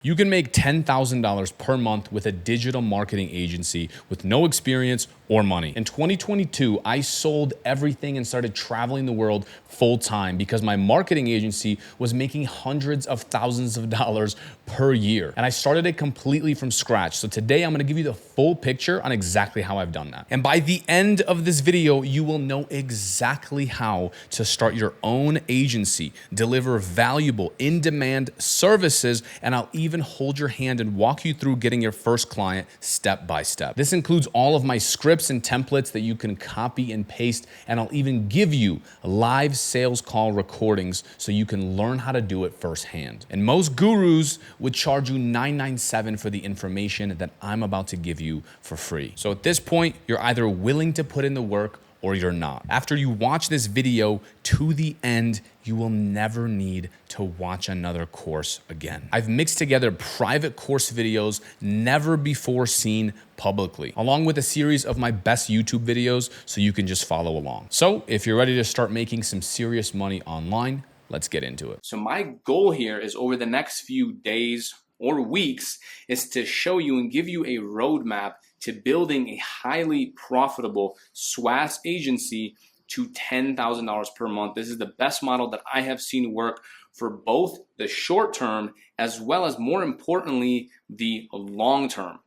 You can make $10,000 per month with a digital marketing agency with no experience or money. In 2022, I sold everything and started traveling the world full time because my marketing agency was making hundreds of thousands of dollars per year. And I started it completely from scratch. So today I'm gonna give you the full picture on exactly how I've done that. And by the end of this video, you will know exactly how to start your own agency, deliver valuable in-demand services, and I'll even hold your hand and walk you through getting your first client step by step. This includes all of my scripts and templates that you can copy and paste, and I'll even give you live sales call recordings so you can learn how to do it firsthand. And most gurus would charge you $997 for the information that I'm about to give you for free. So at this point, you're either willing to put in the work or you're not. After you watch this video to the end, you will never need to watch another course again. I've mixed together private course videos never before seen publicly, along with a series of my best YouTube videos so you can just follow along. So if you're ready to start making some serious money online, let's get into it. So my goal here is over the next few days or weeks is to show you and give you a roadmap to building a highly profitable SaaS agency to $10,000 per month. This is the best model that I have seen work for both the short term as well as, more importantly, the long term.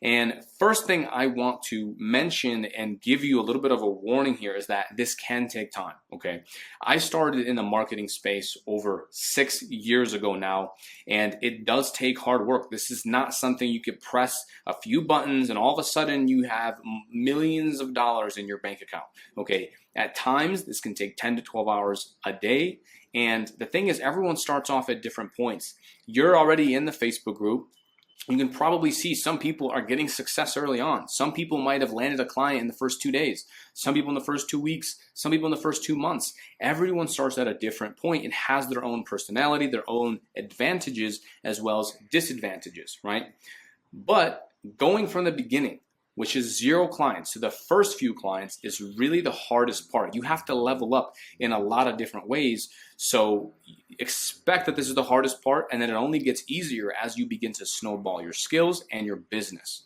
And first thing I want to mention and give you a little bit of a warning here is that this can take time, okay? I started in the marketing space over 6 years ago now, and it does take hard work. This is not something you could press a few buttons and all of a sudden you have millions of dollars in your bank account, okay? At times, this can take 10 to 12 hours a day. And the thing is, everyone starts off at different points. You're already in the Facebook group. You can probably see some people are getting success early on. Some people might have landed a client in the first 2 days. Some people in the first 2 weeks. Some people in the first 2 months. Everyone starts at a different point and has their own personality, their own advantages as well as disadvantages, right? But going from the beginning, which is 0 clients to the first few clients, is really the hardest part. You have to level up in a lot of different ways. So expect that this is the hardest part, and then it only gets easier as you begin to snowball your skills and your business.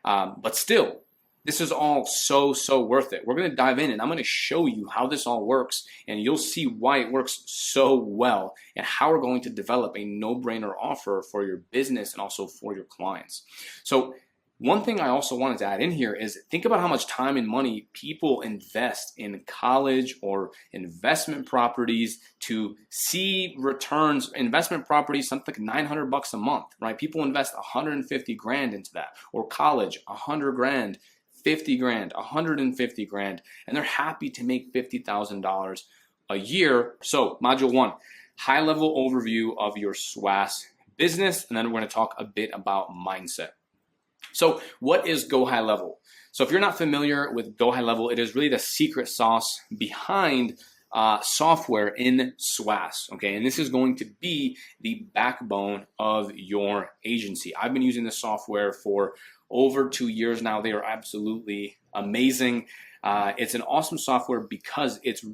But still, this is all so worth it. We're gonna dive in and I'm gonna show you how this all works, and you'll see why it works so well and how we're going to develop a no-brainer offer for your business and also for your clients. So one thing I also wanted to add in here is think about how much time and money people invest in college or investment properties to see returns. Investment properties, something like 900 bucks a month, right? People invest 150 grand into that, or college, 100 grand, 50 grand, 150 grand, and they're happy to make $50,000 a year. So module 1, high level overview of your SaaS business. And then we're going to talk a bit about mindset. So what is GoHighLevel? So if you're not familiar with GoHighLevel, it is really the secret sauce behind software in SaaS, okay? And this is going to be the backbone of your agency. I've been using this software for over 2 years now. They are absolutely amazing. It's an awesome software because it's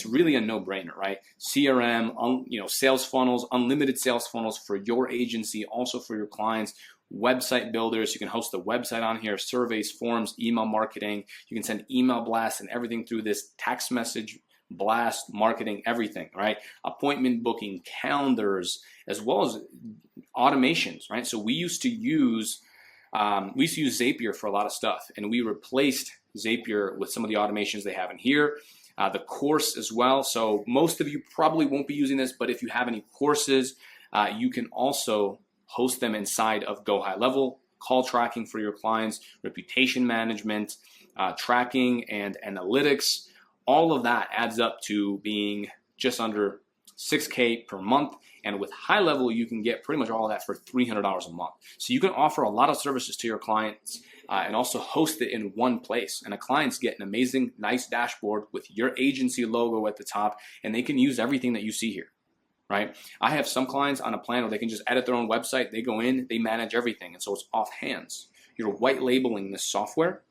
really a no-brainer, right? CRM, sales funnels, unlimited sales funnels for your agency, also for your clients. Website builders, you can host a website on here, surveys, forms, email marketing. You can send email blasts and everything through this, text message blast marketing, everything, right? Appointment booking, calendars, as well as automations, right? So we used to use Zapier for a lot of stuff, and we replaced Zapier with some of the automations they have in here. The course as well. So most of you probably won't be using this, but if you have any courses, you can also host them inside of GoHighLevel. Call tracking for your clients, reputation management, tracking and analytics. All of that adds up to being just under $6K per month. And with HighLevel, you can get pretty much all of that for $300 a month. So you can offer a lot of services to your clients and also host it in one place. And the clients get an amazing, nice dashboard with your agency logo at the top, and they can use everything that you see here. Right? I have some clients on a plan where they can just edit their own website. They go in, they manage everything. And so it's off hands. You're white labeling this software,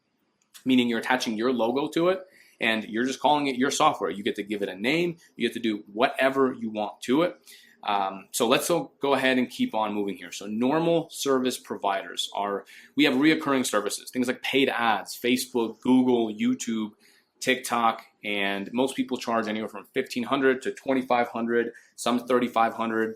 meaning you're attaching your logo to it and you're just calling it your software. You get to give it a name. You get to do whatever you want to it. So let's go ahead and keep on moving here. So normal service providers we have reoccurring services, things like paid ads, Facebook, Google, YouTube, TikTok, and most people charge anywhere from $1,500 to $2,500, some $3,500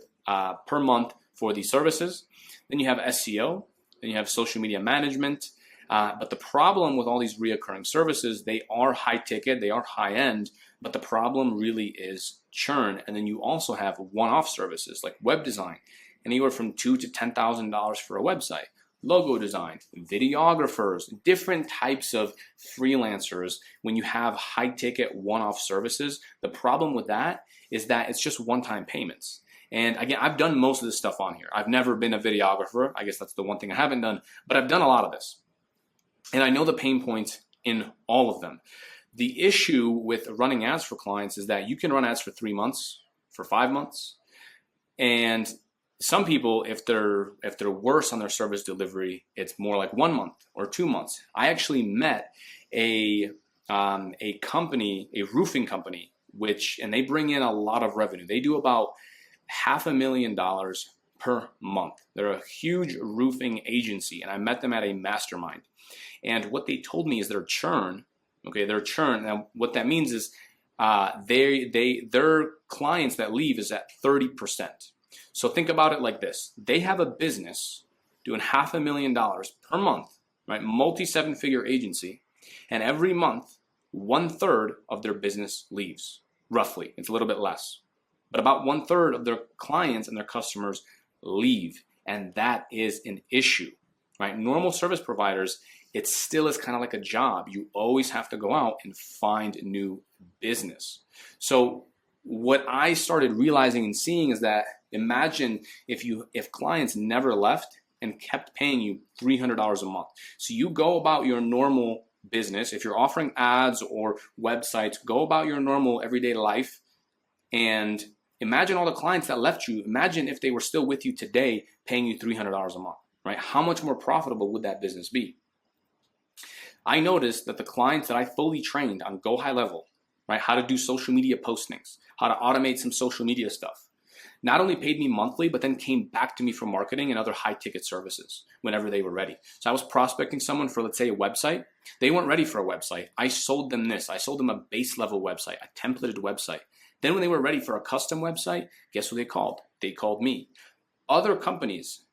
per month for these services. Then you have SEO, then you have social media management. But the problem with all these reoccurring services, they are high ticket, they are high end, but the problem really is churn. And then you also have one-off services like web design, anywhere from $2,000 to $10,000 for a website, logo design, videographers, different types of freelancers. When you have high ticket one-off services, the problem with that is that it's just one-time payments. And again, I've done most of this stuff on here. I've never been a videographer. I guess that's the one thing I haven't done, but I've done a lot of this. And I know the pain points in all of them. The issue with running ads for clients is that you can run ads for 3 months, for 5 months. And some people, if they're worse on their service delivery, it's more like 1 month or 2 months. I actually met a company, a roofing company, and they bring in a lot of revenue. They do about $500,000 per month. They're a huge roofing agency, and I met them at a mastermind. And what they told me is their churn. Now, what that means is their clients that leave is at 30%. So think about it like this: they have a business doing $500,000 per month, right? Multi-7-figure agency, and every month 1/3 of their business leaves. Roughly, it's a little bit less, but about 1/3 of their clients and their customers leave, and that is an issue, right? Normal service providers, it still is kind of like a job. You always have to go out and find new business. So what I started realizing and seeing is that, imagine if clients never left and kept paying you $300 a month. So you go about your normal business. If you're offering ads or websites, go about your normal everyday life, and imagine all the clients that left you. Imagine if they were still with you today paying you $300 a month, right? How much more profitable would that business be? I noticed that the clients that I fully trained on GoHighLevel, right, how to do social media postings, how to automate some social media stuff, not only paid me monthly, but then came back to me for marketing and other high ticket services whenever they were ready. So I was prospecting someone for, let's say, a website. They weren't ready for a website. I sold them this. I sold them a base level website, a templated website. Then when they were ready for a custom website, guess what they called? They called me. Other companies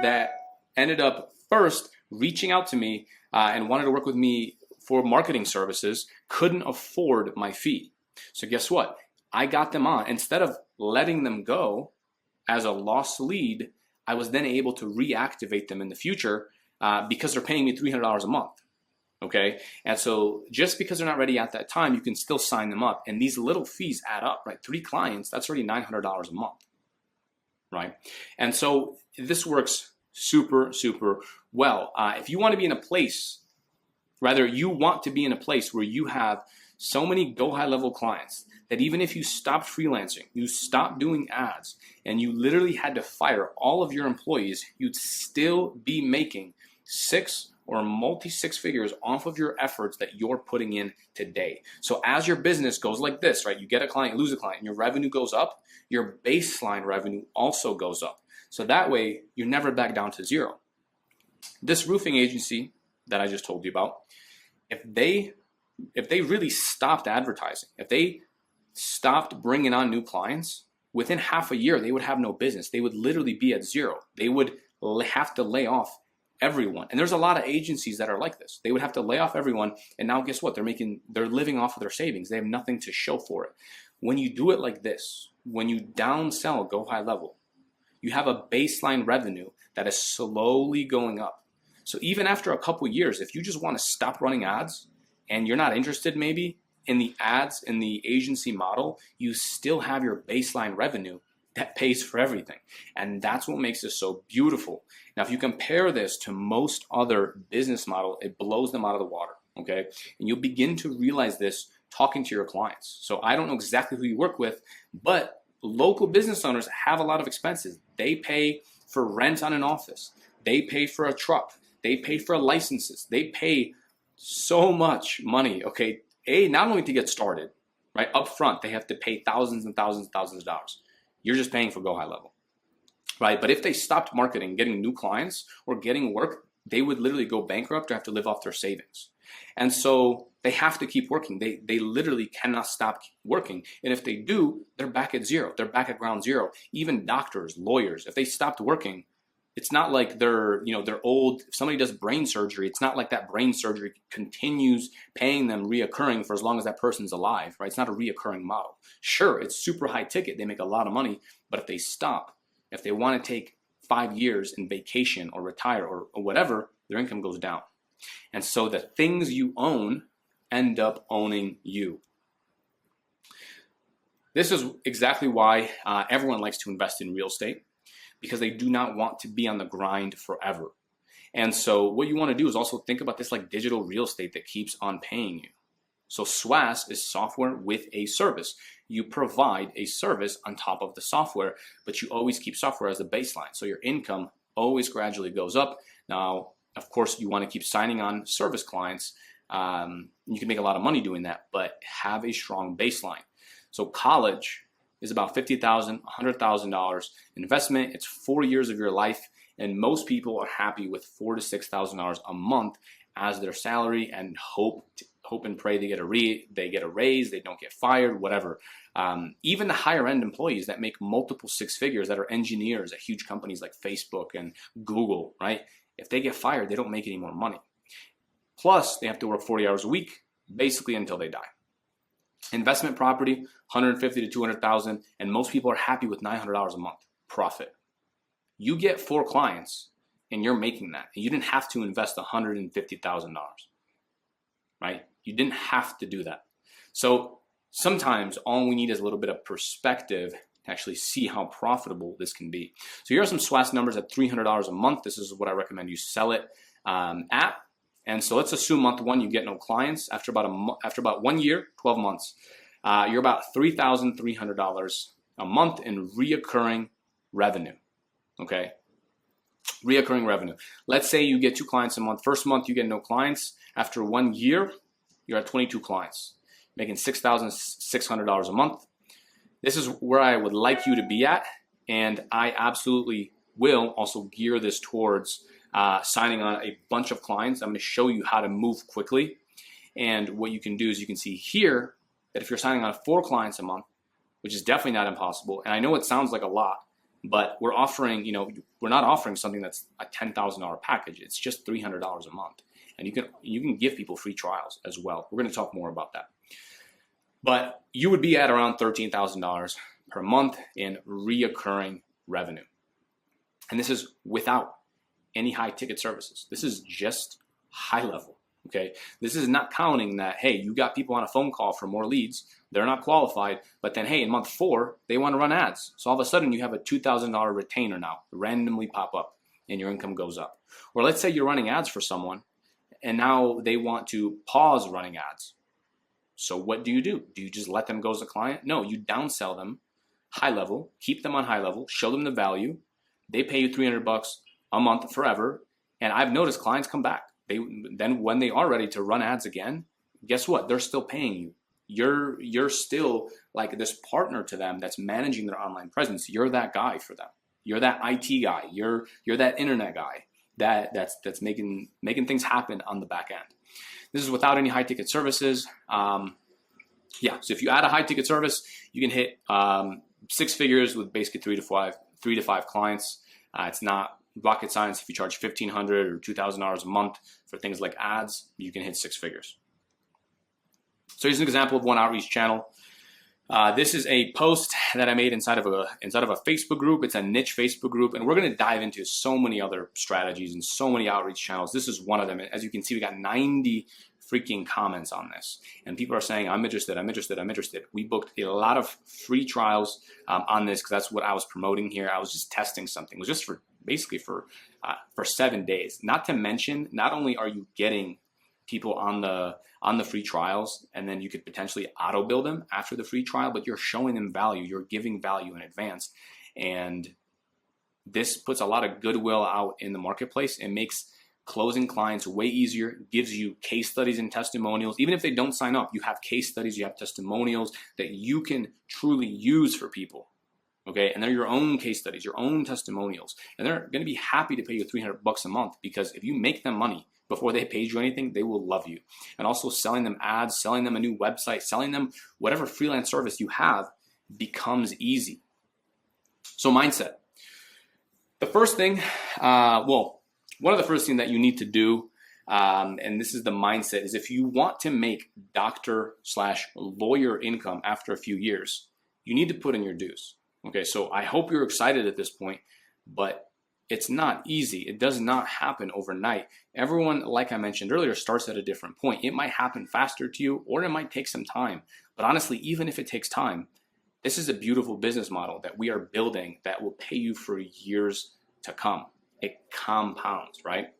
that ended up first reaching out to me and wanted to work with me for marketing services couldn't afford my fee. So guess what? I got them on. Instead of letting them go as a lost lead, I was then able to reactivate them in the future because they're paying me $300 a month. Okay, and so just because they're not ready at that time, you can still sign them up, and these little fees add up, right? 3 clients, that's already $900 a month, right? And so this works super, super well. If you want to be in a place, you want to be in a place where you have so many GoHighLevel clients that even if you stopped freelancing, you stopped doing ads, and you literally had to fire all of your employees, you'd still be making 6 or multi-6 figures off of your efforts that you're putting in today. So as your business goes like this, right? You get a client, lose a client, and your revenue goes up, your baseline revenue also goes up. So that way, you're never back down to zero. This roofing agency that I just told you about, if they really stopped advertising, if they stopped bringing on new clients, within half a year, they would have no business. They would literally be at zero. They would have to lay off everyone. And there's a lot of agencies that are like this. They would have to lay off everyone, and now guess what? They're living off of their savings. They have nothing to show for it. When you do it like this, when you downsell GoHighLevel, you have a baseline revenue that is slowly going up. So even after a couple years, if you just want to stop running ads and you're not interested maybe in the ads in the agency model, you still have your baseline revenue that pays for everything. And that's what makes this so beautiful. Now, if you compare this to most other business model, it blows them out of the water, okay? And you'll begin to realize this talking to your clients. So I don't know exactly who you work with, but local business owners have a lot of expenses. They pay for rent on an office. They pay for a truck. They pay for licenses. They pay so much money, okay? Not only to get started, right? Up front, they have to pay thousands and thousands and thousands of dollars. You're just paying for GoHighLevel, right? But if they stopped marketing, getting new clients, or getting work, they would literally go bankrupt or have to live off their savings. And so they have to keep working. They literally cannot stop working. And if they do, they're back at zero. They're back at ground zero. Even doctors, lawyers, if they stopped working, it's not like they're old. If somebody does brain surgery, it's not like that brain surgery continues paying them reoccurring for as long as that person's alive, right? It's not a reoccurring model. Sure, it's super high ticket. They make a lot of money, but if they stop, if they want to take 5 years in vacation or retire or whatever, their income goes down. And so the things you own end up owning you. This is exactly why everyone likes to invest in real estate, because they do not want to be on the grind forever. And so what you want to do is also think about this like digital real estate that keeps on paying you. So SaaS is software with a service. You provide a service on top of the software, but you always keep software as the baseline. So your income always gradually goes up. Now, of course, you want to keep signing on service clients. You can make a lot of money doing that, but have a strong baseline. So college is about $50,000, $100,000 investment. It's 4 years of your life, and most people are happy with $4,000 to $6,000 a month as their salary, and hope and pray they get a raise, they don't get fired, whatever. Even the higher end employees that make multiple six figures, that are engineers at huge companies like Facebook and Google, right? If they get fired, they don't make any more money. Plus, they have to work 40 hours a week, basically until they die. Investment property, $150,000 to $200,000, and most people are happy with $900 a month profit. You get 4 clients, and you're making that. And you didn't have to invest $150,000, right? You didn't have to do that. So sometimes all we need is a little bit of perspective to actually see how profitable this can be. So here are some SaaS numbers at $300 a month. This is what I recommend you sell it at. And so let's assume month 1 you get no clients. After about 1 year, 12 months, you're about $3,300 a month in reoccurring revenue. Okay, reoccurring revenue. Let's say you get 2 clients a month. First month you get no clients. After 1 year, you're at 22 clients, making $6,600 a month. This is where I would like you to be at, and I absolutely will also gear this towards signing on a bunch of clients. I'm going to show you how to move quickly. And what you can do is you can see here that if you're signing on 4 clients a month, which is definitely not impossible, and I know it sounds like a lot, but we're offering, we're not offering something that's a $10,000 package. It's just $300 a month. And you can give people free trials as well. We're going to talk more about that. But you would be at around $13,000 per month in reoccurring revenue. And this is without any high ticket services. This is just high level, okay? This is not counting that, hey, you got people on a phone call for more leads. They're not qualified, but then, hey, in month 4, they want to run ads. So all of a sudden you have a $2,000 retainer now randomly pop up and your income goes up. Or let's say you're running ads for someone and now they want to pause running ads. So what do? Do you just let them go as a client? No, you downsell them high level, keep them on high level, show them the value. They pay you $300 a month forever. And I've noticed clients come back. Then when they are ready to run ads again, guess what? They're still paying you. You're still like this partner to them that's managing their online presence. You're that guy for them. You're that IT guy. You're that internet guy that's making things happen on the back end. This is without any high ticket services. So if you add a high ticket service, you can hit 6 figures with basically 3 to 5 clients. It's not rocket science. If you charge $1,500 or $2,000 a month for things like ads, you can hit 6 figures. So here's an example of one outreach channel. This is a post that I made inside of a Facebook group. It's a niche Facebook group, and we're going to dive into so many other strategies and so many outreach channels. This is one of them. As you can see, we got 90 freaking comments on this, and people are saying, I'm interested, I'm interested, I'm interested. We booked a lot of free trials on this because that's what I was promoting here. I was just testing something. It was just for 7 days. Not to mention, not only are you getting people on the free trials, and then you could potentially auto bill them after the free trial, but you're showing them value, you're giving value in advance. And this puts a lot of goodwill out in the marketplace. It makes closing clients way easier, gives you case studies and testimonials. Even if they don't sign up, you have case studies, you have testimonials that you can truly use for people. Okay, and they're your own case studies, your own testimonials, and they're going to be happy to pay you $300 a month, because if you make them money before they paid you anything, they will love you. And also selling them ads, selling them a new website, selling them whatever freelance service you have becomes easy. So mindset. The first thing, one of the first things that you need to do, and this is the mindset, is if you want to make doctor/lawyer income after a few years, you need to put in your dues. Okay, so I hope you're excited at this point, but it's not easy. It does not happen overnight. Everyone, like I mentioned earlier, starts at a different point. It might happen faster to you, or it might take some time. But honestly, even if it takes time, this is a beautiful business model that we are building that will pay you for years to come. It compounds, right?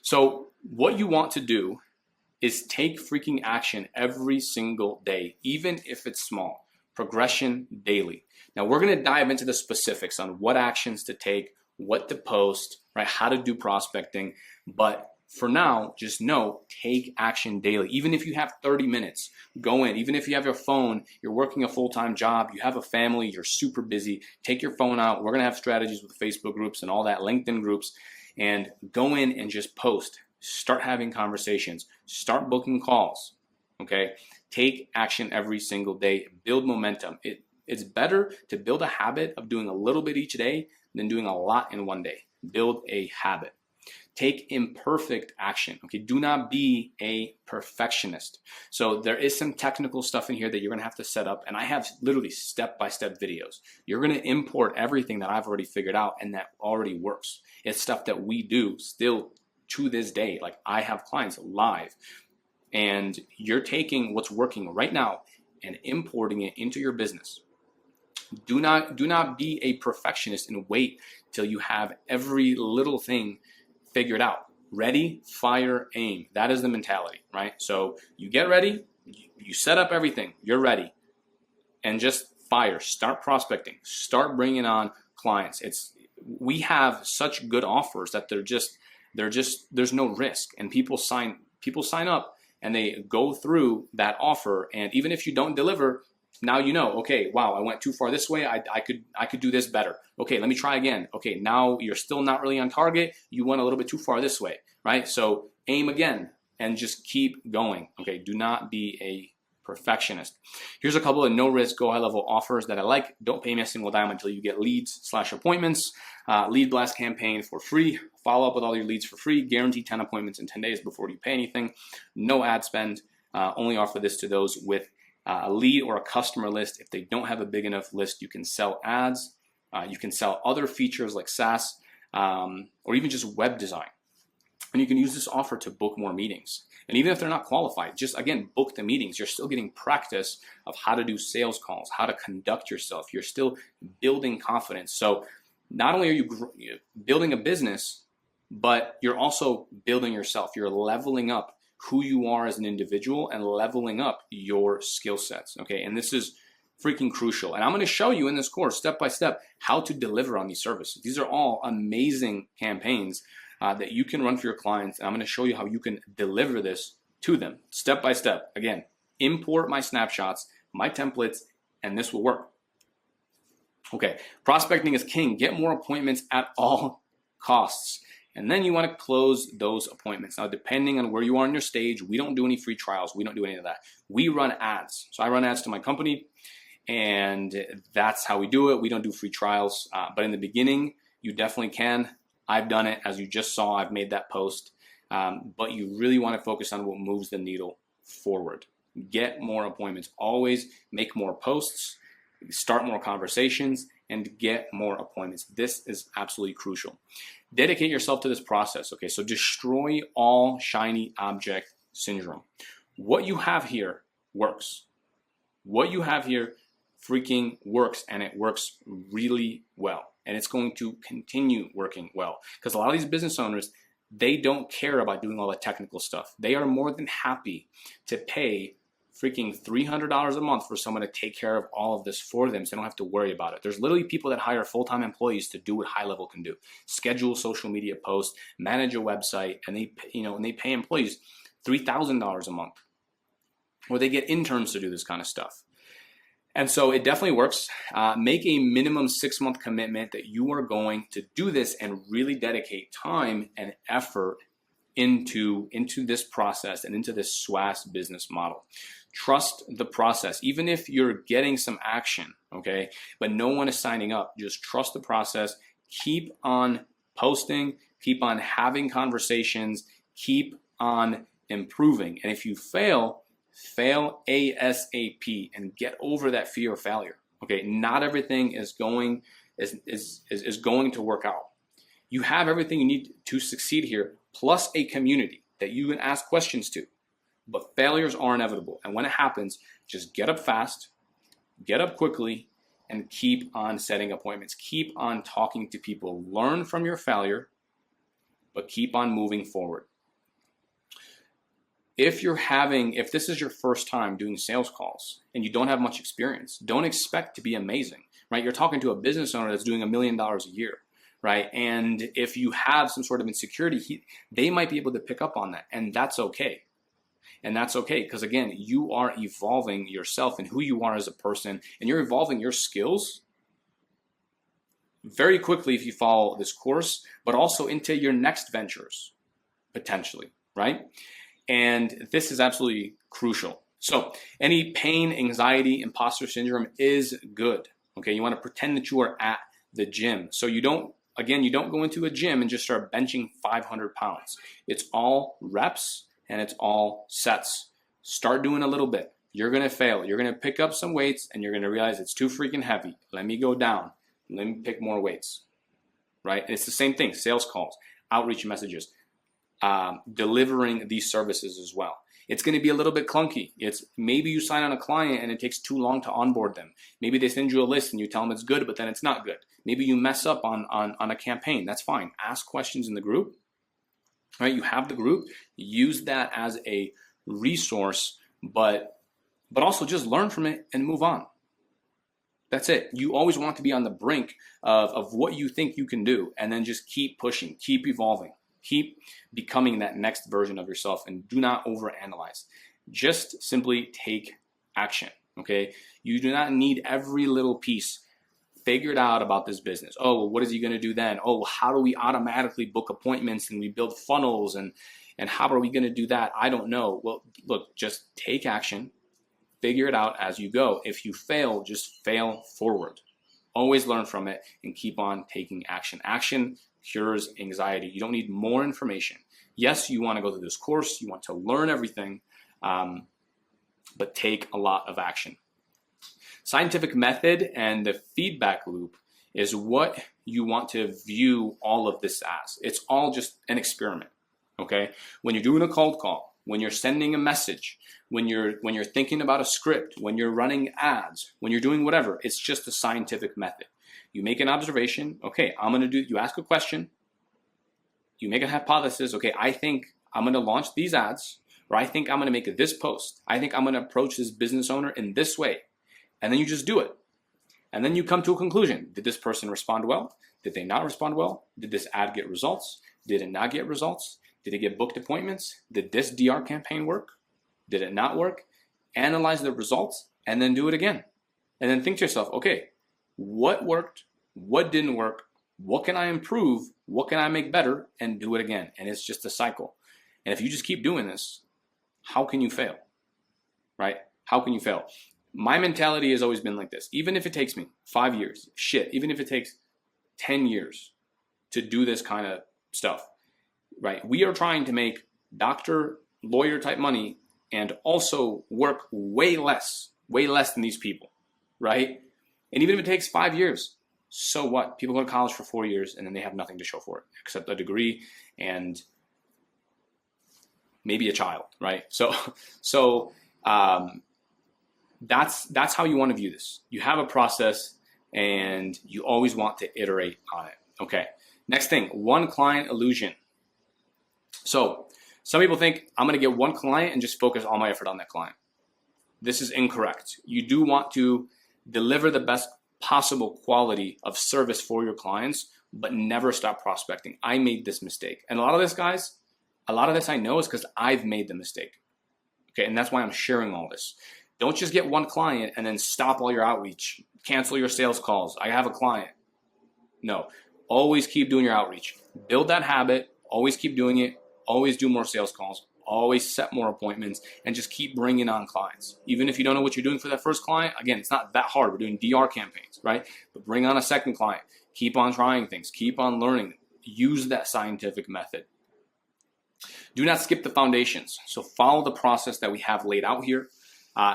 So what you want to do is take freaking action every single day, even if it's small. Progression daily. Now we're going to dive into the specifics on what actions to take, what to post, right? How to do prospecting. But for now, just know, take action daily. Even if you have 30 minutes, go in. Even if you have your phone, you're working a full-time job, you have a family, you're super busy, take your phone out. We're going to have strategies with Facebook groups and all that, LinkedIn groups, and go in and just post. Start having conversations. Start booking calls. Okay? Take action every single day. Build momentum. It's better to build a habit of doing a little bit each day than doing a lot in one day. Build a habit. Take imperfect action. Okay, do not be a perfectionist. So there is some technical stuff in here that you're going to have to set up, and I have literally step-by-step videos. You're going to import everything that I've already figured out and that already works. It's stuff that we do still to this day. Like, I have clients live, and you're taking what's working right now and importing it into your business. Do not be a perfectionist and wait till you have every little thing figured out. Ready, fire, aim. That is the mentality, right? So you get ready, you set up everything, you're ready, and just fire. Start prospecting. Start bringing on clients. We have such good offers that there's no risk, and people sign up and they go through that offer, and even if you don't deliver, now you know, okay, wow, I went too far this way. I could do this better. Okay, let me try again. Okay, now you're still not really on target. You went a little bit too far this way, right? So aim again and just keep going. Okay, do not be a perfectionist. Here's a couple of no-risk Go High Level offers that I like. Don't pay me a single dime until you get leads/appointments. Lead blast campaign for free. Follow up with all your leads for free. Guarantee 10 appointments in 10 days before you pay anything. No ad spend. Only offer this to those with a lead or a customer list. If they don't have a big enough list, you can sell ads. You can sell other features like SaaS, or even just web design. And you can use this offer to book more meetings. And even if they're not qualified, just again, book the meetings. You're still getting practice of how to do sales calls, how to conduct yourself. You're still building confidence. So not only are you building a business, but you're also building yourself. You're leveling up who you are as an individual and leveling up your skill sets. Okay, and this is freaking crucial. And I'm going to show you in this course, step by step, how to deliver on these services. These are all amazing campaigns that you can run for your clients. And I'm going to show you how you can deliver this to them step by step. Again, import my snapshots, my templates, and this will work. Okay, prospecting is king. Get more appointments at all costs. And then you want to close those appointments. Now, depending on where you are in your stage, we don't do any free trials. We don't do any of that. We run ads. So I run ads to my company, and that's how we do it. We don't do free trials. But in the beginning, you definitely can. I've done it, as you just saw. I've made that post. But you really want to focus on what moves the needle forward. Get more appointments. Always make more posts, start more conversations, and get more appointments. This is absolutely crucial. Dedicate yourself to this process. Okay, so destroy all shiny object syndrome. What you have here works. What you have here freaking works, and it works really well. And it's going to continue working well, because a lot of these business owners, they don't care about doing all the technical stuff. They are more than happy to pay freaking $300 a month for someone to take care of all of this for them, so they don't have to worry about it. There's literally people that hire full-time employees to do what High Level can do: schedule social media posts, manage a website, and they pay employees $3,000 a month, or they get interns to do this kind of stuff. And so it definitely works. Make a minimum 6-month commitment that you are going to do this and really dedicate time and effort into this process and into this SaaS business model. Trust the process, even if you're getting some action, okay, but no one is signing up. Just trust the process. Keep on posting, keep on having conversations, keep on improving. And if you fail ASAP and get over that fear of failure. Okay, not everything is going to work out. You have everything you need to succeed here, plus a community that you can ask questions to. But failures are inevitable. And when it happens, just get up fast, get up quickly, and keep on setting appointments. Keep on talking to people. Learn from your failure, but keep on moving forward. If this is your first time doing sales calls and you don't have much experience, don't expect to be amazing, right? You're talking to a business owner that's doing $1 million a year, right? And if you have some sort of insecurity, they might be able to pick up on that, and that's okay. And that's okay, because again, you are evolving yourself and who you are as a person, and you're evolving your skills very quickly if you follow this course, but also into your next ventures, potentially, right? And this is absolutely crucial. So any pain, anxiety, imposter syndrome is good. Okay, you want to pretend that you are at the gym. So you don't go into a gym and just start benching 500 pounds. It's all reps and it's all sets. Start doing a little bit. You're going to fail. You're going to pick up some weights and you're going to realize it's too freaking heavy. Let me go down. Let me pick more weights, right? And it's the same thing, sales calls, outreach messages. Delivering these services as well. It's going to be a little bit clunky. It's maybe you sign on a client and it takes too long to onboard them. Maybe they send you a list and you tell them it's good, but then it's not good. Maybe you mess up on a campaign. That's fine. Ask questions in the group. Right? You have the group. Use that as a resource, but also just learn from it and move on. That's it. You always want to be on the brink of what you think you can do, and then just keep pushing, keep evolving. Keep becoming that next version of yourself, and do not overanalyze. Just simply take action, okay? You do not need every little piece figured out about this business. Oh, well, what is he going to do then? Oh, how do we automatically book appointments and we build funnels, and how are we going to do that? I don't know. Well, look, just take action, figure it out as you go. If you fail, just fail forward. Always learn from it and keep on taking action. Action cures anxiety. You don't need more information. Yes, you want to go through this course. You want to learn everything, but take a lot of action. Scientific method and the feedback loop is what you want to view all of this as. It's all just an experiment, okay? When you're doing a cold call, when you're sending a message, when you're thinking about a script, when you're running ads, when you're doing whatever, it's just a scientific method. You make an observation, okay, you ask a question, you make a hypothesis, okay, I think I'm gonna launch these ads, or I think I'm gonna make this post, I think I'm gonna approach this business owner in this way, and then you just do it. And then you come to a conclusion. Did this person respond well? Did they not respond well? Did this ad get results? Did it not get results? Did it get booked appointments? Did this DR campaign work? Did it not work? Analyze the results and then do it again. And then think to yourself, okay, what worked? What didn't work? What can I improve? What can I make better? And do it again. And it's just a cycle. And if you just keep doing this, how can you fail? Right? How can you fail? My mentality has always been like this. Even if it takes me 5 years, even if it takes 10 years to do this kind of stuff, right? We are trying to make doctor, lawyer type money and also work way less than these people, right? And even if it takes 5 years, so what? People go to college for 4 years and then they have nothing to show for it except a degree and maybe a child, right? So that's how you want to view this. You have a process and you always want to iterate on it. Okay. Next thing, one client illusion. So some people think I'm going to get one client and just focus all my effort on that client. This is incorrect. You do want to deliver the best possible quality of service for your clients, but never stop prospecting. I made this mistake. And a lot of this I know is because I've made the mistake. Okay. And that's why I'm sharing all this. Don't just get one client and then stop all your outreach, cancel your sales calls. I have a client. No, always keep doing your outreach. Build that habit, always keep doing it, always do more sales calls, always set more appointments, and just keep bringing on clients. Even if you don't know what you're doing for that first client, again, it's not that hard. We're doing DR campaigns, right? But bring on a second client. Keep on trying things. Keep on learning. Use that scientific method. Do not skip the foundations. So follow the process that we have laid out here.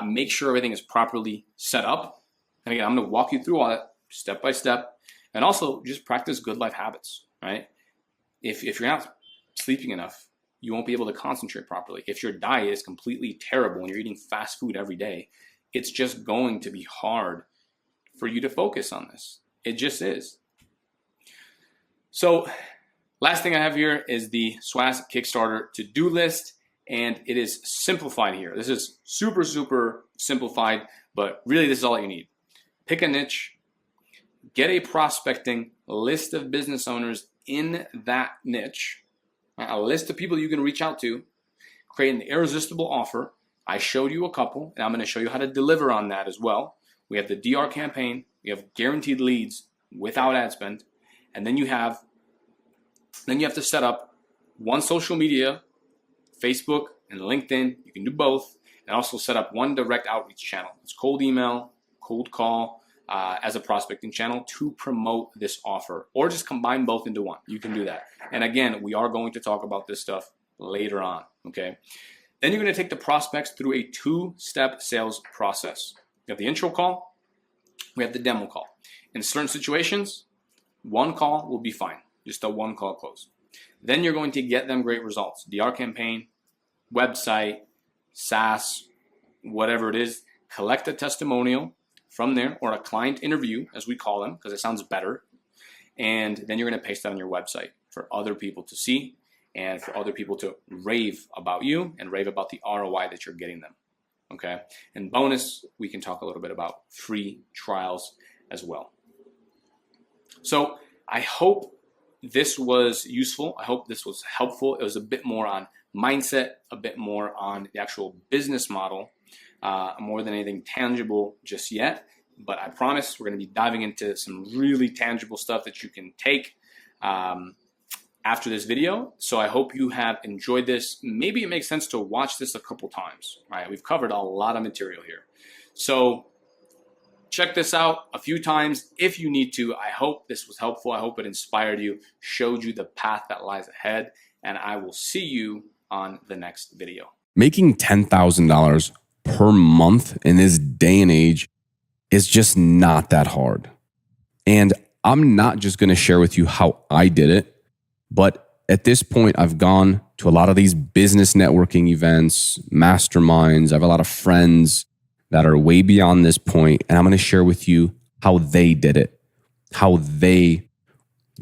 Make sure everything is properly set up. And again, I'm going to walk you through all that step by step. And also just practice good life habits, right? If you're not sleeping enough, you won't be able to concentrate properly. If your diet is completely terrible and you're eating fast food every day, it's just going to be hard for you to focus on this. It just is. So last thing I have here is the SWAS Kickstarter to-do list, and it is simplified here. This is super, super simplified, but really this is all that you need. Pick a niche, get a prospecting list of business owners in that niche, a list of people you can reach out to, create an irresistible offer. I showed you a couple, and I'm going to show you how to deliver on that as well. We have the DR campaign, we have guaranteed leads without ad spend, and then you have to set up one social media, Facebook and LinkedIn. You can do both, and also set up one direct outreach channel. It's cold email, cold call, as a prospecting channel to promote this offer, or just combine both into one. You can do that. And again, we are going to talk about this stuff later on, okay? Then you're going to take the prospects through a two-step sales process. You have the intro call, we have the demo call. In certain situations, one call will be fine, just a one call close. Then you're going to get them great results. DR campaign, website, SaaS, whatever it is, collect a testimonial from there, or a client interview, as we call them, because it sounds better. And then you're going to paste that on your website for other people to see and for other people to rave about you and rave about the ROI that you're getting them. Okay. And bonus, we can talk a little bit about free trials as well. So I hope this was useful. I hope this was helpful. It was a bit more on mindset, a bit more on the actual business model, more than anything tangible just yet. But I promise we're going to be diving into some really tangible stuff that you can take after this video. So I hope you have enjoyed this. Maybe it makes sense to watch this a couple times, right? We've covered a lot of material here. So check this out a few times if you need to. I hope this was helpful. I hope it inspired you, showed you the path that lies ahead, and I will see you on the next video. Making $10,000 per month in this day and age is just not that hard. And I'm not just going to share with you how I did it, but at this point, I've gone to a lot of these business networking events, masterminds. I have a lot of friends that are way beyond this point, and I'm going to share with you how they did it, how they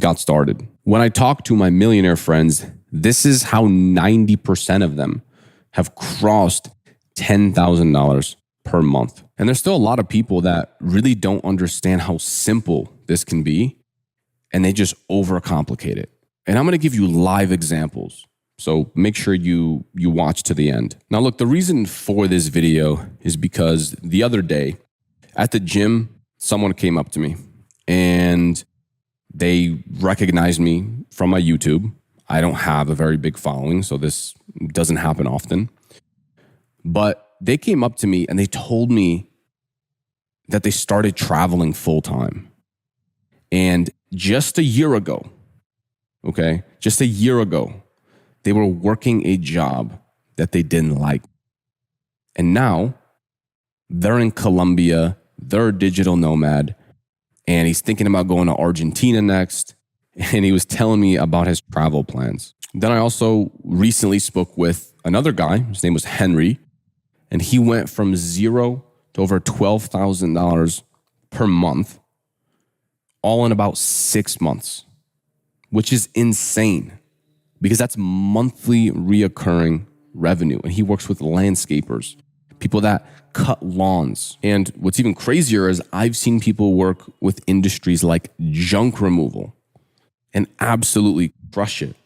got started. When I talk to my millionaire friends, this is how 90% of them have crossed $10,000 per month. And there's still a lot of people that really don't understand how simple this can be, and they just overcomplicate it. And I'm going to give you live examples. So make sure you watch to the end. Now, look, the reason for this video is because the other day at the gym, someone came up to me and they recognized me from my YouTube. I don't have a very big following, so this doesn't happen often. But they came up to me and they told me that they started traveling full time. And just a year ago, just a year ago, they were working a job that they didn't like. And now they're in Colombia, they're a digital nomad, and he's thinking about going to Argentina next. And he was telling me about his travel plans. Then I also recently spoke with another guy, his name was Henry, and he went from zero to over $12,000 per month, all in about 6 months, which is insane because that's monthly reoccurring revenue. And he works with landscapers, people that cut lawns. And what's even crazier is I've seen people work with industries like junk removal and absolutely crush it.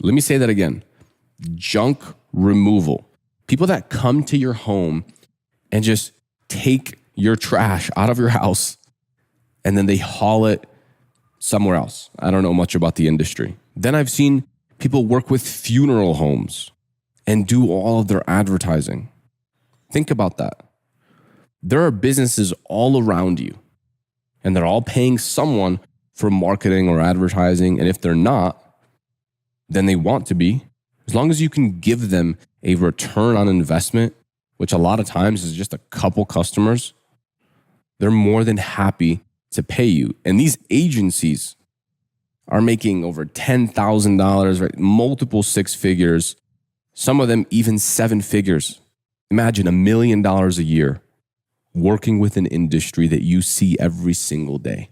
Let me say that again. Junk removal. People that come to your home and just take your trash out of your house and then they haul it somewhere else. I don't know much about the industry. Then I've seen people work with funeral homes and do all of their advertising. Think about that. There are businesses all around you and they're all paying someone for marketing or advertising. And if they're not, then they want to be. As long as you can give them a return on investment, which a lot of times is just a couple customers, they're more than happy to pay you. And these agencies are making over $10,000, right? Multiple six figures, some of them even seven figures. Imagine $1 million a year working with an industry that you see every single day.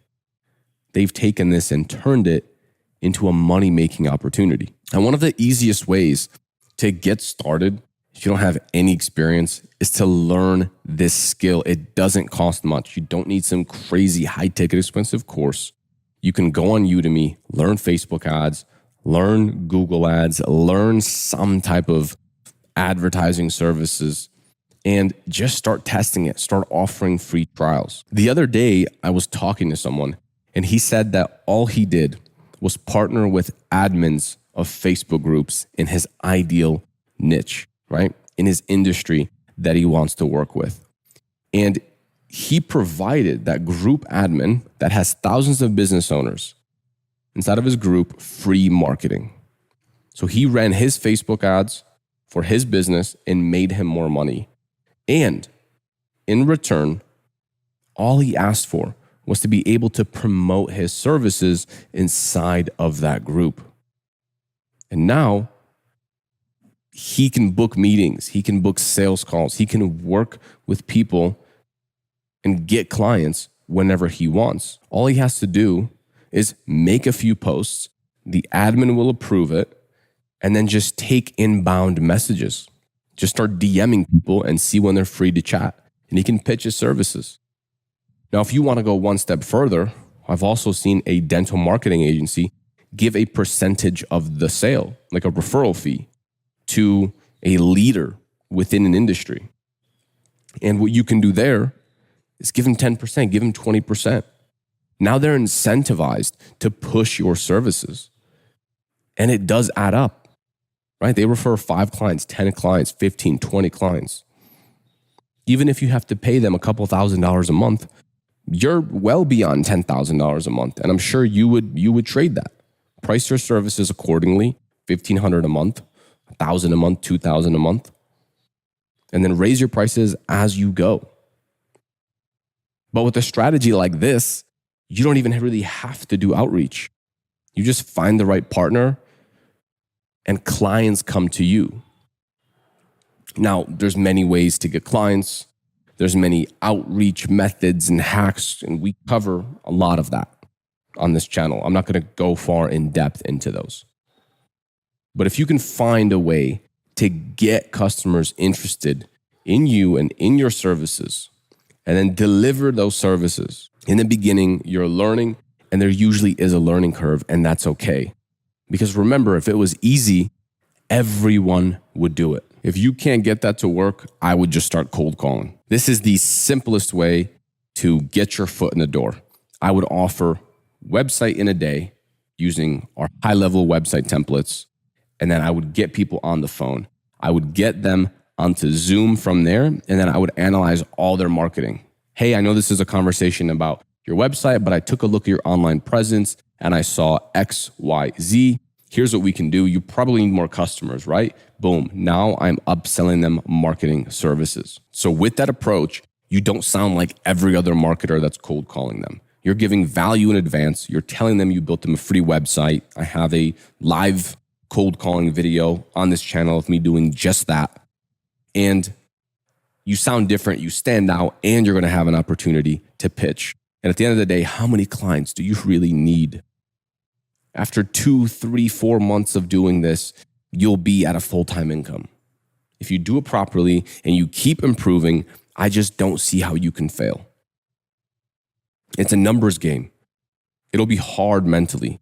They've taken this and turned it into a money-making opportunity. And one of the easiest ways to get started, if you don't have any experience, is to learn this skill. It doesn't cost much. You don't need some crazy high-ticket expensive course. You can go on Udemy, learn Facebook ads, learn Google ads, learn some type of advertising services, and just start testing it. Start offering free trials. The other day, I was talking to someone, and he said that all he did was partner with admins of Facebook groups in his ideal niche, right? In his industry that he wants to work with. And he provided that group admin that has thousands of business owners inside of his group free marketing. So he ran his Facebook ads for his business and made him more money. And in return, all he asked for was to be able to promote his services inside of that group. And now he can book meetings, he can book sales calls, he can work with people and get clients whenever he wants. All he has to do is make a few posts, the admin will approve it, and then just take inbound messages. Just start DMing people and see when they're free to chat. And he can pitch his services. Now, if you want to go one step further, I've also seen a dental marketing agency give a percentage of the sale, like a referral fee, to a leader within an industry. And what you can do there is give them 10%, give them 20%. Now they're incentivized to push your services. And it does add up, right? They refer 5 clients, 10 clients, 15, 20 clients. Even if you have to pay them a couple $1,000s a month, you're well beyond $10,000 a month. And I'm sure you would trade that. Price your services accordingly, $1,500 a month, $1,000 a month, $2,000 a month, and then raise your prices as you go. But with a strategy like this, you don't even really have to do outreach. You just find the right partner and clients come to you. Now, there's many ways to get clients. There's many outreach methods and hacks, and we cover a lot of that on this channel. I'm not going to go far in depth into those. But if you can find a way to get customers interested in you and in your services, and then deliver those services, in the beginning, you're learning, and there usually is a learning curve, and that's okay. Because remember, if it was easy, everyone would do it. If you can't get that to work, I would just start cold calling. This is the simplest way to get your foot in the door. I would offer website in a day using our high-level website templates, and then I would get people on the phone. I would get them onto Zoom from there, and then I would analyze all their marketing. Hey, I know this is a conversation about your website, but I took a look at your online presence and I saw X, Y, Z. Here's what we can do. You probably need more customers, right? Boom. Now I'm upselling them marketing services. So with that approach, you don't sound like every other marketer that's cold calling them. You're giving value in advance. You're telling them you built them a free website. I have a live cold calling video on this channel of me doing just that. And you sound different, you stand out, and you're going to have an opportunity to pitch. And at the end of the day, how many clients do you really need? After 2, 3, 4 months of doing this, you'll be at a full-time income. If you do it properly and you keep improving, I just don't see how you can fail. It's a numbers game. It'll be hard mentally,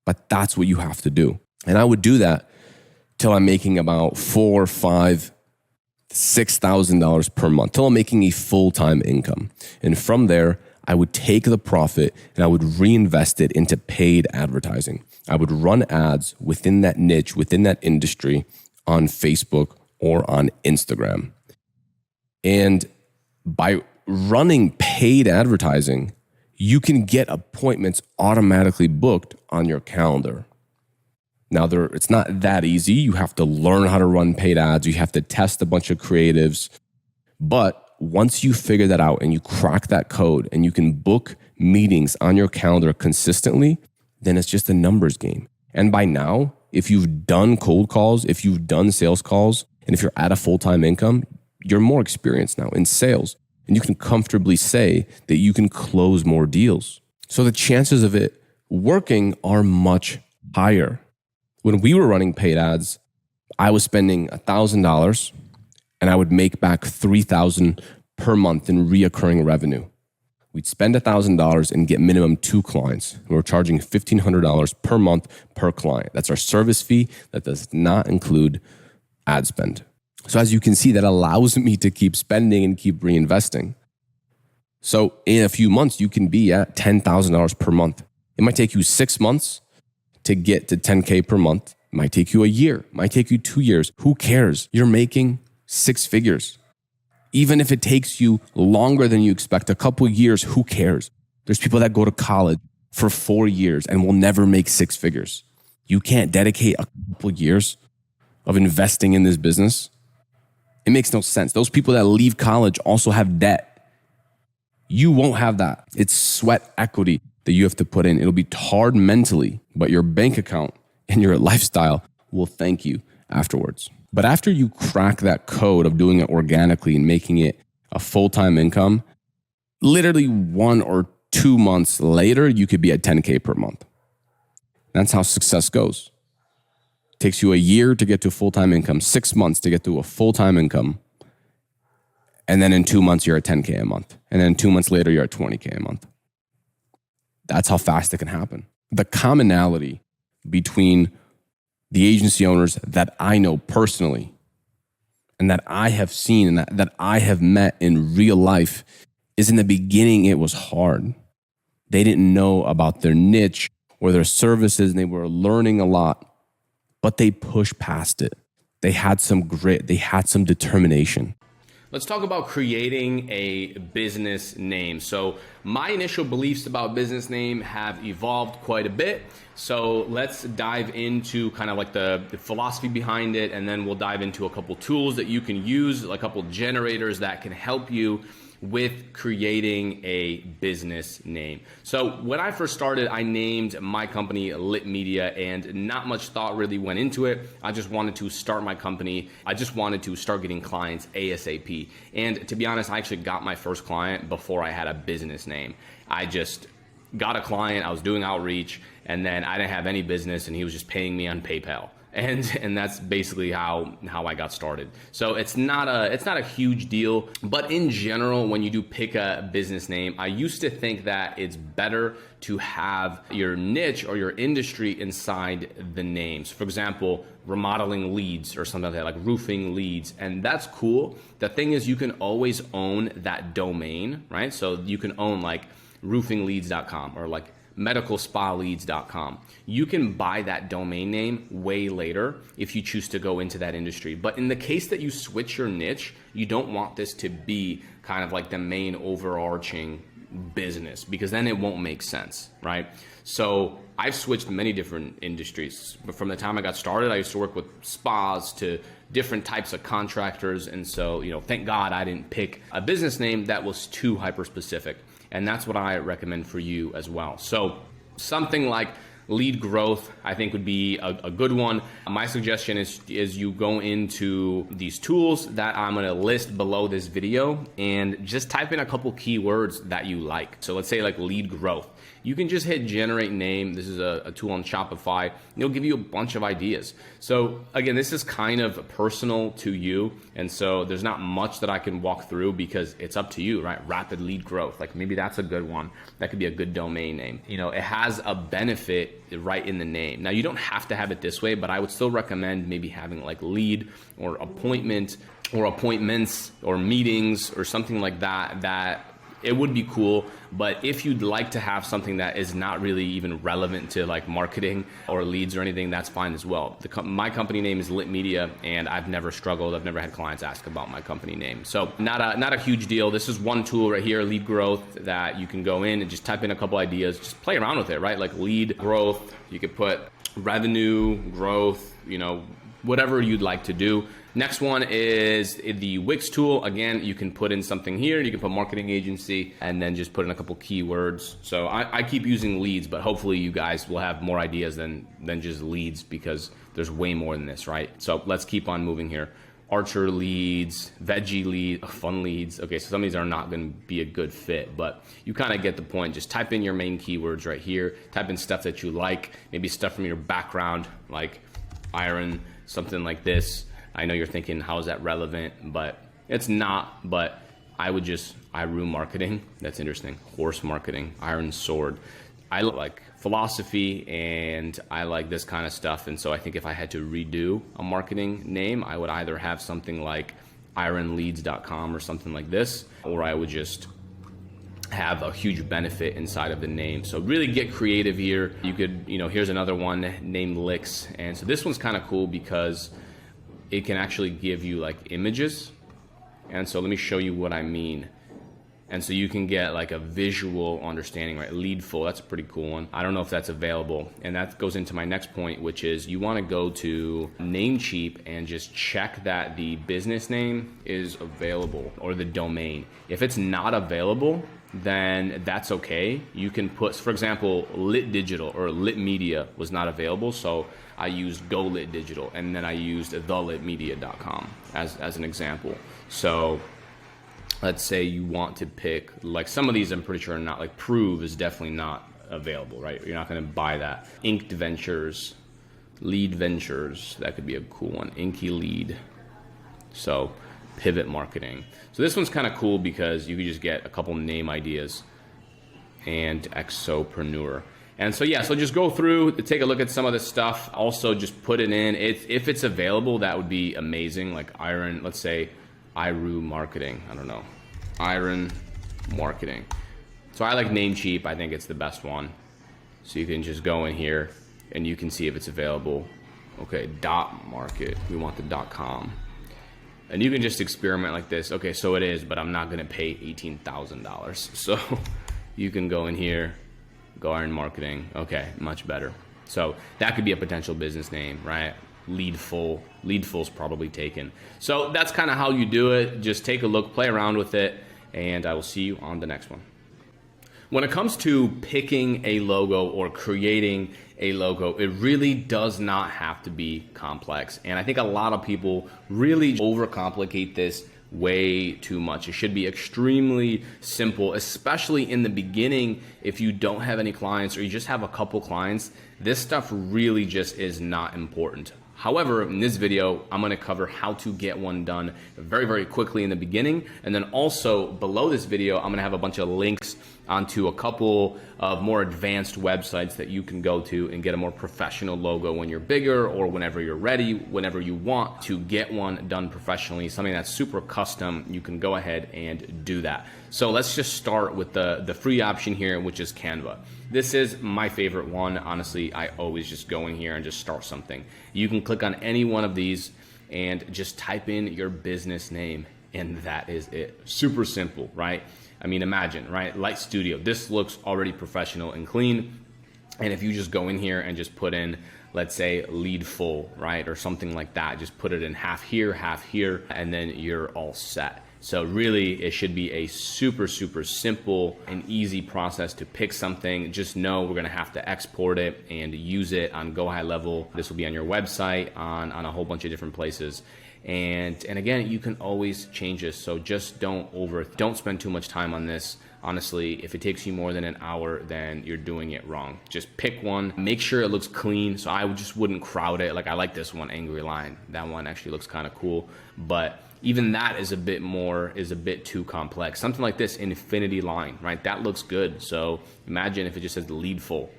but that's what you have to do. And I would do that till I'm making about 4 or 5 $6,000 per month till I'm making a full-time income. And from there, I would take the profit and I would reinvest it into paid advertising. I would run ads within that niche, within that industry on Facebook or on Instagram. And by running paid advertising, you can get appointments automatically booked on your calendar. Now, it's not that easy. You have to learn how to run paid ads. You have to test a bunch of creatives. But once you figure that out and you crack that code and you can book meetings on your calendar consistently, then it's just a numbers game. And by now, if you've done cold calls, if you've done sales calls, and if you're at a full-time income, you're more experienced now in sales. And you can comfortably say that you can close more deals. So the chances of it working are much higher. When we were running paid ads, I was spending $1,000 and I would make back $3,000 per month in reoccurring revenue. We'd spend $1,000 and get minimum 2 clients. We were charging $1,500 per month per client. That's our service fee. That does not include ad spend. So as you can see, that allows me to keep spending and keep reinvesting. So in a few months, you can be at $10,000 per month. It might take you 6 months to get to 10K per month. It might take you a year. It might take you 2 years. Who cares? You're making 6 figures. Even if it takes you longer than you expect, a couple of years, who cares? There's people that go to college for 4 years and will never make 6 figures. You can't dedicate a couple of years of investing in this business. It makes no sense. Those people that leave college also have debt. You won't have that. It's sweat equity that you have to put in. It'll be hard mentally, but your bank account and your lifestyle will thank you afterwards. But after you crack that code of doing it organically and making it a full-time income, literally 1 or 2 months later, you could be at 10K per month. That's how success goes. It takes you a year to get to full-time income, 6 months to get to a full-time income. And then in 2 months, you're at 10K a month. And then 2 months later, you're at 20K a month. That's how fast it can happen. The commonality between the agency owners that I know personally and that I have seen and that I have met in real life is in the beginning, it was hard. They didn't know about their niche or their services and they were learning a lot, but they pushed past it. They had some grit. They had some determination. Let's talk about creating a business name. So my initial beliefs about business name have evolved quite a bit. So let's dive into kind of like the philosophy behind it, and then we'll dive into a couple tools that you can use, a couple generators that can help you with creating a business name. So when I first started, I named my company Lit Media, and not much thought really went into it. I just wanted to start my company. I just wanted to start getting clients ASAP. And to be honest, I actually got my first client before I had a business name. I just got a client, I was doing outreach, and then I didn't have any business, and he was just paying me on PayPal. And that's basically how I got started. So it's not a huge deal, but in general, when you do pick a business name, I used to think that it's better to have your niche or your industry inside the names. For example, remodeling leads or something like that, like roofing leads, and that's cool. The thing is, you can always own that domain, right? So you can own like roofingleads.com or like medicalspaleads.com. You can buy that domain name way later if you choose to go into that industry. But in the case that you switch your niche, you don't want this to be kind of like the main overarching business, because then it won't make sense, right? So I've switched many different industries. But from the time I got started, I used to work with spas to different types of contractors. And so, thank God I didn't pick a business name that was too hyper specific. And that's what I recommend for you as well. So something like lead growth, I think, would be a good one. My suggestion is you go into these tools that I'm gonna list below this video and just type in a couple keywords that you like. So let's say like lead growth. You can just hit generate name. This is a tool on Shopify, and it'll give you a bunch of ideas. So again, this is kind of personal to you. And so there's not much that I can walk through because it's up to you, right? Rapid lead growth. Like maybe that's a good one. That could be a good domain name. You know, it has a benefit right in the name. Now you don't have to have it this way, but I would still recommend maybe having like lead or appointment or appointments or meetings or something like that, that it would be cool. But if you'd like to have something that is not really even relevant to like marketing or leads or anything, that's fine as well. My company name is Lit Media, and I've never struggled. I've never had clients ask about my company name. So not a huge deal. This is one tool right here, lead growth, that you can go in and just type in a couple ideas, just play around with it, right? Like lead growth, you could put revenue growth, you know, whatever you'd like to do. Next one is the Wix tool. Again, you can put in something here. You can put marketing agency and then just put in a couple keywords. So I keep using leads, but hopefully you guys will have more ideas than just leads, because there's way more than this, right? So let's keep on moving here. Archer leads, veggie lead, fun leads. Okay, so some of these are not going to be a good fit, but you kind of get the point. Just type in your main keywords right here. Type in stuff that you like, maybe stuff from your background, like iron, something like this. I know you're thinking, how is that relevant? But it's not. But I would just, Iru marketing. That's interesting. Horse marketing, iron sword. I like philosophy and I like this kind of stuff. And so I think if I had to redo a marketing name, I would either have something like ironleads.com or something like this, or I would just have a huge benefit inside of the name. So really get creative here. You could, you know, here's another one named Licks. And so this one's kind of cool because it can actually give you like images. And so let me show you what I mean. And so you can get like a visual understanding, right? Leadful, that's a pretty cool one. I don't know if that's available. And that goes into my next point, which is you want to go to Namecheap and just check that the business name is available, or the domain. If it's not available, then that's okay. You can put, for example, Lit Digital or Lit Media was not available, so I used Go Lit Digital, and then I used thelitmedia.com as an example. So let's say you want to pick, like some of these I'm pretty sure are not, like Prove is definitely not available, right? You're not going to buy that. Inked Ventures, Lead Ventures, that could be a cool one. Inky Lead. So Pivot Marketing. So this one's kind of cool because you can just get a couple name ideas. And Exopreneur. And so yeah, so just go through, take a look at some of this stuff. Also just put it in. If it's available, that would be amazing. Like Iron, let's say Iru Marketing. I don't know. Iron Marketing. So I like Namecheap. I think it's the best one. So you can just go in here and you can see if it's available. Okay, .market. We want the .com. And you can just experiment like this. Okay, so it is, but I'm not gonna pay $18,000. So you can go in here, go Iron Marketing. Okay, much better. So that could be a potential business name, right? Leadful. Leadful's probably taken. So that's kind of how you do it. Just take a look, play around with it, and I will see you on the next one. When it comes to picking a logo or creating a logo, it really does not have to be complex. And I think a lot of people really overcomplicate this way too much. It should be extremely simple, especially in the beginning. If you don't have any clients or you just have a couple clients, this stuff really just is not important. However, in this video, I'm going to cover how to get one done very, very quickly in the beginning. And then also below this video, I'm going to have a bunch of links onto a couple of more advanced websites that you can go to and get a more professional logo when you're bigger, or whenever you're ready, whenever you want to get one done professionally, something that's super custom. You can go ahead and do that. So let's just start with the free option here, which is Canva. This is my favorite one. Honestly, I always just go in here and just start something. You can click on any one of these and just type in your business name, and that is it. Super simple, right? I mean, imagine, right? Light Studio. This looks already professional and clean. And if you just go in here and just put in, let's say, lead full, right? Or something like that. Just put it in half here, and then you're all set. So really, it should be a super, super simple and easy process to pick something. Just know we're gonna have to export it and use it on GoHighLevel. This will be on your website, on a whole bunch of different places. And again, you can always change this. So just don't spend too much time on this. honestly, if it takes you more than an hour, then you're doing it wrong. Just pick one, make sure it looks clean. So I just wouldn't crowd it. Like I like this one, Angry Lion. That one actually looks kind of cool, but even that is a bit too complex. Something like this, Infinity Line, right? That looks good. So imagine if it just says Leadful,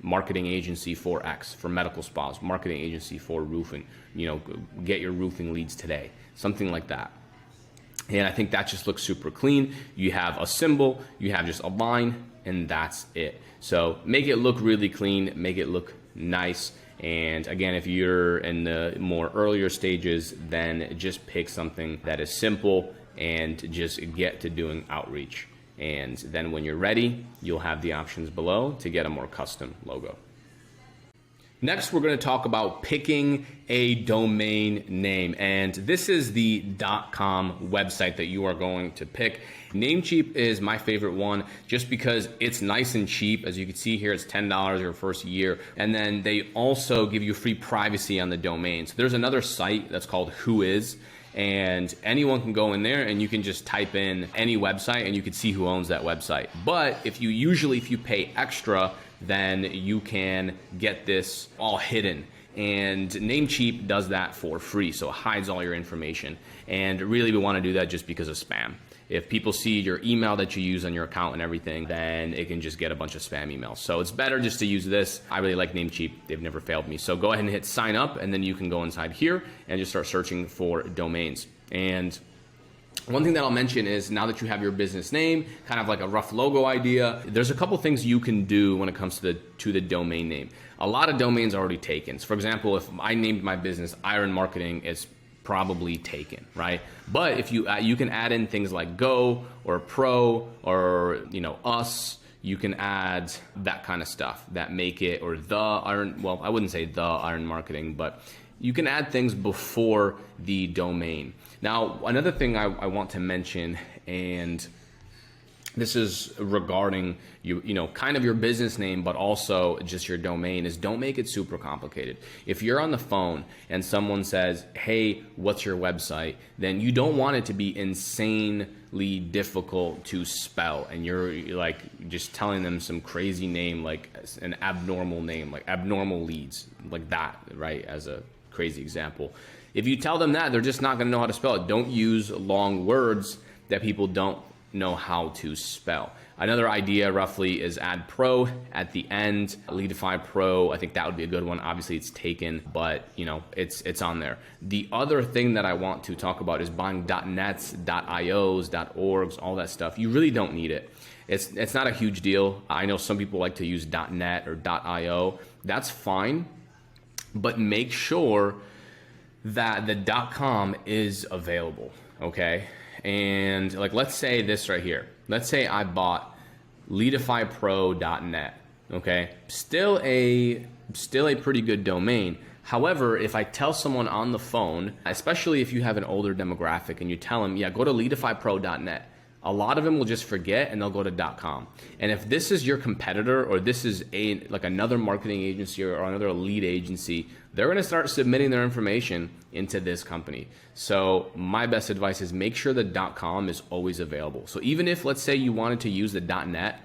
marketing agency for X, for medical spas, marketing agency for roofing, get your roofing leads today, something like that. And I think that just looks super clean. You have a symbol, you have just a line, and that's it. So make it look really clean, make it look nice. And again, if you're in the more earlier stages, then just pick something that is simple and just get to doing outreach. And then when you're ready, you'll have the options below to get a more custom logo. Next, we're going to talk about picking a domain name. And this is the .com website that you are going to pick. Namecheap is my favorite one just because it's nice and cheap. As you can see here, it's $10 your first year. And then they also give you free privacy on the domain. So there's another site that's called Whois. And anyone can go in there and you can just type in any website and you can see who owns that website. But if you pay extra, then you can get this all hidden. And Namecheap does that for free, so it hides all your information. And really we want to do that just because of spam. If people see your email that you use on your account and everything, then it can just get a bunch of spam emails. So it's better just to use this. I really like Namecheap. They've never failed me. So go ahead and hit sign up, and then you can go inside here and just start searching for domains. And one thing that I'll mention is now that you have your business name, kind of like a rough logo idea, there's a couple things you can do when it comes to the domain name. A lot of domains are already taken. So for example, if I named my business Iron Marketing, it's probably taken, right? But if you can add in things like Go or Pro or us, you can add that kind of stuff that make it, or the Iron, well, I wouldn't say the Iron Marketing, but you can add things before the domain. Now, another thing I want to mention, and this is regarding kind of your business name, but also just your domain, is don't make it super complicated. If you're on the phone and someone says, hey, what's your website? Then you don't want it to be insanely difficult to spell. And you're like just telling them some crazy name, like an abnormal name, like abnormal leads, like that, right? As a crazy example. If you tell them that, they're just not going to know how to spell it. Don't use long words that people don't know how to spell. Another idea roughly is add pro at the end. Leadify Pro, I think that would be a good one. Obviously it's taken, but it's on there. The other thing that I want to talk about is buying .nets, .ios, .orgs, all that stuff. You really don't need it. It's not a huge deal. I know some people like to use .net or .io. That's fine, but make sure that the .com is available, okay? And like, let's say this right here. Let's say I bought leadifypro.net, okay? Still a pretty good domain. However, if I tell someone on the phone, especially if you have an older demographic and you tell them, yeah, go to leadifypro.net, a lot of them will just forget and they'll go to .com. And if this is your competitor, or this is like another marketing agency or another lead agency, they're going to start submitting their information into this company. So my best advice is make sure the .com is always available. So even if, let's say, you wanted to use the .net,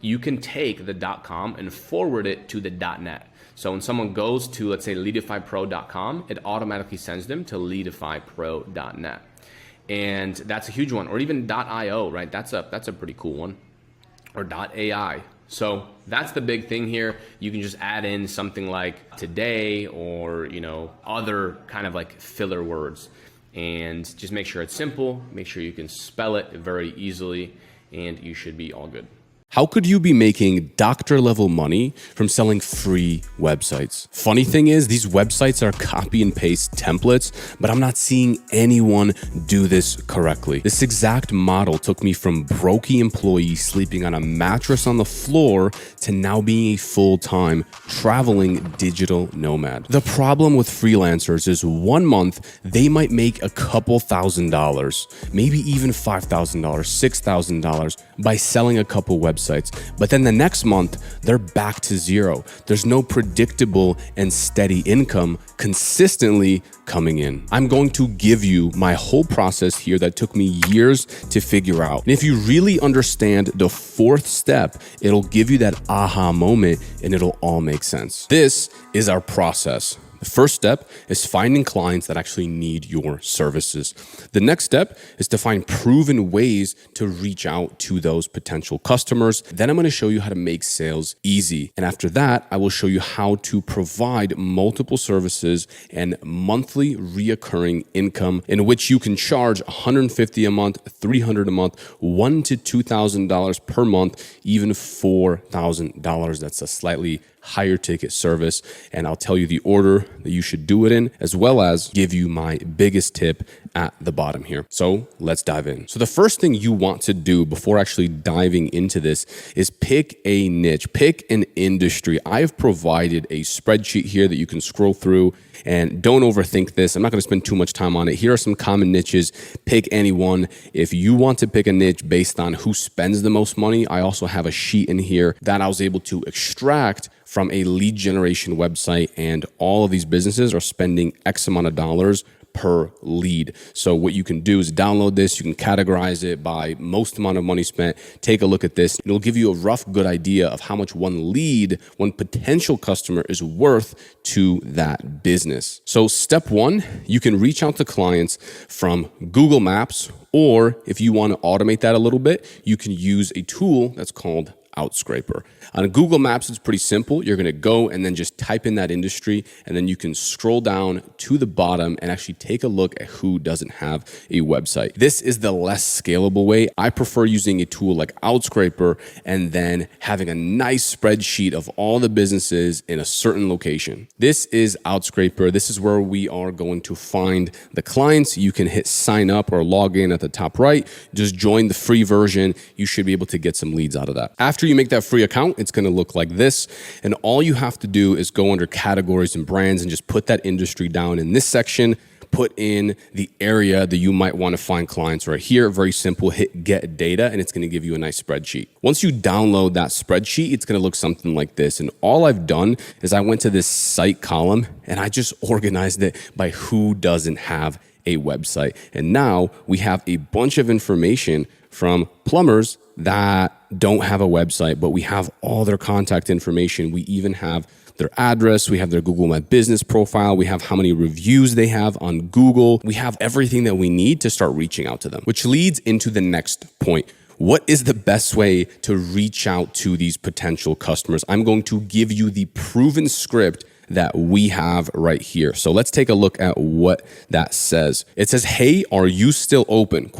you can take the .com and forward it to the .net. So when someone goes to, let's say, leadifypro.com, it automatically sends them to leadifypro.net. And that's a huge one. Or even .io, right? That's a pretty cool one. Or .ai. So that's the big thing here. You can just add in something like today or, other kind of like filler words. And just make sure it's simple. Make sure you can spell it very easily, and you should be all good. How could you be making doctor level money from selling free websites? Funny thing is, these websites are copy and paste templates, but I'm not seeing anyone do this correctly. This exact model took me from brokey employee sleeping on a mattress on the floor to now being a full-time traveling digital nomad. The problem with freelancers is 1 month, they might make a couple $1,000s, maybe even $5,000, $6,000 by selling a couple websites websites. But then the next month, they're back to zero. There's no predictable and steady income consistently coming in. I'm going to give you my whole process here that took me years to figure out. And if you really understand the fourth step, it'll give you that aha moment and it'll all make sense. This is our process. The first step is finding clients that actually need your services. The next step is to find proven ways to reach out to those potential customers. Then I'm going to show you how to make sales easy. And after that, I will show you how to provide multiple services and monthly reoccurring income in which you can charge $150 a month, $300 a month, $1,000 to $2,000 per month, even $4,000. That's a slightly higher ticket service, and I'll tell you the order that you should do it in, as well as give you my biggest tip at the bottom here. So let's dive in. So the first thing you want to do before actually diving into this is pick a niche, pick an industry. I've provided a spreadsheet here that you can scroll through, and don't overthink this. I'm not going to spend too much time on it. Here are some common niches. Pick any one. If you want to pick a niche based on who spends the most money, I also have a sheet in here that I was able to extract from a lead generation website, and all of these businesses are spending X amount of dollars per lead. So what you can do is download this, you can categorize it by most amount of money spent, take a look at this. It'll give you a rough good idea of how much one lead, one potential customer is worth to that business. So step one, you can reach out to clients from Google Maps, or if you want to automate that a little bit, you can use a tool that's called Outscraper. On Google Maps, it's pretty simple. You're going to go and then just type in that industry, and then you can scroll down to the bottom and actually take a look at who doesn't have a website. This is the less scalable way. I prefer using a tool like Outscraper and then having a nice spreadsheet of all the businesses in a certain location. This is Outscraper. This is where we are going to find the clients. You can hit sign up or log in at the top right. Just join the free version. You should be able to get some leads out of that. After you make that free account, it's going to look like this. And all you have to do is go under categories and brands and just put that industry down in this section. Put in the area that you might want to find clients right here. Very simple. Hit get data and it's going to give you a nice spreadsheet. Once you download that spreadsheet, it's going to look something like this. And all I've done is I went to this site column and I just organized it by who doesn't have a website. And now we have a bunch of information from plumbers that don't have a website, but we have all their contact information. We even have their address. We have their Google My Business profile. We have how many reviews they have on Google. We have everything that we need to start reaching out to them, which leads into the next point. What is the best way to reach out to these potential customers? I'm going to give you the proven script that we have right here. So let's take a look at what that says. It says, "Hey, are you still open?" ?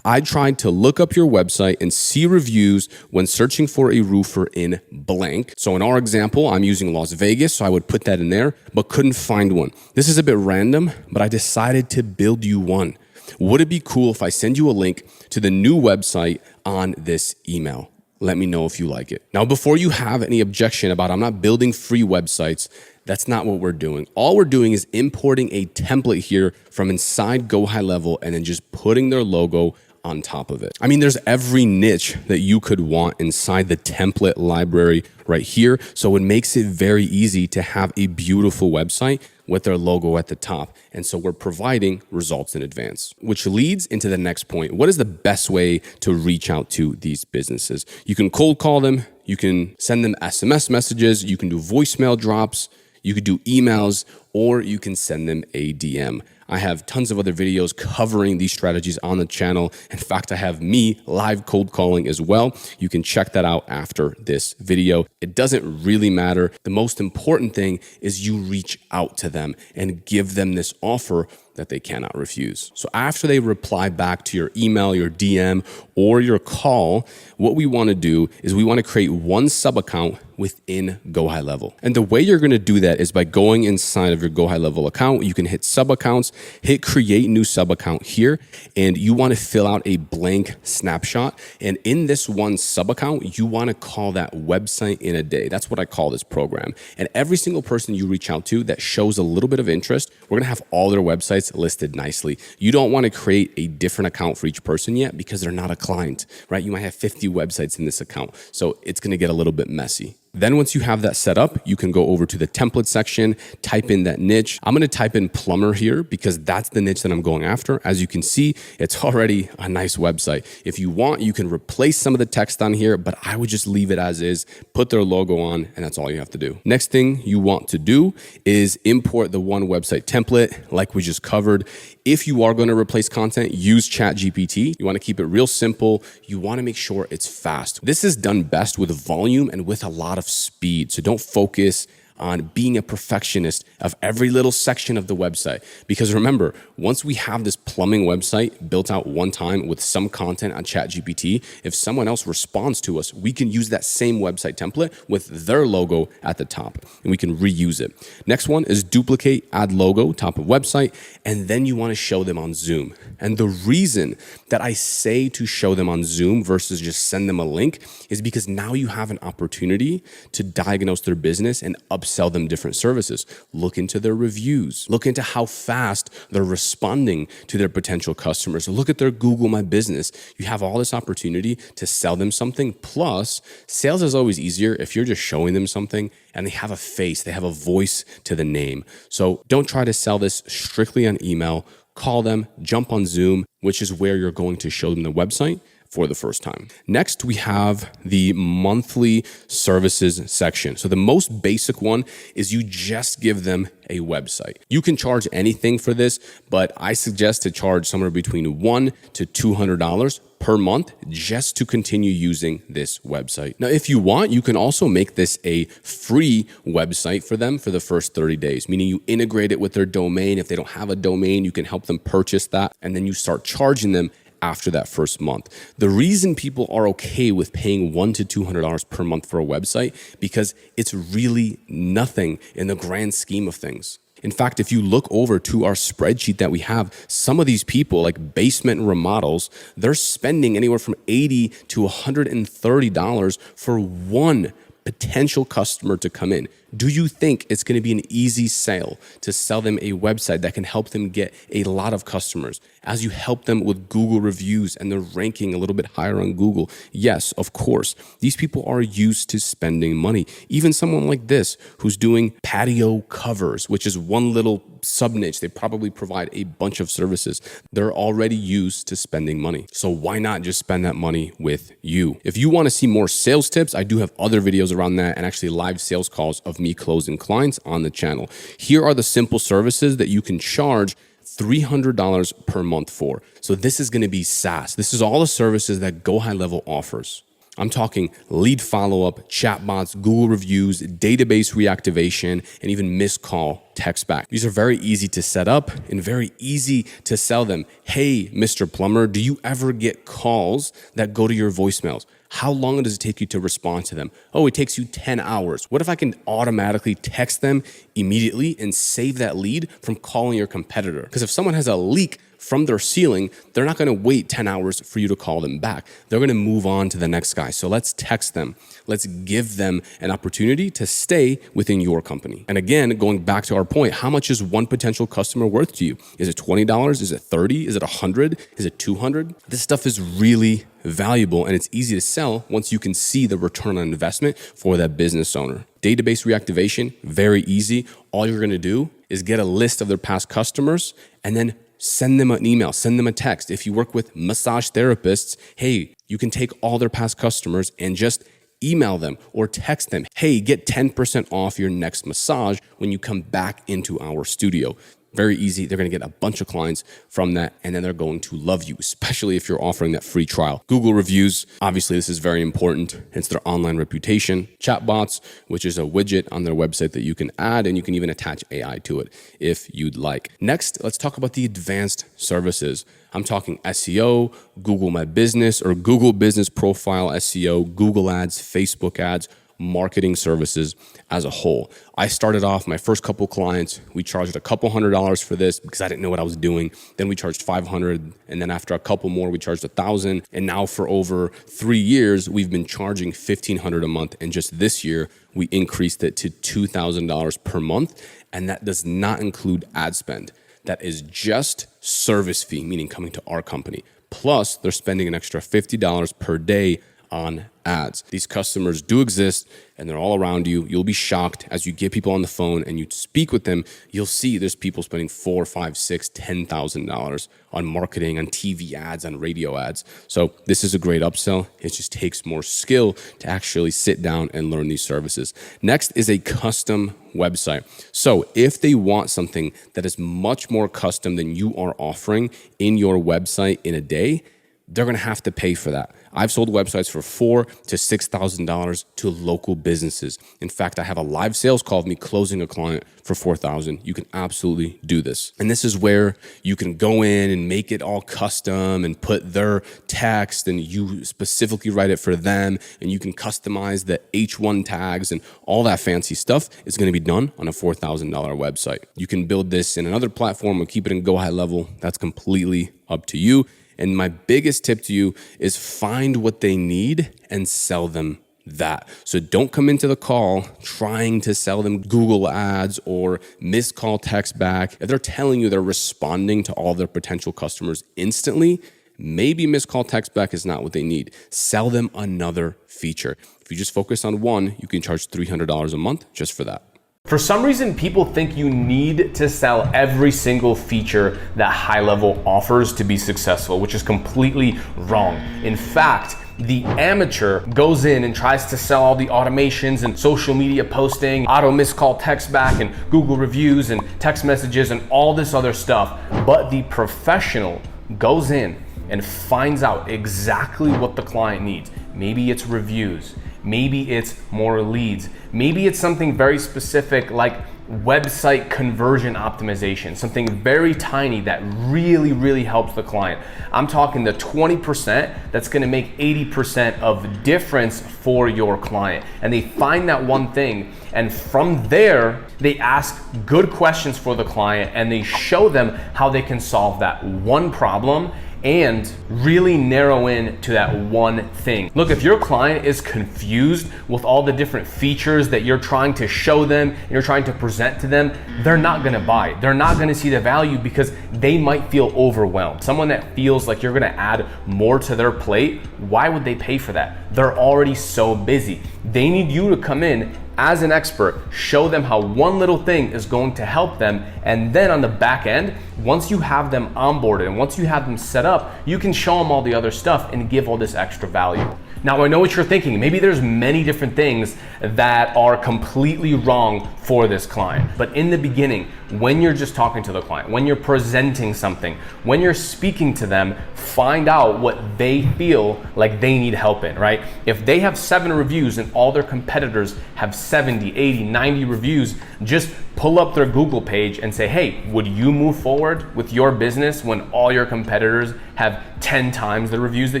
I tried to look up your website and see reviews when searching for a roofer in blank. So in our example, I'm using Las Vegas, so I would put that in there, but couldn't find one. This is a bit random, but I decided to build you one. Would it be cool if I send you a link to the new website on this email? Let me know if you like it. Now, before you have any objection about I'm not building free websites, that's not what we're doing. All we're doing is importing a template here from inside GoHighLevel and then just putting their logo on top of it. I mean, there's every niche that you could want inside the template library right here. So it makes it very easy to have a beautiful website with their logo at the top. And so we're providing results in advance, which leads into the next point. What is the best way to reach out to these businesses? You can cold call them. You can send them SMS messages. You can do voicemail drops. You could do emails, or you can send them a DM. I have tons of other videos covering these strategies on the channel. In fact, I have me live cold calling as well. You can check that out after this video. It doesn't really matter. The most important thing is you reach out to them and give them this offer that they cannot refuse. So after they reply back to your email, your DM, or your call, what we want to do is we want to create one sub account within GoHighLevel. And the way you're going to do that is by going inside of your GoHighLevel account. You can hit sub accounts, hit create new sub account here, and you want to fill out a blank snapshot. And in this one sub account, you want to call that website in a day. That's what I call this program. And every single person you reach out to that shows a little bit of interest, we're going to have all their websites listed nicely. You don't want to create a different account for each person yet because they're not a client, right? You might have 50 websites in this account. So it's going to get a little bit messy. Then once you have that set up, you can go over to the template section, type in that niche. I'm going to type in plumber here because that's the niche that I'm going after. As you can see, it's already a nice website. If you want, you can replace some of the text on here, but I would just leave it as is, put their logo on, and that's all you have to do. Next thing you want to do is import the one website template like we just covered. If you are going to replace content, use ChatGPT. You want to keep it real simple. You want to make sure it's fast. This is done best with volume and with a lot of speed. So don't focus on being a perfectionist of every little section of the website. Because remember, once we have this plumbing website built out one time with some content on ChatGPT, if someone else responds to us, we can use that same website template with their logo at the top and we can reuse it. Next one is duplicate, add logo, top of website, and then you want to show them on Zoom. And the reason that I say to show them on Zoom versus just send them a link is because now you have an opportunity to diagnose their business and upsell them different services. Look into their reviews. Look into how fast they're responding to their potential customers. Look at their Google My Business. You have all this opportunity to sell them something. Plus, sales is always easier if you're just showing them something and they have a face, they have a voice to the name. So don't try to sell this strictly on email. Call them, jump on Zoom, which is where you're going to show them the website for the first time. Next, we have the monthly services section. So the most basic one is you just give them a website. You can charge anything for this, but I suggest to charge somewhere between $100 to $200 per month just to continue using this website. Now, if you want, you can also make this a free website for them for the first 30 days, meaning you integrate it with their domain. If they don't have a domain, you can help them purchase that, and then you start charging them after that first month. The reason people are okay with paying $100 to $200 per month for a website because it's really nothing in the grand scheme of things. In fact, if you look over to our spreadsheet that we have, some of these people like basement remodels, they're spending anywhere from $80 to $130 for one potential customer to come in. Do you think it's going to be an easy sale to sell them a website that can help them get a lot of customers as you help them with Google reviews and they're ranking a little bit higher on Google? Yes, of course. These people are used to spending money. Even someone like this who's doing patio covers, which is one little sub niche. They probably provide a bunch of services. They're already used to spending money. So why not just spend that money with you? If you want to see more sales tips, I do have other videos around that and actually live sales calls of me closing clients on the channel. Here are the simple services that you can charge $300 per month for. So this is going to be SaaS. This is all the services that GoHighLevel offers. I'm talking lead follow-up, chatbots, Google reviews, database reactivation, and even missed call text back. These are very easy to set up and very easy to sell them. Hey, Mr. Plumber, do you ever get calls that go to your voicemails? How long does it take you to respond to them? Oh, it takes you 10 hours. What if I can automatically text them immediately and save that lead from calling your competitor? Because if someone has a leak from their ceiling, they're not going to wait 10 hours for you to call them back. They're going to move on to the next guy. So let's text them. Let's give them an opportunity to stay within your company. And again, going back to our point, how much is one potential customer worth to you? Is it $20? Is it $30? Is it $100? Is it $200? This stuff is really valuable and it's easy to sell once you can see the return on investment for that business owner. Database reactivation, very easy. All you're going to do is get a list of their past customers and then send them an email, send them a text. If you work with massage therapists, hey, you can take all their past customers and just email them or text them, hey, get 10% off your next massage when you come back into our studio. Very easy. They're going to get a bunch of clients from that, and then they're going to love you, especially if you're offering that free trial. Google reviews, obviously, this is very important. It's their online reputation. Chatbots, which is a widget on their website that you can add, and you can even attach AI to it if you'd like. Next, let's talk about the advanced services. I'm talking SEO, Google My Business or Google Business Profile SEO, Google Ads, Facebook ads. marketing services as a whole. I started off my first couple clients, we charged a couple $100 for this because I didn't know what I was doing. Then we charged $500, and then after a couple more, we charged $1,000. And now for over 3 years, we've been charging $1,500 a month. And just this year, we increased it to $2,000 per month. And that does not include ad spend. That is just service fee, meaning coming to our company. Plus, they're spending an extra $50 per day on ads. These customers do exist and they're all around you. You'll be shocked as you get people on the phone and you speak with them. You'll see there's people spending $4, $5, $6, $10,000 on marketing, on TV ads, on radio ads. So this is a great upsell. It just takes more skill to actually sit down and learn these services. Next is a custom website. So if they want something that is much more custom than you are offering in your website in a day, they're going to have to pay for that. I've sold websites for $4,000 to $6,000 to local businesses. In fact, I have a live sales call of me closing a client for $4,000. You can absolutely do this. And this is where you can go in and make it all custom and put their text and you specifically write it for them. And you can customize the H1 tags and all that fancy stuff is going to be done on a $4,000 website. You can build this in another platform or keep it in GoHighLevel. That's completely up to you. And my biggest tip to you is find what they need and sell them that. So don't come into the call trying to sell them Google ads or missed call text back. If they're telling you they're responding to all their potential customers instantly, maybe missed call text back is not what they need. Sell them another feature. If you just focus on one, you can charge $300 a month just for that. For some reason, people think you need to sell every single feature that HighLevel offers to be successful, which is completely wrong. In fact, the amateur goes in and tries to sell all the automations and social media posting, auto missed call text back and Google reviews and text messages and all this other stuff. But the professional goes in and finds out exactly what the client needs. Maybe it's reviews. Maybe it's more leads. Maybe it's something very specific like website conversion optimization, something very tiny that really, really helps the client. I'm talking the 20% that's gonna make 80% of difference for your client. And they find that one thing, and from there, they ask good questions for the client and they show them how they can solve that one problem and really narrow in to that one thing. Look, if your client is confused with all the different features that you're trying to show them and you're trying to present to them, they're not gonna buy. They're not gonna see the value because they might feel overwhelmed. Someone that feels like you're gonna add more to their plate, why would they pay for that? They're already so busy. They need you to come in as an expert, show them how one little thing is going to help them, and then on the back end, once you have them onboarded and once you have them set up, you can show them all the other stuff and give all this extra value. Now, I know what you're thinking. Maybe there's many different things that are completely wrong for this client. But in the beginning, when you're just talking to the client, when you're presenting something, when you're speaking to them, find out what they feel like they need help in, right? If they have 7 reviews and all their competitors have 70, 80, 90 reviews, just pull up their Google page and say, hey, would you move forward with your business when all your competitors have 10 times the reviews that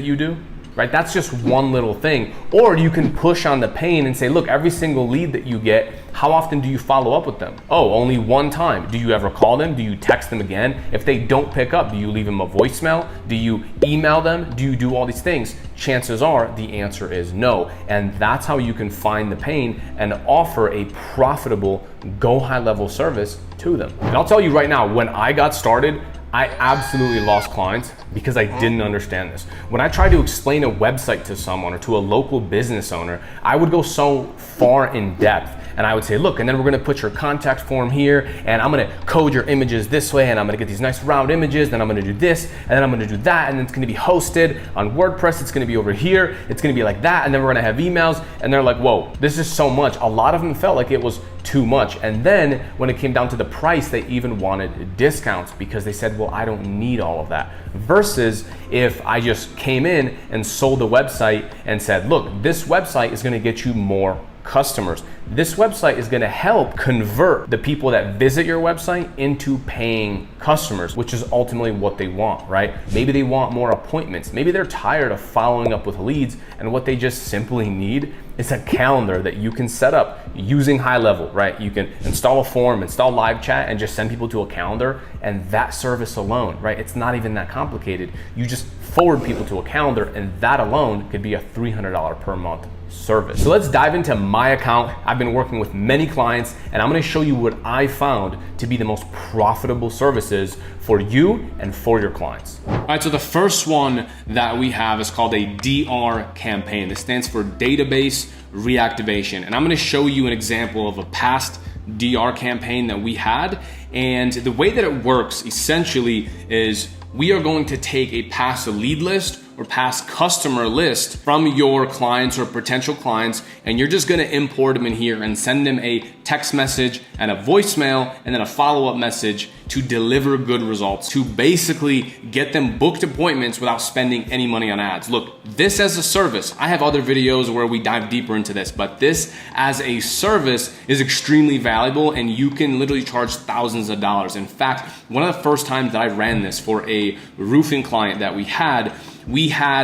you do? Right? That's just one little thing. Or you can push on the pain and say, look, every single lead that you get, how often do you follow up with them? Oh, only one time. Do you ever call them? Do you text them again? If they don't pick up, do you leave them a voicemail? Do you email them? Do you do all these things? Chances are the answer is no. And that's how you can find the pain and offer a profitable GoHighLevel service to them. And I'll tell you right now, when I got started, I absolutely lost clients because I didn't understand this. When I tried to explain a website to someone or to a local business owner, I would go so far in depth. And I would say, look, and then we're gonna put your contact form here, and I'm gonna code your images this way, and I'm gonna get these nice round images, then I'm gonna do this, and then I'm gonna do that, and then it's gonna be hosted on WordPress, it's gonna be over here, it's gonna be like that, and then we're gonna have emails, and they're like, whoa, this is so much. A lot of them felt like it was too much. And then when it came down to the price, they even wanted discounts because they said, well, I don't need all of that. Versus if I just came in and sold a website and said, look, this website is gonna get you more customers. This website is gonna help convert the people that visit your website into paying customers, which is ultimately what they want, right? Maybe they want more appointments. Maybe they're tired of following up with leads, and what they just simply need It's a calendar that you can set up using HighLevel, right? You can install a form, install live chat, and just send people to a calendar, and that service alone, right? It's not even that complicated. You just forward people to a calendar, and that alone could be a $300 per month service. So let's dive into my account. I've been working with many clients, and I'm gonna show you what I found to be the most profitable services for you and for your clients. All right, so the first one that we have is called a DR campaign. This stands for database reactivation. And I'm gonna show you an example of a past DR campaign that we had. And the way that it works essentially is we are going to take a past lead list or past customer list from your clients or potential clients, and you're just gonna import them in here and send them a text message and a voicemail and then a follow-up message to deliver good results, to basically get them booked appointments without spending any money on ads. Look, this as a service, I have other videos where we dive deeper into this, but this as a service is extremely valuable, and you can literally charge thousands of dollars. In fact, one of the first times that I ran this for a roofing client that we had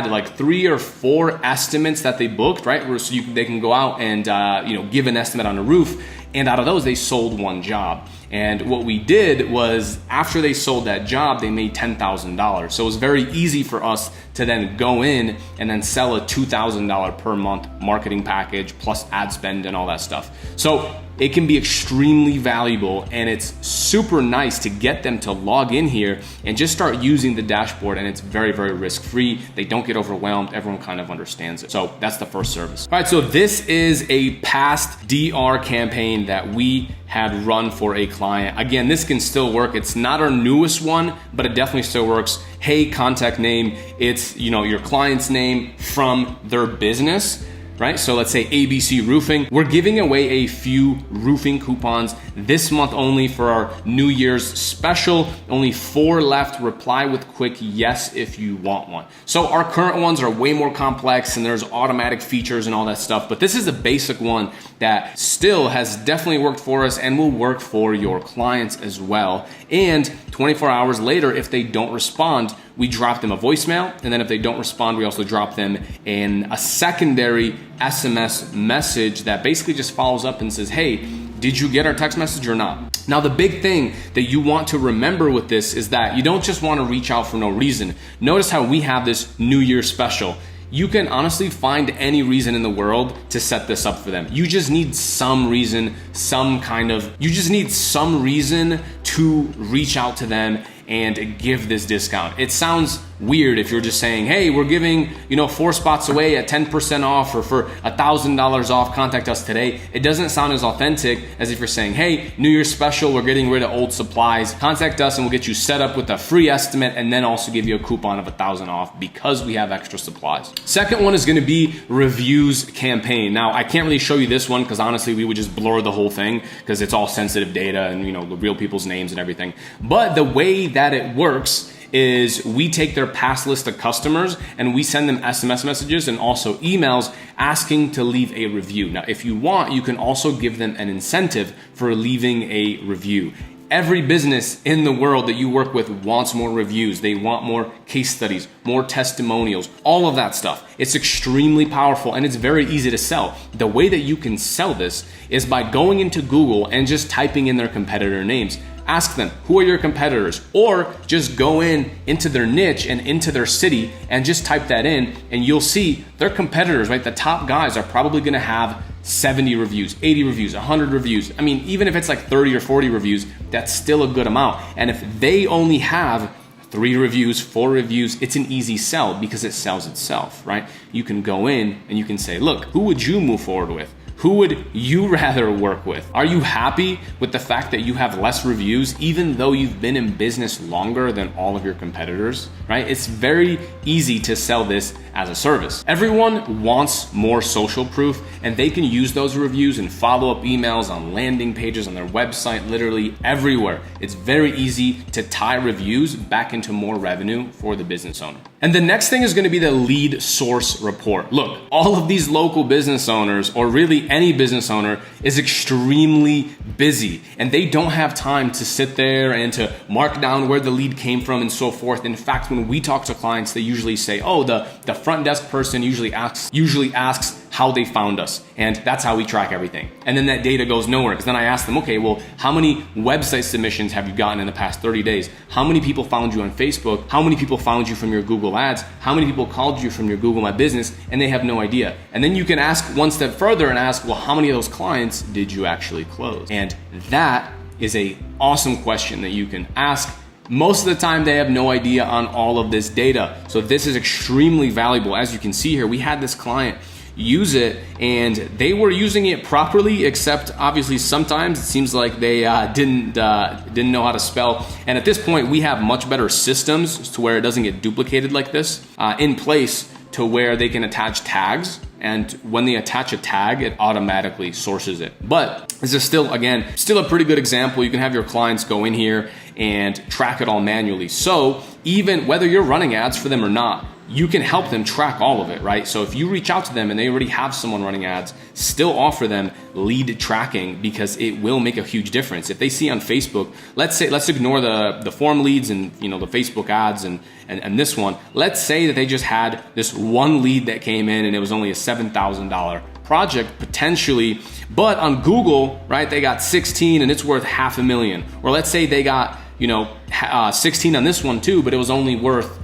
like 3 or 4 estimates that they booked, right? So they can go out and give an estimate on a roof, and out of those they sold 1 job. And what we did was, after they sold that job, they made $10,000. So it was very easy for us to then go in and then sell a $2,000 per month marketing package plus ad spend and all that stuff. So it can be extremely valuable, and it's super nice to get them to log in here and just start using the dashboard, and it's very, very risk-free. They don't get overwhelmed. Everyone kind of understands it. So that's the first service. All right, so this is a past DR campaign that we had run for a client. Again, this can still work. It's not our newest one, but it definitely still works. Hey, contact name, it's your client's name from their business, right? So let's say ABC Roofing. We're giving away a few roofing coupons this month only for our New Year's special. Only 4 left. Reply with quick yes if you want one. So our current ones are way more complex, and there's automatic features and all that stuff, but this is a basic one that still has definitely worked for us and will work for your clients as well. And 24 hours later, if they don't respond, we drop them a voicemail, and then if they don't respond, we also drop them in a secondary SMS message that basically just follows up and says, hey, did you get our text message or not? Now, the big thing that you want to remember with this is that you don't just want to reach out for no reason. Notice how we have this New Year's special. You can honestly find any reason in the world to set this up for them. You just need some reason, to reach out to them and give this discount. It sounds weird if you're just saying, hey, we're giving 4 spots away at 10% off, or for $1,000 off, contact us today. It doesn't sound as authentic as if you're saying, hey, New Year's special, we're getting rid of old supplies, contact us and we'll get you set up with a free estimate, and then also give you a coupon of $1,000 off because we have extra supplies. Second one is gonna be reviews campaign. Now, I can't really show you this one because honestly, we would just blur the whole thing because it's all sensitive data and the real people's names and everything. But the way that it works is we take their past list of customers and we send them SMS messages and also emails asking to leave a review. Now, if you want, you can also give them an incentive for leaving a review. Every business in the world that you work with wants more reviews. They want more case studies, more testimonials, all of that stuff. It's extremely powerful and it's very easy to sell. The way that you can sell this is by going into Google and just typing in their competitor names. Ask them, who are your competitors? Or just go into their niche and into their city and just type that in, and you'll see their competitors, right? The top guys are probably gonna have 70 reviews, 80 reviews, 100 reviews. I mean, even if it's like 30 or 40 reviews, that's still a good amount. And if they only have 3 reviews, 4 reviews, it's an easy sell because it sells itself, right? You can go in and you can say, look, who would you move forward with? Who would you rather work with? Are you happy with the fact that you have less reviews even though you've been in business longer than all of your competitors, right? It's very easy to sell this as a service. Everyone wants more social proof, and they can use those reviews and follow-up emails on landing pages on their website, literally everywhere. It's very easy to tie reviews back into more revenue for the business owner. And the next thing is going to be the lead source report. Look, all of these local business owners, or really any business owner, is extremely busy, and they don't have time to sit there and to mark down where the lead came from and so forth. In fact, when we talk to clients, they usually say, oh, the front desk person usually asks how they found us. And that's how we track everything. And then that data goes nowhere, because then I ask them, okay, well, how many website submissions have you gotten in the past 30 days? How many people found you on Facebook? How many people found you from your Google ads? How many people called you from your Google My Business? And they have no idea. And then you can ask one step further and ask, well, how many of those clients did you actually close? And that is a awesome question that you can ask. Most of the time they have no idea on all of this data. So this is extremely valuable. As you can see here, we had this client use it and they were using it properly, except obviously sometimes it seems like they didn't know how to spell. And at this point we have much better systems to where it doesn't get duplicated like this in place, to where they can attach tags, and when they attach a tag, it automatically sources it. But this is still a pretty good example. You can have your clients go in here and track it all manually. So even whether you're running ads for them or not, you can help them track all of it, right? So if you reach out to them and they already have someone running ads, still offer them lead tracking, because it will make a huge difference. If they see on Facebook, let's ignore the form leads and the Facebook ads and this one. Let's say that they just had this one lead that came in and it was only a $7,000 project potentially, but on Google, right, they got 16 and it's worth $500,000. Or let's say they got 16 on this one too, but it was only worth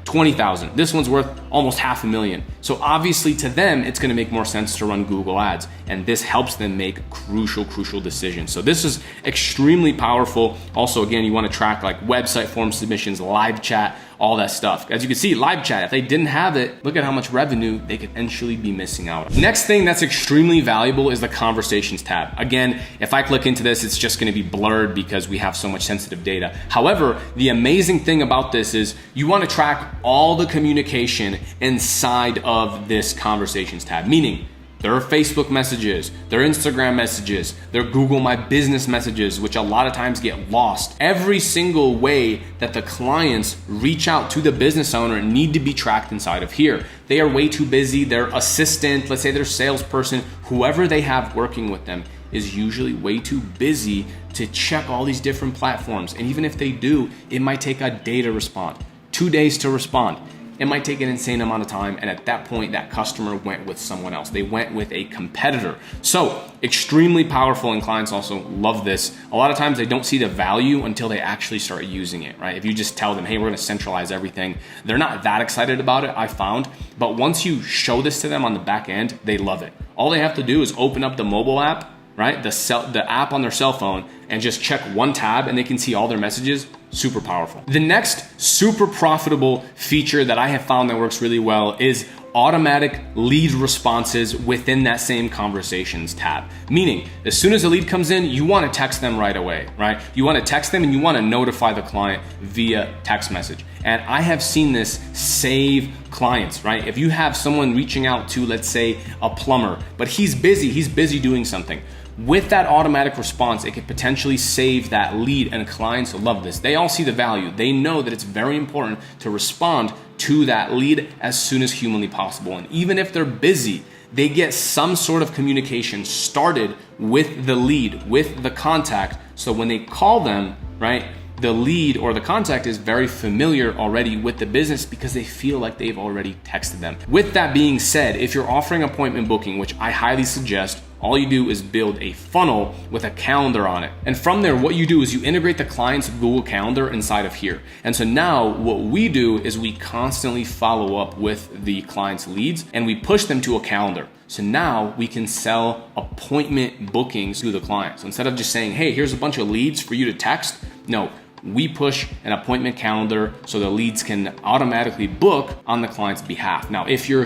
20,000. This one's worth almost $500,000. So obviously to them, it's gonna make more sense to run Google ads, and this helps them make crucial decisions. So this is extremely powerful. Also, again, you wanna track like website form submissions, live chat, all that stuff. As you can see, live chat, if they didn't have it, look at how much revenue they could potentially be missing out on. Next thing that's extremely valuable is the conversations tab. Again, if I click into this, it's just gonna be blurred because we have so much sensitive data. However, the amazing thing about this is you wanna track all the communication inside of this conversations tab, meaning there are Facebook messages, there are Instagram messages, there are Google My Business messages, which a lot of times get lost. Every single way that the clients reach out to the business owner need to be tracked inside of here. They are way too busy. Their assistant, let's say their salesperson, whoever they have working with them, is usually way too busy to check all these different platforms. And even if they do, it might take a day to respond, 2 days to respond. It might take an insane amount of time, and at that point, that customer went with someone else. They went with a competitor. So extremely powerful, and clients also love this. A lot of times they don't see the value until they actually start using it, right? If you just tell them, hey, we're gonna centralize everything, they're not that excited about it, I found. But once you show this to them on the back end, they love it. All they have to do is open up the mobile app, right? The app on their cell phone, and just check one tab and they can see all their messages. Super powerful. The next super profitable feature that I have found that works really well is automatic lead responses within that same conversations tab. Meaning, as soon as the lead comes in, you want to text them right away, right? You want to text them and you want to notify the client via text message. And I have seen this save clients, right? If you have someone reaching out to, let's say, a plumber, but he's busy doing something. With that automatic response, it could potentially save that lead, and clients love this. They all see the value. They know that it's very important to respond to that lead as soon as humanly possible. And even if they're busy, they get some sort of communication started with the lead, with the contact. So when they call them, right, the lead or the contact is very familiar already with the business because they feel like they've already texted them. With that being said, if you're offering appointment booking, which I highly suggest, all you do is build a funnel with a calendar on it. And from there, what you do is you integrate the client's Google Calendar inside of here. And so now what we do is we constantly follow up with the client's leads and we push them to a calendar. So now we can sell appointment bookings to the client. So instead of just saying, hey, here's a bunch of leads for you to text, no, we push an appointment calendar so the leads can automatically book on the client's behalf. Now, if you're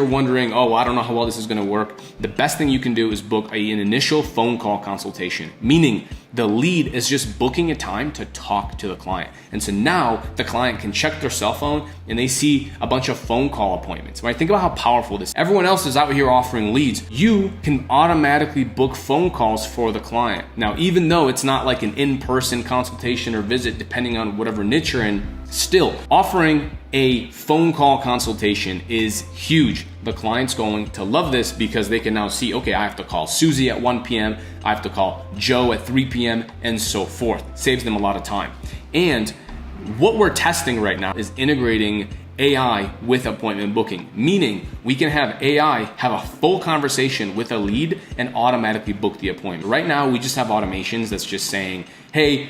wondering, oh, I don't know how well this is gonna work, the best thing you can do is book an initial phone call consultation, meaning the lead is just booking a time to talk to the client. And so now the client can check their cell phone and they see a bunch of phone call appointments, right? Think about how powerful this is. Everyone else is out here offering leads. You can automatically book phone calls for the client. Now, even though it's not like an in-person consultation or visit, depending on whatever niche you're in, still offering a phone call consultation is huge. The client's going to love this because they can now see, okay, I have to call Susie at 1 p.m., I have to call Joe at 3 p.m., and so forth. Saves them a lot of time. And what we're testing right now is integrating AI with appointment booking, meaning we can have AI have a full conversation with a lead and automatically book the appointment. Right now, we just have automations that's just saying, hey,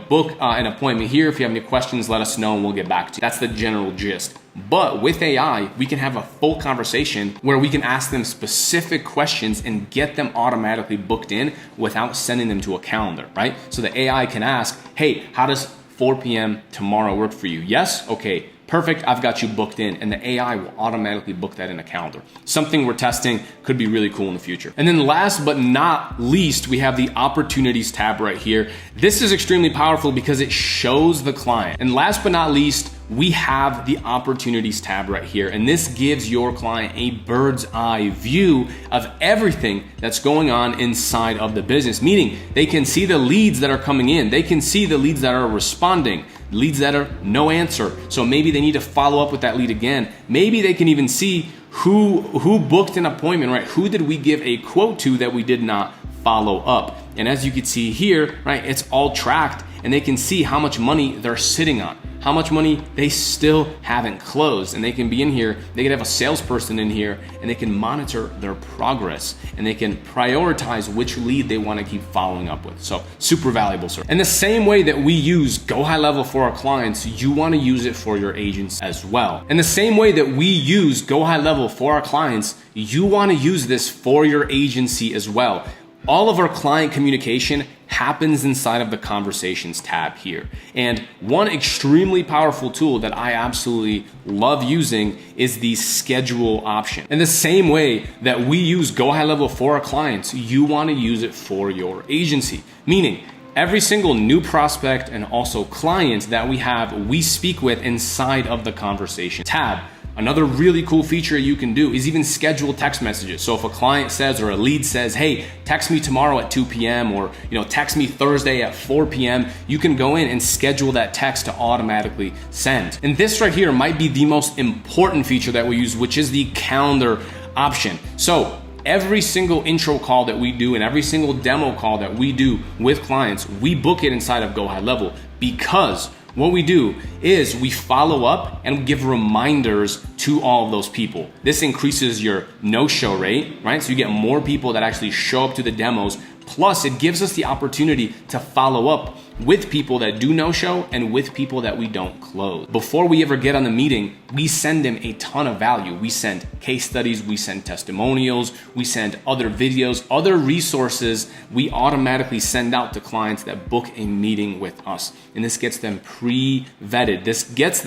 book an appointment here. If you have any questions, let us know and we'll get back to you. That's the general gist. But with AI, we can have a full conversation where we can ask them specific questions and get them automatically booked in without sending them to a calendar, right? So the AI can ask, hey, how does 4 p.m. tomorrow work for you? Yes? Okay. Perfect, I've got you booked in, and the AI will automatically book that in a calendar. Something we're testing, could be really cool in the future. And then last but not least, we have the opportunities tab right here. This is extremely powerful because it shows the client. And last but not least, we have the opportunities tab right here. And this gives your client a bird's eye view of everything that's going on inside of the business, meaning they can see the leads that are coming in. They can see the leads that are responding, leads that are no answer. So maybe they need to follow up with that lead again. Maybe they can even see who booked an appointment, right? Who did we give a quote to that we did not follow up? And as you can see here, right, it's all tracked and they can see how much money they're sitting on, how much money they still haven't closed. And they can be in here, they can have a salesperson in here and they can monitor their progress and they can prioritize which lead they want to keep following up with. So super valuable, sir. And the same way that we use GoHighLevel for our clients, you want to use it for your agents as well. And the same way that we use GoHighLevel for our clients, you want to use this for your agency as well. All of our client communication happens inside of the conversations tab here. And one extremely powerful tool that I absolutely love using is the schedule option. In the same way that we use GoHighLevel for our clients, you want to use it for your agency. Meaning, every single new prospect and also client that we speak with inside of the conversation tab. Another really cool feature you can do is even schedule text messages. So if a client says or a lead says, hey, text me tomorrow at 2 p.m. or text me Thursday at 4 p.m., you can go in and schedule that text to automatically send. And this right here might be the most important feature that we use, which is the calendar option. So every single intro call that we do and every single demo call that we do with clients, we book it inside of GoHighLevel because what we do is we follow up and give reminders to all of those people. This increases your no-show rate, right? So you get more people that actually show up to the demos. Plus, it gives us the opportunity to follow up with people that do no-show and with people that we don't close. Before we ever get on the meeting, we send them a ton of value. We send case studies, we send testimonials, we send other videos, other resources we automatically send out to clients that book a meeting with us. And this gets them pre-vetted. This gets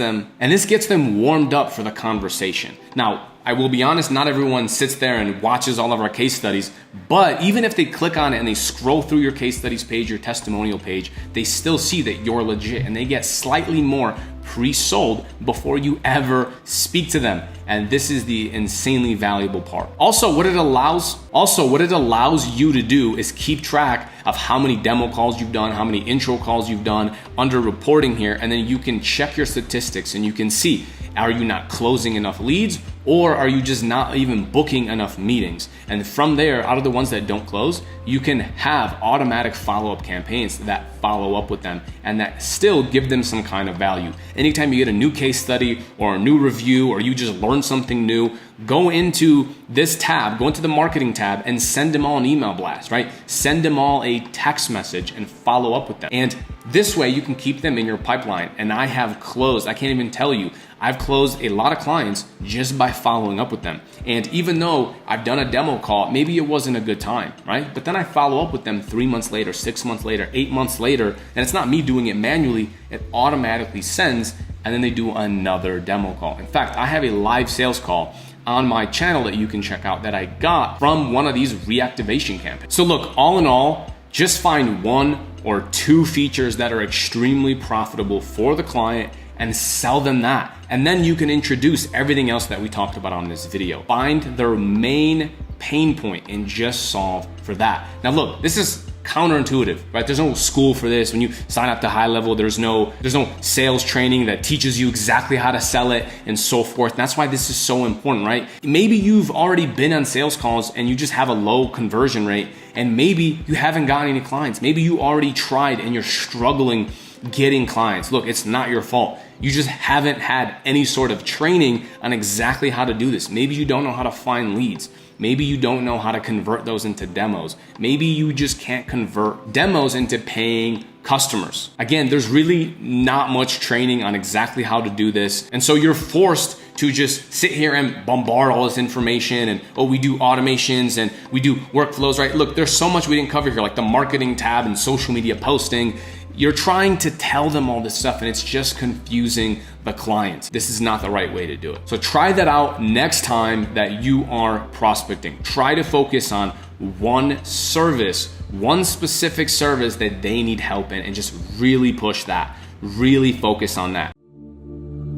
them warmed up for the conversation. Now, I will be honest, not everyone sits there and watches all of our case studies, but even if they click on it and they scroll through your case studies page, your testimonial page, they still see that you're legit and they get slightly more pre-sold before you ever speak to them. And this is the insanely valuable part. Also, what it allows you to do is keep track of how many demo calls you've done, how many intro calls you've done under reporting here, and then you can check your statistics and you can see, are you not closing enough leads or are you just not even booking enough meetings? And from there, out of the ones that don't close, you can have automatic follow-up campaigns that follow up with them and that still give them some kind of value. Anytime you get a new case study or a new review or you just learn something new, go into this tab, go into the marketing tab and send them all an email blast, right? Send them all a text message and follow up with them. And this way you can keep them in your pipeline. And I can't even tell you, I've closed a lot of clients just by following up with them. And even though I've done a demo call, maybe it wasn't a good time, right? But then I follow up with them 3 months later, 6 months later, 8 months later, and it's not me doing it manually, it automatically sends, and then they do another demo call. In fact, I have a live sales call on my channel that you can check out that I got from one of these reactivation campaigns. So look, all in all, just find 1 or 2 features that are extremely profitable for the client and sell them that. And then you can introduce everything else that we talked about on this video. Find their main pain point and just solve for that. Now look, this is counterintuitive, right? There's no school for this. When you sign up to GoHighLevel, there's no sales training that teaches you exactly how to sell it and so forth. And that's why this is so important, right? Maybe you've already been on sales calls and you just have a low conversion rate, and maybe you haven't gotten any clients. Maybe you already tried and you're struggling getting clients. Look, it's not your fault. You just haven't had any sort of training on exactly how to do this. Maybe you don't know how to find leads. Maybe you don't know how to convert those into demos. Maybe you just can't convert demos into paying customers. Again, there's really not much training on exactly how to do this. And so you're forced to just sit here and bombard all this information and, oh, we do automations and we do workflows, right? Look, there's so much we didn't cover here, like the marketing tab and social media posting. You're trying to tell them all this stuff and it's just confusing the client. This is not the right way to do it. So try that out next time that you are prospecting. Try to focus on one service, one specific service that they need help in, and just really push that. Really focus on that.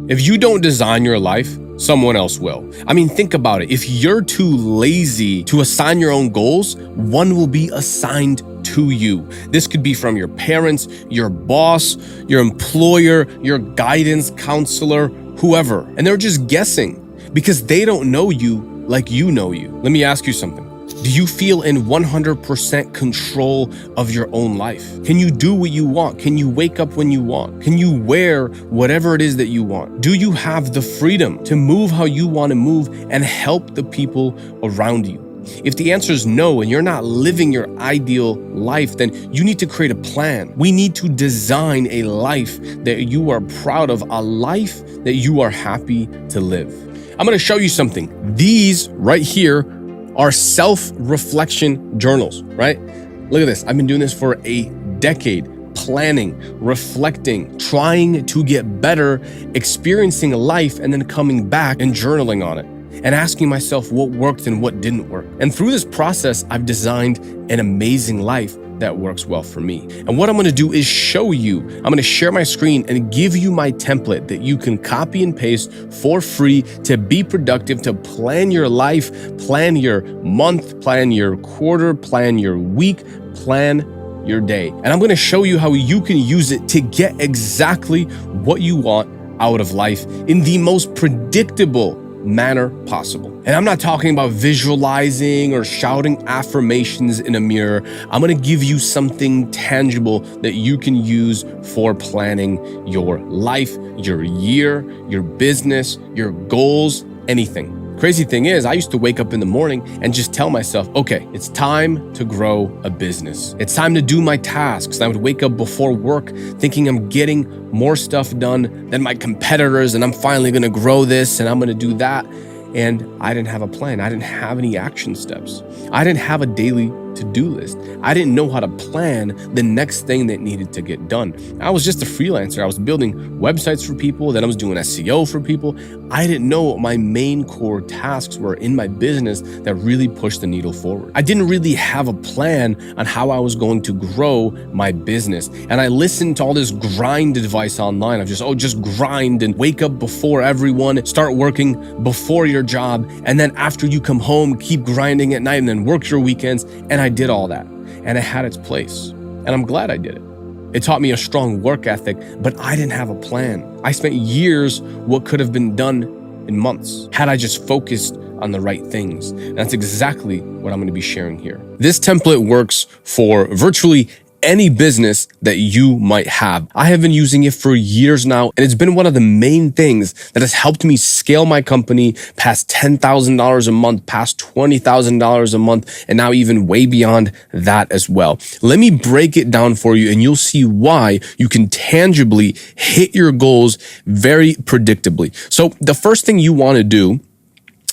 If you don't design your life, someone else will. I mean, think about it. If you're too lazy to assign your own goals, one will be assigned to you. This could be from your parents, your boss, your employer, your guidance counselor, whoever. And they're just guessing because they don't know you like you know you. Let me ask you something. Do you feel in 100% control of your own life? Can you do what you want? Can you wake up when you want? Can you wear whatever it is that you want? Do you have the freedom to move how you want to move and help the people around you? If the answer is no and you're not living your ideal life, then you need to create a plan. We need to design a life that you are proud of, a life that you are happy to live. I'm going to show you something. These right here are self-reflection journals, right? Look at this. I've been doing this for a decade, planning, reflecting, trying to get better, experiencing life, and then coming back and journaling on it and asking myself what worked and what didn't work. And through this process, I've designed an amazing life that works well for me. And what I'm going to do is show you, I'm going to share my screen and give you my template that you can copy and paste for free to be productive, to plan your life, plan your month, plan your quarter, plan your week, plan your day. And I'm going to show you how you can use it to get exactly what you want out of life in the most predictable manner possible. And I'm not talking about visualizing or shouting affirmations in a mirror. I'm going to give you something tangible that you can use for planning your life, your year, your business, your goals, anything. Crazy thing is, I used to wake up in the morning and just tell myself, okay, it's time to grow a business. It's time to do my tasks. I would wake up before work thinking I'm getting more stuff done than my competitors and I'm finally going to grow this and I'm going to do that. And I didn't have a plan. I didn't have any action steps. I didn't have a daily to-do list. I didn't know how to plan the next thing that needed to get done. I was just a freelancer. I was building websites for people, then I was doing SEO for people. I didn't know what my main core tasks were in my business that really pushed the needle forward. I didn't really have a plan on how I was going to grow my business. And I listened to all this grind advice online of just grind and wake up before everyone, start working before your job, and then after you come home, keep grinding at night and then work your weekends. And I did all that, and it had its place, and I'm glad I did it. It taught me a strong work ethic, but I didn't have a plan. I spent years what could have been done in months had I just focused on the right things. And that's exactly what I'm going to be sharing here. This template works for virtually any business that you might have. I have been using it for years now, and it's been one of the main things that has helped me scale my company past $10,000 a month, past $20,000 a month, and now even way beyond that as well. Let me break it down for you, and you'll see why you can tangibly hit your goals very predictably. So the first thing you want to do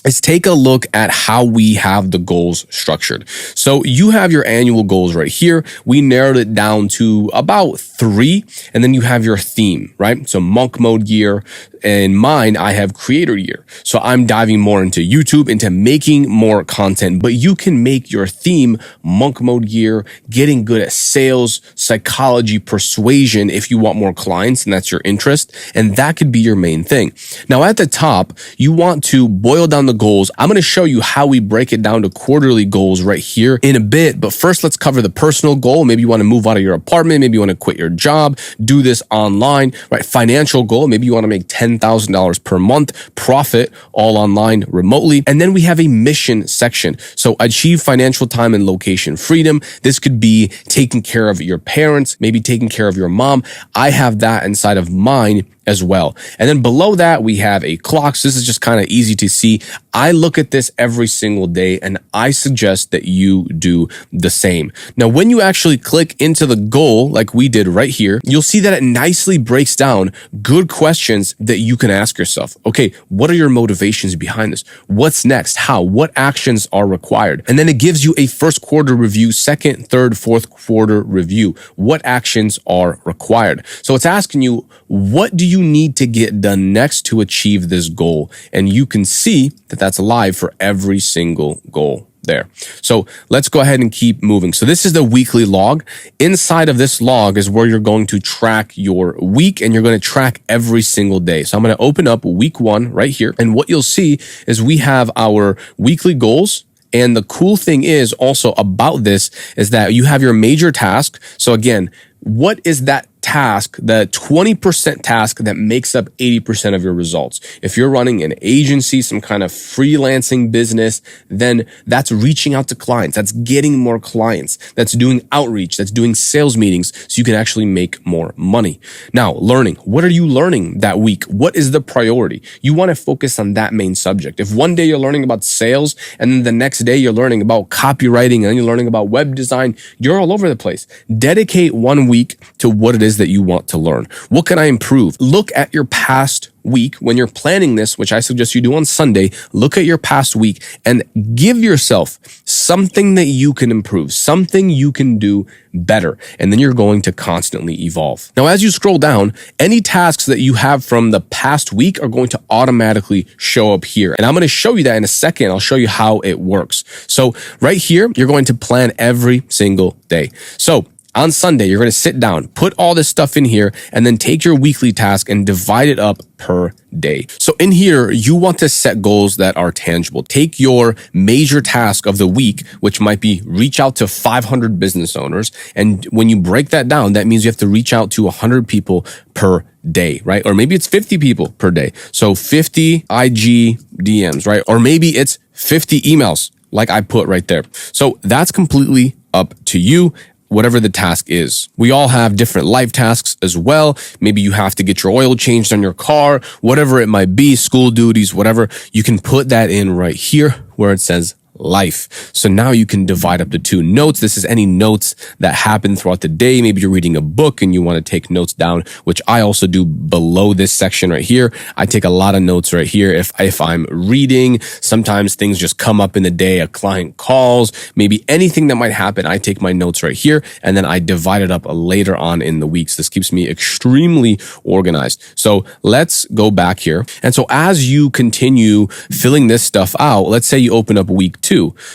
is take a look at how we have the goals structured. So you have your annual goals right here. We narrowed it down to about 3, and then you have your theme, right? So monk mode year. In mine, I have creator year. So I'm diving more into YouTube, into making more content, but you can make your theme monk mode year, getting good at sales, psychology, persuasion if you want more clients and that's your interest. And that could be your main thing. Now at the top, you want to boil down the goals. I'm going to show you how we break it down to quarterly goals right here in a bit. But first, let's cover the personal goal. Maybe you want to move out of your apartment. Maybe you want to quit your job, do this online, right? Financial goal. Maybe you want to make $10,000 $10,000 per month, profit, all online, remotely. And then we have a mission section. So achieve financial time and location freedom. This could be taking care of your parents, maybe taking care of your mom. I have that inside of mine as well. And then below that, we have a clock. So this is just kind of easy to see. I look at this every single day, and I suggest that you do the same. Now, when you actually click into the goal, like we did right here, you'll see that it nicely breaks down good questions that you can ask yourself. Okay, what are your motivations behind this? What's next? How? What actions are required? And then it gives you a first quarter review, second, third, fourth quarter review. What actions are required? So it's asking you, what do you need to get done next to achieve this goal? And you can see that that's live for every single goal there. So let's go ahead and keep moving. So this is the weekly log. Inside of this log is where you're going to track your week, and you're going to track every single day. So I'm going to open up week 1 right here. And what you'll see is we have our weekly goals. And the cool thing is also about this is that you have your major task. So again, what is that task, the 20% task that makes up 80% of your results? If you're running an agency, some kind of freelancing business, then that's reaching out to clients. That's getting more clients. That's doing outreach. That's doing sales meetings so you can actually make more money. Now, learning. What are you learning that week? What is the priority? You want to focus on that main subject. If one day you're learning about sales and then the next day you're learning about copywriting and then you're learning about web design, you're all over the place. Dedicate 1 week to what it is that you want to learn. What can I improve? Look at your past week when you're planning this, which I suggest you do on Sunday. Look at your past week and give yourself something that you can improve, something you can do better. And then you're going to constantly evolve. Now, as you scroll down, any tasks that you have from the past week are going to automatically show up here. And I'm going to show you that in a second. I'll show you how it works. So right here, you're going to plan every single day. So on Sunday, you're going to sit down, put all this stuff in here, and then take your weekly task and divide it up per day. So in here, you want to set goals that are tangible. Take your major task of the week, which might be reach out to 500 business owners. And when you break that down, that means you have to reach out to 100 people per day, right? Or maybe it's 50 people per day. So 50 IG DMs, right? Or maybe it's 50 emails like I put right there. So that's completely up to you, whatever the task is. We all have different life tasks as well. Maybe you have to get your oil changed on your car, whatever it might be, school duties, whatever. You can put that in right here where it says life. So now you can divide up the 2 notes. This is any notes that happen throughout the day. Maybe you're reading a book and you want to take notes down, which I also do below this section right here. I take a lot of notes right here. If I'm reading, sometimes things just come up in the day, a client calls, maybe anything that might happen. I take my notes right here and then I divide it up later on in the weeks. This keeps me extremely organized. So let's go back here. And so as you continue filling this stuff out, let's say you open up week 2.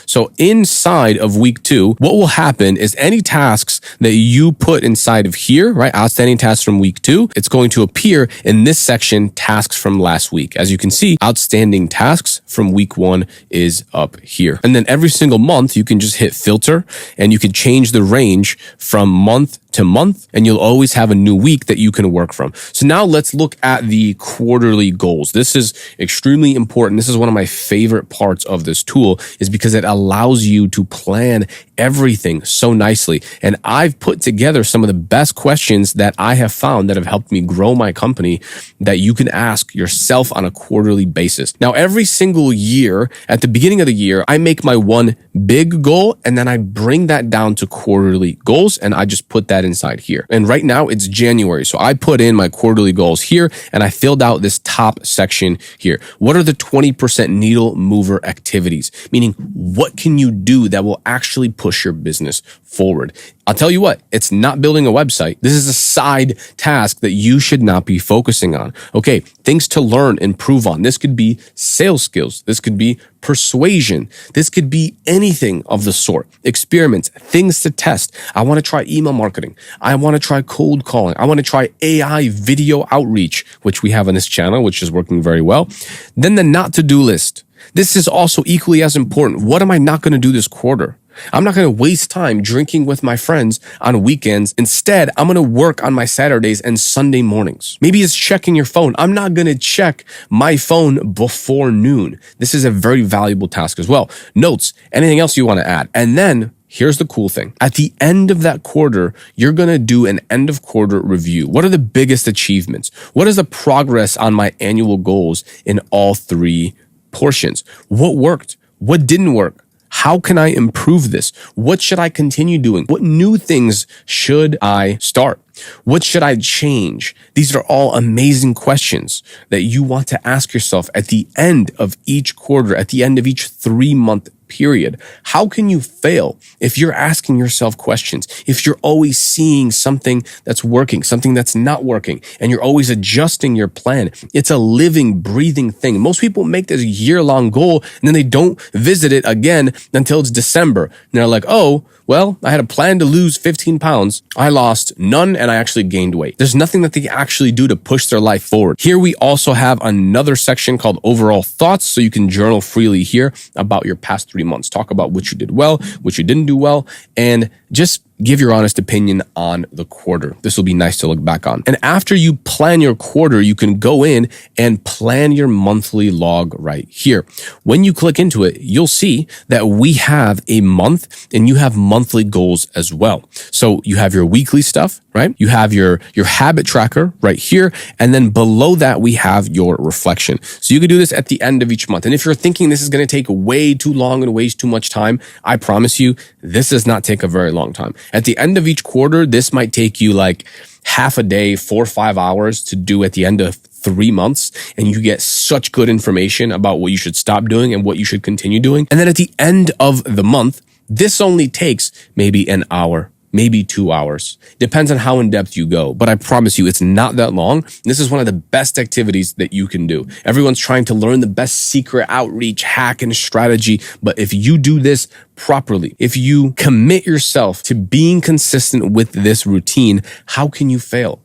So inside of week 2, what will happen is any tasks that you put inside of here, right? Outstanding tasks from week 2, it's going to appear in this section, tasks from last week. As you can see, outstanding tasks from week 1 is up here. And then every single month, you can just hit filter and you can change the range from month to month, and you'll always have a new week that you can work from. So now let's look at the quarterly goals. This is extremely important. This is one of my favorite parts of this tool is because it allows you to plan everything so nicely. And I've put together some of the best questions that I have found that have helped me grow my company that you can ask yourself on a quarterly basis. Now, every single year, at the beginning of the year, I make my one big goal and then I bring that down to quarterly goals and I just put that inside here. And right now it's January. So I put in my quarterly goals here and I filled out this top section here. What are the 20% needle mover activities? Meaning, what can you do that will actually push your business forward? I'll tell you what, it's not building a website. This is a side task that you should not be focusing on. Okay, things to learn, improve on. This could be sales skills. This could be persuasion. This could be anything of the sort. Experiments, things to test. I want to try email marketing. I want to try cold calling. I want to try AI video outreach, which we have on this channel, which is working very well. Then the not to-do list. This is also equally as important. What am I not going to do this quarter? I'm not going to waste time drinking with my friends on weekends. Instead, I'm going to work on my Saturdays and Sunday mornings. Maybe it's checking your phone. I'm not going to check my phone before noon. This is a very valuable task as well. Notes, anything else you want to add? And then here's the cool thing. At the end of that quarter, you're going to do an end of quarter review. What are the biggest achievements? What is the progress on my annual goals in all three portions? What worked? What didn't work? How can I improve this? What should I continue doing? What new things should I start? What should I change? These are all amazing questions that you want to ask yourself at the end of each quarter, at the end of each 3-month period. How can you fail if you're asking yourself questions, if you're always seeing something that's working, something that's not working, and you're always adjusting your plan? It's a living, breathing thing. Most people make this year-long goal and then they don't visit it again until it's December. And they're like, oh, well, I had a plan to lose 15 pounds. I lost none and I actually gained weight. There's nothing that they actually do to push their life forward. Here we also have another section called overall thoughts. So you can journal freely here about your past 3 months. Talk about what you did well, what you didn't do well, and just give your honest opinion on the quarter. This will be nice to look back on. And after you plan your quarter, you can go in and plan your monthly log right here. When you click into it, you'll see that we have a month and you have monthly goals as well. So you have your weekly stuff, right? You have your habit tracker right here. And then below that, we have your reflection. So you can do this at the end of each month. And if you're thinking this is going to take way too long and waste too much time, I promise you, this does not take a very long time. At the end of each quarter, this might take you like half a day, 4 or 5 hours to do at the end of 3 months. And you get such good information about what you should stop doing and what you should continue doing. And then at the end of the month, this only takes maybe an hour, maybe 2 hours. Depends on how in depth you go. But I promise you, it's not that long. This is one of the best activities that you can do. Everyone's trying to learn the best secret outreach hack and strategy. But if you do this properly, if you commit yourself to being consistent with this routine, how can you fail?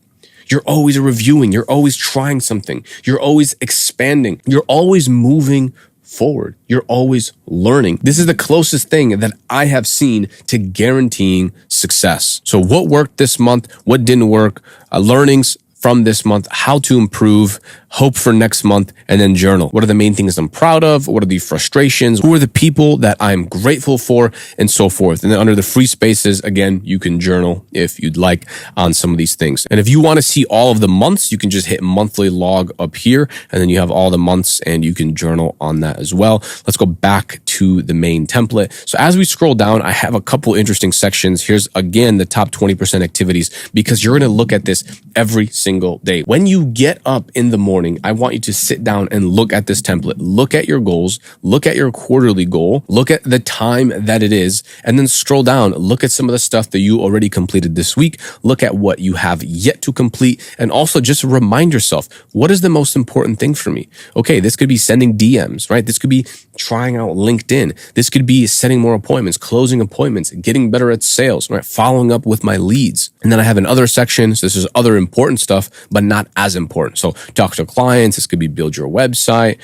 You're always reviewing. You're always trying something. You're always expanding. You're always moving forward. You're always learning. This is the closest thing that I have seen to guaranteeing success. So what worked this month? What didn't work? Learnings from this month, how to improve, hope for next month, and then journal. What are the main things I'm proud of? What are the frustrations? Who are the people that I'm grateful for? And so forth. And then under the free spaces, again, you can journal if you'd like on some of these things. And if you want to see all of the months, you can just hit monthly log up here, and then you have all the months and you can journal on that as well. Let's go back to the main template. So as we scroll down, I have a couple interesting sections. Here's again, the top 20% activities, because you're going to look at this every single day. When you get up in the morning, I want you to sit down and look at this template. Look at your goals, look at your quarterly goal, look at the time that it is, and then scroll down. Look at some of the stuff that you already completed this week. Look at what you have yet to complete. And also just remind yourself, what is the most important thing for me? Okay, this could be sending DMs, right? This could be trying out LinkedIn. This could be setting more appointments, closing appointments, getting better at sales, right? Following up with my leads. And then I have another section. So this is other important stuff, but not as important. So talk to clients. This could be build your website,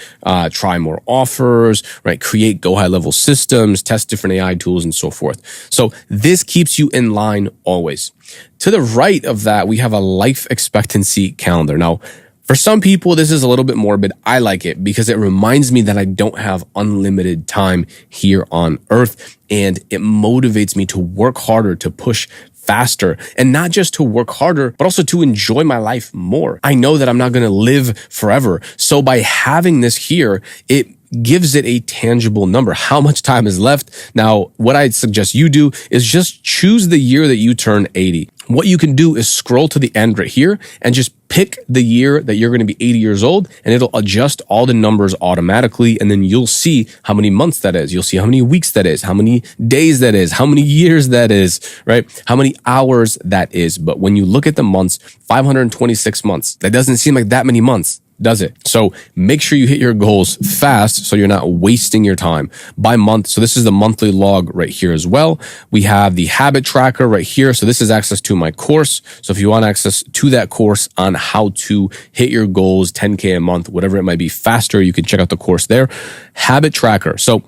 try more offers, right? Create GoHighLevel systems, test different AI tools, and so forth. So this keeps you in line always. To the right of that, we have a life expectancy calendar. Now, for some people, this is a little bit morbid. I like it because it reminds me that I don't have unlimited time here on earth, and it motivates me to work harder, to push faster, and not just to work harder, but also to enjoy my life more. I know that I'm not going to live forever. So by having this here, it gives it a tangible number. How much time is left? Now, what I'd suggest you do is just choose the year that you turn 80. What you can do is scroll to the end right here and just pick the year that you're going to be 80 years old, and it'll adjust all the numbers automatically. And then you'll see how many months that is. You'll see how many weeks that is, how many days that is, how many years that is, right? How many hours that is. But when you look at the months, 526 months, that doesn't seem like that many months, does it? So make sure you hit your goals fast so you're not wasting your time by month. So this is the monthly log right here as well. We have the habit tracker right here. So this is access to my course. So if you want access to that course on how to hit your goals, 10K a month, whatever it might be faster, you can check out the course there. Habit tracker. So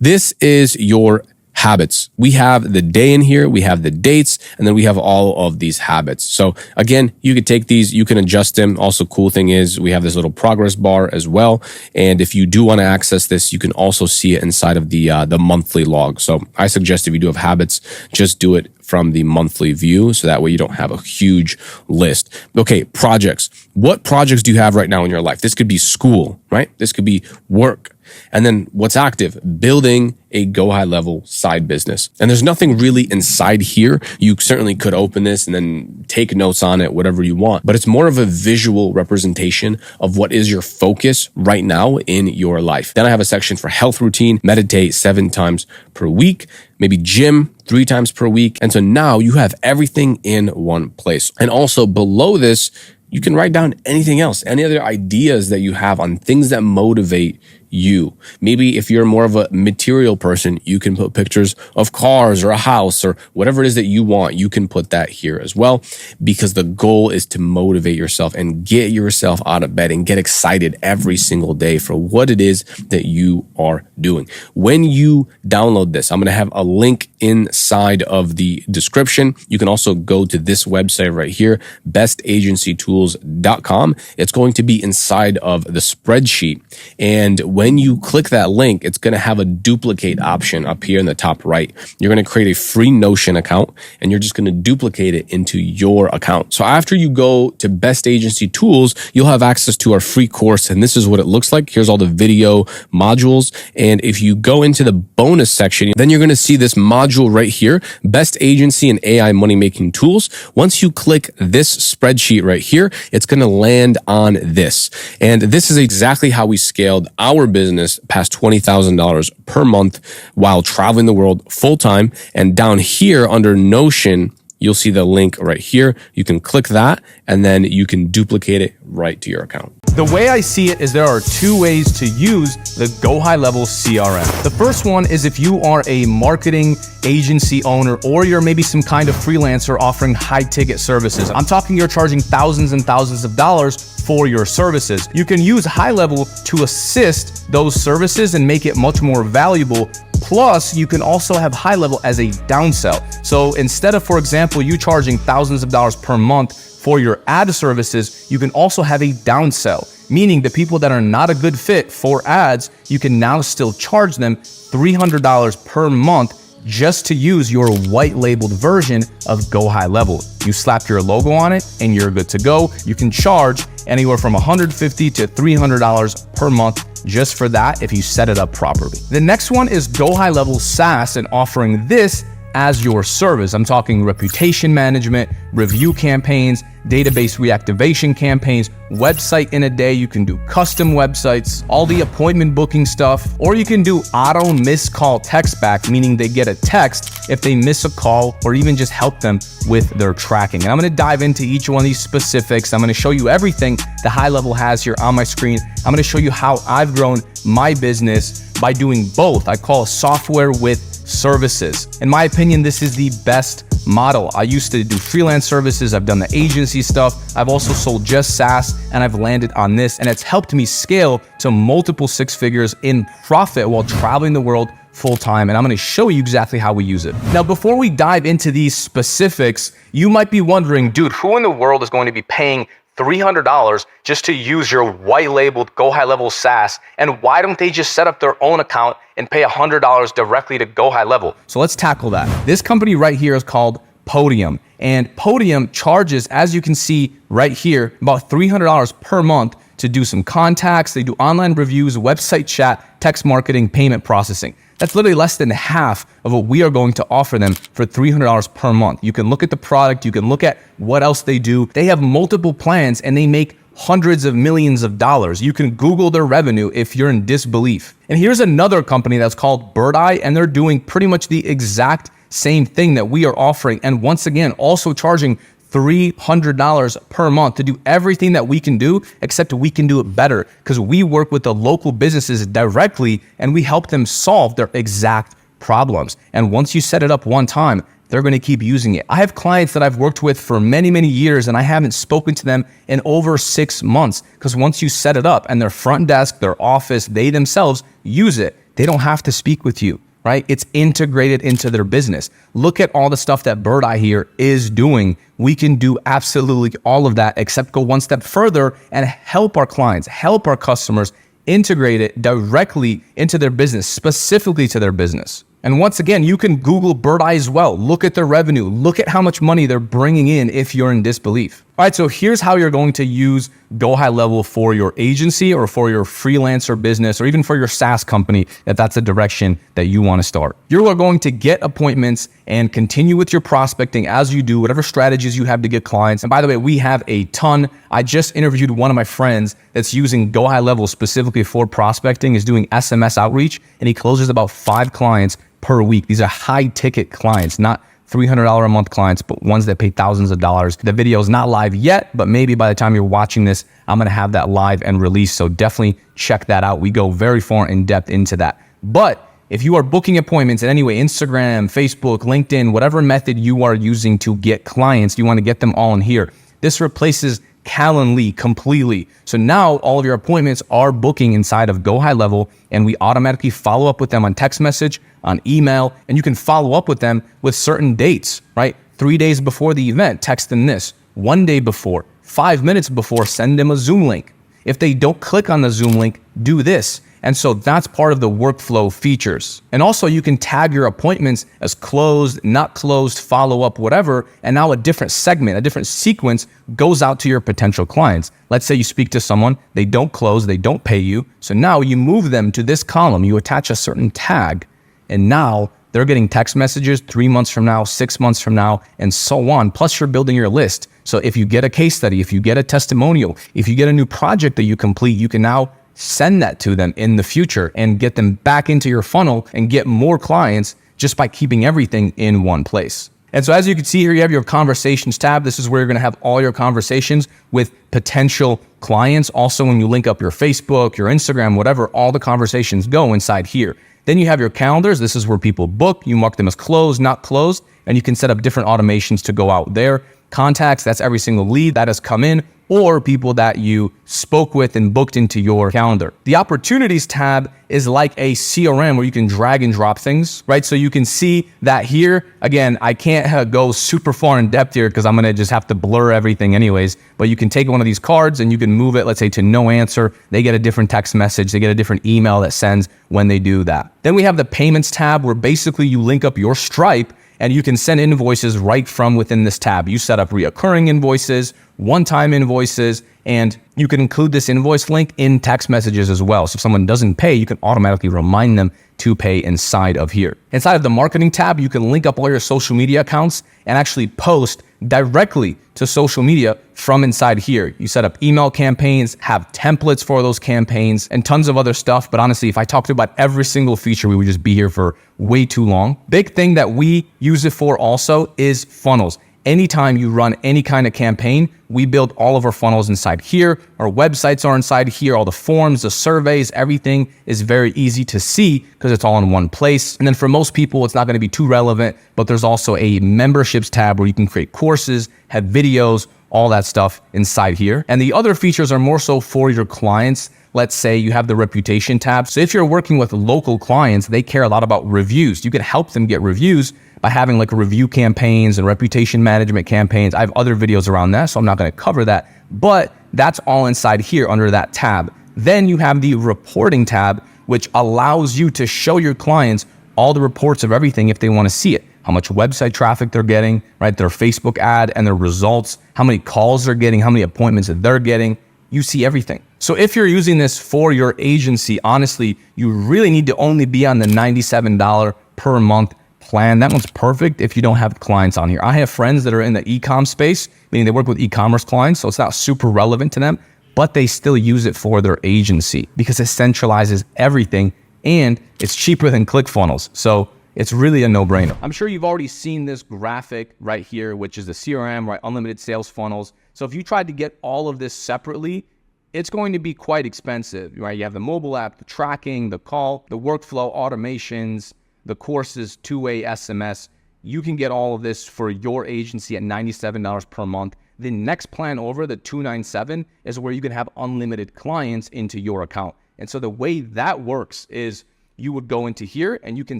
this is your habits. We have the day in here, we have the dates, and then we have all of these habits. So again, you could take these, you can adjust them. Also, cool thing is we have this little progress bar as well. And if you do want to access this, you can also see it inside of the monthly log. So I suggest if you do have habits, just do it from the monthly view. So that way you don't have a huge list. Okay, projects. What projects do you have right now in your life? This could be school, right? This could be work. And then what's active? Building a Go High Level side business. And there's nothing really inside here. You certainly could open this and then take notes on it, whatever you want, but it's more of a visual representation of what is your focus right now in your life. Then I have a section for health routine, meditate 7 times per week, maybe gym 3 times per week. And so now you have everything in one place. And also below this, you can write down anything else, any other ideas that you have on things that motivate you. Maybe if you're more of a material person, you can put pictures of cars or a house or whatever it is that you want. You can put that here as well, because the goal is to motivate yourself and get yourself out of bed and get excited every single day for what it is that you are doing. When you download this, I'm going to have a link inside of the description. You can also go to this website right here, bestagencytools.com. It's going to be inside of the spreadsheet. And when you click that link, it's going to have a duplicate option up here in the top right. You're going to create a free Notion account and you're just going to duplicate it into your account. So after you go to Best Agency Tools, you'll have access to our free course. And this is what it looks like. Here's all the video modules. And if you go into the bonus section, then you're going to see this module right here, Best Agency and AI Money Making Tools. Once you click this spreadsheet right here, it's going to land on this. And this is exactly how we scaled our business past $20,000 per month while traveling the world full time. And down here under Notion, you'll see the link right here. You can click that and then you can duplicate it right to your account. The way I see it is there are 2 ways to use the GoHighLevel CRM. The first one is if you are a marketing agency owner or you're maybe some kind of freelancer offering high ticket services. I'm talking you're charging thousands and thousands of dollars for your services. You can use HighLevel to assist those services and make it much more valuable. Plus, you can also have HighLevel as a downsell. So instead of, for example, you charging thousands of dollars per month for your ad services, you can also have a downsell, meaning the people that are not a good fit for ads, you can now still charge them $300 per month just to use your white labeled version of GoHighLevel. You slap your logo on it and you're good to go. You can charge anywhere from $150 to $300 per month just for that if you set it up properly. The next one is GoHighLevel SaaS and offering this as your service. I'm talking reputation management, review campaigns, database reactivation campaigns, website in a day. You can do custom websites, all the appointment booking stuff, or you can do auto missed call text back, meaning they get a text if they miss a call, or even just help them with their tracking. And I'm going to dive into each one of these specifics. I'm going to show you everything the HighLevel has here on my screen. I'm going to show you how I've grown my business by doing both. I call software with services. In my opinion, this is the best model. I used to do freelance services. I've done the agency stuff. I've also sold just SaaS and I've landed on this, and it's helped me scale to multiple 6 figures in profit while traveling the world full time. And I'm going to show you exactly how we use it. Now, before we dive into these specifics, you might be wondering, dude, who in the world is going to be paying $300 just to use your white labeled GoHighLevel SaaS? And why don't they just set up their own account and pay $100 directly to GoHighLevel? So let's tackle that. This company right here is called Podium, and Podium charges, as you can see right here, about $300 per month to do some contacts. They do online reviews, website chat, text marketing, payment processing. That's literally less than half of what we are going to offer them for $300 per month. You can look at the product, you can look at what else they do. They have multiple plans and they make hundreds of millions of dollars. You can Google their revenue if you're in disbelief. And here's another company that's called Bird Eye, and they're doing pretty much the exact same thing that we are offering. And once again, also charging $300 per month to do everything that we can do, except we can do it better because we work with the local businesses directly and we help them solve their exact problems. And once you set it up one time, they're going to keep using it. I have clients that I've worked with for many, many years, and I haven't spoken to them in over 6 months because once you set it up and their front desk, their office, they themselves use it, they don't have to speak with you. right? It's integrated into their business. Look at all the stuff that Bird Eye here is doing. We can do absolutely all of that, except go one step further and help our clients, help our customers integrate it directly into their business, specifically to their business. And once again, you can Google Bird Eye as well. Look at their revenue. Look at how much money they're bringing in if you're in disbelief. All right, so here's how you're going to use GoHighLevel for your agency or for your freelancer business or even for your SaaS company if that's a direction that you want to start. You're going to get appointments and continue with your prospecting as you do whatever strategies you have to get clients. And by the way, we have a ton. I just interviewed one of my friends that's using GoHighLevel specifically for prospecting, is doing SMS outreach, and he closes about 5 clients per week. These are high ticket clients, not $300 a month clients, but ones that pay thousands of dollars. The video is not live yet, but maybe by the time you're watching this, I'm gonna have that live and released. So definitely check that out. We go very far in depth into that. But if you are booking appointments in any way, Instagram, Facebook, LinkedIn, whatever method you are using to get clients, you wanna get them all in here. This replaces Calendly completely. So now all of your appointments are booking inside of GoHighLevel, and we automatically follow up with them on text message, on email, and you can follow up with them with certain dates, right? 3 days before the event, text them this. 1 day before, 5 minutes before, send them a Zoom link. If they don't click on the Zoom link, do this. And so that's part of the workflow features. And also you can tag your appointments as closed, not closed, follow up, whatever. And now a different segment, a different sequence goes out to your potential clients. Let's say you speak to someone, they don't close, they don't pay you. So now you move them to this column, you attach a certain tag, and now they're getting text messages 3 months from now, 6 months from now, and so on. Plus you're building your list. So if you get a case study, if you get a testimonial, if you get a new project that you complete, you can now send that to them in the future and get them back into your funnel and get more clients just by keeping everything in one place. And so as you can see here, you have your conversations tab. This is where you're going to have all your conversations with potential clients. Also, when you link up your Facebook, your Instagram, whatever, all the conversations go inside here. Then you have your calendars. This is where people book. You mark them as closed, not closed, and you can set up different automations to go out there. Contacts, that's every single lead that has come in or people that you spoke with and booked into your calendar. The opportunities tab is like a CRM where you can drag and drop things, right? So you can see that here. Again, I can't go super far in depth here because I'm gonna just have to blur everything anyways, but you can take one of these cards and you can move it, let's say to no answer. They get a different text message, they get a different email that sends when they do that. Then we have the payments tab where basically you link up your Stripe and you can send invoices right from within this tab. You set up reoccurring invoices, one-time invoices, and you can include this invoice link in text messages as well. So if someone doesn't pay, you can automatically remind them to pay inside of here. Inside of the marketing tab, you can link up all your social media accounts and actually post directly to social media from inside here. You set up email campaigns, have templates for those campaigns, and tons of other stuff. But honestly, if I talked about every single feature, we would just be here for way too long. Big thing that we use it for also is funnels. Anytime you run any kind of campaign, we build all of our funnels inside here. Our websites are inside here. All the forms, the surveys, everything is very easy to see because it's all in one place. And then for most people, it's not going to be too relevant, but there's also a memberships tab where you can create courses, have videos, all that stuff inside here. And the other features are more so for your clients. Let's say you have the reputation tab. So if you're working with local clients, they care a lot about reviews. You can help them get reviews by having like review campaigns and reputation management campaigns. I have other videos around that, so I'm not going to cover that, but that's all inside here under that tab. Then you have the reporting tab, which allows you to show your clients all the reports of everything if they want to see it. How much website traffic they're getting, right? Their Facebook ad and their results, how many calls they're getting, how many appointments that they're getting. You see everything. So if you're using this for your agency, honestly, you really need to only be on the $97 per month plan. That one's perfect if you don't have clients on here. I have friends that are in the e-com space, meaning they work with e-commerce clients, so it's not super relevant to them, but they still use it for their agency because it centralizes everything and it's cheaper than ClickFunnels. So it's really a no-brainer. I'm sure you've already seen this graphic right here, which is the CRM, right? Unlimited sales funnels. So if you tried to get all of this separately, it's going to be quite expensive, right? You have the mobile app, the tracking, the call, the workflow automations, the courses, two-way SMS. You can get all of this for your agency at $97 per month. The next plan over, the $297, is where you can have unlimited clients into your account. And so the way that works is you would go into here and you can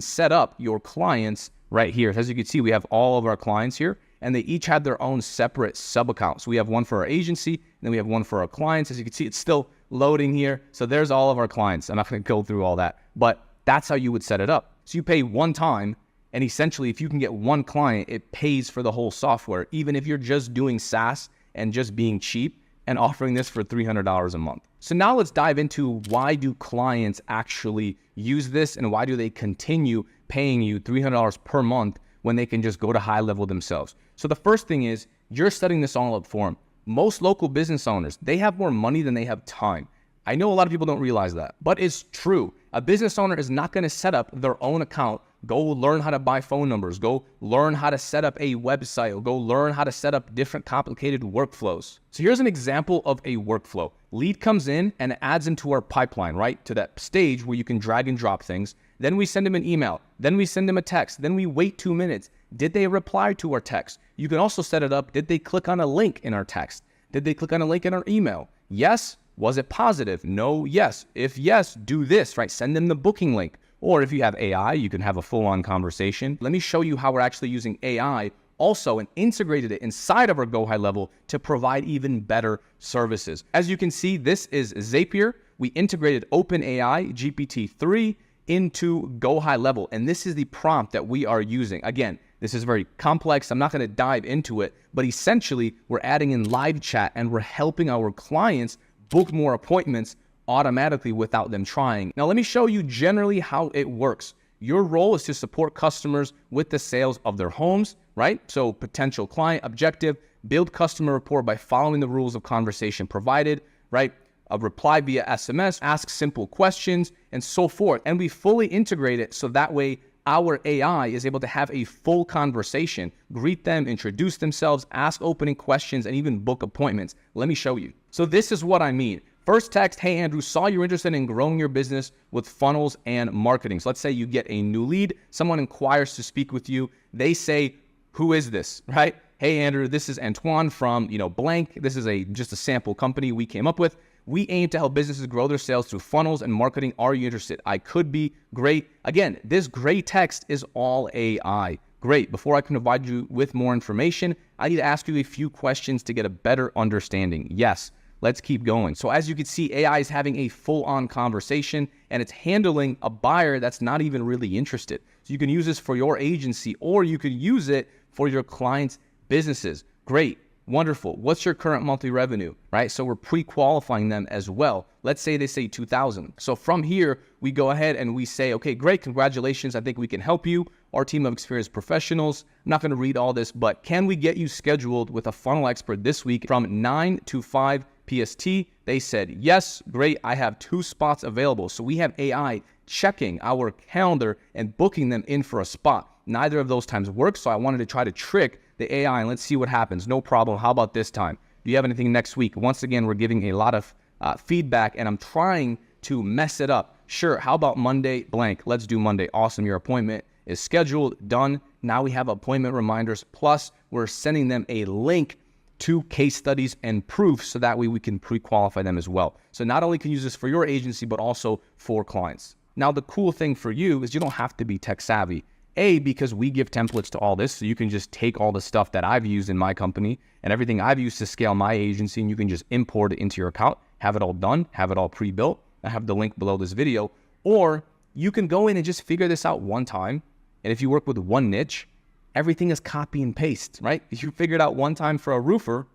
set up your clients right here. As you can see, we have all of our clients here, and they each have their own separate sub accounts. So we have one for our agency, and then we have one for our clients. As you can see, it's still loading here. So there's all of our clients. I'm not going to go through all that, but that's how you would set it up. So you pay one time, and essentially if you can get one client, it pays for the whole software, even if you're just doing SaaS and just being cheap and offering this for $300 a month. So now let's dive into why do clients actually use this, and why do they continue paying you $300 per month when they can just go to GoHighLevel themselves. So the first thing is, you're setting this all up for them. Most local business owners, they have more money than they have time. I know a lot of people don't realize that, but it's true. A business owner is not going to set up their own account, go learn how to buy phone numbers, go learn how to set up a website, or go learn how to set up different complicated workflows. So here's an example of a workflow. Lead comes in and adds into our pipeline, right? To that stage where you can drag and drop things. Then we send them an email. Then we send them a text. Then we wait 2 minutes. Did they reply to our text? You can also set it up. Did they click on a link in our text? Did they click on a link in our email? Yes. Was it positive? No. Yes. If yes, do this, right? Send them the booking link. Or if you have AI, you can have a full-on conversation. Let me show you how we're actually using AI also and integrated it inside of our GoHighLevel to provide even better services. As you can see, this is Zapier. We integrated OpenAI GPT-3 into GoHighLevel, and this is the prompt that we are using. Again, this is very complex. I'm not going to dive into it, but essentially we're adding in live chat and we're helping our clients book more appointments automatically without them trying. Now, let me show you generally how it works. Your role is to support customers with the sales of their homes, right? So potential client objective, build customer rapport by following the rules of conversation provided, right? A reply via SMS, ask simple questions, and so forth. And we fully integrate it so that way our AI is able to have a full conversation, greet them, introduce themselves, ask opening questions, and even book appointments. Let me show you. So this is what I mean. First text, hey Andrew, saw you're interested in growing your business with funnels and marketing. So let's say you get a new lead, someone inquires to speak with you. They say, who is this, right? Hey Andrew, this is Antoine from, blank. This is just a sample company we came up with. We aim to help businesses grow their sales through funnels and marketing. Are you interested? I could be. Great. Again, this gray text is all AI. Great. Before I can provide you with more information, I need to ask you a few questions to get a better understanding. Yes. Let's keep going. So as you can see, AI is having a full-on conversation and it's handling a buyer that's not even really interested. So you can use this for your agency or you could use it for your clients' businesses. Great. Wonderful. What's your current monthly revenue, right? So we're pre-qualifying them as well. Let's say they say 2,000. So from here, we go ahead and we say, okay, great. Congratulations. I think we can help you. Our team of experienced professionals. I'm not going to read all this, but can we get you scheduled with a funnel expert this week from 9 to 5 PST? They said, yes, great. I have 2 spots available. So we have AI checking our calendar and booking them in for a spot. Neither of those times work. So I wanted to try to trick the AI and let's see what happens. No problem. How about this time? Do you have anything next week? Once again, we're giving a lot of feedback and I'm trying to mess it up. Sure. How about Monday blank? Let's do Monday. Awesome. Your appointment is scheduled. Done. Now we have appointment reminders. Plus we're sending them a link to case studies and proofs so that way we can pre-qualify them as well. So not only can you use this for your agency, but also for clients. Now, the cool thing for you is you don't have to be tech savvy. Because we give templates to all this, so you can just take all the stuff that I've used in my company and everything I've used to scale my agency, and you can just import it into your account, have it all done, have it all pre-built. I have the link below this video. Or you can go in and just figure this out one time. And if you work with one niche, everything is copy and paste, right? If you figure it out one time for a roofer,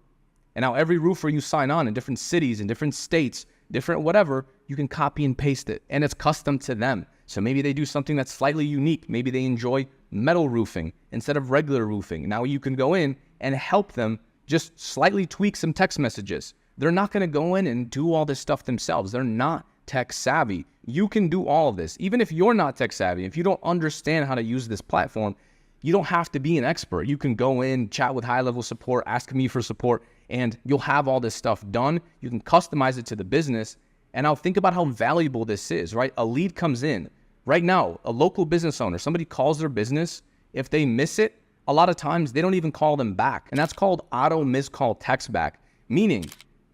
and now every roofer you sign on in different cities, in different states, different whatever, you can copy and paste it. And it's custom to them. So maybe they do something that's slightly unique. Maybe they enjoy metal roofing instead of regular roofing. Now you can go in and help them just slightly tweak some text messages. They're not going to go in and do all this stuff themselves. They're not tech savvy. You can do all of this. Even if you're not tech savvy, if you don't understand how to use this platform, you don't have to be an expert. You can go in, chat with high-level support, ask me for support, and you'll have all this stuff done. You can customize it to the business. And now think about how valuable this is, right? A lead comes in. Right now, a local business owner, somebody calls their business. If they miss it, a lot of times they don't even call them back. And that's called auto missed call text back, meaning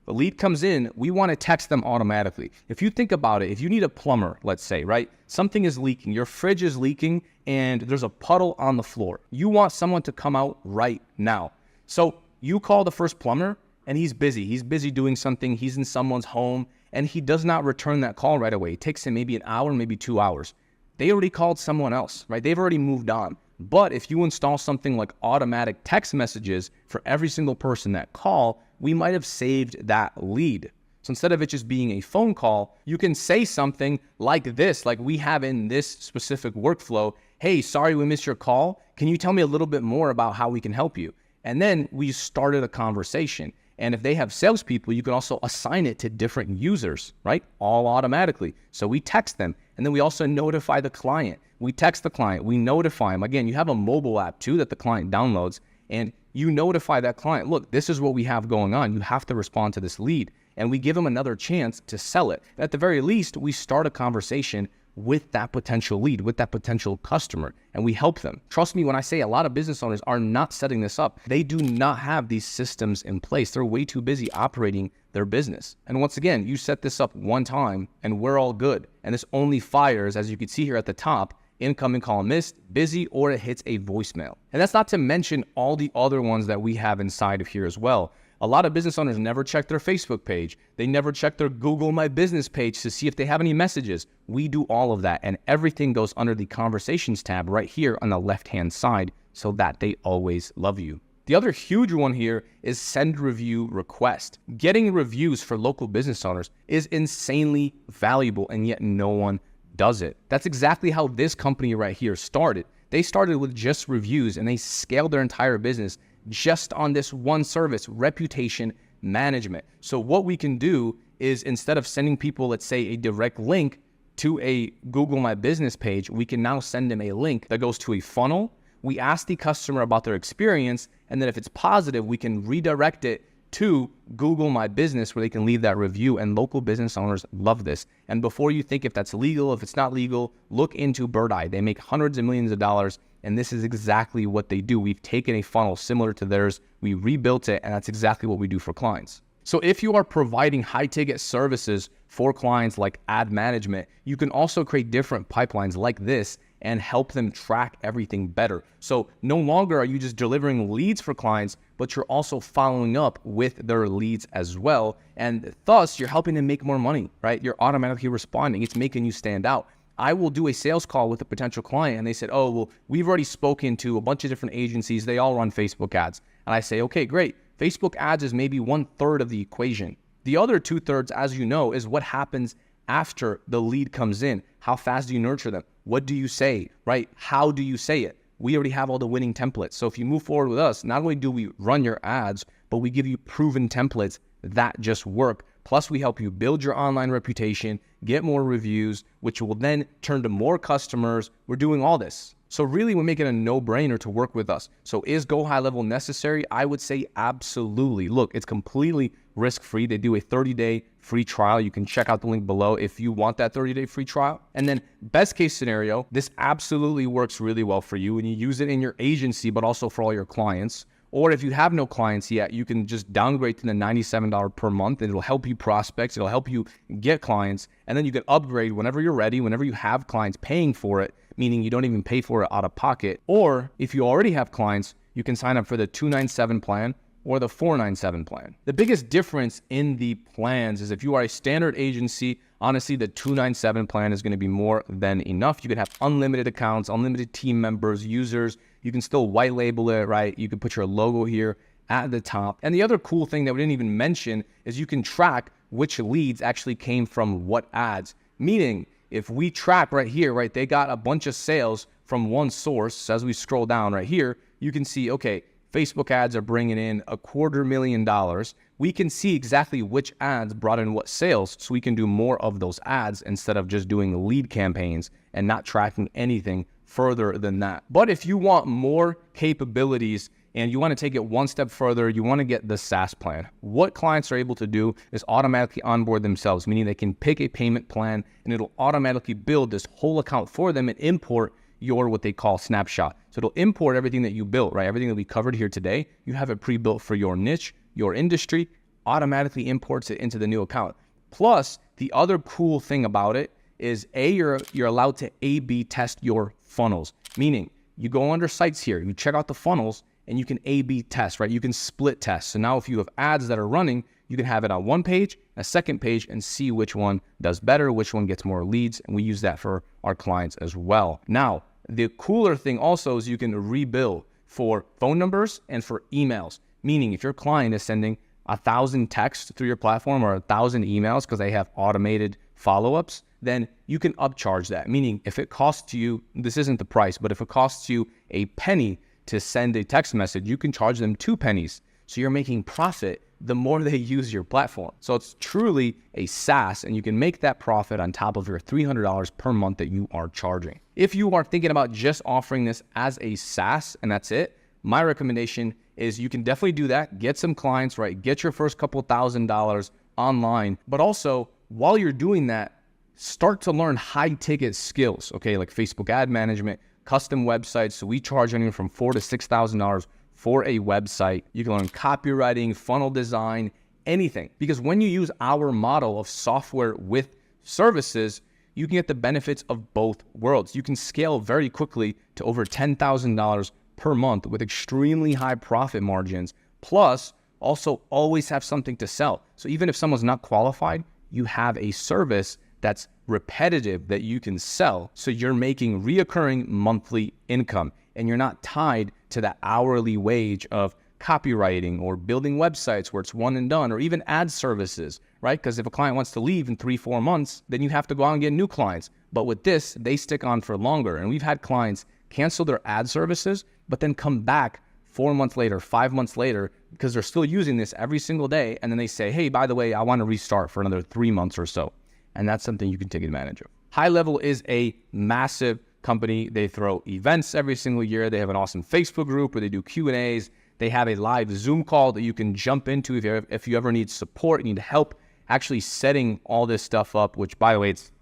The lead comes in, we want to text them automatically. If you think about it, if you need a plumber, let's say, right? Something is leaking, your fridge is leaking, and there's a puddle on the floor. You want someone to come out right now. So you call the first plumber, and he's busy. He's busy doing something. He's in someone's home, and he does not return that call right away. It takes him maybe an hour, maybe 2 hours. They already called someone else, right? They've already moved on. But if you install something like automatic text messages for every single person that call, we might have saved that lead. So instead of it just being a phone call, you can say something like this, like we have in this specific workflow. Hey, sorry we missed your call. Can you tell me a little bit more about how we can help you? And then we started a conversation. And if they have salespeople, you can also assign it to different users, right? All automatically. So we text them, and then we also notify the client. We text the client, we notify them. Again, you have a mobile app too that the client downloads, and you notify that client, look, this is what we have going on. You have to respond to this lead. And we give them another chance to sell it. At the very least, we start a conversation with that potential lead, with that potential customer, and we help them. Trust me when I say a lot of business owners are not setting this up. They do not have these systems in place. They're way too busy operating their business. And once again, you set this up one time and we're all good. And this only fires, as you can see here at the top, incoming call missed, busy, or it hits a voicemail. And that's not to mention all the other ones that we have inside of here as well. A lot of business owners never check their Facebook page. They never check their Google My Business page to see if they have any messages. We do all of that, and everything goes under the conversations tab right here on the left-hand side so that they always love you. The other huge one here is send review request. Getting reviews for local business owners is insanely valuable, and yet no one does it. That's exactly how this company right here started. They started with just reviews, and they scaled their entire business just on this one service, reputation management. So what we can do is, instead of sending people, let's say, a direct link to a Google My Business page, we can now send them a link that goes to a funnel. We ask the customer about their experience, and then if it's positive, we can redirect it to Google My Business where they can leave that review, and local business owners love this. And before you think if that's legal, if it's not legal, look into Bird-Eye. They make hundreds of millions of dollars, and this is exactly what they do. We've taken a funnel similar to theirs, we rebuilt it, and that's exactly what we do for clients. So if you are providing high-ticket services for clients like ad management, you can also create different pipelines like this and help them track everything better. So no longer are you just delivering leads for clients, but you're also following up with their leads as well. And thus, you're helping them make more money, right? You're automatically responding. It's making you stand out. I will do a sales call with a potential client, and they said, oh, well, we've already spoken to a bunch of different agencies. They all run Facebook ads. And I say, okay, great. Facebook ads is maybe 1/3 of the equation. The other 2/3, as you know, is what happens after the lead comes in. How fast do you nurture them? What do you say, right? How do you say it? We already have all the winning templates. So if you move forward with us, not only do we run your ads, but we give you proven templates that just work. Plus, we help you build your online reputation, get more reviews, which will then turn to more customers. We're doing all this. So really, we're making a no-brainer to work with us. So is GoHighLevel necessary? I would say absolutely. Look, it's completely risk-free. They do a 30-day free trial. You can check out the link below if you want that 30-day free trial. And then best case scenario, this absolutely works really well for you, and you use it in your agency, but also for all your clients. Or if you have no clients yet, you can just downgrade to the $97 per month, and it'll help you prospect. It'll help you get clients. And then you can upgrade whenever you're ready, whenever you have clients paying for it, meaning you don't even pay for it out of pocket. Or if you already have clients, you can sign up for the $297 plan or the $497 plan. The biggest difference in the plans is if you are a standard agency, honestly, the $297 plan is going to be more than enough. You can have unlimited accounts, unlimited team members, users. You can still white label it, right? You can put your logo here at the top. And the other cool thing that we didn't even mention is you can track which leads actually came from what ads. Meaning, if we track right here, right, they got a bunch of sales from one source. So as we scroll down right here, you can see, okay, Facebook ads are bringing in $250,000. We can see exactly which ads brought in what sales, so we can do more of those ads instead of just doing lead campaigns and not tracking anything further than that. But if you want more capabilities and you want to take it one step further, you want to get the SaaS plan. What clients are able to do is automatically onboard themselves, meaning they can pick a payment plan and it'll automatically build this whole account for them and import your what they call snapshot. So it'll import everything that you built, right? Everything that we covered here today, you have it pre-built for your niche, your industry, automatically imports it into the new account. Plus, the other cool thing about it is you're allowed to A/B test your funnels, meaning you go under sites here, you check out the funnels, and you can A/B test, right? You can split test. So now if you have ads that are running, you can have it on one page, a second page, and see which one does better, which one gets more leads. And we use that for our clients as well. Now, the cooler thing also is you can rebill for phone numbers and for emails. Meaning if your client is sending 1,000 texts through your platform or 1,000 emails because they have automated follow-ups, then you can upcharge that. Meaning if it costs you, this isn't the price, but if it costs you a penny to send a text message, you can charge them 2 pennies. So you're making profit the more they use your platform. So it's truly a SaaS, and you can make that profit on top of your $300 per month that you are charging. If you are thinking about just offering this as a SaaS and that's it, my recommendation is you can definitely do that. Get some clients, right? Get your first couple $1,000s online. But also, while you're doing that, start to learn high ticket skills, okay? Like Facebook ad management, custom websites. So we charge anywhere from $4,000 to $6,000 for a website. You can learn copywriting, funnel design, anything. Because when you use our model of software with services, you can get the benefits of both worlds. You can scale very quickly to over $10,000 per month with extremely high profit margins. Plus, also always have something to sell. So even if someone's not qualified, you have a service that's repetitive that you can sell. So you're making reoccurring monthly income, and you're not tied to that hourly wage of copywriting or building websites where it's one and done, or even ad services, right? Because if a client wants to leave in 3-4 months, then you have to go out and get new clients. But with this, they stick on for longer. And we've had clients cancel their ad services, but then come back 4 months later, 5 months later, because they're still using this every single day. And then they say, hey, by the way, I want to restart for another 3 months or so. And that's something you can take advantage of. HighLevel is a massive company. They throw events every single year. They have an awesome Facebook group where they do Q&As. They have a live Zoom call that you can jump into if you ever need support, need help actually setting all this stuff up, which, by the way, it's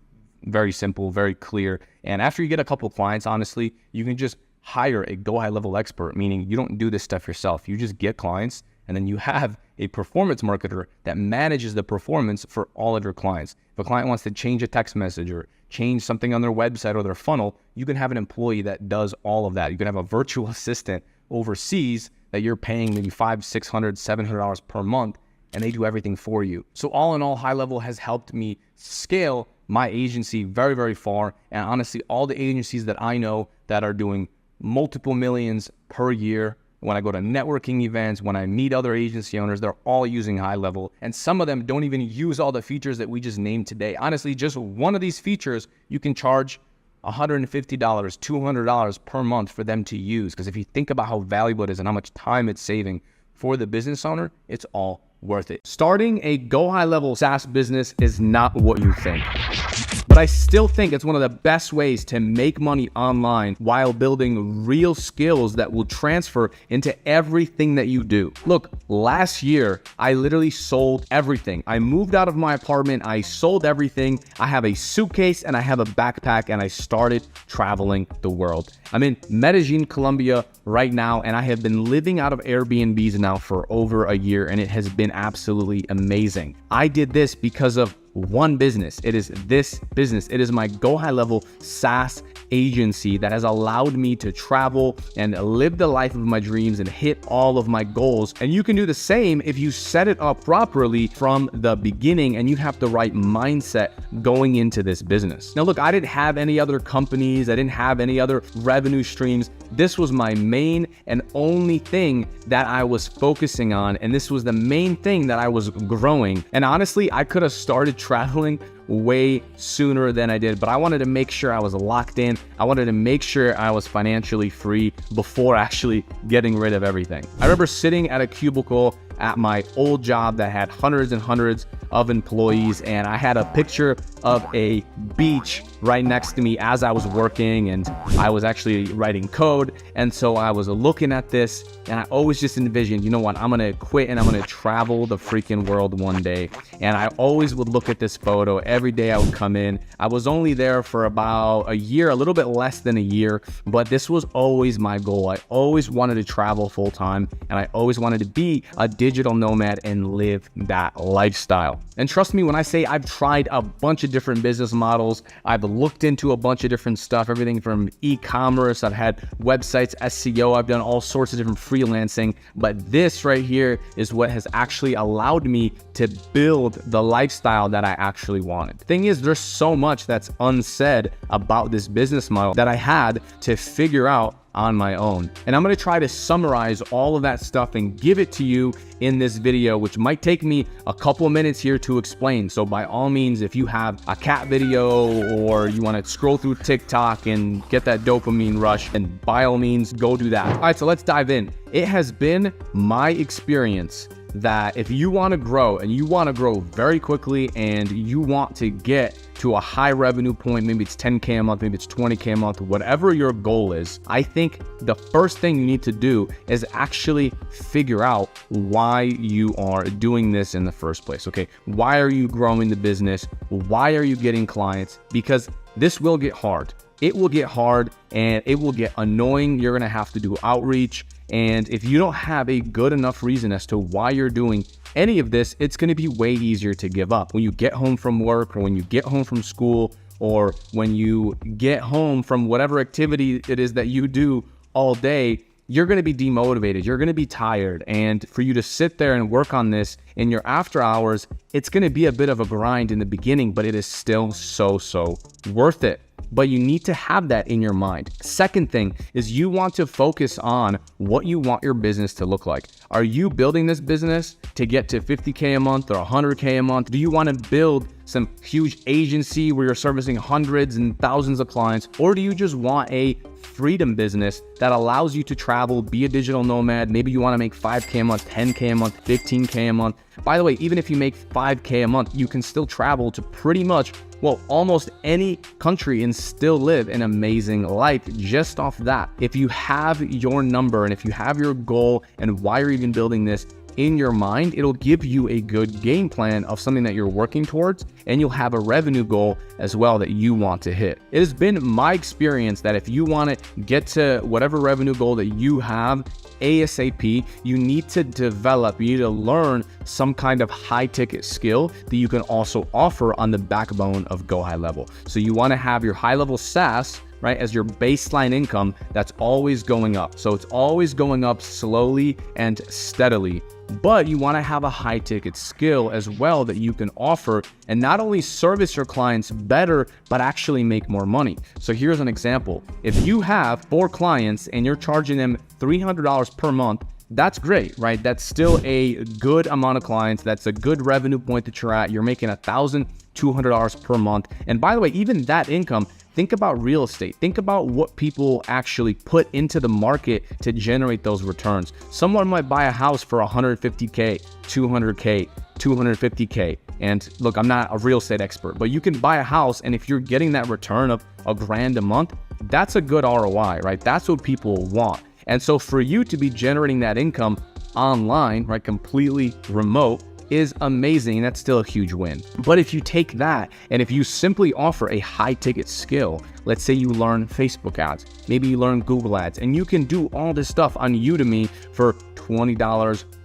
very simple, very clear. And after you get a couple clients, honestly, you can just hire a GoHighLevel expert, meaning you don't do this stuff yourself. You just get clients, and then you have a performance marketer that manages the performance for all of your clients. If a client wants to change a text message or change something on their website or their funnel, you can have an employee that does all of that. You can have a virtual assistant overseas that you're paying maybe $500, $600, $700 per month, and they do everything for you. So all in all, HighLevel has helped me scale my agency very, very far. And honestly, all the agencies that I know that are doing multiple millions per year, when I go to networking events, when I meet other agency owners, they're all using HighLevel. And some of them don't even use all the features that we just named today. Honestly, just one of these features, you can charge $150, $200 per month for them to use. Because if you think about how valuable it is and how much time it's saving for the business owner, it's all worth it. Starting a GoHighLevel SaaS business is not what you think. But I still think it's one of the best ways to make money online while building real skills that will transfer into everything that you do. Look, last year, I literally sold everything. I moved out of my apartment, I sold everything. I have a suitcase and I have a backpack, and I started traveling the world. I'm in Medellin, Colombia right now, and I have been living out of Airbnbs now for over a year, and it has been absolutely amazing. I did this because of one business. It is this business. It is my GoHighLevel SaaS agency that has allowed me to travel and live the life of my dreams and hit all of my goals. And you can do the same if you set it up properly from the beginning and you have the right mindset going into this business. Now, look, I didn't have any other companies. I didn't have any other revenue streams. This was my main and only thing that I was focusing on. And this was the main thing that I was growing. And honestly, I could have started traveling way sooner than I did, but I wanted to make sure I was locked in. I wanted to make sure I was financially free before actually getting rid of everything. I remember sitting at a cubicle at my old job that had hundreds and hundreds of employees, and I had a picture of a beach right next to me as I was working, and I was actually writing code. And so I was looking at this, and I always just envisioned, you know what, I'm gonna quit and I'm gonna travel the freaking world one day. And I always would look at this photo. Every day I would come in. I was only there for about a year, a little bit less than a year, but this was always my goal. I always wanted to travel full time, and I always wanted to be a digital digital nomad and live that lifestyle. And trust me when I say I've tried a bunch of different business models, I've looked into a bunch of different stuff, everything from e-commerce, I've had websites, SEO, I've done all sorts of different freelancing, but this right here is what has actually allowed me to build the lifestyle that I actually wanted. Thing is, there's so much that's unsaid about this business model that I had to figure out on my own. And I'm gonna try to summarize all of that stuff and give it to you in this video, which might take me a couple of minutes here to explain. So by all means, if you have a cat video or you wanna scroll through TikTok and get that dopamine rush, then by all means, go do that. All right, so let's dive in. It has been my experience that if you want to grow and you want to grow very quickly and you want to get to a high revenue point, maybe it's 10K a month, maybe it's 20K a month, whatever your goal is, I think the first thing you need to do is actually figure out why you are doing this in the first place. Okay, why are you growing the business? Why are you getting clients? Because this will get hard. It will get hard and it will get annoying. You're going to have to do outreach. And if you don't have a good enough reason as to why you're doing any of this, it's going to be way easier to give up. When you get home from work or when you get home from school or when you get home from whatever activity it is that you do all day, you're going to be demotivated. You're going to be tired. And for you to sit there and work on this in your after hours, it's going to be a bit of a grind in the beginning, but it is still so worth it. But you need to have that in your mind. Second thing is you want to focus on what you want your business to look like. Are you building this business to get to 50K a month or 100K a month? Do you want to build some huge agency where you're servicing hundreds and thousands of clients? Or do you just want a freedom business that allows you to travel, be a digital nomad? Maybe you want to make 5K a month, 10K a month, 15K a month. By the way, even if you make 5K a month, you can still travel to pretty much, well, almost any country and still live an amazing life just off that. If you have your number and if you have your goal and why you're even building this in your mind, it'll give you a good game plan of something that you're working towards, and you'll have a revenue goal as well that you want to hit. It has been my experience that if you want to get to whatever revenue goal that you have ASAP, you need to develop, you need to learn some kind of high ticket skill that you can also offer on the backbone of GoHighLevel. So you want to have your high level SaaS, right, as your baseline income that's always going up. So it's always going up slowly and steadily. But you want to have a high ticket skill as well that you can offer and not only service your clients better, but actually make more money. So here's an example. If you have 4 clients and you're charging them $300 per month, that's great, right? That's still a good amount of clients. That's a good revenue point that you're at. You're making $1,200 per month. And by the way, even that income, think about real estate. Think about what people actually put into the market to generate those returns. Someone might buy a house for 150K, 200K, 250K. And look, I'm not a real estate expert, but you can buy a house, and if you're getting that return of $1,000 a month, that's a good ROI, right? That's what people want. And so for you to be generating that income online, right, completely remote, is amazing. That's still a huge win. But if you take that and if you simply offer a high ticket skill, let's say you learn Facebook ads, maybe you learn Google ads, and you can do all this stuff on Udemy for $20,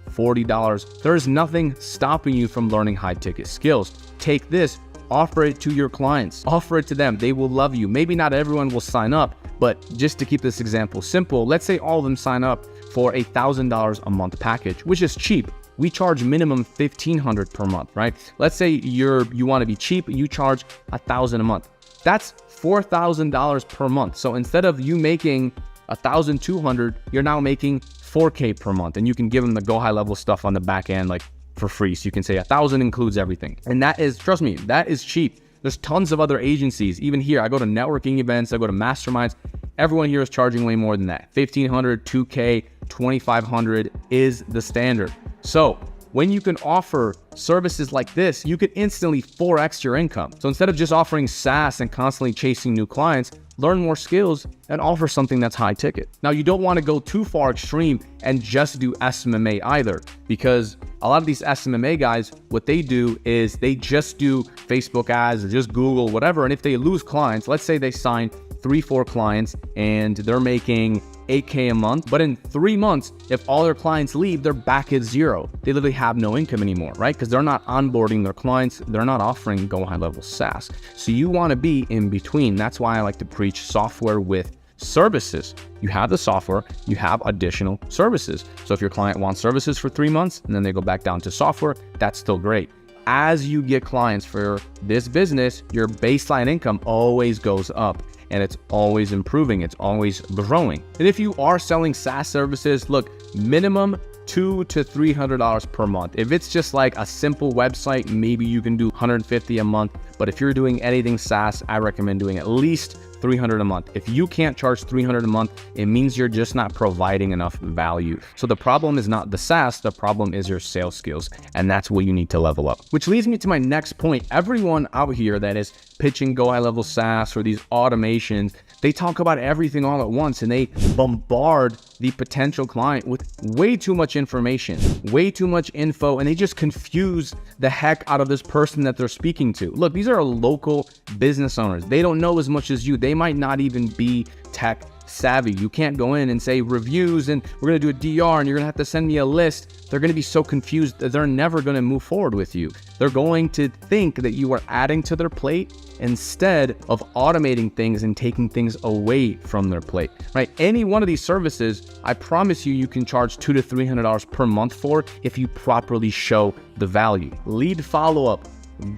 $40. There's nothing stopping you from learning high ticket skills. Take this, offer it to your clients, offer it to them. They will love you. Maybe not everyone will sign up, but just to keep this example simple, let's say all of them sign up for a $1,000 a month package, which is cheap. We charge minimum $1,500 per month, right? Let's say you want to be cheap, you charge $1,000 a month. That's $4,000 per month. So instead of you making $1,200, you're now making $4K per month, and you can give them the GoHighLevel stuff on the back end, like for free. So you can say 1,000 includes everything, and that is, trust me, that is cheap. There's tons of other agencies. Even here, I go to networking events, I go to masterminds. Everyone here is charging way more than that. 1,500, 2K, 2,500 is the standard. So when you can offer services like this, you can instantly 4x your income. So instead of just offering SaaS and constantly chasing new clients, learn more skills and offer something that's high ticket. Now, you don't want to go too far extreme and just do SMMA either, because a lot of these SMMA guys, what they do is they just do Facebook ads or just Google, whatever. And if they lose clients, let's say they sign 3-4 clients and they're making $8K a month, but in 3 months, if all their clients leave, they're back at zero. They literally have no income anymore, right? Because they're not onboarding their clients. They're not offering GoHighLevel SaaS. So you want to be in between. That's why I like to preach software with services. You have the software, you have additional services. So if your client wants services for 3 months and then they go back down to software, that's still great. As you get clients for this business, your baseline income always goes up and it's always improving. It's always growing. And if you are selling SaaS services, look, minimum $200 to $300 per month. If it's just like a simple website, maybe you can do $150 a month. But if you're doing anything SaaS, I recommend doing at least $300 a month. If you can't charge $300 a month, it means you're just not providing enough value. So the problem is not the SaaS, the problem is your sales skills. And that's what you need to level up. Which leads me to my next point. Everyone out here that is pitching GoHighLevel SaaS or these automations, they talk about everything all at once and they bombard the potential client with way too much information, way too much info, and they just confuse the heck out of this person that they're speaking to. Look, these are local business owners. They don't know as much as you. They might not even be tech savvy. You can't go in and say reviews and we're going to do a DR and you're going to have to send me a list. They're going to be so confused that they're never going to move forward with you. They're going to think that you are adding to their plate instead of automating things and taking things away from their plate, right? Any one of these services, I promise you, you can charge $200 to $300 per month for if you properly show the value. Lead follow-up,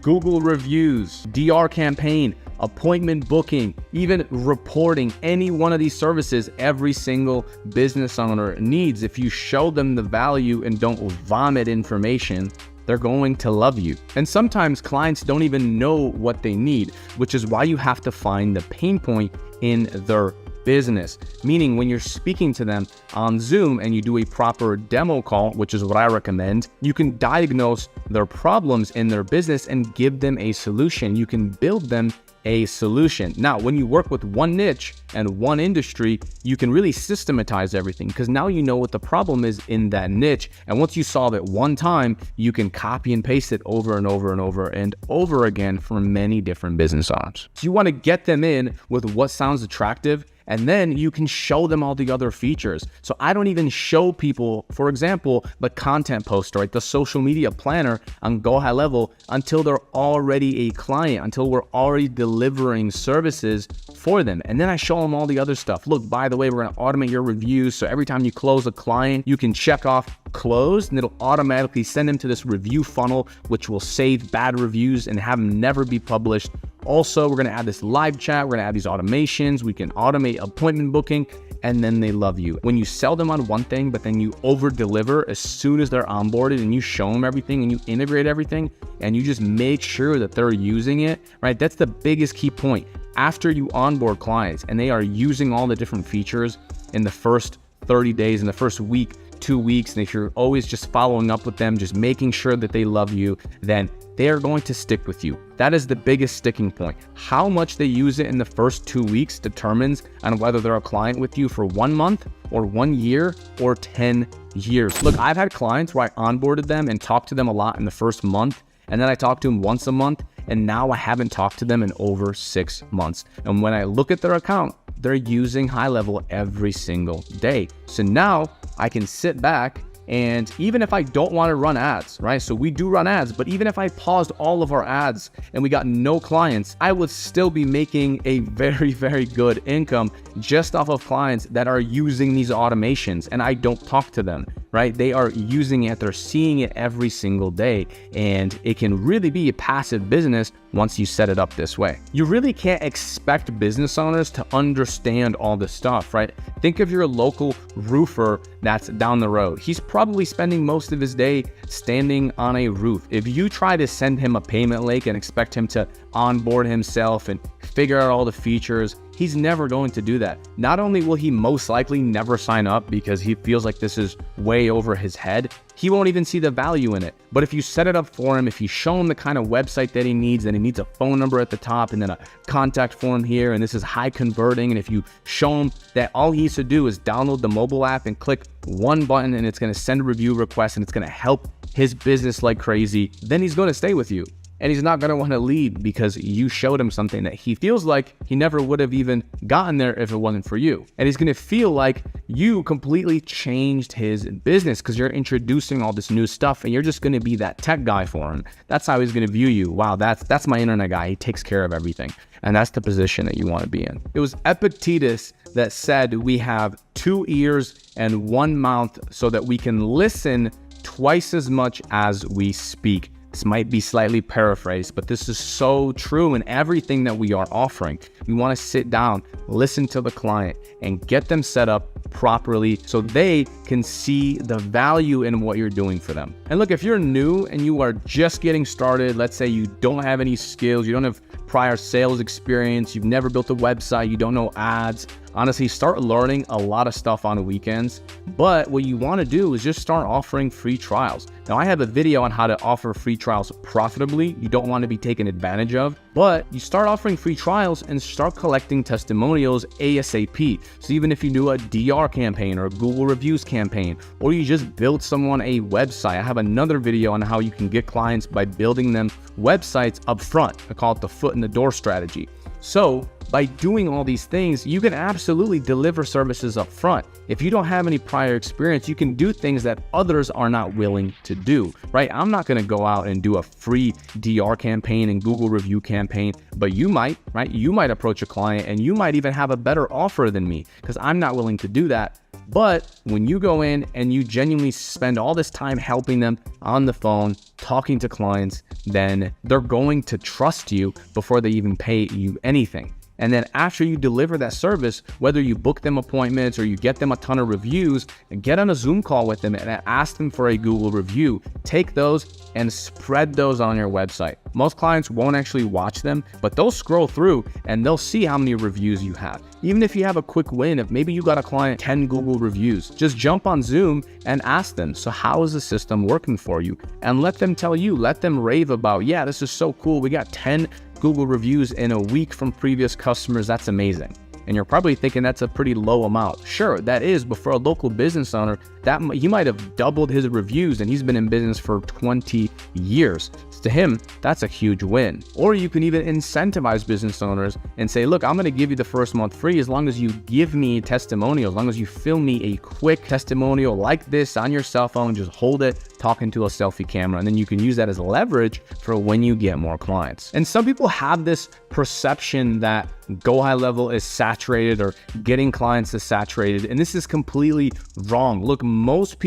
Google reviews, DR campaign, appointment booking, even reporting. Any one of these services every single business owner needs. If you show them the value and don't vomit information, they're going to love you. And sometimes clients don't even know what they need, which is why you have to find the pain point in their business. Meaning when you're speaking to them on Zoom and you do a proper demo call, which is what I recommend, you can diagnose their problems in their business and give them a solution. You can build them a solution. Now, when you work with one niche and one industry, you can really systematize everything because now you know what the problem is in that niche. And once you solve it one time, you can copy and paste it over and over and over and over again for many different business owners. So you want to get them in with what sounds attractive, and then you can show them all the other features. So I don't even show people, for example, the content poster, right? The social media planner on GoHighLevel until they're already a client, until we're already delivering services for them. And then I show them all the other stuff. Look, by the way, we're gonna automate your reviews. So every time you close a client, you can check off closed and it'll automatically send them to this review funnel, which will save bad reviews and have them never be published. Also, we're going to add this live chat. We're going to add these automations. We can automate appointment booking, and then they love you. When you sell them on one thing, but then you over deliver as soon as they're onboarded and you show them everything and you integrate everything and you just make sure that they're using it, right? That's the biggest key point. After you onboard clients and they are using all the different features in the first 30 days, in the first week, 2 weeks, and if you're always just following up with them, just making sure that they love you, then they are going to stick with you. That is the biggest sticking point. How much they use it in the first 2 weeks determines on whether they're a client with you for 1 month or 1 year or 10 years. Look, I've had clients where I onboarded them and talked to them a lot in the first month, and then I talked to them once a month, and now I haven't talked to them in over 6 months. And when I look at their account, they're using HighLevel every single day. So now I can sit back and even if I don't want to run ads, right? So we do run ads, but even if I paused all of our ads and we got no clients, I would still be making a very, very good income just off of clients that are using these automations and I don't talk to them, right? They are using it, they're seeing it every single day, and it can really be a passive business once you set it up this way. You really can't expect business owners to understand all this stuff, right? Think of your local roofer that's down the road. He's probably spending most of his day standing on a roof. If you try to send him a payment link and expect him to onboard himself and figure out all the features, he's never going to do that. Not only will he most likely never sign up because he feels like this is way over his head, he won't even see the value in it. But if you set it up for him, if you show him the kind of website that he needs, then he needs a phone number at the top and then a contact form here, and this is high converting. And if you show him that all he needs to do is download the mobile app and click one button and it's gonna send a review request and it's gonna help his business like crazy, then he's gonna stay with you. And he's not going to want to leave because you showed him something that he feels like he never would have even gotten there if it wasn't for you. And he's going to feel like you completely changed his business because you're introducing all this new stuff and you're just going to be that tech guy for him. That's how he's going to view you. Wow, that's my internet guy. He takes care of everything. And that's the position that you want to be in. It was Epictetus that said we have 2 ears and 1 mouth so that we can listen twice as much as we speak. This might be slightly paraphrased, but this is so true in everything that we are offering. We want to sit down, listen to the client, and get them set up properly so they can see the value in what you're doing for them. And look, if you're new and you are just getting started, let's say you don't have any skills, you don't have prior sales experience, you've never built a website, you don't know ads, honestly, start learning a lot of stuff on the weekends. But what you want to do is just start offering free trials. Now, I have a video on how to offer free trials profitably. You don't want to be taken advantage of, but you start offering free trials and start collecting testimonials ASAP. So even if you do a DR campaign or a Google reviews campaign, or you just build someone a website, I have another video on how you can get clients by building them websites up front. I call it the foot in the door strategy. So by doing all these things, you can absolutely deliver services up front. If you don't have any prior experience, you can do things that others are not willing to do, right? I'm not going to go out and do a free DR campaign and Google review campaign, but you might, right? You might approach a client and you might even have a better offer than me because I'm not willing to do that. But when you go in and you genuinely spend all this time helping them on the phone, talking to clients, then they're going to trust you before they even pay you anything. And then after you deliver that service, whether you book them appointments or you get them a ton of reviews, get on a Zoom call with them and ask them for a Google review. Take those and spread those on your website. Most clients won't actually watch them, but they'll scroll through and they'll see how many reviews you have. Even if you have a quick win, if maybe you got a client 10 Google reviews, just jump on Zoom and ask them, so how is the system working for you? And let them tell you, let them rave about, yeah, this is so cool. We got 10 Google reviews in a week from previous customers. That's amazing. And you're probably thinking that's a pretty low amount. Sure, that is, but for a local business owner, that he might have doubled his reviews and he's been in business for 20 years. To him, that's a huge win. Or you can even incentivize business owners and say, look, I'm going to give you the first month free as long as you give me testimonial, as long as you film me a quick testimonial like this on your cell phone, just hold it, talking to a selfie camera, and then you can use that as leverage for when you get more clients. And some people have this perception that GoHighLevel is saturated or getting clients is saturated, and this is completely wrong. Look, most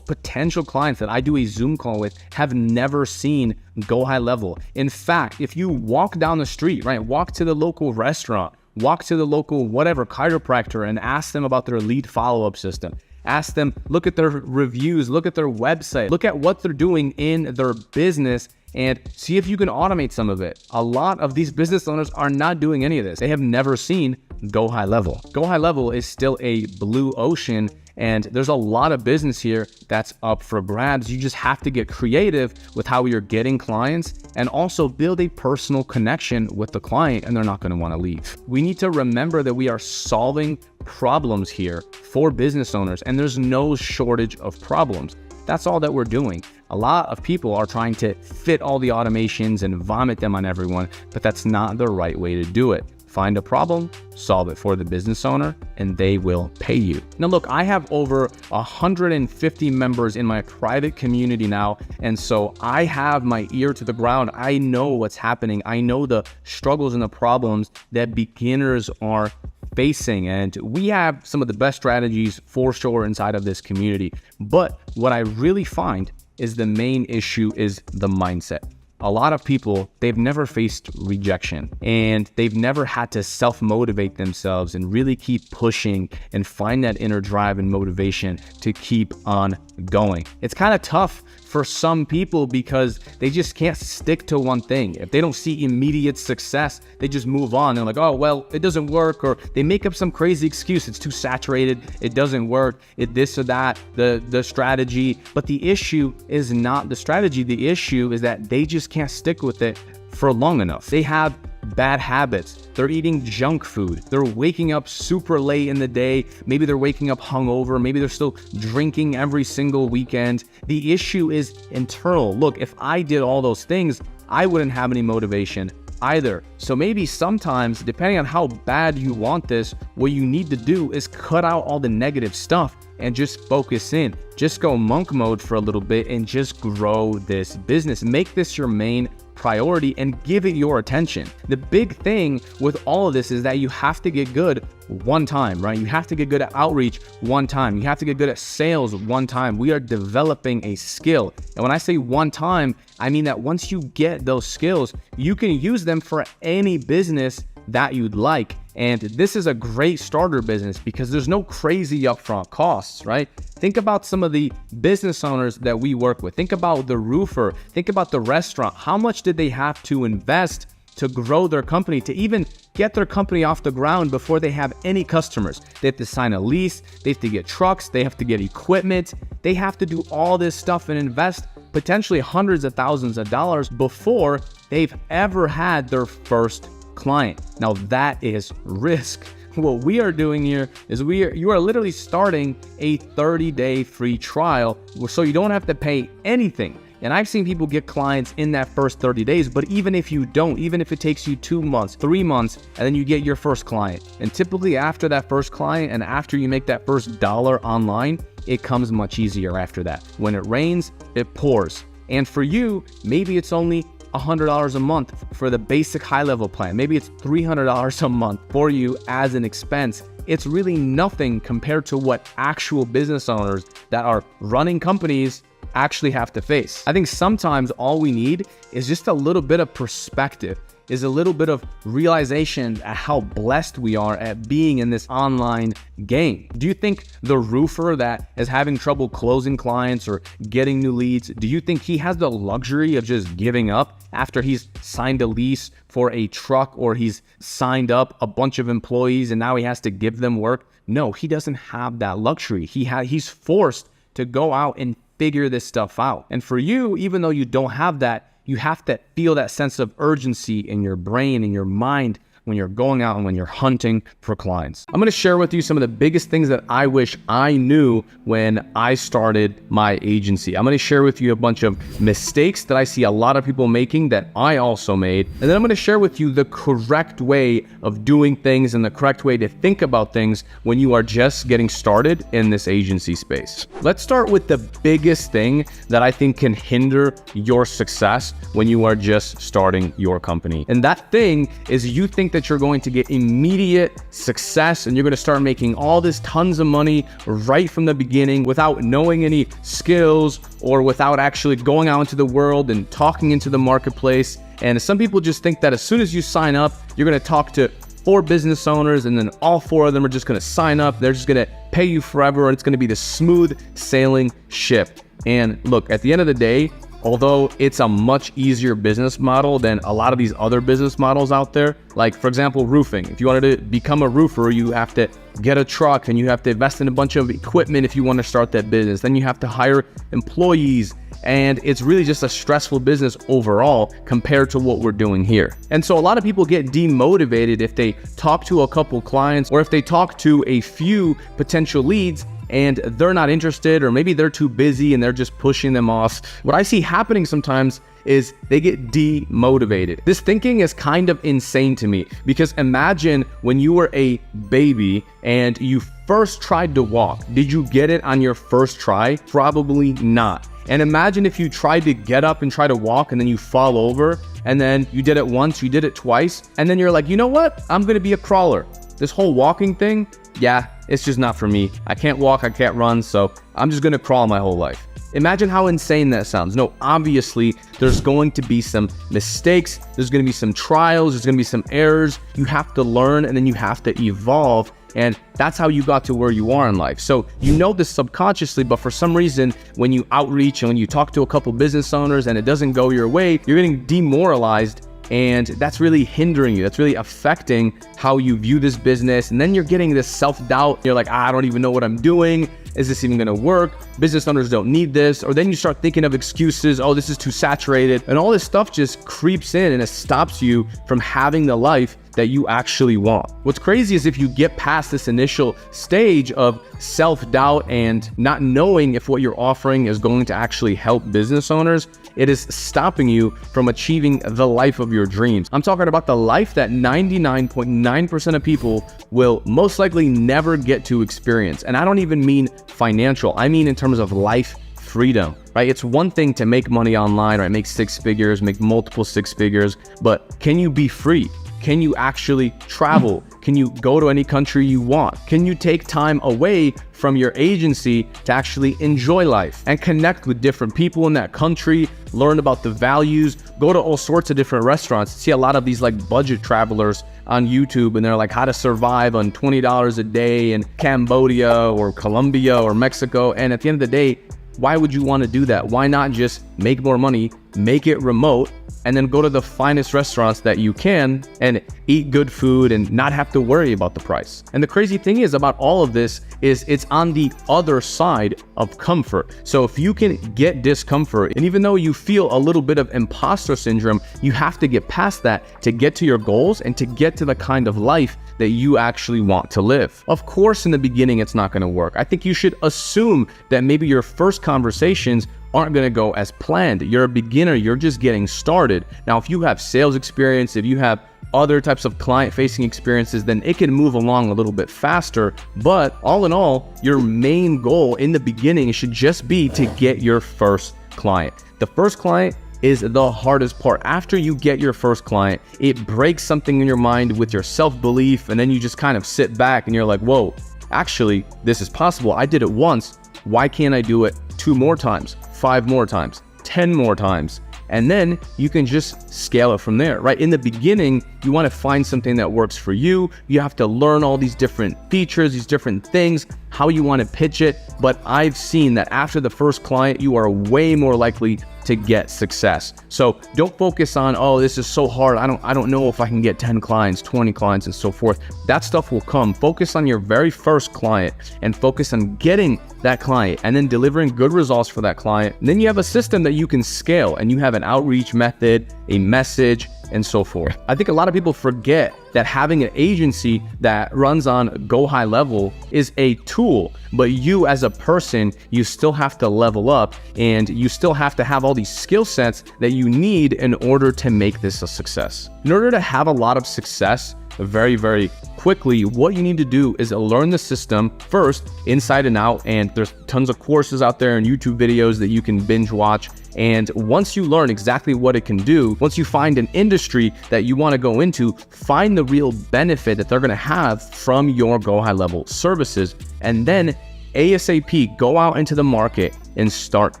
potential clients that I do a Zoom call with have never seen GoHighLevel. In fact, if you walk down the street, right, walk to the local restaurant, walk to the local whatever chiropractor and ask them about their lead follow-up system. Ask them, look at their reviews, look at their website, look at what they're doing in their business and see if you can automate some of it. A lot of these business owners are not doing any of this. They have never seen GoHighLevel. GoHighLevel is still a blue ocean, and there's a lot of business here that's up for grabs. You just have to get creative with how you're getting clients and also build a personal connection with the client, and they're not going to want to leave. We need to remember that we are solving problems here for business owners, and there's no shortage of problems. That's all that we're doing. A lot of people are trying to fit all the automations and vomit them on everyone, but that's not the right way to do it. Find a problem, solve it for the business owner, and they will pay you. Now look, I have over 150 members in my private community now, and so I have my ear to the ground. I know what's happening. I know the struggles and the problems that beginners are facing, and we have some of the best strategies for sure inside of this community. But what I really find is the main issue is the mindset. A lot of people, they've never faced rejection and they've never had to self-motivate themselves and really keep pushing and find that inner drive and motivation to keep on going. It's kind of tough for some people because they just can't stick to one thing. If they don't see immediate success, they just move on. They're like, oh, well, it doesn't work, or they make up some crazy excuse. It's too saturated. It doesn't work. It this or that, the strategy. But the issue is not the strategy. The issue is that they just can't stick with it for long enough. They have bad habits. They're eating junk food. They're waking up super late in the day. Maybe they're waking up hungover. Maybe they're still drinking every single weekend. The issue is internal. Look, if I did all those things, I wouldn't have any motivation either. So maybe sometimes, depending on how bad you want this, what you need to do is cut out all the negative stuff and just focus in. Just go monk mode for a little bit and just grow this business. Make this your main priority and give it your attention. The big thing with all of this is that you have to get good one time, right? You have to get good at outreach one time. You have to get good at sales one time. We are developing a skill. And when I say one time, I mean that once you get those skills, you can use them for any business that you'd like. And this is a great starter business because there's no crazy upfront costs, right? Think about some of the business owners that we work with. Think about the roofer. Think about the restaurant. How much did they have to invest to grow their company, to even get their company off the ground before they have any customers? They have to sign a lease. They have to get trucks. They have to get equipment. They have to do all this stuff and invest potentially hundreds of thousands of dollars before they've ever had their first client. Now that is risk. What we are doing here is you are literally starting a 30-day free trial, so you don't have to pay anything. And I've seen people get clients in that first 30 days, but even if you don't, even if it takes you 2 months, 3 months, and then you get your first client, and typically after that first client and after you make that first dollar online, it comes much easier after that. When it rains, it pours. And for you, maybe it's only $100 a month for the basic high level plan. Maybe it's $300 a month for you as an expense. It's really nothing compared to what actual business owners that are running companies actually have to face. I think sometimes all we need is just a little bit of perspective, is a little bit of realization at how blessed we are at being in this online game. Do you think the roofer that is having trouble closing clients or getting new leads, do you think he has the luxury of just giving up after he's signed a lease for a truck or he's signed up a bunch of employees and now he has to give them work? No, he doesn't have that luxury. He's forced to go out and figure this stuff out. And for you, even though you don't have that, you have to feel that sense of urgency in your brain, in your mind, when you're going out and when you're hunting for clients. I'm gonna share with you some of the biggest things that I wish I knew when I started my agency. I'm gonna share with you a bunch of mistakes that I see a lot of people making that I also made. And then I'm gonna share with you the correct way of doing things and the correct way to think about things when you are just getting started in this agency space. Let's start with the biggest thing that I think can hinder your success when you are just starting your company. And that thing is you think that you're going to get immediate success and you're going to start making all this tons of money right from the beginning without knowing any skills or without actually going out into the world and talking into the marketplace. And some people just think that as soon as you sign up, you're going to talk to 4 business owners and then all 4 of them are just going to sign up. They're just going to pay you forever and it's going to be the smooth sailing ship. And look, at the end of the day, although it's a much easier business model than a lot of these other business models out there, like for example, roofing. If you wanted to become a roofer, you have to get a truck and you have to invest in a bunch of equipment if you want to start that business. Then you have to hire employees. And it's really just a stressful business overall compared to what we're doing here. And so a lot of people get demotivated if they talk to a couple clients or if they talk to a few potential leads and they're not interested, or maybe they're too busy and they're just pushing them off. What I see happening sometimes is they get demotivated. This thinking is kind of insane to me because imagine when you were a baby and you first tried to walk. Did you get it on your first try? Probably not. And imagine if you tried to get up and try to walk and then you fall over and then you did it once, you did it twice, and then you're like, you know what? I'm gonna be a crawler. This whole walking thing, yeah, it's just not for me. I can't walk, I can't run, so I'm just gonna crawl my whole life. Imagine how insane that sounds. No, obviously, there's going to be some mistakes, there's gonna be some trials, there's gonna be some errors. You have to learn and then you have to evolve. And that's how you got to where you are in life. So you know this subconsciously, but for some reason, when you outreach and when you talk to a couple business owners and it doesn't go your way, you're getting demoralized. And that's really hindering you. That's really affecting how you view this business. And then you're getting this self-doubt. You're like, I don't even know what I'm doing. Is this even gonna work? Business owners don't need this. Or then you start thinking of excuses. Oh, this is too saturated. And all this stuff just creeps in and it stops you from having the life that you actually want. What's crazy is if you get past this initial stage of self-doubt and not knowing if what you're offering is going to actually help business owners, it is stopping you from achieving the life of your dreams. I'm talking about the life that 99.9% of people will most likely never get to experience. And I don't even mean financial, I mean in terms of life freedom, right? It's one thing to make money online, right? Make six figures, make multiple six figures, but can you be free? Can you actually travel? Can you go to any country you want? Can you take time away from your agency to actually enjoy life and connect with different people in that country, learn about the values, go to all sorts of different restaurants? See a lot of these like budget travelers on YouTube, and they're like how to survive on $20 a day in Cambodia or Colombia or Mexico. And at the end of the day, why would you want to do that? Why not just make more money, make it remote, and then go to the finest restaurants that you can and eat good food and not have to worry about the price? And the crazy thing is about all of this is it's on the other side of comfort. So if you can get discomfort, and even though you feel a little bit of imposter syndrome, you have to get past that to get to your goals and to get to the kind of life that you actually want to live. Of course, in the beginning, it's not going to work. I think you should assume that maybe your first conversations aren't going to go as planned. You're a beginner, you're just getting started. Now, if you have sales experience, if you have other types of client-facing experiences, then it can move along a little bit faster. But all in all, your main goal in the beginning should just be to get your first client. The first client is the hardest part. After you get your first client, it breaks something in your mind with your self-belief, and then you just kind of sit back and you're like, whoa, actually, this is possible. I did it once. Why can't I do it 2 more times, 5 more times, 10 more times? And then you can just scale it from there, right? In the beginning, you want to find something that works for you. You have to learn all these different features, these different things, how you want to pitch it. But I've seen that after the first client, you are way more likely to get success. So don't focus on, oh, this is so hard. I don't know if I can get 10 clients, 20 clients, and so forth. That stuff will come. Focus on your very first client and focus on getting that client and then delivering good results for that client. And then you have a system that you can scale, and you have an outreach method, a message, and so forth. I think a lot of people forget that having an agency that runs on GoHighLevel is a tool, but you as a person, you still have to level up, and you still have to have all these skill sets that you need in order to make this a success. In order to have a lot of success very, very quickly, what you need to do is learn the system first inside and out, and there's tons of courses out there and YouTube videos that you can binge watch. And once you learn exactly what it can do, once you find an industry that you want to go into, find the real benefit that they're going to have from your GoHighLevel services, and then ASAP go out into the market and start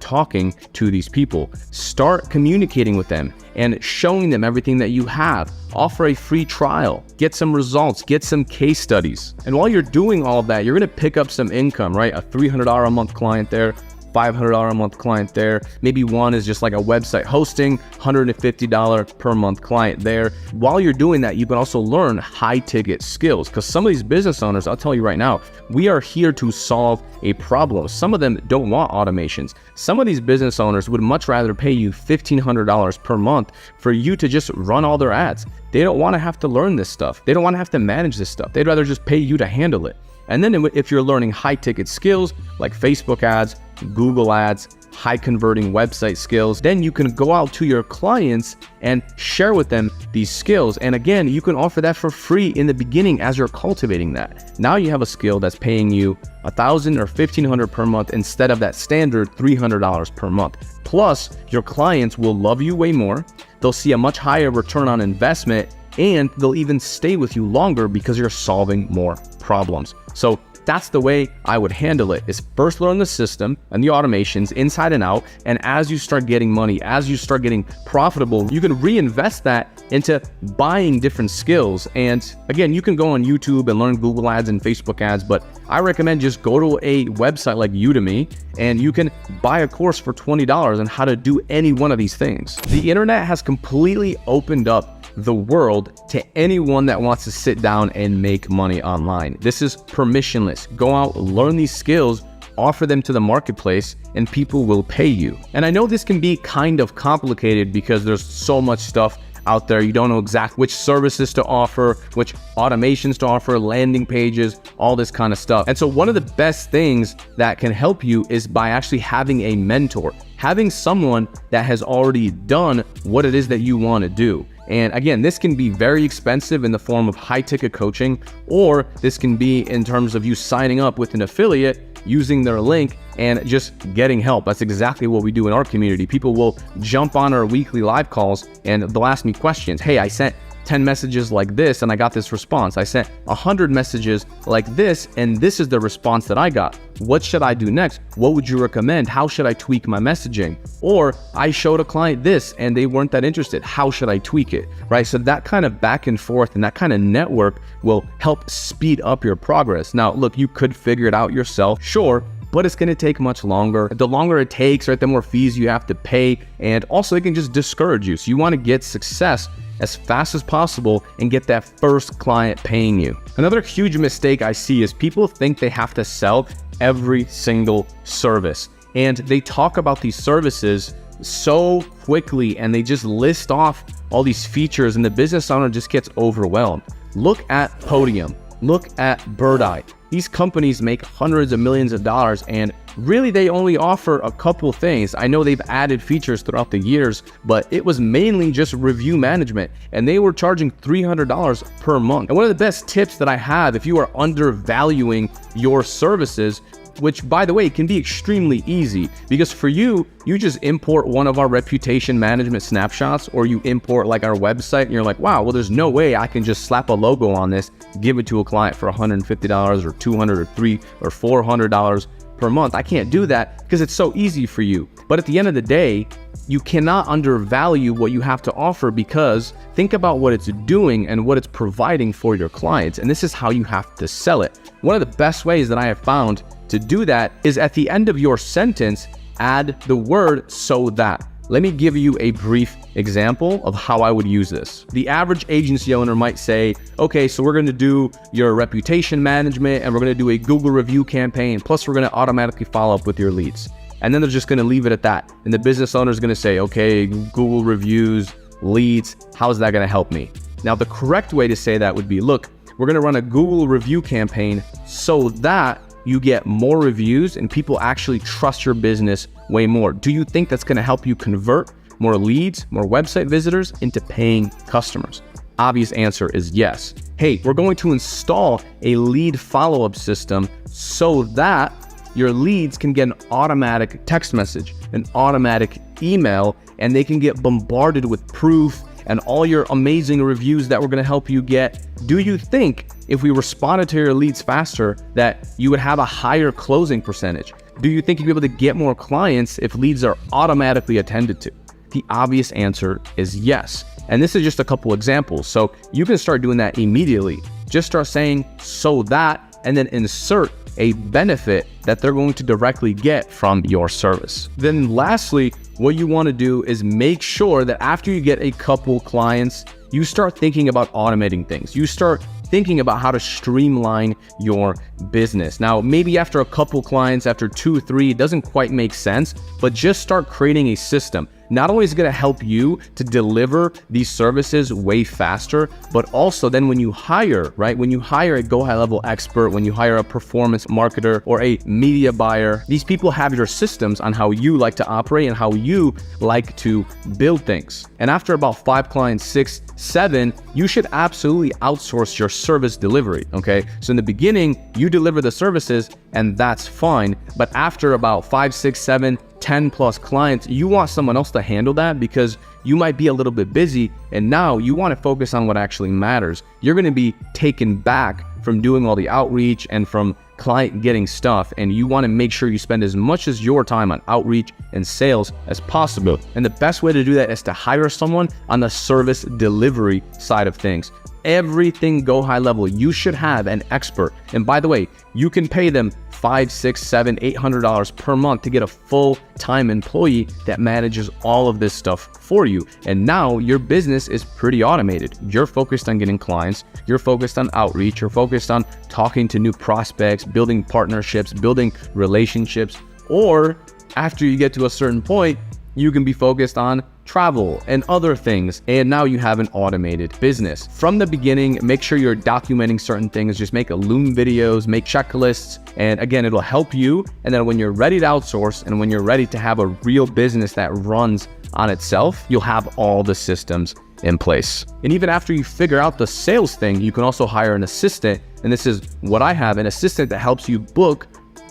talking to these people. Start communicating with them and showing them everything that you have. Offer a free trial, get some results, get some case studies. And while you're doing all of that, you're going to pick up some income, right? A $300 a month client there, $500 a month client there. Maybe one is just like a website hosting, $150 per month client there. While you're doing that, you can also learn high ticket skills, because some of these business owners, I'll tell you right now, we are here to solve a problem. Some of them don't want automations. Some of these business owners would much rather pay you $1,500 per month for you to just run all their ads. They don't want to have to learn this stuff. They don't want to have to manage this stuff. They'd rather just pay you to handle it. And then if you're learning high ticket skills like Facebook ads, Google ads, high converting website skills, then you can go out to your clients and share with them these skills. And again, you can offer that for free in the beginning as you're cultivating that. Now you have a skill that's paying you $1,000 or $1,500 per month instead of that standard $300 per month. Plus, your clients will love you way more. They'll see a much higher return on investment, and they'll even stay with you longer because you're solving more problems. So that's the way I would handle it, is first learn the system and the automations inside and out. And as you start getting money, as you start getting profitable, you can reinvest that into buying different skills. And again, you can go on YouTube and learn Google ads and Facebook ads, but I recommend just go to a website like Udemy and you can buy a course for $20 on how to do any one of these things. The internet has completely opened up the world to anyone that wants to sit down and make money online. This is permissionless. Go out, learn these skills, offer them to the marketplace, and people will pay you. And I know this can be kind of complicated because there's so much stuff out there. You don't know exactly which services to offer, which automations to offer, landing pages, all this kind of stuff. And so one of the best things that can help you is by actually having a mentor, having someone that has already done what it is that you want to do. And again, this can be very expensive in the form of high ticket coaching, or this can be in terms of you signing up with an affiliate, using their link and just getting help. That's exactly what we do in our community. People will jump on our weekly live calls and they'll ask me questions. Hey, I sent 10 messages like this and I got this response. I sent 100 messages like this and this is the response that I got. What should I do next? What would you recommend? How should I tweak my messaging? Or I showed a client this and they weren't that interested. How should I tweak it? Right? So that kind of back and forth and that kind of network will help speed up your progress. Now, look, you could figure it out yourself, sure, but it's going to take much longer. The longer it takes, right, the more fees you have to pay. And also it can just discourage you. So you want to get success as fast as possible and get that first client paying you. Another huge mistake I see is people think they have to sell every single service. And they talk about these services so quickly and they just list off all these features and the business owner just gets overwhelmed. Look at Podium, look at Bird Eye. These companies make hundreds of millions of dollars and really they only offer a couple things. I know they've added features throughout the years, but it was mainly just review management and they were charging $300 per month. And one of the best tips that I have if you are undervaluing your services, which by the way can be extremely easy, because for you just import one of our reputation management snapshots, or you import like our website and you're like, wow, well there's no way I can just slap a logo on this, give it to a client for $150 or $200 or $300 or $400 per month. I can't do that because it's so easy for you. But at the end of the day, you cannot undervalue what you have to offer, because think about what it's doing and what it's providing for your clients. And this is how you have to sell it. One of the best ways that I have found to do that is at the end of your sentence, add the word "so that." Let me give you a brief example of how I would use this. The average agency owner might say, okay, so we're gonna do your reputation management and we're gonna do a Google review campaign, plus we're gonna automatically follow up with your leads. And then they're just gonna leave it at that. And the business owner is gonna say, okay, Google reviews, leads, how is that gonna help me? Now, the correct way to say that would be, look, we're gonna run a Google review campaign so that you get more reviews and people actually trust your business way more. Do you think that's going to help you convert more leads, more website visitors into paying customers? Obvious answer is yes. Hey, we're going to install a lead follow-up system so that your leads can get an automatic text message, an automatic email, and they can get bombarded with proof and all your amazing reviews that we're going to help you get. Do you think if we responded to your leads faster that you would have a higher closing percentage? Do you think you'd be able to get more clients if leads are automatically attended to? The obvious answer is yes. And this is just a couple examples. So you can start doing that immediately. Just start saying "so that" and then insert a benefit that they're going to directly get from your service. Then lastly, what you want to do is make sure that after you get a couple clients, you start thinking about automating things. You start thinking about how to streamline your business. Now, maybe after a couple clients, after 2, 3, it doesn't quite make sense, but just start creating a system. Not only is it going to help you to deliver these services way faster, but also then when you hire, right? When you hire a GoHighLevel expert, when you hire a performance marketer or a media buyer, these people have your systems on how you like to operate and how you like to build things. And after about 5 clients, 6, 7, you should absolutely outsource your service delivery, okay? So in the beginning, you deliver the services and that's fine. But after about 5, 6, 7, 10 plus clients, you want someone else to handle that because you might be a little bit busy and now you want to focus on what actually matters. You're going to be taken back from doing all the outreach and from client getting stuff, and you want to make sure you spend as much as your time on outreach and sales as possible. And the best way to do that is to hire someone on the service delivery side of things. Everything GoHighLevel, you should have an expert. And by the way, you can pay them $500, $600, $700, $800 per month to get a full-time employee that manages all of this stuff for you. And now your business is pretty automated. You're focused on getting clients, you're focused on outreach, you're focused on talking to new prospects, building partnerships, building relationships, or after you get to a certain point, You can be focused on travel and other things. And now you have an automated business. From the beginning, make sure you're documenting certain things. Just make Loom videos, make checklists. And again, it'll help you. And then when you're ready to outsource and when you're ready to have a real business that runs on itself, you'll have all the systems in place. And even after you figure out the sales thing, you can also hire an assistant. And this is what I have, an assistant that helps you book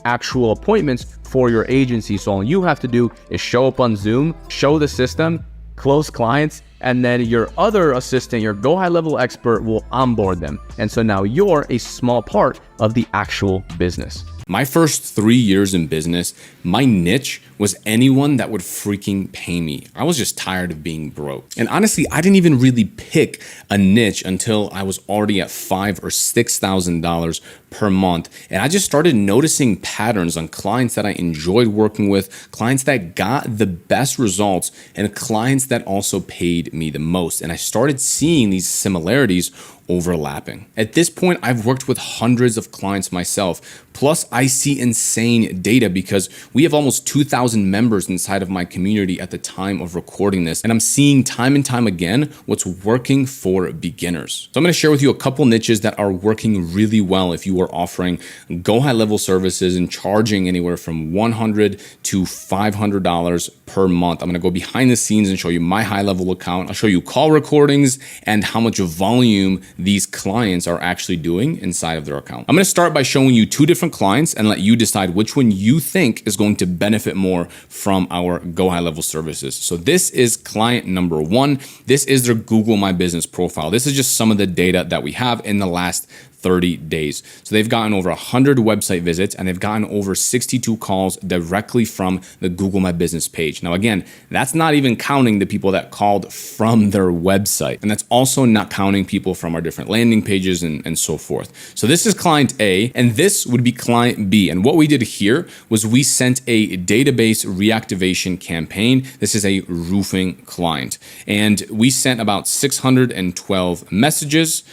actual appointments for your agency. So all you have to do is show up on Zoom, show the system, close clients, and then your other assistant, your GoHighLevel expert, will onboard them. And so now you're a small part of the actual business. My first 3 years in business, my niche was anyone that would freaking pay me. I was just tired of being broke. And honestly, I didn't even really pick a niche until I was already at $5,000 or $6,000 per month. And I just started noticing patterns on clients that I enjoyed working with, clients that got the best results, and clients that also paid me the most. And I started seeing these similarities overlapping. At this point, I've worked with hundreds of clients myself. Plus, I see insane data because we have almost 2,000 members inside of my community at the time of recording this. And I'm seeing time and time again what's working for beginners. So I'm going to share with you a couple niches that are working really well if you are offering GoHighLevel services and charging anywhere from $100 to $500 per month. I'm going to go behind the scenes and show you my HighLevel account. I'll show you call recordings and how much volume these clients are actually doing inside of their account. I'm going to start by showing you two different clients and let you decide which one you think is going to benefit more from our GoHighLevel services. So this is client number one. This is their Google My Business profile. This is just some of the data that we have in the last 30 days. So they've gotten over 100 website visits and they've gotten over 62 calls directly from the Google My Business page. Now, again, that's not even counting the people that called from their website. And that's also not counting people from our different landing pages and so forth. So this is client A and this would be client B. And what we did here was we sent a database reactivation campaign. This is a roofing client. And we sent about 612 messages.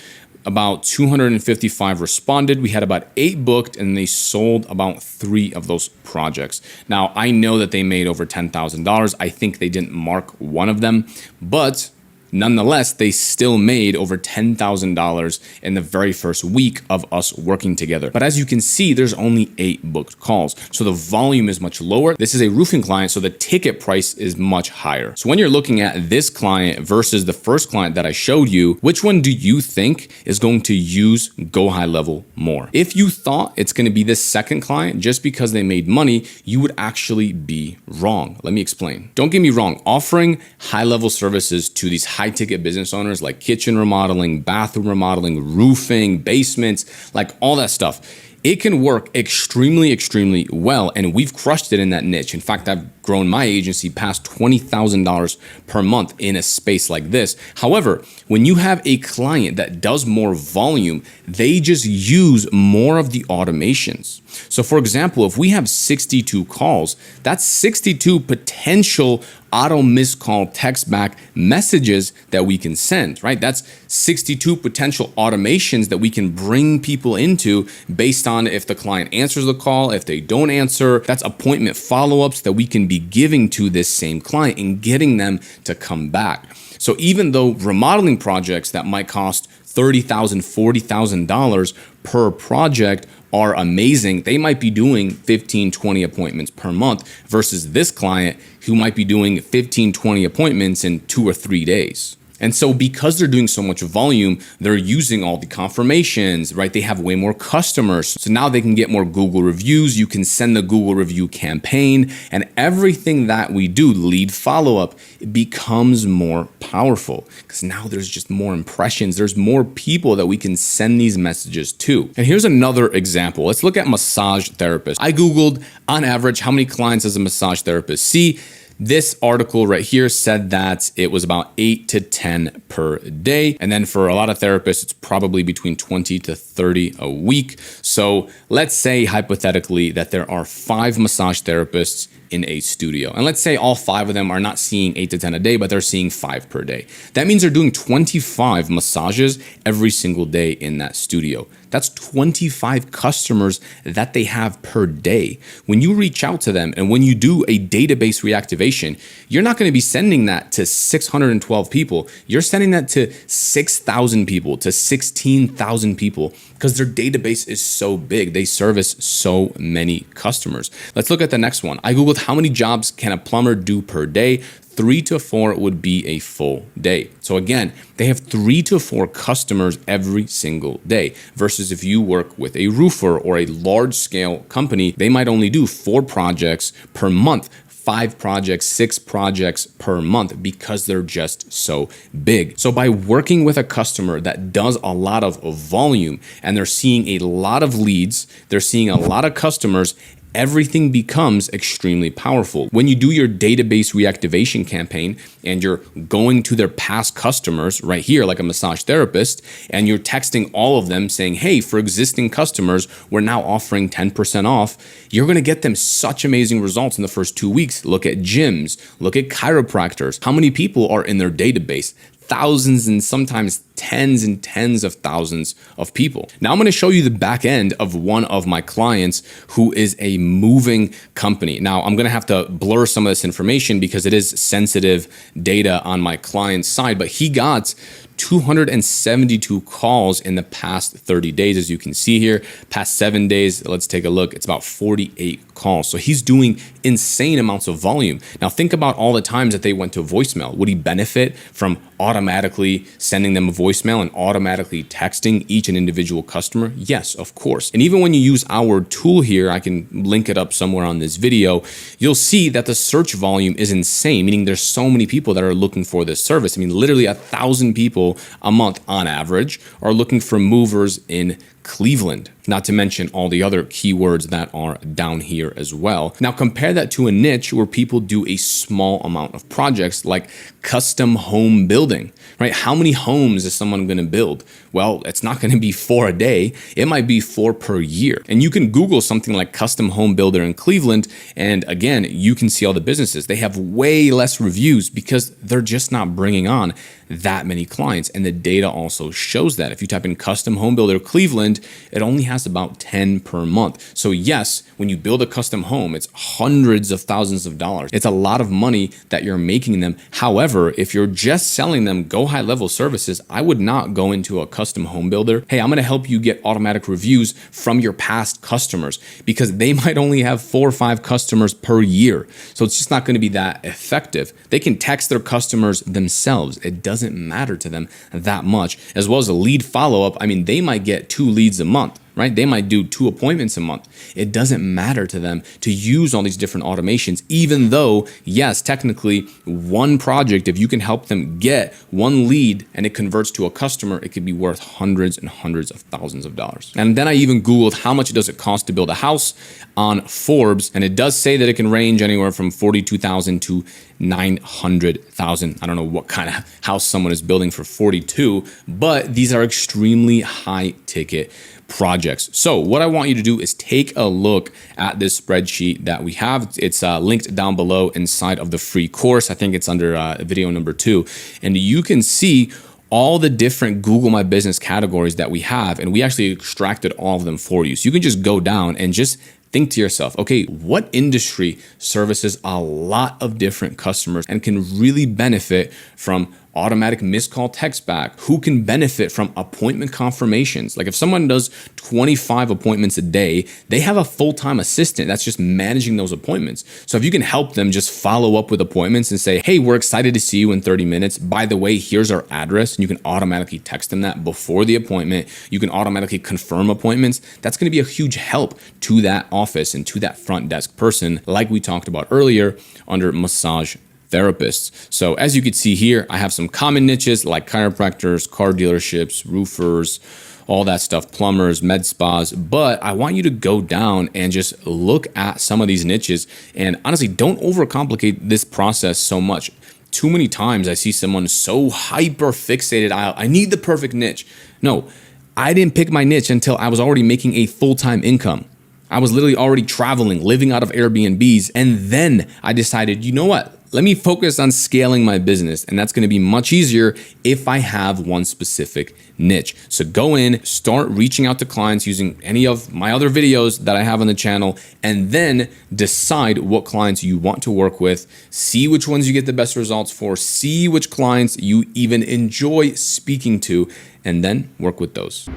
About 255 responded. We had about 8 booked and they sold about 3 of those projects. Now, I know that they made over $10,000. I think they didn't mark one of them, but nonetheless, they still made over $10,000 in the very first week of us working together. But as you can see, there's only 8 booked calls. So the volume is much lower. This is a roofing client, so the ticket price is much higher. So when you're looking at this client versus the first client that I showed you, which one do you think is going to use GoHighLevel more? If you thought it's going to be this second client just because they made money, you would actually be wrong. Let me explain. Don't get me wrong. Offering high-level services to these high-ticket business owners like kitchen remodeling, bathroom remodeling, roofing, basements, like all that stuff, it can work extremely, extremely well. And we've crushed it in that niche. In fact, I've grown my agency past $20,000 per month in a space like this. However, when you have a client that does more volume, they just use more of the automations. So for example, if we have 62 calls, that's 62 potential auto missed call text back messages that we can send, right? That's 62 potential automations that we can bring people into based on if the client answers the call, if they don't answer. That's appointment follow-ups that we can be giving to this same client and getting them to come back. So even though remodeling projects that might cost $30,000, $40,000 per project are amazing, they might be doing 15, 20 appointments per month versus this client who might be doing 15, 20 appointments in 2 or 3 days. And so because they're doing so much volume, they're using all the confirmations, right? They have way more customers. So now they can get more Google reviews. You can send the Google review campaign and everything that we do, lead follow-up, it becomes more powerful because now there's just more impressions. There's more people that we can send these messages to. And here's another example. Let's look at massage therapists. I Googled on average, how many clients does a massage therapist see? This article right here said that it was about 8 to 10 per day. And then for a lot of therapists, it's probably between 20 to 30 a week. So let's say hypothetically that there are 5 massage therapists in a studio. And let's say all 5 of them are not seeing 8 to 10 a day, but they're seeing 5 per day. That means they're doing 25 massages every single day in that studio. That's 25 customers that they have per day. When you reach out to them and when you do a database reactivation, you're not going to be sending that to 612 people. You're sending that to 6,000 people, to 16,000 people, because their database is so big. They service so many customers. Let's look at the next one. I Googled how many jobs can a plumber do per day. 3 to 4 would be a full day. So again, they have 3 to 4 customers every single day versus if you work with a roofer or a large scale company, they might only do 4 projects per month, 5 projects, 6 projects per month because they're just so big. So by working with a customer that does a lot of volume and they're seeing a lot of leads, they're seeing a lot of customers, everything becomes extremely powerful. When you do your database reactivation campaign and you're going to their past customers right here, like a massage therapist, and you're texting all of them saying, hey, for existing customers, we're now offering 10% off, you're going to get them such amazing results in the first 2 weeks. Look at gyms, look at chiropractors. How many people are in their database? Thousands and sometimes tens and tens of thousands of people. Now I'm going to show you the back end of one of my clients who is a moving company. Now I'm going to have to blur some of this information because it is sensitive data on my client's side, but he got 272 calls in the past 30 days. As you can see here, past 7 days, let's take a look. It's about 48 calls. So he's doing insane amounts of volume. Now think about all the times that they went to voicemail. Would he benefit from automatically sending them a voicemail and automatically texting each and individual customer? Yes, of course. And even when you use our tool here, I can link it up somewhere on this video, you'll see that the search volume is insane, meaning there's so many people that are looking for this service. I mean, literally 1,000 people a month on average are looking for movers in Cleveland, not to mention all the other keywords that are down here as well. Now compare that to a niche where people do a small amount of projects like custom home building, right? How many homes is someone going to build? Well, it's not going to be 4 a day. It might be 4 per year. And you can Google something like custom home builder in Cleveland. And again, you can see all the businesses. They have way less reviews because they're just not bringing on that many clients. And the data also shows that. If you type in custom home builder Cleveland, it only has about 10 per month. So yes, when you build a custom home, it's hundreds of thousands of dollars. It's a lot of money that you're making them. However, if you're just selling them GoHighLevel services, I would not go into a custom home builder. Hey, I'm going to help you get automatic reviews from your past customers because they might only have 4 or 5 customers per year. So it's just not going to be that effective. They can text their customers themselves. It doesn't matter to them that much. As well as a lead follow-up. I mean, they might get 2 leads a month, right? They might do 2 appointments a month. It doesn't matter to them to use all these different automations, even though, yes, technically one project, if you can help them get 1 lead and it converts to a customer, it could be worth hundreds and hundreds of thousands of dollars. And then I even Googled how much does it cost to build a house on Forbes. And it does say that it can range anywhere from $42,000 to $900,000. I don't know what kind of house someone is building for 42, but these are extremely high ticket projects. So what I want you to do is take a look at this spreadsheet that we have. It's linked down below inside of the free course. I think it's under video number 2. And you can see all the different Google My Business categories that we have. And we actually extracted all of them for you. So you can just go down and just think to yourself, okay, what industry services a lot of different customers and can really benefit from automatic missed call text back? Who can benefit from appointment confirmations? Like if someone does 25 appointments a day, they have a full-time assistant that's just managing those appointments. So if you can help them just follow up with appointments and say, hey, we're excited to see you in 30 minutes. By the way, here's our address. And you can automatically text them that before the appointment. You can automatically confirm appointments. That's going to be a huge help to that office and to that front desk person, like we talked about earlier under massage therapists. So as you can see here, I have some common niches like chiropractors, car dealerships, roofers, all that stuff, plumbers, med spas. But I want you to go down and just look at some of these niches. And honestly, don't overcomplicate this process so much. Too many times I see someone so hyper fixated. I need the perfect niche. No, I didn't pick my niche until I was already making a full-time income. I was literally already traveling, living out of Airbnbs. And then I decided, you know what? Let me focus on scaling my business. And that's going to be much easier if I have one specific niche. So go in, start reaching out to clients using any of my other videos that I have on the channel, and then decide what clients you want to work with, see which ones you get the best results for, see which clients you even enjoy speaking to, and then work with those.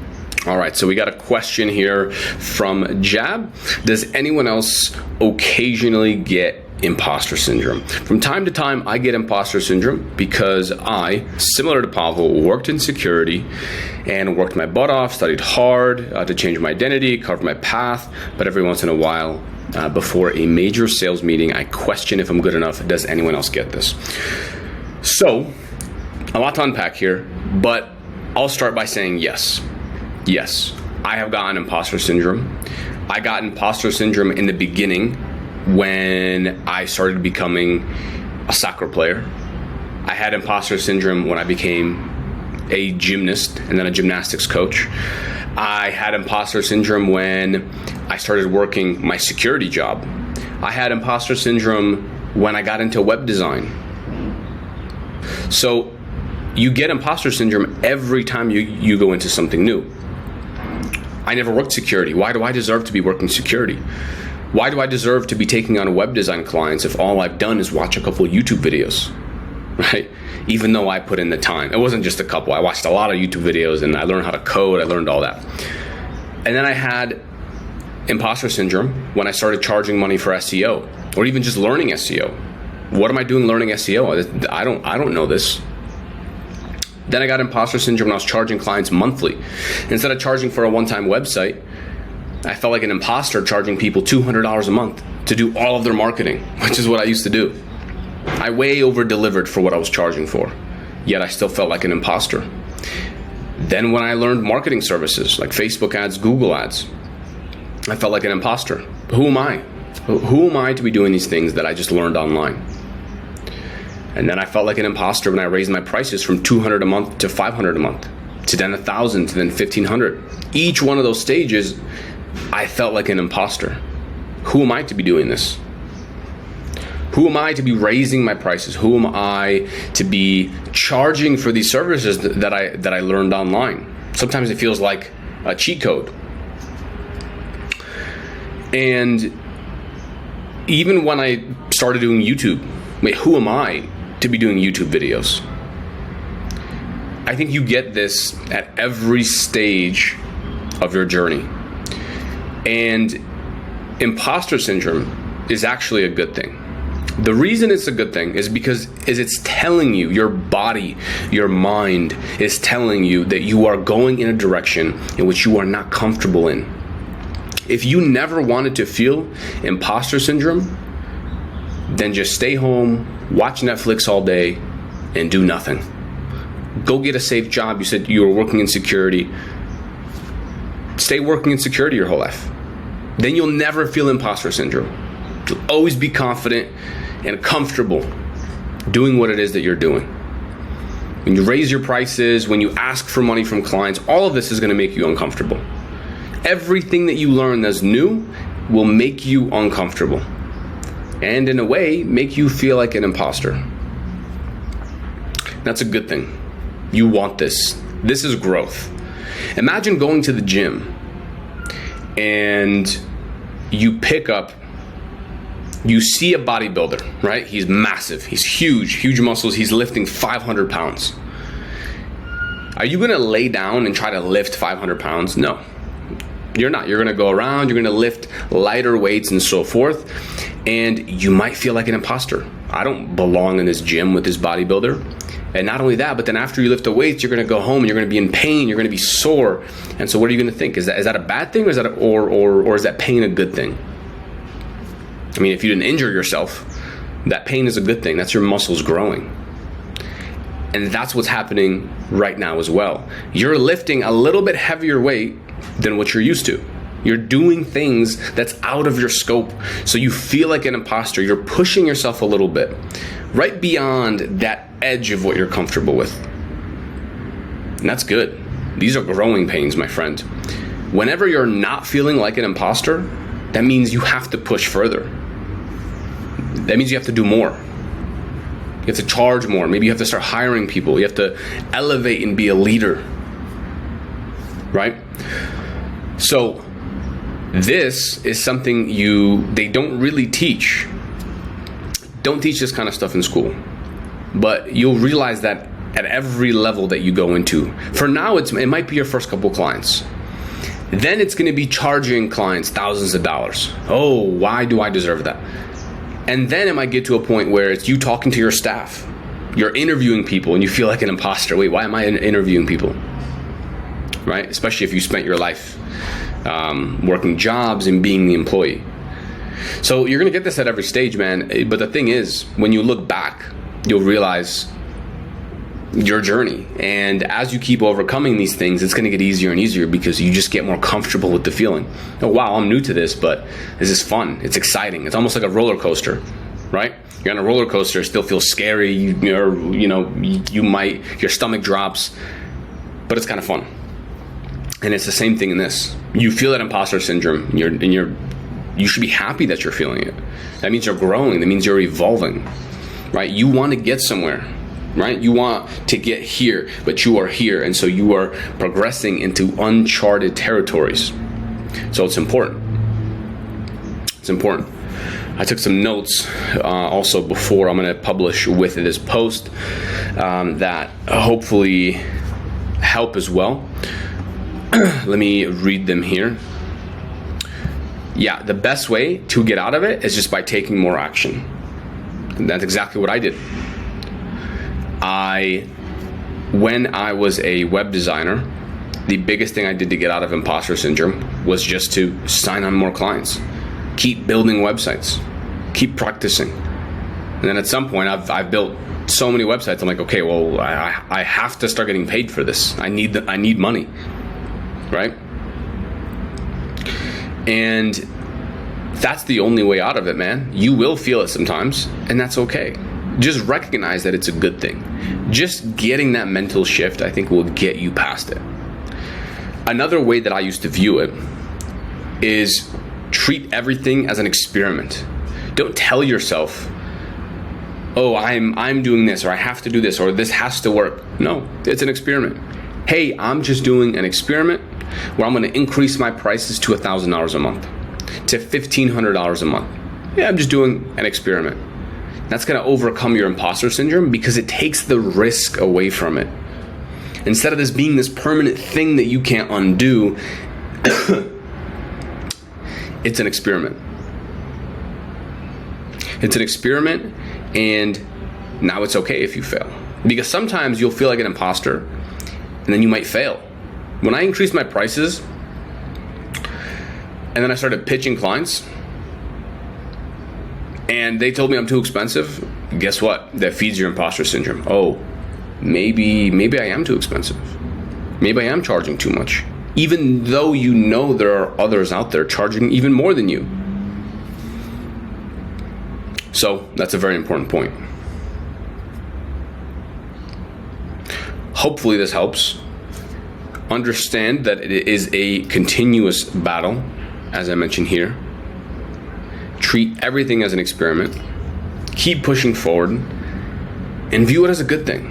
All right, so we got a question here from Jab. Does anyone else occasionally get imposter syndrome? From time to time, I get imposter syndrome because I, similar to Pavel, worked in security and worked my butt off, studied hard to change my identity, carve my path, but every once in a while, before a major sales meeting, I question if I'm good enough. Does anyone else get this? So, a lot to unpack here, but I'll start by saying yes. Yes, I have gotten imposter syndrome. I got imposter syndrome in the beginning when I started becoming a soccer player. I had imposter syndrome when I became a gymnast and then a gymnastics coach. I had imposter syndrome when I started working my security job. I had imposter syndrome when I got into web design. So you get imposter syndrome every time you go into something new. I never worked security. Why do I deserve to be working security? Why do I deserve to be taking on web design clients if all I've done is watch a couple of YouTube videos, right? Even though I put in the time. It wasn't just a couple. I watched a lot of YouTube videos and I learned how to code. I learned all that. And then I had imposter syndrome when I started charging money for SEO or even just learning SEO. What am I doing learning SEO? I don't know this. Then I got imposter syndrome when I was charging clients monthly. Instead of charging for a one-time website, I felt like an imposter charging people $200 a month to do all of their marketing, which is what I used to do. I way over-delivered for what I was charging for, yet I still felt like an imposter. Then when I learned marketing services like Facebook ads, Google ads, I felt like an imposter. Who am I? Who am I to be doing these things that I just learned online? And then I felt like an imposter when I raised my prices from $200 a month to $500 a month, to then $1,000, to then $1,500. Each one of those stages, I felt like an imposter. Who am I to be doing this? Who am I to be raising my prices? Who am I to be charging for these services that I learned online? Sometimes it feels like a cheat code. And even when I started doing YouTube, wait, who am I to be doing YouTube videos? I think you get this at every stage of your journey. And imposter syndrome is actually a good thing. The reason it's a good thing is because it's telling you, your body, your mind is telling you that you are going in a direction in which you are not comfortable in. If you never wanted to feel imposter syndrome, then just stay home, watch Netflix all day, and do nothing. Go get a safe job. You said you were working in security. Stay working in security your whole life. Then you'll never feel imposter syndrome. You'll always be confident and comfortable doing what it is that you're doing. When you raise your prices, when you ask for money from clients, all of this is going to make you uncomfortable. Everything that you learn that's new will make you uncomfortable. And in a way, make you feel like an imposter. That's a good thing. You want this. This is growth. Imagine going to the gym and you see a bodybuilder, right? He's massive, he's huge muscles, he's lifting 500 pounds. Are you gonna lay down and try to lift 500 pounds? No, you're not. You're gonna go around, you're gonna lift lighter weights and so forth, and you might feel like an imposter. I don't belong in this gym with this bodybuilder. And not only that, but then after you lift the weights, you're gonna go home and you're gonna be in pain, you're gonna be sore. And so what are you gonna think? Is that a bad thing, or is that pain a good thing? I mean, if you didn't injure yourself, that pain is a good thing. That's your muscles growing. And that's what's happening right now as well. You're lifting a little bit heavier weight than what you're used to. You're doing things that's out of your scope. So you feel like an imposter. You're pushing yourself a little bit, right beyond that edge of what you're comfortable with. And that's good. These are growing pains, my friend. Whenever you're not feeling like an imposter, that means you have to push further. That means you have to do more. You have to charge more. Maybe you have to start hiring people. You have to elevate and be a leader, right? So this is something they don't really teach. Don't teach this kind of stuff in school. But you'll realize that at every level that you go into. For now, it might be your first couple clients. Then it's going to be charging clients thousands of dollars. Oh, why do I deserve that? And then it might get to a point where it's you talking to your staff. You're interviewing people and you feel like an imposter. Wait, why am I interviewing people? Right? Especially if you spent your life working jobs and being the employee. So you're going to get this at every stage, man. But the thing is, when you look back, you'll realize your journey. And as you keep overcoming these things, it's going to get easier and easier because you just get more comfortable with the feeling. Oh, wow, I'm new to this, but this is fun. It's exciting. It's almost like a roller coaster, right? You're on a roller coaster, it still feels scary. Your stomach drops, but it's kind of fun. And it's the same thing in this. You feel that imposter syndrome, you should be happy that you're feeling it. That means you're growing. That means you're evolving, right? You want to get somewhere, right? You want to get here, but you are here. And so you are progressing into uncharted territories. So it's important. It's important. I took some notes also before I'm going to publish with this post that hopefully help as well. Let me read them here. Yeah, the best way to get out of it is just by taking more action. And that's exactly what I did. When I was a web designer, the biggest thing I did to get out of imposter syndrome was just to sign on more clients, keep building websites, keep practicing. And then at some point I've built so many websites. I'm like, okay, well, I have to start getting paid for this. I need money, right? And that's the only way out of it, man. You will feel it sometimes, and that's okay. Just recognize that it's a good thing. Just getting that mental shift, I think, will get you past it. Another way that I used to view it is treat everything as an experiment. Don't tell yourself, oh, I'm doing this, or I have to do this, or this has to work. No, it's an experiment. Hey, I'm just doing an experiment where I'm going to increase my prices to $1,000 a month, to $1,500 a month. Yeah, I'm just doing an experiment. That's going to overcome your imposter syndrome because it takes the risk away from it. Instead of this being this permanent thing that you can't undo, it's an experiment. It's an experiment, and now it's okay if you fail. Because sometimes you'll feel like an imposter, and then you might fail. When I increased my prices, and then I started pitching clients, and they told me I'm too expensive, guess what? That feeds your imposter syndrome. Oh, maybe I am too expensive. Maybe I am charging too much. Even though you know there are others out there charging even more than you. So that's a very important point. Hopefully this helps. Understand that it is a continuous battle, as I mentioned here. Treat everything as an experiment. Keep pushing forward and view it as a good thing.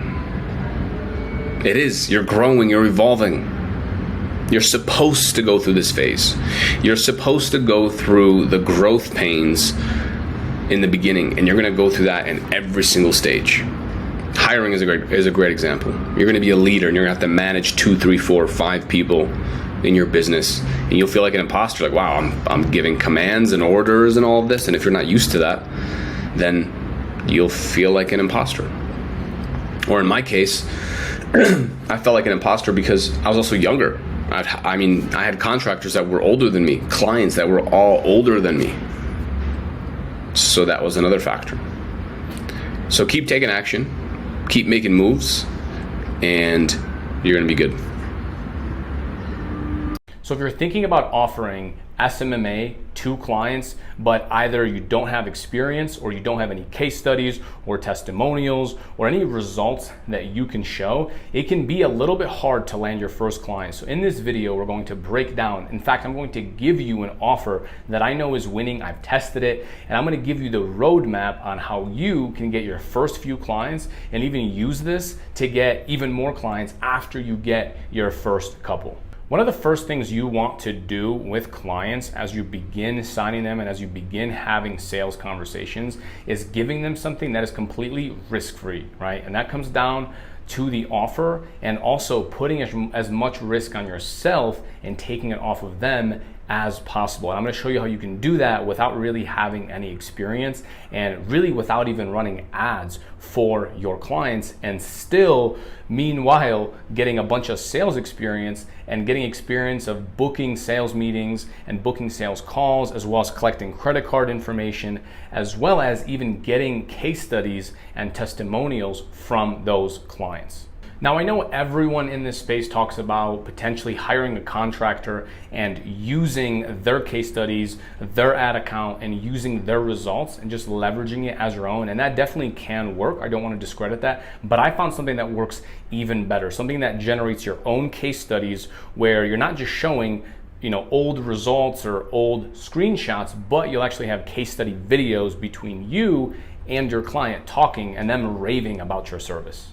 It is. You're growing, you're evolving. You're supposed to go through this phase. You're supposed to go through the growth pains in the beginning, and you're going to go through that in every single stage. Hiring is a great example. You're going to be a leader, and you're going to have to manage 2, 3, 4, 5 people in your business, and you'll feel like an imposter. Like, wow, I'm giving commands and orders and all of this, and if you're not used to that, then you'll feel like an imposter. Or in my case, I felt like an imposter because I was also younger. I had contractors that were older than me, clients that were all older than me. So that was another factor. So keep taking action, keep making moves, and you're going to be good. So if you're thinking about offering SMMA to clients, but either you don't have experience or you don't have any case studies or testimonials or any results that you can show, it can be a little bit hard to land your first client. So in this video, we're going to break down, in fact, I'm going to give you an offer that I know is winning. I've tested it, and I'm going to give you the roadmap on how you can get your first few clients and even use this to get even more clients after you get your first couple. One of the first things you want to do with clients as you begin signing them and as you begin having sales conversations is giving them something that is completely risk-free, right? And that comes down to the offer and also putting as much risk on yourself and taking it off of them as possible. And I'm going to show you how you can do that without really having any experience and really without even running ads for your clients, and still meanwhile getting a bunch of sales experience and getting experience of booking sales meetings and booking sales calls, as well as collecting credit card information, as well as even getting case studies and testimonials from those clients. Now, I know everyone in this space talks about potentially hiring a contractor and using their case studies, their ad account, and using their results and just leveraging it as your own. And that definitely can work. I don't want to discredit that, but I found something that works even better, something that generates your own case studies where you're not just showing old results or old screenshots, but you'll actually have case study videos between you and your client talking and them raving about your service.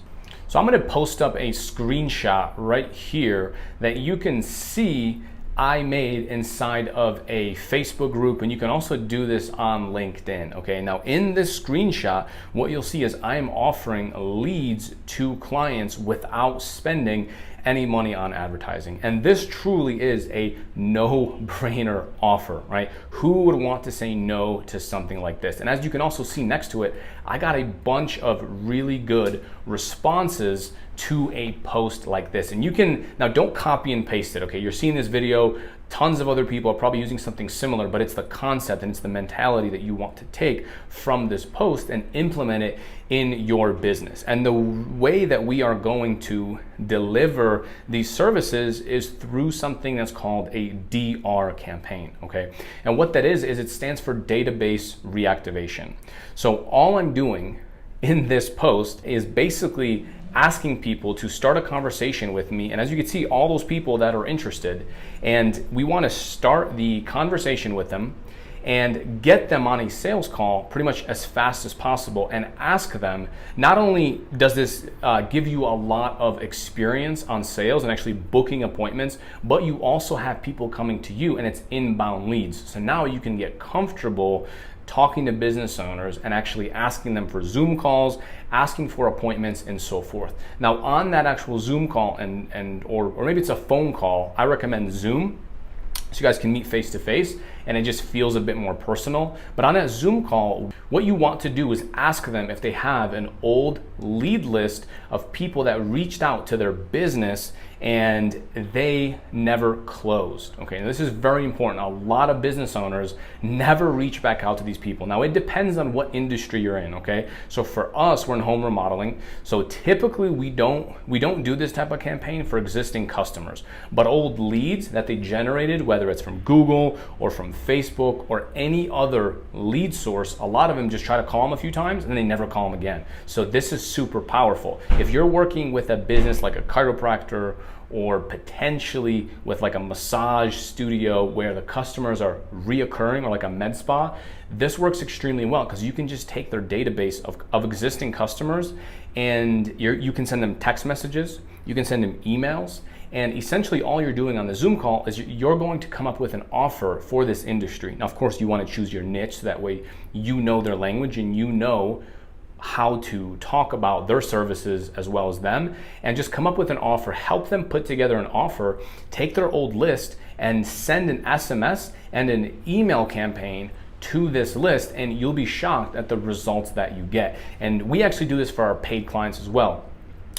So I'm going to post up a screenshot right here that you can see I made inside of a Facebook group, and you can also do this on LinkedIn. Okay, now in this screenshot, what you'll see is I'm offering leads to clients without spending any money on advertising. And this truly is a no-brainer offer, right? Who would want to say no to something like this? And as you can also see next to it, I got a bunch of really good responses to a post like this. And you can, now don't copy and paste it, okay? You're seeing this video, tons of other people are probably using something similar, but it's the concept and it's the mentality that you want to take from this post and implement it in your business. And the way that we are going to deliver these services is through something that's called a DR campaign, okay? And what that is it stands for database reactivation. So all I'm doing in this post is basically asking people to start a conversation with me. And as you can see, all those people that are interested, and we want to start the conversation with them and get them on a sales call pretty much as fast as possible and ask them, not only does this give you a lot of experience on sales and actually booking appointments, but you also have people coming to you and it's inbound leads. So now you can get comfortable talking to business owners and actually asking them for Zoom calls, asking for appointments, and so forth. Now on that actual Zoom call or maybe it's a phone call, I recommend Zoom so you guys can meet face to face and it just feels a bit more personal. But on that Zoom call, what you want to do is ask them if they have an old lead list of people that reached out to their business and they never closed. Okay, now this is very important. A lot of business owners never reach back out to these people. Now it depends on what industry you're in, okay? So for us, we're in home remodeling. So typically we don't do this type of campaign for existing customers, but old leads that they generated, whether it's from Google or from Facebook or any other lead source, a lot of them just try to call them a few times and they never call them again. So this is super powerful. If you're working with a business like a chiropractor or potentially with like a massage studio where the customers are reoccurring, or like a med spa, this works extremely well because you can just take their database of existing customers and you can send them text messages, you can send them emails, and essentially all you're doing on the Zoom call is you're going to come up with an offer for this industry. Now, of course, you want to choose your niche so that way you know their language and you know how to talk about their services as well as them, and just come up with an offer, help them put together an offer, take their old list and send an SMS and an email campaign to this list, and you'll be shocked at the results that you get. And we actually do this for our paid clients as well.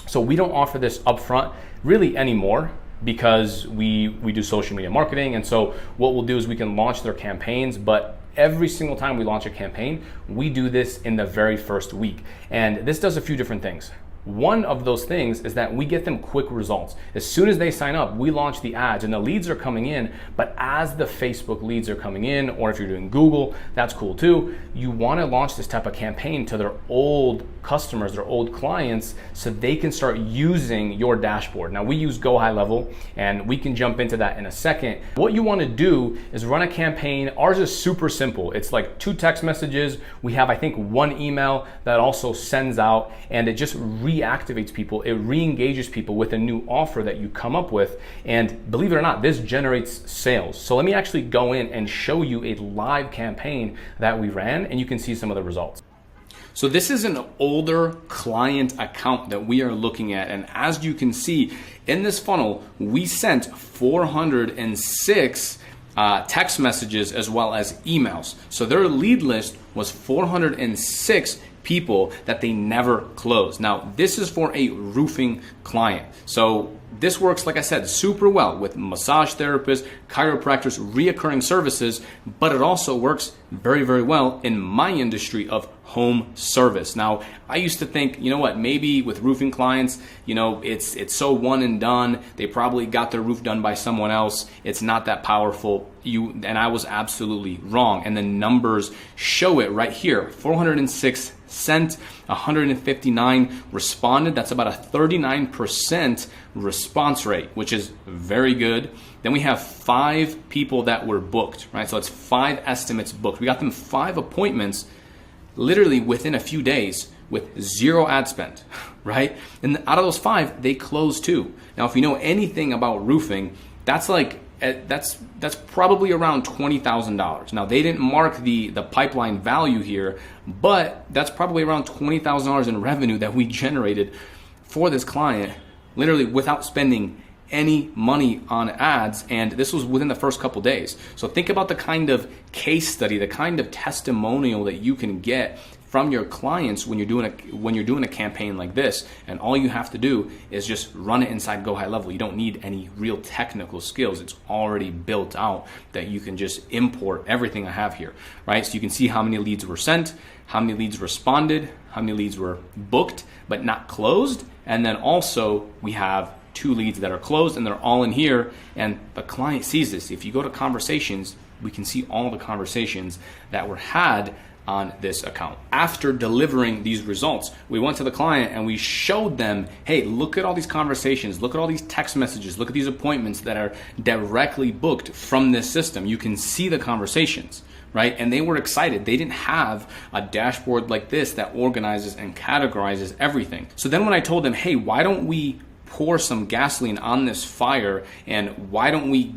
So we don't offer this upfront really anymore because we do social media marketing, and so what we'll do is we can launch their campaigns, but every single time we launch a campaign, we do this in the very first week. And this does a few different things. One of those things is that we get them quick results. As soon as they sign up, we launch the ads and the leads are coming in, but as the Facebook leads are coming in, or if you're doing Google, that's cool too, you wanna launch this type of campaign to their old customers, their old clients, so they can start using your dashboard. Now we use GoHighLevel, and we can jump into that in a second. What you wanna do is run a campaign. Ours is super simple. It's like 2 text messages. We have, I think, 1 email that also sends out, and it just reactivates people. It re-engages people with a new offer that you come up with. And believe it or not, this generates sales. So let me actually go in and show you a live campaign that we ran, and you can see some of the results. So this is an older client account that we are looking at. And as you can see in this funnel, we sent 406 text messages as well as emails. So their lead list was 406 people that they never closed. Now, this is for a roofing client. So this works, like I said, super well with massage therapists, chiropractors, reoccurring services, but it also works very, very well in my industry of home service. Now, I used to think, you know what, maybe with roofing clients, you know, it's so one and done. They probably got their roof done by someone else. It's not that powerful. And I was absolutely wrong. And the numbers show it right here. 406 sent, 159 responded. That's about a 39% response rate, which is very good. Then we have 5 people that were booked, right? So it's 5 estimates booked. We got them 5 appointments literally within a few days with 0 ad spend, right? And out of those 5, they closed 2. Now, if you know anything about roofing, that's like, that's probably around $20,000. Now, they didn't mark the pipeline value here, but that's probably around $20,000 in revenue that we generated for this client, literally without spending any money on ads, and this was within the first couple days. So think about the kind of case study, the kind of testimonial that you can get from your clients when you're doing a campaign like this, and all you have to do is just run it inside GoHighLevel. You don't need any real technical skills. It's already built out that you can just import everything I have here, right? So you can see how many leads were sent, how many leads responded, how many leads were booked but not closed, and then also we have 2 leads that are closed, and they're all in here, and the client sees this. If you go to conversations, we can see all the conversations that were had on this account. After delivering these results, we went to the client and we showed them, hey, look at all these conversations, look at all these text messages, look at these appointments that are directly booked from this system. You can see the conversations, right? And they were excited. They didn't have a dashboard like this that organizes and categorizes everything. So then when I told them, hey, why don't we pour some gasoline on this fire, and why don't we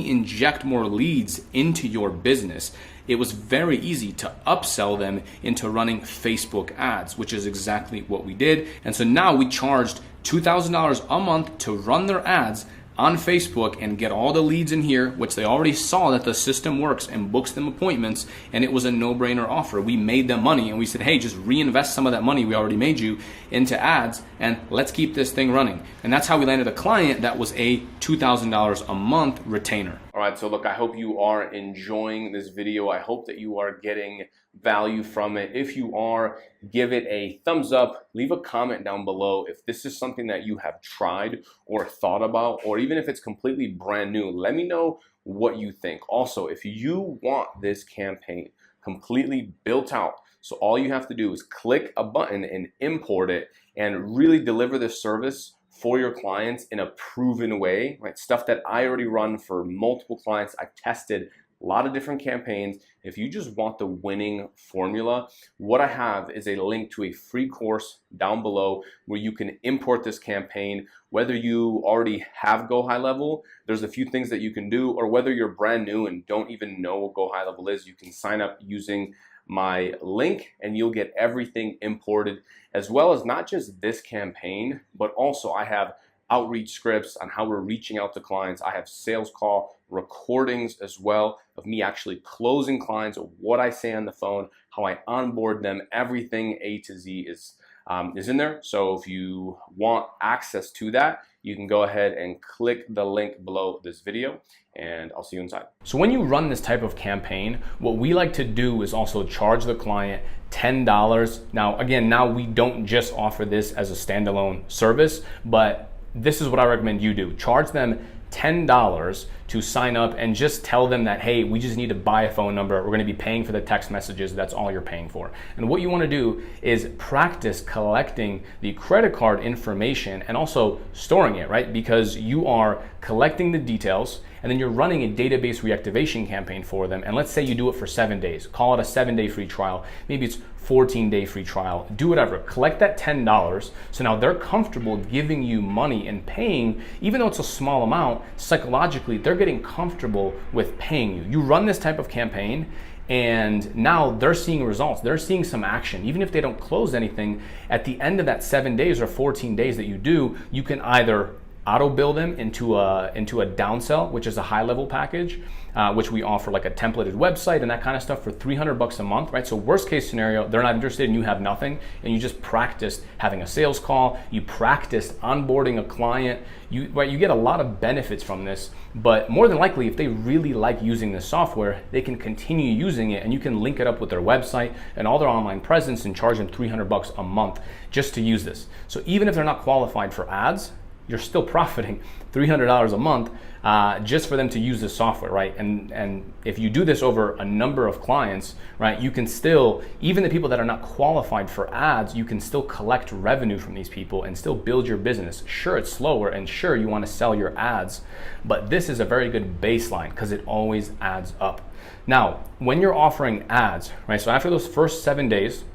inject more leads into your business? It was very easy to upsell them into running Facebook ads, which is exactly what we did. And so now we charged $2,000 a month to run their ads on Facebook and get all the leads in here, which they already saw that the system works and books them appointments, and it was a no-brainer offer. We made them money, and we said, hey, just reinvest some of that money we already made you into ads, and let's keep this thing running. And that's how we landed a client that was a $2,000 a month retainer. All right, so look, I hope you are enjoying this video. I hope that you are getting value from it. If you are, give it a thumbs up, leave a comment down below if this is something that you have tried or thought about, or even if it's completely brand new, let me know what you think. Also, if you want this campaign completely built out, so all you have to do is click a button and import it and really deliver this service for your clients in a proven way, right? Stuff that I already run for multiple clients. I've tested a lot of different campaigns. If you just want the winning formula, what I have is a link to a free course down below where you can import this campaign. Whether you already have GoHighLevel, there's a few things that you can do, or whether you're brand new and don't even know what GoHighLevel is, you can sign up using my link and you'll get everything imported, as well as not just this campaign, but also I have outreach scripts on how we're reaching out to clients. I have sales call recordings as well of me actually closing clients, what I say on the phone, how I onboard them, everything A to Z is in there. So if you want access to that, you can go ahead and click the link below this video, and I'll see you inside. So when you run this type of campaign, what we like to do is also charge the client $10. Now, again, now we don't just offer this as a standalone service, but this is what I recommend you do. Charge them $10 to sign up and just tell them that, hey, we just need to buy a phone number. We're going to be paying for the text messages. That's all you're paying for. And what you want to do is practice collecting the credit card information and also storing it, right? Because you are collecting the details and then you're running a database reactivation campaign for them. And let's say you do it for 7 days. Call it a 7-day free trial. Maybe it's 14-day free trial. Do whatever. Collect that $10. So now they're comfortable giving you money and paying, even though it's a small amount, psychologically, they're getting comfortable with paying you. You run this type of campaign and now they're seeing results. They're seeing some action. Even if they don't close anything, at the end of that 7 days or 14 days that you do, you can either auto bill them into a downsell, which is a high level package, which we offer like a templated website and that kind of stuff for $300 a month, right? So worst case scenario, they're not interested and you have nothing, and you just practiced having a sales call, you practiced onboarding a client, you get a lot of benefits from this. But more than likely, if they really like using this software, they can continue using it, and you can link it up with their website and all their online presence and charge them $300 a month just to use this. So even if they're not qualified for ads, you're still profiting $300 a month just for them to use this software, right? And if you do this over a number of clients, right, you can still, even the people that are not qualified for ads, you can still collect revenue from these people and still build your business. Sure, it's slower, and sure, you want to sell your ads, but this is a very good baseline because it always adds up. Now, when you're offering ads, right, so after those first 7 days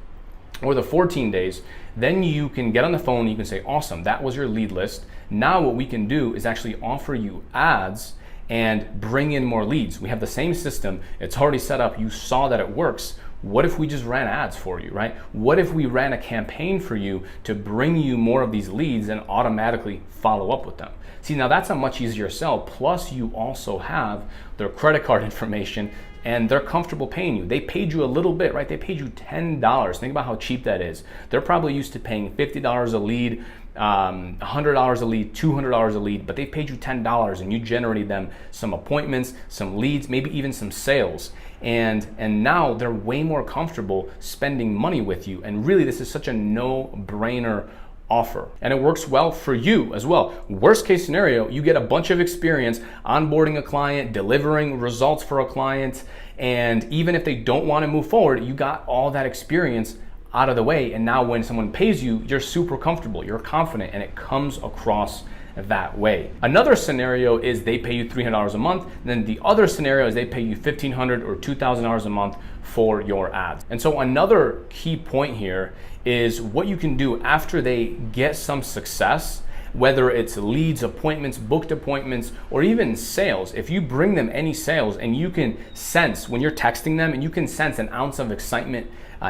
or the 14 days, then you can get on the phone and you can say, awesome, that was your lead list. Now what we can do is actually offer you ads and bring in more leads. We have the same system. It's already set up. You saw that it works. What if we just ran ads for you, right? What if we ran a campaign for you to bring you more of these leads and automatically follow up with them? See, now that's a much easier sell. Plus you also have their credit card information and they're comfortable paying you. They paid you a little bit, right? They paid you $10. Think about how cheap that is. They're probably used to paying $50 a lead, $100 a lead, $200 a lead, but they paid you $10 and you generated them some appointments, some leads, maybe even some sales. And now they're way more comfortable spending money with you. And really, this is such a no-brainer offer, and it works well for you as well. Worst case scenario, you get a bunch of experience onboarding a client, delivering results for a client, and even if they don't want to move forward, you got all that experience out of the way, and now when someone pays you, you're super comfortable, you're confident, and it comes across that way. Another scenario is they pay you $300 a month, and then the other scenario is they pay you $1,500 or $2,000 a month for your ads. And so another key point here is what you can do after they get some success, whether it's leads, appointments, booked appointments, or even sales. If you bring them any sales and you can sense when you're texting them and you can sense an ounce of excitement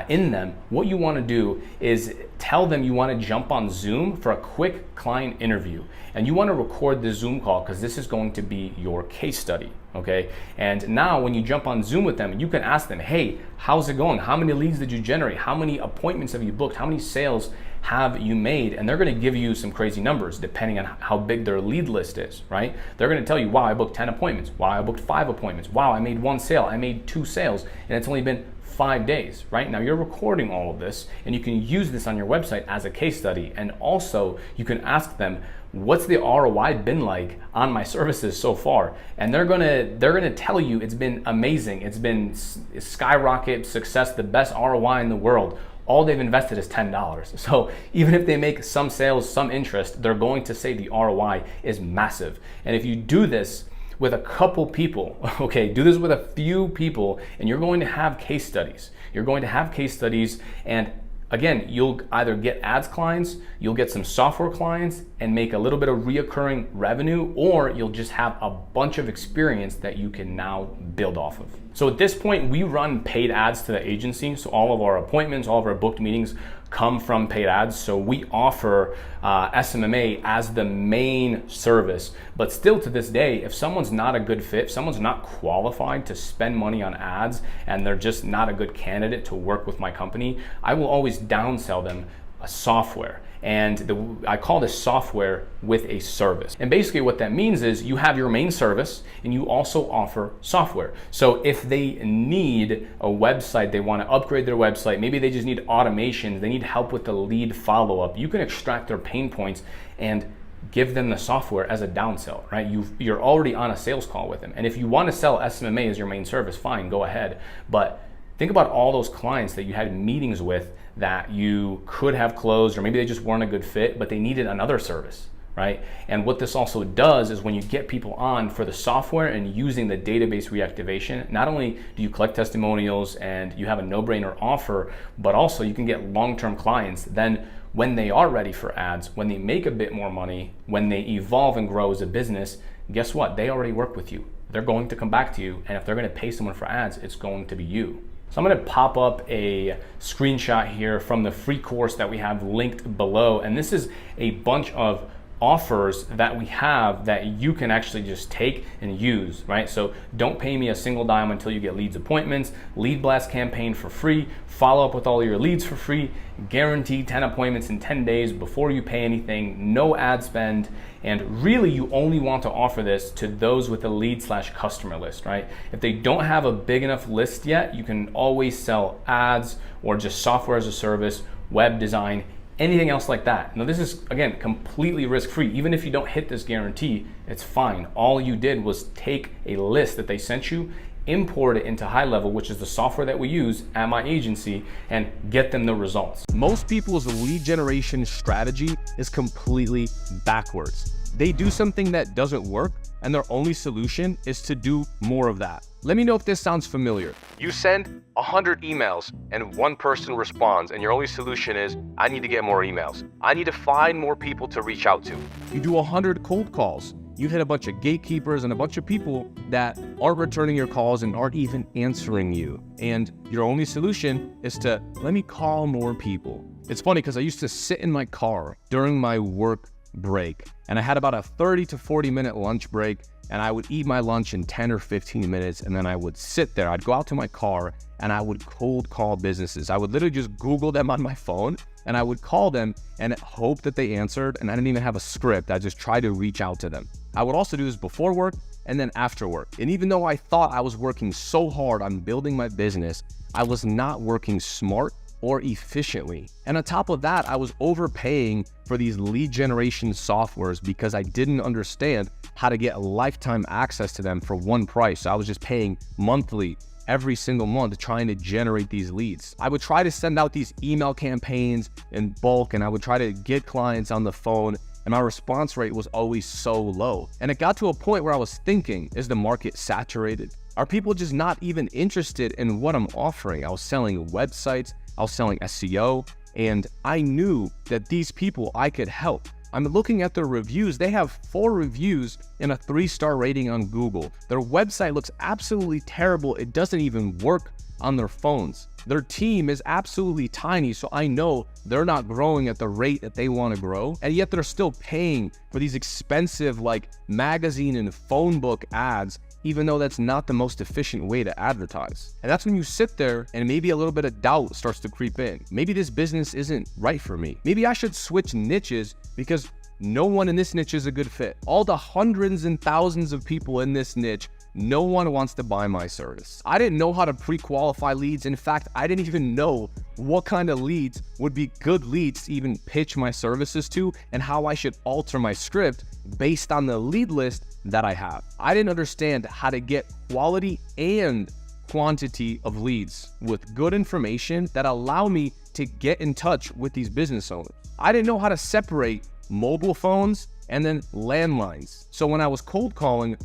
in them, what you want to do is tell them you want to jump on Zoom for a quick client interview. And you want to record the Zoom call because this is going to be your case study, okay? And now when you jump on Zoom with them, you can ask them, hey, how's it going? How many leads did you generate? How many appointments have you booked? How many sales have you made? And they're going to give you some crazy numbers depending on how big their lead list is, right? They're going to tell you, wow, I booked 10 appointments. Wow, I booked 5 appointments. Wow, I made 1 sale. I made 2 sales. And it's only been 5 days, right? Now you're recording all of this and you can use this on your website as a case study. And also you can ask them, what's the ROI been like on my services so far? And they're gonna tell you it's been amazing. It's been skyrocket success, the best ROI in the world. All they've invested is $10. So even if they make some sales, some interest, they're going to say the ROI is massive. And if you do this with a couple people, okay, do this with a few people, and you're going to have case studies. You're going to have case studies, and again, you'll either get ads clients, you'll get some software clients and make a little bit of reoccurring revenue, or you'll just have a bunch of experience that you can now build off of. So at this point, we run paid ads to the agency. So all of our appointments, all of our booked meetings come from paid ads. So we offer SMMA as the main service. But still to this day, if someone's not a good fit, if someone's not qualified to spend money on ads and they're just not a good candidate to work with my company, I will always downsell them a software. And I call this software with a service. And basically what that means is you have your main service and you also offer software. So if they need a website, they want to upgrade their website, maybe they just need automation, they need help with the lead follow-up, you can extract their pain points and give them the software as a downsell, right? You're already on a sales call with them. And if you want to sell SMMA as your main service, fine, go ahead. But think about all those clients that you had meetings with that you could have closed, or maybe they just weren't a good fit, but they needed another service, right? And what this also does is when you get people on for the software and using the database reactivation, not only do you collect testimonials and you have a no-brainer offer, but also you can get long-term clients. Then when they are ready for ads, when they make a bit more money, when they evolve and grow as a business, guess what? They already work with you. They're going to come back to you. And if they're going to pay someone for ads, it's going to be you. So I'm going to pop up a screenshot here from the free course that we have linked below. And this is a bunch of offers that we have that you can actually just take and use, right? So don't pay me a single dime until you get leads appointments, lead blast campaign for free, follow up with all your leads for free, guaranteed 10 appointments in 10 days before you pay anything, no ad spend. And really you only want to offer this to those with a lead/customer list, right? If they don't have a big enough list yet, you can always sell ads or just software as a service, web design, anything else like that. Now this is, again, completely risk-free. Even if you don't hit this guarantee, it's fine. All you did was take a list that they sent you, import it into GoHighLevel, which is the software that we use at my agency, and get them the results. Most people's lead generation strategy is completely backwards. They do something that doesn't work, and their only solution is to do more of that. Let me know if this sounds familiar. You send 100 emails and one person responds, and your only solution is, I need to get more emails. I need to find more people to reach out to. You do 100 cold calls. You hit a bunch of gatekeepers and a bunch of people that aren't returning your calls and aren't even answering you. And your only solution is to, let me call more people. It's funny because I used to sit in my car during my work break, and I had about a 30 to 40 minute lunch break, and I would eat my lunch in 10 or 15 minutes, and then I would sit there. I'd go out to my car and I would cold call businesses. I would literally just Google them on my phone and I would call them and hope that they answered, and I didn't even have a script. I just tried to reach out to them. I would also do this before work and then after work. And even though I thought I was working so hard on building my business, I was not working smart or efficiently. And on top of that, I was overpaying for these lead generation softwares because I didn't understand how to get lifetime access to them for one price. So I was just paying monthly every single month trying to generate these leads. I would try to send out these email campaigns in bulk, and I would try to get clients on the phone, and my response rate was always so low. And it got to a point where I was thinking, is the market saturated? Are people just not even interested in what I'm offering? I was selling websites, I was selling SEO, and I knew that these people I could help. I'm looking at their reviews. They have 4 reviews and a 3-star rating on Google. Their website looks absolutely terrible. It doesn't even work on their phones. Their team is absolutely tiny, so I know they're not growing at the rate that they want to grow, and yet they're still paying for these expensive like magazine and phone book ads, even though that's not the most efficient way to advertise. And that's when you sit there and maybe a little bit of doubt starts to creep in. Maybe this business isn't right for me. Maybe I should switch niches because no one in this niche is a good fit. All the hundreds and thousands of people in this niche, no one wants to buy my service. I didn't know how to pre-qualify leads. In fact, I didn't even know what kind of leads would be good leads to even pitch my services to, and how I should alter my script based on the lead list that I have. I didn't understand how to get quality and quantity of leads with good information that allow me to get in touch with these business owners. I didn't know how to separate mobile phones and then landlines. So when I was cold calling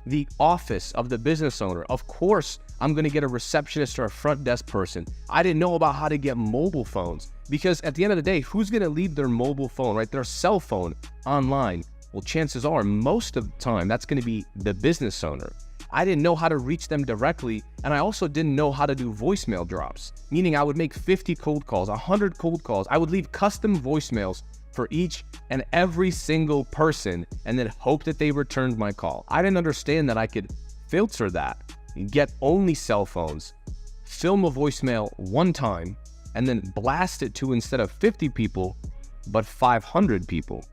the office of the business owner. Of course, I'm gonna get a receptionist or a front desk person. I didn't know about how to get mobile phones, because at the end of the day, who's gonna leave their mobile phone, right? Their cell phone online? Well, chances are, most of the time, that's gonna be the business owner. I didn't know how to reach them directly, and I also didn't know how to do voicemail drops, meaning I would make 50 cold calls, 100 cold calls. I would leave custom voicemails for each and every single person and then hope that they returned my call. I didn't understand that I could filter that, get only cell phones, film a voicemail one time, and then blast it to, instead of 50 people, but 500 people,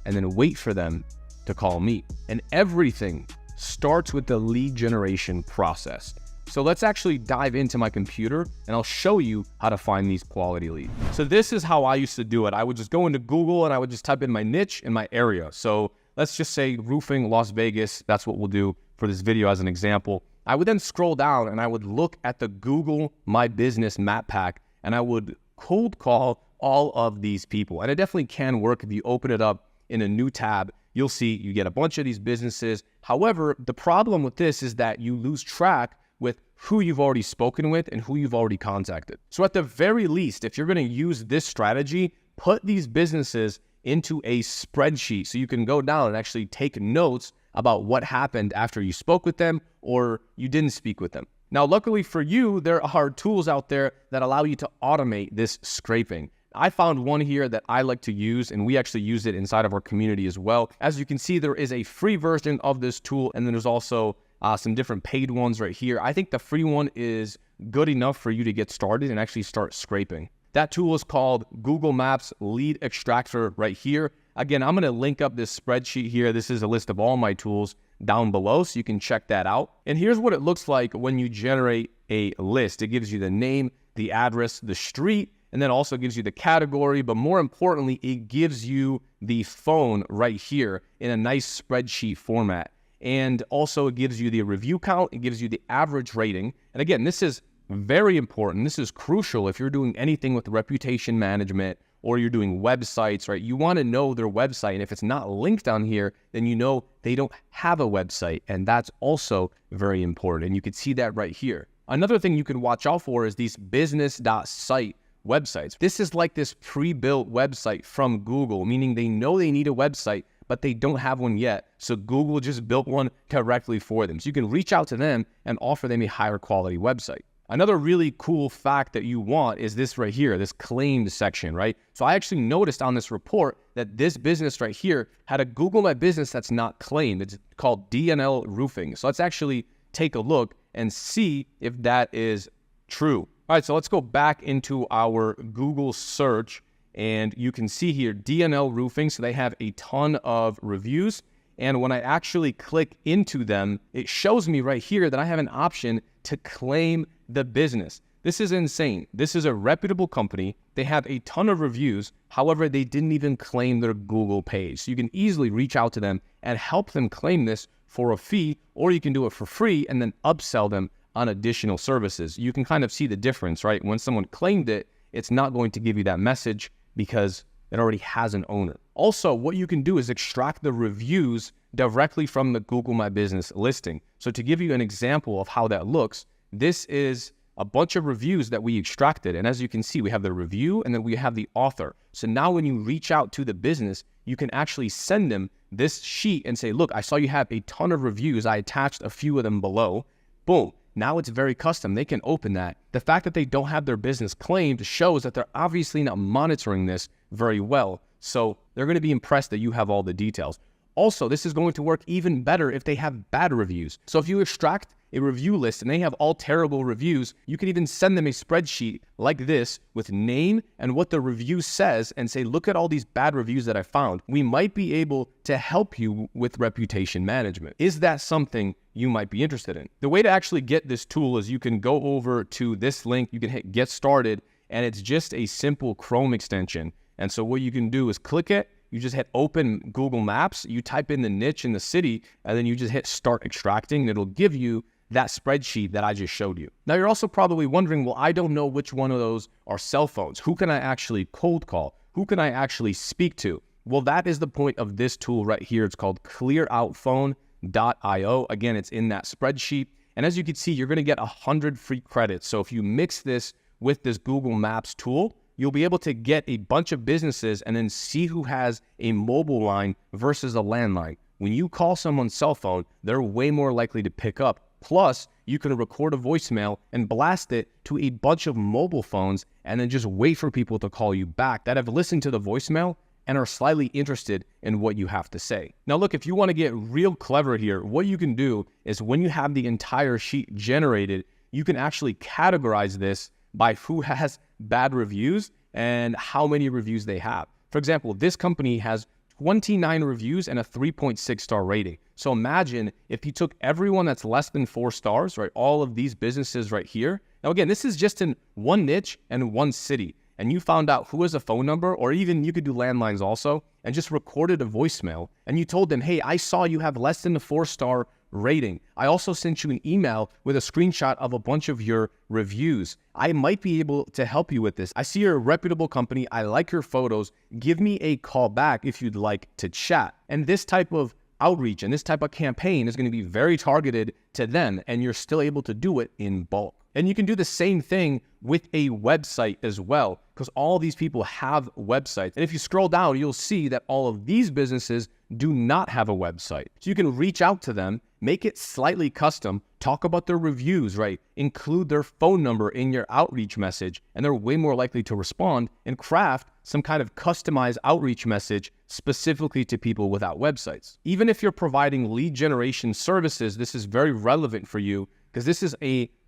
and then wait for them to call me. And everything starts with the lead generation process. So let's actually dive into my computer and I'll show you how to find these quality leads. So this is how I used to do it. I would just go into Google and I would just type in my niche and my area. So let's just say roofing Las Vegas. That's what we'll do for this video as an example. I would then scroll down and I would look at the Google My Business map pack and I would cold call all of these people. And it definitely can work. If you open it up in a new tab, you'll see you get a bunch of these businesses. However, the problem with this is that you lose track with who you've already spoken with and who you've already contacted. So at the very least, if you're going to use this strategy, put these businesses into a spreadsheet so you can go down and actually take notes about what happened after you spoke with them or you didn't speak with them. Now, luckily for you, there are tools out there that allow you to automate this scraping. I found one here that I like to use, and we actually use it inside of our community as well. As you can see, there is a free version of this tool, and then there's also some different paid ones right here. I think the free one is good enough for you to get started and actually start scraping. That tool is called Google Maps Lead Extractor right here. Again, I'm going to link up this spreadsheet here. This is a list of all my tools down below, so you can check that out. And here's what it looks like when you generate a list. It gives you the name, the address, the street, and then also gives you the category, but more importantly, it gives you the phone right here in a nice spreadsheet format. And also it gives you the review count, it gives you the average rating. And again, this is very important. This is crucial if you're doing anything with reputation management or you're doing websites, right? You want to know their website. And if it's not linked on here, then you know they don't have a website. And that's also very important. And you can see that right here. Another thing you can watch out for is these business.site websites. This is like this pre-built website from Google, meaning they know they need a website, but they don't have one yet. So Google just built one directly for them. So you can reach out to them and offer them a higher quality website. Another really cool fact that you want is this right here, this claimed section, right? So I actually noticed on this report that this business right here had a Google My Business that's not claimed. It's called DNL Roofing. So let's actually take a look and see if that is true. All right, so let's go back into our Google search and you can see here DNL Roofing. So they have a ton of reviews. And when I actually click into them, it shows me right here that I have an option to claim the business. This is insane. This is a reputable company. They have a ton of reviews. However, they didn't even claim their Google page. So you can easily reach out to them and help them claim this for a fee, or you can do it for free and then upsell them on additional services. You can kind of see the difference, right? When someone claimed it, it's not going to give you that message because it already has an owner. Also, what you can do is extract the reviews directly from the Google My Business listing. So to give you an example of how that looks, this is a bunch of reviews that we extracted. And as you can see, we have the review and then we have the author. So now when you reach out to the business, you can actually send them this sheet and say, look, I saw you have a ton of reviews. I attached a few of them below. Boom. Now it's very custom. They can open that. The fact that they don't have their business claimed shows that they're obviously not monitoring this very well. So they're going to be impressed that you have all the details. Also, this is going to work even better if they have bad reviews. So if you extract a review list and they have all terrible reviews, you can even send them a spreadsheet like this with name and what the review says and say, look at all these bad reviews that I found. We might be able to help you with reputation management. Is that something you might be interested in? The way to actually get this tool is you can go over to this link, you can hit get started, and it's just a simple Chrome extension. And so what you can do is click it, you just hit open Google Maps, you type in the niche in the city, and then you just hit start extracting, and it'll give you that spreadsheet that I just showed you. Now you're also probably wondering, well, I don't know which one of those are cell phones. Who can I actually cold call? Who can I actually speak to? Well, that is the point of this tool right here. It's called clearoutphone.io. Again, it's in that spreadsheet. And as you can see, you're gonna get 100 free credits. So if you mix this with this Google Maps tool, you'll be able to get a bunch of businesses and then see who has a mobile line versus a landline. When you call someone's cell phone, they're way more likely to pick up. Plus, you can record a voicemail and blast it to a bunch of mobile phones and then just wait for people to call you back that have listened to the voicemail and are slightly interested in what you have to say. Now look, if you want to get real clever here, what you can do is when you have the entire sheet generated, you can actually categorize this by who has bad reviews and how many reviews they have. For example, this company has 29 reviews and a 3.6 star rating. So imagine if you took everyone that's less than 4 stars, right? All of these businesses right here. Now, again, this is just in one niche and one city. And you found out who has a phone number, or even you could do landlines also, and just recorded a voicemail. And you told them, hey, I saw you have less than a 4-star rating. I also sent you an email with a screenshot of a bunch of your reviews. I might be able to help you with this. I see you're a reputable company. I like your photos. Give me a call back if you'd like to chat. And this type of outreach and this type of campaign is going to be very targeted to them, and you're still able to do it in bulk. And you can do the same thing with a website as well, because all these people have websites. And if you scroll down, you'll see that all of these businesses do not have a website. So you can reach out to them, make it slightly custom, talk about their reviews, right? Include their phone number in your outreach message, and they're way more likely to respond, and craft some kind of customized outreach message specifically to people without websites. Even if you're providing lead generation services, this is very relevant for you, because this is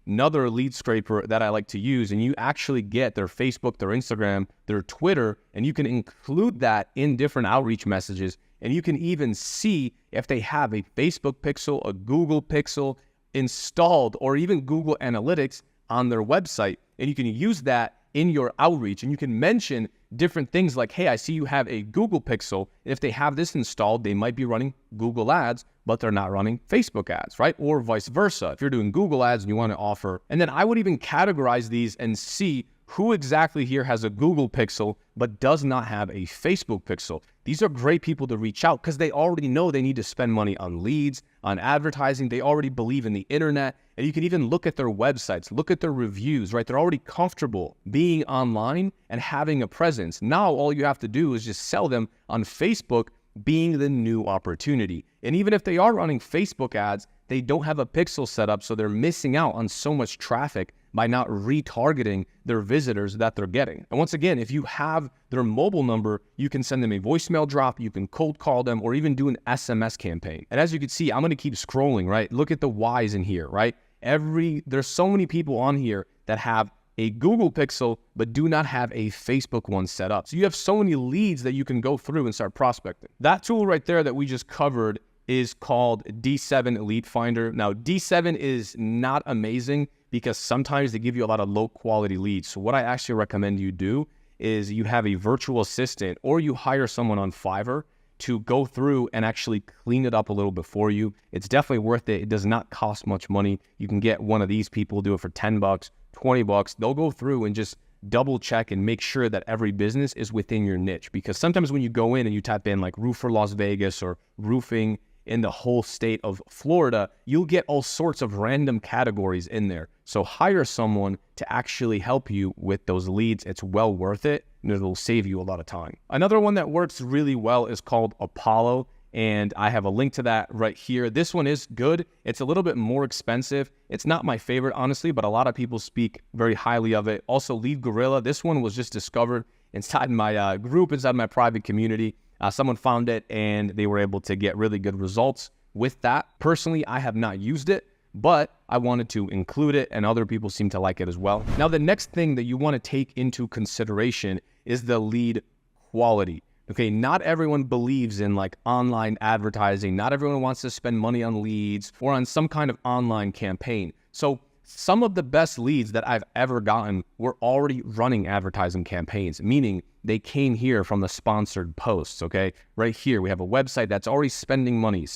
another lead scraper that I like to use, and you actually get their Facebook, their Instagram, their Twitter, and you can include that in different outreach messages. And you can even see if they have a Facebook pixel, a Google pixel installed, or even Google Analytics on their website. And you can use that in your outreach, and you can mention different things like, hey, I see you have a Google pixel. If they have this installed, they might be running Google ads, but they're not running Facebook ads, right? Or vice versa. If you're doing Google ads and you want to offer, and then I would even categorize these and see who exactly here has a Google pixel but does not have a Facebook pixel. These are great people to reach out because they already know they need to spend money on leads, on advertising. They already believe in the internet. And you can even look at their websites, look at their reviews, right? They're already comfortable being online and having a presence. Now all you have to do is just sell them on Facebook, being the new opportunity. And even if they are running Facebook ads, they don't have a pixel set up, so they're missing out on so much traffic by not retargeting their visitors that they're getting. And once again, if you have their mobile number, you can send them a voicemail drop, you can cold call them, or even do an SMS campaign. And as you can see, I'm gonna keep scrolling, right? Look at the whys in here, right? There's so many people on here that have a Google pixel, but do not have a Facebook one set up. So you have so many leads that you can go through and start prospecting. That tool right there that we just covered is called D7 Lead Finder. Now, D7 is not amazing because sometimes they give you a lot of low quality leads. So what I actually recommend you do is you have a virtual assistant, or you hire someone on Fiverr to go through and actually clean it up a little bit for you. It's definitely worth it. It does not cost much money. You can get one of these people, do it for 10 bucks, 20 bucks. They'll go through and just double check and make sure that every business is within your niche. Because sometimes when you go in and you type in like roofer Las Vegas or roofing in the whole state of Florida, you'll get all sorts of random categories in there. So hire someone to actually help you with those leads. It's well worth it, and it'll save you a lot of time. Another one that works really well is called Apollo, and I have a link to that right here. This one is good. It's a little bit more expensive. It's not my favorite, honestly, but a lot of people speak very highly of it. Also, Lead Gorilla. This one was just discovered inside my group, inside my private community. Someone found it and they were able to get really good results with that. Personally, I have not used it, but I wanted to include it, and other people seem to like it as well. Now, the next thing that you want to take into consideration is the lead quality. Okay, not everyone believes in like online advertising. Not everyone wants to spend money on leads or on some kind of online campaign. So some of the best leads that I've ever gotten were already running advertising campaigns, meaning they came here from the sponsored posts, okay? Right here, we have a website that's already spending money.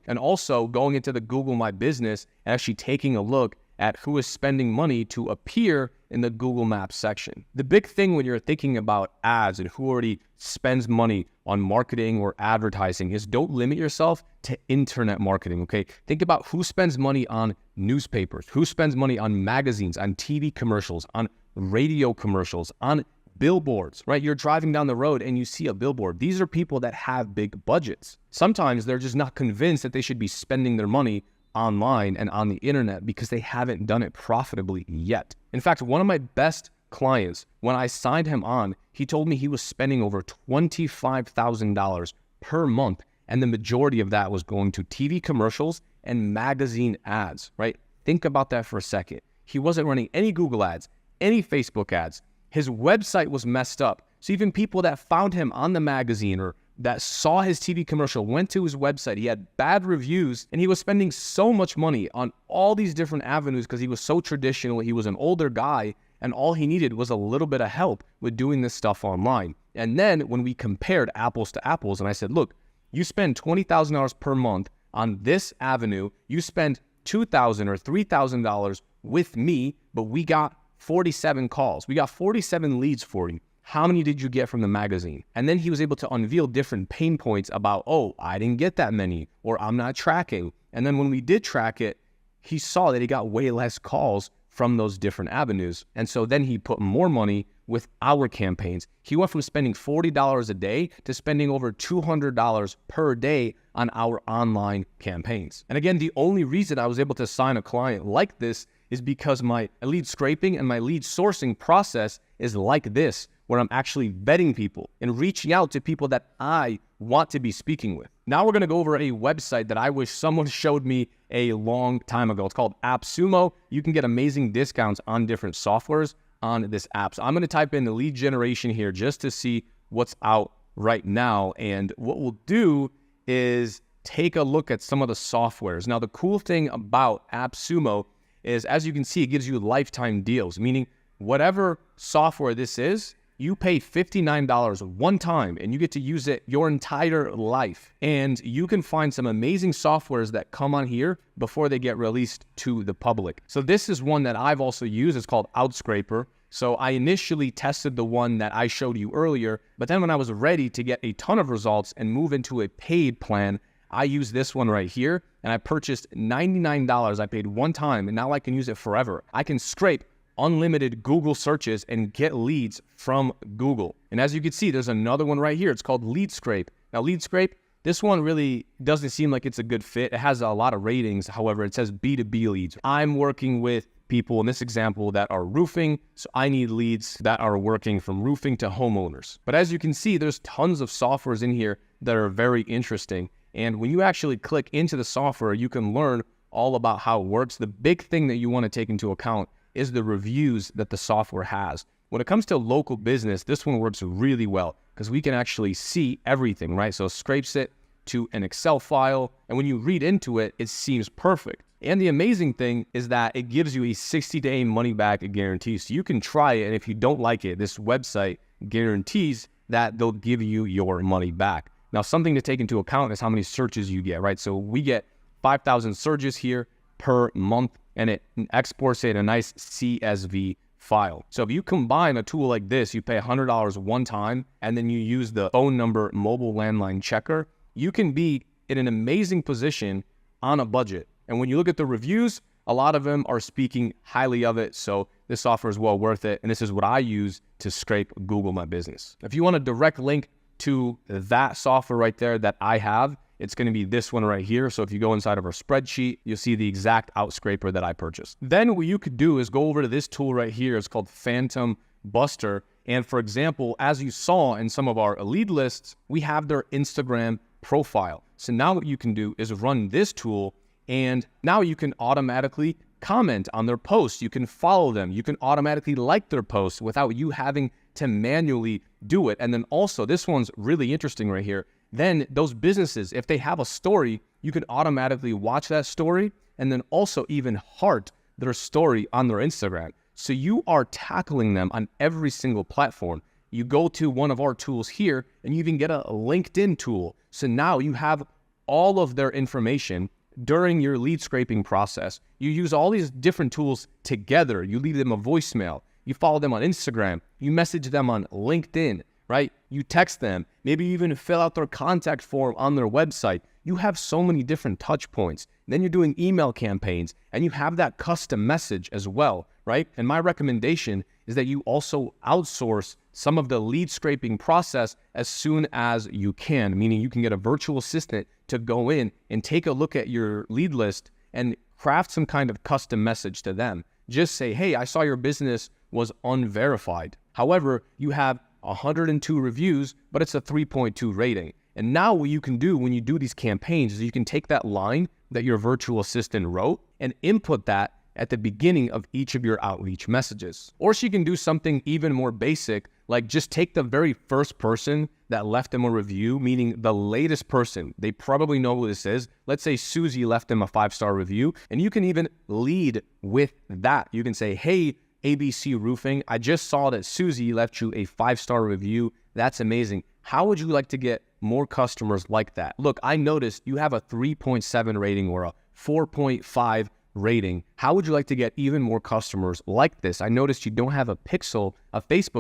And also going into the Google My Business and actually taking a look at who is spending money to appear in the Google Maps section. The big thing when you're thinking about ads and who already spends money on marketing or advertising is don't limit yourself to internet marketing, okay? Think about who spends money on newspapers, who spends money on magazines, on TV commercials, on radio commercials, on billboards, right? You're driving down the road and you see a billboard. These are people that have big budgets. Sometimes they're just not convinced that they should be spending their money online and on the internet because they haven't done it profitably yet. In fact, one of my best clients, when I signed him on, he told me he was spending over $25,000 per month, and the majority of that was going to TV commercials and magazine ads, right? Think about that for a second. He wasn't running any Google ads, any Facebook ads. His website was messed up. So even people that found him on the magazine or that saw his TV commercial went to his website. He had bad reviews, and he was spending so much money on all these different avenues because he was so traditional. He was an older guy, and all he needed was a little bit of help with doing this stuff online. And then when we compared apples to apples, and I said, look, you spend $20,000 per month on this avenue, you spend $2,000 or $3,000 with me, but we got 47 calls. We got 47 leads for you. How many did you get from the magazine? And then he was able to unveil different pain points about, oh, I didn't get that many, or I'm not tracking. And then when we did track it, he saw that he got way less calls from those different avenues. And so then he put more money with our campaigns. He went from spending $40 a day to spending over $200 per day on our online campaigns. And again, the only reason I was able to sign a client like this is because my lead scraping and my lead sourcing process is like this, where I'm actually vetting people and reaching out to people that I want to be speaking with. Now we're gonna go over a website that I wish someone showed me a long time ago. It's called AppSumo. You can get amazing discounts on different softwares on this app. So I'm gonna type in the lead generation here just to see what's out right now. And what we'll do is take a look at some of the softwares. Now the cool thing about AppSumo is, as you can see, it gives you lifetime deals, meaning whatever software this is, you pay $59 one time and you get to use it your entire life. And you can find some amazing softwares that come on here before they get released to the public. So this is one that I've also used. It's called Outscraper. So I initially tested the one that I showed you earlier, but then when I was ready to get a ton of results and move into a paid plan, I used this one right here, and I purchased $99. I paid one time, and now I can use it forever. I can scrape unlimited Google searches and get leads from Google. And as you can see, there's another one right here. It's called Lead Scrape. Now, Lead Scrape, this one really doesn't seem like it's a good fit. It has a lot of ratings. However, it says B2B leads. I'm working with people in this example that are roofing, so I need leads that are working from roofing to homeowners. But as you can see, there's tons of softwares in here that are very interesting. And when you actually click into the software, you can learn all about how it works. The big thing that you want to take into account is the reviews that the software has. When it comes to local business, this one works really well because we can actually see everything, right? So it scrapes it to an Excel file, and when you read into it, it seems perfect. And the amazing thing is that it gives you a 60-day money-back guarantee. So you can try it, and if you don't like it, this website guarantees that they'll give you your money back. Now, something to take into account is how many searches you get, right? So we get 5,000 searches here per month, and it exports it in a nice CSV file. So if you combine a tool like this, you pay $100 one time, and then you use the phone number mobile landline checker, you can be in an amazing position on a budget. And when you look at the reviews, a lot of them are speaking highly of it. So this software is well worth it. And this is what I use to scrape Google My Business. If you want a direct link to that software right there that I have, it's going to be this one right here. So if you go inside of our spreadsheet, you'll see the exact outscraper that I purchased. Then what you could do is go over to this tool right here. It's called Phantom Buster. And for example, as you saw in some of our lead lists, we have their Instagram profile. So now what you can do is run this tool, and now you can automatically comment on their posts. You can follow them. You can automatically like their posts without you having to manually do it. And then also, this one's really interesting right here. Then those businesses, if they have a story, you can automatically watch that story and then also even heart their story on their Instagram. So you are tackling them on every single platform. You go to one of our tools here and you even get a LinkedIn tool. So now you have all of their information during your lead scraping process. You use all these different tools together. You leave them a voicemail. You follow them on Instagram. You message them on LinkedIn, right? You text them. Maybe you even fill out their contact form on their website. You have so many different touch points. Then you're doing email campaigns and you have that custom message as well, right? And my recommendation is that you also outsource some of the lead scraping process as soon as you can, meaning you can get a virtual assistant to go in and take a look at your lead list and craft some kind of custom message to them. Just say, hey, I saw your business was unverified. However, you have 102 reviews, but it's a 3.2 rating. And now what you can do when you do these campaigns is you can take that line that your virtual assistant wrote and input that at the beginning of each of your outreach messages. Or she can do something even more basic, like just take the very first person that left them a review, meaning the latest person. They probably know who this is. Let's say Susie left them a 5-star review, and you can even lead with that. You can say, hey, ABC Roofing, I just saw that Susie left you a 5-star review. That's amazing. How would you like to get more customers like that? Look, I noticed you have a 3.7 rating or a 4.5 rating. How would you like to get even more customers like this? I noticed you don't have a Facebook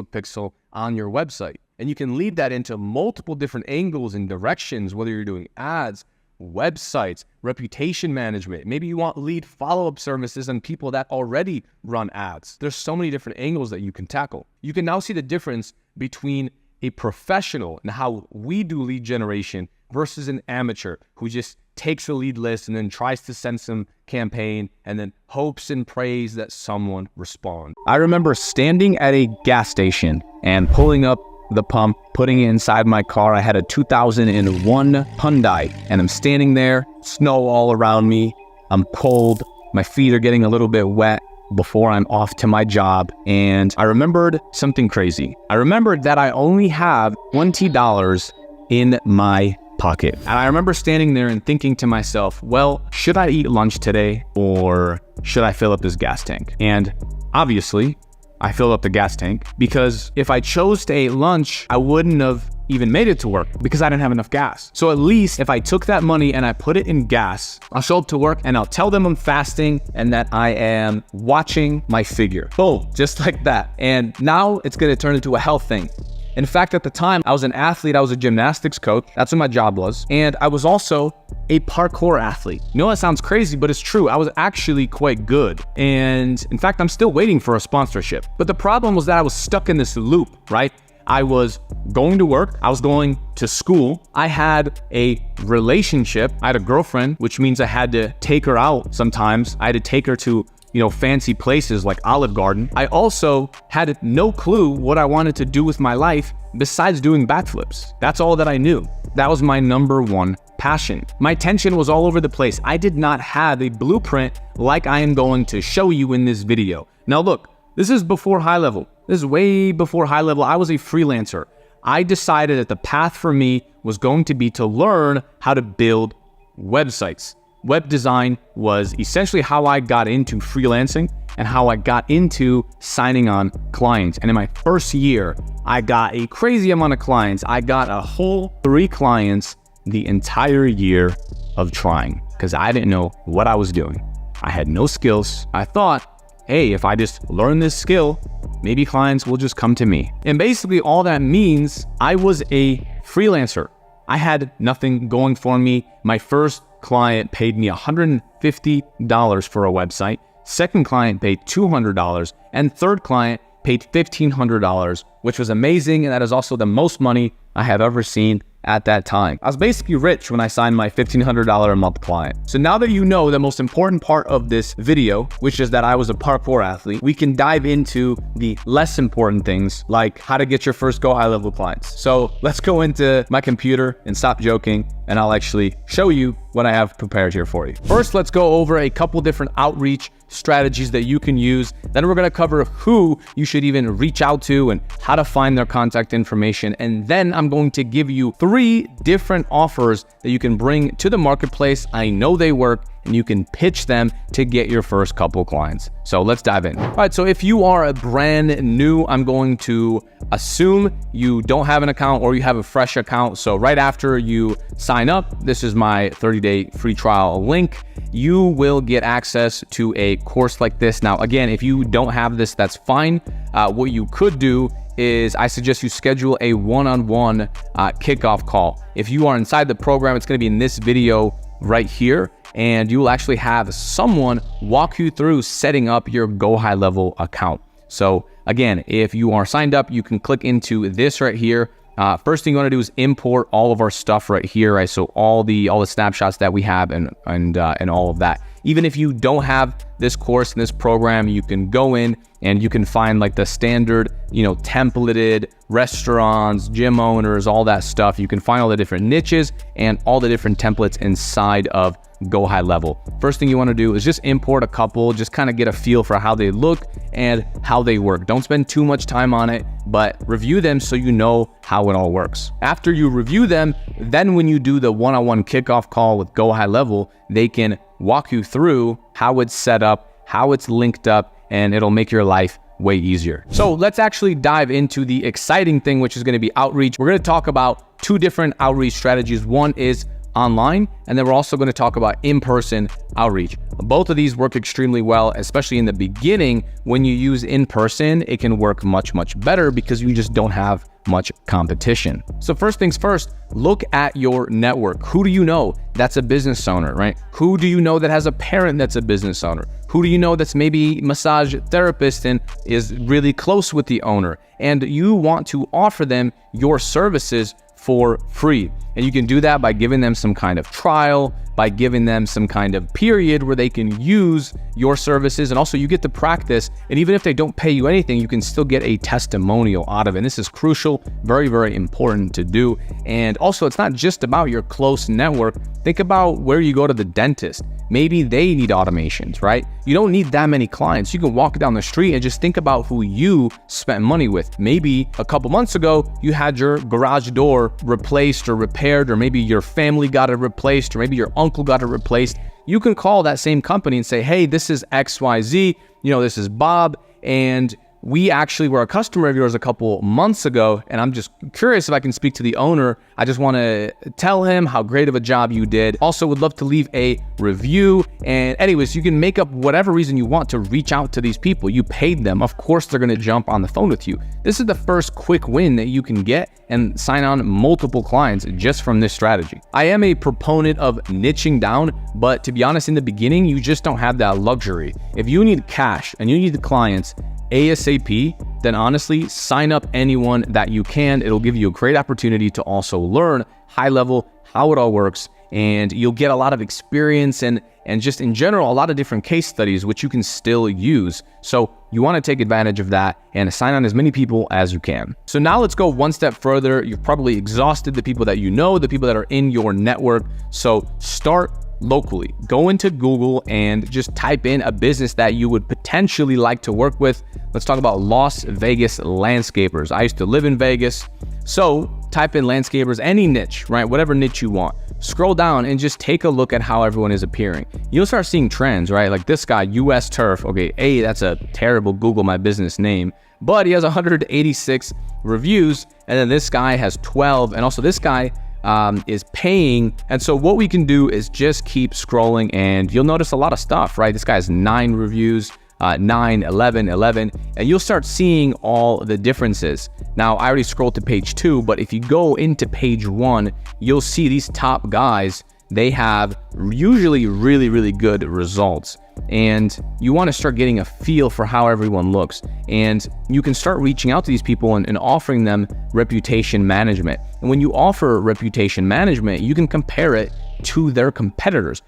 pixel on your website. And you can lead that into multiple different angles and directions, whether you're doing ads, websites, reputation management. Maybe you want lead follow-up services and people that already run ads. There's so many different angles that you can tackle. You can now see the difference between a professional and how we do lead generation versus an amateur who just takes a lead list and then tries to send some campaign and then hopes and prays that someone responds. I remember standing at a gas station and pulling up the pump, putting it inside my car. I had a 2001 Hyundai, and I'm standing there, snow all around me. I'm cold. My feet are getting a little bit wet before I'm off to my job. And I remembered something crazy. I remembered that I only have $20 in my pocket. And I remember standing there and thinking to myself, well, should I eat lunch today or should I fill up this gas tank? And obviously, I filled up the gas tank because if I chose to eat lunch, I wouldn't have even made it to work because I didn't have enough gas. So at least if I took that money and I put it in gas, I'll show up to work and I'll tell them I'm fasting and that I am watching my figure. Boom, just like that. And now it's gonna turn into a health thing. In fact, at the time, I was an athlete. I was a gymnastics coach. That's what my job was. And I was also a parkour athlete. You know, that sounds crazy, but it's true. I was actually quite good. And in fact, I'm still waiting for a sponsorship. But the problem was that I was stuck in this loop, right? I was going to work. I was going to school. I had a relationship. I had a girlfriend, which means I had to take her out sometimes. I had to take her to fancy places like Olive Garden. I also had no clue what I wanted to do with my life besides doing backflips. That's all that I knew. That was my number one passion. My attention was all over the place. I did not have a blueprint like I am going to show you in this video. Now look, this is before HighLevel. This is way before HighLevel. I was a freelancer. I decided that the path for me was going to be to learn how to build websites. Web design was essentially how I got into freelancing and how I got into signing on clients. And in my first year, I got a crazy amount of clients. I got a whole 3 clients the entire year of trying because I didn't know what I was doing. I had no skills. I thought, hey, if I just learn this skill, maybe clients will just come to me. And basically all that means I was a freelancer. I had nothing going for me. My first client paid me $150 for a website. Second client paid $200, and third client paid $1,500, which was amazing. And that is also the most money I have ever seen at that time. I was basically rich when I signed my $1,500 a month client. So now that you know the most important part of this video, which is that I was a parkour athlete, we can dive into the less important things like how to get your first GoHighLevel clients. So let's go into my computer and stop joking, and I'll actually show you what I have prepared here for you. First, let's go over a couple different outreach strategies that you can use. Then we're gonna cover who you should even reach out to and how to find their contact information. And then I'm going to give you 3 different offers that you can bring to the marketplace. I know they work, and you can pitch them to get your first couple clients. So let's dive in. All right, so if you are a brand new, I'm going to assume you don't have an account or you have a fresh account. So right after you sign up, this is my 30-day free trial link. You will get access to a course like this. Now, again, if you don't have this, that's fine. What you could do is I suggest you schedule a one-on-one kickoff call. If you are inside the program, it's gonna be in this video right here, and you will actually have someone walk you through setting up your GoHighLevel account. So again, if you are signed up, you can click into this right here. First thing you want to do is import all of our stuff right here, right? So all the snapshots that we have and all of that. Even if you don't have this course and this program, you can go in and you can find like the standard, templated restaurants, gym owners, all that stuff. You can find all the different niches and all the different templates inside of GoHighLevel. First thing you want to do is just import a couple, just kind of get a feel for how they look and how they work. Don't spend too much time on it, but review them so you know how it all works. After you review them, then when you do the one-on-one kickoff call with GoHighLevel, they can walk you through how it's set up, how it's linked up, and it'll make your life way easier. So let's actually dive into the exciting thing, which is going to be outreach. We're going to talk about two different outreach strategies. One is online, and then we're also going to talk about in-person outreach. Both of these work extremely well, especially in the beginning. When you use in-person, it can work much, much better because you just don't have much competition. So first things first, look at your network. Who do you know that's a business owner, right? Who do you know that has a parent that's a business owner? Who do you know that's maybe massage therapist and is really close with the owner? And you want to offer them your services for free. And you can do that by giving them some kind of trial, by giving them some kind of period where they can use your services. And also you get to practice. And even if they don't pay you anything, you can still get a testimonial out of it. And this is crucial, very, very important to do. And also it's not just about your close network. Think about where you go to the dentist. Maybe they need automations, right? You don't need that many clients. You can walk down the street and just think about who you spent money with. Maybe a couple months ago, you had your garage door replaced or repaired, or maybe your family got it replaced, or maybe your uncle got it replaced. You can call that same company and say, hey, this is XYZ, this is Bob, and we actually were a customer of yours a couple months ago, and I'm just curious if I can speak to the owner. I just want to tell him how great of a job you did. Also would love to leave a review. And anyways, you can make up whatever reason you want to reach out to these people. You paid them. Of course, they're going to jump on the phone with you. This is the first quick win that you can get and sign on multiple clients just from this strategy. I am a proponent of niching down, but to be honest, in the beginning, you just don't have that luxury. If you need cash and you need the clients ASAP, then honestly, sign up anyone that you can. It'll give you a great opportunity to also learn high level how it all works, and you'll get a lot of experience and just in general, a lot of different case studies, which you can still use. So you want to take advantage of that and sign on as many people as you can. So now let's go one step further. You've probably exhausted the people that you know, the people that are in your network. So start locally. Go into Google and just type in a business that you would potentially like to work with. Let's talk about Las Vegas landscapers. I used to live in Vegas. So type in landscapers, any niche, right? Whatever niche you want. Scroll down and just take a look at how everyone is appearing. You'll start seeing trends, right? Like this guy, US Turf. Okay, that's a terrible Google My Business name, but he has 186 reviews. And then this guy has 12. And also this guy is paying. And so what we can do is just keep scrolling and you'll notice a lot of stuff, right? This guy has 9 reviews, 9, 11, and you'll start seeing all the differences. Now, I already scrolled to page 2, but if you go into page 1, you'll see these top guys, they have usually really, really good results. And you want to start getting a feel for how everyone looks. And you can start reaching out to these people and offering them reputation management. And when you offer reputation management, you can compare it to their competitors.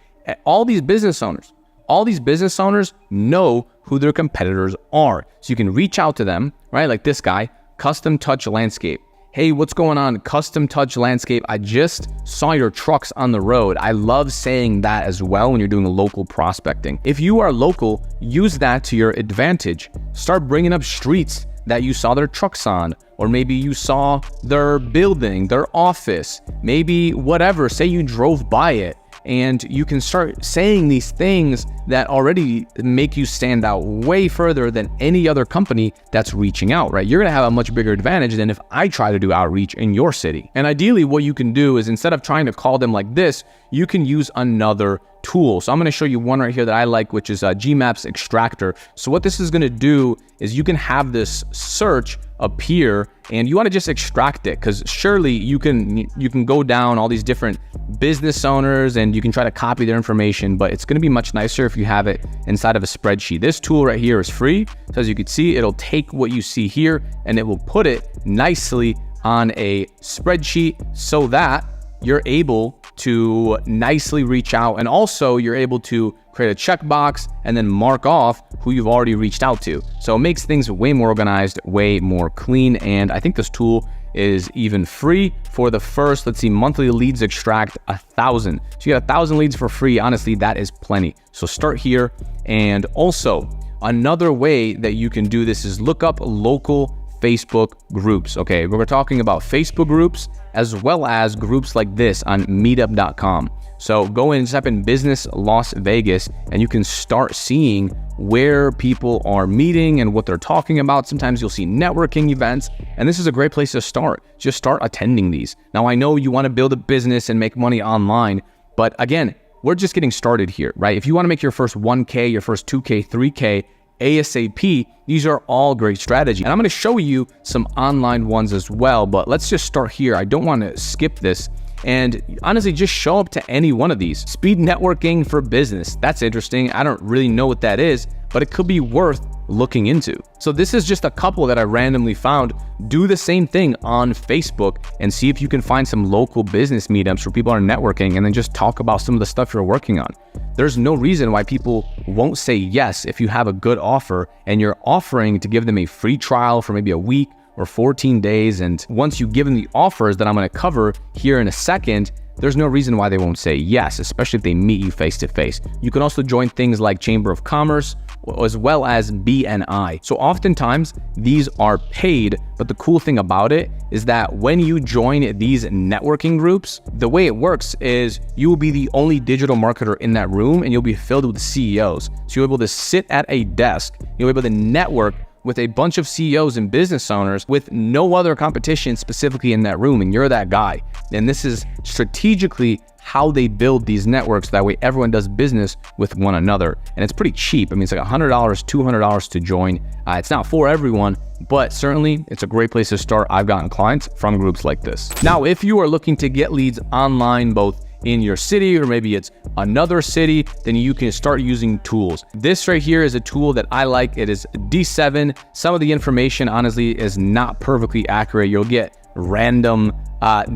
All these business owners know who their competitors are. So you can reach out to them, right? Like this guy, Custom Touch Landscape. Hey, what's going on? Custom Touch Landscape. I just saw your trucks on the road. I love saying that as well when you're doing local prospecting. If you are local, use that to your advantage. Start bringing up streets that you saw their trucks on, or maybe you saw their building, their office, maybe whatever. Say you drove by it. And you can start saying these things that already make you stand out way further than any other company that's reaching out, right? You're going to have a much bigger advantage than if I try to do outreach in your city. And ideally, what you can do is instead of trying to call them like this, you can use another tool. So I'm going to show you one right here that I like, which is Gmaps Extractor. So what this is going to do is you can have this search appear and you want to just extract it, because surely you can go down all these different business owners and you can try to copy their information, but it's going to be much nicer if you have it inside of a spreadsheet. This tool right here is free. So as you can see, it'll take what you see here and it will put it nicely on a spreadsheet so that you're able to nicely reach out, and also you're able to create a checkbox and then mark off who you've already reached out to. So it makes things way more organized, way more clean, and I think this tool is even free for the first, let's see, monthly leads extract 1,000. So you get 1,000 leads for free. Honestly, that is plenty. So start here. And also another way that you can do this is look up local Facebook groups. Okay, we're talking about Facebook groups as well as groups like this on meetup.com. So go in and type in business Las Vegas and you can start seeing where people are meeting and what they're talking about. Sometimes you'll see networking events, and this is a great place to start. Just start attending these. Now, I know you want to build a business and make money online, but again, we're just getting started here, right? If you want to make your first 1K, your first 2K, 3K, ASAP, these are all great strategies. And I'm going to show you some online ones as well, but let's just start here. I don't want to skip this. And honestly, just show up to any one of these. Speed networking for business. That's interesting. I don't really know what that is, but it could be worth looking into. So this is just a couple that I randomly found. Do the same thing on Facebook and see if you can find some local business meetups where people are networking and then just talk about some of the stuff you're working on. There's no reason why people won't say yes if you have a good offer and you're offering to give them a free trial for maybe a week or 14 days. And once you give them the offers that I'm going to cover here in a second, there's no reason why they won't say yes, especially if they meet you face to face. You can also join things like Chamber of Commerce as well as BNI. So oftentimes these are paid, but the cool thing about it is that when you join these networking groups, the way it works is you will be the only digital marketer in that room and you'll be filled with CEOs. So you'll be able to sit at a desk, you'll be able to network with a bunch of CEOs and business owners with no other competition specifically in that room, and you're that guy. And this is strategically how they build these networks. That way everyone does business with one another. And it's pretty cheap. I mean, it's like $100, $200 to join. It's not for everyone, but certainly it's a great place to start. I've gotten clients from groups like this. Now, if you are looking to get leads online, both in your city or maybe it's another city, then you can start using tools. This right here is a tool that I like. It is D7. Some of the information honestly is not perfectly accurate. You'll get random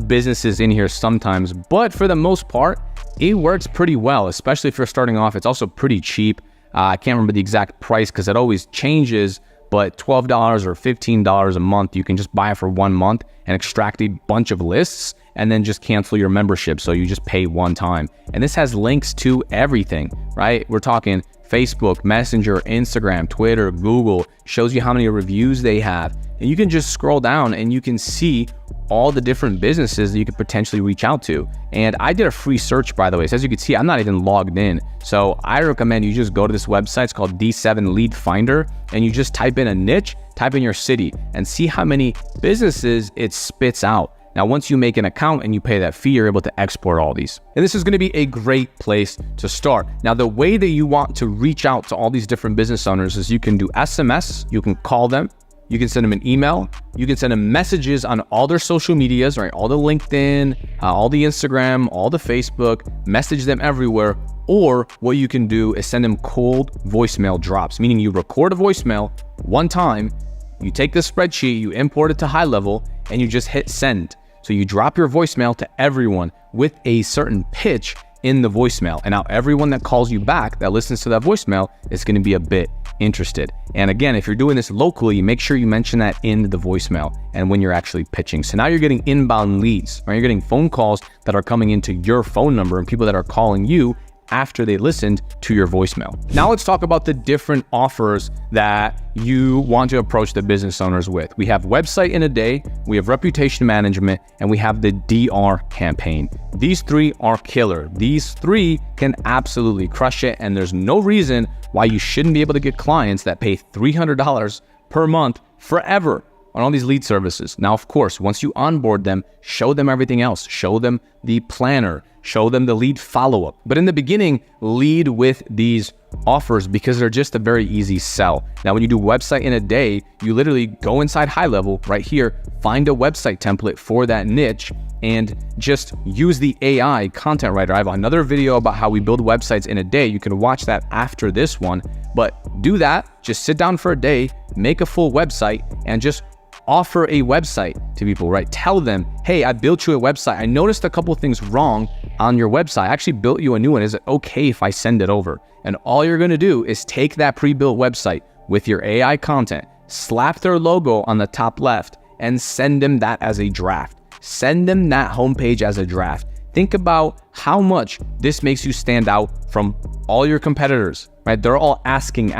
businesses in here sometimes, but for the most part, it works pretty well, especially if you're starting off. It's also pretty cheap. I can't remember the exact price because it always changes, but $12 or $15 a month, you can just buy it for 1 month and extract a bunch of lists and then just cancel your membership. So you just pay one time. And this has links to everything, right? We're talking Facebook, Messenger, Instagram, Twitter, Google, shows you how many reviews they have. And you can just scroll down and you can see all the different businesses that you could potentially reach out to. And I did a free search, by the way. So as you can see, I'm not even logged in. So I recommend you just go to this website. It's called D7 Lead Finder. And you just type in a niche, type in your city, and see how many businesses it spits out. Now, once you make an account and you pay that fee, you're able to export all these. And this is going to be a great place to start. Now, the way that you want to reach out to all these different business owners is you can do SMS, you can call them, you can send them an email, you can send them messages on all their social medias, right? All the LinkedIn, all the Instagram, all the Facebook, message them everywhere. Or what you can do is send them cold voicemail drops, meaning you record a voicemail one time, you take the spreadsheet, you import it to HighLevel, and you just hit send. So you drop your voicemail to everyone with a certain pitch in the voicemail. And now everyone that calls you back that listens to that voicemail is going to be a bit interested. And again, if you're doing this locally, make sure you mention that in the voicemail and when you're actually pitching. So now you're getting inbound leads, right? You're getting phone calls that are coming into your phone number and people that are calling you after they listened to your voicemail. Now let's talk about the different offers that you want to approach the business owners with. We have website in a day, we have reputation management, and we have the DR campaign. These three are killer. These three can absolutely crush it, and there's no reason why you shouldn't be able to get clients that pay $300 per month forever on all these lead services. Now, of course, once you onboard them, show them everything else. Show them the planner, show them the lead follow-up. But in the beginning, lead with these offers because they're just a very easy sell. Now, when you do website in a day, you literally go inside HighLevel right here, find a website template for that niche, and just use the AI content writer. I have another video about how we build websites in a day. You can watch that after this one, but do that. Just sit down for a day, make a full website, and just offer a website to people, right? Tell them, hey, I built you a website. I noticed a couple of things wrong on your website. I actually built you a new one. Is it okay if I send it over? And all you're going to do is take that pre-built website with your AI content, slap their logo on the top left, and send them that as a draft. Send them that homepage as a draft. Think about how much this makes you stand out from all your competitors, right? They're all asking.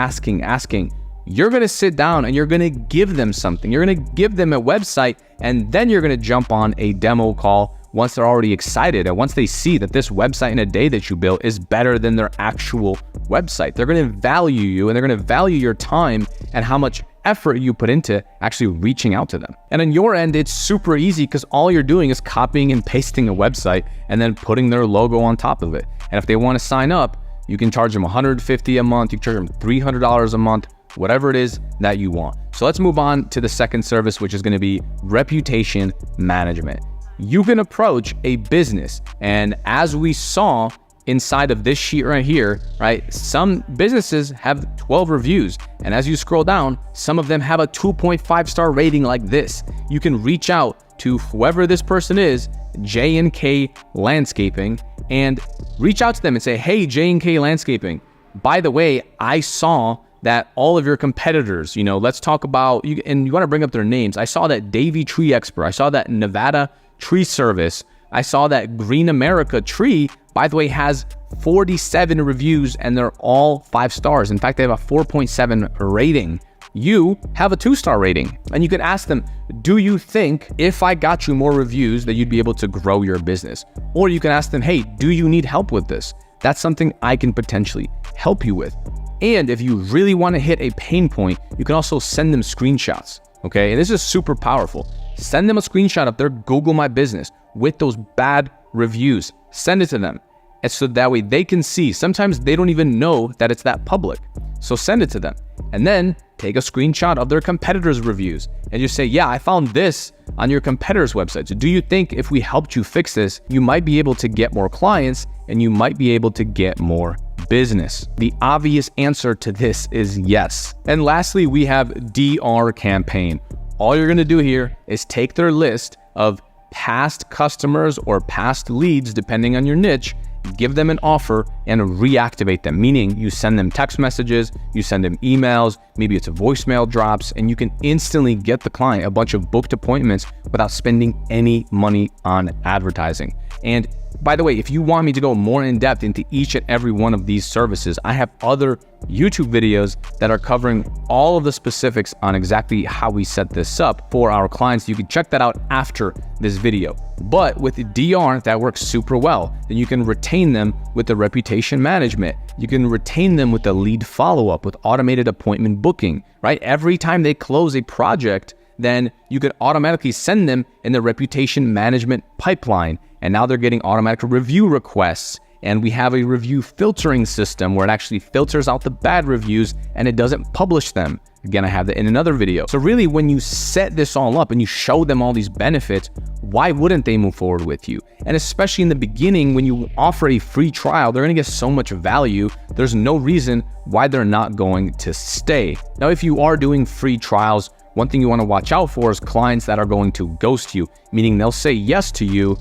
You're gonna sit down and you're gonna give them something. You're gonna give them a website, and then you're gonna jump on a demo call once they're already excited. And once they see that this website in a day that you built is better than their actual website, they're gonna value you, and they're gonna value your time and how much effort you put into actually reaching out to them. And on your end, it's super easy because all you're doing is copying and pasting a website and then putting their logo on top of it. And if they want to sign up, you can charge them $150 a month, you can charge them $300 a month, whatever it is that you want. So let's move on to the second service, which is going to be reputation management. You can approach a business, and as we saw inside of this sheet right here, right, some businesses have 12 reviews, and as you scroll down, some of them have a 2.5 star rating like this. You can reach out to whoever this person is, J&K Landscaping, and reach out to them and say, hey, J&K Landscaping, by the way, I saw that all of your competitors, let's talk about, and you want to bring up their names. I saw that Davey Tree Expert. I saw that Nevada Tree Service. I saw that Green America Tree, by the way, has 47 reviews and they're all 5 stars. In fact, they have a 4.7 rating. You have a 2-star rating, and you can ask them, do you think if I got you more reviews that you'd be able to grow your business? Or you can ask them, hey, do you need help with this? That's something I can potentially help you with. And if you really want to hit a pain point, you can also send them screenshots, okay? And this is super powerful. Send them a screenshot of their Google My Business with those bad reviews. Send it to them. And so that way they can see. Sometimes they don't even know that it's that public. So send it to them. And then take a screenshot of their competitors' reviews and just say, yeah, I found this on your competitors' websites. Do you think if we helped you fix this, you might be able to get more clients and you might be able to get more business? The obvious answer to this is yes. And lastly, we have DR campaign. All you're gonna do here is take their list of past customers or past leads, depending on your niche, give them an offer and reactivate them, meaning you send them text messages, you send them emails, maybe it's a voicemail drops, and you can instantly get the client a bunch of booked appointments without spending any money on advertising. And by the way, if you want me to go more in depth into each and every one of these services, I have other YouTube videos that are covering all of the specifics on exactly how we set this up for our clients. You can check that out after this video. But with DR, that works super well. Then you can retain them with the reputation management. You can retain them with the lead follow-up, with automated appointment booking, right? Every time they close a project, then you could automatically send them in the reputation management pipeline. And now they're getting automatic review requests. And we have a review filtering system where it actually filters out the bad reviews and it doesn't publish them. Again, I have that in another video. So really, when you set this all up and you show them all these benefits, why wouldn't they move forward with you? And especially in the beginning, when you offer a free trial, they're gonna get so much value. There's no reason why they're not going to stay. Now, if you are doing free trials, one thing you want to watch out for is clients that are going to ghost you, meaning they'll say yes to you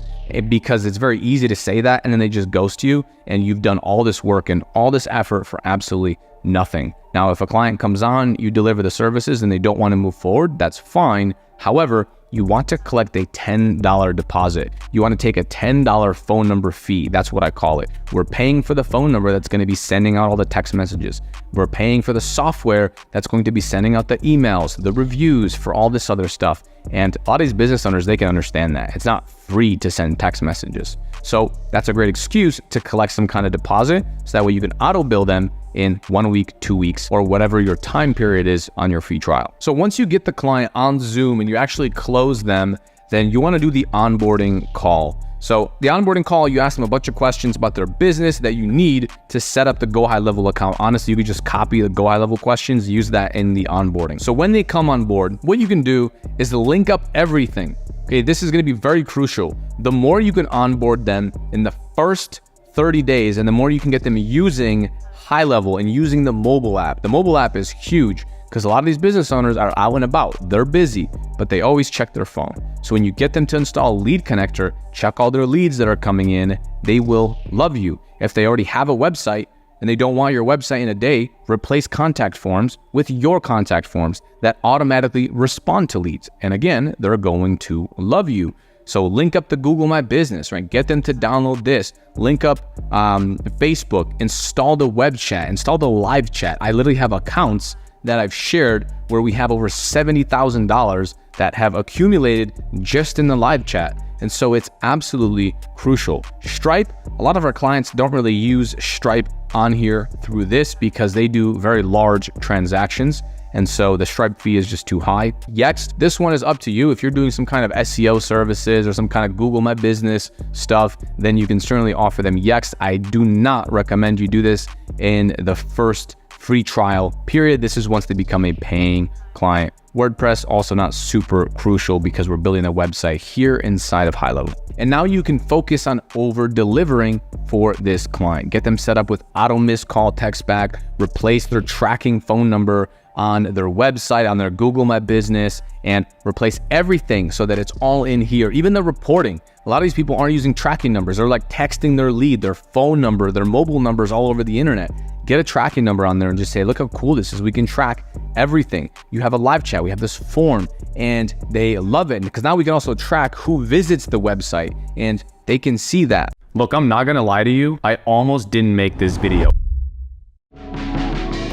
because it's very easy to say that and then they just ghost you and you've done all this work and all this effort for absolutely nothing. Now, if a client comes on, you deliver the services and they don't want to move forward, that's fine. However, you want to collect a $10 deposit. You want to take a $10 phone number fee. That's what I call it. We're paying for the phone number that's going to be sending out all the text messages. We're paying for the software that's going to be sending out the emails, the reviews, for all this other stuff. And a lot of these business owners, they can understand that. It's not free to send text messages. So that's a great excuse to collect some kind of deposit so that way you can auto bill them in 1 week, 2 weeks, or whatever your time period is on your free trial. So once you get the client on Zoom and you actually close them, then you want to do the onboarding call. So the onboarding call, you ask them a bunch of questions about their business that you need to set up the GoHighLevel account. Honestly, you could just copy the GoHighLevel questions, use that in the onboarding. So when they come on board, what you can do is link up everything. Okay, this is going to be very crucial. The more you can onboard them in the first 30 days and the more you can get them using HighLevel and using the mobile app. The mobile app is huge because a lot of these business owners are out and about. They're busy, but they always check their phone. So when you get them to install Lead Connector, check all their leads that are coming in, they will love you. If they already have a website, and they don't want your website in a day, replace contact forms with your contact forms that automatically respond to leads. And again, they're going to love you. So link up to Google My Business, right? Get them to download this. Link up Facebook, install the web chat, install the live chat. I literally have accounts that I've shared where we have over $70,000 that have accumulated just in the live chat. And so it's absolutely crucial. Stripe, a lot of our clients don't really use Stripe on here through this because they do very large transactions. And so the Stripe fee is just too high. Yext, this one is up to you. If you're doing some kind of SEO services or some kind of Google My Business stuff, then you can certainly offer them Yext. I do not recommend you do this in the first free trial period. This is once they become a paying client. WordPress, also not super crucial because we're building a website here inside of HighLevel. And now you can focus on over delivering for this client. Get them set up with auto missed call text back, replace their tracking phone number on their website, on their Google My Business, and replace everything so that it's all in here. Even the reporting. A lot of these people aren't using tracking numbers. They're like texting their lead, their phone number, their mobile numbers all over the internet. Get a tracking number on there and just say, look how cool this is. We can track everything. You have a live chat. We have this form and they love it because now we can also track who visits the website and they can see that. Look, I'm not gonna lie to you. I almost didn't make this video.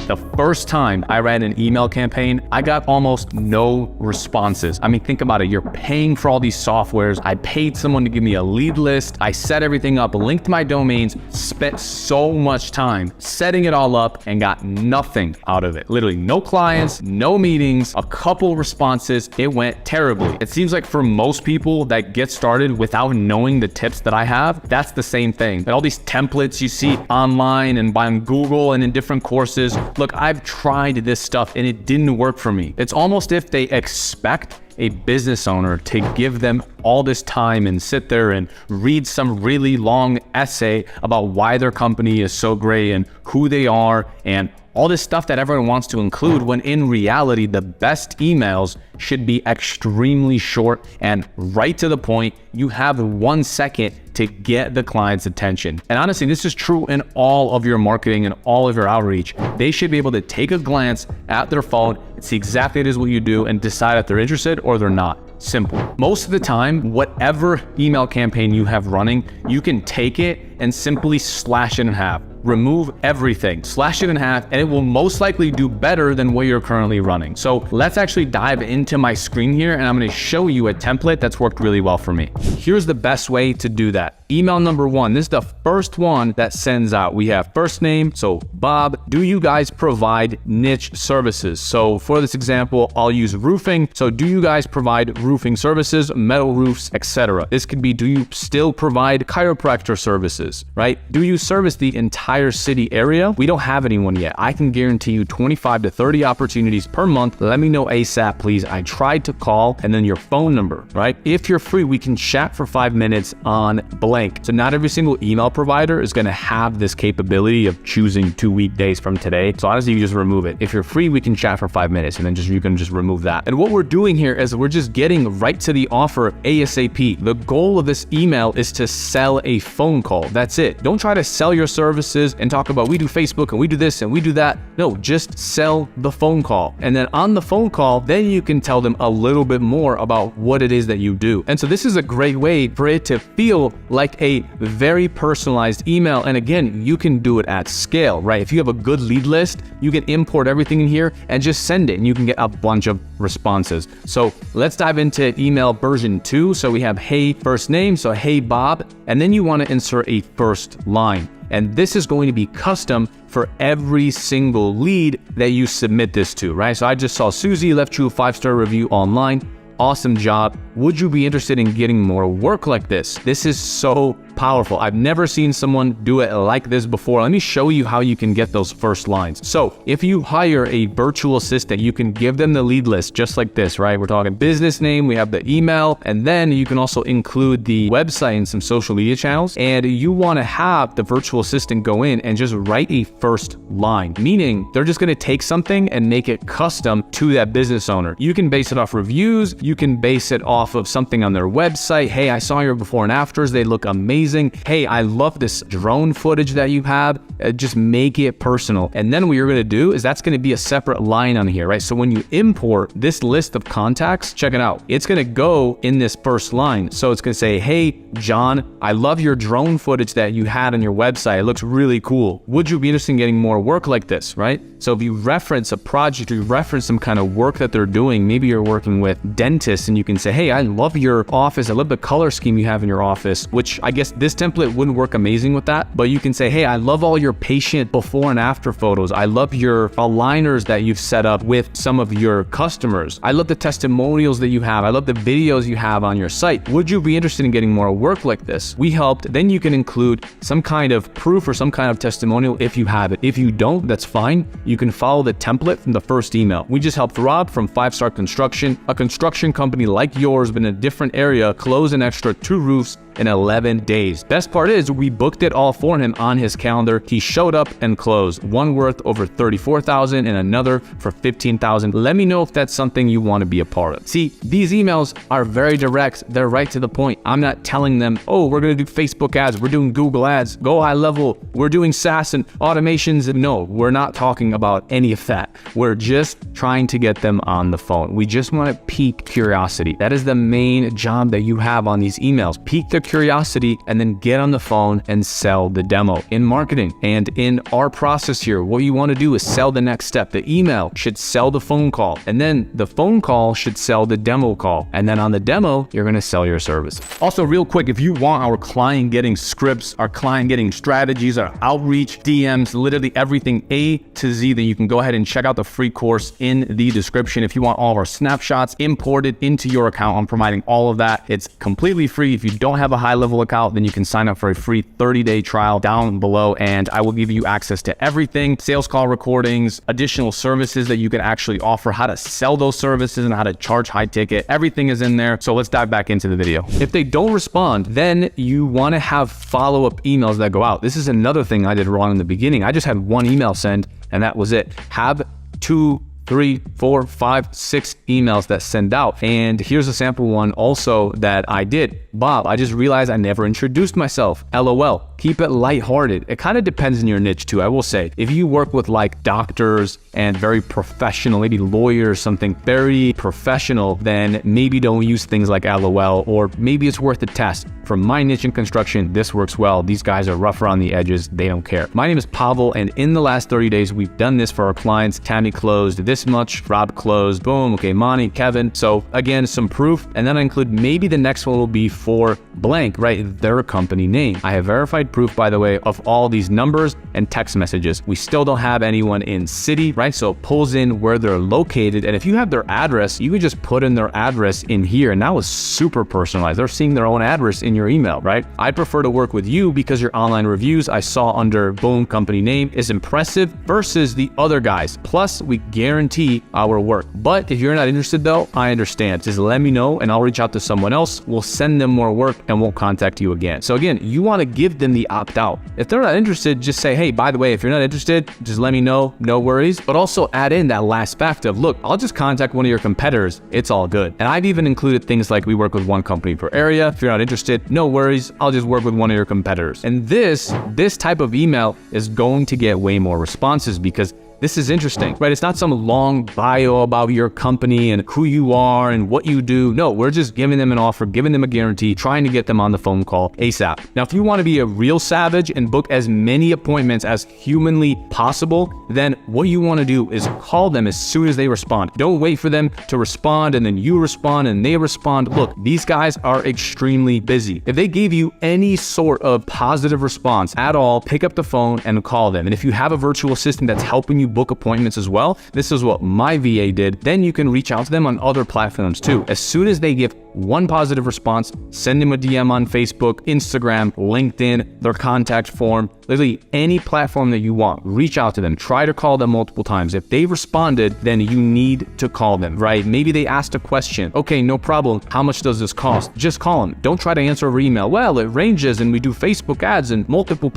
The first time I ran an email campaign, I got almost no responses. I mean, think about it. You're paying for all these softwares. I paid someone to give me a lead list. I set everything up, linked my domains, spent so much time setting it all up and got nothing out of it. Literally no clients, no meetings, a couple responses. It went terribly. It seems like for most people that get started without knowing the tips that I have, that's the same thing. And all these templates you see online and on Google and in different courses, look, I've tried this stuff and it didn't work for me. It's almost if they expect a business owner to give them all this time and sit there and read some really long essay about why their company is so great and who they are and all this stuff that everyone wants to include, when in reality, the best emails should be extremely short and right to the point. You have 1 second to get the client's attention. And honestly, this is true in all of your marketing and all of your outreach. They should be able to take a glance at their phone, see exactly it is what you do, and decide if they're interested or they're not. Simple. Most of the time, whatever email campaign you have running, you can take it and simply slash it in half. Remove everything, slash it in half, and it will most likely do better than what you're currently running. So let's actually dive into my screen here, and I'm gonna show you a template that's worked really well for me. Here's the best way to do that. Email number one, this is the first one that sends out. We have first name, so Bob, do you guys provide niche services? So for this example, I'll use roofing. So do you guys provide roofing services, metal roofs, etc.? This could be, do you still provide chiropractor services, right? Do you service the entire city area? We don't have anyone yet. I can guarantee you 25 to 30 opportunities per month. Let me know ASAP, please. I tried to call, and then your phone number, right? If you're free, we can chat for 5 minutes on blank. So not every single email provider is going to have this capability of choosing 2 weekdays from today. So honestly, you just remove it. If you're free, we can chat for 5 minutes, and then you can just remove that. And what we're doing here is we're just getting right to the offer ASAP. The goal of this email is to sell a phone call. That's it. Don't try to sell your services and talk about we do Facebook and we do this and we do that. No, just sell the phone call. And then on the phone call, then you can tell them a little bit more about what it is that you do. And so this is a great way for it to feel like a very personalized email. And again, you can do it at scale, right? If you have a good lead list, you can import everything in here and just send it, and you can get a bunch of responses. So let's dive into email version 2. So we have hey first name, so hey Bob, and then you want to insert a first line. And this is going to be custom for every single lead that you submit this to, right? So I just saw Susie left you a 5-star review online. Awesome job. Would you be interested in getting more work like this? This is so powerful. I've never seen someone do it like this before. Let me show you how you can get those first lines. So if you hire a virtual assistant, you can give them the lead list just like this, right? We're talking business name, we have the email, and then you can also include the website and some social media channels. And you want to have the virtual assistant go in and just write a first line, meaning they're just going to take something and make it custom to that business owner. You can base it off reviews. You can base it off of something on their website. Hey, I saw your before and afters. They look amazing. amazing. Hey, I love this drone footage that you have. Just make it personal. And then what you're gonna do is that's gonna be a separate line on here, right? So when you import this list of contacts, check it out. It's gonna go in this first line. So it's gonna say, hey, John, I love your drone footage that you had on your website. It looks really cool. Would you be interested in getting more work like this, right? So if you reference a project or you reference some kind of work that they're doing, maybe you're working with dentists and you can say, hey, I love your office. I love the color scheme you have in your office, which I guess this template wouldn't work amazing with that, but you can say, hey, I love all your patient before and after photos. I love your aligners that you've set up with some of your customers. I love the testimonials that you have. I love the videos you have on your site. Would you be interested in getting more work like this? We helped. Then you can include some kind of proof or some kind of testimonial if you have it. If you don't, that's fine. You can follow the template from the first email. We just helped Rob from 5-Star Construction, a construction company like yours, but in a different area, close an extra 2 roofs in 11 days. Best part is we booked it all for him on his calendar. He showed up and closed. One worth over $34,000 and another for $15,000. Let me know if that's something you want to be a part of. See, these emails are very direct. They're right to the point. I'm not telling them, oh, we're going to do Facebook ads. We're doing Google ads. Go high level. We're doing SaaS and automations. No, we're not talking about any of that. We're just trying to get them on the phone. We just want to pique curiosity. That is the main job that you have on these emails. Pique their curiosity and then get on the phone and sell the demo. In marketing and in our process here, what you want to do is sell the next step. The email should sell the phone call, and then the phone call should sell the demo call, and then on the demo you're going to sell your service. Also, real quick, if you want our client getting scripts, our client getting strategies, our outreach, DMs, literally everything A to Z, then you can go ahead and check out the free course in the description. If you want all of our snapshots imported into your account, I'm providing all of that. It's completely free. If you don't have a high level account, then you can sign up for a free 30-day trial down below, and I will give you access to everything, sales call recordings, additional services that you can actually offer, how to sell those services and how to charge high ticket. Everything is in there. So let's dive back into the video. If they don't respond, then you want to have follow-up emails that go out. This is another thing I did wrong in the beginning. I just had one email send and that was it. Have 2, 3, 4, 5, 6 emails that send out. And here's a sample one also that I did. Bob, I just realized I never introduced myself. LOL. Keep it lighthearted. It kind of depends on your niche too, I will say. If you work with like doctors and very professional, maybe lawyers, something very professional, then maybe don't use things like LOL, or maybe it's worth a test. For my niche in construction, this works well. These guys are rough around the edges. They don't care. My name is Pavel, and in the last 30 days, we've done this for our clients. Tammy closed this much, Rob closed, boom, okay, Monty, Kevin. So again, some proof, and then I include maybe the next one will be for blank, right? Their company name. I have verified proof, by the way, of all these numbers and text messages. We still don't have anyone in city, right? So it pulls in where they're located. And if you have their address, you could just put in their address in here. And that was super personalized. They're seeing their own address in your email, right? I prefer to work with you because your online reviews I saw under boom company name is impressive versus the other guys. Plus, we guarantee our work. But if you're not interested though, I understand. Just let me know and I'll reach out to someone else. We'll send them more work and we'll contact you again. So again, you want to give them the opt out. If they're not interested, just say, hey, by the way, if you're not interested, just let me know, no worries. But also add in that last fact of, look, I'll just contact one of your competitors. It's all good. And I've even included things like we work with one company per area. If you're not interested, no worries. I'll just work with one of your competitors. And this type of email is going to get way more responses because this is interesting, right? It's not some long bio about your company and who you are and what you do. No, we're just giving them an offer, giving them a guarantee, trying to get them on the phone call ASAP. Now, if you want to be a real savage and book as many appointments as humanly possible, then what you want to do is call them as soon as they respond. Don't wait for them to respond and then you respond and they respond. Look, these guys are extremely busy. If they gave you any sort of positive response at all, pick up the phone and call them. And if you have a virtual assistant that's helping you book appointments as well, this is what my VA did, then you can reach out to them on other platforms too. As soon as they give one positive response, send them a DM on Facebook, Instagram, LinkedIn, their contact form, literally any platform that you want. Reach out to them. Try to call them multiple times. If they responded, then you need to call them, right? Maybe they asked a question. Okay, no problem. How much does this cost? Just call them. Don't try to answer over email. Well, it ranges and we do Facebook ads and multiple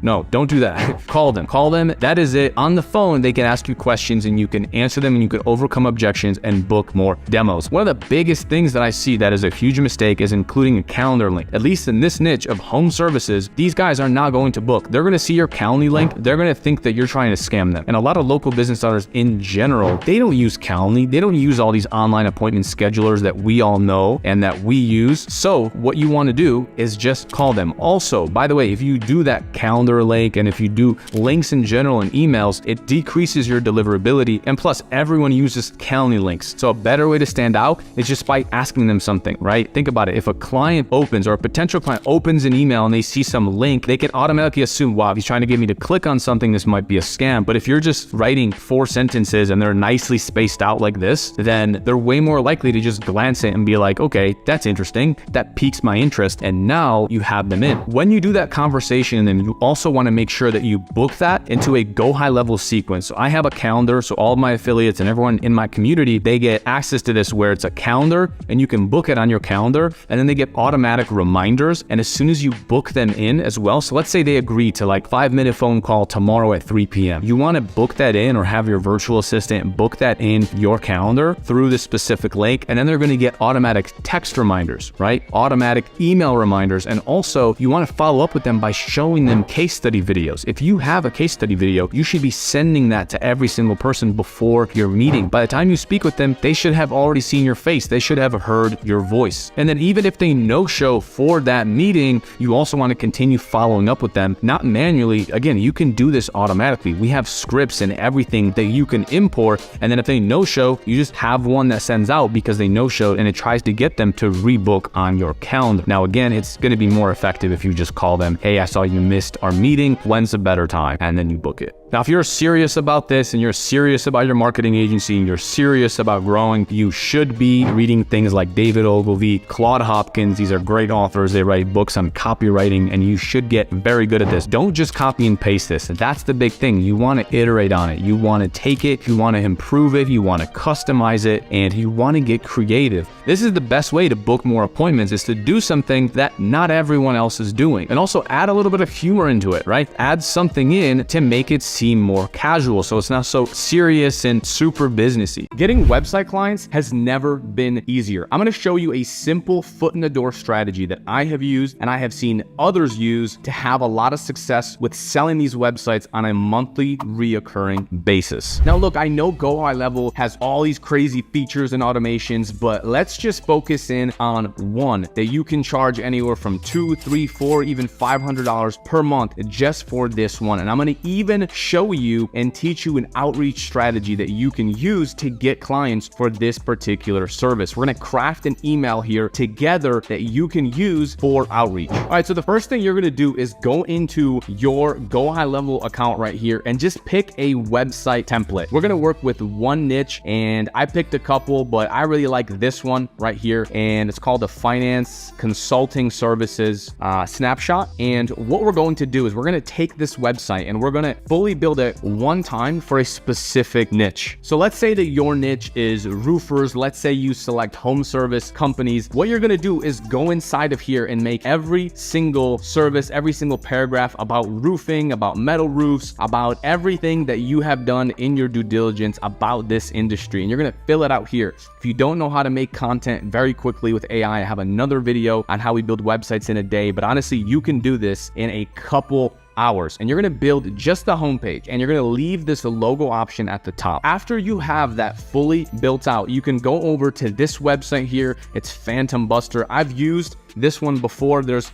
No, don't do that. Call them. That is it. On the phone, they can ask you questions and you can answer them and you can overcome objections and book more demos. One of the biggest things that I see that is a huge mistake is including a calendar link. At least in this niche of home services, these guys are not going to book. They're going to see your Calendly link. They're going to think that you're trying to scam them. And a lot of local business owners in general, they don't use Calendly. They don't use all these online appointment schedulers that we all know and that we use. So what you want to do is just call them. Also, by the way, if you do that calendar link and if you do links in general in emails, it decreases your deliverability. And plus, everyone uses Calendly links. So a better way to stand out is just by asking them something, right? Think about it. If a client opens or a potential client opens an email and they see some link, they can automatically assume, wow, if he's trying to get me to click on something, this might be a scam. But if you're just writing 4 sentences and they're nicely spaced out like this, then they're way more likely to just glance at it and be like, okay, that's interesting. That piques my interest. And now you have them in. When you do that conversation, then you also want to make sure that you book that into a GoHighLevel sequence. So I have a calendar. So all of my affiliates and everyone in my community, they get access to this where it's a calendar and you can book it on your calendar and then they get automatic reminders. And as soon as you book them in as well, so let's say they agree to like 5-minute phone call tomorrow at 3 p.m. You want to book that in or have your virtual assistant book that in your calendar through this specific link. And then they're going to get automatic text reminders, right? Automatic email reminders. And also you want to follow up with them by showing them case study videos. If you have a case study video, you should be sending that to every single person before your meeting. By the time you speak with them, they should have already seen your face. They should have heard your voice. And then even if they no-show for that meeting, you also want to continue following up with them, not manually. Again, you can do this automatically. We have scripts and everything that you can import. And then if they no-show, you just have one that sends out because they no-showed and it tries to get them to rebook on your calendar. Now, again, it's going to be more effective if you just call them, hey, I saw you missed our meeting. When's a better time? And then you book it. Now, if you're serious about this and you're serious about your marketing agency and you're serious about growing, you should be reading things like David Ogilvy, Claude Hopkins. These are great authors. They write books on copywriting and you should get very good at this. Don't just copy and paste this. That's the big thing. You want to iterate on it. You want to take it. You want to improve it. You want to customize it and you want to get creative. This is the best way to book more appointments is to do something that not everyone else is doing. And also add a little bit of humor into it, right? Add something in to make it seem more casual so it's not so serious and super businessy. Getting website clients has never been easier. I'm going to show you a simple foot in the door strategy that I have used and I have seen others use to have a lot of success with selling these websites on a monthly reoccurring basis. Now look, I know GoHighLevel has all these crazy features and automations, but let's just focus in on one that you can charge anywhere from $2, $3, $4, even $500 per month just for this one. And I'm going to even show you and teach you an outreach strategy that you can use to get clients for this particular service. We're going to craft an email here together that you can use for outreach. All right, so the first thing you're going to do is go into your GoHighLevel account right here and just pick a website template. We're going to work with one niche and I picked a couple, but I really like this one right here and it's called the Finance Consulting Services Snapshot. And what we're going to do is we're going to take this website and we're going to fully build it one time for a specific niche. So let's say that your niche is roofers. Let's say you select home service companies. What you're going to do is go inside of here and make every single service, every single paragraph about roofing, about metal roofs, about everything that you have done in your due diligence about this industry. And you're going to fill it out here. If you don't know how to make content very quickly with AI, I have another video on how we build websites in a day, but honestly, you can do this in a couple hours. And you're going to build just the homepage and you're going to leave this logo option at the top. After you have that fully built out, you can go over to this website here. It's Phantom Buster. I've used this one before. There's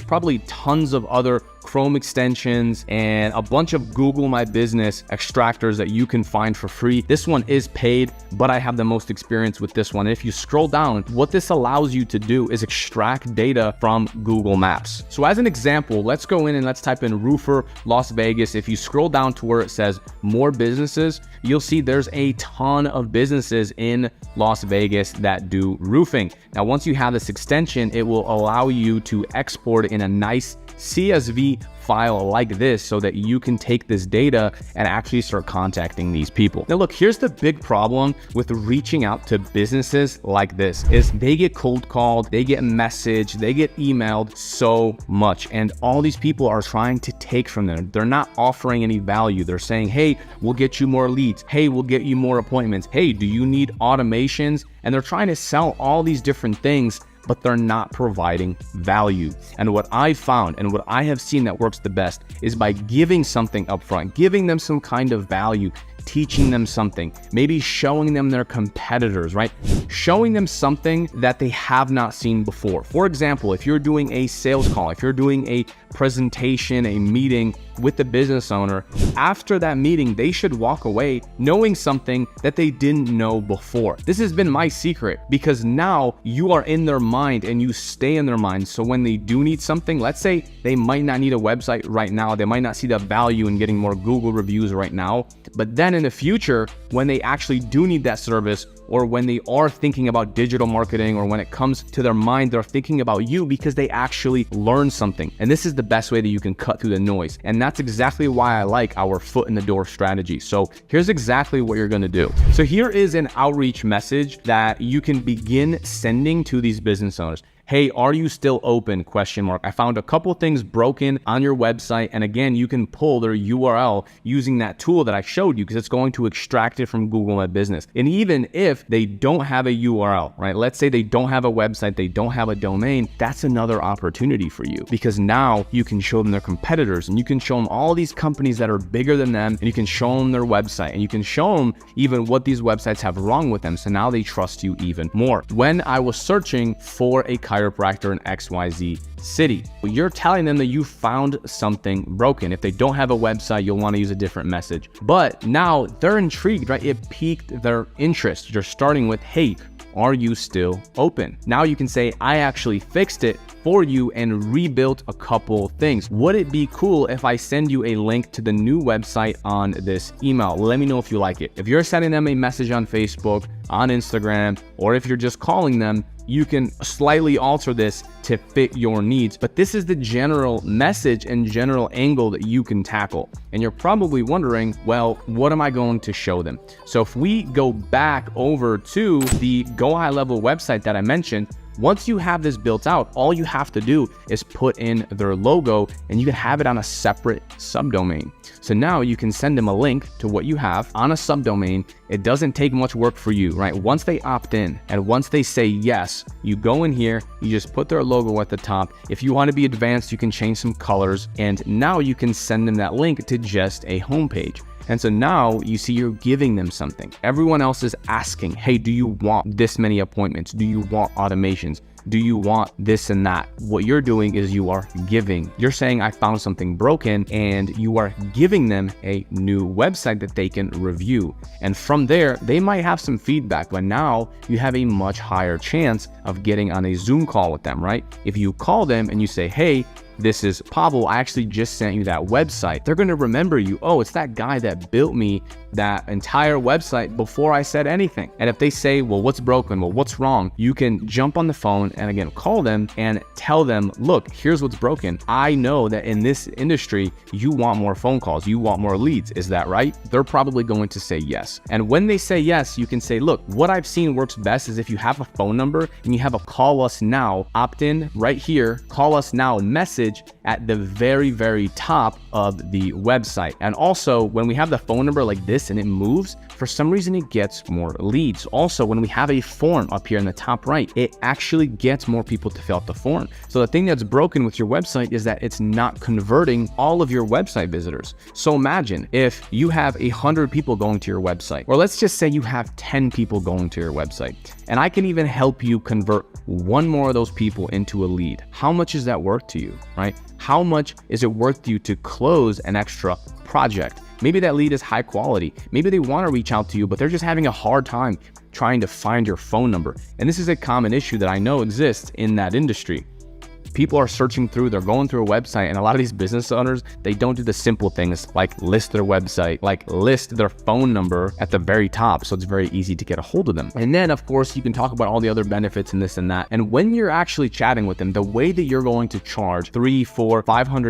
probably tons of other Chrome extensions and a bunch of Google My Business extractors that you can find for free. This one is paid, but I have the most experience with this one. And if you scroll down, what this allows you to do is extract data from Google Maps. So as an example, let's go in and let's type in roofer Las Vegas. If you scroll down to where it says more businesses, you'll see there's a ton of businesses in Las Vegas that do roofing. Now, once you have this extension, it will allow you to export in a nice CSV file like this so that you can take this data and actually start contacting these people. Now look, here's the big problem with reaching out to businesses like this is they get cold called, they get messaged, they get emailed so much. And all these people are trying to take from them. They're not offering any value. They're saying, hey, we'll get you more leads. Hey, we'll get you more appointments. Hey, do you need automations? And they're trying to sell all these different things, but they're not providing value. And what I found and what I have seen that works the best is by giving something upfront, giving them some kind of value, teaching them something, maybe showing them their competitors, right? Showing them something that they have not seen before. For example, if you're doing a sales call, if you're doing a presentation, a meeting with the business owner, after that meeting, they should walk away knowing something that they didn't know before. This has been my secret because now you are in their mind and you stay in their mind. So when they do need something, let's say they might not need a website right now, they might not see the value in getting more Google reviews right now, but then in the future, when they actually do need that service, or when they are thinking about digital marketing, or when it comes to their mind, they're thinking about you because they actually learned something. And this is the best way that you can cut through the noise. And that's exactly why I like our foot in the door strategy. So here's exactly what you're gonna do. So here is an outreach message that you can begin sending to these business owners. Hey, are you still open? ? I found a couple things broken on your website. And again, you can pull their URL using that tool that I showed you because it's going to extract it from Google My Business. And even if they don't have a URL, right? Let's say they don't have a website, they don't have a domain, that's another opportunity for you because now you can show them their competitors and you can show them all these companies that are bigger than them and you can show them their website and you can show them even what these websites have wrong with them. So now they trust you even more. When I was searching for a chiropractor in XYZ city, you're telling them that you found something broken. If they don't have a website, you'll want to use a different message. But now they're intrigued, right? It piqued their interest. You're starting with, hey, are you still open? Now you can say, I actually fixed it for you and rebuilt a couple things. Would it be cool if I send you a link to the new website on this email? Let me know if you like it. If you're sending them a message on Facebook, on Instagram, or if you're just calling them, you can slightly alter this to fit your needs. But this is the general message and general angle that you can tackle. And you're probably wondering, well, what am I going to show them? So if we go back over to the GoHighLevel website that I mentioned, once you have this built out, all you have to do is put in their logo and you can have it on a separate subdomain. So now you can send them a link to what you have on a subdomain. It doesn't take much work for you, right? Once they opt in and once they say yes, you go in here, you just put their logo at the top. If you want to be advanced, you can change some colors and now you can send them that link to just a homepage. And so now you see you're giving them something. Everyone else is asking, hey, do you want this many appointments? Do you want automations? Do you want this and that? What you're doing is you are giving. You're saying I found something broken and you are giving them a new website that they can review. And from there, they might have some feedback, but now you have a much higher chance of getting on a Zoom call with them, right? If you call them and you say, hey, this is Pavel, I actually just sent you that website. They're gonna remember you. Oh, it's that guy that built me that entire website before I said anything. And if they say, well, what's broken? Well, what's wrong? You can jump on the phone and again, call them and tell them, look, here's what's broken. I know that in this industry, you want more phone calls, you want more leads. Is that right? They're probably going to say yes. And when they say yes, you can say, look, what I've seen works best is if you have a phone number and you have a call us now, opt in right here, call us now message at the very, very top of the website. And also when we have the phone number like this and it moves, for some reason it gets more leads. Also, when we have a form up here in the top right, it actually gets more people to fill out the form. So the thing that's broken with your website is that it's not converting all of your website visitors. So imagine if you have 100 people going to your website, or let's just say you have 10 people going to your website, and I can even help you convert one more of those people into a lead. How much is that worth to you, right? How much is it worth to you to close an extra project? Maybe that lead is high quality. Maybe they want to reach out to you, but they're just having a hard time trying to find your phone number. And this is a common issue that I know exists in that industry. People are searching through, they're going through a website, and a lot of these business owners, they don't do the simple things like list their website, like list their phone number at the very top, so it's very easy to get a hold of them. And then of course you can talk about all the other benefits and this and that. And when you're actually chatting with them, the way that you're going to charge $300, $400,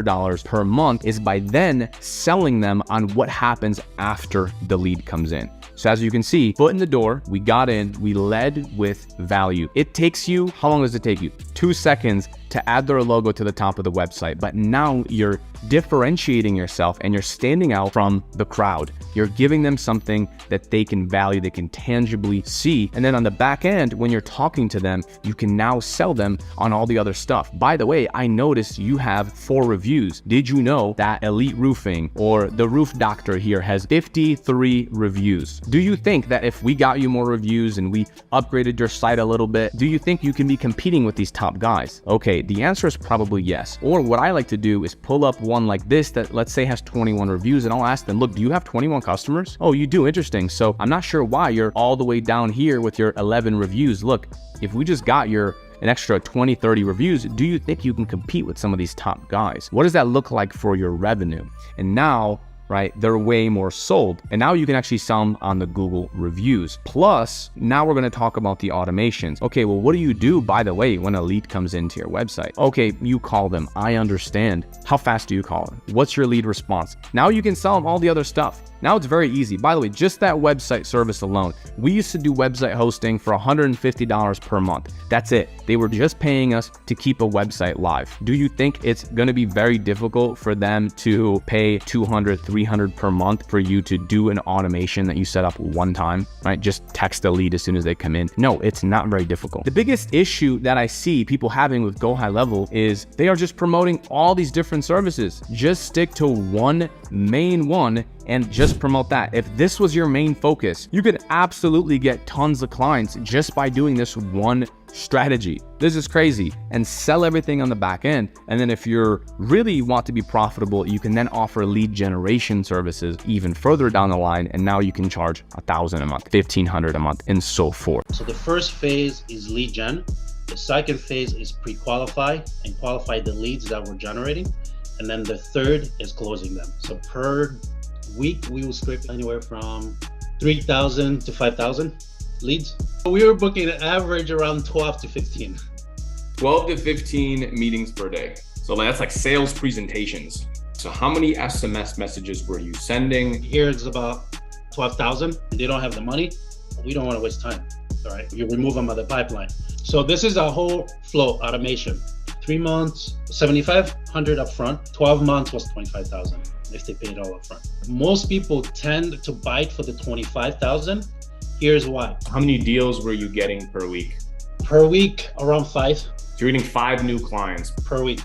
$500 per month is by then selling them on what happens after the lead comes in. So as you can see, foot in the door, we got in, we led with value. It takes you, how long does it take you? 2 seconds to add their logo to the top of the website. But now you're differentiating yourself and you're standing out from the crowd. You're giving them something that they can value, they can tangibly see. And then on the back end, when you're talking to them, you can now sell them on all the other stuff. By the way, I noticed you have 4 reviews. Did you know that Elite Roofing or the Roof Doctor here has 53 reviews? Do you think that if we got you more reviews and we upgraded your site a little bit, do you think you can be competing with these top guys? Okay, the answer is probably yes. Or what I like to do is pull up one like this that let's say has 21 reviews, and I'll ask them, look, do you have 21 customers? Oh, you do, interesting. So I'm not sure why you're all the way down here with your 11 reviews. Look, if we just got an extra 20, 30 reviews, do you think you can compete with some of these top guys? What does that look like for your revenue? And now, right, they're way more sold. And now you can actually sell them on the Google reviews. Plus, now we're gonna talk about the automations. Okay, well, what do you do, by the way, when a lead comes into your website? Okay, you call them, I understand. How fast do you call them? What's your lead response? Now you can sell them all the other stuff. Now it's very easy. By the way, just that website service alone, we used to do website hosting for $150 per month. That's it. They were just paying us to keep a website live. Do you think it's gonna be very difficult for them to pay $200, $300 per month for you to do an automation that you set up one time, right? Just text a lead as soon as they come in. No, it's not very difficult. The biggest issue that I see people having with GoHighLevel is they are just promoting all these different services. Just stick to one main one and just promote that. If this was your main focus, you could absolutely get tons of clients just by doing this one strategy. This is crazy. And sell everything on the back end. And then if you really want to be profitable, you can then offer lead generation services even further down the line. And now you can charge $1,000 a month, $1,500 a month, and so forth. So the first phase is lead gen. The second phase is pre-qualify and qualify the leads that we're generating. And then the third is closing them. So per week, we will scrape anywhere from 3,000 to 5,000 leads. We were booking an average around 12 to 15. 12 to 15 meetings per day. So that's like sales presentations. So how many SMS messages were you sending? Here's about 12,000. They don't have the money. We don't want to waste time. All right, you remove them out of the pipeline. So this is a whole flow automation. 3 months, 7,500 upfront. 12 months was 25,000 if they paid all upfront. Most people tend to bite for the 25,000. Here's why. How many deals were you getting per week? Per week, around 5. So you're getting 5 new clients per week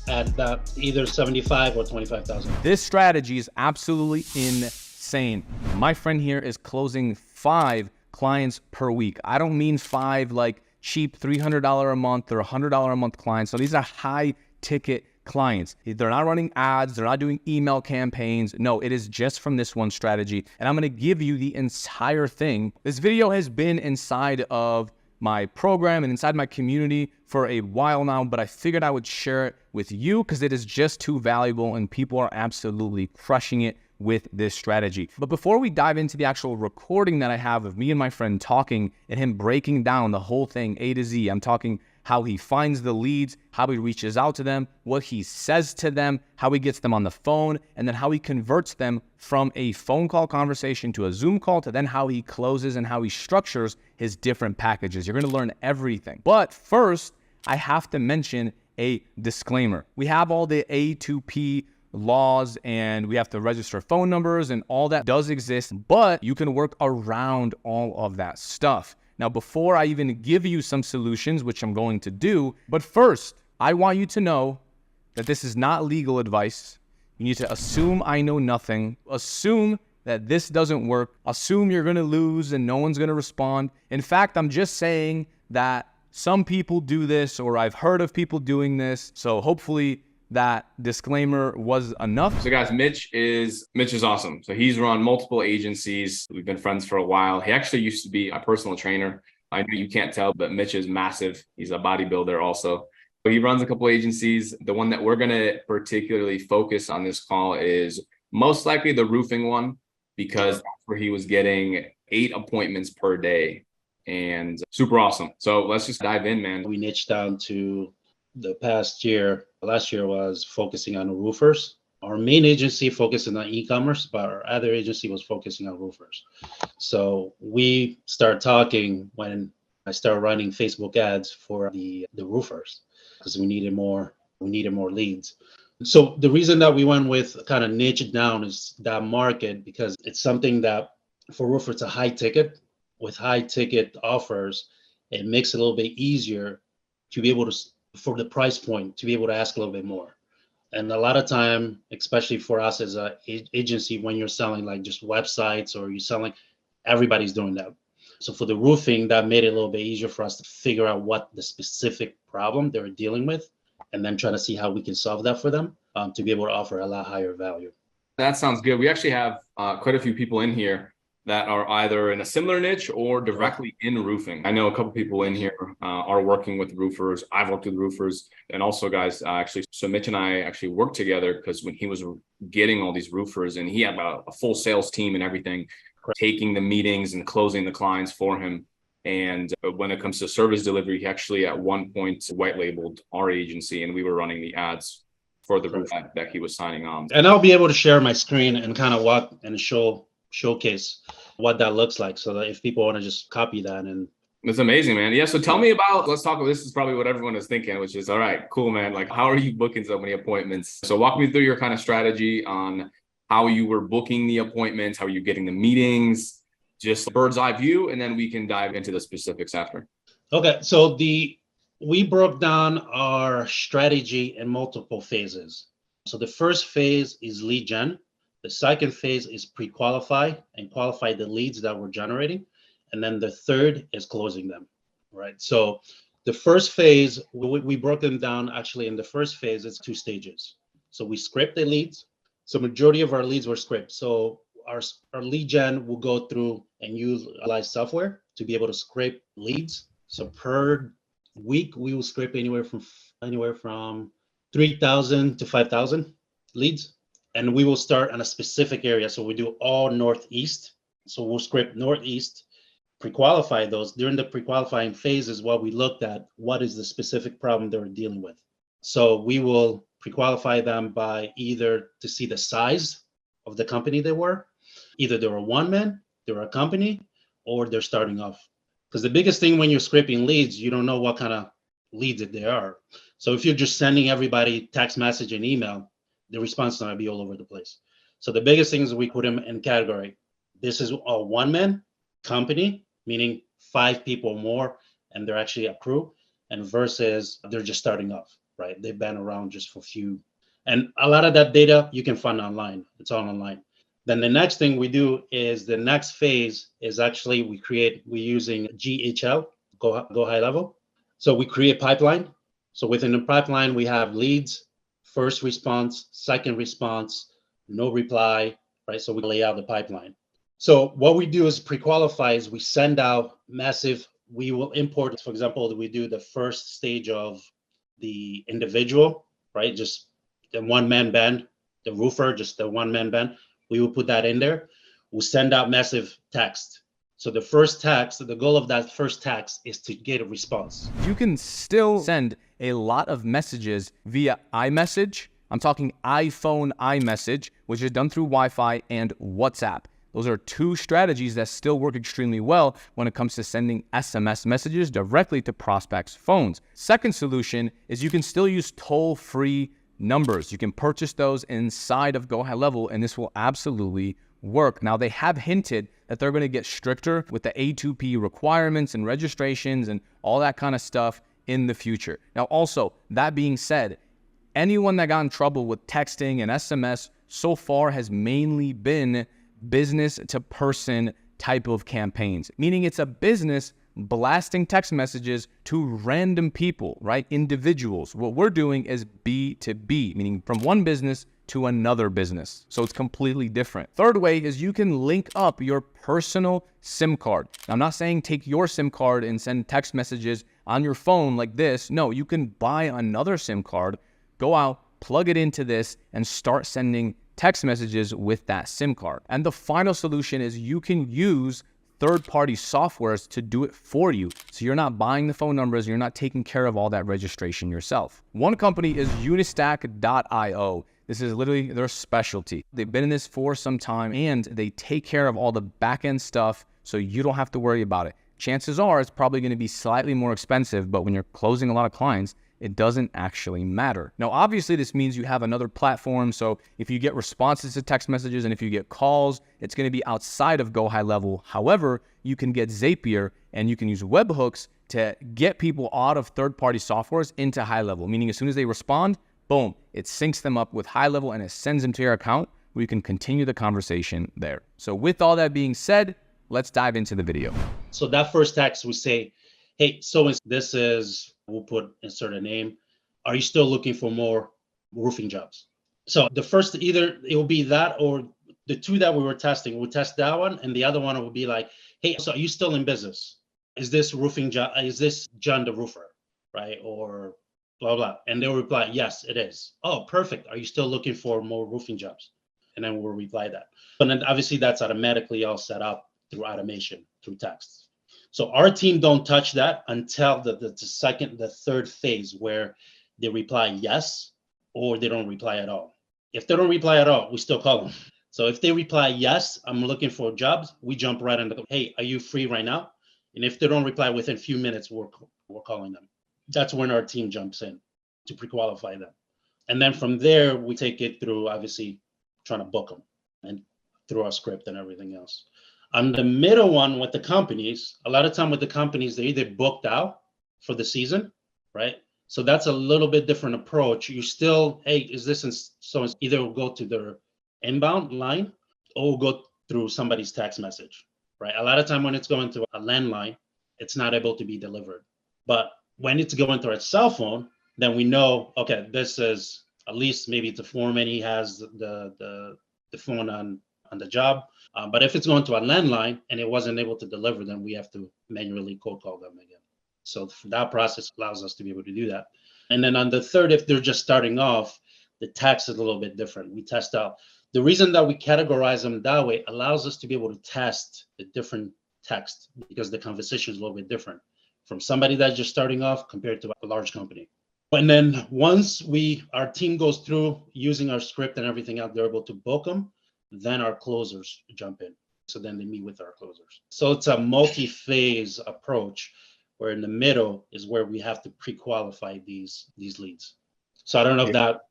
at that either 75 or 25,000. This strategy is absolutely insane. My friend here is closing 5 clients per week. I don't mean 5 like cheap $300 a month or $100 a month clients. So these are high ticket clients. They're not running ads. They're not doing email campaigns. No, it is just from this one strategy. And I'm going to give you the entire thing. This video has been inside of my program and inside my community for a while now, but I figured I would share it with you because it is just too valuable and people are absolutely crushing it with this strategy. But before we dive into the actual recording that I have of me and my friend talking and him breaking down the whole thing A to Z, I'm talking how he finds the leads, how he reaches out to them, what he says to them, how he gets them on the phone, and then how he converts them from a phone call conversation to a Zoom call, to then how he closes and how he structures his different packages. You're gonna learn everything. But first, I have to mention a disclaimer. We have all the A2P laws and we have to register phone numbers and all that does exist, but you can work around all of that stuff. Now, before I even give you some solutions, which I'm going to do, but first, I want you to know that this is not legal advice. You need to assume I know nothing, assume that this doesn't work, assume you're gonna lose and no one's gonna respond. In fact, I'm just saying that some people do this or I've heard of people doing this. So hopefully that disclaimer was enough. So guys, Mitch is awesome. So he's run multiple agencies. We've been friends for a while. He actually used to be a personal trainer. I know you can't tell, but Mitch is massive. He's a bodybuilder also. He runs a couple agencies. The one that we're going to particularly focus on this call is most likely the roofing one, because that's where he was getting 8 appointments per day, and super awesome. So let's just dive in, man. We niched down to the past year. Last year was focusing on roofers. Our main agency focusing on e-commerce, but our other agency was focusing on roofers. So we start talking when I started running Facebook ads for the roofers, because we needed more leads. So the reason that we went with kind of niche down is that market, because it's something that for roofers, it's a high ticket. With high ticket offers, it makes it a little bit easier to be able to, for the price point, to be able to ask a little bit more. And a lot of time, especially for us as a agency, when you're selling like just websites or you're selling, everybody's doing that. So for the roofing, that made it a little bit easier for us to figure out what the specific problem they were dealing with, and then try to see how we can solve that for them, to be able to offer a lot higher value. That sounds good. We actually have quite a few people in here that are either in a similar niche or directly in roofing. I know a couple people in here are working with roofers. I've worked with roofers, and also guys, actually, so Mitch and I actually worked together, because when he was getting all these roofers, and he had a full sales team and everything, taking the meetings and closing the clients for him. And when it comes to service delivery, he actually at one point white labeled our agency, and we were running the ads for the roof that he was signing on. And I'll be able to share my screen and kind of walk and showcase what that looks like, so that if people want to just copy that. And it's amazing, man. Yeah. So tell me about, let's talk about, this is probably what everyone is thinking, which is, all right, cool, man. Like, how are you booking so many appointments? So walk me through your kind of strategy on how you were booking the appointments, how are you getting the meetings, just bird's eye view, and then we can dive into the specifics after. Okay. So we broke down our strategy in multiple phases. So the first phase is lead gen. The second phase is pre-qualify and qualify the leads that we're generating. And then the third is closing them, right? So the first phase, we broke them down actually in the first phase, it's 2 stages. So we script the leads. So majority of our leads were script. So our lead gen will go through and utilize software to be able to scrape leads. So per week, we will scrape anywhere from 3,000 to 5,000 leads. And we will start on a specific area. So we do all Northeast. So we'll scrape Northeast, pre-qualify those. During the pre-qualifying phase is what we looked at, what is the specific problem they were dealing with. So we will pre-qualify them by either to see the size of the company they were, either they were one man, they were a company, or they're starting off. Because the biggest thing when you're scraping leads, you don't know what kind of leads they are. So if you're just sending everybody text message and email, the response is going to be all over the place. So the biggest thing is we put them in category. This is a one-man company, meaning 5 people or more, and they're actually a crew, and versus they're just starting off, right? They've been around just for a few. And a lot of that data you can find online. It's all online. Then the next thing we do is the next phase is actually we're using GHL, GoHighLevel. So we create pipeline. So within the pipeline, we have leads, first response, second response, no reply, right? So we lay out the pipeline. So what we do is pre-qualify is we send out massive, we will import, for example, we do the first stage of the individual, right? Just the one-man band, the roofer, just the one-man band. We will put that in there. We'll send out massive text. So the first text, the goal of that first text is to get a response. You can still send a lot of messages via iMessage. I'm talking iPhone iMessage, which is done through Wi-Fi, and WhatsApp. Those are 2 strategies that still work extremely well when it comes to sending SMS messages directly to prospects' phones. Second solution is you can still use toll-free numbers. You can purchase those inside of GoHighLevel, and this will absolutely work. Now, they have hinted that they're going to get stricter with the A2P requirements and registrations and all that kind of stuff in the future. Now, also, that being said, anyone that got in trouble with texting and SMS so far has mainly been business to person type of campaigns, meaning it's a business blasting text messages to random people, right? Individuals. What we're doing is B2B, meaning from one business to another business. So it's completely different. Third way is you can link up your personal SIM card. Now, I'm not saying take your SIM card and send text messages on your phone like this. No, you can buy another SIM card, go out, plug it into this, and start sending text messages with that SIM card. And the final solution is you can use third-party softwares to do it for you. So you're not buying the phone numbers, you're not taking care of all that registration yourself. One company is unistack.io. This is literally their specialty. They've been in this for some time and they take care of all the back-end stuff so you don't have to worry about it. Chances are it's probably going to be slightly more expensive, but when you're closing a lot of clients, it doesn't actually matter. Now, obviously, this means you have another platform. So if you get responses to text messages and if you get calls, it's going to be outside of GoHighLevel. However, you can get Zapier and you can use webhooks to get people out of third-party softwares into HighLevel, meaning as soon as they respond, boom, it syncs them up with HighLevel and it sends them to your account where you can continue the conversation there. So with all that being said, let's dive into the video. So that first text we say, hey, so this is, we'll insert a name. Are you still looking for more roofing jobs? So the first, either it will be that or the two that we were testing, we'll test that one. And the other one will be like, hey, so are you still in business? Is this roofing job? Is this John the roofer? Right? Or blah, blah. And they'll reply, yes, it is. Oh, perfect. Are you still looking for more roofing jobs? And then we'll reply that. But then obviously that's automatically all set up through automation, through text. So our team don't touch that until the third phase where they reply yes, or they don't reply at all. If they don't reply at all, we still call them. So if they reply yes, I'm looking for jobs, we jump right into, hey, are you free right now? And if they don't reply within a few minutes, we're calling them. That's when our team jumps in to pre-qualify them. And then from there, we take it through obviously trying to book them and through our script and everything else. On the middle one with the companies, a lot of time with the companies, they're either booked out for the season, right? So that's a little bit different approach. You still, hey, is this, so it's either will go to their inbound line or go through somebody's text message, right? A lot of time when it's going to a landline, it's not able to be delivered. But when it's going to a cell phone, then we know, okay, this is at least maybe it's a foreman, he has the phone on the job. But if it's going to a landline and it wasn't able to deliver, then we have to manually cold call them again. So that process allows us to be able to do that. And then on the third, if they're just starting off, the text is a little bit different. We test out. The reason that we categorize them that way allows us to be able to test the different text because the conversation is a little bit different from somebody that's just starting off compared to a large company. And then once our team goes through using our script and everything else, they're able to book them. Then our closers jump in. So then they meet with our closers. So it's a multi-phase approach where in the middle is where we have to pre-qualify these leads. So I don't know if that.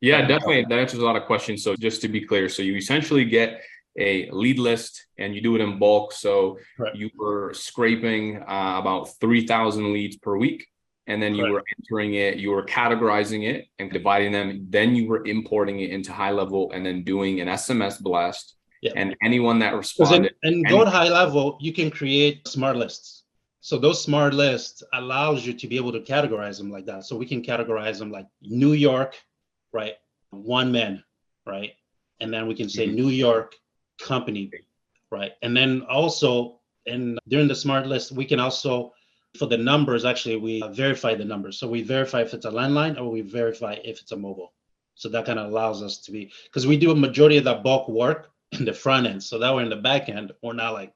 Yeah, definitely. That answers a lot of questions. So just to be clear, so you essentially get a lead list and you do it in bulk. So Correct. You were scraping about 3,000 leads per week. And then you Correct. were entering it, you were categorizing it and dividing them. Then you were importing it into HighLevel and then doing an SMS blast. Yeah. And anyone that responded. And go to HighLevel, you can create smart lists. So those smart lists allows you to be able to categorize them like that. So we can categorize them like New York, right? One man, right? And then we can say New York company, right? And then also, and during the smart list, we can also, for the numbers, actually, we verify the numbers. So we verify if it's a landline or we verify if it's a mobile. So that kind of allows us to be, because we do a majority of that bulk work in the front end. So that way in the back end, we're not like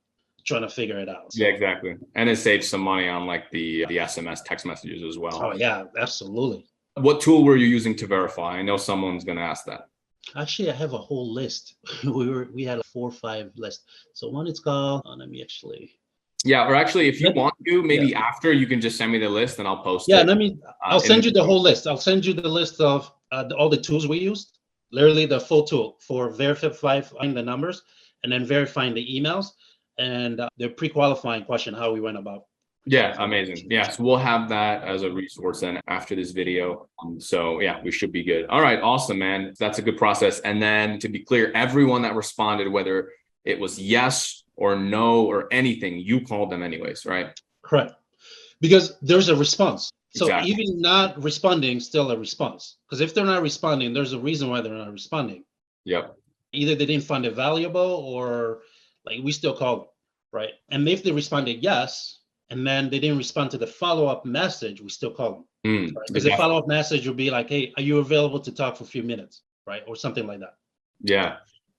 trying to figure it out. Yeah, exactly. And it saves some money on like the SMS text messages as well. Oh yeah, absolutely. What tool were you using to verify? I know someone's going to ask that. Actually, I have a whole list. we had a 4 or 5 list. So one is called, let me actually. Yeah, or actually, if you want to, maybe after you can just send me the list and I'll post it. Yeah, I'll send you the whole list. I'll send you the list of all the tools we used, literally the full tool for verifying the numbers and then verifying the emails and the pre-qualifying question, how we went about. Yeah, amazing. Yeah, so we'll have that as a resource then after this video. So yeah, we should be good. All right, awesome, man. That's a good process. And then to be clear, everyone that responded, whether it was yes or no or anything, you called them anyways, right? Correct. Because there's a response. So Exactly. even not responding, still a response. Because if they're not responding, there's a reason why they're not responding. Yep. Either they didn't find it valuable, or like we still call them, right? And if they responded yes, and then they didn't respond to the follow-up message, we still call them. Because the follow-up message will be like, hey, are you available to talk for a few minutes, right? Or something like that. Yeah.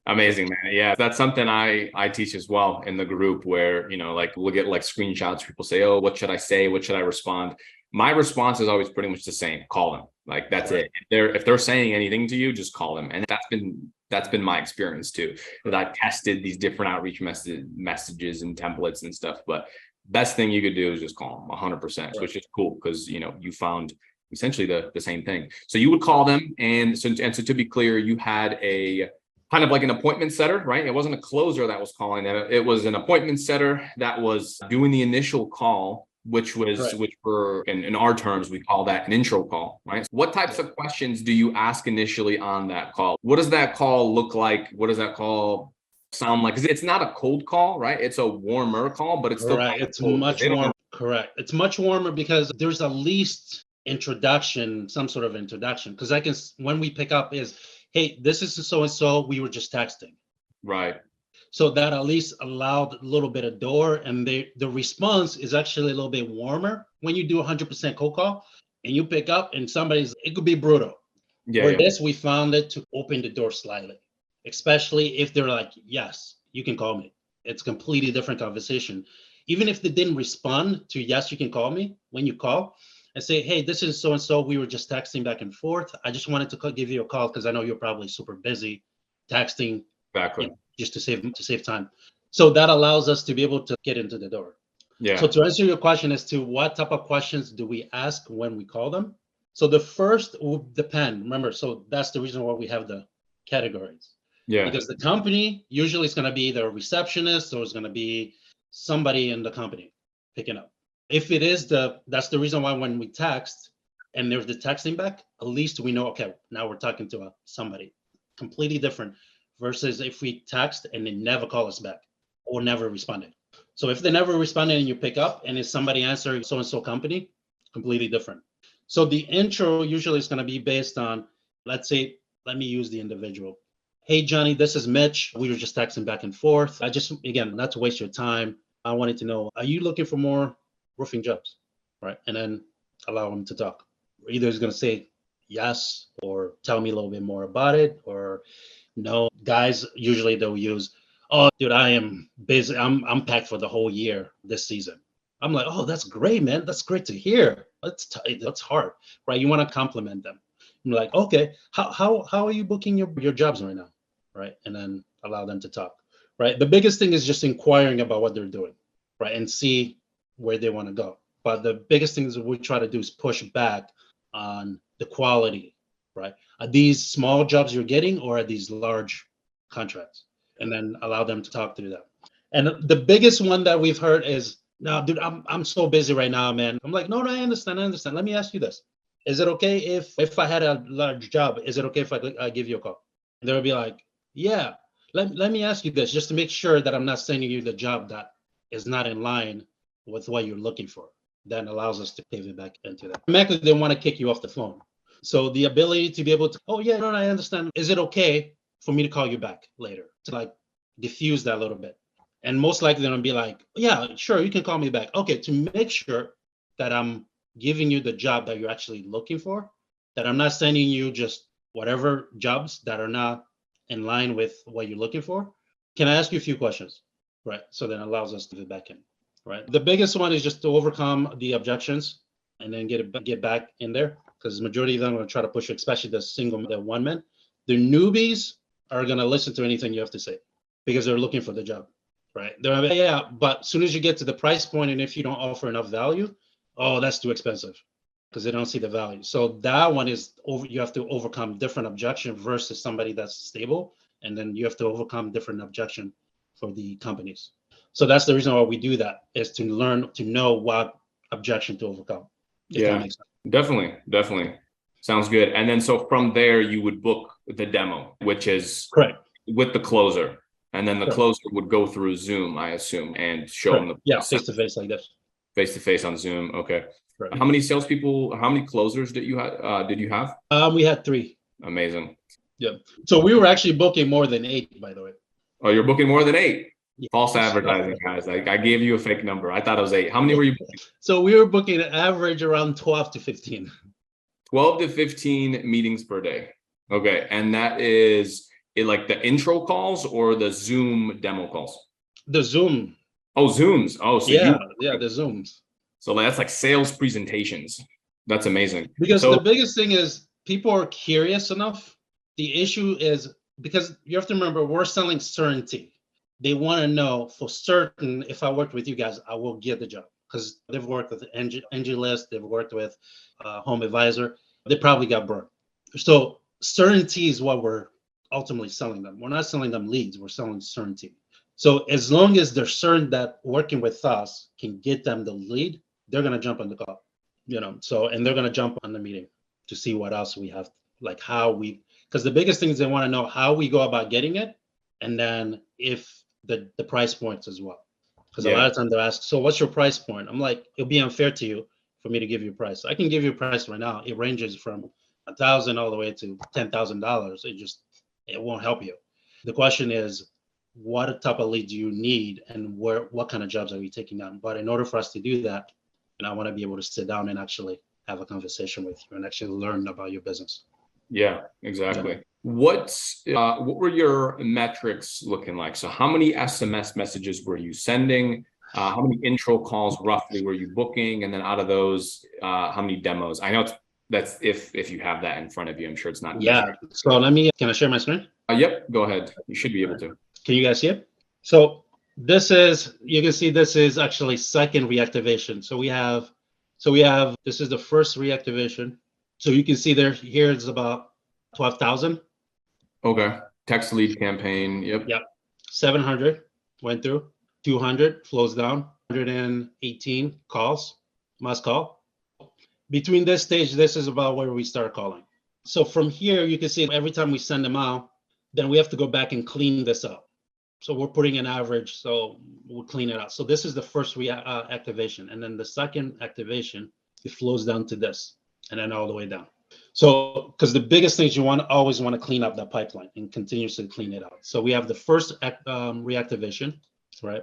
Amazing, man. Yeah, that's something I teach as well in the group, where, you know, like we'll get like screenshots. People say, oh, what should I say? What should I respond? My response is always pretty much the same. Call them. Like, that's it. If they're saying anything to you, just call them. And that's been my experience too, that I've tested these different outreach messages and templates and stuff. But best thing you could do is just call them 100%, which is cool, because, you know, you found essentially the same thing. So you would call them. And so to be clear, you had a kind of like an appointment setter, right? It wasn't a closer that was calling them. It was an appointment setter that was doing the initial call, which were in our terms, we call that an intro call, right? What types of questions do you ask initially on that call? What does that call look like? What does that call sound like? Because it's not a cold call, right? It's a warmer call, but it's still right. It's much warmer. Correct. It's much warmer because there's at least introduction, some sort of introduction. Because when we pick up is, hey, this is so-and-so, we were just texting. Right. So that at least allowed a little bit of door, and the response is actually a little bit warmer when you do 100% cold call and you pick up and it could be brutal. Yeah. This, we found it to open the door slightly, especially if they're like, yes, you can call me. It's a completely different conversation. Even if they didn't respond to yes, you can call me, when you call and say, hey, this is so-and-so, we were just texting back and forth. I just wanted to give you a call because I know you're probably super busy texting. Exactly. You know, just to save time. So that allows us to be able to get into the door. Yeah. So to answer your question as to what type of questions do we ask when we call them? So the first will depend. Remember, so that's the reason why we have the categories. Yeah. Because the company usually is going to be either a receptionist or it's going to be somebody in the company picking up. If it is that's the reason why when we text and there's the texting back, at least we know, okay, now we're talking to somebody completely different versus if we text and they never call us back or never responded. So if they never responded and you pick up and it's somebody answering so-and-so company, completely different. So the intro usually is going to be based on, let's say, let me use the individual. Hey, Johnny, this is Mitch. We were just texting back and forth. Again, not to waste your time, I wanted to know, are you looking for more roofing jobs? Right. And then allow them to talk. Either he's going to say yes, or tell me a little bit more about it, or no. Guys, usually they'll use, oh, dude, I am busy. I'm packed for the whole year this season. I'm like, oh, that's great, man. That's great to hear. That's hard, right? You want to compliment them. I'm like, okay, how are you booking your jobs right now, right? And then allow them to talk, right? The biggest thing is just inquiring about what they're doing, right? And see where they want to go. But the biggest things that we try to do is push back on the quality, right? Are these small jobs you're getting, or are these large contracts? And then allow them to talk through that. And the biggest one that we've heard is, no, dude, I'm so busy right now, man. I'm like, no, I understand. Let me ask you this. Is it okay if I had a large job, is it okay if I give you a call? And they'll be like, yeah, let me ask you this, just to make sure that I'm not sending you the job that is not in line with what you're looking for. That allows us to pivot back into that. Automatically, they want to kick you off the phone. So the ability to be able to, oh yeah, no, I understand. Is it okay for me to call you back later? To like diffuse that a little bit. And most likely they're gonna be like, yeah, sure, you can call me back. Okay, to make sure that I'm giving you the job that you're actually looking for, that I'm not sending you just whatever jobs that are not in line with what you're looking for. Can I ask you a few questions? Right. So then it allows us to get back in. Right. The biggest one is just to overcome the objections and then get back in there, because the majority of them are going to try to push you, especially the one man. The newbies are going to listen to anything you have to say because they're looking for the job. Right. They're like, yeah, but as soon as you get to the price point and if you don't offer enough value, oh, that's too expensive, because they don't see the value. So that one is you have to overcome different objection versus somebody that's stable. And then you have to overcome different objection for the companies. So that's the reason why we do that, is to learn to know what objection to overcome. Yeah, definitely. Sounds good. And then so from there, you would book the demo, which is correct, with the closer. And then the closer would go through Zoom, I assume, and show them face to face like this. Face to face on Zoom. Okay. How many salespeople, how many closers did you have? We had 3. Amazing. Yeah. So we were actually booking more than 8, by the way. Oh, you're booking more than 8. Yeah. False advertising, guys. I gave you a fake number. I thought it was 8. How many were you booking? So we were booking an average around 12 to 15. 12 to 15 meetings per day. Okay. And that is it, like the intro calls or the Zoom demo calls? The Zoom. Oh, Zooms. Oh, so yeah, the Zooms. So that's like sales presentations. That's amazing. Because so, the biggest thing is people are curious enough. The issue is because you have to remember we're selling certainty. They want to know for certain if I work with you guys, I will get the job because they've worked with AngieList, they've worked with Home Advisor. They probably got burned. So certainty is what we're ultimately selling them. We're not selling them leads. We're selling certainty. So as long as they're certain that working with us can get them the lead, they're going to jump on the call, so, and they're going to jump on the meeting to see what else we have, like how we, because the biggest thing is they want to know how we go about getting it. And then if the price points as well, because a lot of times they'll ask, so what's your price point? I'm like, it'll be unfair to you for me to give you a price. I can give you a price right now. It ranges from $1,000 all the way to $10,000. It won't help you. The question is, what type of lead do you need and what kind of jobs are you taking on? But in order for us to do that, I want to be able to sit down and actually have a conversation with you and actually learn about your business. Yeah, exactly. Yeah. What were your metrics looking like? So how many SMS messages were you sending? How many intro calls roughly were you booking? And then out of those, how many demos? I know that's if you have that in front of you. I'm sure it's not. Yeah. So can I share my screen? Yep, go ahead. You should be able to. Can you guys see it? So you can see this is actually second reactivation. So we have, this is the first reactivation. So you can see here it's about 12,000. Okay. Text lead campaign. Yep. 700 went through, 200 flows down, 118 calls, must call. Between this stage, this is about where we start calling. So from here, you can see every time we send them out, then we have to go back and clean this up. So we're putting an average, so we'll clean it out. So this is the first activation. And then the second activation, it flows down to this and then all the way down. So, because the biggest things you always want to clean up that pipeline and continuously clean it out. So we have the first reactivation, right?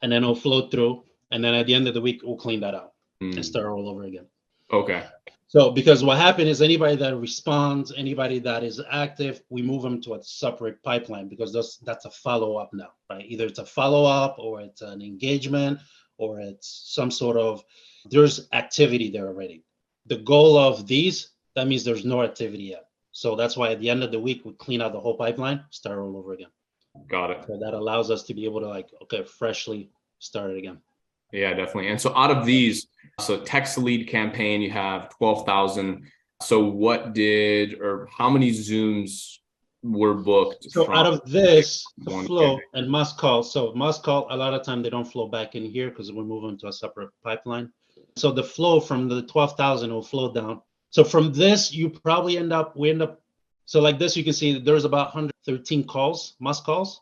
And then it'll flow through. And then at the end of the week, we'll clean that out and start all over again. Okay. So because what happened is anybody that responds, anybody that is active, we move them to a separate pipeline because that's a follow-up now, right? Either it's a follow-up or it's an engagement or it's some sort of, there's activity there already. The goal of these, that means there's no activity yet. So that's why at the end of the week, we clean out the whole pipeline, start all over again. Got it. So that allows us to be able to freshly start it again. Yeah, definitely. And so out of these, so text lead campaign, you have 12,000. So how many Zooms were booked? So out of this, the flow and must call. So must call, a lot of time they don't flow back in here because we're moving to a separate pipeline. So the flow from the 12,000 will flow down. So from this, you probably so like this, you can see there's about 113 calls, must calls.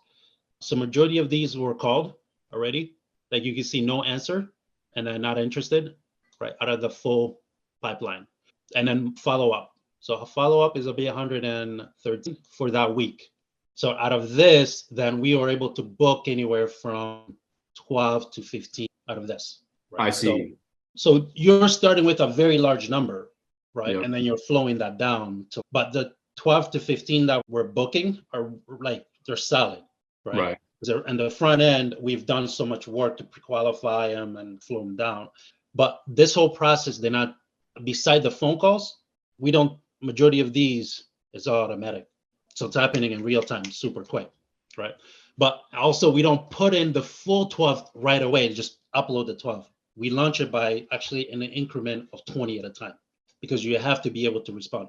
So majority of these were called already. Like you can see no answer and then not interested, right, out of the full pipeline. And then follow up. So a follow up is a be 113 for that week. So out of this, then we are able to book anywhere from 12 to 15 out of this. Right? I see. So you're starting with a very large number, right? Yep. And then you're flowing that down. But the 12 to 15 that we're booking are they're solid, right? Right. And the front end, we've done so much work to pre-qualify them and flow them down. But this whole process, they're not, beside the phone calls, majority of these is automatic. So it's happening in real time, super quick, right? But also we don't put in the full 12 right away, just upload the 12. We launch it by actually in an increment of 20 at a time because you have to be able to respond.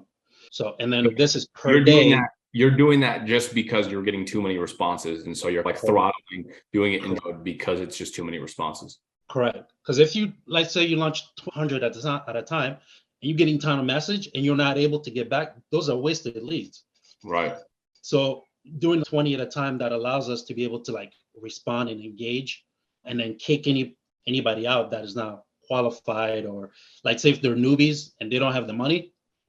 So, and then this is per day. You're doing that just because you're getting too many responses. And so you're throttling, doing it in mode because it's just too many responses. Correct. Because if you, let's say you launch 200 at a time and you're getting a ton of message and you're not able to get back, those are wasted leads. Right. So doing 20 at a time, that allows us to be able to respond and engage and then kick anybody out that is not qualified, or like say if they're newbies and they don't have the money,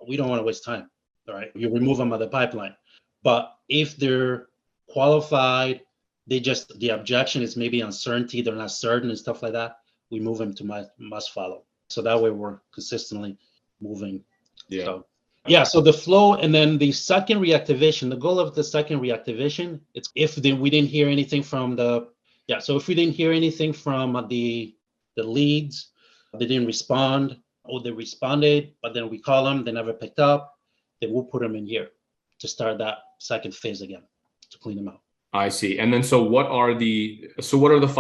we don't want to waste time. All right, you remove them out of the pipeline. But if they're qualified, the objection is maybe uncertainty, they're not certain and stuff like that, we move them to must follow. So that way we're consistently moving. So the flow, and then the second reactivation, the goal of the second reactivation, it's if we didn't hear anything from if we didn't hear anything from the leads, they didn't respond, or they responded, but then we call them, they never picked up, then we'll put them in here to start that second phase again, to clean them out. I see. And then, so what are the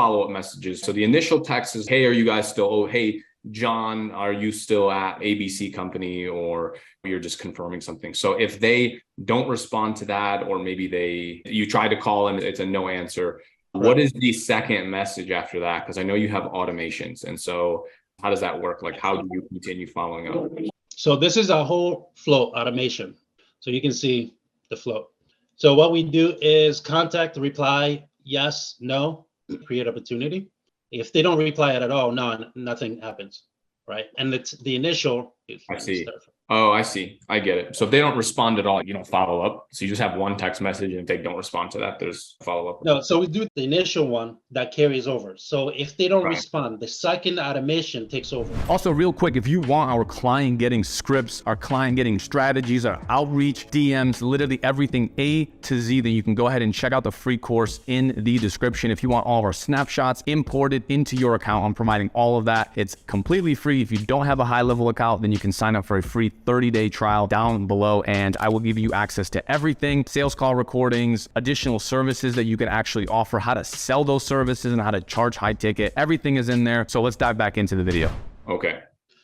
follow-up messages? So the initial text is, hey, are you guys still, oh, hey, John, are you still at ABC company, or you're just confirming something? So if they don't respond to that, or maybe you try to call and it's a no answer, what is the second message after that? Because I know you have automations. And so how does that work? Like, how do you continue following up? So this is a whole flow automation. So you can see the flow. So what we do is contact, reply, yes, no, create opportunity. If they don't reply at all, nothing happens, right? And it's the initial. I see. Oh, I see. I get it. So if they don't respond at all, you don't follow up. So you just have one text message, and if they don't respond to that, there's follow up. No, so we do the initial one that carries over. So if they don't respond, the second automation takes over. Also, real quick, if you want our client getting scripts, our client getting strategies, our outreach, DMs, literally everything A to Z, then you can go ahead and check out the free course in the description. If you want all of our snapshots imported into your account, I'm providing all of that. It's completely free. If you don't have a high-level account, then you can sign up for a free 30-day trial down below, and I will give you access to everything, sales call recordings, additional services that you can actually offer, how to sell those services and how to charge high ticket. Everything is in there. So let's dive back into the video. Okay.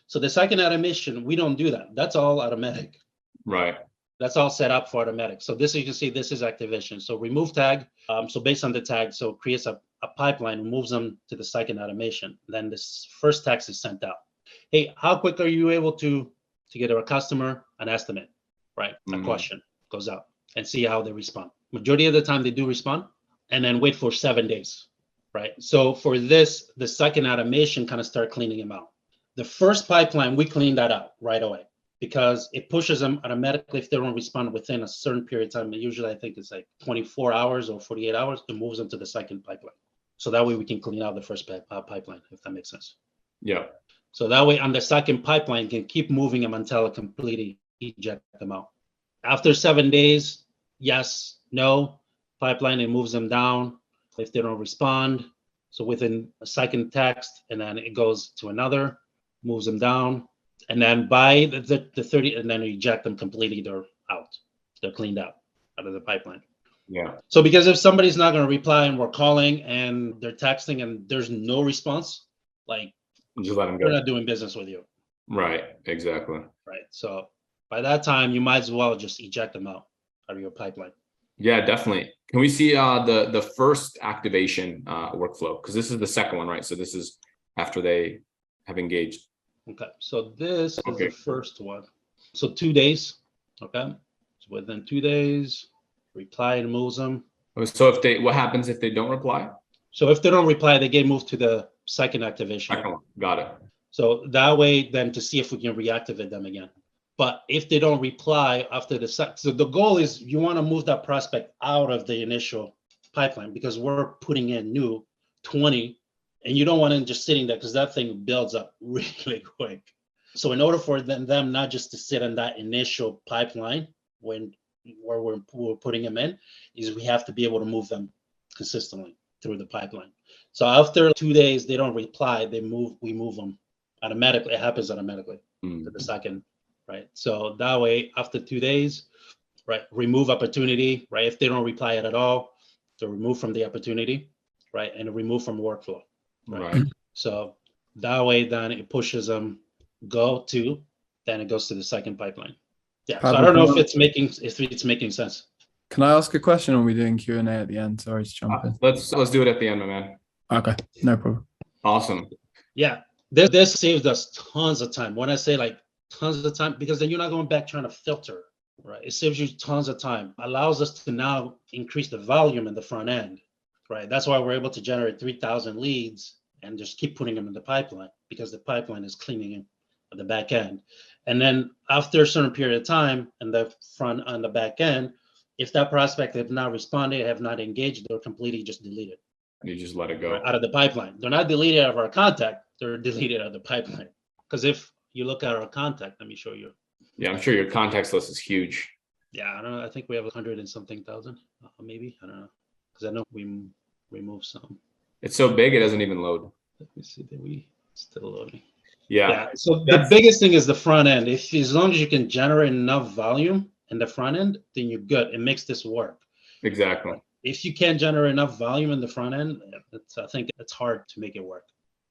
So the second automation, we don't do that. That's all automatic. Right. That's all set up for automatic. So this, you can see, this is activation. So remove tag. So based on the tag, so creates a pipeline, moves them to the second automation. Then this first text is sent out. Hey, how quick are you able to get a customer an estimate, right? A question goes out and see how they respond. Majority of the time they do respond, and then wait for 7 days, right? So for this, the second automation kind of start cleaning them out. The first pipeline, we clean that out right away because it pushes them automatically if they don't respond within a certain period of time. Usually I think it's like 24 hours or 48 hours, it moves them to the second pipeline. So that way we can clean out the first pipeline, if that makes sense. Yeah. So that way on the second pipeline, you can keep moving them until it completely eject them out. After 7 days, yes, no, pipeline, it moves them down if they don't respond. So within a second text, and then it goes to another, moves them down. And then by the 30, and then eject them completely, they're out. They're cleaned out of the pipeline. Yeah. So because if somebody's not going to reply and we're calling and they're texting and there's no response, like, just let them go. We're not doing business with you. Right. Exactly. Right. So by that time, you might as well just eject them out of your pipeline. Yeah, definitely. Can we see the first activation workflow? Because this is the second one, right? So this is after they have engaged. Okay. So this is the first one. So 2 days. Okay. So within 2 days, reply and moves them. So what happens if they don't reply? So if they don't reply, they get moved to the second activation. Second one. Got it. So that way, then to see if we can reactivate them again. But if they don't reply after the so the goal is you want to move that prospect out of the initial pipeline because we're putting in new 20, and you don't want them just sitting there because that thing builds up really quick. So in order for them not just to sit in that initial pipeline where we're putting them in, is we have to be able to move them consistently through the pipeline. So after 2 days, they don't reply, we move them automatically. It happens automatically to the second, right? So that way, after 2 days, right, remove opportunity, right? If they don't reply at all, to remove from the opportunity, right? And remove from workflow, right? So that way, then it pushes them then it goes to the second pipeline. Yeah, so I don't know if it's making sense. Can I ask a question, or are we doing Q&A at the end? Sorry to jump in. Let's do it at the end, my man. Okay, no problem. Awesome. Yeah, this saved us tons of time. When I say like tons of time, because then you're not going back trying to filter, right? It saves you tons of time. Allows us to now increase the volume in the front end, right? That's why we're able to generate 3,000 leads and just keep putting them in the pipeline because the pipeline is cleaning in at the back end. And then after a certain period of time and the front and the back end, if that prospect have not responded, have not engaged, they're completely just deleted. You just let it go. Out of the pipeline. They're not deleted out of our contact, they're deleted out of the pipeline. Because if you look at our contact, let me show you. Yeah, I'm sure your contacts list is huge. Yeah, I don't know. I think we have 100 and something thousand, maybe. I don't know. Because I know we removed some. It's so big, it doesn't even load. Let me see that we still loading. Yeah. So the biggest thing is the front end. If as long as you can generate enough volume in the front end, then you're good. It makes this work. Exactly. If you can't generate enough volume in the front end, I think it's hard to make it work.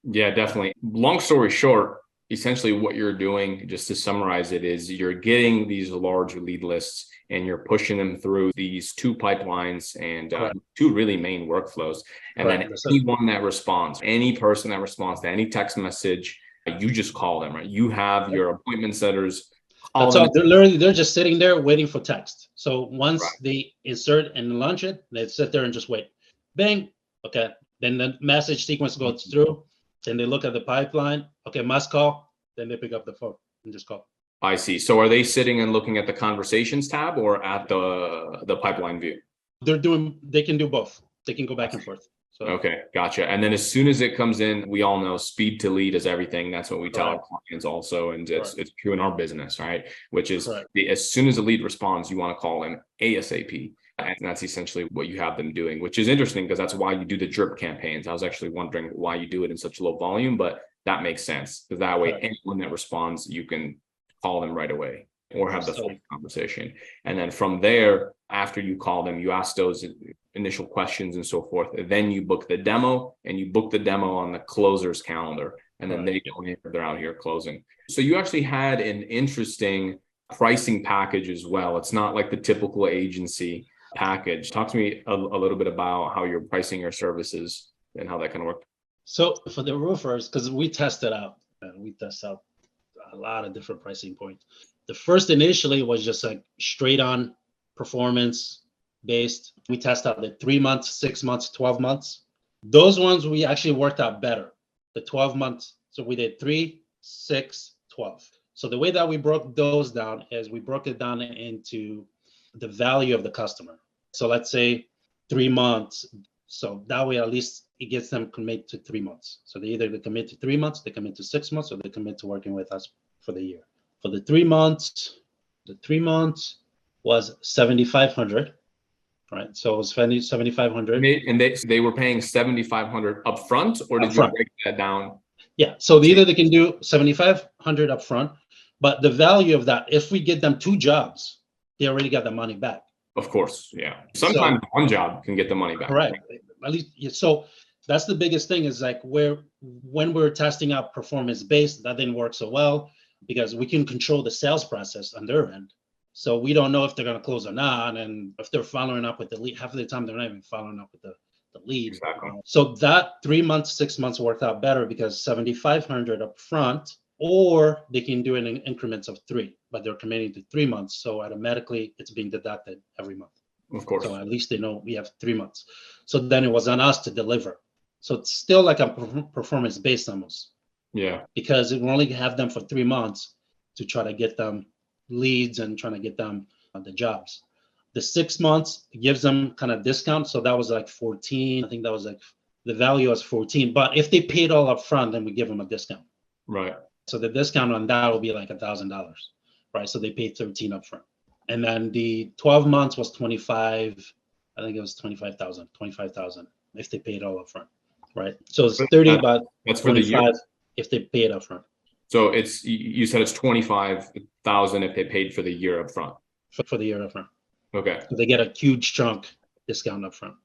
Yeah, definitely. Long story short, essentially what you're doing, just to summarize it, is you're getting these large lead lists and you're pushing them through these two pipelines and two really main workflows. And then anyone that responds, any person that responds to any text message, you just call them, right? You have your appointment setters. That's all. They're just sitting there waiting for text. So once they insert and launch it, they sit there and just wait. Bang. Okay. Then the message sequence goes through. Then they look at the pipeline. Okay, must call. Then they pick up the phone and just call. I see. So are they sitting and looking at the conversations tab or at the pipeline view? They can do both. They can go back and forth. So, okay, gotcha. And then as soon as it comes in, we all know speed to lead is everything. That's what we tell our clients also. And it's true in our business, right? Which is as soon as a lead responds, you want to call in ASAP. And that's essentially what you have them doing, which is interesting because that's why you do the drip campaigns. I was actually wondering why you do it in such low volume, but that makes sense because that way anyone that responds, you can call them right away or have the full conversation. And then from there, after you call them, you ask those initial questions and so forth. Then you book the demo and you book the demo on the closer's calendar. And then they go in, they're out here closing. So you actually had an interesting pricing package as well. It's not like the typical agency package. Talk to me a little bit about how you're pricing your services and how that can work. So for the roofers, because we test out a lot of different pricing points. The first initially was just like straight on performance based. We test out the 3 months, 6 months, 12 months. Those ones we actually worked out better. The 12 months. So we did 3, 6, 12. So the way that we broke those down is we broke it down into the value of the customer. So let's say 3 months. So that way, at least it gets them commit to 3 months. So they commit to 3 months, they commit to 6 months, or they commit to working with us for the year. For the 3 months, was 7,500, right? So it was 7,500. And they were paying 7,500 upfront, or did you break that down? Yeah. So either they can do 7,500 upfront, but the value of that, if we get them 2 jobs, they already got the money back. Of course, yeah. Sometimes one job can get the money back. Correct. At least, so that's the biggest thing is like when we're testing out performance based, that didn't work so well because we can control the sales process on their end. So we don't know if they're going to close or not. And if they're following up with the lead, half of the time, they're not even following up with the lead. Exactly. So that 3 months, 6 months worked out better because 7,500 up front, or they can do it in increments of 3, but they're committing to 3 months. So automatically it's being deducted every month. Of course. So at least they know we have 3 months. So then it was on us to deliver. So it's still like a performance based almost. Yeah. Because we only have them for 3 months to try to get them leads and trying to get them the jobs. The 6 months gives them kind of discount. So that was like 14. I think that was like the value was 14. But if they paid all up front, then we give them a discount. Right. So the discount on that will be like $1,000, right? So they paid 13 up front. And then the 12 months was 25. I think it was 25,000 if they paid all up front, right? So it's 30, but that's for the year if they paid up front. So you said it's 25,000 if they paid for the year up front. For the year up front. Okay. So they get a huge chunk discount up front.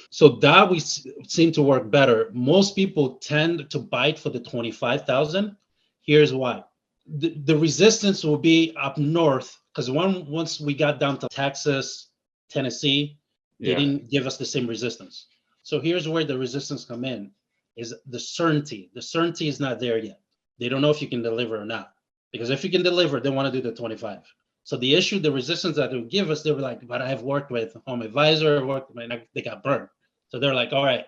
So that we seem to work better. Most people tend to bite for the 25,000. Here's why. The resistance will be up north because once we got down to Texas, Tennessee, they didn't give us the same resistance. So here's where the resistance come in is the certainty. The certainty is not there yet. They don't know if you can deliver or not. Because if you can deliver, they want to do the 25. So the resistance that they would give us, they were like, but I've worked with Home Advisor, they got burned. So they're like, all right,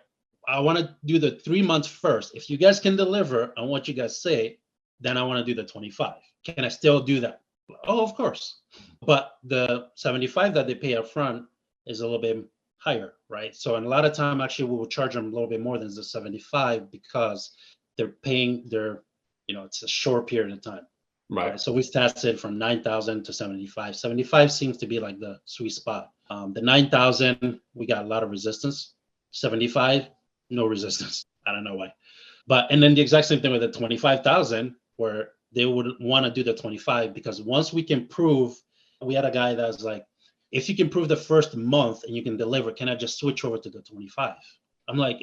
I want to do the 3 months first. If you guys can deliver on what you guys say, then I want to do the 25. Can I still do that? Oh, of course. But the 75 that they pay up front is a little bit higher, right? So in a lot of time, actually, we will charge them a little bit more than the 75 because they're paying it's a short period of time. Right. So we tested from 9,000 to 75. 75 seems to be like the sweet spot. The 9,000, we got a lot of resistance. 75, no resistance. I don't know why. And then the exact same thing with the 25,000, where they would want to do the 25 because once we can prove, we had a guy that was like, if you can prove the first month and you can deliver, can I just switch over to the 25? I'm like,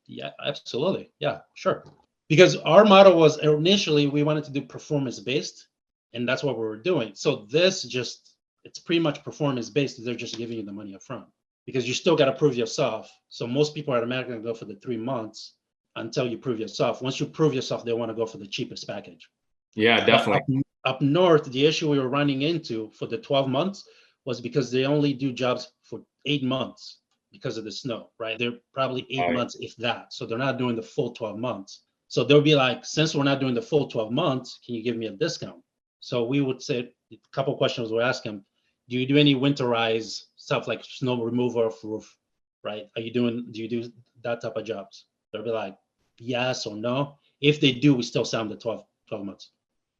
yeah, absolutely. Yeah, sure. Because our model was initially we wanted to do performance based, and that's what we were doing. So it's pretty much performance based. They're just giving you the money up front because you still got to prove yourself. So most people automatically go for the 3 months until you prove yourself. Once you prove yourself, they want to go for the cheapest package. Yeah, definitely. Up north, the issue we were running into for the 12 months was because they only do jobs for 8 months because of the snow, right? They're probably 8 months, if that. So they're not doing the full 12 months. So they'll be like, since we're not doing the full 12 months, can you give me a discount? So we would say a couple of questions we ask them. Do you do any winterize stuff like snow removal of roof, right? Do you do that type of jobs? They'll be like, yes or no. If they do, we still sell them the 12 months.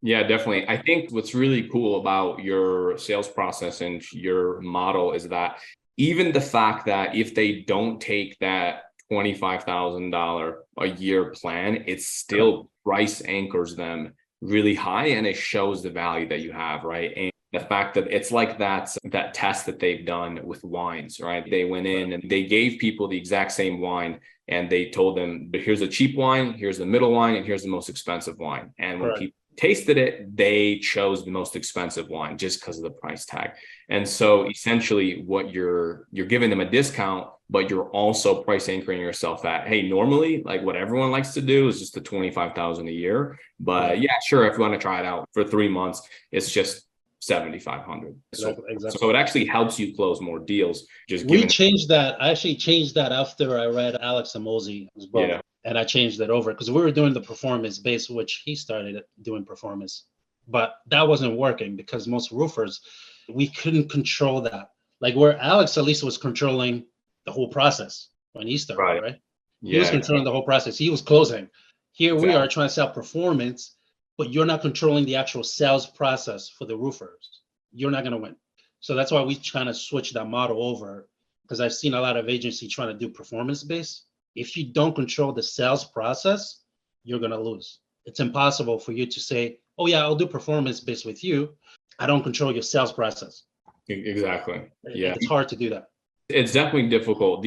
Yeah, definitely. I think what's really cool about your sales process and your model is that even the fact that if they don't take that $25,000 a year plan, it still price anchors them really high and it shows the value that you have, right? And the fact that it's like that test that they've done with wines, right? They went in and they gave people the exact same wine and they told them, here's a cheap wine, here's the middle wine, and here's the most expensive wine. And when people tasted it, they chose the most expensive wine just because of the price tag. And so essentially what you're giving them a discount, but you're also price anchoring yourself at, hey, normally like what everyone likes to do is just the 25,000 a year. But yeah, sure, if you want to try it out for 3 months, it's just 7,500. Exactly. So it actually helps you close more deals. We changed that. I actually changed that after I read Alex Amozi's book. Yeah. And I changed it over because we were doing the performance base, which he started doing performance, but that wasn't working because most roofers, we couldn't control that. Like where Alex at least was controlling the whole process when he started, right? Yeah, he was controlling the whole process. He was closing. Here we are trying to sell performance, but you're not controlling the actual sales process for the roofers. You're not going to win. So that's why we trying to switch that model over because I've seen a lot of agencies trying to do performance based. If you don't control the sales process, you're going to lose. It's impossible for you to say, oh, yeah, I'll do performance based with you. I don't control your sales process. Exactly. Yeah. It's hard to do that. It's definitely difficult.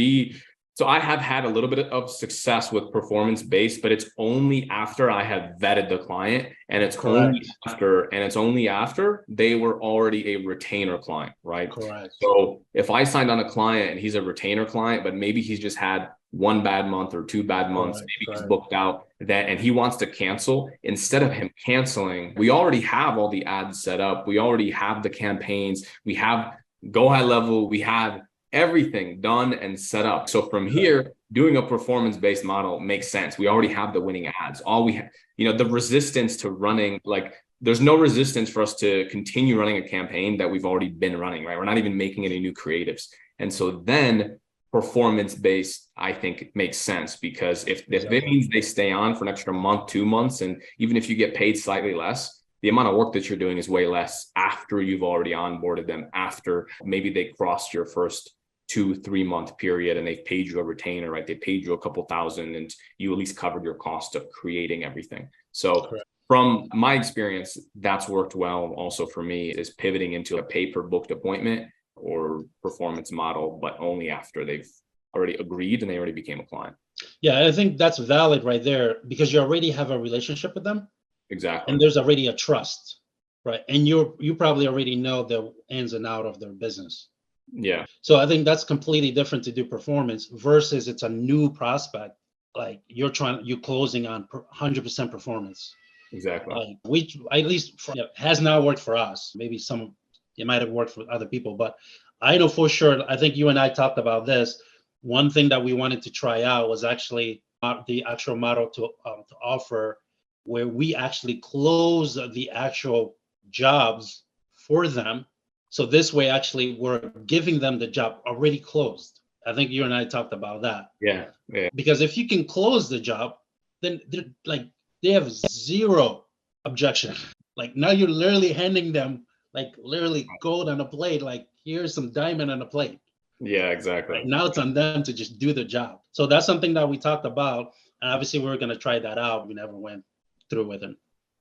So I have had a little bit of success with performance based, but it's only after I have vetted the client and it's only after they were already a retainer client, right? Correct. So if I signed on a client and he's a retainer client, but maybe he's just had 1 bad month or 2 bad months, maybe he's booked out and he wants to cancel, instead of him canceling, we already have all the ads set up. We already have the campaigns. We have GoHighLevel. We have everything done and set up. So from here, doing a performance-based model makes sense. We already have the winning ads. All we have, the resistance to running, like there's no resistance for us to continue running a campaign that we've already been running, right? We're not even making any new creatives. And so then performance-based, I think makes sense because if it means they stay on for an extra month, 2 months, and even if you get paid slightly less, the amount of work that you're doing is way less after you've already onboarded them, after maybe they crossed your first 2-3 month period and they've paid you a retainer, right? They paid you a couple thousand and you at least covered your cost of creating everything. So from my experience, that's worked well also for me, is pivoting into a pay per booked appointment or performance model, but only after they've already agreed and they already became a client. Yeah, I think that's valid right there because you already have a relationship with them. Exactly. And there's already a trust, right? And you probably already know the ins and out of their business. Yeah. So I think that's completely different to do performance versus it's a new prospect. Like you're closing on 100% performance. Exactly. At least has not worked for us. Maybe it might have worked for other people, but I know for sure, I think you and I talked about this. One thing that we wanted to try out was actually the actual model to offer where we actually close the actual jobs for them. So this way, actually, we're giving them the job already closed. I think you and I talked about that. Yeah. Yeah. Because if you can close the job, then they have zero objection. Like now you're literally handing them like literally gold on a plate. Like here's some diamond on a plate. Yeah, exactly. Right now it's on them to just do the job. So that's something that we talked about. And obviously we were going to try that out. We never went through with it.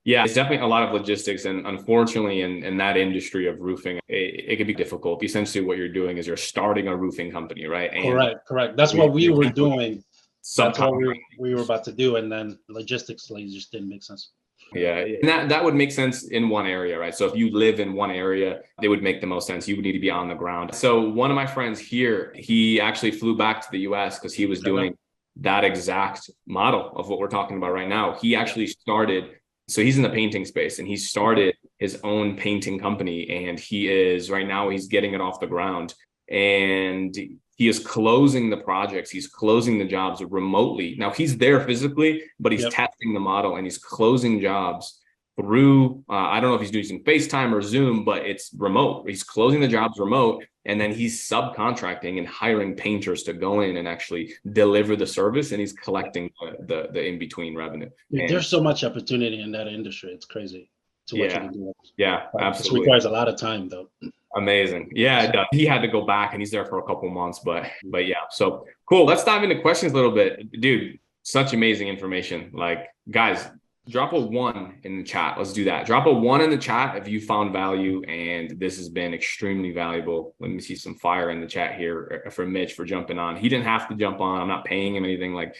Yeah, it's definitely a lot of logistics. And unfortunately, in that industry of roofing, it can be difficult. Essentially, what you're doing is you're starting a roofing company, right? And Correct. That's what we were doing. That's what subcontract. we were about to do. And then logistically just didn't make sense. Yeah, and that would make sense in one area, right? So if you live in one area, it would make the most sense. You would need to be on the ground. So one of my friends here, he actually flew back to the US because he was doing that exact model of what we're talking about right now. He actually started, so he's in the painting space and he started his own painting company, and he is right now, he's getting it off the ground, and he is closing the projects. He's closing the jobs remotely. Now he's there physically, but he's testing the model and he's closing jobs through, I don't know if he's using FaceTime or Zoom, but it's remote. He's closing the jobs remote, and then he's subcontracting and hiring painters to go in and actually deliver the service, and he's collecting the in-between revenue. Dude, there's so much opportunity in that industry. It's crazy to what you can do. Yeah, absolutely. It requires a lot of time though. Amazing. Yeah, it does. He had to go back and he's there for a couple months, but yeah. So cool. Let's dive into questions a little bit. Dude, such amazing information. Like, guys, drop a 1 in the chat. Let's do that. Drop a 1 in the chat if you found value and this has been extremely valuable. Let me see some fire in the chat here for Mitch for jumping on. He didn't have to jump on. I'm not paying him anything. Like,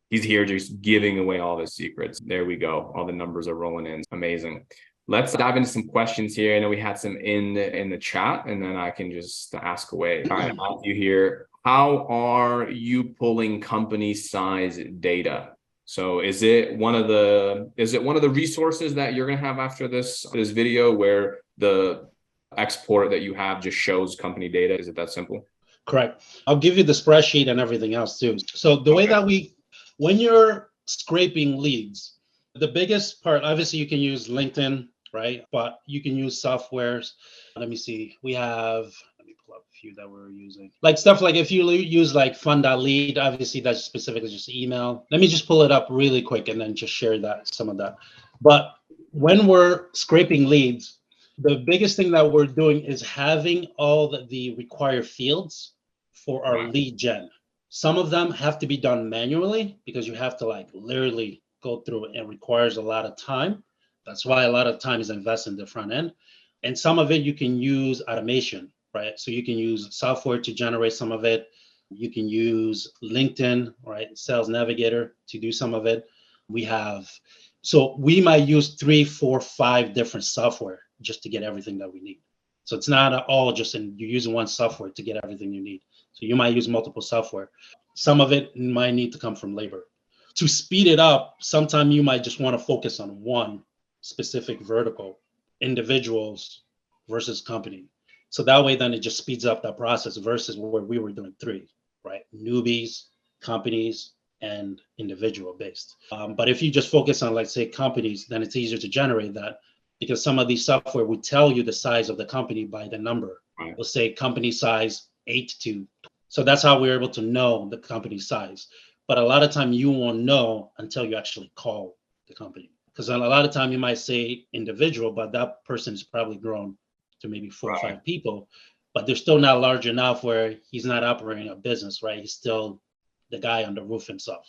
he's here just giving away all his secrets. There we go. All the numbers are rolling in. Amazing. Let's dive into some questions here. I know we had some in the chat, and then I can just ask away. All right, Matthew here. How are you pulling company size data? So is it one of the resources that you're gonna have after this video, where the export that you have just shows company data? Is it that simple? Correct. I'll give you the spreadsheet and everything else too. So the way that when you're scraping leads, the biggest part, obviously you can use LinkedIn, right? But you can use softwares. Let me see. Let me pull up a few that we're using. Like stuff like if you use like fund.lead, obviously that's specifically just email. Let me just pull it up really quick and then just share some of that. But when we're scraping leads, the biggest thing that we're doing is having all the required fields for our lead gen. Some of them have to be done manually because you have to like literally go through it, and it requires a lot of time. That's why a lot of time is invested in the front end. And some of it you can use automation, right? So you can use software to generate some of it. You can use LinkedIn, right? Sales Navigator to do some of it. So we might use 3, 4, 5 different software just to get everything that we need. So it's not all just you're using one software to get everything you need. So you might use multiple software. Some of it might need to come from labor. To speed it up, sometimes you might just want to focus on one specific vertical, individuals versus company. So that way, then it just speeds up that process versus where we were doing 3, right? Newbies, companies, and individual based. But if you just focus on, like, say, companies, then it's easier to generate that because some of these software will tell you the size of the company by the number. Right. We'll say company size 8 to. So that's how we're able to know the company size. But a lot of time you won't know until you actually call the company. Because a lot of time you might say individual, but that person is probably grown to maybe 4 or 5 people, but they're still not large enough where he's not operating a business, right? He's still the guy on the roof himself.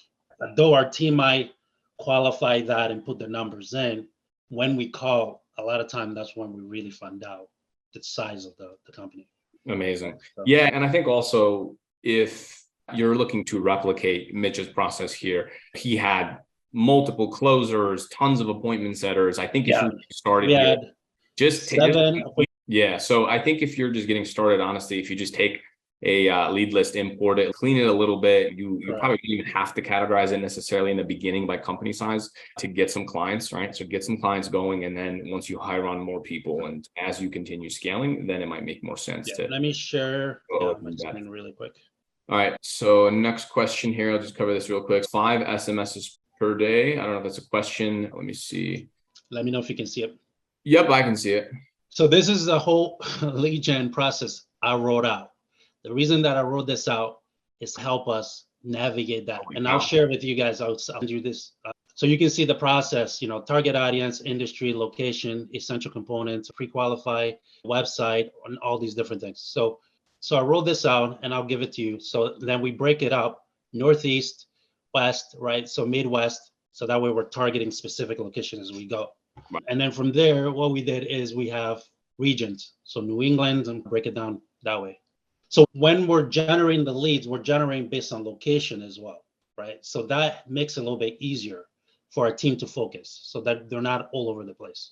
Though our team might qualify that and put the numbers in, when we call, a lot of time that's when we really find out the size of the company. Amazing. Yeah, and I think also if you're looking to replicate Mitch's process here, he had multiple closers, tons of appointment setters. I think if you started here, so I think if you're just getting started, honestly, if you just take a lead list, import it, clean it a little bit, you probably don't even have to categorize it necessarily in the beginning by company size to get some clients, right? So get some clients going, and then once you hire on more people and as you continue scaling, then it might make more sense to. Let me share my screen really quick. All right. So next question here. I'll just cover this real quick. 5 SMSs per day. I don't know if that's a question. Let me see. Let me know if you can see it. Yep, I can see it. So this is the whole lead gen process I wrote out. The reason that I wrote this out is to help us navigate that. And I'll share with you guys, I'll do this. So you can see the process, target audience, industry, location, essential components, pre-qualify, website, and all these different things. So I wrote this out and I'll give it to you. So then we break it up, Northeast, West, right? So Midwest. So that way we're targeting specific locations as we go. And then from there, what we did is we have regions. So New England, and break it down that way. So when we're generating the leads, we're generating based on location as well, right? So that makes it a little bit easier for our team to focus so that they're not all over the place.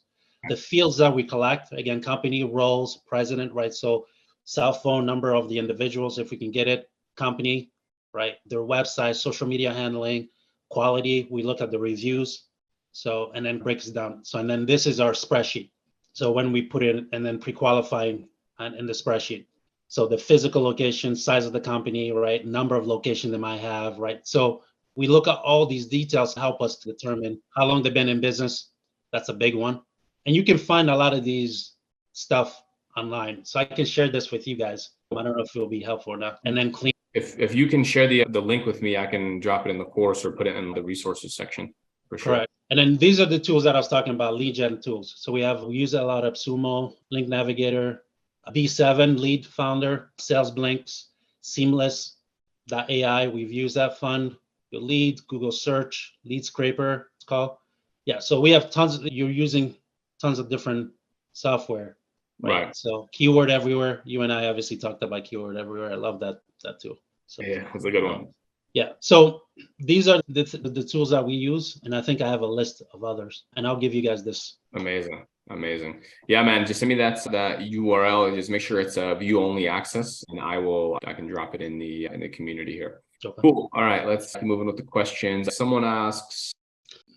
The fields that we collect, again, company, roles, president, right? So cell phone number of the individuals, if we can get it, company, right? Their website, social media handling, quality, we look at the reviews. So, and then breaks it down. So, and then this is our spreadsheet. So when we put it and then pre-qualifying in the spreadsheet. So the physical location, size of the company, right? Number of locations they might have, right? So we look at all these details to help us to determine how long they've been in business. That's a big one. And you can find a lot of these stuff online. So I can share this with you guys. I don't know if it will be helpful or not. And then clean. If you can share the link with me, I can drop it in the course or put it in the resources section for sure. Correct. And then these are the tools that I was talking about, lead gen tools. So we use a lot of Sumo, Link Navigator, B7 Lead Founder, Sales Blinks, Seamless.ai. We've used that fund. Your lead, Google Search, Lead Scraper, it's called. Yeah, so we have you're using tons of different software. Right. So Keyword Everywhere. You and I obviously talked about Keyword Everywhere. I love that tool. So, yeah, that's a good one. Yeah. So these are the tools that we use. And I think I have a list of others. And I'll give you guys this. Amazing. Yeah, man, just send me that URL and just make sure it's a view only access and I can drop it in the community here. Okay. Cool. All right, let's keep moving with the questions. Someone asks,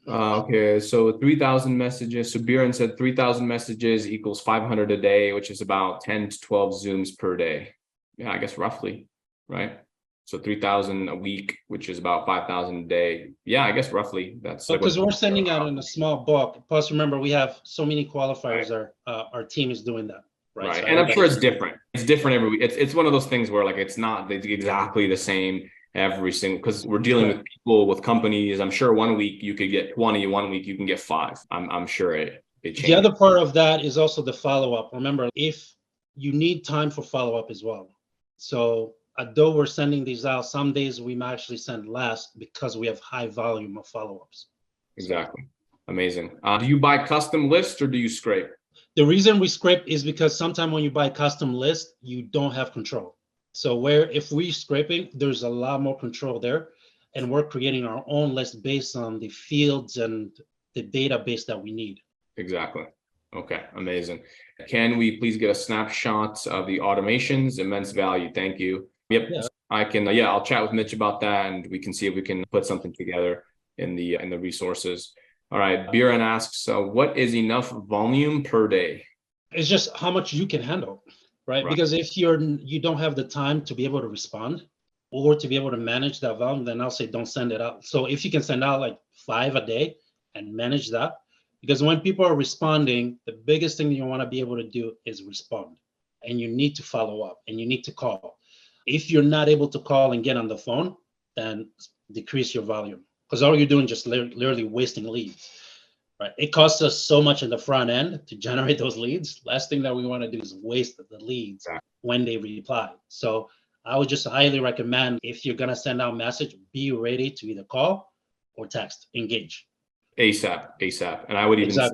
okay, so 3,000 messages. So Biren said 3,000 messages equals 500 a day, which is about 10 to 12 Zooms per day. Yeah, I guess roughly, right? So 3,000 a week, which is about 5,000 a day. Yeah, I guess roughly that's because we're sending out in a small book. Plus, remember, we have so many qualifiers. Right. Our team is doing that. Right. So and I'm sure it's different. It's different every week. It's one of those things where like it's not exactly the same every single, because we're dealing with people, with companies. I'm sure one week you could get 20, one week you can get 5. I'm sure it changes. The other part of that is also the follow-up. Remember, if you need time for follow-up as well. So although we're sending these out, some days we might actually send less because we have high volume of follow-ups. Exactly. Amazing. Do you buy custom lists or do you scrape? The reason we scrape is because sometimes when you buy custom list, you don't have control. So if we're scraping, there's a lot more control there. And we're creating our own list based on the fields and the database that we need. Exactly. Okay, amazing. Can we please get a snapshot of the automations? Immense value. Thank you. Yep. Yeah. I can. I'll chat with Mitch about that, and we can see if we can put something together in the resources. All right. Biren asks, what is enough volume per day? It's just how much you can handle, right? Because if you don't have the time to be able to respond or to be able to manage that volume, then I'll say don't send it out. So if you can send out like 5 a day and manage that, because when people are responding, the biggest thing you want to be able to do is respond, and you need to follow up and you need to call. If you're not able to call and get on the phone, then decrease your volume, because all you're doing is just literally wasting leads, right? It costs us so much in the front end to generate those leads. Last thing that we want to do is waste the leads when they reply. So I would just highly recommend, if you're going to send out a message, be ready to either call or text, engage. ASAP. And I would even say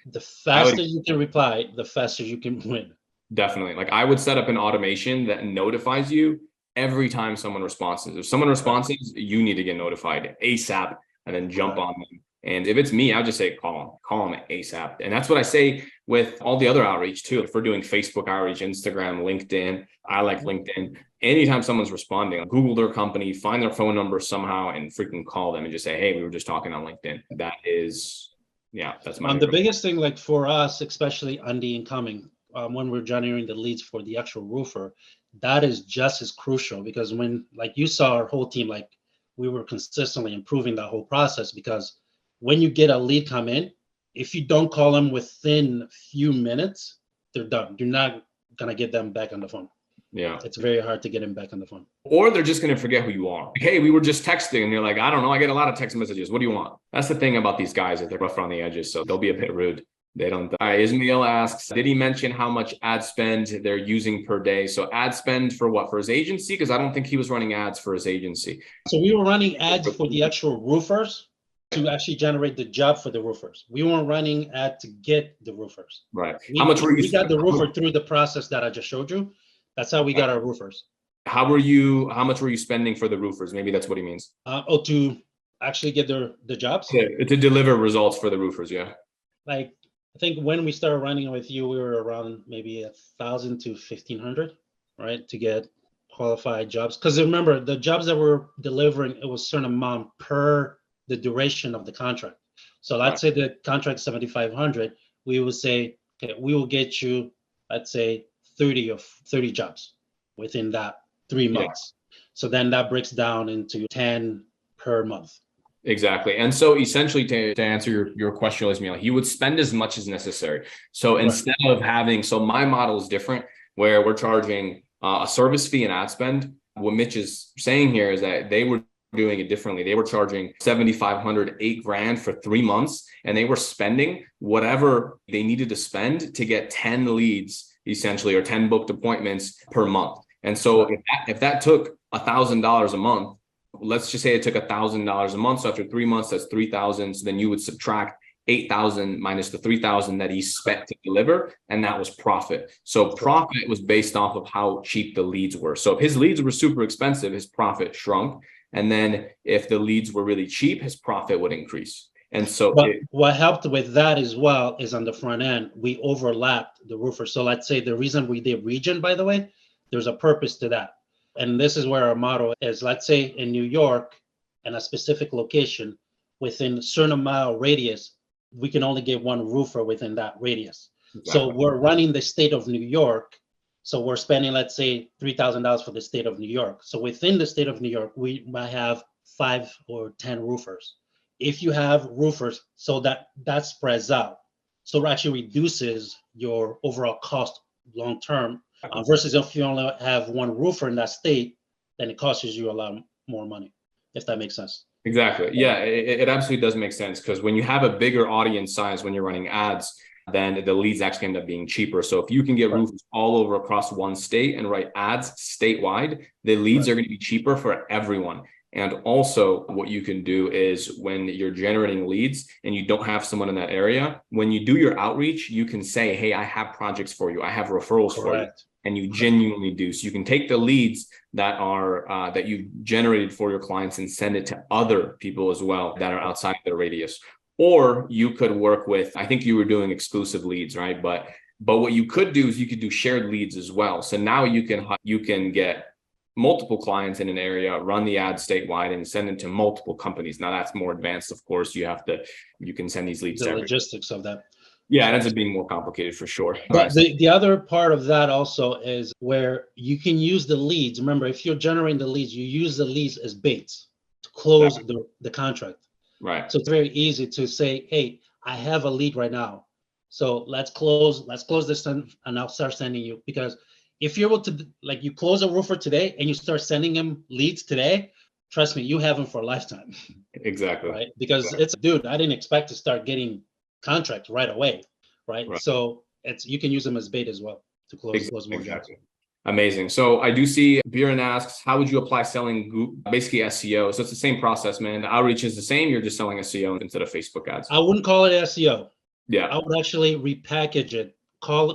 the faster you can reply, the faster you can win. Definitely. Like I would set up an automation that notifies you every time someone responds. If someone responds, you need to get notified ASAP and then jump on them. And if it's me, I'll just say call them ASAP. And that's what I say with all the other outreach too. If we're doing Facebook outreach, Instagram, LinkedIn, I like LinkedIn. Anytime someone's responding, Google their company, find their phone number somehow and freaking call them and just say, hey, we were just talking on LinkedIn. That is, that's my the biggest thing, like for us, especially on the incoming, when we're generating the leads for the actual roofer, that is just as crucial, because when, like you saw our whole team, like we were consistently improving that whole process, because when you get a lead come in, if you don't call them within a few minutes, they're done. You're not going to get them back on the phone. Yeah. It's very hard to get them back on the phone. Or they're just going to forget who you are. Like, hey, we were just texting, and you're like, I don't know. I get a lot of text messages. What do you want? That's the thing about these guys, that they're rough around the edges. So they'll be a bit rude. They don't. All right. Ismail asks, did he mention how much ad spend they're using per day? So ad spend for what? For his agency? Because I don't think he was running ads for his agency. So we were running ads for the actual roofers to actually generate the job for the roofers. We weren't running ad to get the roofers. Right. How much were you? We got the roofer through the process that I just showed you. That's how we got our roofers. How much were you spending for the roofers? Maybe that's what he means. To actually get the jobs? Yeah, to deliver results for the roofers, yeah. Like, I think when we started running with you, we were around maybe 1,000 to 1,500, right? To get qualified jobs. Because remember, the jobs that we're delivering, it was a certain amount per the duration of the contract. So let's say the contract 7,500, we would say, okay, we will get you, let's say 30 jobs within that 3 months. Yeah. So then that breaks down into 10 per month. Exactly. And so essentially, to answer your question, Ismail, he would spend as much as necessary. So instead of having, so my model is different, where we're charging a service fee and ad spend. What Mitch is saying here is that they were doing it differently. They were charging 7,500, $8,000 for 3 months, and they were spending whatever they needed to spend to get 10 leads, essentially, or 10 booked appointments per month. And so if that took $1,000 a month, let's just say it took $1,000 a month. So after 3 months, that's 3,000. So then you would subtract 8,000 minus the 3,000 that he spent to deliver, and that was profit. So profit was based off of how cheap the leads were. So if his leads were super expensive, his profit shrunk. And then if the leads were really cheap, his profit would increase. And so what helped with that as well is on the front end, we overlapped the roofer. So let's say the reason we did region, by the way, there's a purpose to that. And this is where our model is. Let's say in New York, in a specific location, within a certain mile radius, we can only get one roofer within that radius. Exactly. So we're running the state of New York. So we're spending, let's say, $3,000 for the state of New York. So within the state of New York, we might have 5 or 10 roofers. If you have roofers, so that spreads out. So it actually reduces your overall cost long term. Versus if you only have one roofer in that state, then it costs you a lot more money, if that makes sense. Exactly. Yeah, it absolutely does make sense, because when you have a bigger audience size, when you're running ads, then the leads actually end up being cheaper. So if you can get roofers all over across one state and write ads statewide, the leads are going to be cheaper for everyone. And also what you can do is, when you're generating leads and you don't have someone in that area, when you do your outreach, you can say, hey, I have projects for you. I have referrals for you. And you genuinely do. So you can take the leads that are that you generated for your clients and send it to other people as well that are outside their radius. Or you could work with, I think you were doing exclusive leads, right? But what you could do is you could do shared leads as well. So now you can get multiple clients in an area, run the ad statewide, and send it to multiple companies. Now that's more advanced, of course. You can send these leads. The logistics of that. Yeah, it ends up being more complicated for sure. But the other part of that also is where you can use the leads. Remember, if you're generating the leads, you use the leads as baits to close the contract. Right. So it's very easy to say, hey, I have a lead right now. So let's close this and I'll start sending you. Because if you're able to, like, you close a roofer today and you start sending him leads today, trust me, you have them for a lifetime. Exactly. Right. Because dude, I didn't expect to start getting contract right away, right? So you can use them as bait as well to close more jobs. Amazing. So I do see Biren asks, how would you apply selling Google, basically SEO? So it's the same process, man. The outreach is the same. You're just selling SEO instead of Facebook ads. I wouldn't call it SEO. Yeah. I would actually repackage it.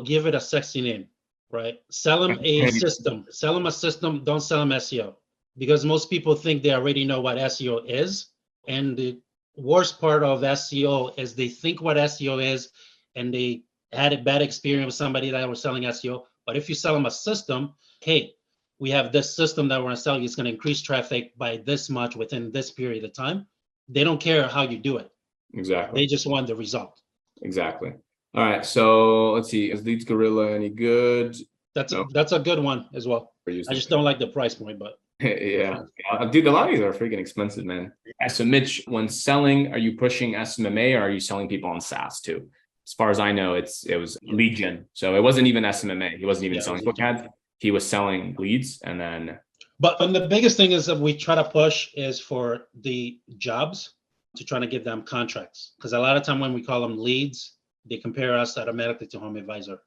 Give it a sexy name, right? Sell them a system. Sell them a system. Don't sell them SEO, because most people think they already know what SEO is. And the worst part of SEO is they think what SEO is, and they had a bad experience with somebody that was selling SEO. But if you sell them a system, hey, we have this system that we're going to sell you. It's going to increase traffic by this much within this period of time. They don't care how you do it. Exactly. They just want the result. Exactly. All right. So let's see. Is Leads Gorilla any good? That's a good one as well. I just don't like the price point, but Yeah. Dude, a lot of these are freaking expensive, man. So Mitch, when selling, are you pushing SMMA or are you selling people on SaaS too? As far as I know, it was lead gen. So it wasn't even SMMA. He wasn't even selling book ads. He was selling leads and then. But the biggest thing is that we try to push is for the jobs to try to give them contracts. Because a lot of time when we call them leads, they compare us automatically to Home Advisor,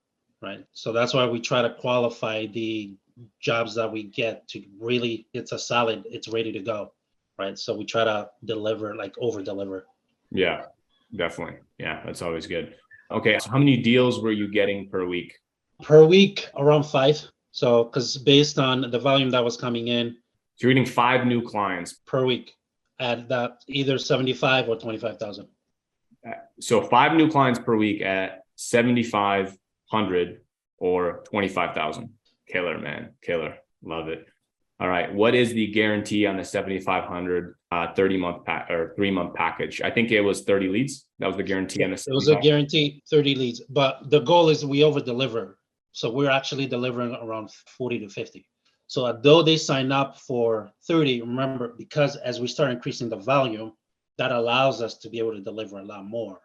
right? So that's why we try to qualify the jobs that we get to really, it's a solid, it's ready to go, right? So we try to deliver, like over deliver. Yeah, definitely. Yeah, that's always good. Okay, so how many deals were you getting per week? Per week, around 5. So, because based on the volume that was coming in. So you're getting 5 new clients per week at that either 75 or 25,000. So 5 new clients per week at 7,500 or 25,000. Killer, man. Killer. Love it. All right. What is the guarantee on the 7,500 30-month or 3-month package? I think it was 30 leads. That was the guarantee on the 75. It was a guarantee 30 leads, but the goal is we over deliver. So we're actually delivering around 40 to 50. So although they sign up for 30, remember, because as we start increasing the volume, that allows us to be able to deliver a lot more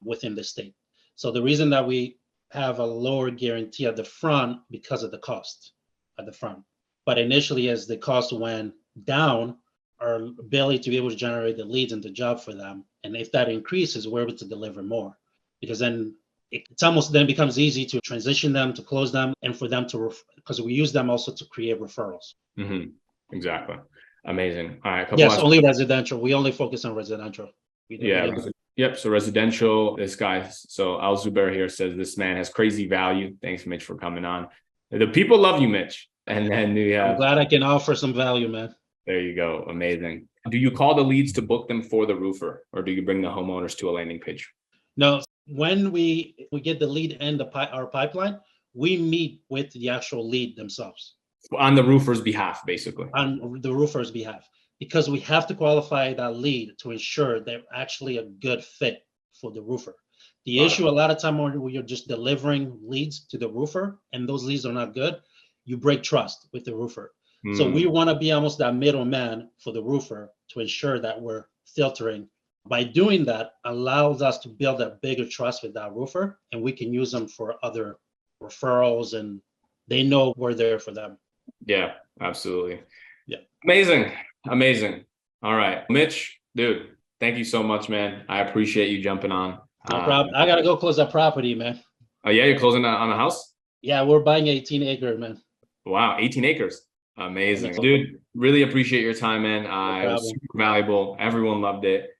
within the state. So the reason that we have a lower guarantee at the front because of the cost at the front. But initially, as the cost went down, our ability to be able to generate the leads and the job for them, and if that increases, we're able to deliver more, because then it's almost then becomes easy to transition them, to close them, and for them to, because we use them also to create referrals. Mm-hmm. Exactly. Amazing. All right. Yes, only residential. We only focus on residential. Yep. So residential, this guy, so Al Zubair here says this man has crazy value. Thanks, Mitch, for coming on. The people love you, Mitch. And then we have. I'm glad I can offer some value, man. There you go. Amazing. Do you call the leads to book them for the roofer, or do you bring the homeowners to a landing page? No. When we get the lead and our pipeline, we meet with the actual lead themselves. On the roofer's behalf, basically. On the roofer's behalf, because we have to qualify that lead to ensure they're actually a good fit for the roofer. The issue a lot of time when you're just delivering leads to the roofer and those leads are not good, you break trust with the roofer. So we want to be almost that middleman for the roofer to ensure that we're filtering. By doing that, allows us to build a bigger trust with that roofer, and we can use them for other referrals, and they know we're there for them. Yeah, absolutely. Yeah. Amazing. All right, Mitch, dude, thank you so much, man. I appreciate you jumping on. No problem. I got to go close that property, man. Oh yeah, you're closing on a house? Yeah, we're buying 18 acres, man. Wow, 18 acres. Amazing. Dude, really appreciate your time, man. It was super valuable. Everyone loved it.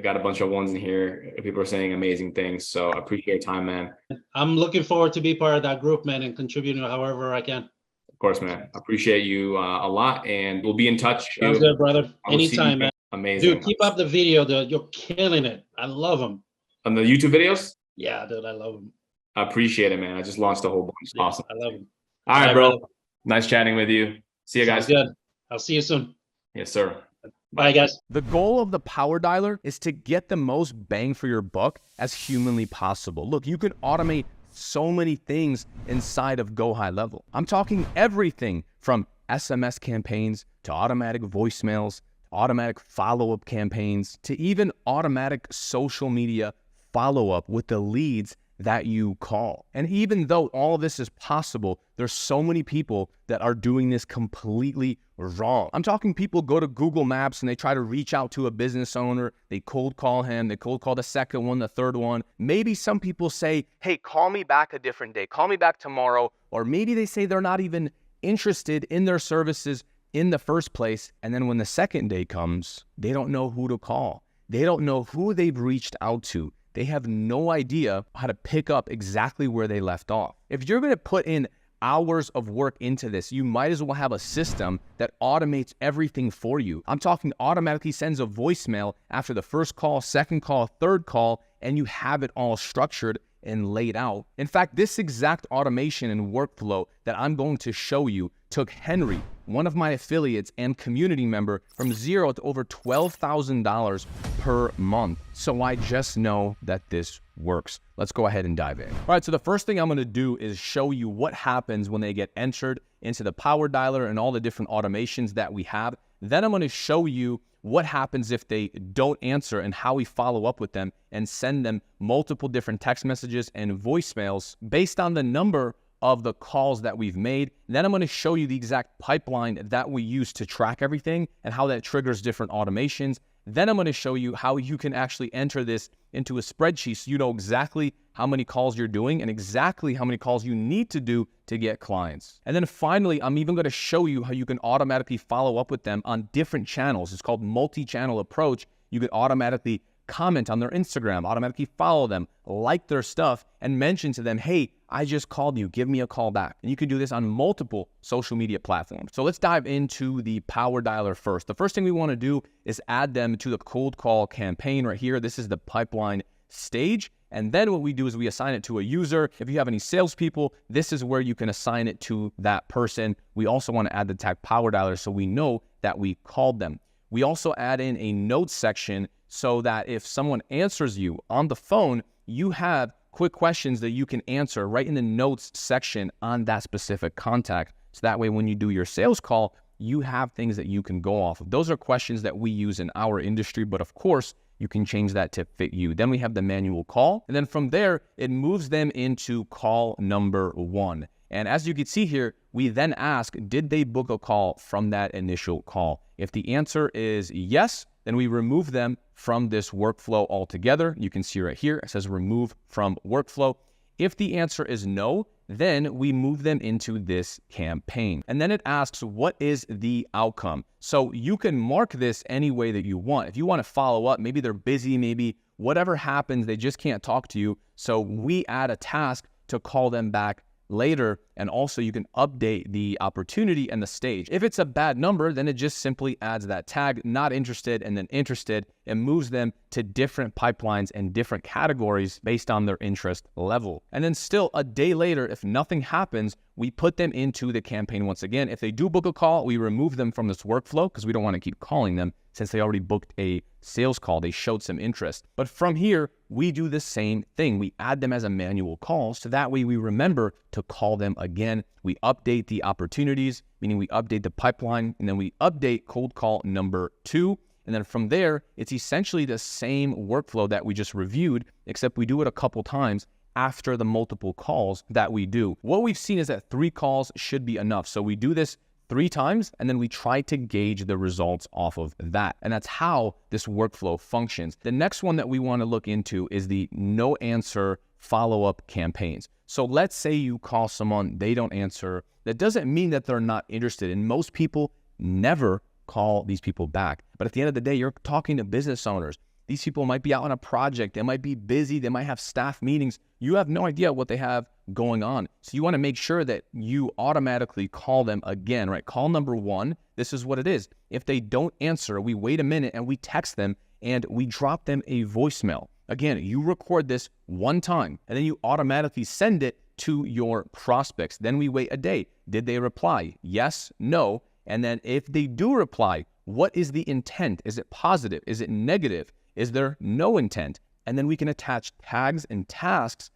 Got a bunch of ones in here. People are saying amazing things. So I appreciate your time, man. I'm looking forward to be part of that group, man, and contributing however I can. Of course, man. I appreciate you a lot, and we'll be in touch. Sounds good, brother. Anytime, man. Amazing. Dude, keep up the video, dude. You're killing it. I love them. On the YouTube videos? Yeah, dude, I love them. I appreciate it, man. I just launched a whole bunch. Yeah, awesome. I love them. All right, bro. Brother. Nice chatting with you. See you guys. Sounds good. I'll see you soon. Yes, sir. Bye, guys. The goal of the Power Dialer is to get the most bang for your buck as humanly possible. Look, you can automate so many things inside of GoHighLevel. I'm talking everything from SMS campaigns to automatic voicemails, automatic follow-up campaigns, to even automatic social media follow-up with the leads that you call. And even though all of this is possible, there's so many people that are doing this completely wrong. I'm talking people go to Google Maps and they try to reach out to a business owner. They cold call him. They cold call the second one, the third one. Maybe some people say, hey, call me back a different day. Call me back tomorrow. Or maybe they say they're not even interested in their services in the first place. And then when the second day comes, they don't know who to call. They don't know who they've reached out to. They have no idea how to pick up exactly where they left off. If you're going to put in hours of work into this, you might as well have a system that automates everything for you. I'm talking automatically sends a voicemail after the first call, second call, third call, and you have it all structured and laid out. In fact, this exact automation and workflow that I'm going to show you took Henry one of my affiliates and community member from zero to over $12,000 per month. So I just know that this works. Let's go ahead and dive in. All right, so the first thing I'm gonna do is show you what happens when they get entered into the power dialer and all the different automations that we have. Then I'm gonna show you what happens if they don't answer and how we follow up with them and send them multiple different text messages and voicemails based on the number of the calls that we've made. Then I'm going to show you the exact pipeline that we use to track everything and how that triggers different automations. Then I'm going to show you how you can actually enter this into a spreadsheet so you know exactly how many calls you're doing and exactly how many calls you need to do to get clients. And then finally, I'm even going to show you how you can automatically follow up with them on different channels. It's called multi-channel approach. You can automatically comment on their Instagram, automatically follow them, like their stuff, and mention to them, hey, I just called you, give me a call back. And you can do this on multiple social media platforms. So let's dive into the power dialer first. The first thing we want to do is add them to the cold call campaign right here. This is the pipeline stage. And then what we do is we assign it to a user. If you have any salespeople, this is where you can assign it to that person. We also want to add the tag power dialer so we know that we called them. We also add in a notes section so that if someone answers you on the phone, you have quick questions that you can answer right in the notes section on that specific contact. So that way, when you do your sales call, you have things that you can go off of. Those are questions that we use in our industry, but of course, you can change that to fit you. Then we have the manual call. And then from there, it moves them into call number 1. And as you can see here, we then ask, did they book a call from that initial call? If the answer is yes, then we remove them from this workflow altogether. You can see right here, it says remove from workflow. If the answer is no, then we move them into this campaign. And then it asks, what is the outcome? So you can mark this any way that you want. If you want to follow up, maybe they're busy, maybe whatever happens, they just can't talk to you. So we add a task to call them back later, and also you can update the opportunity and the stage. If it's a bad number, then it just simply adds that tag, not interested, and then interested, and moves them to different pipelines and different categories based on their interest level. And then still a day later, if nothing happens, we put them into the campaign once again. If they do book a call, we remove them from this workflow because we don't want to keep calling them since they already booked a sales call, they showed some interest. But from here, we do the same thing. We add them as a manual call, so that way we remember to call them again. We update the opportunities, meaning we update the pipeline, and then we update cold call number 2. And then from there, it's essentially the same workflow that we just reviewed, except we do it a couple times after the multiple calls that we do. What we've seen is that 3 calls should be enough. So we do this 3 times, and then we try to gauge the results off of that. And that's how this workflow functions. The next one that we want to look into is the no answer follow-up campaigns. So let's say you call someone, they don't answer. That doesn't mean that they're not interested. And most people never call these people back. But at the end of the day, you're talking to business owners. These people might be out on a project. They might be busy. They might have staff meetings. You have no idea what they have going on. So you want to make sure that you automatically call them again, right? Call number 1, this is what it is. If they don't answer, we wait a minute and we text them and we drop them a voicemail. Again, you record this 1 time and then you automatically send it to your prospects. Then we wait a day. Did they reply? Yes, no. And then if they do reply, what is the intent? Is it positive? Is it negative? Is there no intent? And then we can attach tags and tasks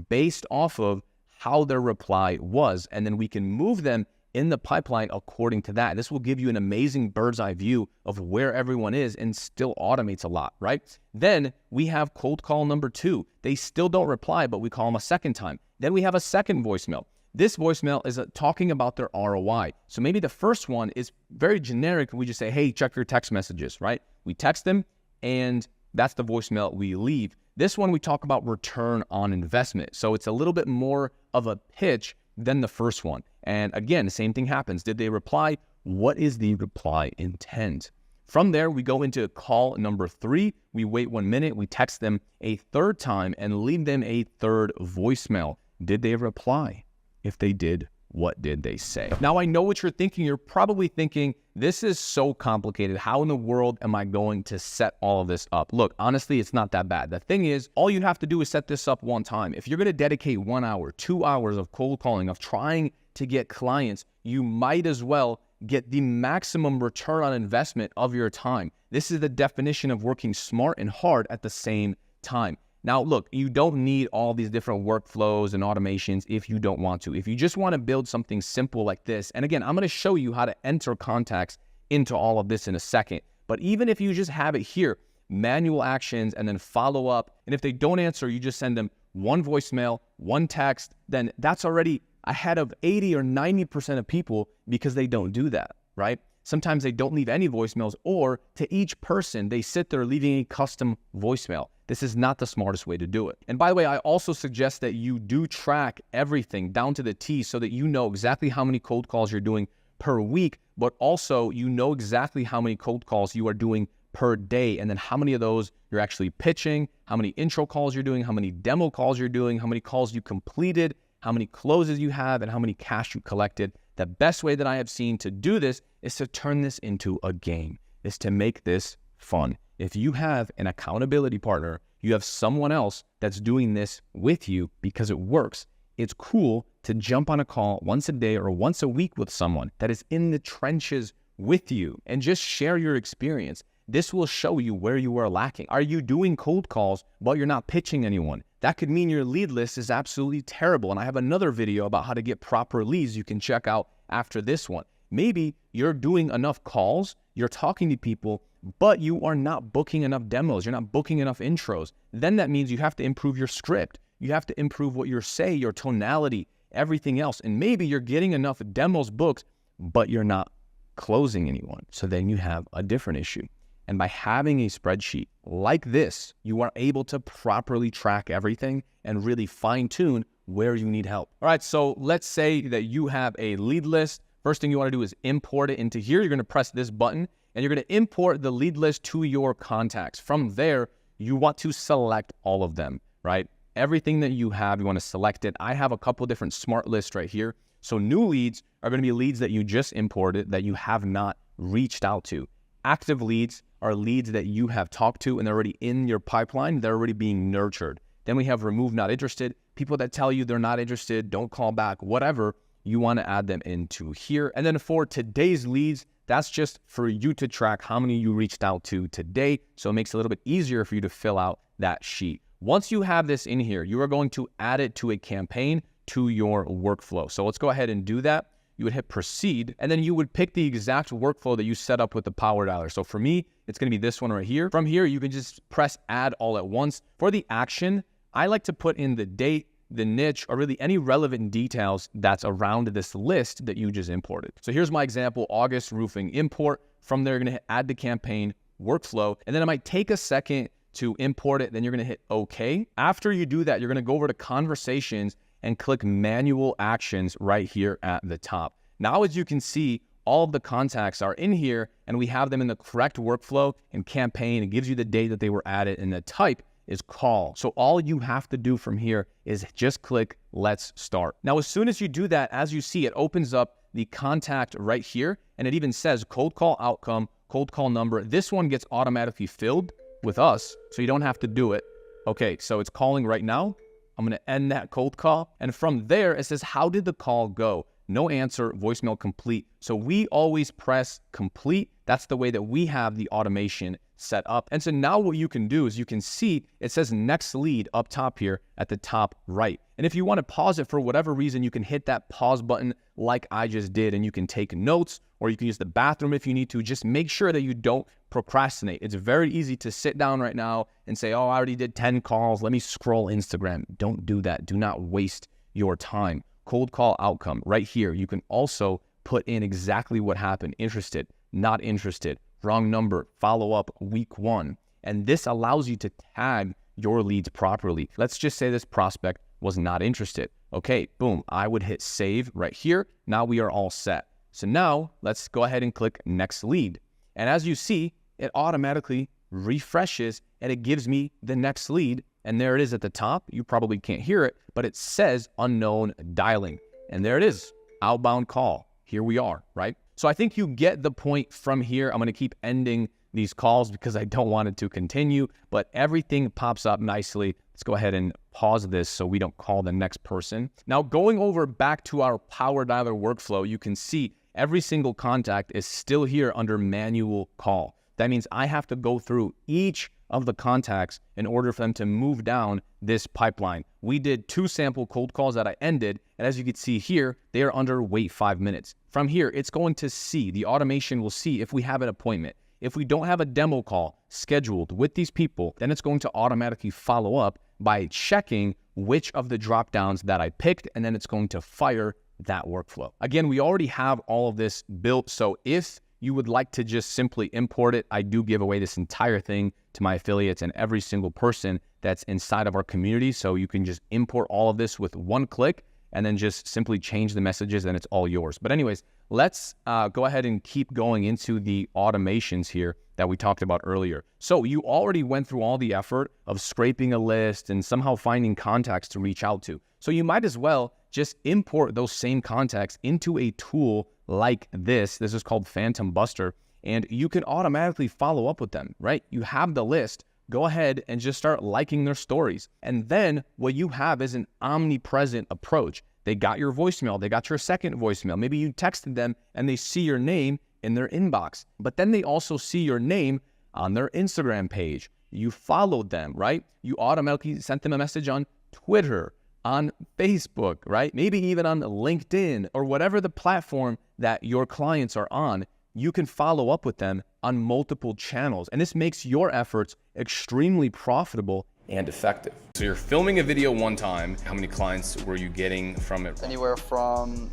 based off of how their reply was. And then we can move them in the pipeline according to that. This will give you an amazing bird's eye view of where everyone is and still automates a lot, right? Then we have cold call number 2. They still don't reply, but we call them a second time. Then we have a second voicemail. This voicemail is talking about their ROI. So maybe the first one is very generic. And we just say, hey, check your text messages, right? We text them and that's the voicemail we leave. This one, we talk about return on investment. So it's a little bit more of a pitch than the first one. And again, the same thing happens. Did they reply? What is the reply intent? From there, we go into call number 3. We wait 1 minute. We text them a 3rd time and leave them a 3rd voicemail. Did they reply? If they did, what did they say? Now, I know what you're thinking. You're probably thinking, this is so complicated. How in the world am I going to set all of this up? Look, honestly, it's not that bad. The thing is, all you have to do is set this up 1 time. If you're going to dedicate 1 hour, 2 hours of cold calling, of trying to get clients, you might as well get the maximum return on investment of your time. This is the definition of working smart and hard at the same time. Now, look, you don't need all these different workflows and automations if you don't want to. If you just want to build something simple like this, and again, I'm going to show you how to enter contacts into all of this in a second. But even if you just have it here, manual actions and then follow up, and if they don't answer, you just send them one voicemail, one text, then that's already ahead of 80 or 90% of people because they don't do that, right? Sometimes they don't leave any voicemails, or to each person, they sit there leaving a custom voicemail. This is not the smartest way to do it. And by the way, I also suggest that you do track everything down to the T so that you know exactly how many cold calls you're doing per week, but also you know exactly how many cold calls you are doing per day, and then how many of those you're actually pitching, how many intro calls you're doing, how many demo calls you're doing, how many calls you completed, how many closes you have, and how many cash you collected. The best way that I have seen to do this is to turn this into a game, is to make this fun. If you have an accountability partner, you have someone else that's doing this with you because it works. It's cool to jump on a call once a day or once a week with someone that is in the trenches with you and just share your experience. This will show you where you are lacking. Are you doing cold calls but you're not pitching anyone? That could mean your lead list is absolutely terrible. And I have another video about how to get proper leads you can check out after this one. Maybe you're doing enough calls, you're talking to people, but you are not booking enough demos, you're not booking enough intros. Then that means you have to improve your script. You have to improve what you say, your tonality, everything else. And maybe you're getting enough demos booked, but you're not closing anyone. So then you have a different issue. And by having a spreadsheet like this, you are able to properly track everything and really fine tune where you need help. All right, so let's say that you have a lead list. First thing you want to do is import it into here. You're going to press this button and you're going to import the lead list to your contacts. From there, you want to select all of them, right? Everything that you have, you want to select it. I have a couple different smart lists right here. So new leads are going to be leads that you just imported that you have not reached out to. Active leads are leads that you have talked to and they're already in your pipeline. They're already being nurtured. Then we have remove not interested. People that tell you they're not interested, don't call back, whatever, you want to add them into here. And then for today's leads, that's just for you to track how many you reached out to today. So it makes it a little bit easier for you to fill out that sheet. Once you have this in here, you are going to add it to a campaign to your workflow. So let's go ahead and do that. You would hit proceed, and then you would pick the exact workflow that you set up with the power dialer. So for me, it's going to be this one right here. From here, you can just press add all at once. For the action, I like to put in the date, the niche, or really any relevant details that's around this list that you just imported. So here's my example, August roofing import. From there, you're going to hit add to campaign workflow, and then it might take a second to import it. Then you're going to hit OK. After you do that, you're going to go over to conversations and click manual actions right here at the top. Now, as you can see, all of the contacts are in here and we have them in the correct workflow and campaign. It gives you the date that they were added and the type is call. So all you have to do from here is just click let's start. Now, as soon as you do that, as you see, it opens up the contact right here and it even says cold call outcome, cold call number. This one gets automatically filled with us, so you don't have to do it. Okay, so it's calling right now. I'm going to end that cold call. And from there, it says, how did the call go? No answer, voicemail complete. So we always press complete. That's the way that we have the automation set up. And so now what you can do is you can see it says next lead up top here at the top right. And if you want to pause it for whatever reason, you can hit that pause button like I just did, and you can take notes or you can use the bathroom if you need to. Just make sure that you don't procrastinate. It's very easy to sit down right now and say, oh, I already did 10 calls. Let me scroll Instagram. Don't do that. Do not waste your time. Cold call outcome right here. You can also put in exactly what happened. Interested, not interested, wrong number, follow up week 1. And this allows you to tag your leads properly. Let's just say this prospect was not interested. Okay, boom. I would hit save right here. Now we are all set. So now let's go ahead and click next lead. And as you see, it automatically refreshes and it gives me the next lead. And there it is at the top. You probably can't hear it, but it says unknown dialing. And there it is, outbound call. Here we are, right? So I think you get the point from here. I'm going to keep ending these calls because I don't want it to continue, but everything pops up nicely. Let's go ahead and pause this so we don't call the next person. Now, going over back to our power dialer workflow, you can see every single contact is still here under manual call. That means I have to go through each of the contacts in order for them to move down this pipeline. We did 2 sample cold calls that I ended, and as you can see here, they are under wait 5 minutes. From here, it's going to see, the automation will see if we have an appointment. If we don't have a demo call scheduled with these people, then it's going to automatically follow up by checking which of the drop downs that I picked, and then it's going to fire that workflow. Again, we already have all of this built, so if you would like to just simply import it, I do give away this entire thing to my affiliates and every single person that's inside of our community. So you can just import all of this with one click and then just simply change the messages and it's all yours. But anyways, let's go ahead and keep going into the automations here that we talked about earlier. So you already went through all the effort of scraping a list and somehow finding contacts to reach out to. So you might as well just import those same contacts into a tool like this. This is called Phantom Buster, and you can automatically follow up with them, right? You have the list, go ahead and just start liking their stories. And then what you have is an omnipresent approach. They got your voicemail, they got your second voicemail. Maybe you texted them and they see your name in their inbox, but then they also see your name on their Instagram page. You followed them, right? You automatically sent them a message on Twitter, on Facebook, right? Maybe even on LinkedIn or whatever the platform that your clients are on. You can follow up with them on multiple channels. And this makes your efforts extremely profitable and effective. So you're filming a video one time. How many clients were you getting from it? Anywhere from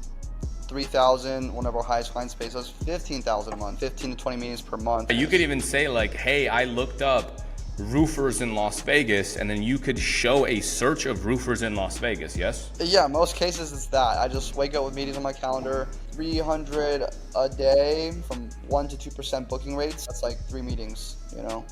3,000, one of our highest clients pays us 15,000 a month, 15 to 20 meetings per month. You could even say like, hey, I looked up roofers in Las Vegas, and then you could show a search of roofers in Las Vegas, yes? Yeah, most cases it's that. I just wake up with meetings on my calendar, 300 a day from 1 to 2% booking rates. That's like 3 meetings, you know?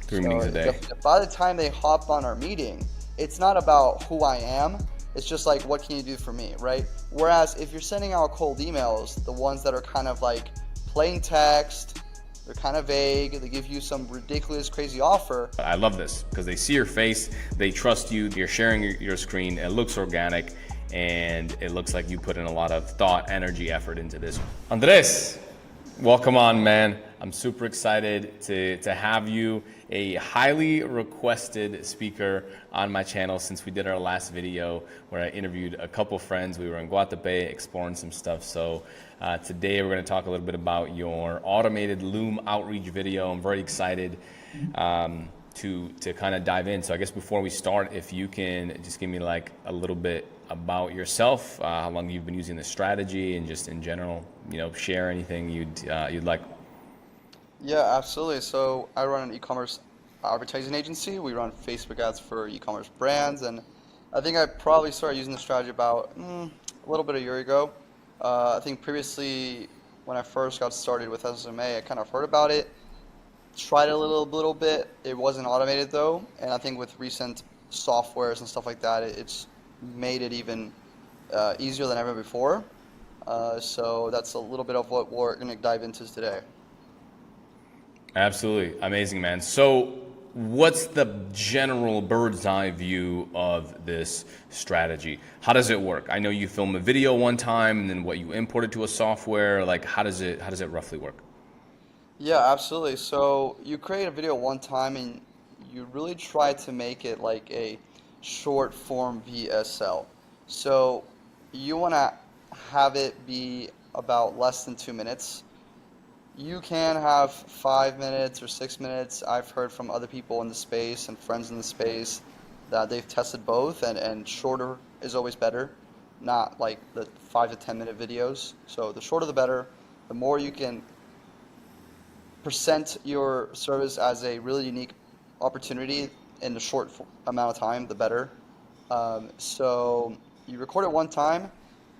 3 meetings a day. By the time they hop on our meeting, it's not about who I am. It's just like, what can you do for me, right? Whereas if you're sending out cold emails, the ones that are kind of like plain text, they're kind of vague, they give you some ridiculous, crazy offer. I love this because they see your face, they trust you, you're sharing your screen, it looks organic, and it looks like you put in a lot of thought, energy, effort into this. Andres, welcome on, man. I'm super excited to have you, a highly requested speaker on my channel since we did our last video where I interviewed a couple friends. We were in Guatapé exploring some stuff. So today we're going to talk a little bit about your automated Loom outreach video. I'm very excited to kind of dive in. So I guess before we start, if you can just give me like a little bit about yourself, how long you've been using this strategy, and just in general, you know, share anything you'd like. Yeah, absolutely. So I run an e-commerce advertising agency. We run Facebook ads for e-commerce brands, and I think I probably started using the strategy about a little bit a year ago. I think previously when I first got started with SMA, I kind of heard about it, tried it a little bit. It wasn't automated though, and I think with recent softwares and stuff like that, it's made it even easier than ever before. So that's a little bit of what we're going to dive into today. Absolutely. Amazing, man. So what's the general bird's eye view of this strategy? How does it work? I know you film a video one time and then what, you import it to a software, like how does it roughly work? Yeah, absolutely. So you create a video one time and you really try to make it like a short form VSL. So you want to have it be about less than 2 minutes. You can have 5 minutes or 6 minutes. I've heard from other people in the space and friends in the space that they've tested both, and shorter is always better, not like the 5 to 10 minute videos. So the shorter the better. The more you can present your service as a really unique opportunity in a short amount of time, the better. So you record it one time.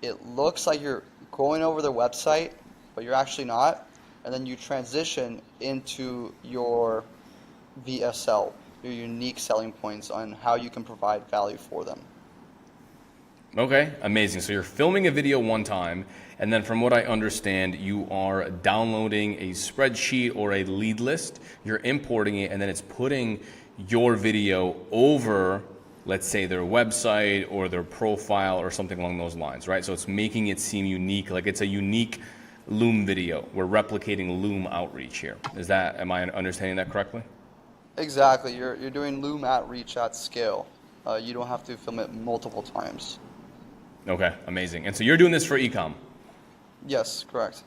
It looks like you're going over their website, but you're actually not. And then you transition into your VSL, your unique selling points on how you can provide value for them. Okay, amazing. So you're filming a video one time, and then from what I understand, you are downloading a spreadsheet or a lead list, you're importing it, and then it's putting your video over, let's say, their website or their profile or something along those lines, right? So it's making it seem unique, like it's a unique Loom video. We're replicating Loom outreach here. Am I understanding that correctly? Exactly. You're doing Loom outreach at scale. You don't have to film it multiple times. Okay, amazing. And so you're doing this for ecom? Yes, correct.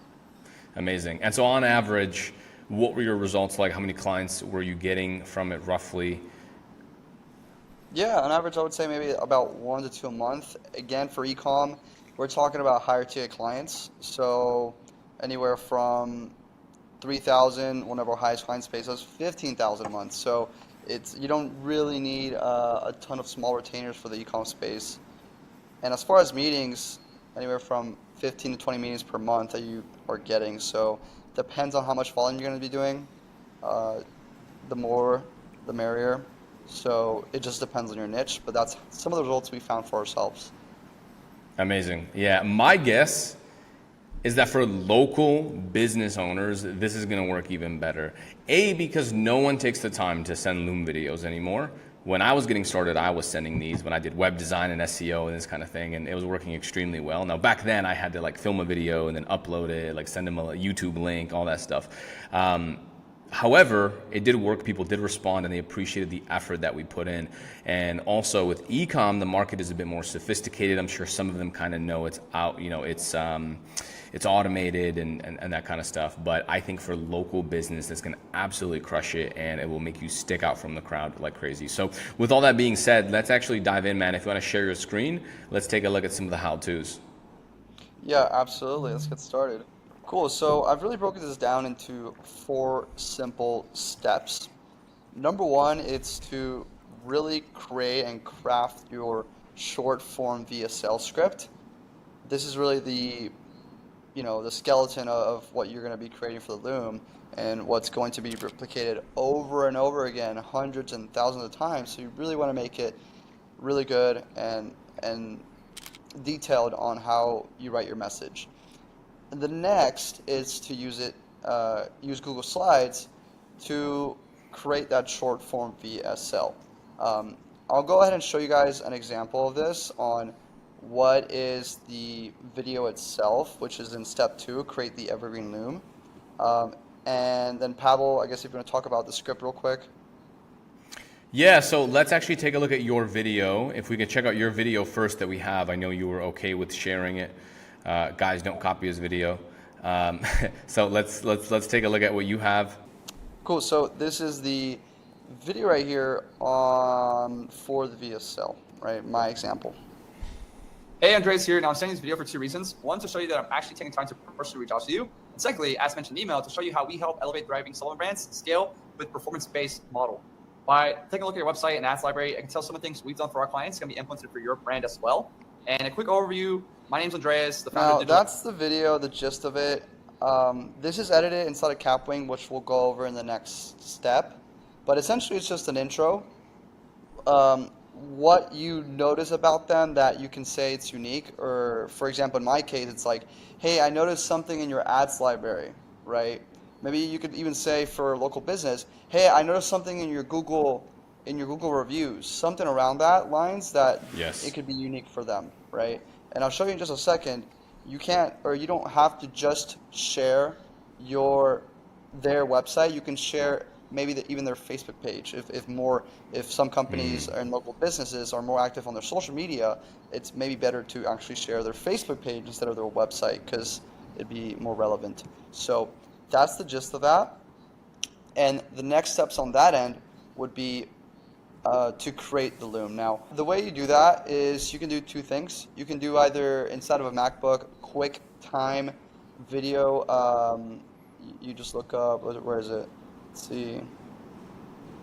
Amazing. And so on average, what were your results like? How many clients were you getting from it roughly? Yeah, on average, I would say maybe about 1 to 2 a month. Again, for ecom, we're talking about higher tier clients. So anywhere from 3,000, one of our highest clients pays us 15,000 a month. So you don't really need a ton of small retainers for the ecom space. And as far as meetings, anywhere from 15 to 20 meetings per month that you are getting. So depends on how much volume you're going to be doing. The more, the merrier. So it just depends on your niche, but that's some of the results we found for ourselves. Amazing. Yeah, my guess is that for local business owners, this is going to work even better. A, because no one takes the time to send Loom videos anymore. When I was getting started, I was sending these when I did web design and SEO and this kind of thing, and it was working extremely well. Now, back then, I had to like film a video and then upload it, like send them a YouTube link, all that stuff. However, it did work. People did respond, and they appreciated the effort that we put in. And also with ecom, the market is a bit more sophisticated. I'm sure some of them kind of know it's out, it's automated and that kind of stuff. But I think for local business, that's going to absolutely crush it, and it will make you stick out from the crowd like crazy. So with all that being said, let's actually dive in, man. If you want to share your screen, let's take a look at some of the how-tos. Yeah, absolutely. Let's get started. Cool. So I've really broken this down into 4 simple steps. Number 1, it's to really create and craft your short form VSL script. This is really the skeleton of what you're going to be creating for the Loom and what's going to be replicated over and over again, hundreds and thousands of times. So you really want to make it really good and detailed on how you write your message. And the next is to use Google Slides to create that short form VSL. I'll go ahead and show you guys an example of this on what is the video itself, which is in step 2, create the evergreen Loom. And then Pavel, I guess if you want to talk about the script real quick. Yeah, so let's actually take a look at your video. If we can check out your video first that we have. I know you were okay with sharing it. Guys, don't copy his video. So let's take a look at what you have. Cool. So this is the video right here for the VSL, right? My example. Hey, Andres here. Now I'm sending this video for 2 reasons. One, to show you that I'm actually taking time to personally reach out to you. And secondly, as mentioned in the email, to show you how we help elevate thriving solo brands scale with performance-based model. By taking a look at your website and ads library, I can tell some of the things we've done for our clients can be implemented for your brand as well. And a quick overview. My name's Andreas, the founder of Digital. That's the video, the gist of it. This is edited inside of Capwing, which we'll go over in the next step. But essentially, it's just an intro. What you notice about them that you can say it's unique, or for example, in my case, it's like, hey, I noticed something in your ads library, right? Maybe you could even say for local business, hey, I noticed something in your Google reviews, something around that lines that it could be unique for them, right? And I'll show you in just a second. You don't have to just share their website. You can share maybe even their Facebook page. If some companies and local businesses are more active on their social media, it's maybe better to actually share their Facebook page instead of their website because it'd be more relevant. So that's the gist of that. And the next steps on that end would be to create the Loom. Now, the way you do that is you can do 2 things. You can do either inside of a MacBook, QuickTime video. You just look up, where is it? Let's see,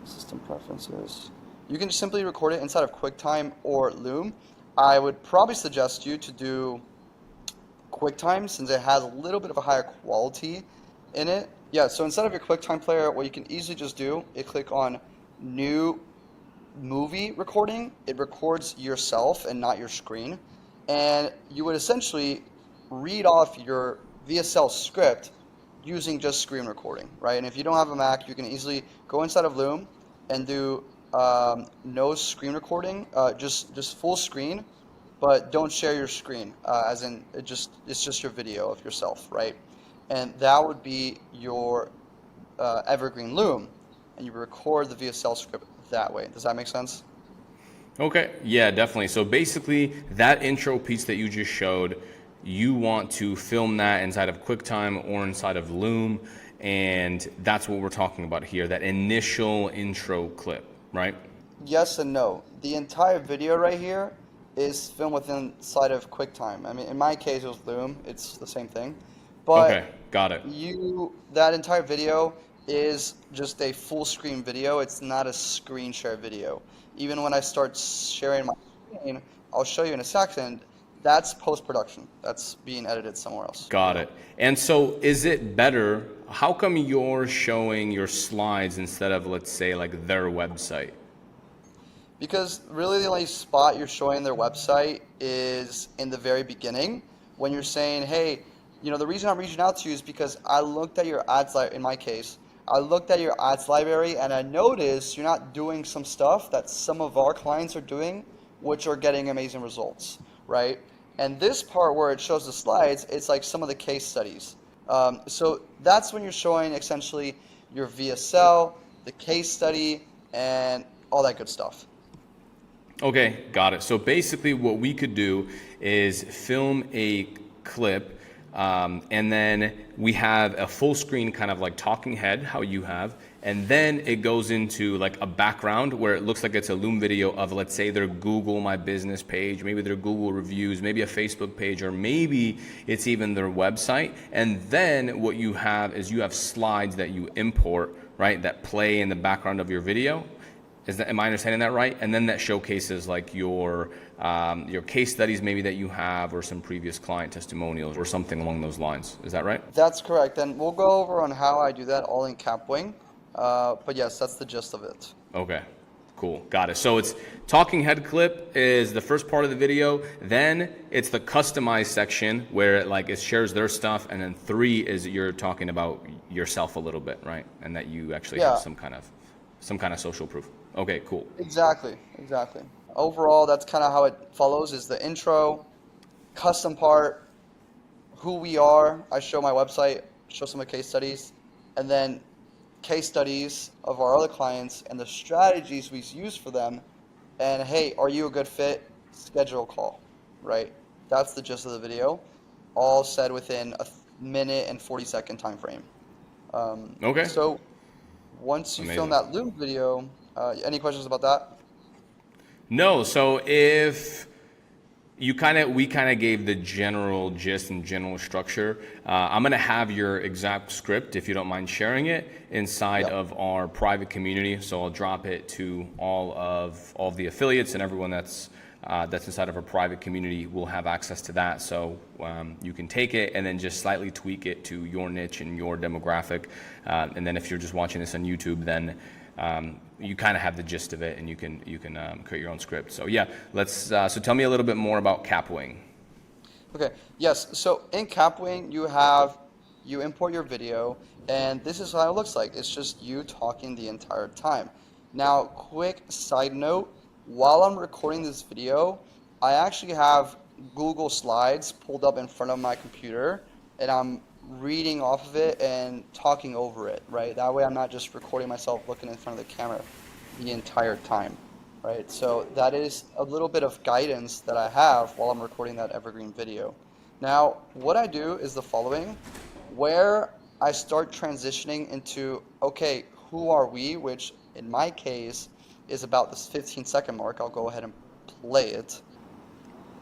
system preferences. You can just simply record it inside of QuickTime or Loom. I would probably suggest you to do QuickTime since it has a little bit of a higher quality in it. Yeah, so instead of your QuickTime player, what you can easily just do is click on New Movie Recording. It records yourself and not your screen. And you would essentially read off your VSL script using just screen recording, right? And if you don't have a Mac, you can easily go inside of Loom and do no screen recording, just full screen, but don't share your screen, as in it's just your video of yourself, right? and that would be your evergreen loom, and you record the VSL script that way. Does that make sense? Okay, yeah, definitely. So basically, that intro piece that you just showed, you want to film that inside of QuickTime or inside of Loom, and that's what we're talking about here, that initial intro clip, right? Yes and no. The entire video right here is filmed within inside of QuickTime. I mean, in my case, it was Loom. It's the same thing. But Okay, got it. that entire video is just a full screen video. It's not a screen share video. Even when I start sharing my screen, I'll show you in a second, that's post-production. That's being edited somewhere else. Got it. And so is it better, how come you're showing your slides instead of, let's say, like their website? Because really the only spot you're showing their website is in the very beginning when you're saying, hey, you know, the reason I'm reaching out to you is because I looked at your ads, in my case, I looked at your ads library and I noticed you're not doing some stuff that some of our clients are doing, which are getting amazing results, right? And this part where it shows the slides, it's like some of the case studies. So that's when you're showing essentially your VSL, the case study, and all that good stuff. Okay, got it. So basically what we could do is film a clip, and then we have a full screen kind of like talking head, how you have, and then it goes into like a background where it looks like it's a Loom video of, let's say, their Google My Business page, maybe their Google reviews, maybe a Facebook page, or maybe it's even their website. And then what you have is you have slides that you import, right, that play in the background of your video. Am I understanding that right? And then that showcases like your case studies maybe that you have, or some previous client testimonials or something along those lines. Is that right? That's correct. And we'll go over on how I do that all in Capwing. But yes, that's the gist of it. Okay, cool, got it. So it's talking head clip is the first part of the video. Then it's the customized section where it shares their stuff. And then 3 is you're talking about yourself a little bit, right? And that you actually have some kind of social proof. Okay, cool. Exactly. Overall, that's kind of how it follows, is the intro, custom part, who we are. I show my website, show some of the case studies, and then case studies of our other clients and the strategies we use for them. And hey, are you a good fit? Schedule a call, right? That's the gist of the video, all said within a minute and 40-second time frame. Okay. So once you film that Loom video, any questions about that? No. So if we kind of gave the general gist and general structure, I'm going to have your exact script, if you don't mind sharing it, inside of our private community. So I'll drop it to all of the affiliates, and everyone that's inside of our private community will have access to that. So you can take it and then just slightly tweak it to your niche and your demographic. And then if you're just watching this on YouTube, then you kind of have the gist of it, and you can create your own script. So yeah, so tell me a little bit more about Capwing. Okay, yes, so in Capwing you import your video, and this is how it looks like. It's just you talking the entire time. Now, quick side note, while I'm recording this video, I actually have Google Slides pulled up in front of my computer, and I'm reading off of it and talking over it, right? That way I'm not just recording myself looking in front of the camera the entire time, right? So that is a little bit of guidance that I have while I'm recording that evergreen video. Now, what I do is the following, where I start transitioning into, okay, who are we, which in my case is about this 15-second mark. I'll go ahead and play it.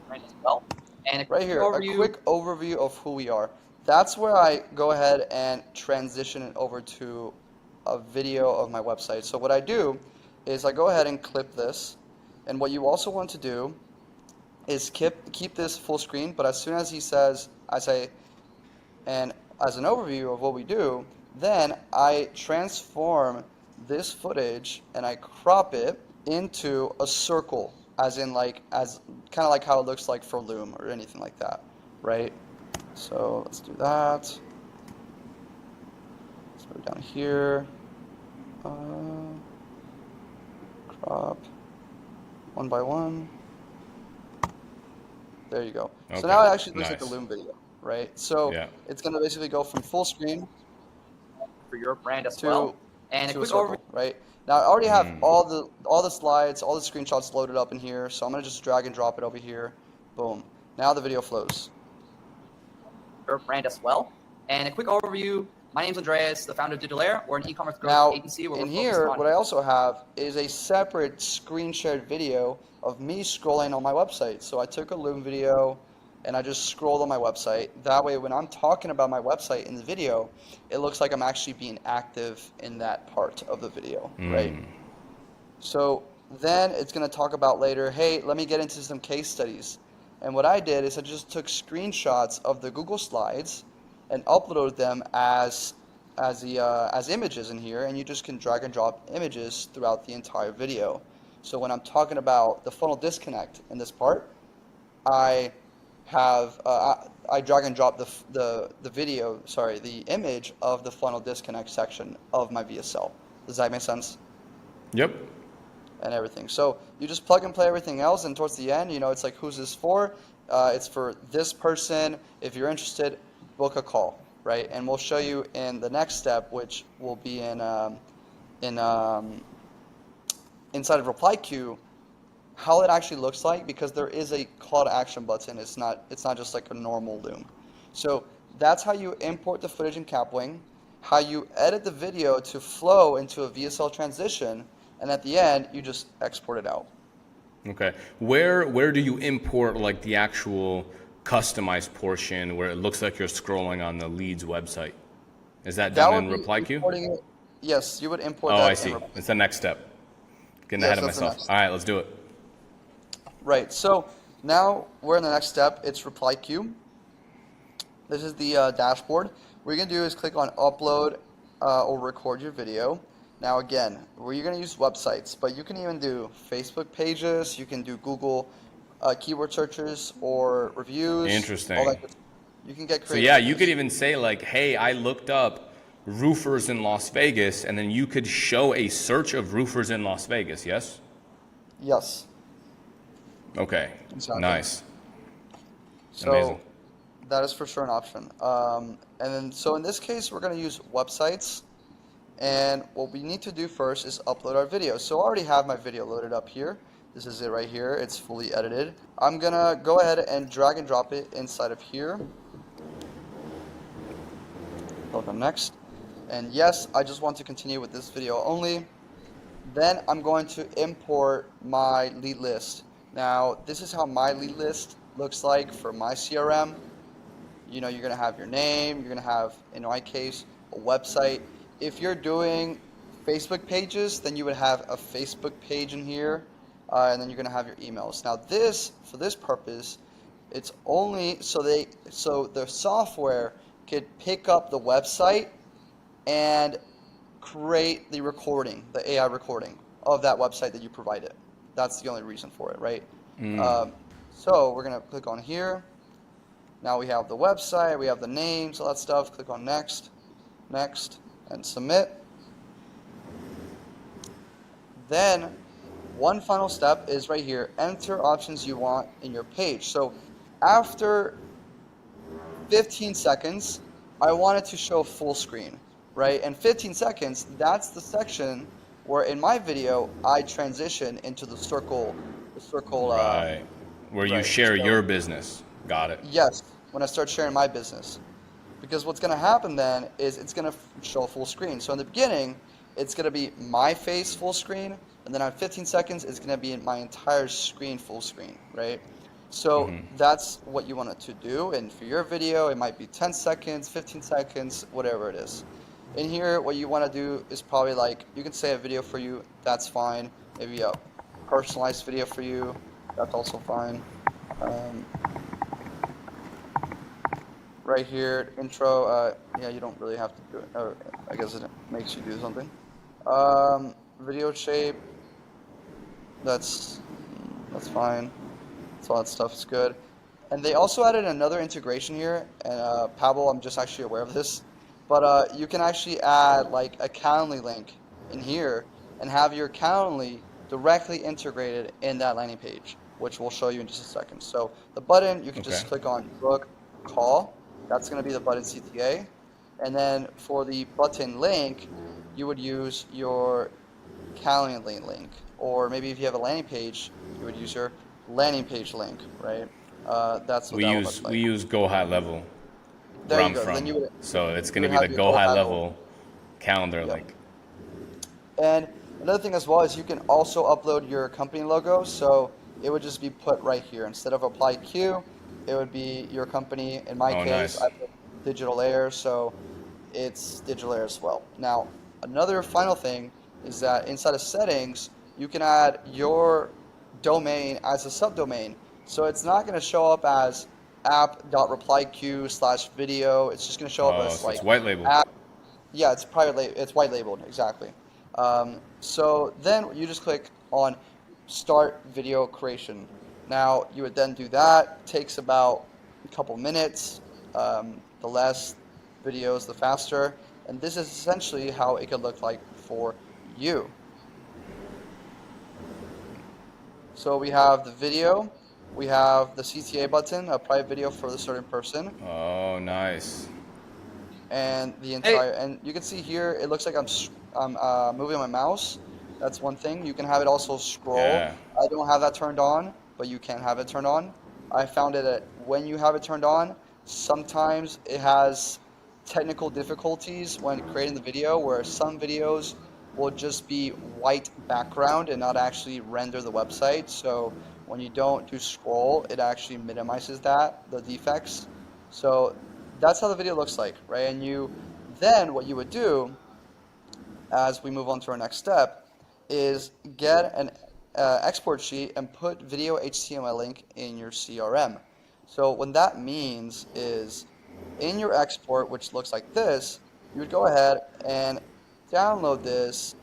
Right as well. And right here, a quick overview of who we are. That's where I go ahead and transition it over to a video of my website. So what I do is I go ahead and clip this. And what you also want to do is keep this full screen, but as soon as he says, and as an overview of what we do, then I transform this footage and I crop it into a circle, as kind of like how it looks like for Loom or anything like that, right? So let's do that. Let's go down here. Crop one by one. There you go. Okay. So now it actually looks like a Loom video, right? So Yeah. it's going to basically go from full screen For your brand as to well. And a to a quick circle, overview. right? Now I already have all the slides, all the screenshots loaded up in here, so I'm gonna just drag and drop it over here. Boom. Now the video flows. Your brand as well. And a quick overview. My name's Andreas, the founder of Digital Air. We're an e-commerce growth Now agency where in we're focused here, on what I also have is a separate screen shared video of me scrolling on my website. So I took a Loom video and I just scrolled on my website. That way, when I'm talking about my website in the video, it looks like I'm actually being active in that part of the video, right? So then it's going to talk about later, hey, let me get into some case studies. And what I did is I just took screenshots of the Google Slides and uploaded them as images in here, and you just can drag and drop images throughout the entire video. So when I'm talking about the funnel disconnect in this part, I have I drag and drop the image of the funnel disconnect section of my VSL. Does that make sense? Yep. And everything. So you just plug and play everything else, and towards the end, it's like, who's this for? It's for this person. If you're interested, book a call, right? And we'll show you in the next step, which will be inside of reply queue, how it actually looks like, because there is a call to action button. It's not just like a normal Loom. So that's how you import the footage in Capwing, how you edit the video to flow into a VSL transition, and at the end you just export it out. Okay. Where do you import like the actual customized portion where it looks like you're scrolling on the lead's website? Is that done in reply queue? Yes, you would import Oh, that. I see. It's the next step. Getting ahead of myself. All right, let's do it. Right, so now we're in the next step. It's reply queue. This is the dashboard. What you're going to do is click on upload or record your video. Now again, we're going to use websites, but you can even do Facebook pages. You can do Google keyword searches or reviews. Interesting. All that. You can get creative. So yeah, you could even say like, hey, I looked up roofers in Las Vegas, and then you could show a search of roofers in Las Vegas, yes? Yes. Okay, Exactly. Nice. So Amazing. that is for sure an option. And then, so in this case, we're going to use websites. And what we need to do first is upload our video. So I already have my video loaded up here. This is it right here. It's fully edited. I'm going to go ahead and drag and drop it inside of here. Click on next. And yes, I just want to continue with this video only. Then I'm going to import my lead list. Now, this is how my lead list looks like for my CRM. You're going to have your name. You're going to have, in my case, a website. If you're doing Facebook pages, then you would have a Facebook page in here, and then you're going to have your emails. Now, for this purpose, it's only so the software could pick up the website and create the recording, the AI recording of that website that you provided. That's the only reason for it, right? So we're going to click on here. Now we have the website, we have the names, all that stuff. Click on next, next, and submit. Then one final step is right here, enter options you want in your page. So after 15 seconds, I want it to show full screen, right? And 15 seconds, that's the section where in my video, I transition into the circle. Right, where you share your business. Got it. Yes, when I start sharing my business. Because what's going to happen then is it's going to show full screen. So in the beginning, it's going to be my face full screen, and then on 15 seconds, it's going to be my entire screen full screen, right? So that's what you want it to do. And for your video, it might be 10 seconds, 15 seconds, whatever it is. In here, what you want to do is probably like, you can say a video for you, that's fine. Maybe a personalized video for you, that's also fine. Right here, intro, yeah, you don't really have to do it. Or I guess it makes you do something. Video shape, that's fine. So all that stuff is good. And they also added another integration here. And Pablo, I'm just actually aware of this. But you can actually add like a Calendly link in here and have your Calendly directly integrated in that landing page, which we'll show you in just a second. So the button, you can just click on book call, That's going to be the button CTA. And then for the button link, you would use your Calendly link. Or maybe if you have a landing page, you would use your landing page link, right? That's what that would look like. We use GoHighLevel There where you I'm go. from. Then you would, So it's you going to would be have the your GoHighLevel calendar Yep. link. And another thing as well is you can also upload your company logo. So it would just be put right here. Instead of apply Q, it would be your company. In my case, Nice. I put Digital Air, so it's Digital Air as well. Now, another final thing is that inside of settings, you can add your domain as a subdomain. So it's not going to show up as app.replyq/video. It's just going to show up as So like it's white label. app. Yeah, it's it's white labeled, exactly. So then you just click on start video creation. Now you would then do that. Takes about a couple minutes. The less videos, the faster. And this is essentially how it could look like for you. So we have the video, we have the CTA button, a private video for the certain person. Oh, nice. And the entire, and you can see here, it looks like I'm moving my mouse. That's one thing. You can have it also scroll. Yeah. I don't have that turned on, but you can have it turned on. I found it that when you have it turned on, sometimes it has technical difficulties when creating the video, where some videos will just be white background and not actually render the website. So when you don't do scroll, it actually minimizes the defects. So that's how the video looks like, right? And then what you would do, as we move on to our next step, is get an export sheet and put video HTML link in your CRM. So what that means is in your export, which looks like this, you would go ahead and download this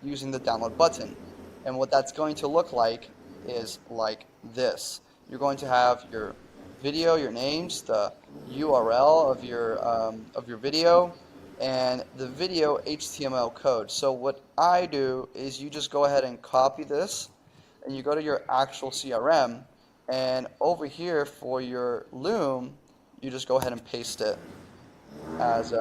using the download button. And what that's going to look like is like this. You're going to have your video, your names, the URL of your video, and the video HTML code. So what I do is you just go ahead and copy this, and you go to your actual CRM, and over here for your Loom, you just go ahead and paste it as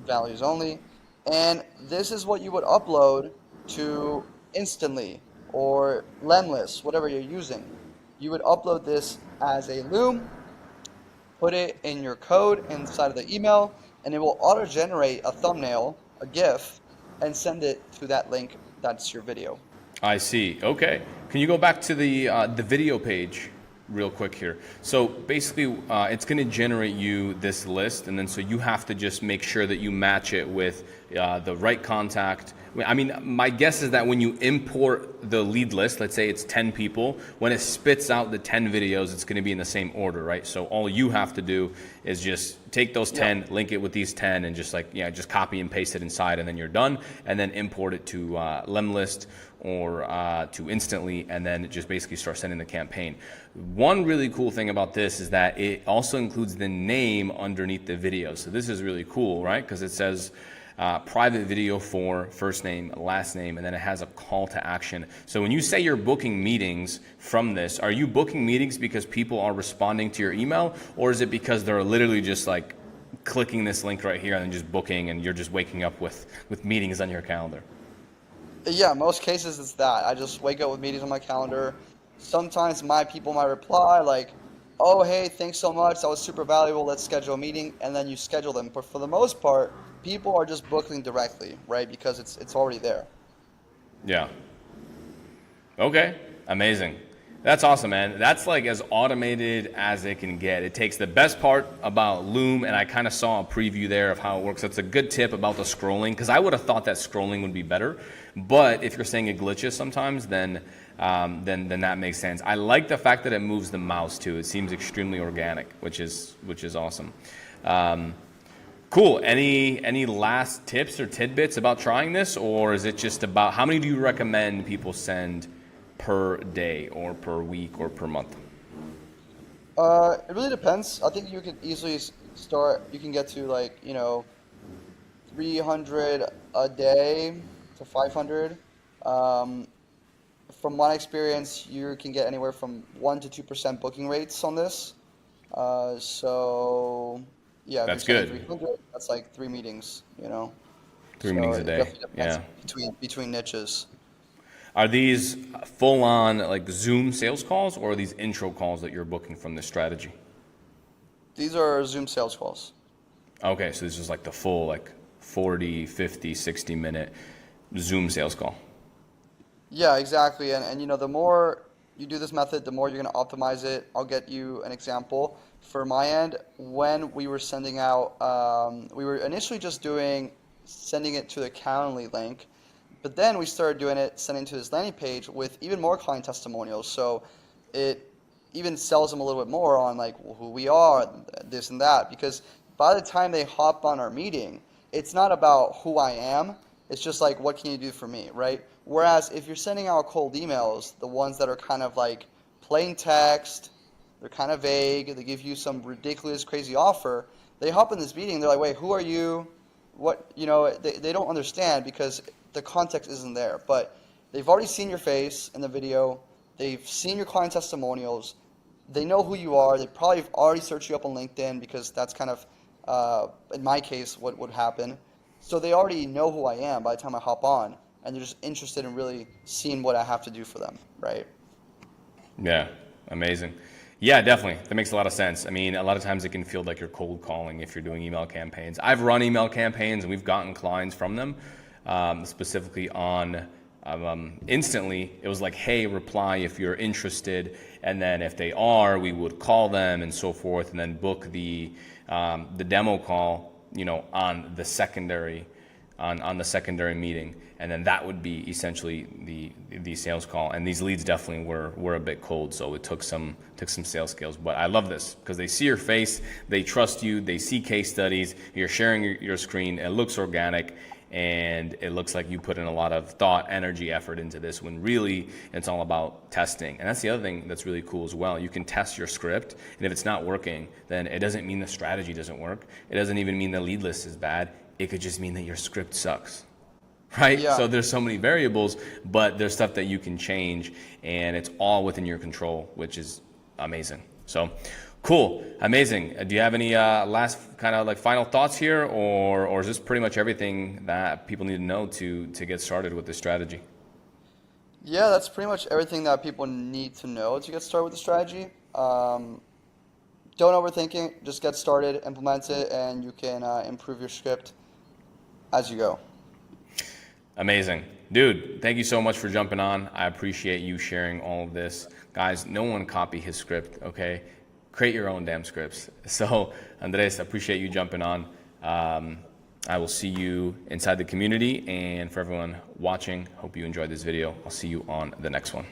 values only. And this is what you would upload to Instantly or Lemlist, whatever you're using. You would upload this as a Loom, put it in your code inside of the email, and it will auto-generate a thumbnail, a GIF, and send it to that link that's your video. I see. Okay. Can you go back to the video page real quick here? So basically, it's going to generate you this list, and then so you have to just make sure that you match it with the right contact. I mean, my guess is that when you import the lead list, let's say it's 10 people, when it spits out the 10 videos, it's going to be in the same order, right? So all you have to do is just take those 10, link it with these 10, and just just copy and paste it inside, and then you're done, and then import it to Lemlist or to Instantly, and then just basically start sending the campaign. One really cool thing about this is that it also includes the name underneath the video. So this is really cool, right? Because it says private video for first name, last name, and then it has a call to action. So when you say you're booking meetings from this, are you booking meetings because people are responding to your email, or is it because they're literally just like clicking this link right here and then just booking, and you're just waking up with meetings on your calendar? Yeah, most cases it's that. I just wake up with meetings on my calendar. Sometimes my people might reply like, oh, hey, thanks so much. That was super valuable. Let's schedule a meeting. And then you schedule them. But for the most part, people are just booking directly, right? Because it's already there. Yeah. Okay. Amazing. That's awesome, man. That's like as automated as it can get. It takes the best part about Loom, and I kind of saw a preview there of how it works. That's a good tip about the scrolling, because I would have thought that scrolling would be better. But if you're saying it glitches sometimes, then that makes sense. I like the fact that it moves the mouse too. It seems extremely organic, which is awesome. Cool. Any last tips or tidbits about trying this, or is it just about how many do you recommend people send per day or per week or per month? It really depends. I think you could easily start. You can get to 300 a day to 500. From my experience, you can get anywhere from 1% to 2% booking rates on this. So yeah, if That's you're saying good. 300, that's like 3 meetings, you know. 3 meetings a It day. definitely depends Yeah. between niches. Are these full on like Zoom sales calls, or are these intro calls that you're booking from this strategy? These are Zoom sales calls. Okay, so this is like the full like 40, 50, 60-minute Zoom sales call. Yeah, exactly. And you know, the more you do this method, the more you're going to optimize it. I'll get you an example. For my end, when we were sending out, we were initially just sending it to the Calendly link, but then we started doing it, sending to this landing page with even more client testimonials. So it even sells them a little bit more on like who we are, this and that, because by the time they hop on our meeting, it's not about who I am. It's just like, what can you do for me, right? Whereas if you're sending out cold emails, the ones that are kind of like plain text, they're kind of vague, they give you some ridiculous, crazy offer, they hop in this meeting, they're like, wait, who are you? What, you know, they don't understand because the context isn't there. But they've already seen your face in the video, they've seen your client testimonials, they know who you are, they probably have already searched you up on LinkedIn because that's kind of, in my case, what would happen. So they already know who I am by the time I hop on, and they're just interested in really seeing what I have to do for them, right? Yeah, amazing. Yeah, definitely. That makes a lot of sense. I mean, a lot of times it can feel like you're cold calling if you're doing email campaigns. I've run email campaigns and we've gotten clients from them, specifically on instantly. It was like, hey, reply if you're interested. And then if they are, we would call them and so forth, and then book the demo call, you know, on the secondary meeting, and then that would be essentially the sales call. And these leads definitely were a bit cold, so it took some sales skills. But I love this because they see your face, they trust you, they see case studies, you're sharing your screen, it looks organic, and it looks like you put in a lot of thought, energy, effort into this, when really it's all about testing. And that's the other thing that's really cool as well. You can test your script, and if it's not working, then it doesn't mean the strategy doesn't work. It doesn't even mean the lead list is bad. It could just mean that your script sucks, right? Yeah. So there's so many variables, but there's stuff that you can change, and it's all within your control, which is amazing. So cool, amazing. Do you have any last kind of like final thoughts here, or is this pretty much everything that people need to know to get started with this strategy? Yeah, that's pretty much everything that people need to know to get started with the strategy. Don't overthink it, just get started, implement it, and you can improve your script as you go. Amazing. Dude, thank you so much for jumping on. I appreciate you sharing all of this. Guys, no one copy his script, okay? Create your own damn scripts. So, Andres, I appreciate you jumping on. I will see you inside the community, and for everyone watching, hope you enjoyed this video. I'll see you on the next one.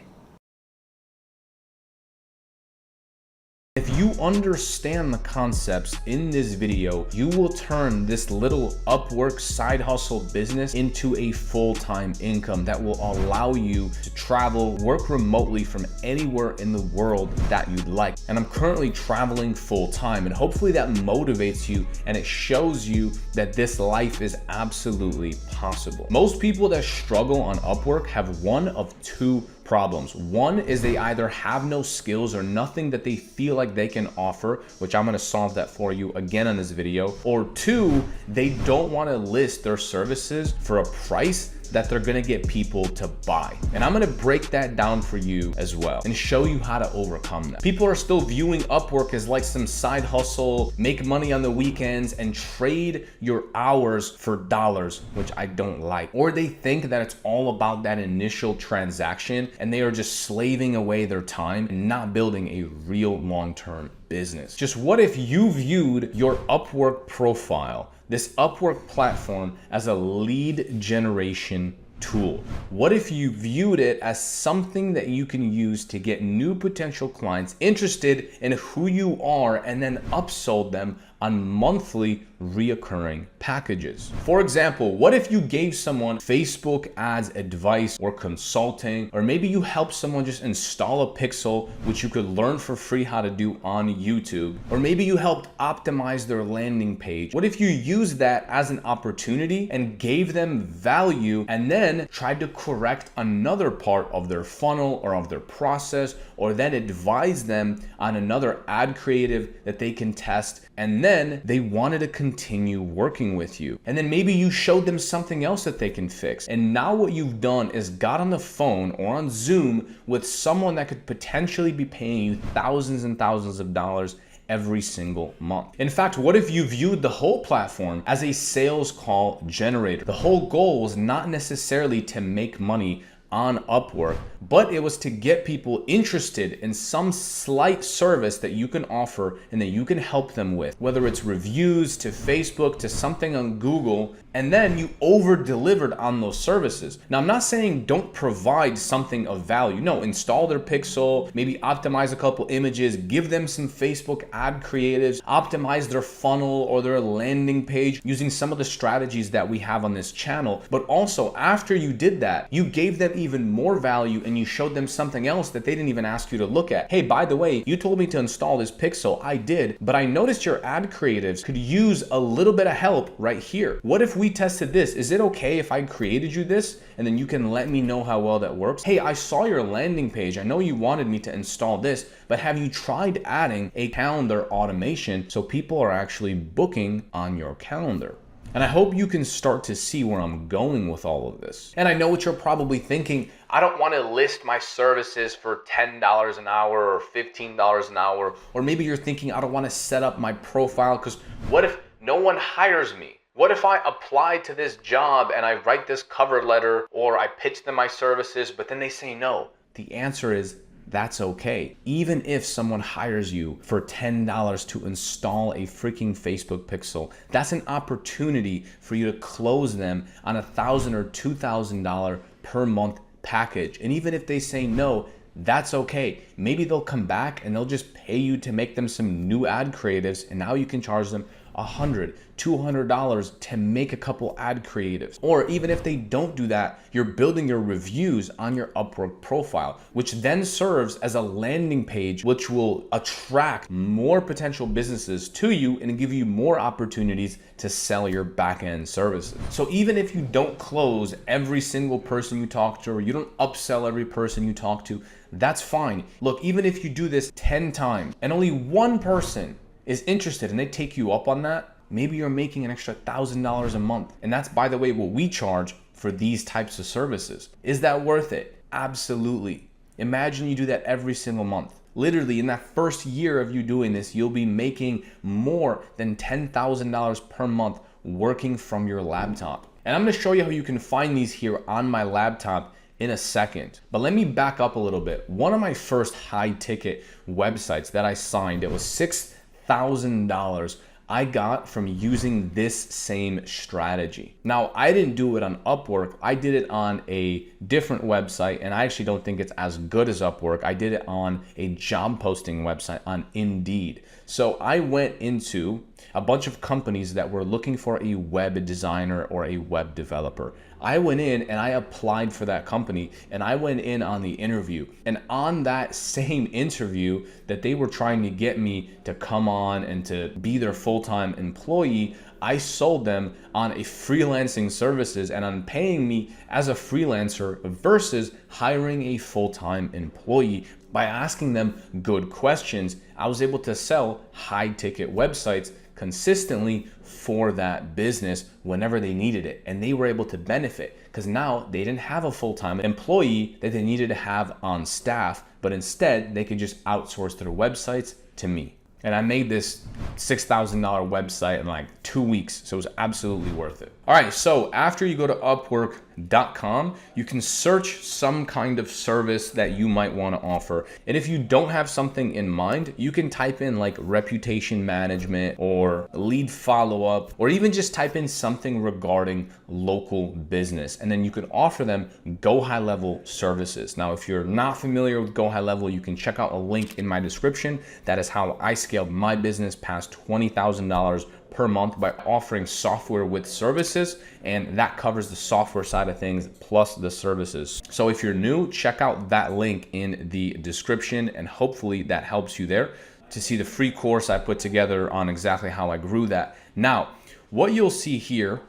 If you understand the concepts in this video, you will turn this little Upwork side hustle business into a full-time income that will allow you to travel, work remotely from anywhere in the world that you'd like. And I'm currently traveling full-time, and hopefully that motivates you and it shows you that this life is absolutely possible. Most people that struggle on Upwork have one of two problems. One is they either have no skills or nothing that they feel like they can offer, which I'm going to solve that for you again on this video. Or two, they don't want to list their services for a price that they're gonna get people to buy. And I'm gonna break that down for you as well and show you how to overcome that. People are still viewing Upwork as like some side hustle, make money on the weekends and trade your hours for dollars, which I don't like. Or they think that it's all about that initial transaction and they are just slaving away their time and not building a real long-term business. Just what if you viewed your Upwork profile, this Upwork platform, as a lead generation tool? What if you viewed it as something that you can use to get new potential clients interested in who you are and then upsold them on monthly reoccurring packages. For example, what if you gave someone Facebook ads advice or consulting, or maybe you helped someone just install a pixel, which you could learn for free how to do on YouTube, or maybe you helped optimize their landing page. What if you used that as an opportunity and gave them value and then tried to correct another part of their funnel or of their process, or then advise them on another ad creative that they can test, and then they wanted to continue working with you. And then maybe you showed them something else that they can fix. And now what you've done is got on the phone or on Zoom with someone that could potentially be paying you thousands and thousands of dollars every single month. In fact, what if you viewed the whole platform as a sales call generator? The whole goal was not necessarily to make money on Upwork, but it was to get people interested in some slight service that you can offer and that you can help them with, whether it's reviews to Facebook to something on Google, and then you over delivered on those services. Now, I'm not saying don't provide something of value. No, install their pixel, maybe optimize a couple images, give them some Facebook ad creatives, optimize their funnel or their landing page using some of the strategies that we have on this channel. But also, after you did that, you gave them even more value and you showed them something else that they didn't even ask you to look at. Hey, by the way, you told me to install this pixel. I did, but I noticed your ad creatives could use a little bit of help right here. What if we tested this? Is it okay if I created you this and then you can let me know how well that works? Hey, I saw your landing page. I know you wanted me to install this, but have you tried adding a calendar automation so people are actually booking on your calendar? And I hope you can start to see where I'm going with all of this. And I know what you're probably thinking. I don't want to list my services for $10 an hour or $15 an hour. Or maybe you're thinking, I don't want to set up my profile because what if no one hires me? What if I apply to this job and I write this cover letter or I pitch them my services, but then they say no? The answer is that's okay. Even if someone hires you for $10 to install a freaking Facebook pixel, that's an opportunity for you to close them on $1,000 or $2,000 per month package. And even if they say no, that's okay. Maybe they'll come back and they'll just pay you to make them some new ad creatives, and now you can charge them $100, $200 to make a couple ad creatives. Or even if they don't do that, you're building your reviews on your Upwork profile, which then serves as a landing page, which will attract more potential businesses to you and give you more opportunities to sell your back-end services. So even if you don't close every single person you talk to, or you don't upsell every person you talk to, that's fine. Look, even if you do this 10 times and only one person is interested and they take you up on that, maybe you're making an extra $1,000 a month. And that's, by the way, what we charge for these types of services. Is that worth it? Absolutely. Imagine you do that every single month. Literally, in that first year of you doing this, you'll be making more than $10,000 per month working from your laptop. And I'm gonna show you how you can find these here on my laptop in a second. But let me back up a little bit. One of my first high ticket websites that I signed, it was $6,000 I got from using this same strategy. Now, I didn't do it on Upwork. I did it on a different website, and I actually don't think it's as good as Upwork. I did it on a job posting website on Indeed. So I went into a bunch of companies that were looking for a web designer or a web developer. I went in and I applied for that company, and I went in on the interview. And on that same interview that they were trying to get me to come on and to be their full-time employee, I sold them on a freelancing services and on paying me as a freelancer versus hiring a full-time employee. By asking them good questions, I was able to sell high-ticket websites consistently for that business whenever they needed it. And they were able to benefit because now they didn't have a full-time employee that they needed to have on staff, but instead they could just outsource their websites to me. And I made this $6,000 website in like 2 weeks, so it was absolutely worth it. All right, so after you go to Upwork.com, you can search some kind of service that you might want to offer. And if you don't have something in mind, you can type in like reputation management or lead follow-up, or even just type in something regarding local business. And then you can offer them GoHighLevel services. Now, if you're not familiar with GoHighLevel, you can check out a link in my description. That is how I scaled my business past $20,000 per month by offering software with services, and that covers the software side of things plus the services. So if you're new, check out that link in the description, and hopefully that helps you there to see the free course I put together on exactly how I grew that. Now, what you'll see here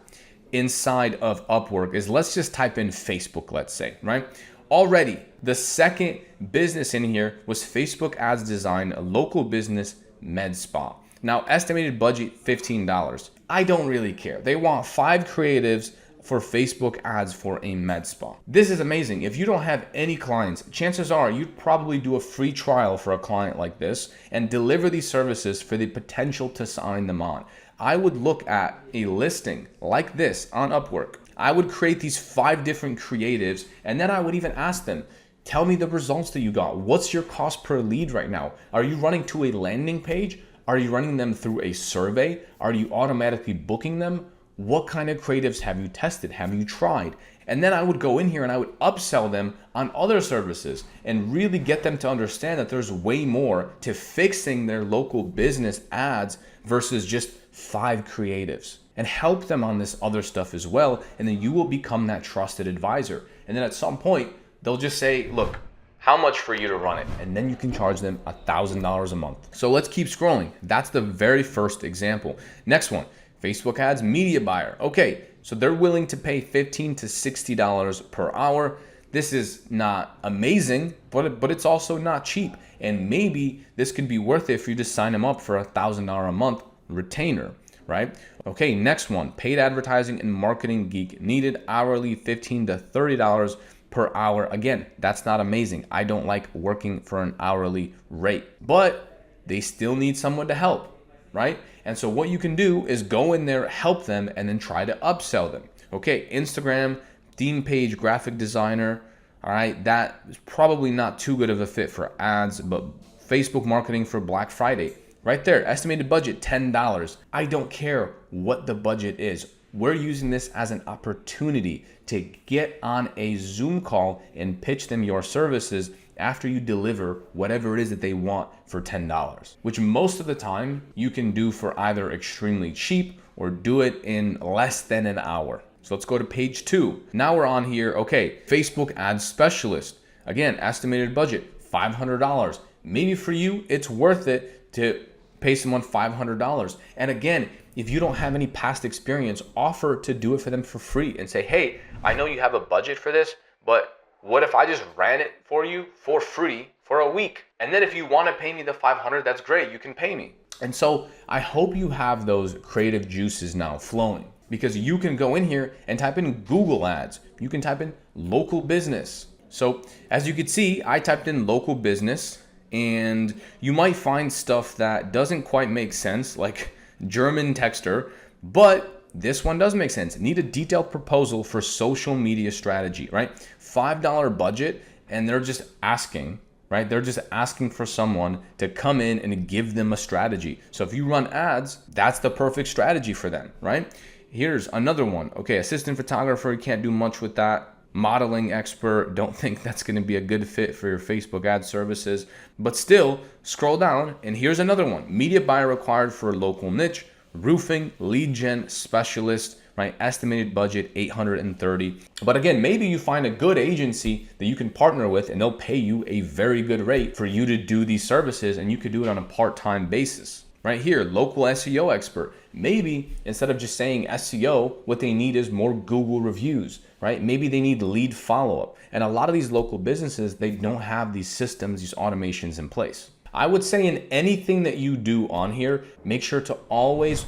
inside of Upwork is, let's just type in Facebook, let's say, right? Already, the second business in here was Facebook ads design, a local business med spa. Now, estimated budget $15. I don't really care. They want 5 creatives for Facebook ads for a med spa. This is amazing. If you don't have any clients, chances are you'd probably do a free trial for a client like this and deliver these services for the potential to sign them on. I would look at a listing like this on Upwork. I would create these 5 different creatives, and then I would even ask them, tell me the results that you got. What's your cost per lead right now? Are you running to a landing page? Are you running them through a survey? Are you automatically booking them? What kind of creatives have you tested? Have you tried? And then I would go in here and I would upsell them on other services and really get them to understand that there's way more to fixing their local business ads versus just 5 creatives, and help them on this other stuff as well. And then you will become that trusted advisor. And then at some point, they'll just say, look, how much for you to run it? And then you can charge them $1,000 a month. So let's keep scrolling. That's the very first example. Next one, Facebook ads media buyer. Okay, so they're willing to pay $15 to $60 per hour. This is not amazing, but it's also not cheap. And maybe this could be worth it if you just sign them up for $1,000 a month retainer, right? Okay, next one, paid advertising and marketing geek needed, hourly $15 to $30 per hour. Again, that's not amazing. I don't like working for an hourly rate, but they still need someone to help, right? And so what you can do is go in there, help them, and then try to upsell them. Okay, Instagram, theme page, graphic designer. All right, that is probably not too good of a fit for ads, but Facebook marketing for Black Friday. Right there, estimated budget, $10. I don't care what the budget is. We're using this as an opportunity to get on a Zoom call and pitch them your services after you deliver whatever it is that they want for $10, which most of the time you can do for either extremely cheap or do it in less than an hour. So let's go to page 2. Now we're on here, okay, Facebook ads specialist. Again, estimated budget, $500. Maybe for you, it's worth it to pay someone $500. And again, if you don't have any past experience, offer to do it for them for free and say, hey, I know you have a budget for this, but what if I just ran it for you for free for a week? And then if you want to pay me the $500, that's great, you can pay me. And so I hope you have those creative juices now flowing, because you can go in here and type in Google ads. You can type in local business. So as you can see, I typed in local business, and you might find stuff that doesn't quite make sense, like German texter, but this one does make sense. Need a detailed proposal for social media strategy, right? $5 budget, and they're just asking, right? They're just asking for someone to come in and give them a strategy. So if you run ads, that's the perfect strategy for them, right? Here's another one. Okay, assistant photographer, you can't do much with that. Modeling expert, don't think that's going to be a good fit for your Facebook ad services, but still scroll down and here's another one. Media buyer required for a local niche, roofing lead gen specialist, right? Estimated budget $830. But again, maybe you find a good agency that you can partner with and they'll pay you a very good rate for you to do these services, and you could do it on a part-time basis. Right here, local SEO expert. Maybe instead of just saying SEO, what they need is more Google reviews, right? Maybe they need lead follow-up. And a lot of these local businesses, they don't have these systems, these automations in place. I would say in anything that you do on here, make sure to always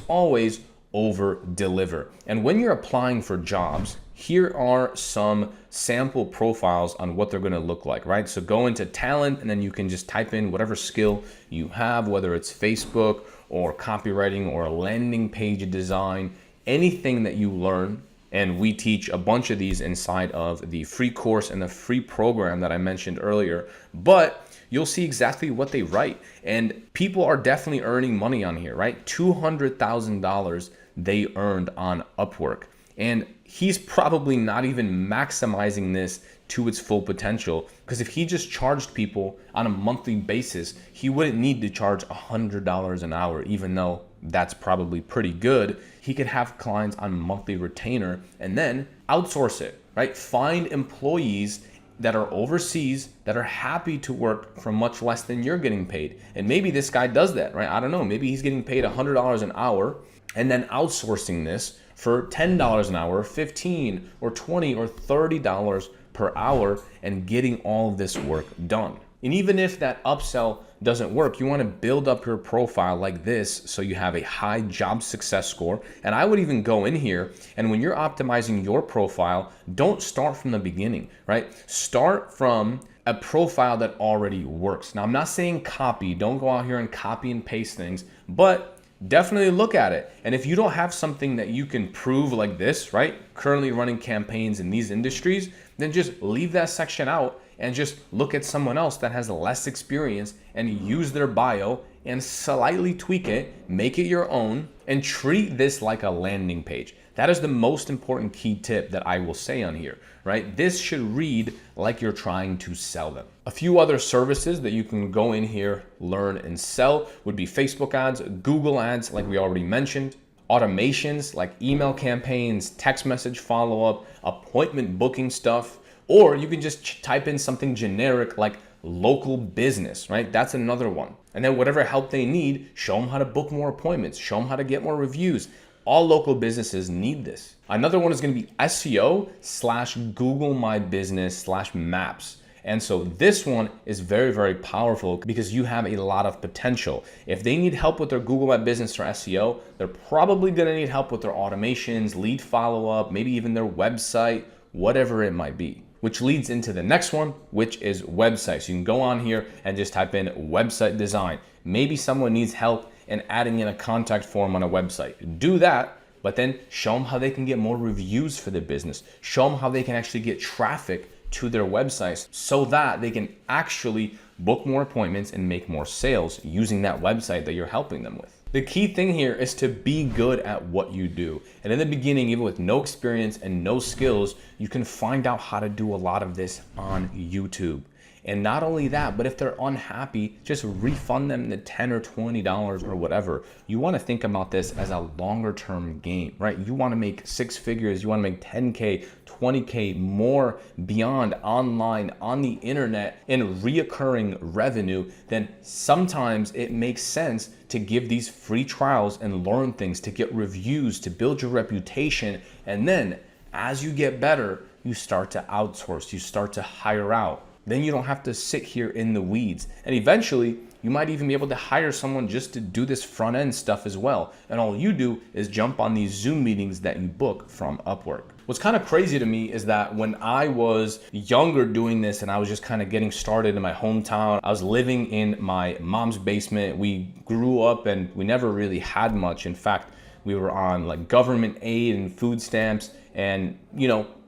over deliver. And when you're applying for jobs, here are some sample profiles on what they're going to look like, right? So go into talent, and then you can just type in whatever skill you have, whether it's Facebook or copywriting or a landing page design, anything that you learn. And we teach a bunch of these inside of the free course and the free program that I mentioned earlier. But you'll see exactly what they write. And people are definitely earning money on here, right? $200,000 they earned on Upwork. And he's probably not even maximizing this to its full potential, because if he just charged people on a monthly basis, he wouldn't need to charge $100 an hour, even though that's probably pretty good. He could have clients on monthly retainer and then outsource it, right? Find employees that are overseas that are happy to work for much less than you're getting paid. And maybe this guy does that, right? I don't know. Maybe he's getting paid $100 an hour and then outsourcing this for $10 an hour, $15 or $20 or $30 per hour and getting all of this work done. And even if that upsell doesn't work, you want to build up your profile like this so you have a high job success score. And I would even go in here, and when you're optimizing your profile, don't start from the beginning, right? Start from a profile that already works. Now, I'm not saying copy. Don't go out here and copy and paste things, but definitely look at it. And if you don't have something that you can prove like this, right? Currently running campaigns in these industries, then just leave that section out and just look at someone else that has less experience and use their bio and slightly tweak it, make it your own, and treat this like a landing page. That is the most important key tip that I will say on here, right? This should read like you're trying to sell them. A few other services that you can go in here, learn and sell would be Facebook ads, Google ads, like we already mentioned, automations like email campaigns, text message follow-up, appointment booking stuff, or you can just type in something generic like local business, right? That's another one. And then whatever help they need, show them how to book more appointments, show them how to get more reviews. All local businesses need this. Another one is going to be SEO/Google My Business/Maps. And so this one is very, very powerful because you have a lot of potential. If they need help with their Google My Business or SEO, they're probably going to need help with their automations, lead follow-up, maybe even their website, whatever it might be. Which leads into the next one, which is websites. So you can go on here and just type in website design. Maybe someone needs help in adding in a contact form on a website. Do that, but then show them how they can get more reviews for their business. Show them how they can actually get traffic to their websites so that they can actually book more appointments and make more sales using that website that you're helping them with. The key thing here is to be good at what you do. And in the beginning, even with no experience and no skills, you can find out how to do a lot of this on YouTube. And not only that, but if they're unhappy, just refund them the $10 or $20 or whatever. You want to think about this as a longer term game, right? You want to make 6 figures, you want to make 10K, 20K more beyond online on the internet in reoccurring revenue, then sometimes it makes sense to give these free trials and learn things, to get reviews, to build your reputation. And then as you get better, you start to outsource, you start to hire out. Then you don't have to sit here in the weeds. And eventually, you might even be able to hire someone just to do this front end stuff as well. And all you do is jump on these Zoom meetings that you book from Upwork. What's kind of crazy to me is that when I was younger doing this and I was just kind of getting started in my hometown, I was living in my mom's basement. We grew up and we never really had much. In fact, we were on like government aid and food stamps, and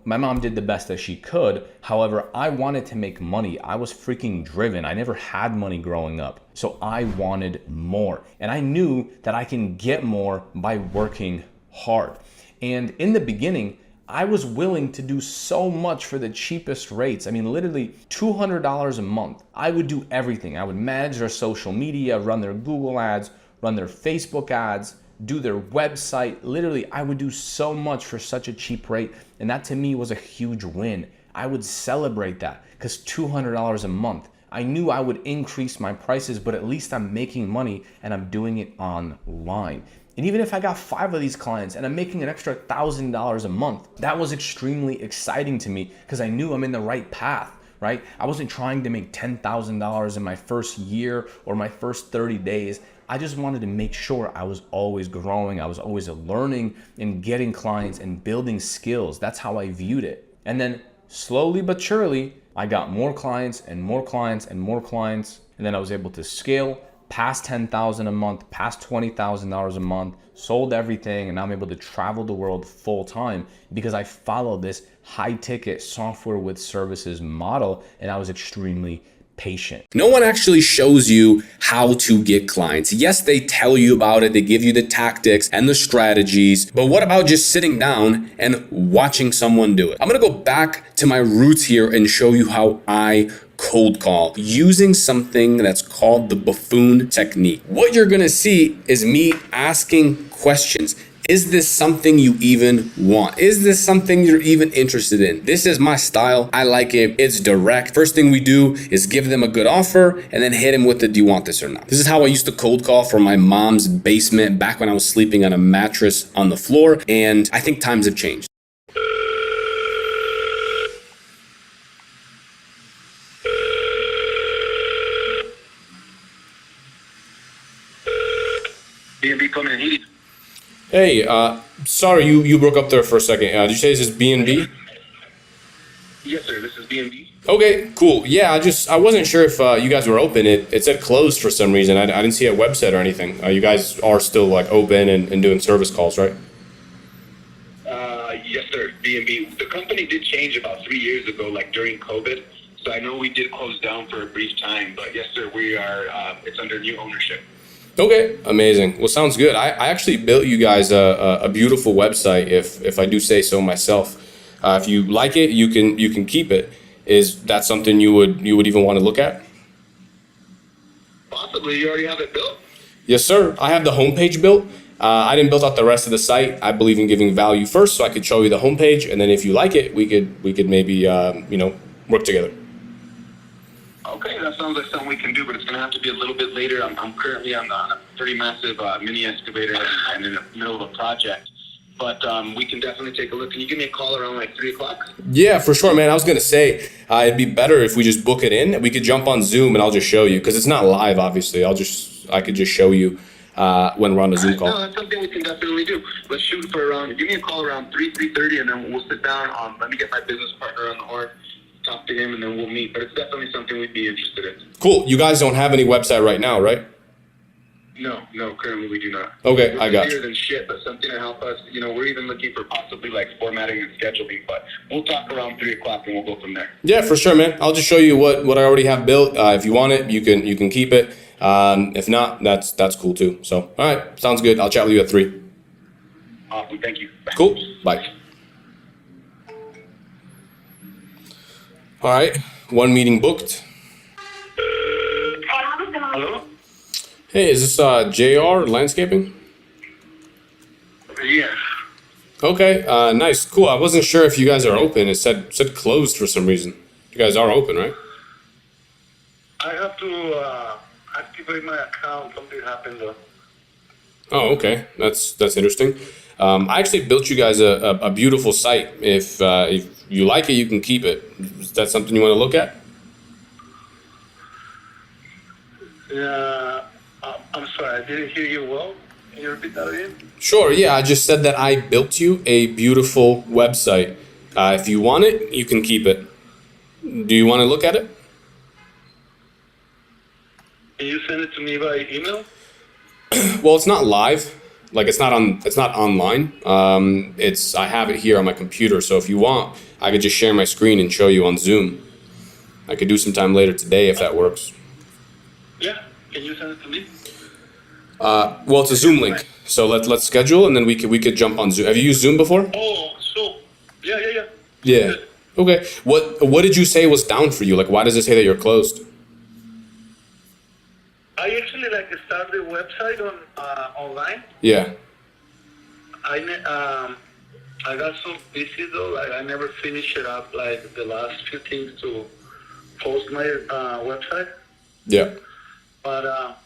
my mom did the best that she could. However, I wanted to make money. I was freaking driven. I never had money growing up. So I wanted more. And I knew that I can get more by working hard. And in the beginning, I was willing to do so much for the cheapest rates. I mean, literally $200 a month. I would do everything. I would manage their social media, run their Google ads, run their Facebook ads, do their website. Literally, I would do so much for such a cheap rate. And that to me was a huge win. I would celebrate that because $200 a month. I knew I would increase my prices, but at least I'm making money and I'm doing it online. And even if I got 5 of these clients and I'm making an extra $1,000 a month, that was extremely exciting to me because I knew I'm in the right path, right? I wasn't trying to make $10,000 in my first year or my first 30 days. I just wanted to make sure I was always growing. I was always learning and getting clients and building skills. That's how I viewed it. And then slowly but surely, I got more clients and more clients and more clients. And then I was able to scale past $10,000 a month, past $20,000 a month, sold everything. And now I'm able to travel the world full time because I followed this high ticket software with services model. And I was extremely patient. No one actually shows you how to get clients. Yes, they tell you about it. They give you the tactics and the strategies. But what about just sitting down and watching someone do it? I'm going to go back to my roots here and show you how I cold call using something that's called the buffoon technique. What you're gonna see is me asking questions. Is this something you even want? Is this something you're even interested in? This is my style. I like it. It's direct. First thing we do is give them a good offer and then hit them with the, do you want this or not? This is how I used to cold call from my mom's basement back when I was sleeping on a mattress on the floor. And I think times have changed. B&B coming in. Hey, sorry, you broke up there for a second. Did you say this is B&B? Yes, sir. This is B&B. Okay, cool. Yeah, I wasn't sure if you guys were open. It said closed for some reason. I didn't see a website or anything. You guys are still like open and doing service calls, right? Yes, sir. B&B. The company did change about 3 years ago, like during COVID. So I know we did close down for a brief time, but yes, sir, we are. It's under new ownership. Okay, amazing. Well, sounds good. I actually built you guys a beautiful website, if I do say so myself. If you like it, you can keep it. Is that something you would even want to look at? Possibly. You already have it built? Yes, sir. I have the homepage built. I didn't build out the rest of the site. I believe in giving value first, so I could show you the homepage, and then if you like it, we could maybe work together. Okay, that sounds like something we can do, but it's going to have to be a little bit later. I'm currently on a pretty massive mini excavator and in the middle of a project. But we can definitely take a look. Can you give me a call around like 3 o'clock? Yeah, for sure, man. I was going to say it'd be better if we just book it in. We could jump on Zoom and I'll just show you, because it's not live, obviously. I could just show you when we're on the Zoom call. No, that's something we can definitely do. Let's shoot for around, give me a call around 3:30, and then we'll sit down. Let me get my business partner on the horn, talk to him, and then we'll meet. But it's definitely something we'd be interested in. Cool. You guys don't have any website right now, right? No, currently we do not. Okay, We're I got busier you. than shit, but something to help us. We're even looking for possibly like formatting and scheduling, but we'll talk around 3 o'clock and we'll go from there. Yeah, for sure, man. I'll just show you what I already have built. If you want it, you can keep it. If not, that's cool too. So, all right, sounds good. I'll chat with you at 3. Awesome, thank you. Cool. Bye. All right, one meeting booked. Hello? Hey, is this JR Landscaping? Yeah. Okay, nice, cool. I wasn't sure if you guys are open. It said closed for some reason. You guys are open, right? I have to activate my account. Something happened though. Oh, okay. That's interesting. I actually built you guys a beautiful site. If you like it, you can keep it. Is that something you want to look at? Yeah. I'm sorry, I didn't hear you well. Can you repeat that again? Sure, yeah. I just said that I built you a beautiful website. If you want it, you can keep it. Do you want to look at it? Can you send it to me by email? Well, it's not live. Like it's not online. I have it here on my computer. So if you want, I could just share my screen and show you on Zoom. I could do sometime later today if that works. Yeah. Can you send it to me? Well, it's a Zoom link. So let's schedule and then we could jump on Zoom. Have you used Zoom before? Oh, so yeah. Yeah. Okay. What did you say was down for you? Like, why does it say that you're closed? I actually started the website on online. Yeah. I got so busy though. I never finished it up. Like the last few things to post my website. Yeah. But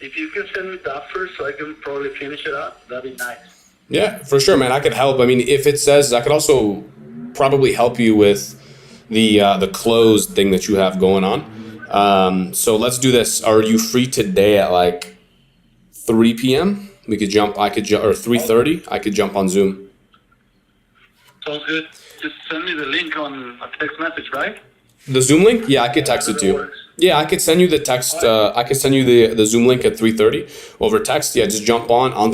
if you can send me that first, so I can probably finish it up, that'd be nice. Yeah, for sure, man. I could help. I mean, if it says, I could also probably help you with the closed thing that you have going on. So let's do this. Are you free today at like 3 p.m.? We could jump. Or 3:30. I could jump on Zoom. Sounds good. Just send me the link on a text message, right? The Zoom link? Yeah, I could text it to you. Yeah, I could send you the text. I could send you the Zoom link at 3:30 over text. Yeah, just jump on. I'll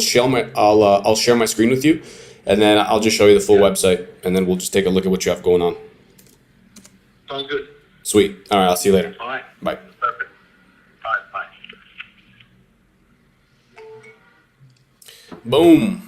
share my screen with you, and then I'll just show you the full website, and then we'll just take a look at what you have going on. Sounds good. Sweet. All right, I'll see you later. All right. Bye. Perfect. All right, bye. Boom.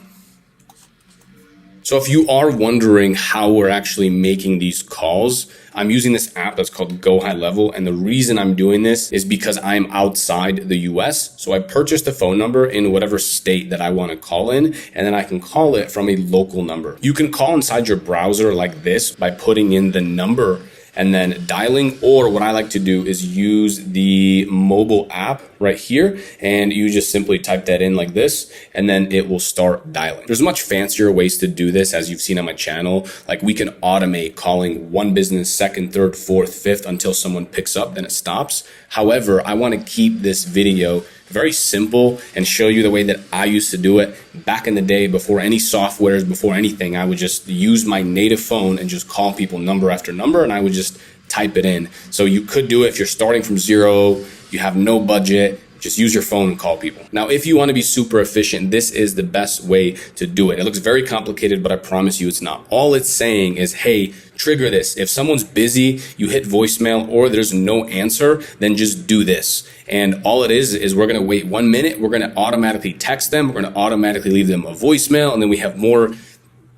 So if you are wondering how we're actually making these calls, I'm using this app that's called GoHighLevel. And the reason I'm doing this is because I'm outside the US. So I purchased a phone number in whatever state that I want to call in, and then I can call it from a local number. You can call inside your browser like this by putting in the number and then dialing, or what I like to do is use the mobile app right here, and you just simply type that in like this, and then it will start dialing. There's much fancier ways to do this, as you've seen on my channel. Like we can automate calling one business, second, third, fourth, fifth, until someone picks up, then it stops. However, I want to keep this video very simple and show you the way that I used to do it back in the day, before any softwares, before anything. I would just use my native phone and just call people number after number, and I would just type it in. So you could do it if you're starting from zero, you have no budget, just use your phone and call people. Now, if you want to be super efficient, this is the best way to do it. It looks very complicated, but I promise you it's not. All it's saying is, hey, trigger this. If someone's busy, you hit voicemail, or there's no answer, then just do this. And all it is we're going to wait 1 minute. We're going to automatically text them. We're going to automatically leave them a voicemail. And then we have more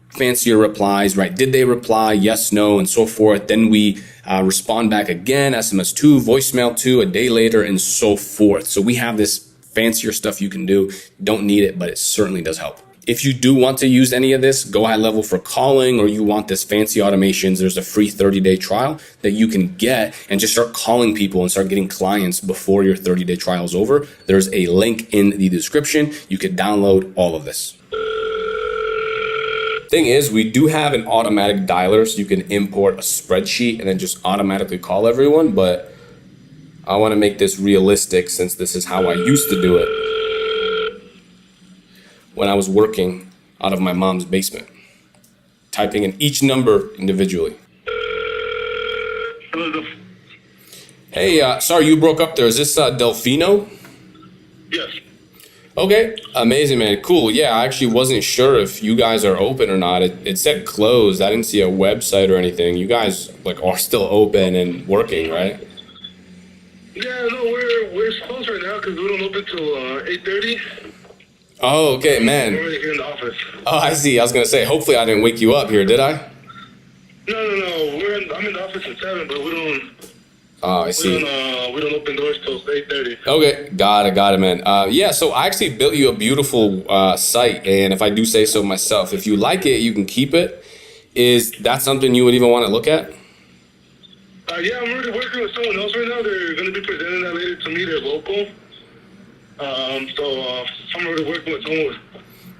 fancier replies, right? Did they reply? Yes, no, and so forth. Then we respond back again, SMS 2, voicemail 2, a day later, and so forth. So we have this fancier stuff you can do. Don't need it, but it certainly does help. If you do want to use any of this, GoHighLevel for calling, or you want this fancy automations, there's a free 30-day trial that you can get and just start calling people and start getting clients before your 30-day trial is over. There's a link in the description. You can download all of this. Thing is, we do have an automatic dialer, so you can import a spreadsheet and then just automatically call everyone, but I want to make this realistic since this is how I used to do it when I was working out of my mom's basement, typing in each number individually. Hey, sorry, you broke up there. Is this Delfino? Yes. Okay, amazing, man. Cool. Yeah, I actually wasn't sure if you guys are open or not. It said closed. I didn't see a website or anything. You guys are still open and working, right? Yeah, no, we're closed right now because we don't open till 8:30. Oh, okay, man. We're already here in the office. Oh, I see. I was gonna say, hopefully I didn't wake you up here, did I? No. I'm in the office at 7, but we don't. Oh, I see. We don't open doors till 8:30. Okay, got it, man. Yeah, so I actually built you a beautiful site, and if I do say so myself, if you like it, you can keep it. Is that something you would even want to look at? Yeah, I'm already working with someone else right now. They're going to be presenting that later to me. They're local. So I'm already working with someone.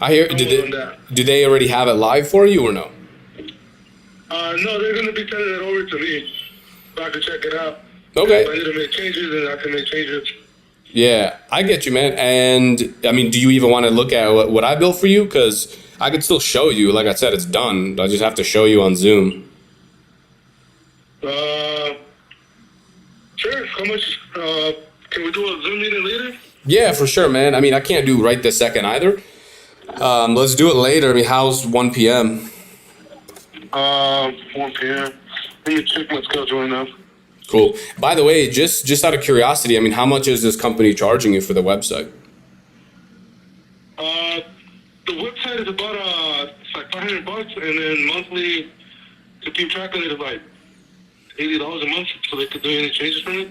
I hear. Do they already have it live for you or no? No, they're going to be sending it over to me so I can check it out. Okay. If I need to make changes, then I can make changes. Yeah, I get you, man. And I mean, do you even want to look at what I built for you? Because I could still show you. Like I said, it's done. I just have to show you on Zoom. Sure. How much? Can we do a Zoom meeting later? Yeah, for sure, man. I mean, I can't do right this second either. Let's do it later. I mean, how's 1 p.m.? 1 p.m. Let me check my schedule right now. Cool. By the way, just out of curiosity, I mean, how much is this company charging you for the website? The website is about it's like $500, and then monthly to keep track of it is like $80 a month, so they could do any changes from it.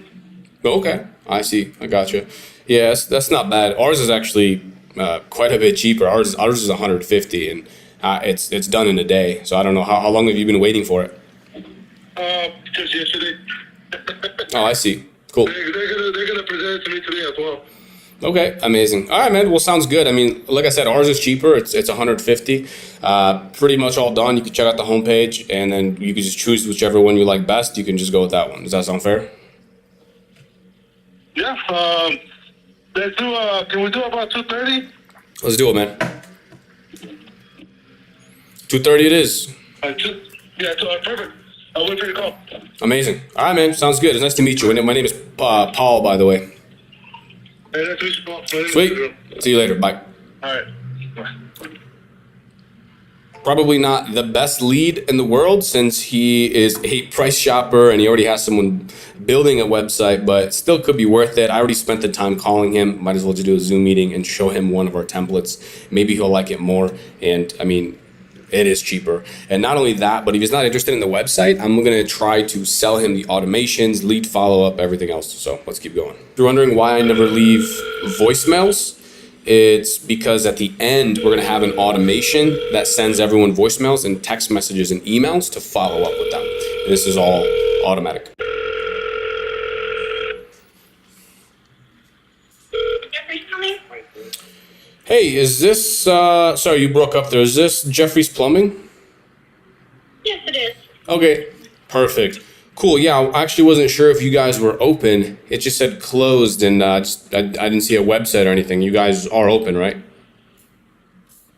Okay, I see. I gotcha. Yeah, that's not bad. Ours is actually quite a bit cheaper. Ours is $150, and it's done in a day. So I don't know how long have you been waiting for it? Just yesterday. Oh, I see. Cool. They're gonna present it to me today as well. Okay, amazing. All right, man. Well, sounds good. I mean, like I said, ours is cheaper. It's $150. Pretty much all done. You can check out the homepage, and then you can just choose whichever one you like best. You can just go with that one. Does that sound fair? Yeah. Let's do. Can we do about 2:30? Let's do it, man. 2:30 it is. Perfect. I'll wait for your call. Amazing. All right, man. Sounds good. It's nice to meet you. My name is Paul, by the way. Hey, nice to meet you, Paul. Sweet. See you later. Bye. All right. Bye. Probably not the best lead in the world since he is a price shopper and he already has someone building a website, but still could be worth it. I already spent the time calling him. Might as well just do a Zoom meeting and show him one of our templates. Maybe he'll like it more. And I mean, It is cheaper. And not only that, but if he's not interested in the website, I'm going to try to sell him the automations, lead follow-up, everything else. So let's keep going. If you're wondering why I never leave voicemails, it's because at the end, we're going to have an automation that sends everyone voicemails and text messages and emails to follow up with them. And this is all automatic. Hey, is this, sorry, you broke up there. Is this Jeffrey's Plumbing? Yes, it is. Okay, perfect. Cool, yeah, I actually wasn't sure if you guys were open. It just said closed and I didn't see a website or anything. You guys are open, right?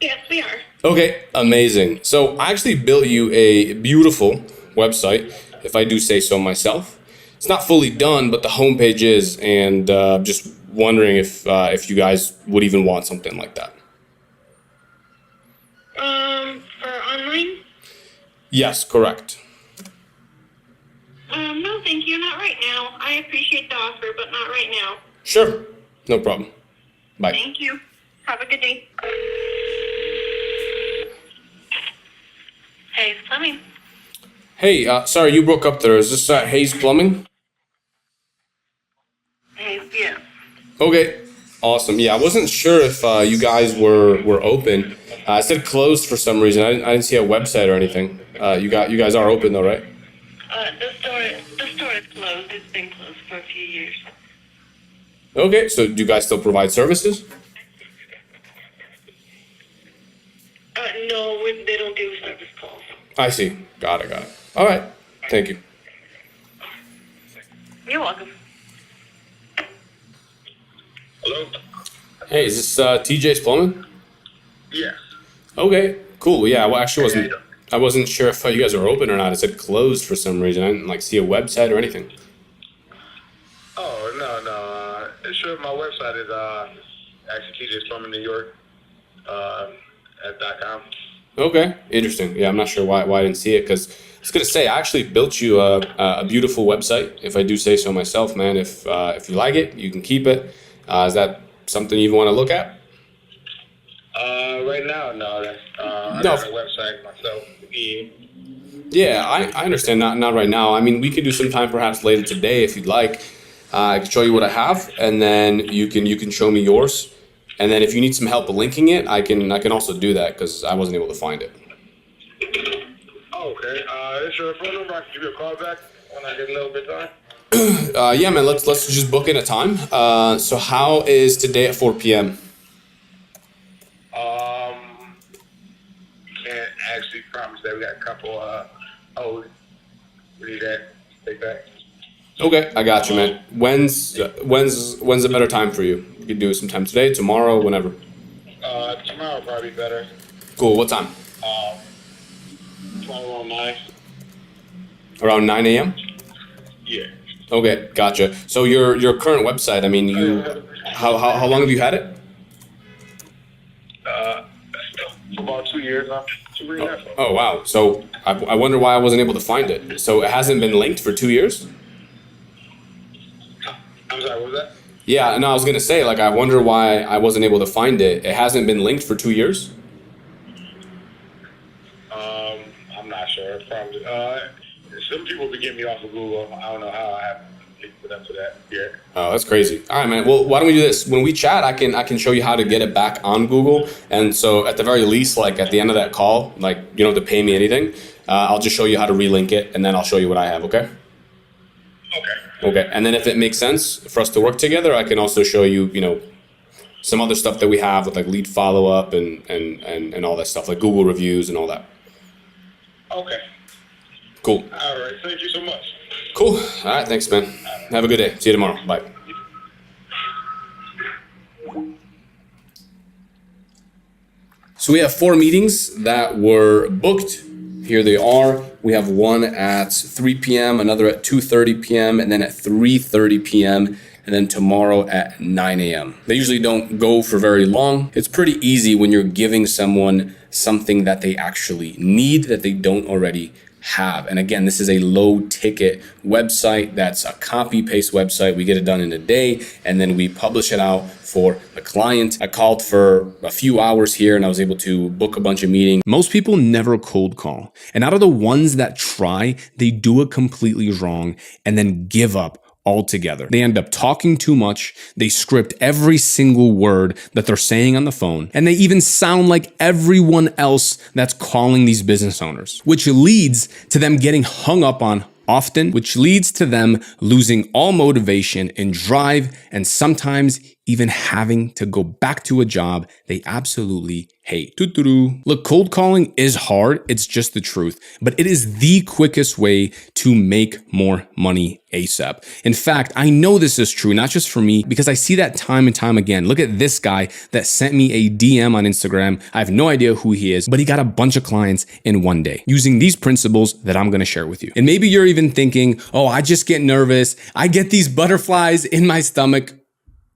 Yes, we are. Okay, amazing. So I actually built you a beautiful website, if I do say so myself. It's not fully done, but the homepage is, and just wondering if you guys would even want something like that. For online? Yes, correct. No, thank you. Not right now. I appreciate the offer, but not right now. Sure, no problem. Bye. Thank you. Have a good day. Hey, Plumbing. Hey, sorry, you broke up there. Is this Hayes Plumbing? Hey, yeah. Okay, awesome. Yeah, I wasn't sure if you guys were open. I said closed for some reason. I didn't see a website or anything. You guys are open though, right? The store is closed. It's been closed for a few years. Okay, so do you guys still provide services? No, they don't do service calls. I see. Got it. All right. Thank you. You're welcome. Hello? Hey, is this TJ's Plumbing? Yeah. Okay, cool. Yeah, well, actually I wasn't sure if you guys were open or not. It said closed for some reason. I didn't see a website or anything. Oh, no. Sure, my website is actually TJ's Plumbing New York at .com. Okay, interesting. Yeah, I'm not sure why I didn't see it, because I was gonna say I actually built you a beautiful website. If I do say so myself, man. If you like it, you can keep it. Is that something you want to look at? Right now, no. I No. got a website myself. Yeah, I understand. Not right now. I mean, we could do some time perhaps later today if you'd like. I can show you what I have, and then you can show me yours. And then if you need some help linking it, I can also do that because I wasn't able to find it. Okay. Is your phone number? I can give you a call back when I get a little bit time. Yeah, man. Let's just book in a time. So how is today at 4 p.m.? Can't actually promise that. We got a couple. We need that. Take back. Okay, I got you, man. When's a better time for you? You could do it sometime today, tomorrow, whenever. Tomorrow probably better. Cool. What time? Tomorrow around 9. Around 9 a.m. Yeah. Okay, gotcha. So your current website. I mean, how long have you had it? For about 2 years now. 2 years. Oh wow. So I wonder why I wasn't able to find it. So it hasn't been linked for 2 years? I'm sorry, what was that? Yeah, no, I was gonna say, I wonder why I wasn't able to find it. It hasn't been linked for 2 years? I'm not sure. Probably. Some people be getting me off of Google. I don't know how I have linked with them to that yet. Oh, that's crazy. All right, man. Well, why don't we do this? When we chat, I can show you how to get it back on Google. And so at the very least, at the end of that call, you don't have to pay me anything. I'll just show you how to relink it, and then I'll show you what I have, okay? Okay, and then if it makes sense for us to work together, I can also show you, some other stuff that we have with lead follow-up and all that stuff, like Google reviews and all that. Okay. Cool. All right. Thank you so much. Cool. All right, thanks, man. Have a good day. See you tomorrow. Bye. So we have 4 meetings that were booked. Here they are. We have one at 3 p.m., another at 2:30 p.m., and then at 3:30 p.m., and then tomorrow at 9 a.m. They usually don't go for very long. It's pretty easy when you're giving someone something that they actually need that they don't already have. And again, this is a low ticket website. That's a copy paste website. We get it done in a day and then we publish it out for the client. I called for a few hours here and I was able to book a bunch of meetings. Most people never cold call. And out of the ones that try, they do it completely wrong and then give up altogether. They end up talking too much. They script every single word that they're saying on the phone. And they even sound like everyone else that's calling these business owners, which leads to them getting hung up on often, which leads to them losing all motivation and drive, and sometimes even having to go back to a job they absolutely hate. Look, cold calling is hard. It's just the truth, but it is the quickest way to make more money ASAP. In fact, I know this is true, not just for me, because I see that time and time again. Look at this guy that sent me a DM on Instagram. I have no idea who he is, but he got a bunch of clients in one day using these principles that I'm going to share with you. And maybe you're even thinking, oh, I just get nervous. I get these butterflies in my stomach.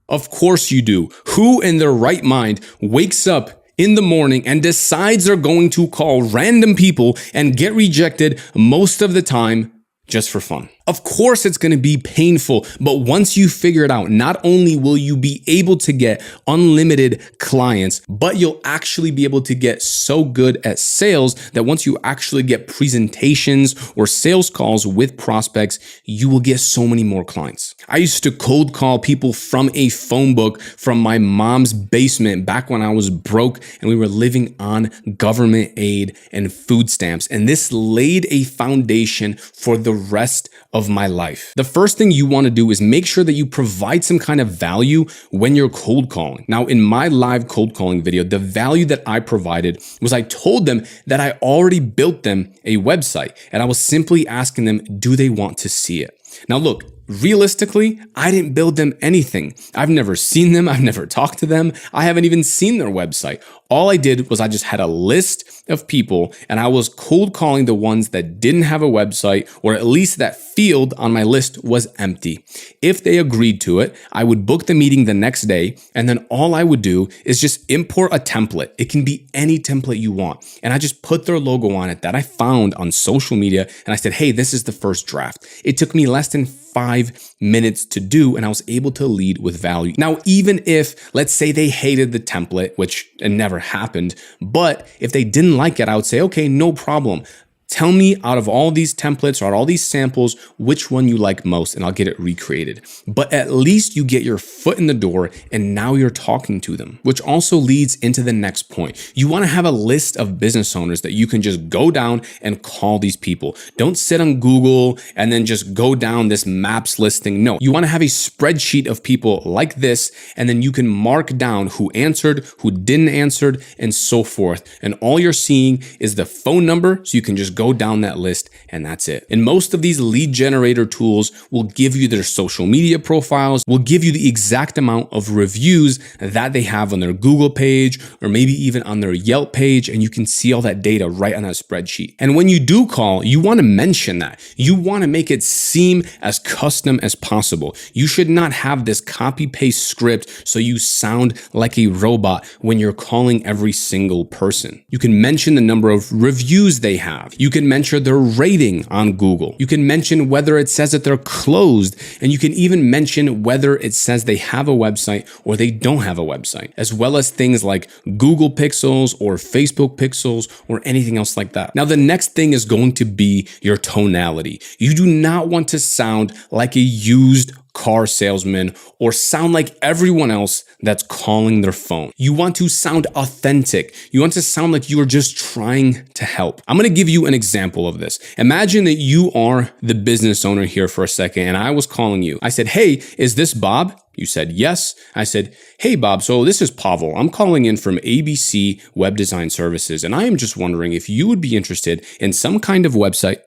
Of course you do. Who in their right mind wakes up in the morning and decides they're going to call random people and get rejected most of the time just for fun? Of course it's going to be painful, but once you figure it out, not only will you be able to get unlimited clients, but you'll actually be able to get so good at sales that once you actually get presentations or sales calls with prospects, you will get so many more clients. I used to cold call people from a phone book from my mom's basement back when I was broke and we were living on government aid and food stamps. And this laid a foundation for the rest of my life. The first thing you want to do is make sure that you provide some kind of value when you're cold calling. Now, in my live cold calling video, the value that I provided was I told them that I already built them a website and I was simply asking them, do they want to see it? Now, look, realistically, I didn't build them anything. I've never seen them. I've never talked to them. I haven't even seen their website. All I did was I just had a list of people and I was cold calling the ones that didn't have a website, or at least that field on my list was empty. If they agreed to it, I would book the meeting the next day. And then all I would do is just import a template. It can be any template you want. And I just put their logo on it that I found on social media. And I said, hey, this is the first draft. It took me less than 5 minutes to do, and I was able to lead with value. Now, even if, let's say they hated the template, which it never happened, but if they didn't like it, I would say, okay, no problem. Tell me out of all these templates or all these samples, which one you like most, and I'll get it recreated. But at least you get your foot in the door and now you're talking to them, which also leads into the next point. You want to have a list of business owners that you can just go down and call these people. Don't sit on Google and then just go down this maps listing. No, you want to have a spreadsheet of people like this, and then you can mark down who answered, who didn't answer, and so forth. And all you're seeing is the phone number, so you can just go down that list and that's it. And most of these lead generator tools will give you their social media profiles, will give you the exact amount of reviews that they have on their Google page or maybe even on their Yelp page, and you can see all that data right on that spreadsheet. And when you do call, you want to mention that. You want to make it seem as custom as possible. You should not have this copy paste script so you sound like a robot when you're calling every single person. You can mention the number of reviews they have. You can mention their rating on Google. You can mention whether it says that they're closed, and you can even mention whether it says they have a website or they don't have a website, as well as things like Google Pixels or Facebook Pixels or anything else like that. Now, the next thing is going to be your tonality. You do not want to sound like a used car salesman or sound like everyone else that's calling their phone. You want to sound authentic. You want to sound like you are just trying to help. I'm going to give you an example of this. Imagine that you are the business owner here for a second and I was calling you. I said, hey, is this Bob? You said yes. I said, hey, Bob, so this is Pavel. I'm calling in from ABC Web Design Services, and I am just wondering if you would be interested in some kind of website.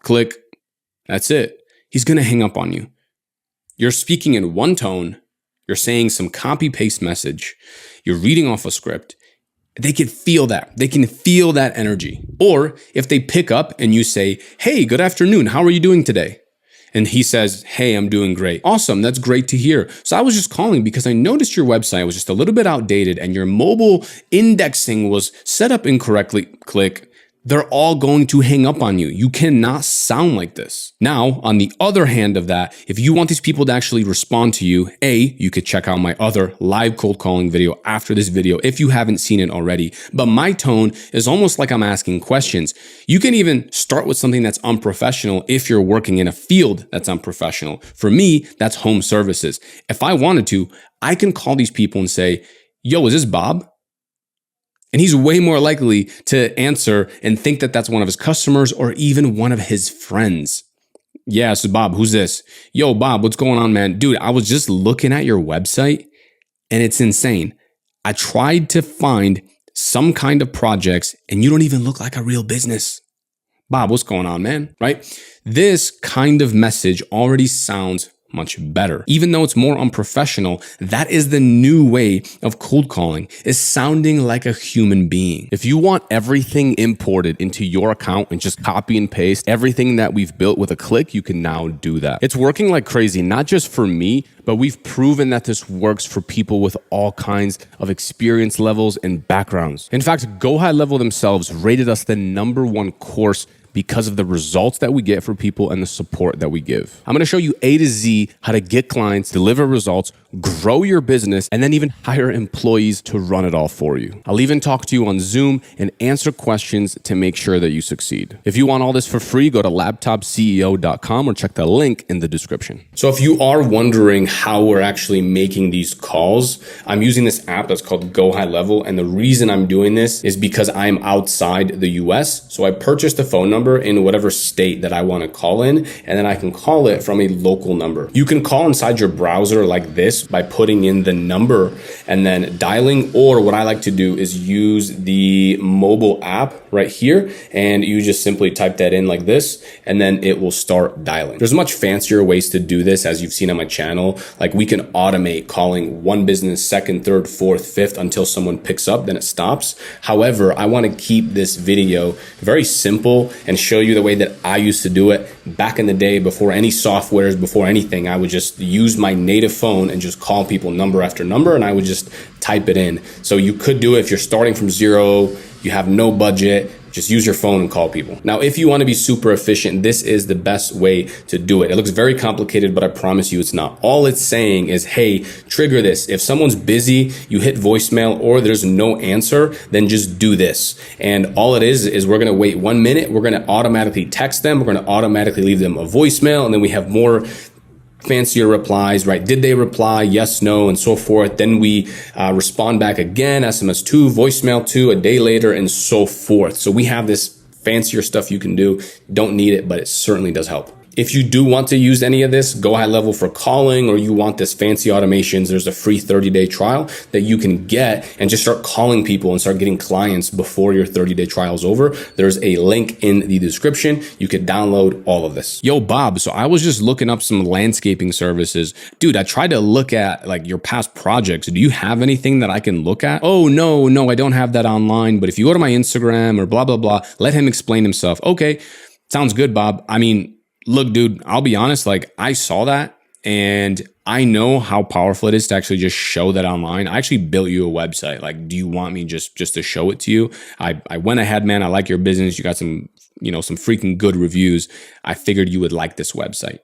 Click. That's it. He's going to hang up on you. You're speaking in one tone. You're saying some copy paste message. You're reading off a script. They can feel that. They can feel that energy. Or if they pick up and you say, hey, good afternoon. How are you doing today? And he says, hey, I'm doing great. Awesome. That's great to hear. So I was just calling because I noticed your website was just a little bit outdated and your mobile indexing was set up incorrectly. Click. they're all going to hang up on you. You cannot sound like this. Now, on the other hand of that, if you want these people to actually respond to you, you could check out my other live cold calling video after this video if you haven't seen it already. But my tone is almost like I'm asking questions. You can even start with something that's unprofessional if you're working in a field that's unprofessional. For me, that's home services. If I wanted to, I can call these people and say, yo, is this Bob? And he's way more likely to answer and think that that's one of his customers or even one of his friends. Yeah, so Bob, who's this? Yo, Bob, what's going on, man? Dude, I was just looking at your website and it's insane. I tried to find some kind of projects and you don't even look like a real business. Bob, what's going on, man? Right? This kind of message already sounds much better. Even though it's more unprofessional, that is the new way of cold calling, is sounding like a human being. If you want everything imported into your account and just copy and paste everything that we've built with a click, you can now do that. It's working like crazy, not just for me, but we've proven that this works for people with all kinds of experience levels and backgrounds. In fact, GoHighLevel themselves rated us the #1 course because of the results that we get for people and the support that we give. I'm gonna show you A to Z how to get clients, deliver results, grow your business, and then even hire employees to run it all for you. I'll even talk to you on Zoom and answer questions to make sure that you succeed. If you want all this for free, go to laptopceo.com or check the link in the description. So if you are wondering how we're actually making these calls, I'm using this app that's called GoHighLevel. And the reason I'm doing this is because I'm outside the US. So I purchased a phone number in whatever state that I want to call in, and then I can call it from a local number. You can call inside your browser like this by putting in the number and then dialing, or what I like to do is use the mobile app right here, and you just simply type that in like this, and then it will start dialing. There's much fancier ways to do this, as you've seen on my channel. Like we can automate calling one business, second, third, fourth, fifth, until someone picks up, then it stops. However, I want to keep this video very simple and show you the way that I used to do it back in the day, before any softwares, before anything. I would just use my native phone and just call people number after number, and I would just type it in. So you could do it if you're starting from zero, you have no budget, just use your phone and call people. Now, if you want to be super efficient, this is the best way to do it. It looks very complicated, but I promise you it's not. All it's saying is, hey, trigger this. If someone's busy, you hit voicemail, or there's no answer, then just do this. And all it is we're going to wait 1 minute. We're going to automatically text them. We're going to automatically leave them a voicemail. And then we have more fancier replies, right? Did they reply? Yes, no, and so forth. Then we respond back again, SMS 2, voicemail 2, a day later, and so forth. So we have this fancier stuff you can do. Don't need it, but it certainly does help. If you do want to use any of this, GoHighLevel for calling, or you want this fancy automations, there's a free 30-day trial that you can get and just start calling people and start getting clients before your 30-day trial is over. There's a link in the description. You can download all of this. Yo, Bob, so I was just looking up some landscaping services. Dude, I tried to look at like your past projects. Do you have anything that I can look at? Oh, no, I don't have that online. But if you go to my Instagram or blah, blah, blah, let him explain himself. Okay, sounds good, Bob. I mean, look, dude, I'll be honest, like I saw that and I know how powerful it is to actually just show that online. I actually built you a website. Like, do you want me just to show it to you? I went ahead, man. I like your business. You got some freaking good reviews. I figured you would like this website.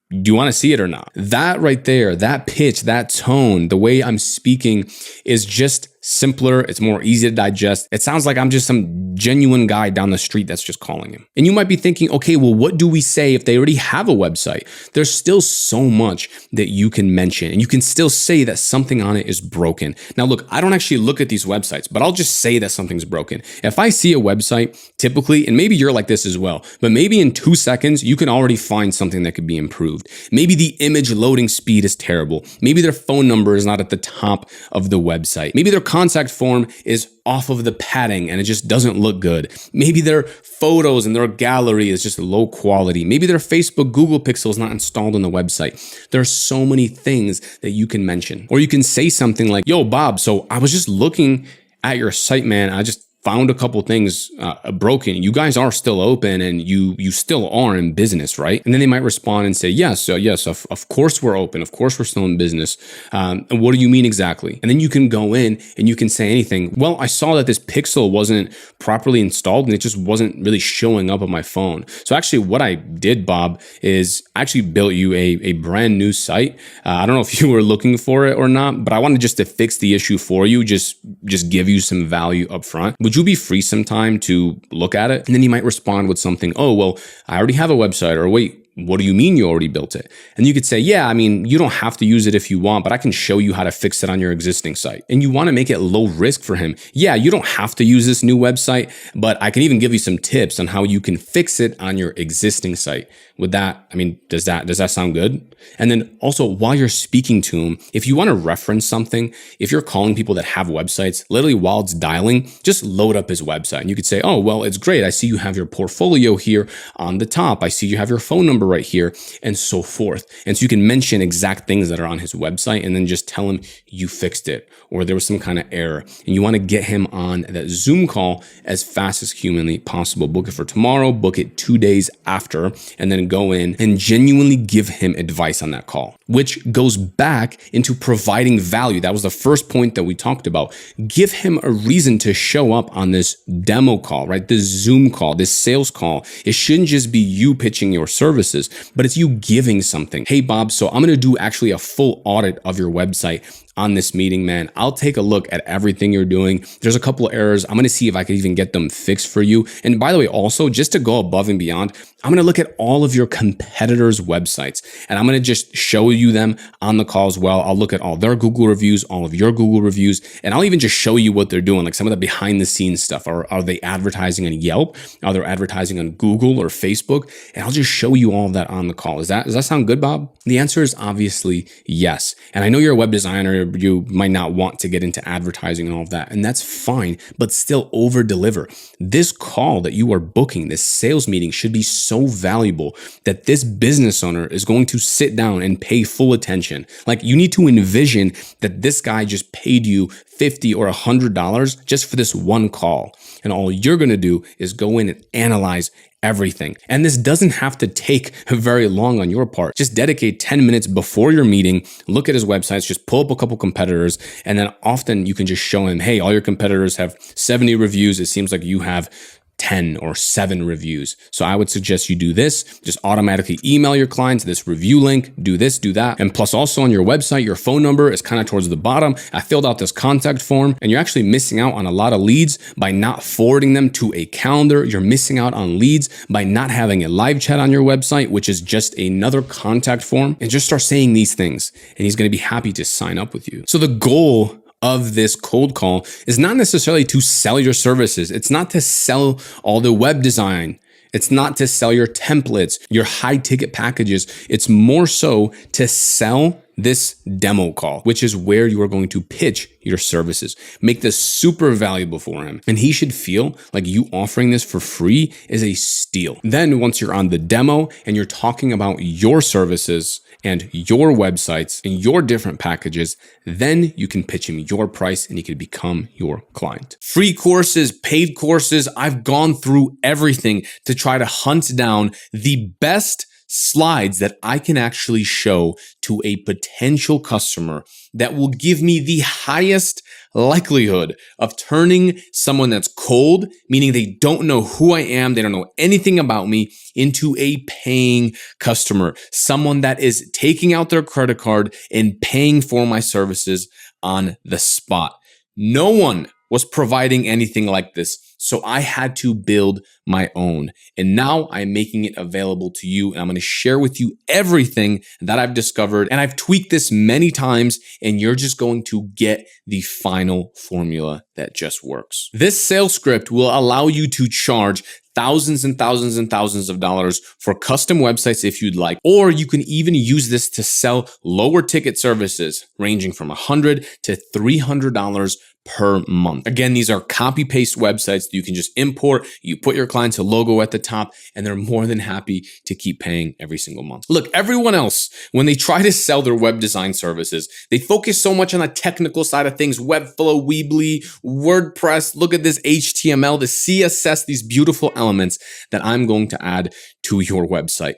Do you want to see it or not? That right there, that pitch, that tone, the way I'm speaking is just simpler. It's more easy to digest. It sounds like I'm just some genuine guy down the street that's just calling him. And you might be thinking, okay, well, what do we say if they already have a website? There's still so much that you can mention, and you can still say that something on it is broken. Now, look, I don't actually look at these websites, but I'll just say that something's broken. If I see a website, typically, and maybe you're like this as well, but maybe in 2 seconds, you can already find something that could be improved. Maybe the image loading speed is terrible. Maybe their phone number is not at the top of the website. Maybe their contact form is off of the padding and it just doesn't look good. Maybe their photos and their gallery is just low quality. Maybe their Facebook Google Pixel is not installed on the website. There are so many things that you can mention. Or you can say something like, yo, Bob, so I was just looking at your site, man. I just found a couple things broken. You guys are still open and you still are in business, right? And then they might respond and say, yes, of course we're open. Of course we're still in business. And what do you mean exactly? And then you can go in and you can say anything. Well, I saw that this pixel wasn't properly installed and it just wasn't really showing up on my phone. So actually what I did, Bob, is I actually built you a brand new site. I don't know if you were looking for it or not, but I wanted just to fix the issue for you, just give you some value up front. Would you be free sometime to look at it? And then you might respond with something, oh, well, I already have a website, or wait, what do you mean you already built it? And you could say, yeah, I mean, you don't have to use it if you want, but I can show you how to fix it on your existing site. And you want to make it low risk for him. Yeah, you don't have to use this new website, but I can even give you some tips on how you can fix it on your existing site. With that, I mean, does that sound good? And then also while you're speaking to him, if you want to reference something, if you're calling people that have websites, literally while it's dialing, just load up his website. And you could say, oh, well, it's great. I see you have your portfolio here on the top. I see you have your phone number right here, and so forth. And so you can mention exact things that are on his website and then just tell him you fixed it or there was some kind of error. And you want to get him on that Zoom call as fast as humanly possible. Book it for tomorrow, book it 2 days after, and then go in and genuinely give him advice on that call, which goes back into providing value. That was the first point that we talked about. Give him a reason to show up on this demo call, right? This Zoom call, this sales call. It shouldn't just be you pitching your services, but it's you giving something. Hey, Bob, so I'm going to do actually a full audit of your website on this meeting, man. I'll take a look at everything you're doing. There's a couple of errors. I'm going to see if I can even get them fixed for you. And by the way, also just to go above and beyond, I'm going to look at all of your competitors' websites and I'm going to just show you them on the call as well. I'll look at all their Google reviews, all of your Google reviews, and I'll even just show you what they're doing, like some of the behind the scenes stuff. Are they advertising on Yelp? Are they advertising on Google or Facebook? And I'll just show you all of that on the call. Does that sound good, Bob? The answer is obviously yes. And I know you're a web designer. You might not want to get into advertising and all of that, and that's fine, but still over deliver. This call that you are booking, this sales meeting, should be so valuable that this business owner is going to sit down and pay full attention. Like, you need to envision that this guy just paid you $50 or $100 just for this one call. And all you're going to do is go in and analyze everything. And this doesn't have to take very long on your part. Just dedicate 10 minutes before your meeting, look at his websites, just pull up a couple competitors, and then often you can just show him, hey, all your competitors have 70 reviews. It seems like you have 10 or 7 reviews. So I would suggest you do this. Just automatically email your clients this review link, do this, do that. And plus also on your website, your phone number is kind of towards the bottom. I filled out this contact form and you're actually missing out on a lot of leads by not forwarding them to a calendar. You're missing out on leads by not having a live chat on your website, which is just another contact form. And just start saying these things and he's going to be happy to sign up with you. So the goal of this cold call is not necessarily to sell your services. It's not to sell all the web design. It's not to sell your templates, your high ticket packages. It's more so to sell this demo call, which is where you are going to pitch your services. Make this super valuable for him. And he should feel like you offering this for free is a steal. Then once you're on the demo and you're talking about your services and your websites and your different packages, then you can pitch him your price and he can become your client. Free courses, paid courses. I've gone through everything to try to hunt down the best slides that I can actually show to a potential customer that will give me the highest likelihood of turning someone that's cold, meaning they don't know who I am, they don't know anything about me, into a paying customer, someone that is taking out their credit card and paying for my services on the spot. No one was providing anything like this. So I had to build my own. And now I'm making it available to you. And I'm going to share with you everything that I've discovered. And I've tweaked this many times. And you're just going to get the final formula that just works. This sales script will allow you to charge thousands and thousands and thousands of dollars for custom websites if you'd like, or you can even use this to sell lower ticket services ranging from $100 to $300 per month. Again, these are copy paste websites templates you can just import. You put your client's logo at the top, and they're more than happy to keep paying every single month. Look, everyone else, when they try to sell their web design services, they focus so much on the technical side of things, Webflow, Weebly, WordPress, look at this HTML, the CSS, these beautiful elements that I'm going to add to your website.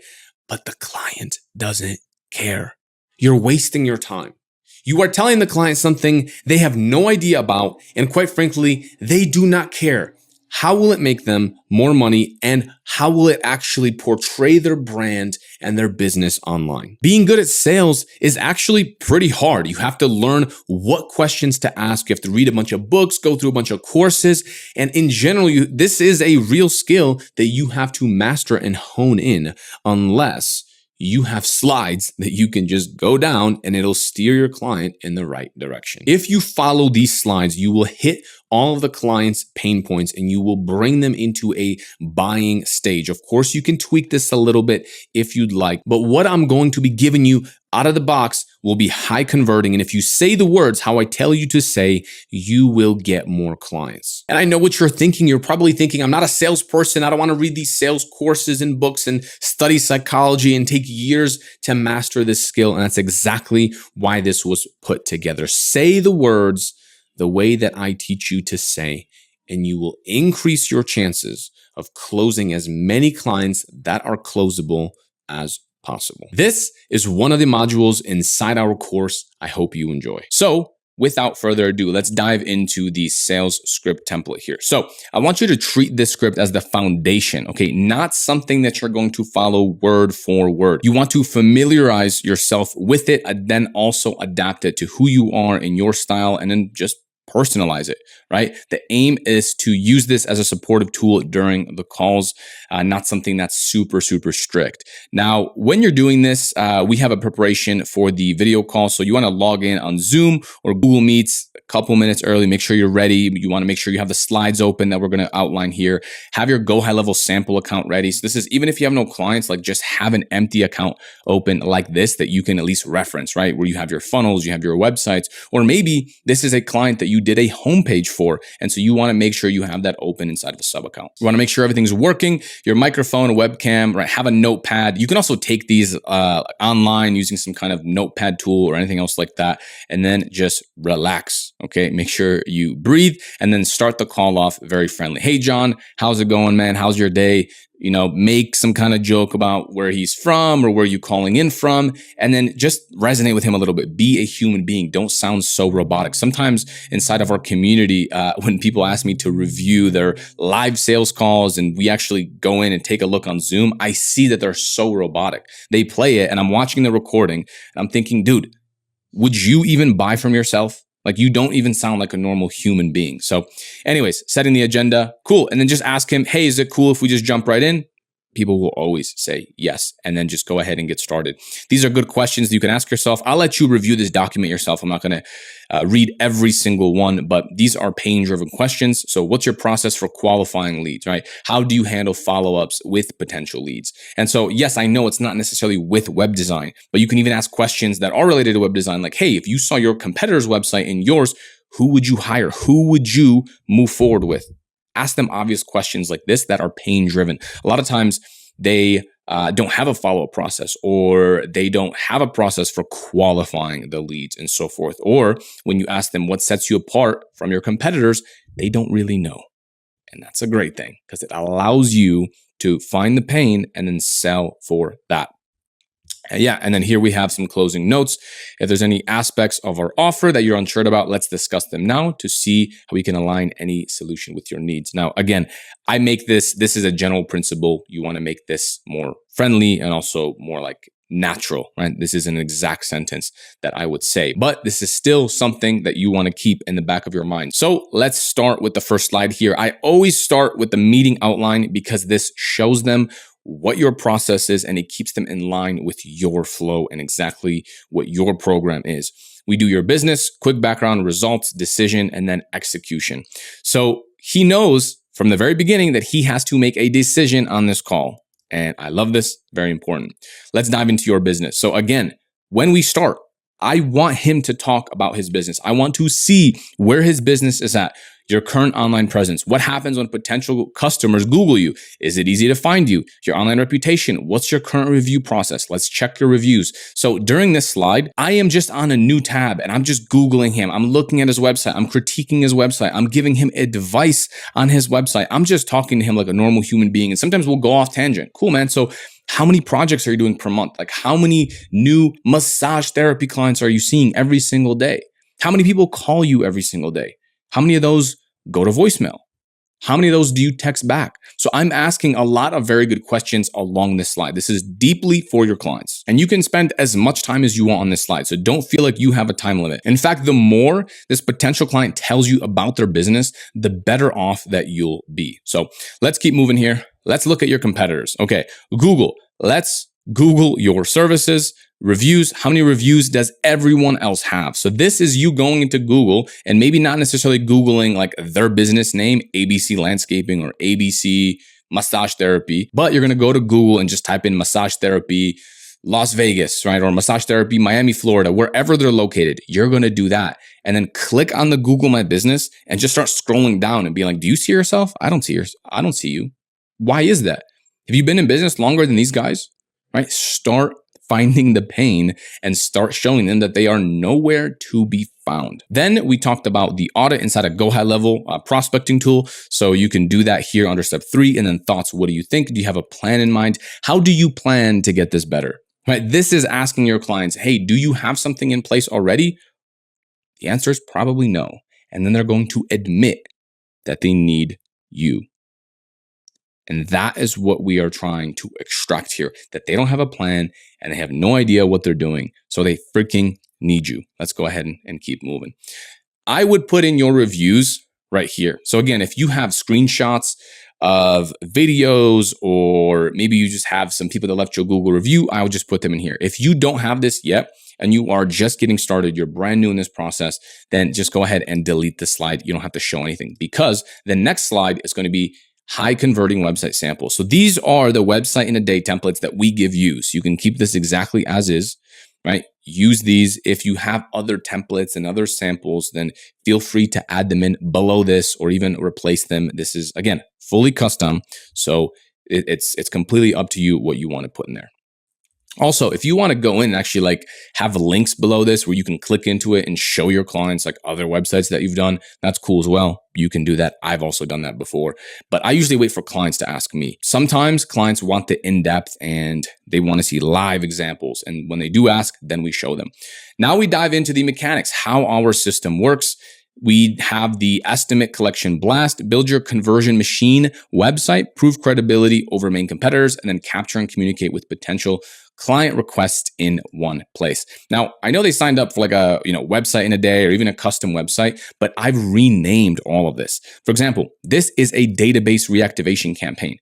But the client doesn't care. You're wasting your time. You are telling the client something they have no idea about, and quite frankly, they do not care. How will it make them more money, and how will it actually portray their brand and their business online? Being good at sales is actually pretty hard. You have to learn what questions to ask. You have to read a bunch of books, go through a bunch of courses, and in general, this is a real skill that you have to master and hone in, unless you have slides that you can just go down and it'll steer your client in the right direction. If you follow these slides, you will hit all of the client's pain points and you will bring them into a buying stage. Of course, you can tweak this a little bit if you'd like, but what I'm going to be giving you out of the box will be high converting. And if you say the words how I tell you to say, you will get more clients. And I know what you're thinking. You're probably thinking, I'm not a salesperson. I don't want to read these sales courses and books and study psychology and take years to master this skill. And that's exactly why this was put together. Say the words the way that I teach you to say, and you will increase your chances of closing as many clients that are closable as possible. This is one of the modules inside our course. I hope you enjoy. So without further ado, let's dive into the sales script template here. So I want you to treat this script as the foundation, okay? Not something that you're going to follow word for word. You want to familiarize yourself with it and then also adapt it to who you are in your style, and then just personalize it, right? The aim is to use this as a supportive tool during the calls, not something that's super, super strict. Now, when you're doing this, we have a preparation for the video call. So you want to log in on Zoom or Google Meets a couple minutes early. Make sure you're ready. You want to make sure you have the slides open that we're going to outline here. Have your GoHighLevel sample account ready. So this is, even if you have no clients, like just have an empty account open like this that you can at least reference, right? Where you have your funnels, you have your websites, or maybe this is a client that you did a homepage for. And so you want to make sure you have that open inside of a sub account. You want to make sure everything's working, your microphone, webcam, right? Have a notepad. You can also take these online using some kind of notepad tool or anything else like that. And then just relax. Okay. Make sure you breathe and then start the call off very friendly. Hey, John, how's it going, man? How's your day? You know, make some kind of joke about where he's from or where you calling in from, and then just resonate with him a little bit. Be a human being. Don't sound so robotic. Sometimes inside of our community, when people ask me to review their live sales calls and we actually go in and take a look on Zoom, I see that they're so robotic. They play it and I'm watching the recording and I'm thinking, dude, would you even buy from yourself? Like, you don't even sound like a normal human being. So anyways, setting the agenda, cool. And then just ask him, hey, is it cool if we just jump right in? People will always say yes, and then just go ahead and get started. These are good questions that you can ask yourself. I'll let you review this document yourself. I'm not going to read every single one, but these are pain-driven questions. So what's your process for qualifying leads, right? How do you handle follow-ups with potential leads? And so, yes, I know it's not necessarily with web design, but you can even ask questions that are related to web design. Like, hey, if you saw your competitor's website and yours, who would you hire? Who would you move forward with? Ask them obvious questions like this that are pain-driven. A lot of times they don't have a follow-up process, or they don't have a process for qualifying the leads and so forth. Or when you ask them what sets you apart from your competitors, they don't really know. And that's a great thing because it allows you to find the pain and then sell for that. And then here we have some closing notes. If there's any aspects of our offer that you're unsure about, let's discuss them now to see how we can align any solution with your needs. Now, again, I make this is a general principle. You want to make this more friendly and also more like natural, right? This is an exact sentence that I would say, but this is still something that you want to keep in the back of your mind. So let's start with the first slide here. I always start with the meeting outline because this shows them what your process is, and it keeps them in line with your flow and exactly what your program is. We do your business, quick background, results, decision, and then execution. So he knows from the very beginning that he has to make a decision on this call. And I love this, very important. Let's dive into your business. So again, when we start, I want him to talk about his business. I want to see where his business is at. Your current online presence. What happens when potential customers Google you? Is it easy to find you? Your online reputation. What's your current review process? Let's check your reviews. So during this slide, I am just on a new tab and I'm just Googling him. I'm looking at his website. I'm critiquing his website. I'm giving him advice on his website. I'm just talking to him like a normal human being. And sometimes we'll go off tangent. Cool, man. So how many projects are you doing per month? Like how many new massage therapy clients are you seeing every single day? How many people call you every single day? How many of those go to voicemail? How many of those do you text back? So I'm asking a lot of very good questions along this slide. This is deeply for your clients. And you can spend as much time as you want on this slide. So don't feel like you have a time limit. In fact, the more this potential client tells you about their business, the better off that you'll be. So let's keep moving here. Let's look at your competitors. Okay, Google. Let's Google your services. Reviews. How many reviews does everyone else have? So this is you going into Google and maybe not necessarily Googling like their business name, ABC Landscaping or ABC Massage Therapy, but you're going to go to Google and just type in massage therapy Las Vegas, right? Or massage therapy Miami, Florida, wherever they're located. You're going to do that. And then click on the Google My Business and just start scrolling down and be like, do you see yourself? I don't see you. Why is that? Have you been in business longer than these guys? Right? Start finding the pain and start showing them that they are nowhere to be found. Then we talked about the audit inside a GoHighLevel prospecting tool. So you can do that here under step 3. And then thoughts. What do you think? Do you have a plan in mind? How do you plan to get this better? Right? This is asking your clients, hey, do you have something in place already? The answer is probably no. And then they're going to admit that they need you. And that is what we are trying to extract here, that they don't have a plan and they have no idea what they're doing. So they freaking need you. Let's go ahead and keep moving. I would put in your reviews right here. So again, if you have screenshots of videos, or maybe you just have some people that left you a Google review, I would just put them in here. If you don't have this yet, and you are just getting started, you're brand new in this process, then just go ahead and delete the slide. You don't have to show anything, because the next slide is going to be high converting website samples. So these are the website in a day templates that we give you. So you can keep this exactly as is, right? Use these. If you have other templates and other samples, then feel free to add them in below this or even replace them. This is, again, fully custom. So it's completely up to you what you want to put in there. Also, if you want to go in and actually like have links below this where you can click into it and show your clients like other websites that you've done, that's cool as well. You can do that. I've also done that before, but I usually wait for clients to ask me. Sometimes clients want the in-depth and they want to see live examples. And when they do ask, then we show them. Now we dive into the mechanics, how our system works. We have the estimate collection blast, build your conversion machine website, prove credibility over main competitors, and then capture and communicate with potential client requests in one place. Now, I know they signed up for like a website in a day or even a custom website, but I've renamed all of this. For example, this is a database reactivation campaign.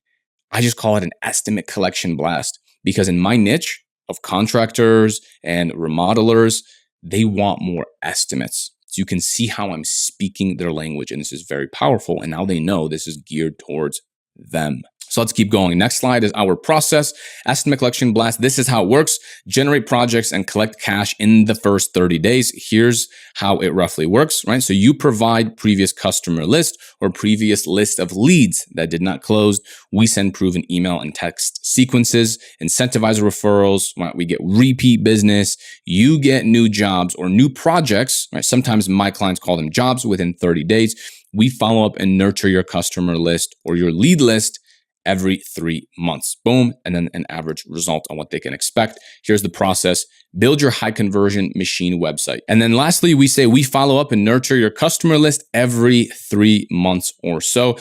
I just call it an estimate collection blast because in my niche of contractors and remodelers, they want more estimates. So you can see how I'm speaking their language, and this is very powerful. And now they know this is geared towards them. So let's keep going. Next slide is our process. Estimate collection blast. This is how it works. Generate projects and collect cash in the first 30 days. Here's how it roughly works, right? So you provide previous customer list or previous list of leads that did not close. We send proven email and text sequences, incentivize referrals. Right? We get repeat business. You get new jobs or new projects, right? Sometimes my clients call them jobs within 30 days. We follow up and nurture your customer list or your lead list every 3 months. Boom. And then an average result on what they can expect. Here's the process. Build your high conversion machine website. And then lastly, we say we follow up and nurture your customer list every 3 months or so.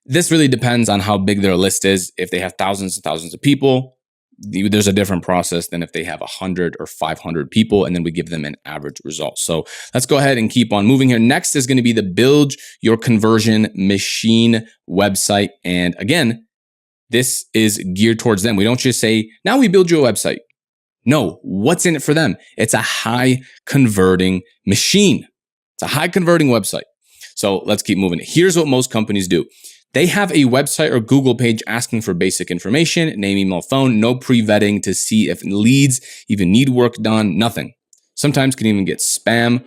This really depends on how big their list is. If they have thousands and thousands of people, there's a different process than if they have 100 or 500 people, and then we give them an average result. So let's go ahead and keep on moving here. Next is going to be the build your conversion machine website. And again, this is geared towards them. We don't just say, now we build you a website. No, what's in it for them? It's a high converting machine. It's a high converting website. So let's keep moving. Here's what most companies do. They have a website or Google page asking for basic information, name, email, phone, no pre-vetting to see if leads even need work done, nothing. Sometimes can even get spam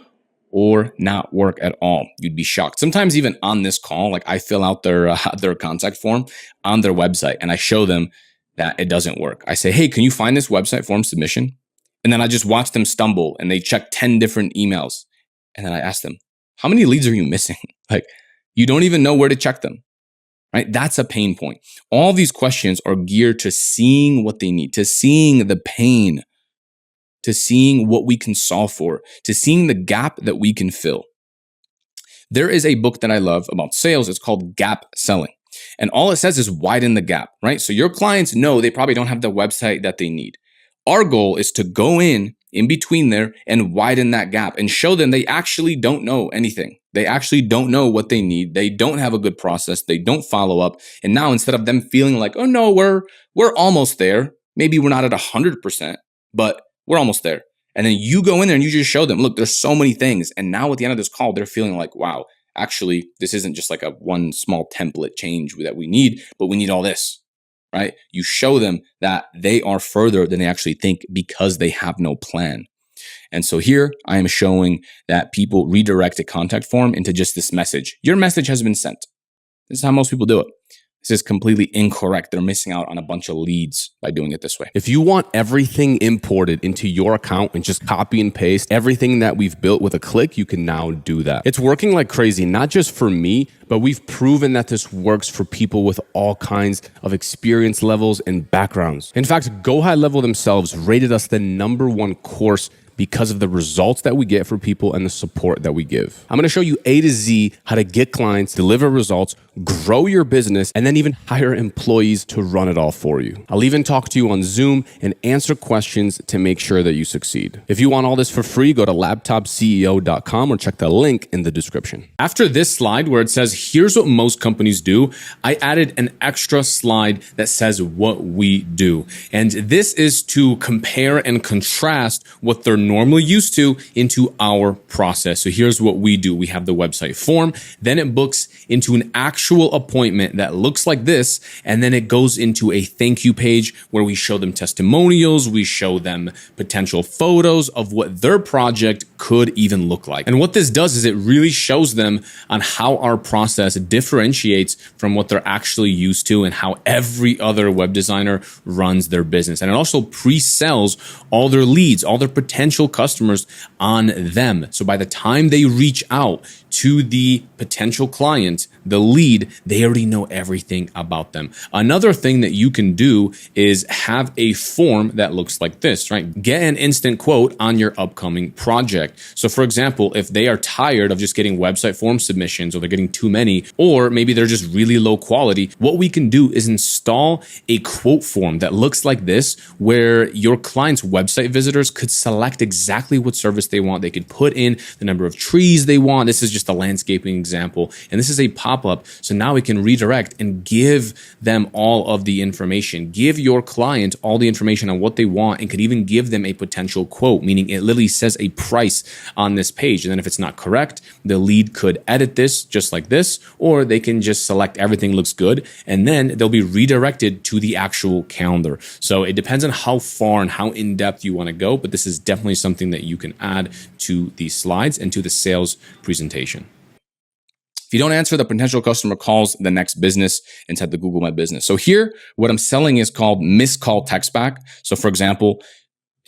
or not work at all. You'd be shocked. Sometimes even on this call, like I fill out their contact form on their website and I show them that it doesn't work. I say, hey, can you find this website form submission? And then I just watch them stumble and they check 10 different emails. And then I ask them, how many leads are you missing? Like, you don't even know where to check them, right? That's a pain point. All these questions are geared to seeing what they need, to seeing the pain, to seeing what we can solve for, to seeing the gap that we can fill. There is a book that I love about sales. It's called Gap Selling. And all it says is widen the gap, right? So your clients know they probably don't have the website that they need. Our goal is to go in between there and widen that gap and show them they actually don't know anything. They actually don't know what they need. They don't have a good process. They don't follow up. And now instead of them feeling like, oh no, we're almost there. Maybe we're not at 100%, but we're almost there. And then you go in there and you just show them, look, there's so many things. And now at the end of this call, they're feeling like, wow, actually, this isn't just like a one small template change that we need, but we need all this, right? You show them that they are further than they actually think because they have no plan. And so here I am showing that people redirect a contact form into just this message. Your message has been sent. This is how most people do it. This is completely incorrect. They're missing out on a bunch of leads by doing it this way. If you want everything imported into your account and just copy and paste everything that we've built with a click, you can now do that. It's working like crazy, not just for me, but we've proven that this works for people with all kinds of experience levels and backgrounds. In fact, GoHighLevel themselves rated us the #1 course because of the results that we get for people and the support that we give. I'm gonna show you A to Z how to get clients, deliver results, grow your business, and then even hire employees to run it all for you. I'll even talk to you on Zoom and answer questions to make sure that you succeed. If you want all this for free, go to laptopceo.com or check the link in the description. After this slide where it says, here's what most companies do, I added an extra slide that says what we do. And this is to compare and contrast what they're normally used to into our process. So here's what we do. We have the website form, then it books into an actual appointment that looks like this, and then it goes into a thank you page where we show them testimonials, we show them potential photos of what their project could even look like. And what this does is it really shows them on how our process differentiates from what they're actually used to and how every other web designer runs their business. And it also pre-sells all their leads, all their potential customers on them. So by the time they reach out to the potential client, the lead, they already know everything about them. Another thing that you can do is have a form that looks like this, right? Get an instant quote on your upcoming project. So for example, if they are tired of just getting website form submissions or they're getting too many, or maybe they're just really low quality, what we can do is install a quote form that looks like this, where your client's website visitors could select exactly what service they want. They could put in the number of trees they want. This is just a landscaping example. And this is a pop-up. So now we can redirect and give them all of the information. Give your client all the information on what they want and could even give them a potential quote, meaning it literally says a price on this page. And then if it's not correct, the lead could edit this just like this, or they can just select everything looks good. And then they'll be redirected to the actual calendar. So it depends on how far and how in-depth you want to go, but this is definitely something that you can add to these slides and to the sales presentation. If you don't answer, the potential customer calls the next business inside the Google My Business. So here, what I'm selling is called missed call text back. So for example,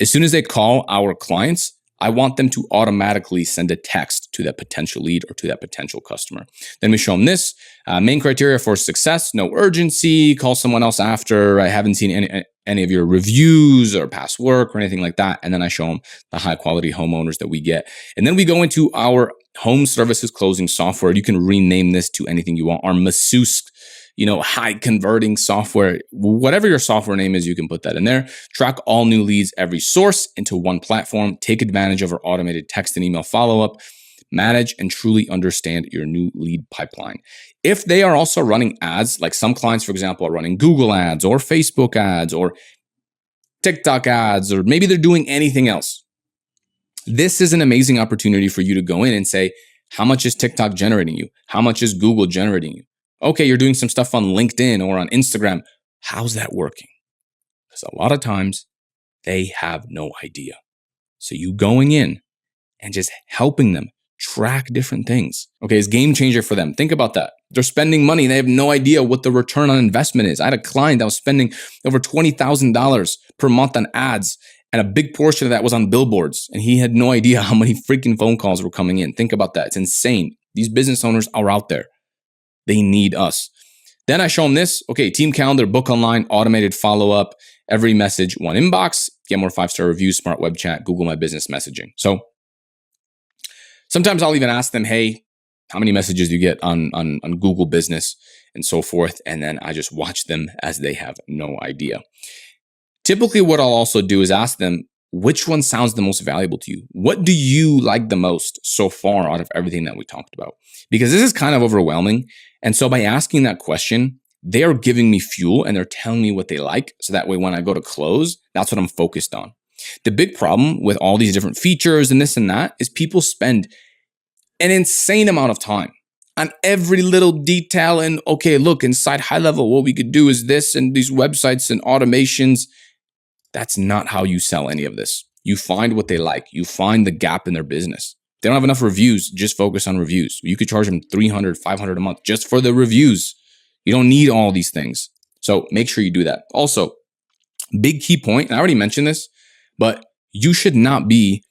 as soon as they call our clients, I want them to automatically send a text to that potential lead or to that potential customer. Then we show them this. Main criteria for success: no urgency, call someone else after. I haven't seen any of your reviews or past work or anything like that. And then I show them the high quality homeowners that we get. And then we go into our home services closing software. You can rename this to anything you want. Our masseuse, high converting software, whatever your software name is, you can put that in there. Track all new leads, every source into one platform. Take advantage of our automated text and email follow-up. Manage and truly understand your new lead pipeline. If they are also running ads, like some clients, for example, are running Google ads or Facebook ads or TikTok ads, or maybe they're doing anything else, this is an amazing opportunity for you to go in and say, how much is TikTok generating you? How much is Google generating you? Okay, you're doing some stuff on LinkedIn or on Instagram. How's that working? Because a lot of times they have no idea. So you going in and just helping them, Track different things. Okay, it's game changer for them. Think about that. They're spending money. They have no idea what the return on investment is. I had a client that was spending over $20,000 per month on ads, and a big portion of that was on billboards. And he had no idea how many freaking phone calls were coming in. Think about that. It's insane. These business owners are out there. They need us. Then I show them this. Okay, team calendar, book online, automated follow-up, every message, one inbox, get more 5-star reviews, smart web chat, Google My Business messaging. So sometimes I'll even ask them, hey, how many messages do you get on Google Business and so forth? And then I just watch them as they have no idea. Typically, what I'll also do is ask them, which one sounds the most valuable to you? What do you like the most so far out of everything that we talked about? Because this is kind of overwhelming. And so by asking that question, they are giving me fuel and they're telling me what they like. So that way, when I go to close, that's what I'm focused on. The big problem with all these different features and this and that is people spend an insane amount of time on every little detail. And okay, look, inside high level, what we could do is this and these websites and automations. That's not how you sell any of this. You find what they like. You find the gap in their business. They don't have enough reviews. Just focus on reviews. You could charge them $300, $500 a month just for the reviews. You don't need all these things. So make sure you do that. Also, big key point, and I already mentioned this, but you should not be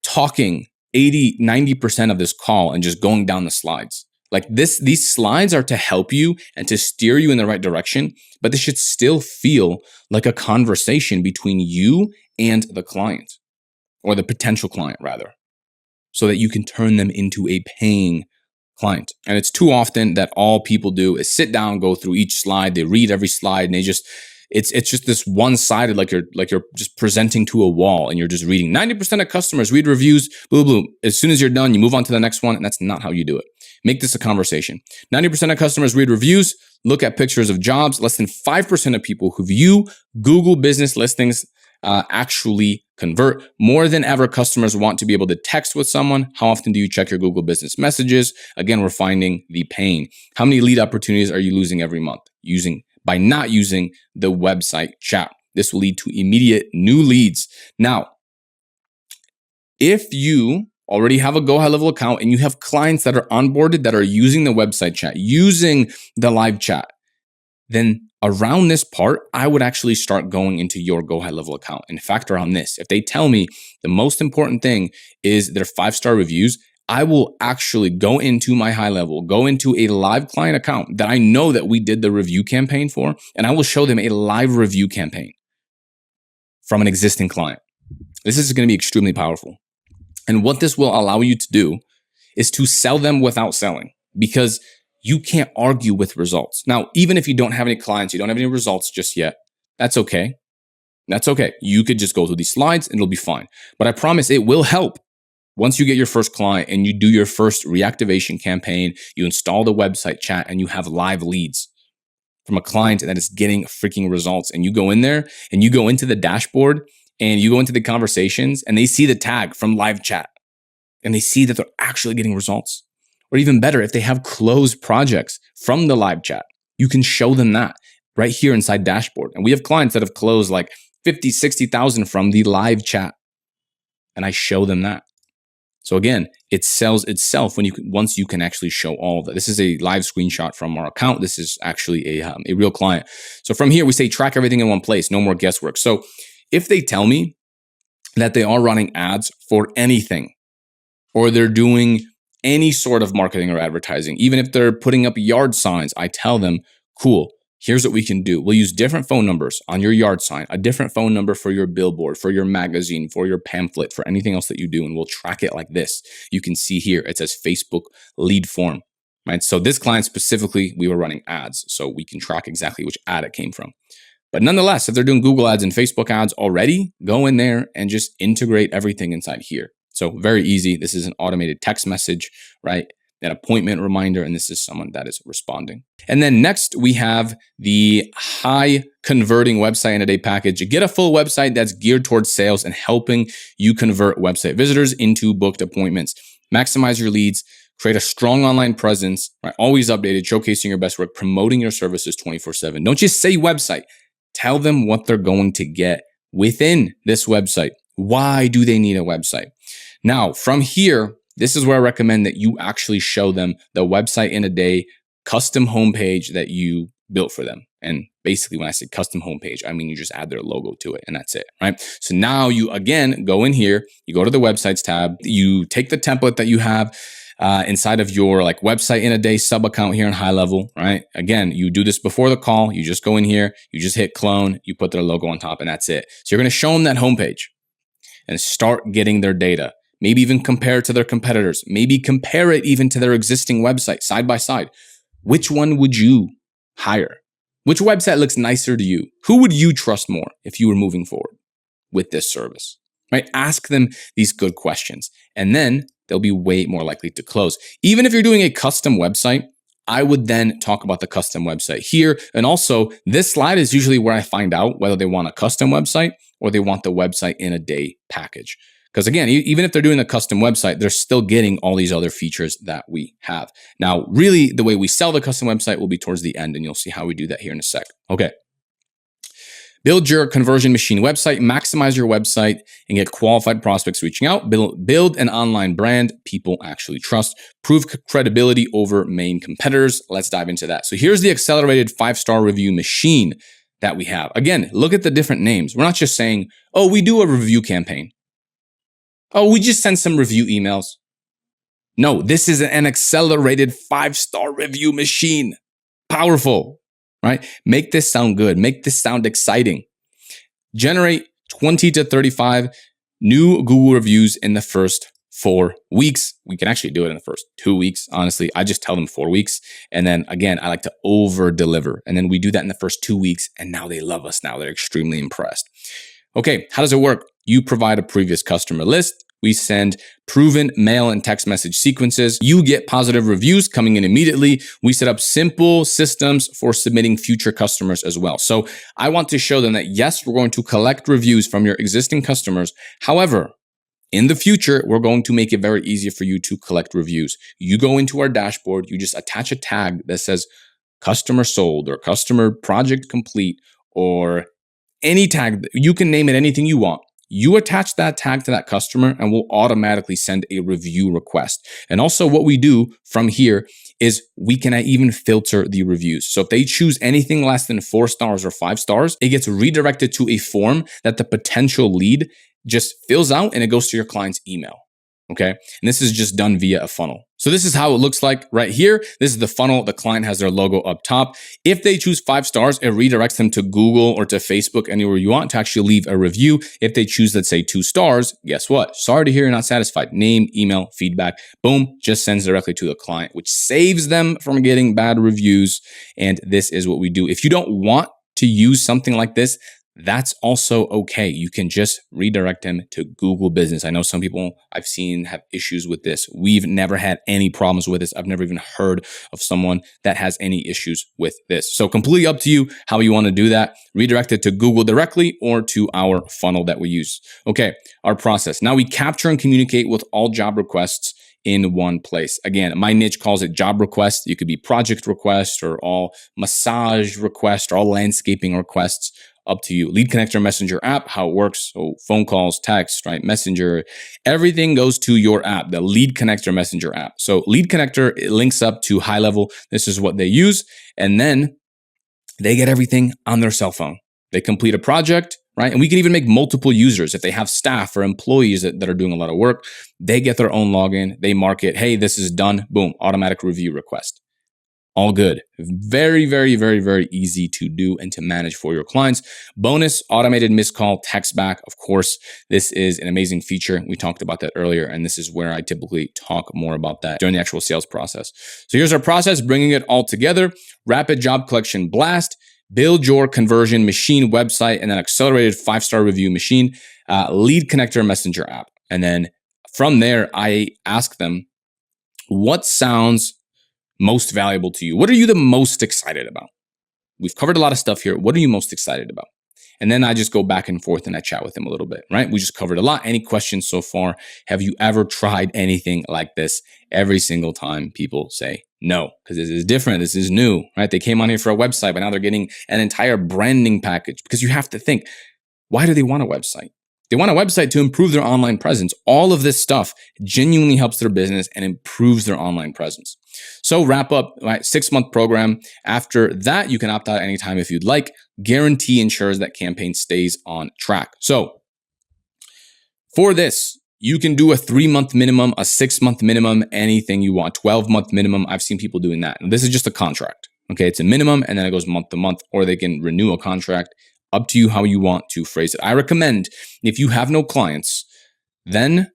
talking 80, 90% of this call and just going down the slides. Like these slides are to help you and to steer you in the right direction, but they should still feel like a conversation between you and the client, or the potential client rather, so that you can turn them into a paying client. And it's too often that all people do is sit down, go through each slide, they read every slide, and it's just this one-sided, like you're just presenting to a wall and you're just reading. 90% of customers read reviews, blah, blah, blah. As soon as you're done, you move on to the next one, and that's not how you do it. Make this a conversation. 90% of customers read reviews, look at pictures of jobs. Less than 5% of people who view Google business listings actually convert. More than ever, customers want to be able to text with someone. How often do you check your Google business messages? Again, we're finding the pain. How many lead opportunities are you losing every month by not using the website chat? This will lead to immediate new leads. Now, if you already have a GoHighLevel account and you have clients that are onboarded that are using the website chat, using the live chat, then around this part, I would actually start going into your GoHighLevel account and factor on this. If they tell me the most important thing is their 5-star reviews, I will actually go into my high level, go into a live client account that I know that we did the review campaign for, and I will show them a live review campaign from an existing client. This is going to be extremely powerful. And what this will allow you to do is to sell them without selling, because you can't argue with results. Now, even if you don't have any clients, you don't have any results just yet, that's okay. That's okay. You could just go through these slides and it'll be fine. But I promise it will help. Once you get your first client and you do your first reactivation campaign, you install the website chat and you have live leads from a client that is getting freaking results. And you go in there and you go into the dashboard and you go into the conversations and they see the tag from live chat and they see that they're actually getting results. Or even better, if they have closed projects from the live chat, you can show them that right here inside dashboard. And we have clients that have closed like 50, 60,000 from the live chat. And I show them that. So again, it sells itself once you can actually show all of that. This is a live screenshot from our account. This is actually a real client. So from here, we say track everything in one place, no more guesswork. So if they tell me that they are running ads for anything, or they're doing any sort of marketing or advertising, even if they're putting up yard signs, I tell them, cool, here's what we can do. We'll use different phone numbers on your yard sign, a different phone number for your billboard, for your magazine, for your pamphlet, for anything else that you do. And we'll track it like this. You can see here, it says Facebook lead form, right? So this client specifically, we were running ads. So we can track exactly which ad it came from. But nonetheless, if they're doing Google ads and Facebook ads already, go in there and just integrate everything inside here. So very easy. This is an automated text message, right? An appointment reminder, and this is someone that is responding. And then next, we have the high converting website in a day package. You get a full website that's geared towards sales and helping you convert website visitors into booked appointments. Maximize your leads, create a strong online presence, right? Always updated, showcasing your best work, promoting your services 24/7. Don't just say website. Tell them what they're going to get within this website. Why do they need a website? Now, from here, This is where I recommend that you actually show them the website in a day custom homepage that you built for them. And basically, when I say custom homepage, I mean you just add their logo to it and that's it, right? So now you again go in here, you go to the websites tab, you take the template that you have inside of your like website in a day sub account here in HighLevel, right? Again, you do this before the call. You just go in here, you just hit clone, you put their logo on top, and that's it. So you're going to show them that homepage and start getting their data. Maybe even compare it to their competitors. Maybe compare it even to their existing website side by side. Which one would you hire? Which website looks nicer to you? Who would you trust more if you were moving forward with this service, right? Ask them these good questions, and then they'll be way more likely to close. Even if you're doing a custom website, I would then talk about the custom website here. And also, this slide is usually where I find out whether they want a custom website or they want the website in a day package. Because again, even if they're doing a custom website, they're still getting all these other features that we have. Now, really, the way we sell the custom website will be towards the end, and you'll see how we do that here in a sec. Okay. Build your conversion machine website, maximize your website, and get qualified prospects reaching out. Build an online brand people actually trust. Prove credibility over main competitors. Let's dive into that. So here's the accelerated 5-star review machine that we have. Again, look at the different names. We're not just saying, oh, we do a review campaign. Oh, we just send some review emails. No, this is an accelerated 5-star review machine. Powerful, right? Make this sound good. Make this sound exciting. Generate 20 to 35 new Google reviews in the first 4 weeks. We can actually do it in the first 2 weeks. Honestly, I just tell them 4 weeks. And then again, I like to over deliver. And then we do that in the first 2 weeks. And now they love us. Now they're extremely impressed. Okay, how does it work? You provide a previous customer list. We send proven mail and text message sequences. You get positive reviews coming in immediately. We set up simple systems for submitting future customers as well. So I want to show them that yes, we're going to collect reviews from your existing customers. However, in the future, we're going to make it very easy for you to collect reviews. You go into our dashboard, you just attach a tag that says customer sold or customer project complete or any tag. You can name it anything you want. You attach that tag to that customer and we'll automatically send a review request. And also what we do from here is we can even filter the reviews. So if they choose anything less than 4 stars or 5 stars, it gets redirected to a form that the potential lead just fills out and it goes to your client's email. Okay. And this is just done via a funnel. So this is how it looks like right here. This is the funnel. The client has their logo up top. If they choose 5 stars, it redirects them to Google or to Facebook, anywhere you want to actually leave a review. If they choose, let's say 2 stars, guess what? Sorry to hear you're not satisfied. Name, email, feedback, boom, just sends directly to the client, which saves them from getting bad reviews. And this is what we do. If you don't want to use something like this, that's also okay. You can just redirect them to Google Business. I know some people I've seen have issues with this. We've never had any problems with this. I've never even heard of someone that has any issues with this. So completely up to you how you want to do that. Redirect it to Google directly or to our funnel that we use. Okay, our process. Now we capture and communicate with all job requests in one place. Again, my niche calls it job requests. You could be project requests or all massage requests or all landscaping requests. Up to you. Lead Connector Messenger app, how it works. So phone calls, text, right? Messenger, everything goes to your app, the Lead Connector Messenger app. So Lead Connector, it links up to HighLevel. This is what they use. And then they get everything on their cell phone. They complete a project, right? And we can even make multiple users. If they have staff or employees that are doing a lot of work, they get their own login. They mark it. Hey, this is done. Boom, automatic review request. All good. Very, very, very, very easy to do and to manage for your clients. Bonus, automated missed call text back. Of course, this is an amazing feature. We talked about that earlier, and this is where I typically talk more about that during the actual sales process. So here's our process, bringing it all together. Rapid job collection blast, build your conversion machine website, and then accelerated 5-star review machine, Lead Connector Messenger app. And then from there, I ask them, what sounds most valuable to you? What are you the most excited about? We've covered a lot of stuff here. What are you most excited about? And then I just go back and forth and I chat with them a little bit, right? We just covered a lot. Any questions so far? Have you ever tried anything like this? Every single time people say no, because this is different. This is new, right? They came on here for a website, but now they're getting an entire branding package because you have to think, why do they want a website? They want a website to improve their online presence. All of this stuff genuinely helps their business and improves their online presence. So wrap up, right? 6-month program. After that, you can opt out anytime if you'd like. Guarantee ensures that campaign stays on track. So for this, you can do a 3-month minimum, a 6-month minimum, anything you want, 12-month minimum. I've seen people doing that. And this is just a contract. Okay, it's a minimum and then it goes month to month, or they can renew a contract. Up to you how you want to phrase it. I recommend if you have no clients, then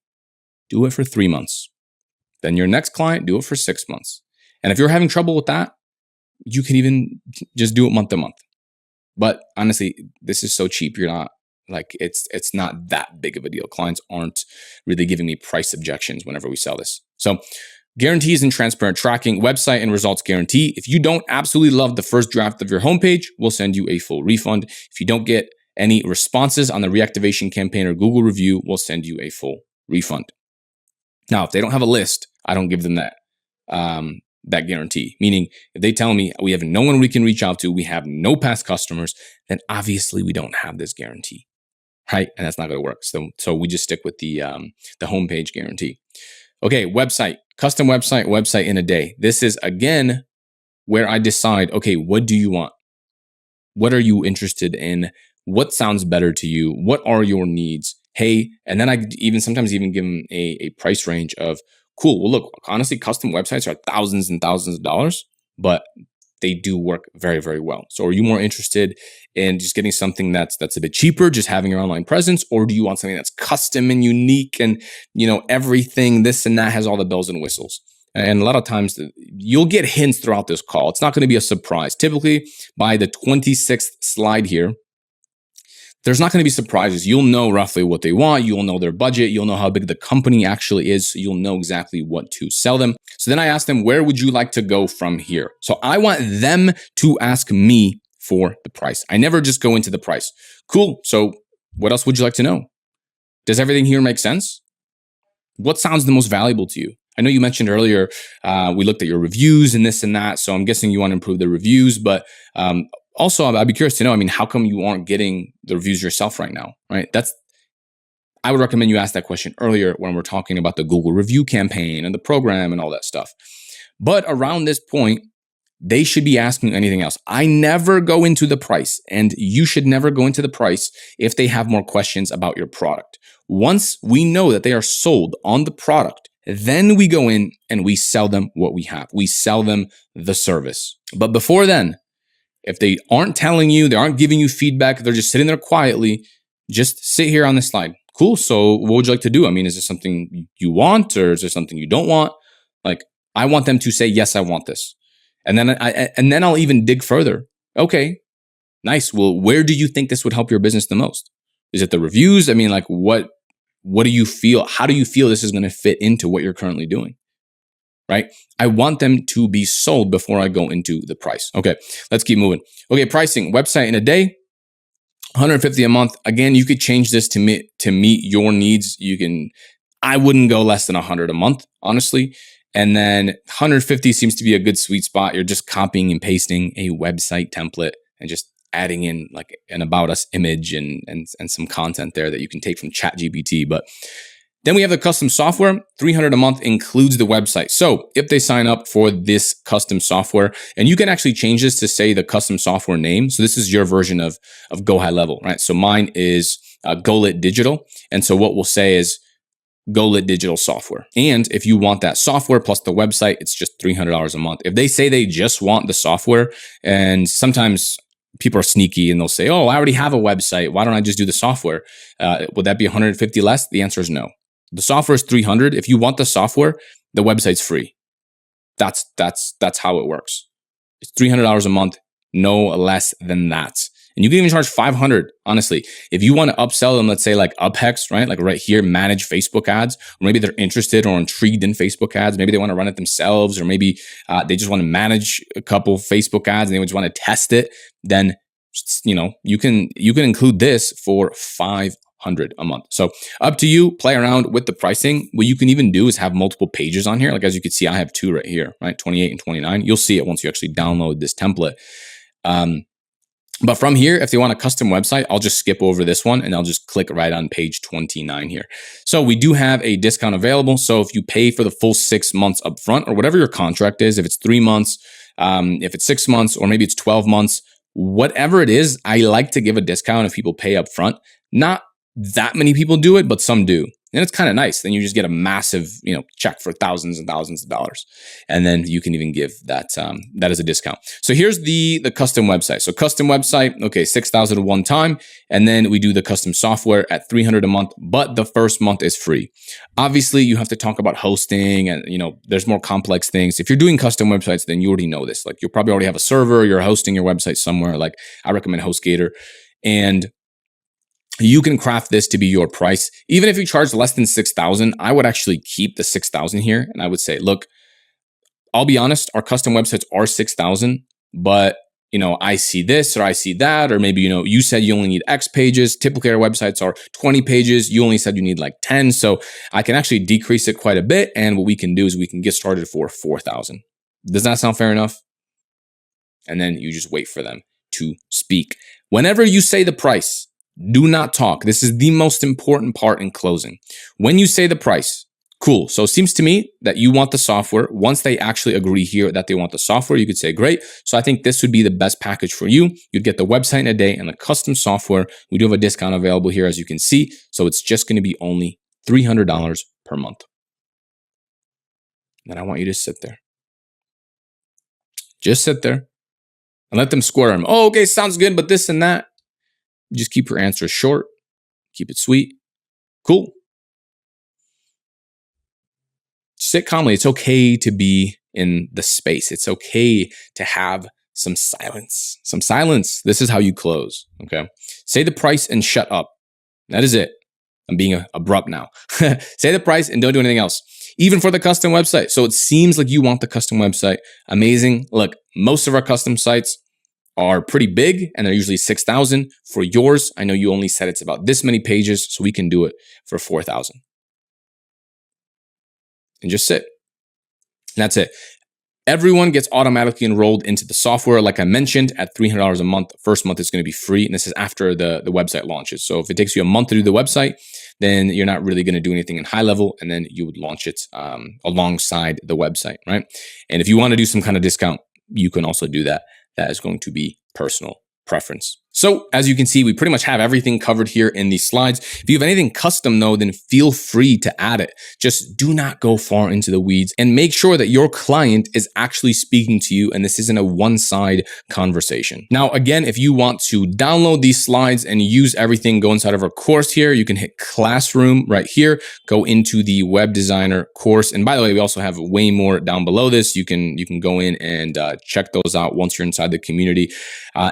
do it for 3 months. Then your next client, do it for 6 months. And if you're having trouble with that, you can even just do it month to month. But honestly, this is so cheap. You're not like, it's not that big of a deal. Clients aren't really giving me price objections whenever we sell this. So guarantees and transparent tracking, website and results guarantee. If you don't absolutely love the first draft of your homepage, we'll send you a full refund. If you don't get any responses on the reactivation campaign or Google review, we'll send you a full refund. Now, if they don't have a list, I don't give them that guarantee. Meaning, if they tell me we have no one we can reach out to, we have no past customers, then obviously we don't have this guarantee, right? And that's not going to work. So we just stick with the homepage guarantee. Okay, website, custom website in a day. This is, again, where I decide, okay, what do you want? What are you interested in? What sounds better to you? What are your needs? Hey, and then I sometimes give them a price range of, cool, well, look, honestly, custom websites are thousands and thousands of dollars, but they do work very, very well. So are you more interested in just getting something that's a bit cheaper, just having your online presence, or do you want something that's custom and unique and, everything, this and that has all the bells and whistles? And a lot of times you'll get hints throughout this call. It's not going to be a surprise. Typically by the 26th slide here, there's not going to be surprises. You'll know roughly what they want. You'll know their budget. You'll know how big the company actually is. So you'll know exactly what to sell them. So then I ask them, where would you like to go from here? So I want them to ask me for the price. I never just go into the price. Cool. So what else would you like to know? Does everything here make sense? What sounds the most valuable to you? I know you mentioned earlier, we looked at your reviews and this and that. So I'm guessing you want to improve the reviews, but also, I'd be curious to know, how come you aren't getting the reviews yourself right now, right? I would recommend you ask that question earlier when we're talking about the Google review campaign and the program and all that stuff. But around this point, they should be asking anything else. I never go into the price, and you should never go into the price if they have more questions about your product. Once we know that they are sold on the product, then we go in and we sell them what we have. We sell them the service. But before then, if they aren't telling you, they aren't giving you feedback, they're just sitting there quietly, just sit here on this slide. Cool. So what would you like to do? Is this something you want, or is there something you don't want? I want them to say, yes, I want this. And then I'll even dig further. Okay, nice. Well, where do you think this would help your business the most? Is it the reviews? What do you feel? How do you feel this is going to fit into what you're currently doing? Right? I want them to be sold before I go into the price. Okay, let's keep moving. Okay, pricing, website in a day, $150 a month. Again, you could change this to meet your needs. I wouldn't go less than $100 a month, honestly. And then $150 seems to be a good sweet spot. You're just copying and pasting a website template and just adding in like an about us image and some content there that you can take from ChatGPT. But then we have the custom software. $300 a month includes the website. So if they sign up for this custom software, and you can actually change this to say the custom software name. So this is your version of GoHighLevel, right? So mine is GoLit Digital. And so what we'll say is GoLit Digital Software. And if you want that software plus the website, it's just $300 a month. If they say they just want the software, and sometimes people are sneaky and they'll say, oh, I already have a website. Why don't I just do the software? Would that be $150 less? The answer is no. The software is $300. If you want the software, the website's free. That's how it works. It's $300 a month, no less than that. And you can even charge $500, honestly. If you want to upsell them, let's say like UpHex, right? Like right here, manage Facebook ads. Or maybe they're interested or intrigued in Facebook ads. Maybe they want to run it themselves, or maybe they just want to manage a couple Facebook ads and they just want to test it. Then, you can include this for $500 a month. So up to you, play around with the pricing. What you can even do is have multiple pages on here. Like as you can see, I have two right here, right? 28 and 29. You'll see it once you actually download this template. But from here, if they want a custom website, I'll just skip over this one and I'll just click right on page 29 here. So we do have a discount available. So if you pay for the full 6 months upfront or whatever your contract is, if it's 3 months, if it's 6 months, or maybe it's 12 months, whatever it is, I like to give a discount if people pay upfront. Not that many people do it, but some do. And it's kind of nice. Then you just get a massive, check for thousands and thousands of dollars. And then you can even give that, that as a discount. So here's the custom website. So custom website, okay, 6,000 one time. And then we do the custom software at 300 a month, but the first month is free. Obviously you have to talk about hosting and, there's more complex things. If you're doing custom websites, then you already know this. Like you'll probably already have a server, you're hosting your website somewhere. Like I recommend HostGator, and you can craft this to be your price. Even if you charge less than 6,000, I would actually keep the 6,000 here. And I would say, look, I'll be honest, our custom websites are 6,000, but I see this or I see that, or maybe, you said you only need X pages. Typically our websites are 20 pages. You only said you need like 10. So I can actually decrease it quite a bit. And what we can do is we can get started for 4,000. Does that sound fair enough? And then you just wait for them to speak. Whenever you say the price, do not talk. This is the most important part in closing. When you say the price, cool. So it seems to me that you want the software. Once they actually agree here that they want the software, you could say, great. So I think this would be the best package for you. You'd get the website in a day and the custom software. We do have a discount available here, as you can see. So it's just going to be only $300 per month. And I want you to sit there. Just sit there and let them squirm. Oh, okay, sounds good, but this and that. Just keep your answers short. Keep it sweet. Cool. Sit calmly. It's okay to be in the space. It's okay to have some silence. Some silence. This is how you close. Okay. Say the price and shut up. That is it. I'm being abrupt now. Say the price and don't do anything else. Even for the custom website. So it seems like you want the custom website. Amazing. Look, most of our custom sites are pretty big and they're usually 6,000. For yours, I know you only said it's about this many pages, so we can do it for 4,000. And just sit. And that's it. Everyone gets automatically enrolled into the software. Like I mentioned, at $300 a month, first month is going to be free. And this is after the website launches. So if it takes you a month to do the website, then you're not really going to do anything in high level. And then you would launch it alongside the website, right? And if you want to do some kind of discount, you can also do that. That is going to be personal preference. So as you can see, we pretty much have everything covered here in these slides. If you have anything custom though, then feel free to add it. Just do not go far into the weeds and make sure that your client is actually speaking to you and this isn't a one-side conversation. Now, again, if you want to download these slides and use everything, go inside of our course here. You can hit Classroom right here, go into the Web Designer course. And by the way, we also have way more down below this. You can go in and check those out once you're inside the community.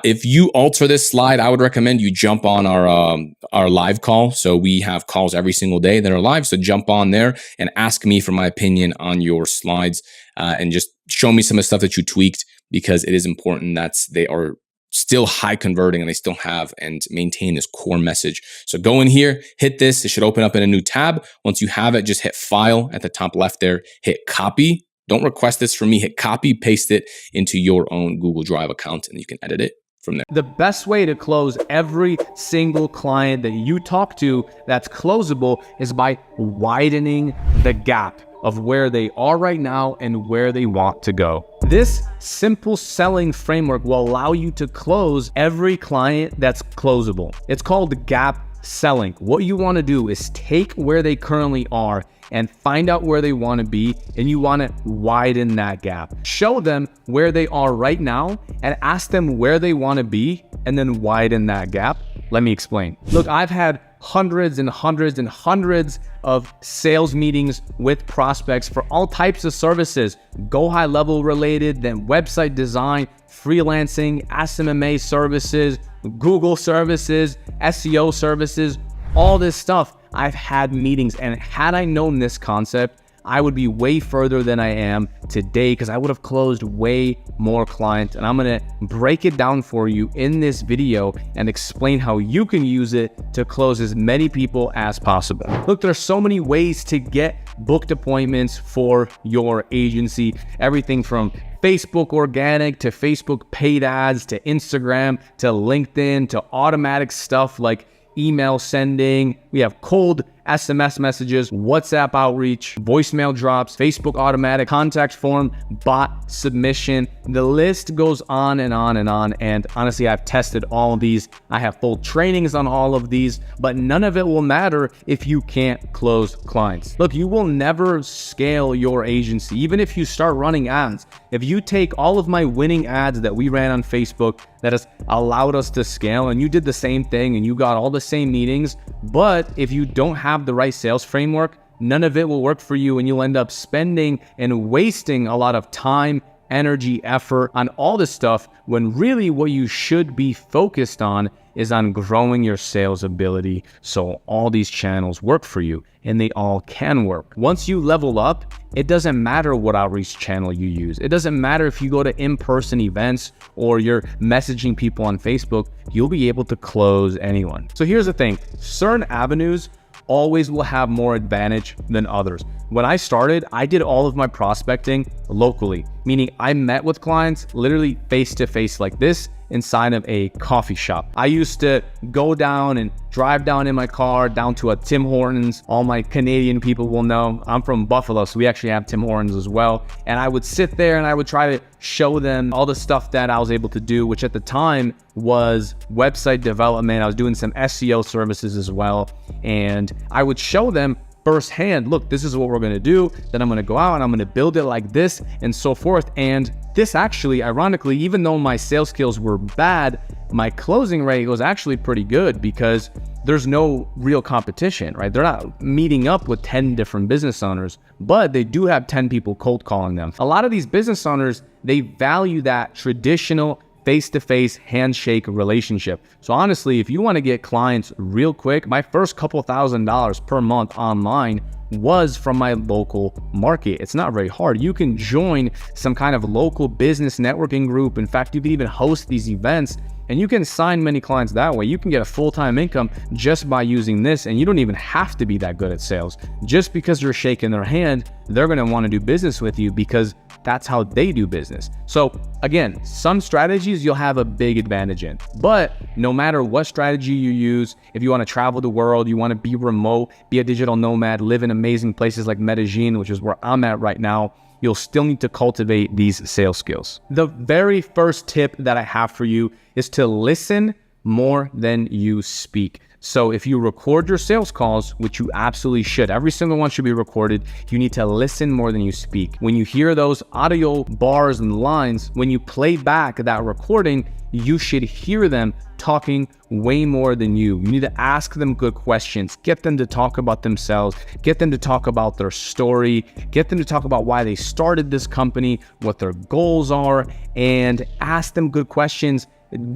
If you alter this slide, I would recommend you jump on our live call. So we have calls every single day that are live. So jump on there and ask me for my opinion on your slides and just show me some of the stuff that you tweaked, because it is important that they are still high converting and they still have and maintain this core message. So go in here, hit this. It should open up in a new tab. Once you have it, just hit File at the top left there, hit Copy. Don't request this from me. Hit copy, paste it into your own Google Drive account, and you can edit it from there. The best way to close every single client that you talk to that's closable is by widening the gap of where they are right now and where they want to go. This simple selling framework will allow you to close every client that's closable. It's called gap selling. What you want to do is take where they currently are and find out where they want to be, and you want to widen that gap. Show them where they are right now and ask them where they want to be, and then widen that gap. Let me explain. Look, I've had hundreds and hundreds and hundreds of sales meetings with prospects for all types of services, GoHighLevel related, then website design, freelancing, SMMA services, Google services, SEO services, all this stuff. I've had meetings, and had I known this concept, I would be way further than I am today because I would have closed way more clients. And I'm gonna break it down for you in this video and explain how you can use it to close as many people as possible. Look, there's so many ways to get booked appointments for your agency. Everything from Facebook organic to Facebook paid ads to Instagram to LinkedIn to automatic stuff like email sending. We have cold SMS messages, WhatsApp outreach, voicemail drops, Facebook automatic, contact form, bot submission. The list goes on and on and on. And honestly, I've tested all of these. I have full trainings on all of these, but none of it will matter if you can't close clients. Look, you will never scale your agency, even if you start running ads. If you take all of my winning ads that we ran on Facebook that has allowed us to scale, and you did the same thing and you got all the same meetings, but if you don't have the right sales framework, none of it will work for you, and you'll end up spending and wasting a lot of time, energy, effort on all this stuff when really what you should be focused on is on growing your sales ability so all these channels work for you, and they all can work. Once you level up, it doesn't matter what outreach channel you use. It doesn't matter if you go to in-person events or you're messaging people on Facebook, you'll be able to close anyone. So here's the thing, certain avenues always will have more advantage than others. When I started, I did all of my prospecting locally, meaning I met with clients literally face to face like this inside of a coffee shop. I used to go down and drive down in my car down to a Tim Hortons. All my Canadian people will know I'm from Buffalo, so we actually have Tim Hortons as well. And I would sit there and I would try to show them all the stuff that I was able to do, which at the time was website development. I was doing some SEO services as well. And I would show them firsthand, look, this is what we're going to do. Then I'm going to go out and I'm going to build it like this and so forth. And this actually, ironically, even though my sales skills were bad, my closing rate was actually pretty good because there's no real competition, right? They're not meeting up with 10 different business owners, but they do have 10 people cold calling them. A lot of these business owners, they value that traditional face-to-face handshake relationship. So honestly, if you want to get clients real quick, my first couple $1,000s per month online was from my local market. It's not very hard. You can join some kind of local business networking group. In fact, you can even host these events and you can sign many clients that way. You can get a full-time income just by using this, and you don't even have to be that good at sales. Just because you're shaking their hand, they're going to want to do business with you because that's how they do business. So again, some strategies you'll have a big advantage in, but no matter what strategy you use, if you want to travel the world, you want to be remote, be a digital nomad, live in amazing places like Medellin, which is where I'm at right now, you'll still need to cultivate these sales skills. The very first tip that I have for you is to listen more than you speak. So if you record your sales calls, which you absolutely should, every single one should be recorded, you need to listen more than you speak. When you hear those audio bars and lines, when you play back that recording, you should hear them talking way more than you. You need to ask them good questions, get them to talk about themselves, get them to talk about their story, get them to talk about why they started this company, what their goals are, and ask them good questions.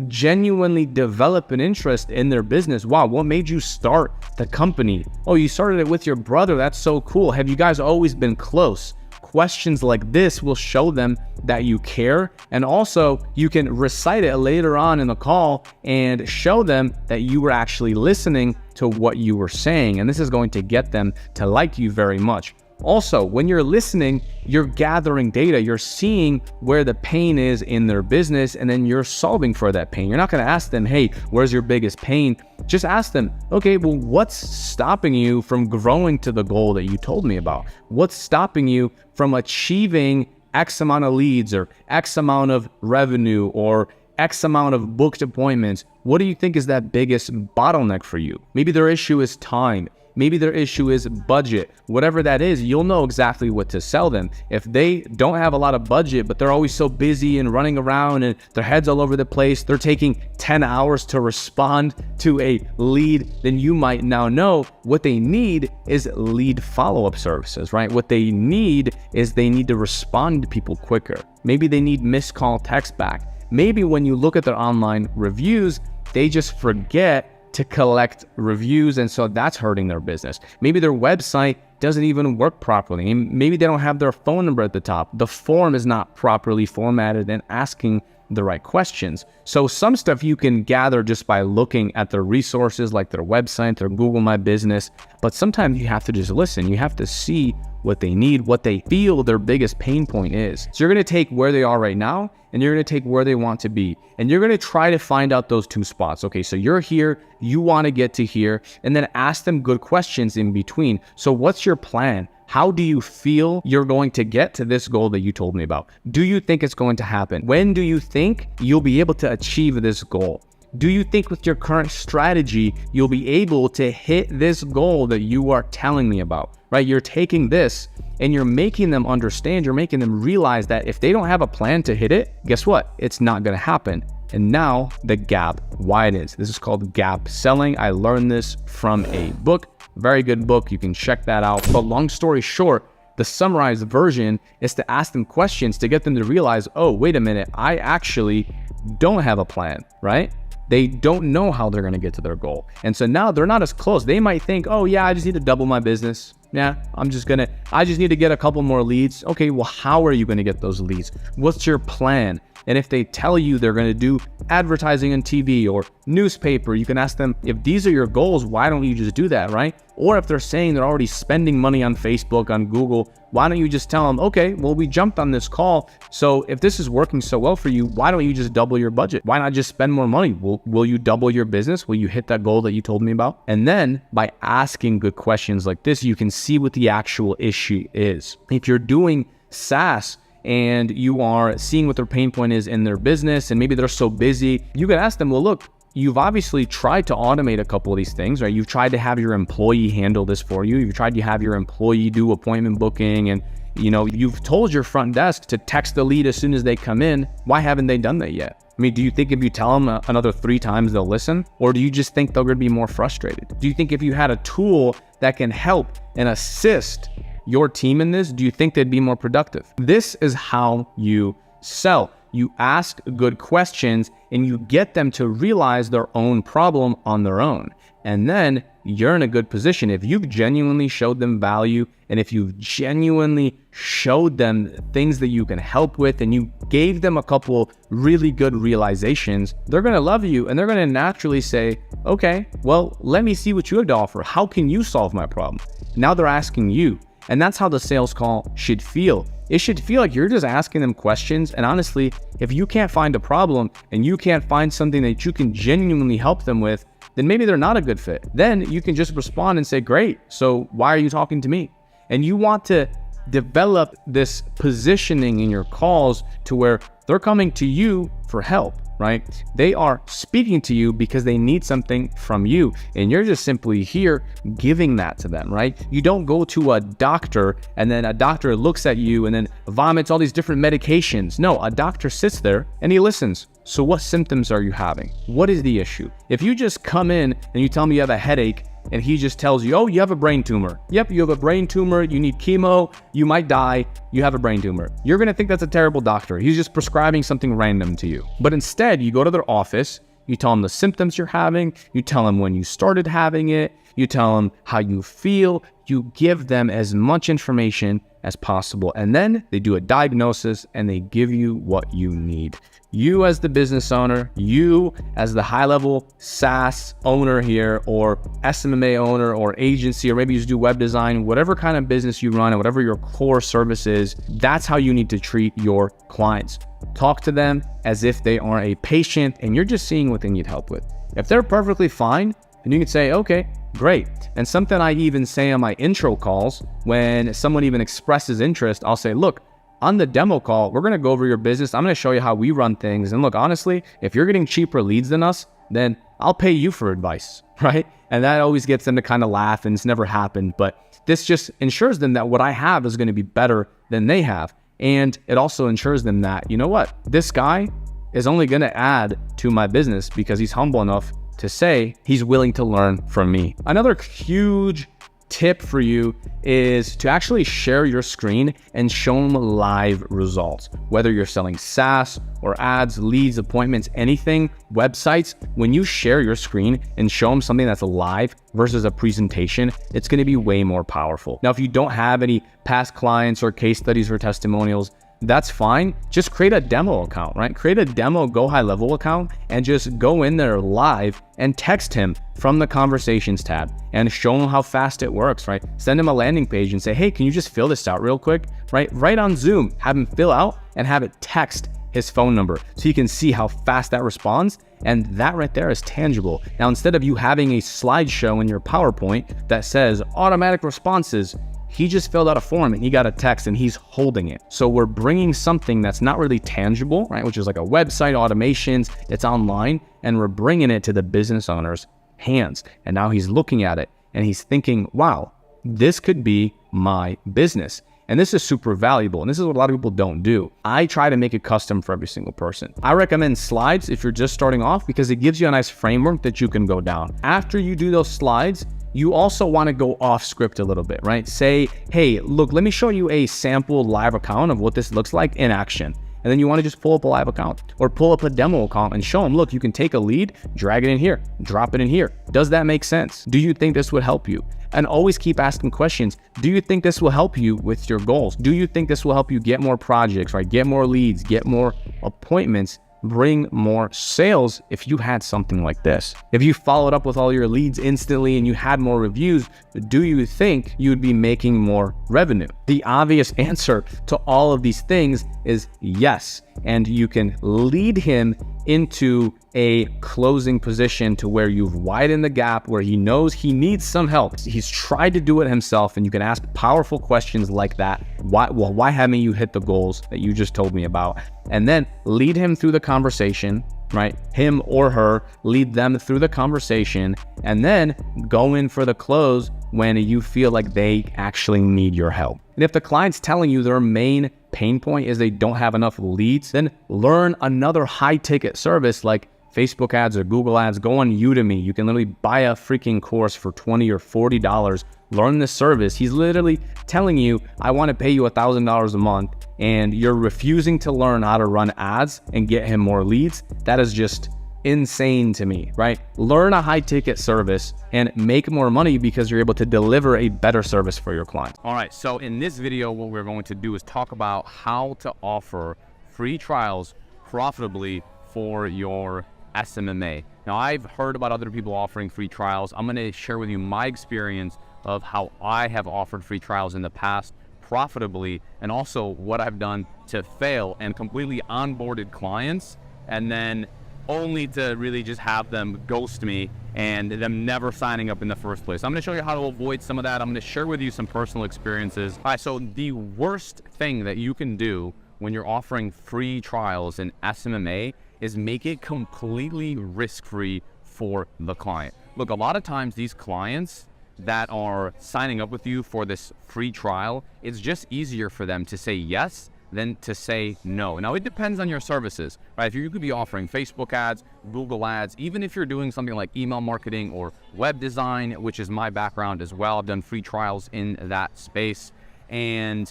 Genuinely develop an interest in their business. Wow, what made you start the company? Oh, you started it with your brother. That's so cool. Have you guys always been close? Questions like this will show them that you care, and also you can recite it later on in the call and show them that you were actually listening to what you were saying, and this is going to get them to like you very much. Also, when you're listening, you're gathering data, you're seeing where the pain is in their business, and then you're solving for that pain. You're not going to ask them, hey, where's your biggest pain? Just ask them, okay, well, what's stopping you from growing to the goal that you told me about? What's stopping you from achieving X amount of leads or X amount of revenue or X amount of booked appointments? What do you think is that biggest bottleneck for you? Maybe their issue is time. Maybe their issue is budget. Whatever that is, you'll know exactly what to sell them. If they don't have a lot of budget, but they're always so busy and running around and their head's all over the place, they're taking 10 hours to respond to a lead, then you might now know what they need is lead follow-up services, right? What they need is they need to respond to people quicker. Maybe they need missed call text back. Maybe when you look at their online reviews, they just forget to collect reviews, and so that's hurting their business. Maybe their website doesn't even work properly. And maybe they don't have their phone number at the top. The form is not properly formatted and asking the right questions. So some stuff you can gather just by looking at their resources, like their website, their Google My Business. But sometimes you have to just listen. You have to see what they need, what they feel their biggest pain point is. So you're going to take where they are right now, and you're going to take where they want to be. And you're going to try to find out those two spots. Okay, so you're here, you want to get to here, and then ask them good questions in between. So what's your plan? How do you feel you're going to get to this goal that you told me about? Do you think it's going to happen? When do you think you'll be able to achieve this goal? Do you think with your current strategy, you'll be able to hit this goal that you are telling me about, right? You're taking this and you're making them understand, you're making them realize that if they don't have a plan to hit it, guess what? It's not going to happen. And now the gap widens. This is called gap selling. I learned this from a book. Very good book. You can check that out. But long story short, the summarized version is to ask them questions to get them to realize, oh, wait a minute, I actually don't have a plan, right? They don't know how they're going to get to their goal. And so now they're not as close. They might think, oh yeah, I just need to double my business. Yeah, I just need to get a couple more leads. Okay, well, how are you going to get those leads? What's your plan? And if they tell you they're going to do advertising on TV or newspaper, you can ask them, if these are your goals, why don't you just do that, right? Or if they're saying they're already spending money on Facebook, on Google, why don't you just tell them, okay, well, we jumped on this call. So if this is working so well for you, why don't you just double your budget? Why not just spend more money? Will you double your business? Will you hit that goal that you told me about? And then by asking good questions like this, you can see what the actual issue is. If you're doing SaaS, and you are seeing what their pain point is in their business, and maybe they're so busy, you can ask them, well, look, you've obviously tried to automate a couple of these things, right? You've tried to have your employee handle this for you. You've tried to have your employee do appointment booking, and you've told your front desk to text the lead as soon as they come in. Why haven't they done that yet? I mean, do you think if you tell them another 3 times, they'll listen? Or do you just think they're going to be more frustrated? Do you think if you had a tool that can help and assist your team in this, do you think they'd be more productive? This is how you sell. You ask good questions and you get them to realize their own problem on their own. And then you're in a good position. If you've genuinely showed them value, and if you've genuinely showed them things that you can help with, and you gave them a couple really good realizations, they're going to love you and they're going to naturally say, okay, well, let me see what you have to offer. How can you solve my problem? Now they're asking you. And that's how the sales call should feel. It should feel like you're just asking them questions. And honestly, if you can't find a problem and you can't find something that you can genuinely help them with, then maybe they're not a good fit. Then you can just respond and say, great, so why are you talking to me? And you want to develop this positioning in your calls to where they're coming to you for help, right? They are speaking to you because they need something from you, and you're just simply here giving that to them, right? You don't go to a doctor and then a doctor looks at you and then vomits all these different medications. No, a doctor sits there and he listens. So what symptoms are you having? What is the issue? If you just come in and you tell me you have a headache and he just tells you, oh, you have a brain tumor. Yep, you have a brain tumor. You need chemo. You might die. You have a brain tumor. You're going to think that's a terrible doctor. He's just prescribing something random to you. But instead, you go to their office. You tell them the symptoms you're having. You tell them when you started having it. You tell them how you feel. You give them as much information as possible. And then they do a diagnosis and they give you what you need. You as the business owner, you as the high-level SaaS owner here, or SMMA owner, or agency, or maybe you just do web design, whatever kind of business you run and whatever your core service is, that's how you need to treat your clients. Talk to them as if they are a patient and you're just seeing what they need help with. If they're perfectly fine, then you can say, okay, great. And something I even say on my intro calls, when someone even expresses interest, I'll say, look, on the demo call, we're going to go over your business. I'm going to show you how we run things. And look, honestly, if you're getting cheaper leads than us, then I'll pay you for advice, right? And that always gets them to kind of laugh, and it's never happened. But this just ensures them that what I have is going to be better than they have. And it also ensures them that, you know what, this guy is only going to add to my business because he's humble enough to say he's willing to learn from me. Another huge tip for you is to actually share your screen and show them live results. Whether you're selling SaaS or ads, leads, appointments, anything, websites, when you share your screen and show them something that's live versus a presentation, it's going to be way more powerful. Now, if you don't have any past clients or case studies or testimonials, that's fine. Just create a demo account, right? Create a demo GoHighLevel account and just go in there live and text him from the conversations tab and show him how fast it works, right? Send him a landing page and say, hey, can you just fill this out real quick, right? Right on Zoom, have him fill out and have it text his phone number so you can see how fast that responds. And that right there is tangible. Now, instead of you having a slideshow in your PowerPoint that says automatic responses, he just filled out a form and he got a text and he's holding it. So we're bringing something that's not really tangible, right? Which is like a website, automations, it's online, and we're bringing it to the business owner's hands. And now he's looking at it and he's thinking, wow, this could be my business. And this is super valuable. And this is what a lot of people don't do. I try to make it custom for every single person. I recommend slides if you're just starting off because it gives you a nice framework that you can go down. After you do those slides, you also want to go off script a little bit, right? Say, hey, look, let me show you a sample live account of what this looks like in action. And then you want to just pull up a live account or pull up a demo account and show them, look, you can take a lead, drag it in here, drop it in here. Does that make sense? Do you think this would help you? And always keep asking questions. Do you think this will help you with your goals? Do you think this will help you get more projects, right? Get more leads, get more appointments, bring more sales if you had something like this? If you followed up with all your leads instantly and you had more reviews, do you think you'd be making more revenue? The obvious answer to all of these things is yes. And you can lead him into a closing position to where you've widened the gap, where he knows he needs some help. He's tried to do it himself, and you can ask powerful questions like that. Why haven't you hit the goals that you just told me about? And then lead him through the conversation, right? Him or her, lead them through the conversation, and then go in for the close when you feel like they actually need your help. And if the client's telling you their main pain point is they don't have enough leads, then learn another high ticket service like Facebook ads or Google ads. Go on Udemy. You can literally buy a freaking course for $20 or $40. Learn this service. He's literally telling you, I want to pay you $1,000 a month, and you're refusing to learn how to run ads and get him more leads. That is just insane to me, right? Learn a high ticket service and make more money because you're able to deliver a better service for your clients. All right, so in this video, what we're going to do is talk about how to offer free trials profitably for your SMMA. Now, I've heard about other people offering free trials. I'm going to share with you my experience of how I have offered free trials in the past profitably, and also what I've done to fail and completely onboarded clients and then only to really just have them ghost me and them never signing up in the first place. I'm going to show you how to avoid some of that. I'm going to share with you some personal experiences. All right, so the worst thing that you can do when you're offering free trials in SMMA is make it completely risk-free for the client. Look, a lot of times these clients that are signing up with you for this free trial, it's just easier for them to say yes than to say no. Now, it depends on your services, right? If you could be offering Facebook ads, Google ads, even if you're doing something like email marketing or web design, which is my background as well. I've done free trials in that space. And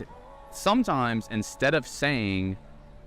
sometimes instead of saying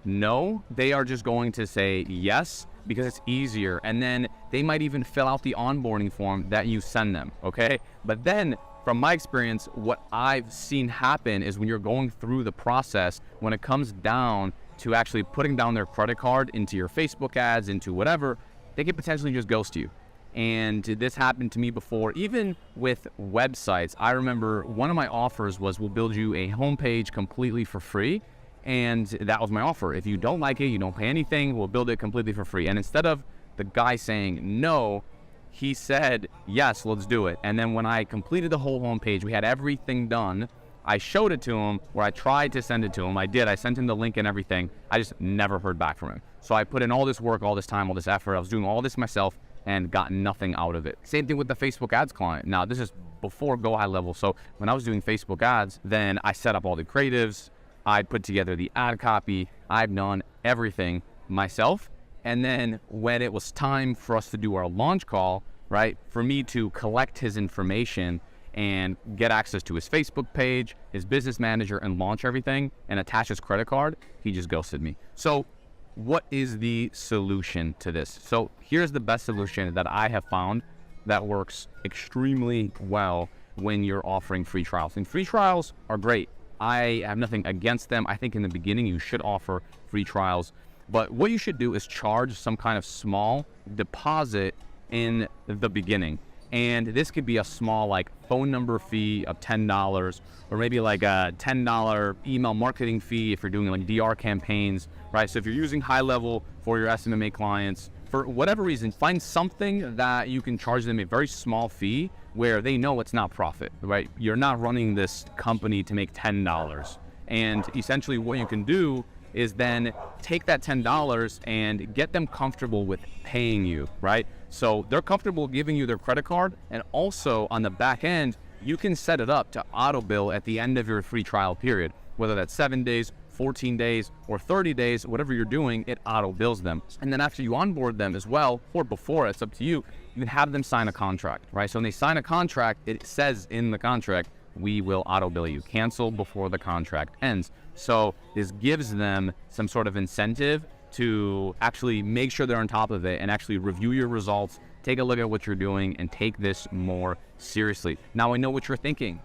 no, they are just going to say yes because it's easier. And then they might even fill out the onboarding form that you send them, okay? But then from my experience, what I've seen happen is when you're going through the process, when it comes down to actually putting down their credit card into your Facebook ads, into whatever, they could potentially just ghost you. And this happened to me before, even with websites. I remember one of my offers was, we'll build you a homepage completely for free. And that was my offer. If you don't like it, you don't pay anything, we'll build it completely for free. And instead of the guy saying no, he said, yes, let's do it. And then when I completed the whole homepage, we had everything done. I showed it to him, where I tried to send it to him. I sent him the link and everything. I just never heard back from him. So I put in all this work, all this time, all this effort. I was doing all this myself and got nothing out of it. Same thing with the Facebook ads client. Now, this is before GoHighLevel. So when I was doing Facebook ads, then I set up all the creatives. I put together the ad copy. I've done everything myself. And then when it was time for us to do our launch call, right, for me to collect his information and get access to his Facebook page, his business manager, and launch everything and attach his credit card, he just ghosted me. So what is the solution to this? So here's the best solution that I have found that works extremely well when you're offering free trials. And free trials are great. I have nothing against them. I think in the beginning you should offer free trials, but what you should do is charge some kind of small deposit in the beginning. And this could be a small like phone number fee of $10, or maybe like a $10 email marketing fee if you're doing like DR campaigns, right? So if you're using HighLevel for your SMMA clients, for whatever reason, find something that you can charge them a very small fee where they know it's not profit, right? You're not running this company to make $10. And essentially what you can do is then take that $10 and get them comfortable with paying you, right? So they're comfortable giving you their credit card, and also on the back end, you can set it up to auto bill at the end of your free trial period, whether that's 7 days, 14 days, or 30 days, whatever you're doing, it auto bills them. And then after you onboard them as well, or before, it's up to you, you can have them sign a contract, right? So when they sign a contract, it says in the contract, we will auto bill you. Cancel before the contract ends. So this gives them some sort of incentive to actually make sure they're on top of it and actually review your results, take a look at what you're doing, and take this more seriously. Now I know what you're thinking.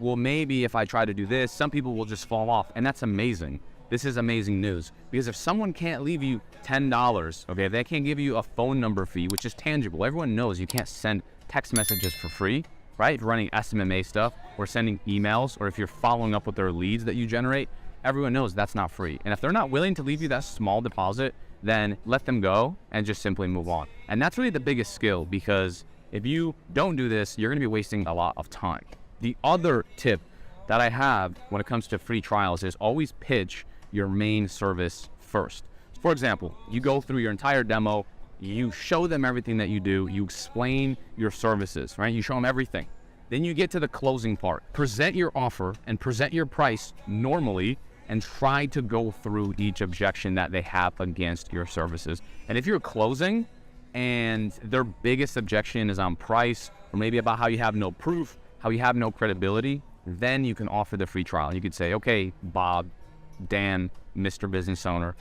Well, maybe if I try to do this, some people will just fall off, and that's amazing. This is amazing news, because if someone can't leave you $10, okay, if they can't give you a phone number fee, which is tangible, everyone knows you can't send text messages for free, right? If you're running SMMA stuff or sending emails, or if you're following up with their leads that you generate, everyone knows that's not free. And if they're not willing to leave you that small deposit, then let them go and just simply move on. And that's really the biggest skill, because if you don't do this, you're gonna be wasting a lot of time. The other tip that I have when it comes to free trials is always pitch your main service first. For example, you go through your entire demo, you show them everything that you do, you explain your services, right? You show them everything. Then you get to the closing part. Present your offer and present your price normally, and try to go through each objection that they have against your services. And if you're closing and their biggest objection is on price, or maybe about how you have no proof, how you have no credibility, then you can offer the free trial. You could say, okay, Bob, Dan, Mr. Business Owner,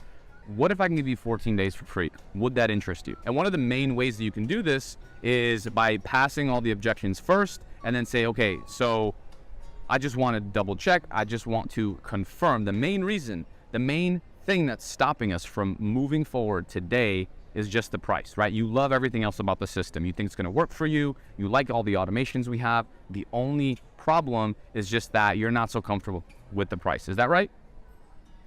what if I can give you 14 days for free? Would that interest you? And one of the main ways that you can do this is by passing all the objections first, and then say, okay, so I just want to double check. I just want to confirm. The main reason, the main thing that's stopping us from moving forward today is just the price, right? You love everything else about the system. You think it's going to work for you. You like all the automations we have. The only problem is just that you're not so comfortable with the price. Is that right?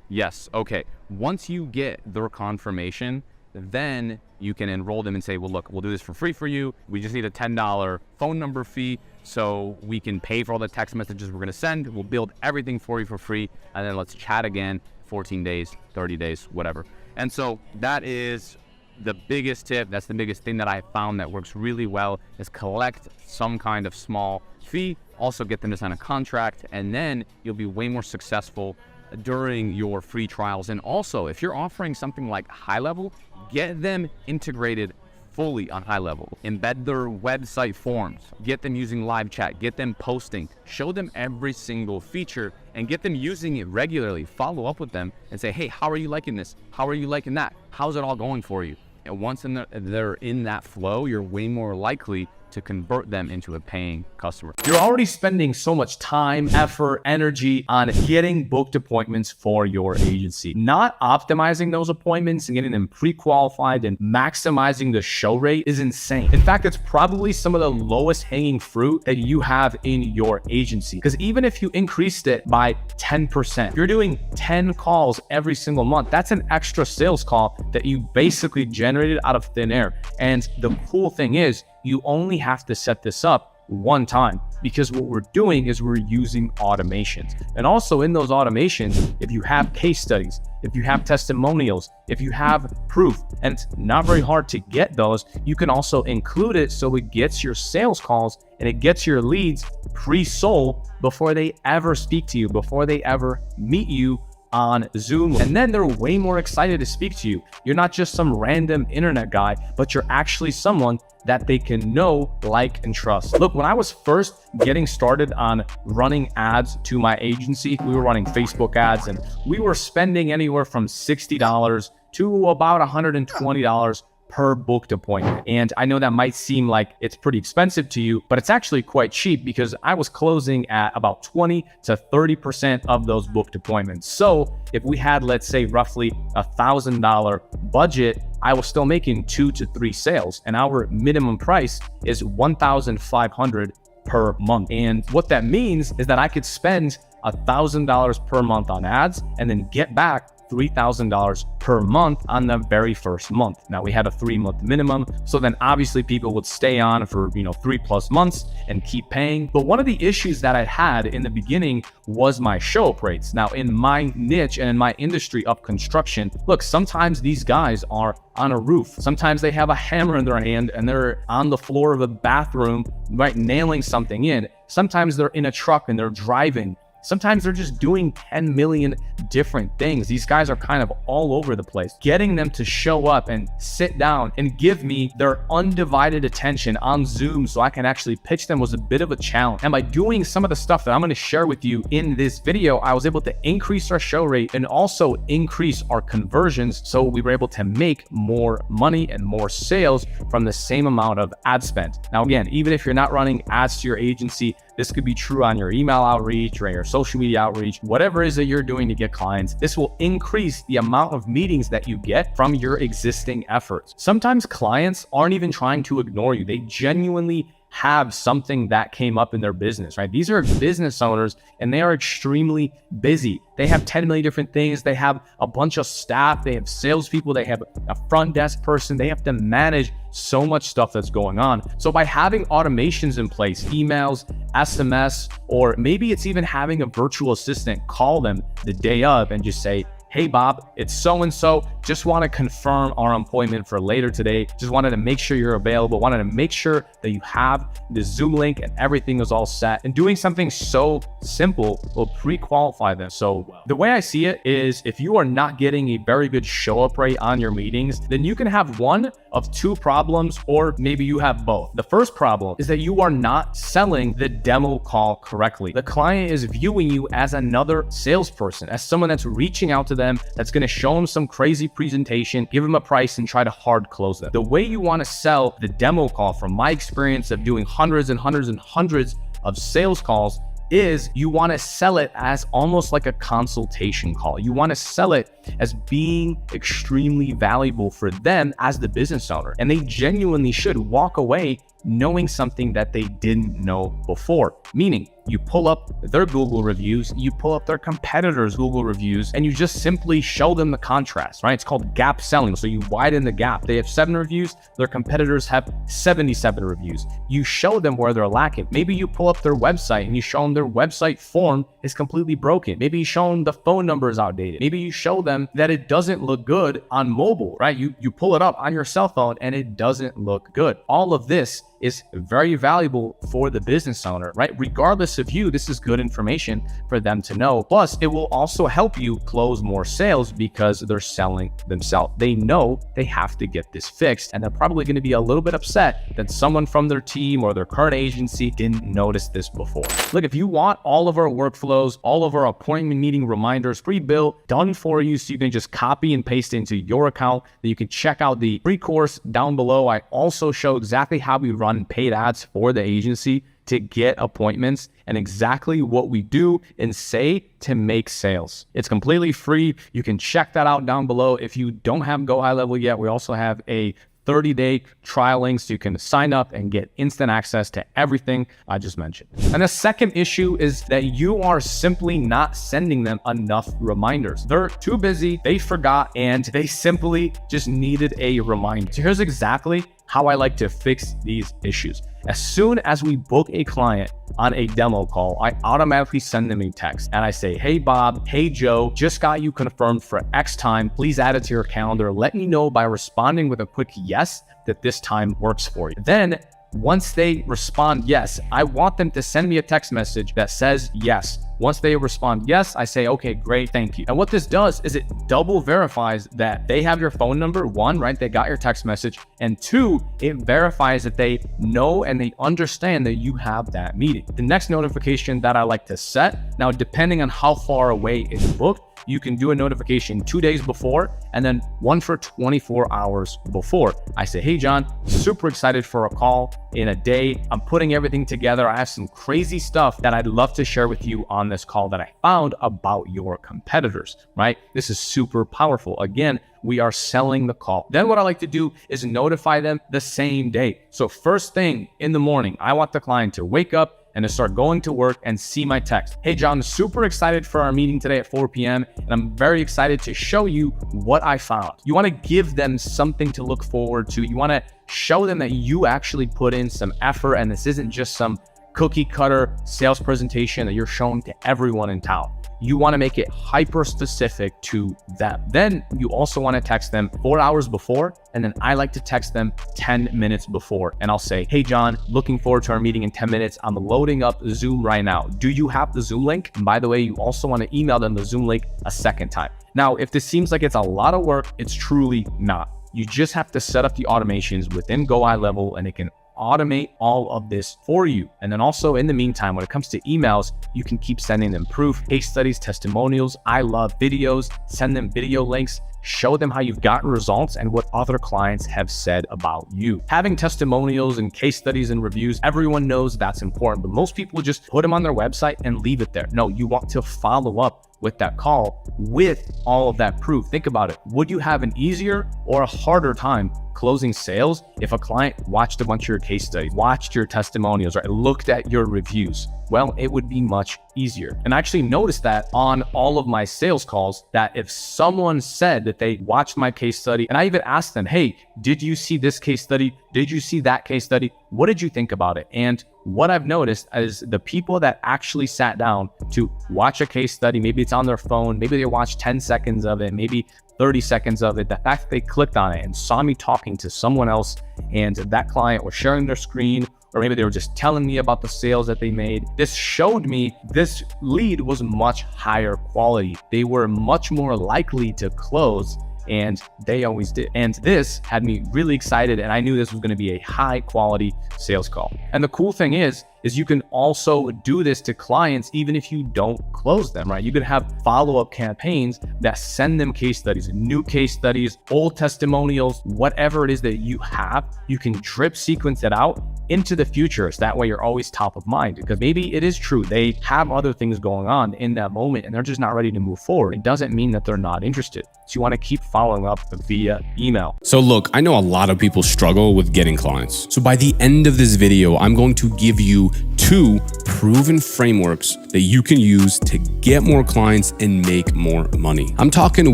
Yes. Okay. Once you get their confirmation, then you can enroll them and say, well, look, we'll do this for free for you. We just need a $10 phone number fee so we can pay for all the text messages we're going to send. We'll build everything for you for free. And then let's chat again, 14 days, 30 days, whatever. And so that is the biggest tip. That's the biggest thing that I found that works really well, is collect some kind of small fee, also get them to sign a contract, and then you'll be way more successful during your free trials. And also, if you're offering something like HighLevel, get them integrated fully on HighLevel. Embed their website forms, get them using live chat, get them posting, show them every single feature, and get them using it regularly. Follow up with them and say, hey, how are you liking this? How are you liking that? How's it all going for you? And once they're in that flow, you're way more likely to convert them into a paying customer. You're already spending so much time, effort, energy on getting booked appointments for your agency. Not optimizing those appointments and getting them pre-qualified and maximizing the show rate is insane. In fact, it's probably some of the lowest hanging fruit that you have in your agency. Because even if you increased it by 10%, you're doing 10 calls every single month. That's an extra sales call that you basically generated out of thin air. And the cool thing is, you only have to set this up one time, because what we're doing is we're using automations. And also in those automations, if you have case studies, if you have testimonials, if you have proof, and it's not very hard to get those, you can also include it so it gets your sales calls and it gets your leads pre-sold before they ever speak to you, before they ever meet you on Zoom, and then they're way more excited to speak to you. You're not just some random internet guy, but you're actually someone that they can know, like, and trust. Look, when I was first getting started on running ads to my agency, we were running Facebook ads, and we were spending anywhere from $60 to about $120 per booked appointment. And I know that might seem like it's pretty expensive to you, but it's actually quite cheap because I was closing at about 20 to 30% of those booked appointments. So if we had, let's say, roughly $1,000 budget, I was still making 2 to 3 sales, and our minimum price is $1,500 per month. And what that means is that I could spend $1,000 per month on ads and then get back $3,000 per month on the very first month. Now we had a 3-month minimum, so then obviously people would stay on for 3+ months and keep paying. But one of the issues that I had in the beginning was my show-up rates. Now in my niche and in my industry of construction, look, sometimes these guys are on a roof. Sometimes they have a hammer in their hand and they're on the floor of a bathroom, right, nailing something in. Sometimes they're in a truck and they're driving. Sometimes they're just doing 10 million different things. These guys are kind of all over the place. Getting them to show up and sit down and give me their undivided attention on Zoom so I can actually pitch them was a bit of a challenge. And by doing some of the stuff that I'm going to share with you in this video, I was able to increase our show rate and also increase our conversions. So we were able to make more money and more sales from the same amount of ad spend. Now, again, even if you're not running ads to your agency, this could be true on your email outreach or your social media outreach, whatever it is that you're doing to get clients. This will increase the amount of meetings that you get from your existing efforts. Sometimes clients aren't even trying to ignore you. They genuinely have something that came up in their business, right? These are business owners and they are extremely busy. They have 10 million different things. They have a bunch of staff. They have salespeople. They have a front desk person. They have to manage so much stuff that's going on. So by having automations in place, emails, SMS, or maybe it's even having a virtual assistant call them the day of and just say, hey Bob, it's so-and-so, just want to confirm our appointment for later today. Just wanted to make sure you're available. Wanted to make sure that you have the Zoom link and everything is all set. And doing something so simple will pre-qualify them so well. The way I see it is if you are not getting a very good show up rate on your meetings, then you can have one of 2 problems, or maybe you have both. The first problem is that you are not selling the demo call correctly. The client is viewing you as another salesperson, as someone that's reaching out to them, that's going to show them some crazy presentation, give them a price and try to hard close them. The way you want to sell the demo call, from my experience of doing hundreds and hundreds and hundreds of sales calls, is you want to sell it as almost like a consultation call. You want to sell it as being extremely valuable for them as the business owner. And they genuinely should walk away knowing something that they didn't know before. Meaning, you pull up their Google reviews, you pull up their competitors' Google reviews, and you just simply show them the contrast, right? It's called gap selling. So you widen the gap. They have 7 reviews, their competitors have 77 reviews. You show them where they're lacking. Maybe you pull up their website and you show them their website form is completely broken. Maybe you show them the phone number is outdated. Maybe you show them that it doesn't look good on mobile, right? You pull it up on your cell phone and it doesn't look good. All of this is very valuable for the business owner, right? Regardless of you, this is good information for them to know. Plus, it will also help you close more sales because they're selling themselves. They know they have to get this fixed, and they're probably going to be a little bit upset that someone from their team or their current agency didn't notice this before. Look, if you want all of our workflows, all of our appointment meeting reminders pre-built, done for you, so you can just copy and paste into your account, then you can check out the free course down below. I also show exactly how we run paid ads for the agency to get appointments and exactly what we do and say to make sales. It's completely free. You can check that out down below. If you don't have GoHighLevel yet, we also have a 30-day trial link so you can sign up and get instant access to everything I just mentioned. And the second issue is that you are simply not sending them enough reminders. They're too busy, they forgot, and they simply just needed a reminder. So here's exactly how I like to fix these issues. As soon as we book a client on a demo call, I automatically send them a text and I say, hey Bob, hey Joe, just got you confirmed for X time. Please add it to your calendar. Let me know by responding with a quick yes that this time works for you. Then Once they respond yes, I want them to send me a text message that says yes. Once they respond yes, I say, okay, great, thank you. And what this does is it double verifies that they have your phone number, one, right? They got your text message. And two, it verifies that they know and they understand that you have that meeting. The next notification that I like to set, now depending on how far away it's booked, you can do a notification 2 days before and then one for 24 hours before. I say, hey, John, super excited for a call in a day. I'm putting everything together. I have some crazy stuff that I'd love to share with you on this call that I found about your competitors, right? This is super powerful. Again, we are selling the call. Then what I like to do is notify them the same day. So first thing in the morning, I want the client to wake up and to start going to work and see my text. Hey, John, super excited for our meeting today at 4 p.m. And I'm very excited to show you what I found. You want to give them something to look forward to. You want to show them that you actually put in some effort and this isn't just some cookie cutter sales presentation that you're showing to everyone in town. You want to make it hyper specific to them. Then you also want to text them 4 hours before. And then I like to text them 10 minutes before. And I'll say, hey, John, looking forward to our meeting in 10 minutes. I'm loading up Zoom right now. Do you have the Zoom link? And by the way, you also want to email them the Zoom link a second time. Now, if this seems like it's a lot of work, it's truly not. You just have to set up the automations within GoHighLevel and it can automate all of this for you. And then also in the meantime, when it comes to emails, you can keep sending them proof, case studies, testimonials. I love videos. Send them video links. Show them how you've gotten results and what other clients have said about you. Having testimonials and case studies and reviews, everyone knows that's important, but most people just put them on their website and leave it there. No, you want to follow up with that call with all of that proof. Think about it. Would you have an easier or a harder time closing sales if a client watched a bunch of your case studies, watched your testimonials, right? Looked at your reviews? Well, it would be much easier. And I actually noticed that on all of my sales calls, that if someone said that they watched my case study, and I even asked them, hey, did you see this case study? Did you see that case study? What did you think about it? And what I've noticed is the people that actually sat down to watch a case study, maybe it's on their phone, maybe they watched 10 seconds of it, maybe 30 seconds of it, the fact that they clicked on it and saw me talking to someone else and that client was sharing their screen, or maybe they were just telling me about the sales that they made. This showed me this lead was much higher quality. They were much more likely to close, and they always did. And this had me really excited, and I knew this was going to be a high quality sales call. And the cool thing is you can also do this to clients even if you don't close them, right? You can have follow-up campaigns that send them case studies, new case studies, old testimonials, whatever it is that you have, you can drip sequence it out into the future. So that way you're always top of mind, because maybe it is true they have other things going on in that moment and they're just not ready to move forward. It doesn't mean that they're not interested. So you want to keep following up via email. So look, I know a lot of people struggle with getting clients. So by the end of this video, I'm going to give you 2 proven frameworks that you can use to get more clients and make more money. I'm talking,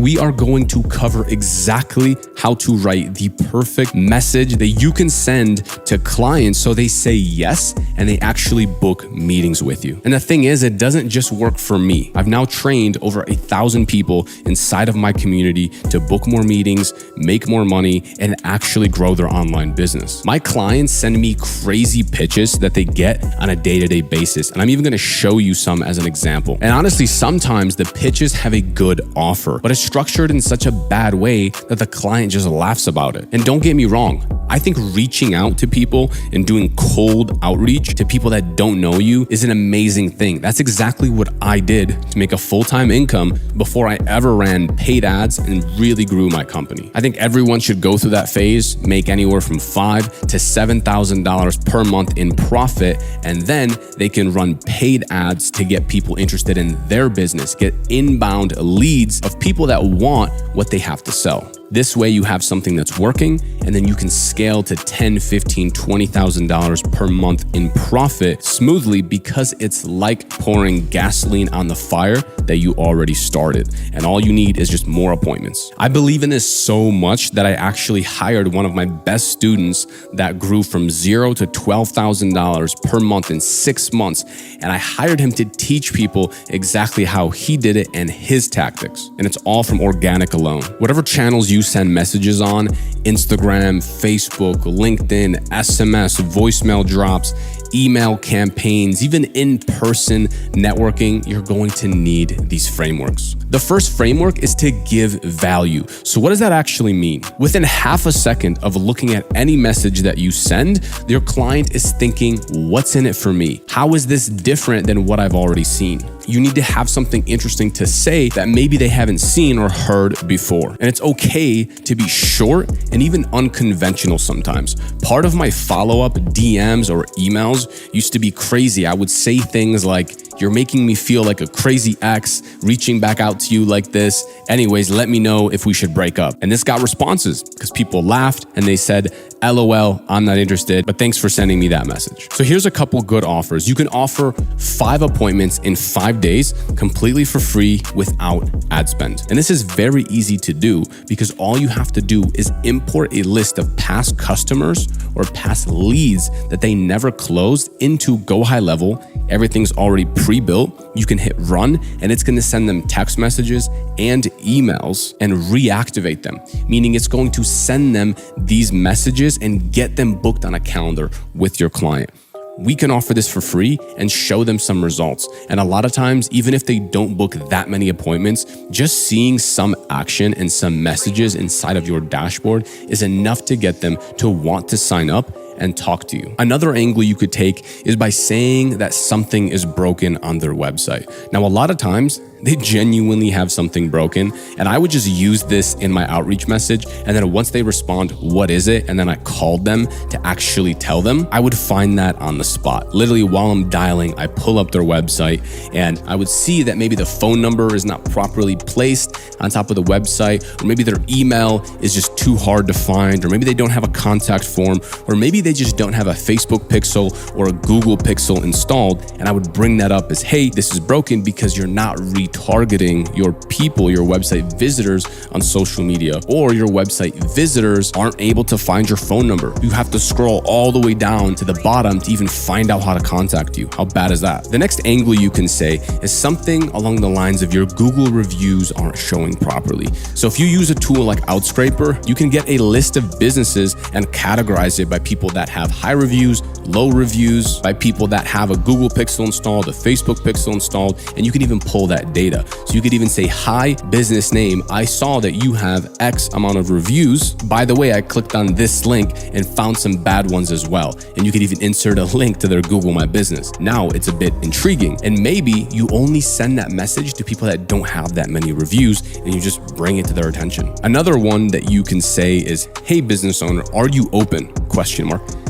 we are going to cover exactly how to write the perfect message that you can send to clients so they say yes and they actually book meetings with you. And the thing is, it doesn't just work for me. I've now trained over 1,000 people inside of my community to book more meetings, make more money, and actually grow their online business. My clients send me crazy pitches that they get on a day-to-day basis. And I'm even gonna show you some as an example. And honestly, sometimes the pitches have a good offer, but it's structured in such a bad way that the client just laughs about it. And don't get me wrong, I think reaching out to people and doing cold outreach to people that don't know you is an amazing thing. That's exactly what I did to make a full-time income before I ever ran paid ads and really grew my company. I think everyone should go through that phase, make anywhere from $5,000 to $7,000 per month in profit, and then they can run paid ads to get people interested in their business, get inbound leads of people that want what they have to sell. This way you have something that's working, and then you can scale to $10,000, $15,000, $20,000 per month in profit smoothly, because it's like pouring gasoline on the fire that you already started. And all you need is just more appointments. I believe in this so much that I actually hired one of my best students that grew from $0 to $12,000 per month in 6 months. And I hired him to teach people exactly how he did it and his tactics. And it's all from organic alone. Whatever channels you send messages on, Instagram, Facebook, LinkedIn, SMS, voicemail drops, email campaigns, even in-person networking, you're going to need these frameworks. The first framework is to give value. So what does that actually mean? Within half a second of looking at any message that you send, your client is thinking, what's in it for me? How is this different than what I've already seen? You need to have something interesting to say that maybe they haven't seen or heard before. And it's okay to be short and even unconventional sometimes. Part of my follow-up DMs or emails used to be crazy. I would say things like, you're making me feel like a crazy ex reaching back out to you like this. Anyways, let me know if we should break up. And this got responses because people laughed and they said, LOL, I'm not interested, but thanks for sending me that message. So here's a couple good offers. You can offer 5 appointments in 5 days completely for free without ad spend. And this is very easy to do because all you have to do is import a list of past customers or past leads that they never closed into GoHighLevel. Everything's already pre-built. You can hit run and it's going to send them text messages and emails and reactivate them, meaning it's going to send them these messages and get them booked on a calendar with your client. We can offer this for free and show them some results. And a lot of times, even if they don't book that many appointments, just seeing some action and some messages inside of your dashboard is enough to get them to want to sign up and talk to you. Another angle you could take is by saying that something is broken on their website. Now, a lot of times they genuinely have something broken, and I would just use this in my outreach message. And then once they respond, what is it? And then I called them to actually tell them, I would find that on the spot. Literally while I'm dialing, I pull up their website and I would see that maybe the phone number is not properly placed on top of the website, or maybe their email is just too hard to find, or maybe they don't have a contact form, or maybe they just don't have a Facebook pixel or a Google pixel installed. And I would bring that up as, hey, this is broken because you're not retargeting your people, your website visitors on social media, or your website visitors aren't able to find your phone number. You have to scroll all the way down to the bottom to even find out how to contact you. How bad is that? The next angle you can say is something along the lines of your Google reviews aren't showing properly. So if you use a tool like Outscraper, you can get a list of businesses and categorize it by people that have high reviews, low reviews, by people that have a Google pixel installed, a Facebook pixel installed, and you can even pull that data. So you could even say, hi, business name, I saw that you have X amount of reviews. By the way, I clicked on this link and found some bad ones as well. And you could even insert a link to their Google My Business. Now it's a bit intriguing. And maybe you only send that message to people that don't have that many reviews and you just bring it to their attention. Another one that you can say is, hey, business owner, are you open? ?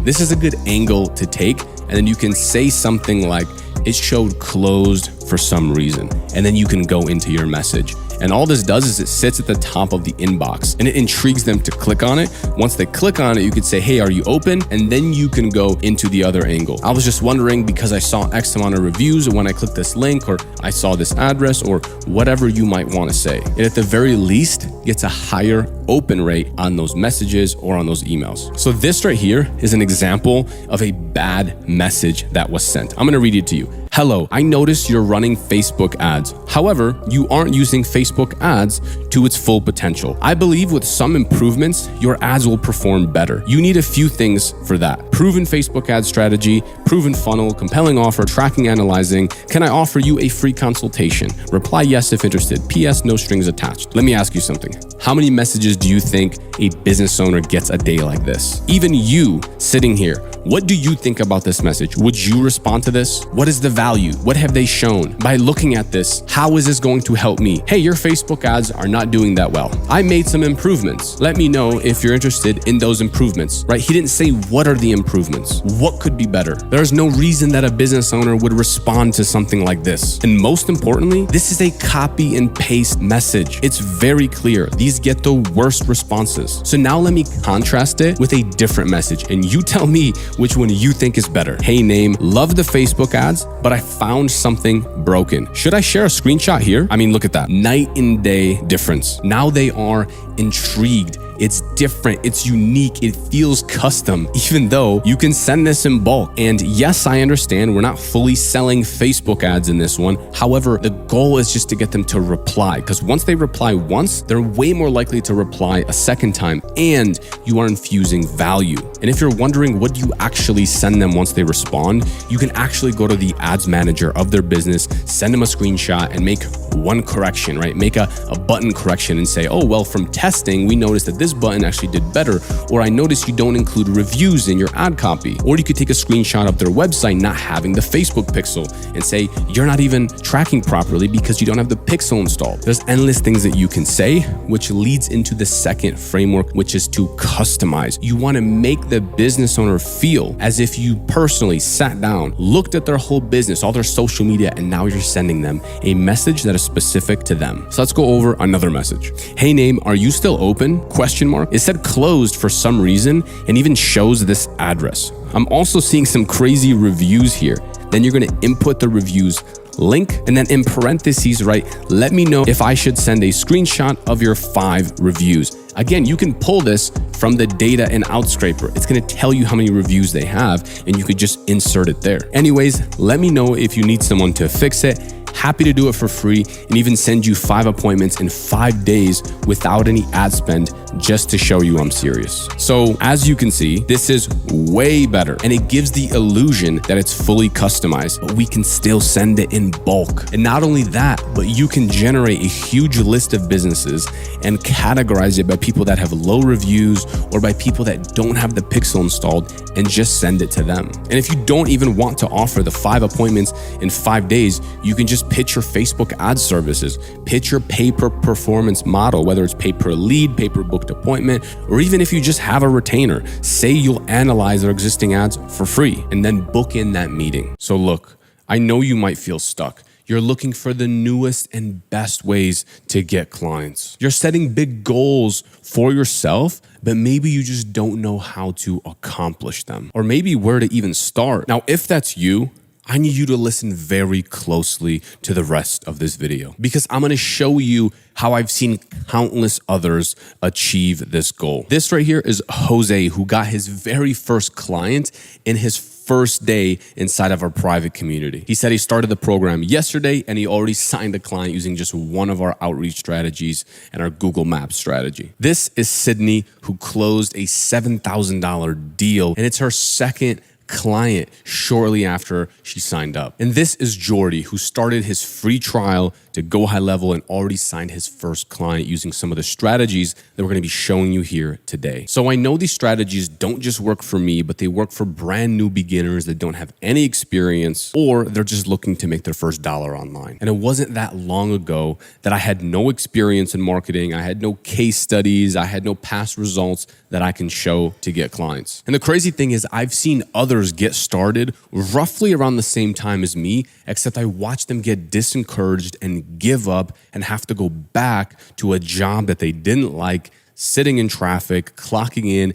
This is a good angle to take. And then you can say something like, it showed closed for some reason. And then you can go into your message. And all this does is it sits at the top of the inbox and it intrigues them to click on it. Once they click on it, you could say, hey, are you open? And then you can go into the other angle. I was just wondering because I saw X amount of reviews when I clicked this link, or I saw this address, or whatever you might want to say. It at the very least gets a higher open rate on those messages or on those emails. So this right here is an example of a bad message that was sent. I'm going to read it to you. Hello, I noticed you're running Facebook ads. However, you aren't using Facebook ads to its full potential. I believe with some improvements, your ads will perform better. You need a few things for that. Proven Facebook ad strategy, proven funnel, compelling offer, tracking, analyzing. Can I offer you a free consultation? Reply yes if interested. PS, no strings attached. Let me ask you something. How many messages do you think a business owner gets a day like this? Even you sitting here, what do you think about this message? Would you respond to this? What is the value? What have they shown? By looking at this, how is this going to help me? Hey, your Facebook ads are not doing that well. I made some improvements. Let me know if you're interested in those improvements, right? He didn't say what are the improvements? What could be better? There's no reason that a business owner would respond to something like this. And most importantly, this is a copy and paste message. It's very clear. These get the worst responses. So now let me contrast it with a different message, and you tell me which one you think is better. Hey name, love the Facebook ads, but I found something broken. Should I share a screenshot here? I mean, look at that. Night and day difference. Now they are intrigued. It's different, it's unique, it feels custom, even though you can send this in bulk. And yes, I understand we're not fully selling Facebook ads in this one. However, the goal is just to get them to reply, because once they reply once, they're way more likely to reply a second time, and you are infusing value. And if you're wondering what do you actually send them once they respond, you can actually go to the ads manager of their business, send them a screenshot and make one correction, right? Make a button correction and say, oh, well, from testing, we noticed that this button actually did better, or I noticed you don't include reviews in your ad copy. Or you could take a screenshot of their website not having the Facebook pixel and say, you're not even tracking properly because you don't have the pixel installed. There's endless things that you can say, which leads into the second framework, which is to customize. You want to make the business owner feel as if you personally sat down, looked at their whole business, all their social media, and now you're sending them a message that is specific to them. So let's go over another message. Hey name, are you still open? Question mark. It said closed for some reason and even shows this address. I'm also seeing some crazy reviews here. Then you're going to input the reviews link, and then in parentheses, right, let me know if I should send a screenshot of your 5 reviews. Again, you can pull this from the data in Outscraper. It's going to tell you how many reviews they have, and you could just insert it there. Anyways, let me know if you need someone to fix it. Happy to do it for free and even send you 5 appointments in 5 days without any ad spend, just to show you I'm serious. So as you can see, this is way better, and it gives the illusion that it's fully customized, but we can still send it in bulk. And not only that, but you can generate a huge list of businesses and categorize it by people that have low reviews or by people that don't have the pixel installed, and just send it to them. And if you don't even want to offer the 5 appointments in 5 days, you can just pitch your Facebook ad services, pitch your pay per performance model, whether it's pay per lead, pay per booked appointment, or even if you just have a retainer, say you'll analyze their existing ads for free and then book in that meeting. So look, I know you might feel stuck. You're looking for the newest and best ways to get clients. You're setting big goals for yourself, but maybe you just don't know how to accomplish them, or maybe where to even start. Now, if that's you, I need you to listen very closely to the rest of this video, because I'm going to show you how I've seen countless others achieve this goal. This right here is Jose, who got his very first client in his first day inside of our private community. He said he started the program yesterday and he already signed a client using just one of our outreach strategies and our Google Maps strategy. This is Sydney, who closed a $7,000 deal, and it's her second client shortly after she signed up. And this is Jordy, who started his free trial to GoHighLevel and already signed his first client using some of the strategies that we're going to be showing you here today. So I know these strategies don't just work for me, but they work for brand new beginners that don't have any experience, or they're just looking to make their first dollar online. And it wasn't that long ago that I had no experience in marketing. I had no case studies. I had no past results that I can show to get clients. And the crazy thing is, I've seen others get started roughly around the same time as me, except I watched them get disencouraged and give up and have to go back to a job that they didn't like, sitting in traffic, clocking in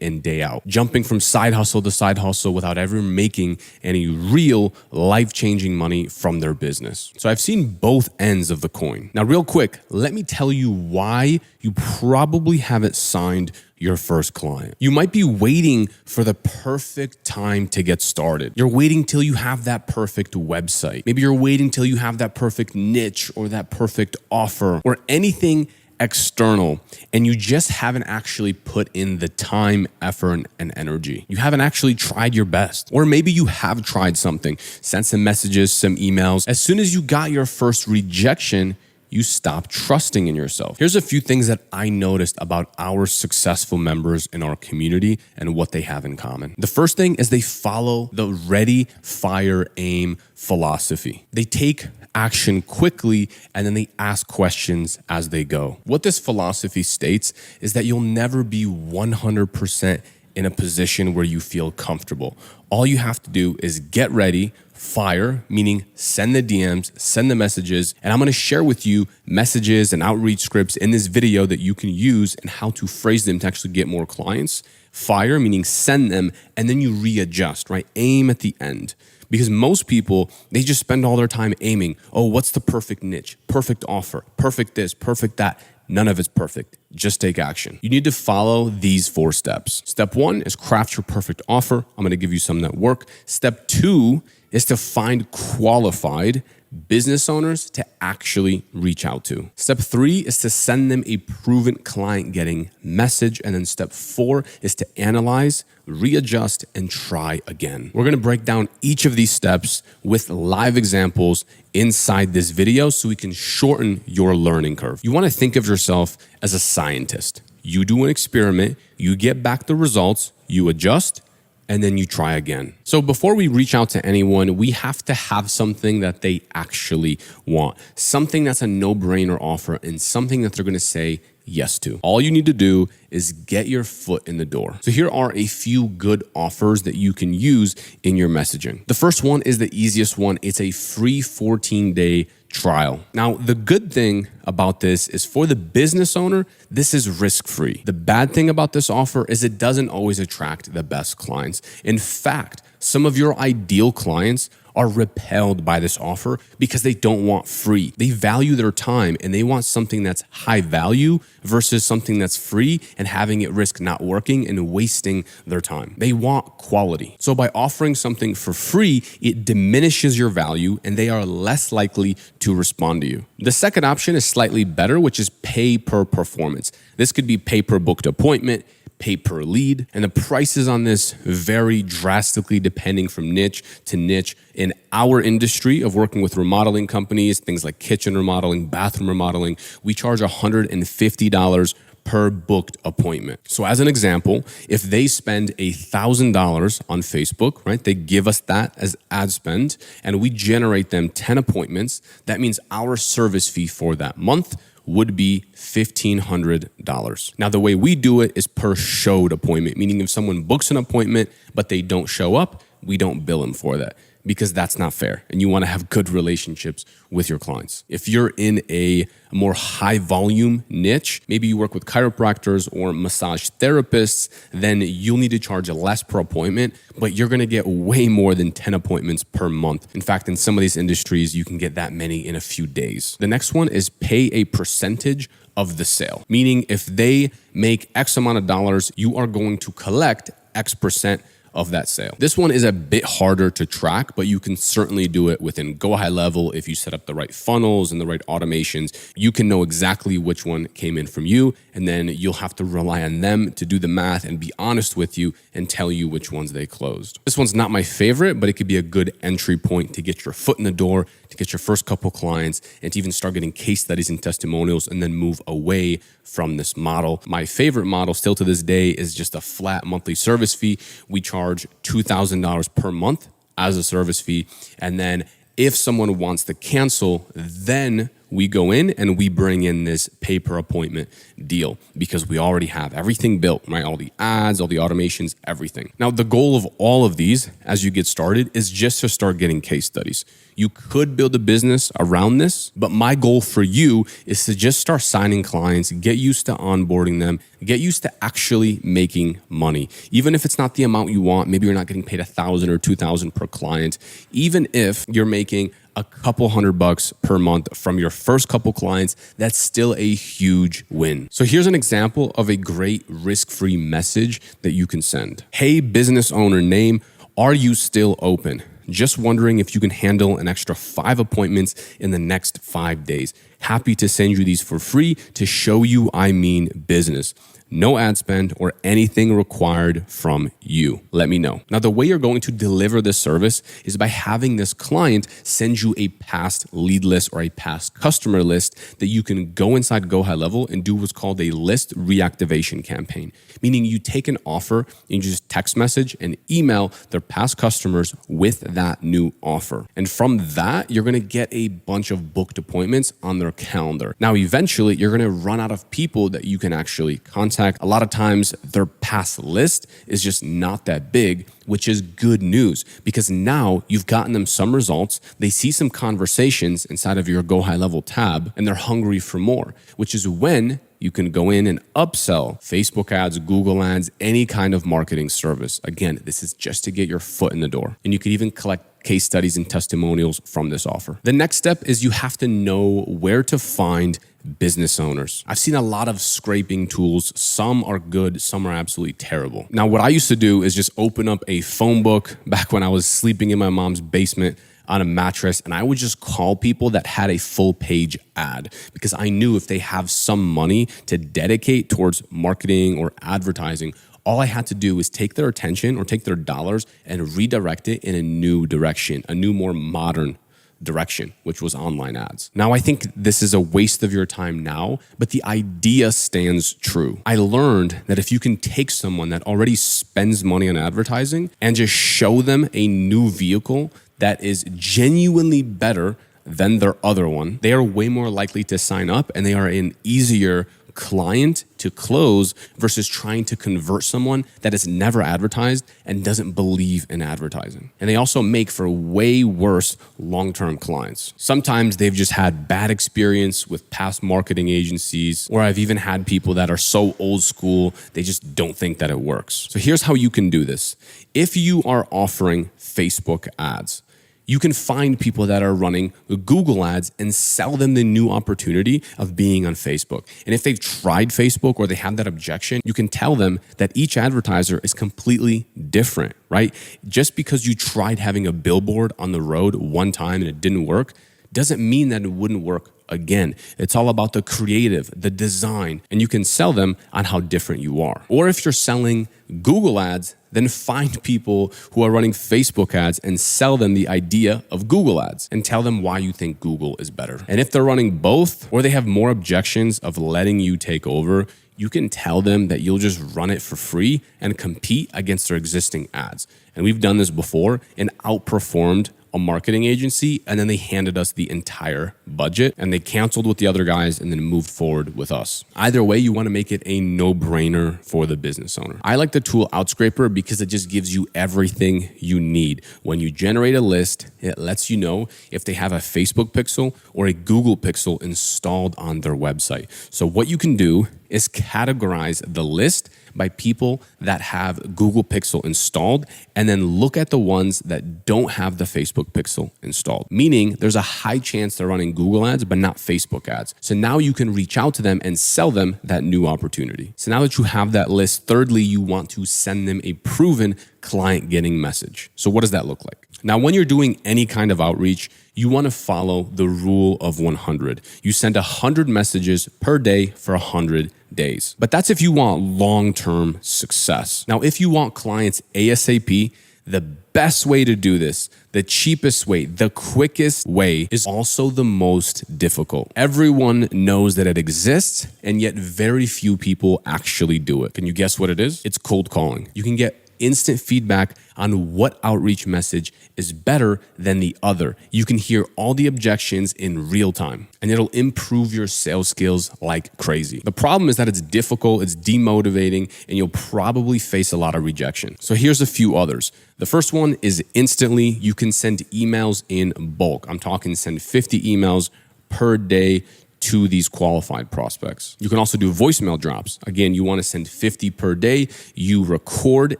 and day out, jumping from side hustle to side hustle without ever making any real life-changing money from their business. So I've seen both ends of the coin. Now, real quick, let me tell you why you probably haven't signed your first client. You might be waiting for the perfect time to get started. You're waiting till you have that perfect website. Maybe you're waiting till you have that perfect niche or that perfect offer or anything external, and you just haven't actually put in the time, effort, and energy. You haven't actually tried your best. Or maybe you have tried something, sent some messages, some emails. As soon as you got your first rejection, you stop trusting in yourself. Here's a few things that I noticed about our successful members in our community and what they have in common. The first thing is they follow the ready, fire, aim philosophy. They take action quickly and then they ask questions as they go. What this philosophy states is that you'll never be 100% in a position where you feel comfortable. All you have to do is get ready, fire, meaning send the DMs, send the messages, and I'm gonna share with you messages and outreach scripts in this video that you can use and how to phrase them to actually get more clients. Fire, meaning send them, and then you readjust, right? Aim at the end. Because most people, they just spend all their time aiming. Oh, what's the perfect niche? Perfect offer, perfect this, perfect that. None of it's perfect. Just take action. You need to follow these 4 steps. Step 1 is craft your perfect offer. I'm gonna give you some that work. Step 2 is to find qualified business owners to actually reach out to. Step 3 is to send them a proven client getting message. And then step 4 is to analyze, readjust, and try again. We're gonna break down each of these steps with live examples inside this video so we can shorten your learning curve. You wanna think of yourself as a scientist. You do an experiment, you get back the results, you adjust, and then you try again. So before we reach out to anyone, we have to have something that they actually want, something that's a no-brainer offer and something that they're gonna say yes to. All you need to do is get your foot in the door. So here are a few good offers that you can use in your messaging. The first one is the easiest one. It's a free 14-day trial. Now, the good thing about this is for the business owner, this is risk-free. The bad thing about this offer is it doesn't always attract the best clients. In fact, some of your ideal clients are repelled by this offer because they don't want free. They value their time and they want something that's high value versus something that's free and having it risk not working and wasting their time. They want quality. So by offering something for free, it diminishes your value and they are less likely to respond to you. The second option is slightly better, which is pay per performance. This could be pay per booked appointment, pay per lead, and the prices on this vary drastically depending from niche to niche. In our industry of working with remodeling companies, things like kitchen remodeling, bathroom remodeling, we charge $150 per booked appointment. So as an example, if they spend $1,000 on Facebook, right, they give us that as ad spend and we generate them 10 appointments, that means our service fee for that month would be $1,500. Now, the way we do it is per showed appointment, meaning if someone books an appointment, but they don't show up, we don't bill them for that because that's not fair. And you want to have good relationships with your clients. If you're in a more high volume niche, maybe you work with chiropractors or massage therapists, then you'll need to charge less per appointment, but you're going to get way more than 10 appointments per month. In fact, in some of these industries, you can get that many in a few days. The next one is pay a percentage of the sale, meaning if they make X amount of dollars, you are going to collect X percent of that sale. This one is a bit harder to track, but you can certainly do it within GoHighLevel. If you set up the right funnels and the right automations, you can know exactly which one came in from you, and then you'll have to rely on them to do the math and be honest with you and tell you which ones they closed. This one's not my favorite, but it could be a good entry point to get your foot in the door, to get your first couple clients, and to even start getting case studies and testimonials and then move away from this model. My favorite model still to this day is just a flat monthly service fee. We charge $2,000 per month as a service fee. And then if someone wants to cancel, then we go in and we bring in this pay per appointment deal because we already have everything built, right? All the ads, all the automations, everything. Now, the goal of all of these as you get started is just to start getting case studies. You could build a business around this, but my goal for you is to just start signing clients, get used to onboarding them, get used to actually making money. Even if it's not the amount you want, maybe you're not getting paid $1,000 or $2,000 per client. Even if you're making a couple $100 per month from your first couple clients, that's still a huge win. So here's an example of a great risk-free message that you can send. Hey, business owner name, are you still open? Just wondering if you can handle an extra 5 appointments in the next 5 days. Happy to send you these for free to show you I mean business. No ad spend or anything required from you. Let me know. Now, the way you're going to deliver this service is by having this client send you a past lead list or a past customer list that you can go inside GoHighLevel and do what's called a list reactivation campaign. Meaning you take an offer and you just text message and email their past customers with that new offer. And from that, you're going to get a bunch of booked appointments on their their calendar. Now, eventually, you're going to run out of people that you can actually contact. A lot of times, their past list is just not that big, which is good news because now you've gotten them some results. They see some conversations inside of your Go High Level tab and they're hungry for more, which is when you can go in and upsell Facebook ads, Google ads, any kind of marketing service. Again, this is just to get your foot in the door. And you can even collect case studies and testimonials from this offer. The next step is you have to know where to find business owners. I've seen a lot of scraping tools. Some are good, some are absolutely terrible. Now, what I used to do is just open up a phone book back when I was sleeping in my mom's basement on a mattress, and I would just call people that had a full page ad because I knew if they have some money to dedicate towards marketing or advertising, all I had to do is take their attention or take their dollars and redirect it in a new direction, a new, more modern direction, which was online ads. Now, I think this is a waste of your time now, but the idea stands true. I learned that if you can take someone that already spends money on advertising and just show them a new vehicle that is genuinely better than their other one, they are way more likely to sign up and they are an easier client to close versus trying to convert someone that has never advertised and doesn't believe in advertising. And they also make for way worse long-term clients. Sometimes they've just had bad experience with past marketing agencies, or I've even had people that are so old school, they just don't think that it works. So here's how you can do this. If you are offering Facebook ads, you can find people that are running Google ads and sell them the new opportunity of being on Facebook. And if they've tried Facebook or they have that objection, you can tell them that each advertiser is completely different, right? Just because you tried having a billboard on the road one time and it didn't work, doesn't mean that it wouldn't work again. It's all about the creative, the design, and you can sell them on how different you are. Or if you're selling Google ads, then find people who are running Facebook ads and sell them the idea of Google ads and tell them why you think Google is better. And if they're running both or they have more objections of letting you take over, you can tell them that you'll just run it for free and compete against their existing ads. And we've done this before and outperformed a marketing agency, and then they handed us the entire budget and they canceled with the other guys and then moved forward with us. Either way, you want to make it a no-brainer for the business owner. I like the tool Outscraper because it just gives you everything you need. When you generate a list, it lets you know if they have a Facebook pixel or a Google pixel installed on their website. So what you can do is categorize the list by people that have Google Pixel installed and then look at the ones that don't have the Facebook Pixel installed. Meaning there's a high chance they're running Google ads, but not Facebook ads. So now you can reach out to them and sell them that new opportunity. So now that you have that list, thirdly, you want to send them a proven client getting message. So what does that look like? Now, when you're doing any kind of outreach, you want to follow the rule of 100. You send 100 messages per day for 100 days. But that's if you want long-term success. Now, if you want clients ASAP, the best way to do this, the cheapest way, the quickest way is also the most difficult. Everyone knows that it exists, and yet very few people actually do it. Can you guess what it is? It's cold calling. You can get instant feedback on what outreach message is better than the other. You can hear all the objections in real time, and it'll improve your sales skills like crazy. The problem is that it's difficult, it's demotivating, and you'll probably face a lot of rejection. So here's a few others. The first one is instantly. You can send emails in bulk. I'm talking send 50 emails per day to these qualified prospects. You can also do voicemail drops. Again, you want to send 50 per day. You record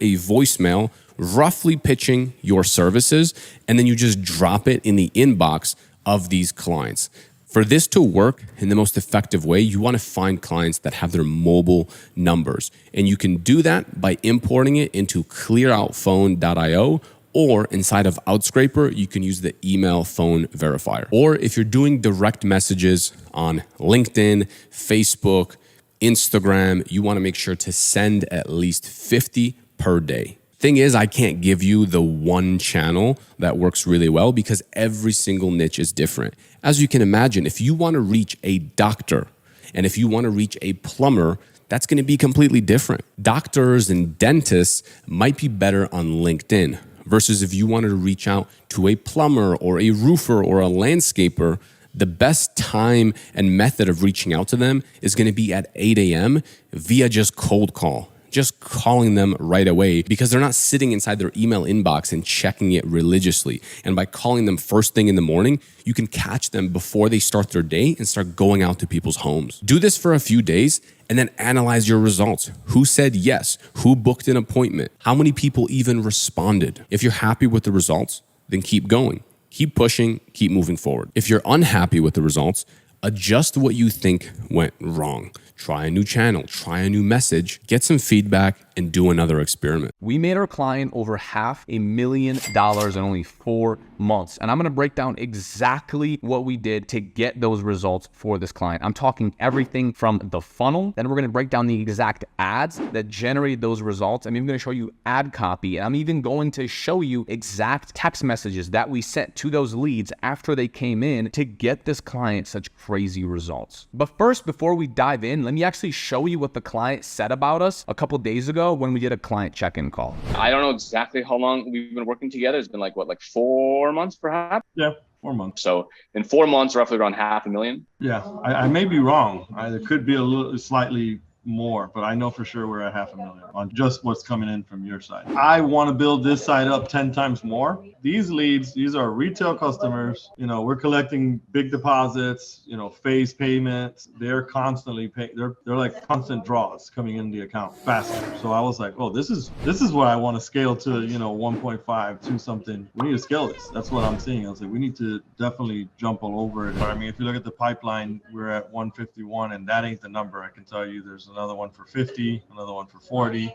a voicemail roughly pitching your services, and then you just drop it in the inbox of these clients. For this to work in the most effective way, you want to find clients that have their mobile numbers. And you can do that by importing it into clearoutphone.io, or inside of Outscraper, you can use the email phone verifier. Or if you're doing direct messages on LinkedIn, Facebook, Instagram, you want to make sure to send at least 50 per day. Thing is, I can't give you the one channel that works really well because every single niche is different. As you can imagine, if you want to reach a doctor and if you want to reach a plumber, that's going to be completely different. Doctors and dentists might be better on LinkedIn versus if you wanted to reach out to a plumber or a roofer or a landscaper, The best time and method of reaching out to them is going to be at 8 a.m. via just cold call. Just calling them right away, because they're not sitting inside their email inbox and checking it religiously. And by calling them first thing in the morning, you can catch them before they start their day and start going out to people's homes. Do this for a few days and then analyze your results. Who said yes? Who booked an appointment? How many people even responded? If you're happy with the results, then keep going. Keep pushing, keep moving forward. If you're unhappy with the results, adjust what you think went wrong. Try a new channel, try a new message, get some feedback, and do another experiment. We made our client over $500,000 in only 4 months. And I'm gonna break down exactly what we did to get those results for this client. I'm talking everything from the funnel, then we're gonna break down the exact ads that generated those results. I'm even gonna show you ad copy, and I'm even going to show you exact text messages that we sent to those leads after they came in to get this client such crazy results. But first, before we dive in, let me actually show you what the client said about us a couple days ago when we did a client check-in call. I don't know exactly how long we've been working together. It's been like 4 months perhaps? Yeah, 4 months. So in 4 months, roughly around $500,000. Yeah, I may be wrong. It could be a little slightly more, but I know for sure we're at $500,000 on just what's coming in from your side. I want to build this side up 10 times more. These leads, these are retail customers. We're collecting big deposits, phase payments. They're constantly paying. They're like constant draws coming in the account faster. So I was like, oh, this is what I want to scale to, 1.5 to something. We need to scale this. That's what I'm seeing. I was like, we need to definitely jump all over it. But I mean, if you look at the pipeline, we're at 151, and that ain't the number. I can tell you there's another one for 50, another one for 40.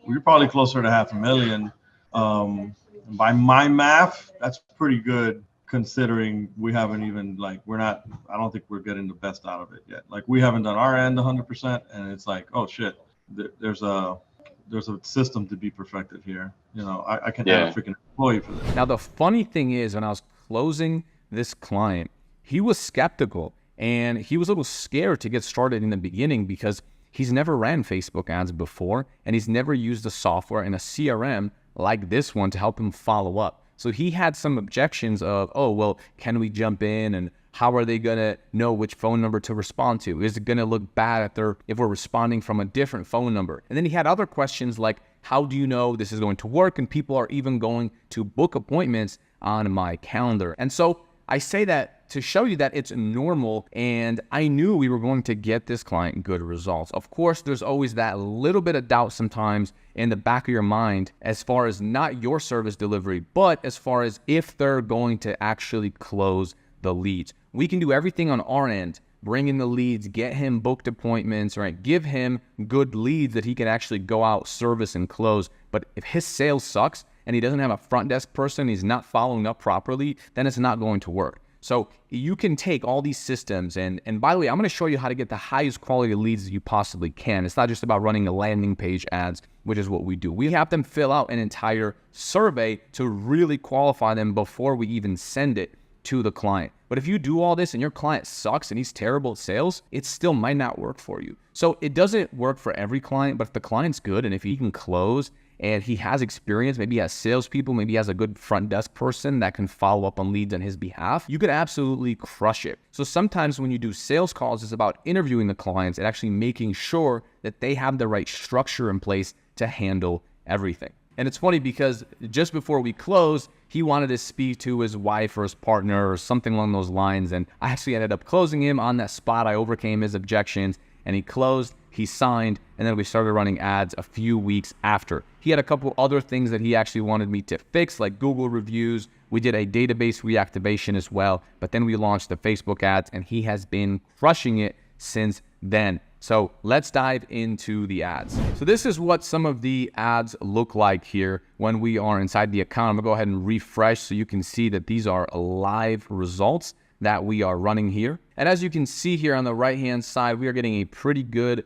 We're probably closer to $500,000. By my math, that's pretty good considering we haven't even I don't think we're getting the best out of it yet. We haven't done our end 100%, and it's like, oh shit, there's a system to be perfected here. I can add a freaking employee for this. Now, the funny thing is, when I was closing this client, he was skeptical and he was a little scared to get started in the beginning because he's never ran Facebook ads before, and he's never used a software and a CRM like this one to help him follow up. So he had some objections of, oh, well, can we jump in, and how are they gonna know which phone number to respond to? Is it gonna look bad if we're responding from a different phone number? And then he had other questions like, how do you know this is going to work? And people are even going to book appointments on my calendar. And so I say that to show you that it's normal, and I knew we were going to get this client good results. Of course, there's always that little bit of doubt sometimes in the back of your mind as far as not your service delivery, but as far as if they're going to actually close the leads. We can do everything on our end, bring in the leads, get him booked appointments, right? Give him good leads that he can actually go out, service, and close. But if his sales sucks and he doesn't have a front desk person, he's not following up properly, then it's not going to work. So you can take all these systems, and by the way, I'm going to show you how to get the highest quality leads that you possibly can. It's not just about running a landing page ads, which is what we do. We have them fill out an entire survey to really qualify them before we even send it to the client. But if you do all this and your client sucks and he's terrible at sales, it still might not work for you. So it doesn't work for every client, but if the client's good and if he can close and he has experience, maybe he has salespeople, maybe he has a good front desk person that can follow up on leads on his behalf, you could absolutely crush it. So sometimes when you do sales calls, it's about interviewing the clients and actually making sure that they have the right structure in place to handle everything. And it's funny because just before we closed, he wanted to speak to his wife or his partner or something along those lines. And I actually ended up closing him on that spot. I overcame his objections and he closed, he signed, and then we started running ads a few weeks after. He had a couple other things that he actually wanted me to fix, like Google reviews. We did a database reactivation as well, but then we launched the Facebook ads and he has been crushing it since then. So let's dive into the ads. So this is what some of the ads look like here when we are inside the account. I'm gonna go ahead and refresh so you can see that these are live results that we are running here. And as you can see here on the right-hand side, we are getting a pretty good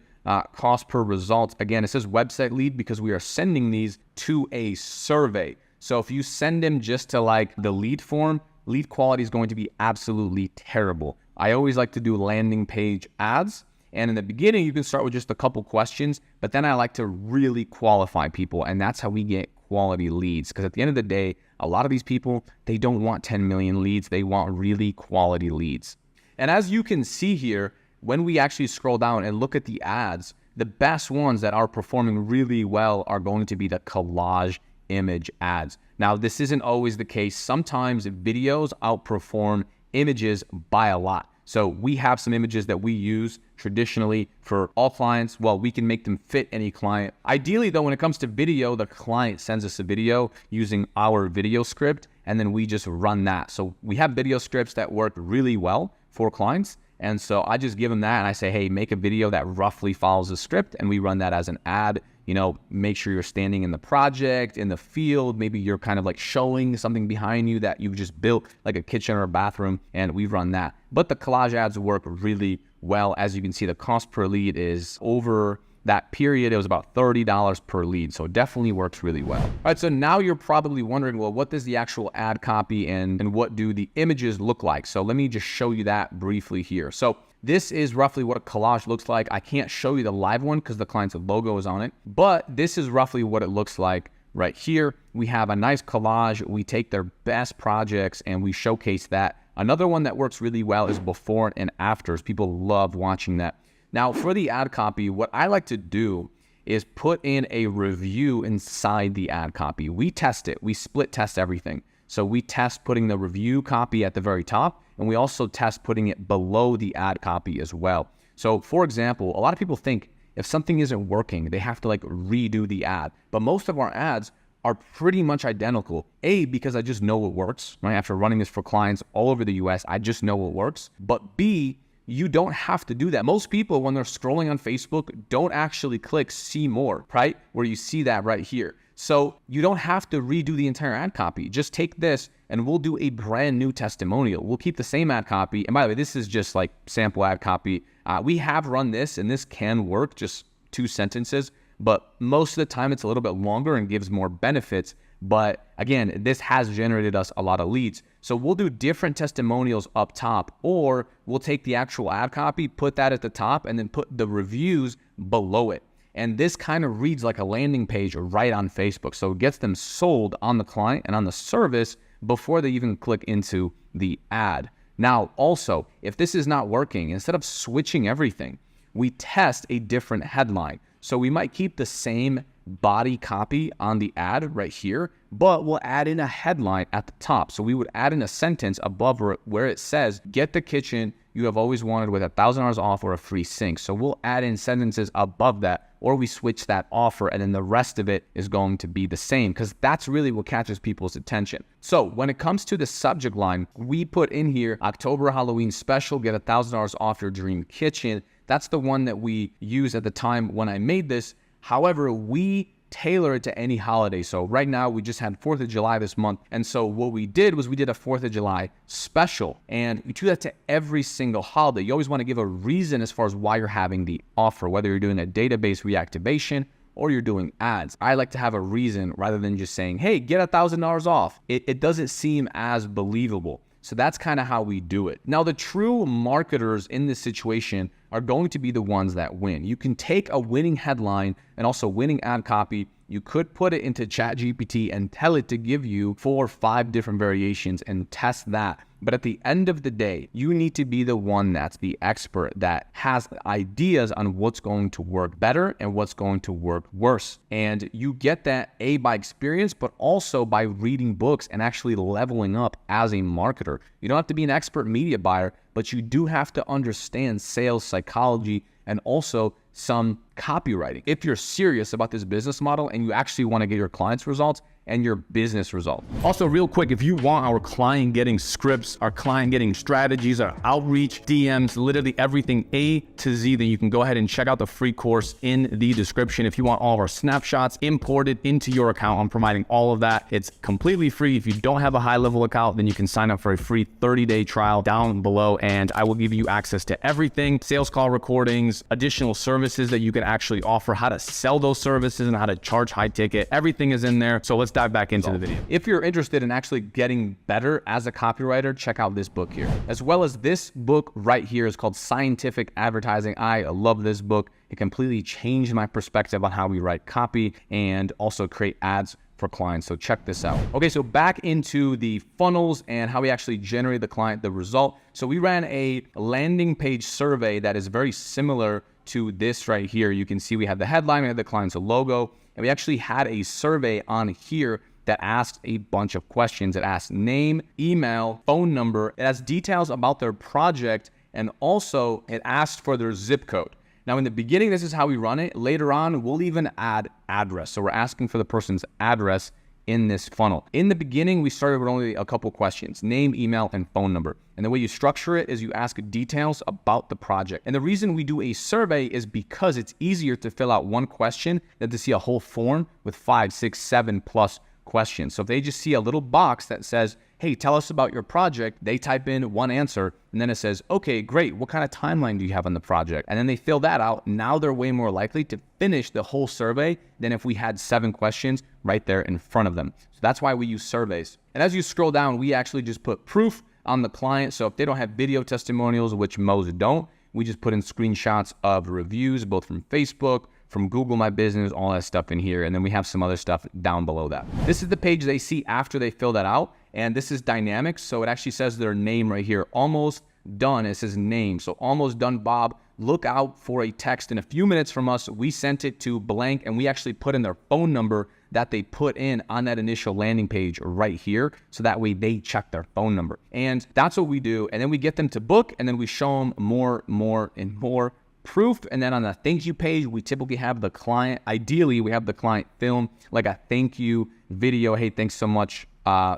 cost per result. Again, it says website lead because we are sending these to a survey. So if you send them just to like the lead form, lead quality is going to be absolutely terrible. I always like to do landing page ads. And in the beginning, you can start with just a couple questions, but then I like to really qualify people. And that's how we get quality leads. Because at the end of the day, a lot of these people, they don't want 10 million leads. They want really quality leads. And as you can see here, when we actually scroll down and look at the ads, the best ones that are performing really well are going to be the collage image ads. Now, this isn't always the case. Sometimes videos outperform images by a lot. So we have some images that we use traditionally for all clients. Well, we can make them fit any client. Ideally though, when it comes to video, the client sends us a video using our video script, and then we just run that. So we have video scripts that work really well for clients. And so I just give them that and I say, hey, make a video that roughly follows the script, and we run that as an ad. You know, make sure you're standing in the project, in the field. Maybe you're kind of like showing something behind you that you've just built, like a kitchen or a bathroom, and we run that. But the collage ads work really well. As you can see, the cost per lead is over that period. It was about $30 per lead. So it definitely works really well. All right, so now you're probably wondering, well, what does the actual ad copy and what do the images look like? So let me just show you that briefly here. So this is roughly what a collage looks like. I can't show you the live one because the client's logo is on it, but this is roughly what it looks like right here. We have a nice collage. We take their best projects and we showcase that. Another one that works really well is before and afters. People love watching that. Now for the ad copy, what I like to do is put in a review inside the ad copy. We test it. We split test everything. So we test putting the review copy at the very top, and we also test putting it below the ad copy as well. So for example, a lot of people think if something isn't working, they have to like redo the ad. But most of our ads are pretty much identical. A, because I just know it works, right? After running this for clients all over the US, I just know it works. But B, you don't have to do that. Most people, when they're scrolling on Facebook, don't actually click see more, right? Where you see that right here. So you don't have to redo the entire ad copy. Just take this and we'll do a brand new testimonial. We'll keep the same ad copy. And by the way, this is just like sample ad copy. We have run this and this can work, just 2 sentences, but most of the time it's a little bit longer and gives more benefits. But again, this has generated us a lot of leads. So we'll do different testimonials up top, or we'll take the actual ad copy, put that at the top, and then put the reviews below it. And this kind of reads like a landing page right on Facebook. So it gets them sold on the client and on the service before they even click into the ad. Now, also, if this is not working, instead of switching everything, we test a different headline. So we might keep the same body copy on the ad right here, but we'll add in a headline at the top. So we would add in a sentence above where it says, get the kitchen you have always wanted with $1,000 off or a free sink. So we'll add in sentences above that, or we switch that offer and then the rest of it is going to be the same, because that's really what catches people's attention. So when it comes to the subject line, we put in here October Halloween special, get $1,000 off your dream kitchen. That's the one that we used at the time when I made this. However, we tailor it to any holiday. So right now we just had 4th of July this month. And so what we did was we did a 4th of July special, and we do that to every single holiday. You always want to give a reason as far as why you're having the offer, whether you're doing a database reactivation or you're doing ads. I like to have a reason rather than just saying, hey, get $1,000 off. It doesn't seem as believable. So that's kind of how we do it. Now, the true marketers in this situation are going to be the ones that win. You can take a winning headline and also winning ad copy. You could put it into ChatGPT and tell it to give you 4 or 5 different variations and test that. But at the end of the day, you need to be the one that's the expert that has ideas on what's going to work better and what's going to work worse. And you get that A, by experience, but also by reading books and actually leveling up as a marketer. You don't have to be an expert media buyer, but you do have to understand sales psychology and also some copywriting if you're serious about this business model and you actually want to get your clients results and your business result. Also, real quick, if you want our client getting scripts, our client getting strategies, our outreach, DMs, literally everything A to Z, then you can go ahead and check out the free course in the description. If you want all of our snapshots imported into your account, I'm providing all of that. It's completely free. If you don't have a high-level account, then you can sign up for a free 30-day trial down below, and I will give you access to everything, sales call recordings, additional services that you can actually offer, how to sell those services and how to charge high ticket. Everything is in there. So let's dive back into the video. If you're interested in actually getting better as a copywriter, check out this book here. As well as this book right here is called Scientific Advertising. I love this book. It completely changed my perspective on how we write copy and also create ads for clients. So check this out. Okay, so back into the funnels and how we actually generate the client, the result. So we ran a landing page survey that is very similar to this right here. You can see we have the headline, we have the client's logo, and we actually had a survey on here that asked a bunch of questions. It asked name, email, phone number. It has details about their project, and also it asked for their zip code. Now, in the beginning, this is how we run it. Later on, we'll even add address. So we're asking for the person's address in this funnel. In the beginning, we started with only a couple questions: name, email, and phone number. And the way you structure it is you ask details about the project. And the reason we do a survey is because it's easier to fill out one question than to see a whole form with 5, 6, 7 plus questions. So if they just see a little box that says, hey, tell us about your project, they type in one answer, and then it says, okay, great, what kind of timeline do you have on the project? And then they fill that out. Now they're way more likely to finish the whole survey than if we had 7 questions right there in front of them. So that's why we use surveys. And as you scroll down, we actually just put proof on the client. So if they don't have video testimonials, which most don't, we just put in screenshots of reviews, both from Facebook, from Google My Business, all that stuff in here. And then we have some other stuff down below that. This is the page they see after they fill that out. And this is dynamic. So it actually says their name right here, almost done. It says name. So almost done, Bob. Look out for a text in a few minutes from us. We sent it to blank, and we actually put in their phone number that they put in on that initial landing page right here. So that way they check their phone number. And that's what we do. And then we get them to book, and then we show them more and more proof. And then on the thank you page, we typically have the client, ideally we have the client film like a thank you video. Hey, thanks so much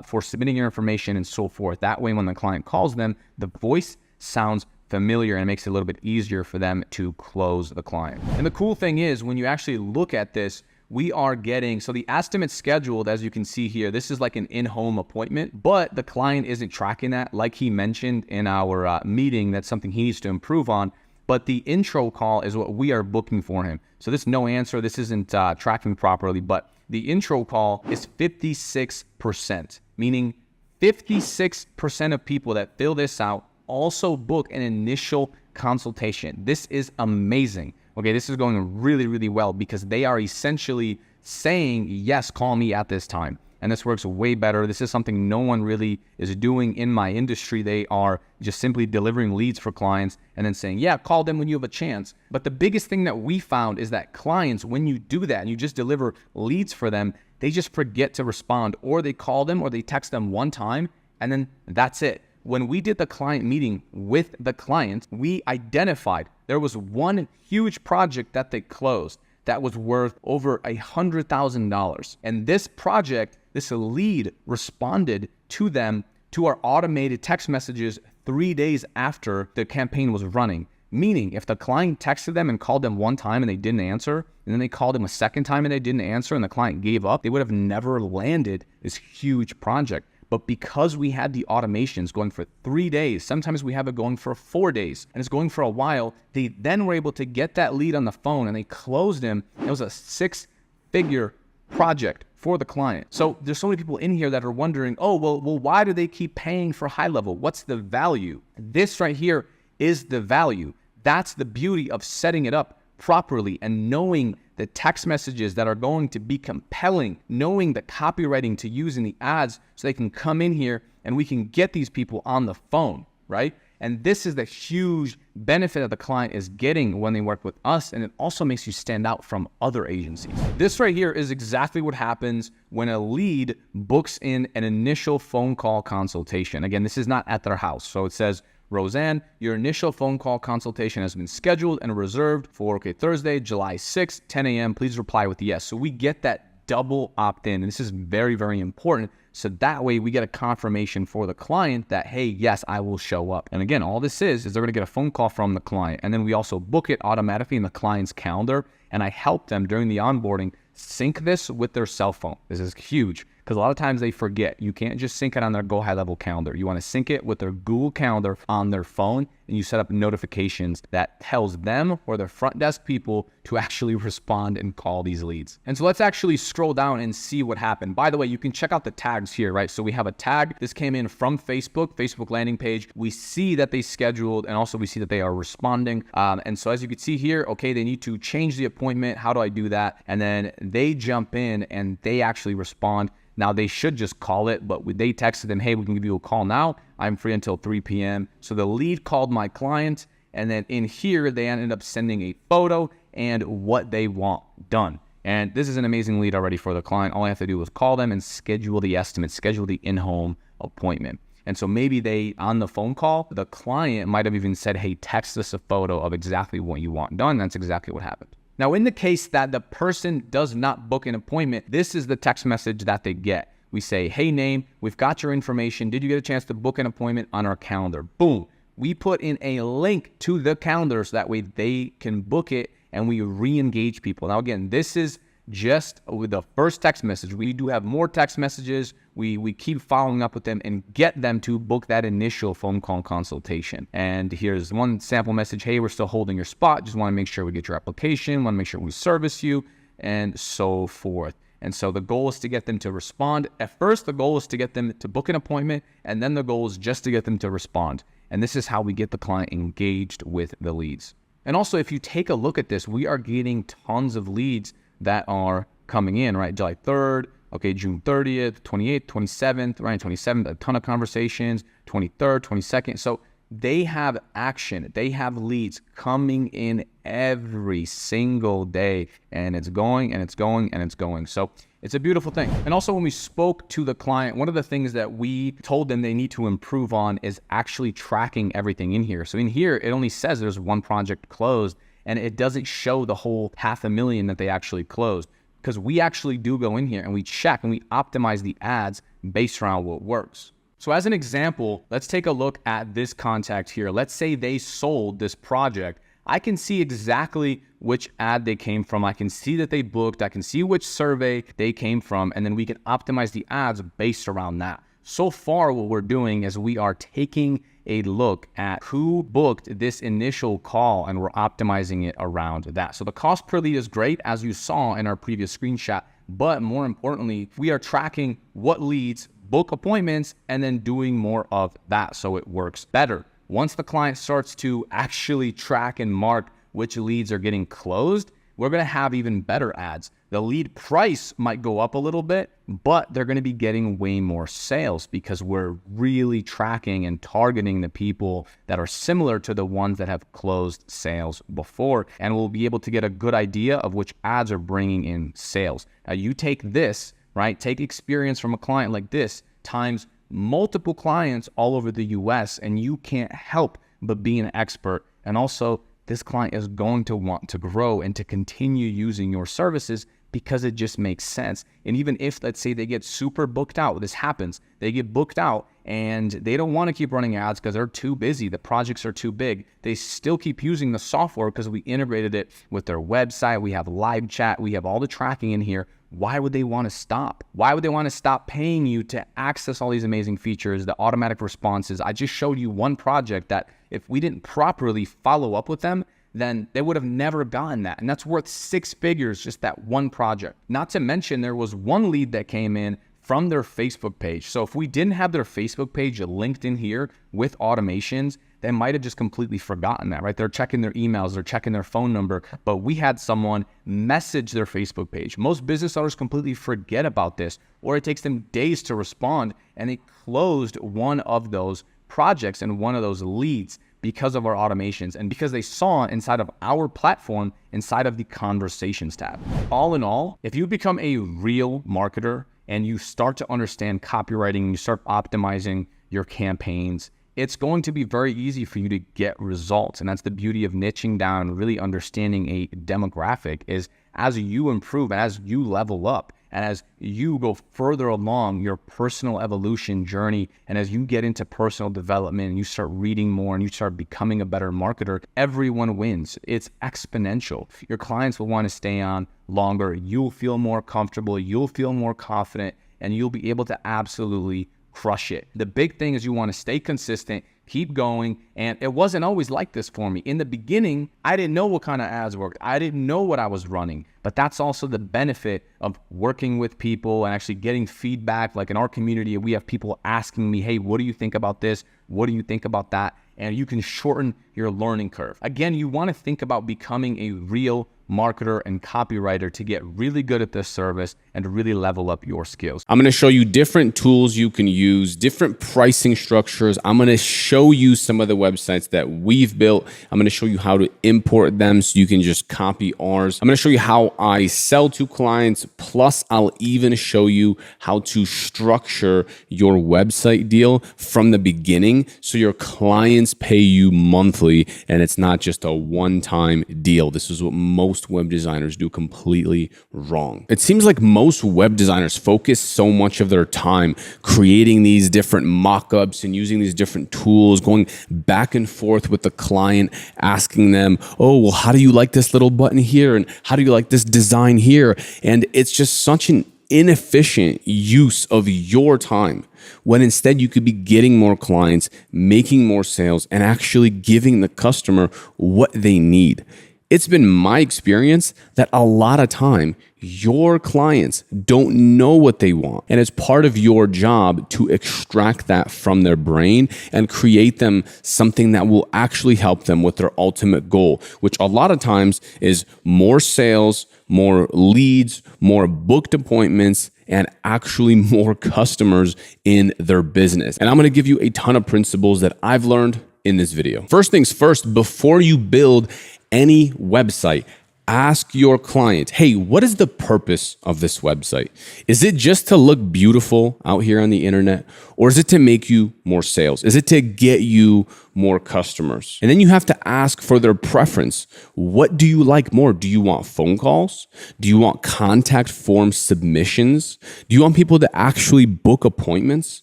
for submitting your information and so forth. That way, when the client calls them, the voice sounds familiar and it makes it a little bit easier for them to close the client. And the cool thing is, when you actually look at this, we are getting, so the estimate scheduled, as you can see here, this is like an in-home appointment, but the client isn't tracking that. Like he mentioned in our meeting, that's something he needs to improve on. But the intro call is what we are booking for him. So this no answer, this isn't tracking properly, but the intro call is 56%, meaning 56% of people that fill this out also book an initial consultation. This is amazing. Okay, this is going really, really well because they are essentially saying, yes, call me at this time. And this works way better. This is something no one really is doing in my industry. They are just simply delivering leads for clients and then saying, yeah, call them when you have a chance. But the biggest thing that we found is that clients, when you do that and you just deliver leads for them, they just forget to respond, or they call them or they text them one time and then that's it. When we did the client meeting with the client, we identified there was one huge project that they closed that was worth over $100,000. And this project, this lead responded to them, to our automated text messages 3 days after the campaign was running. Meaning, if the client texted them and called them one time and they didn't answer, and then they called them a second time and they didn't answer and the client gave up, they would have never landed this huge project. But because we had the automations going for 3 days, sometimes we have it going for 4 days, and it's going for a while, they then were able to get that lead on the phone and they closed him. It was a 6-figure project for the client. So there's so many people in here that are wondering, oh, well, why do they keep paying for high level? What's the value? This right here is the value. That's the beauty of setting it up properly and knowing the text messages that are going to be compelling, knowing the copywriting to use in the ads so they can come in here and we can get these people on the phone, right? And this is the huge benefit that the client is getting when they work with us, and it also makes you stand out from other agencies. This right here is exactly what happens when a lead books in an initial phone call consultation. Again, this is not at their house. So it says, Roseanne, your initial phone call consultation has been scheduled and reserved for Thursday, July 6th, 10 a.m. Please reply with yes. So we get that double opt-in, and this is very, very important. So that way we get a confirmation for the client that, hey, yes, I will show up. And again, all this is they're gonna get a phone call from the client. And then we also book it automatically in the client's calendar. And I help them during the onboarding sync this with their cell phone. This is huge. because a lot of times they forget. You can't just sync it on their GoHighLevel calendar. You want to sync it with their Google Calendar on their phone, and you set up notifications that tells them or their front desk people to actually respond and call these leads. And so let's actually scroll down and see what happened. By the way, you can check out the tags here, right? So we have a tag. This came in from Facebook landing page. We see that they scheduled, and also we see that they are responding. And so as you can see here, okay, they need to change the appointment. How do I do that? And then they jump in and they actually respond. Now they should just call it, but they texted them, hey, we can give you a call now. I'm free until 3 p.m. So the lead called my client, and then in here, they ended up sending a photo and what they want done. And this is an amazing lead already for the client. All I have to do is call them and schedule the estimate, schedule the in-home appointment. And so maybe they, on the phone call, the client might have even said, hey, text us a photo of exactly what you want done. That's exactly what happened. Now, in the case that the person does not book an appointment, this is the text message that they get. We say, hey, name, we've got your information. Did you get a chance to book an appointment on our calendar? Boom. We put in a link to the calendar so that way they can book it, and we re-engage people. Now, again, this is just with the first text message. We do have more text messages. We keep following up with them and get them to book that initial phone call consultation. And here's one sample message. Hey, we're still holding your spot. Just want to make sure we get your application, want to make sure we service you, and so forth. And so the goal is to get them to respond. At first, the goal is to get them to book an appointment, and then the goal is just to get them to respond. And this is how we get the client engaged with the leads. And also, if you take a look at this, we are getting tons of leads that are coming in, right? July 3rd, okay, June 30th, 28th, 27th, right? 27th, a ton of conversations, 23rd, 22nd. So they have action. They have leads coming in every single day, and it's going and it's going and it's going. So it's a beautiful thing. And also, when we spoke to the client, one of the things that we told them they need to improve on is actually tracking everything in here. So in here, it only says there's one project closed, and it doesn't show the whole $500,000 that they actually closed, because we actually do go in here and we check and we optimize the ads based around what works. So as an example, let's take a look at this contact here. Let's say they sold this project. I can see exactly which ad they came from. I can see that they booked. I can see which survey they came from, and then we can optimize the ads based around that. So far, what we're doing is we are taking a look at who booked this initial call, and we're optimizing it around that. So the cost per lead is great, as you saw in our previous screenshot, but more importantly, we are tracking what leads book appointments and then doing more of that so it works better. Once the client starts to actually track and mark which leads are getting closed, we're going to have even better ads. The lead price might go up a little bit, but they're going to be getting way more sales because we're really tracking and targeting the people that are similar to the ones that have closed sales before. And we'll be able to get a good idea of which ads are bringing in sales. Now, you take this, right? Take experience from a client like this times multiple clients all over the US, and you can't help but be an expert. And also, this client is going to want to grow and to continue using your services because it just makes sense. And even if, let's say, they get super booked out, this happens, they get booked out and they don't want to keep running ads because they're too busy, the projects are too big, they still keep using the software because we integrated it with their website, we have live chat, we have all the tracking in here. Why would they want to stop? Why would they want to stop paying you to access all these amazing features, the automatic responses? I just showed you one project that if we didn't properly follow up with them, then they would have never gotten that. And that's worth 6 figures, just that one project. Not to mention, there was one lead that came in from their Facebook page. So if we didn't have their Facebook page linked in here with automations, they might have just completely forgotten that, right? They're checking their emails, they're checking their phone number, but we had someone message their Facebook page. Most business owners completely forget about this, or it takes them days to respond, and they closed one of those projects and one of those leads because of our automations and because they saw inside of our platform, inside of the conversations tab. All in all, if you become a real marketer and you start to understand copywriting and you start optimizing your campaigns, it's going to be very easy for you to get results. And that's the beauty of niching down and really understanding a demographic is as you improve and as you level up and as you go further along your personal evolution journey and as you get into personal development and you start reading more and you start becoming a better marketer, everyone wins. It's exponential. Your clients will want to stay on longer. You'll feel more comfortable. You'll feel more confident. and you'll be able to absolutely crush it. The big thing is you want to stay consistent, keep going. And it wasn't always like this for me. In the beginning, I didn't know what kind of ads worked. I didn't know what I was running. But that's also the benefit of working with people and actually getting feedback. Like in our community, we have people asking me, hey, what do you think about this? What do you think about that? And you can shorten your learning curve. Again, you want to think about becoming a real marketer and copywriter to get really good at this service and to really level up your skills. I'm going to show you different tools you can use, different pricing structures. I'm going to show you some of the websites that we've built. I'm going to show you how to import them so you can just copy ours. I'm going to show you how I sell to clients. Plus, I'll even show you how to structure your website deal from the beginning so your clients pay you monthly and it's not just a one-time deal. This is what most web designers do completely wrong. It seems like most web designers focus so much of their time creating these different mock-ups and using these different tools, going back and forth with the client, asking them, oh, well, how do you like this little button here? And how do you like this design here? And it's just such an inefficient use of your time when instead you could be getting more clients, making more sales, and actually giving the customer what they need. It's been my experience that a lot of time your clients don't know what they want. And it's part of your job to extract that from their brain and create them something that will actually help them with their ultimate goal, which a lot of times is more sales, more leads, more booked appointments, and actually more customers in their business. And I'm going to give you a ton of principles that I've learned in this video. First things first, before you build any website, ask your client, hey, what is the purpose of this website? Is it just to look beautiful out here on the internet? Or is it to make you more sales? Is it to get you more customers? And then you have to ask for their preference. What do you like more? Do you want phone calls? Do you want contact form submissions? Do you want people to actually book appointments?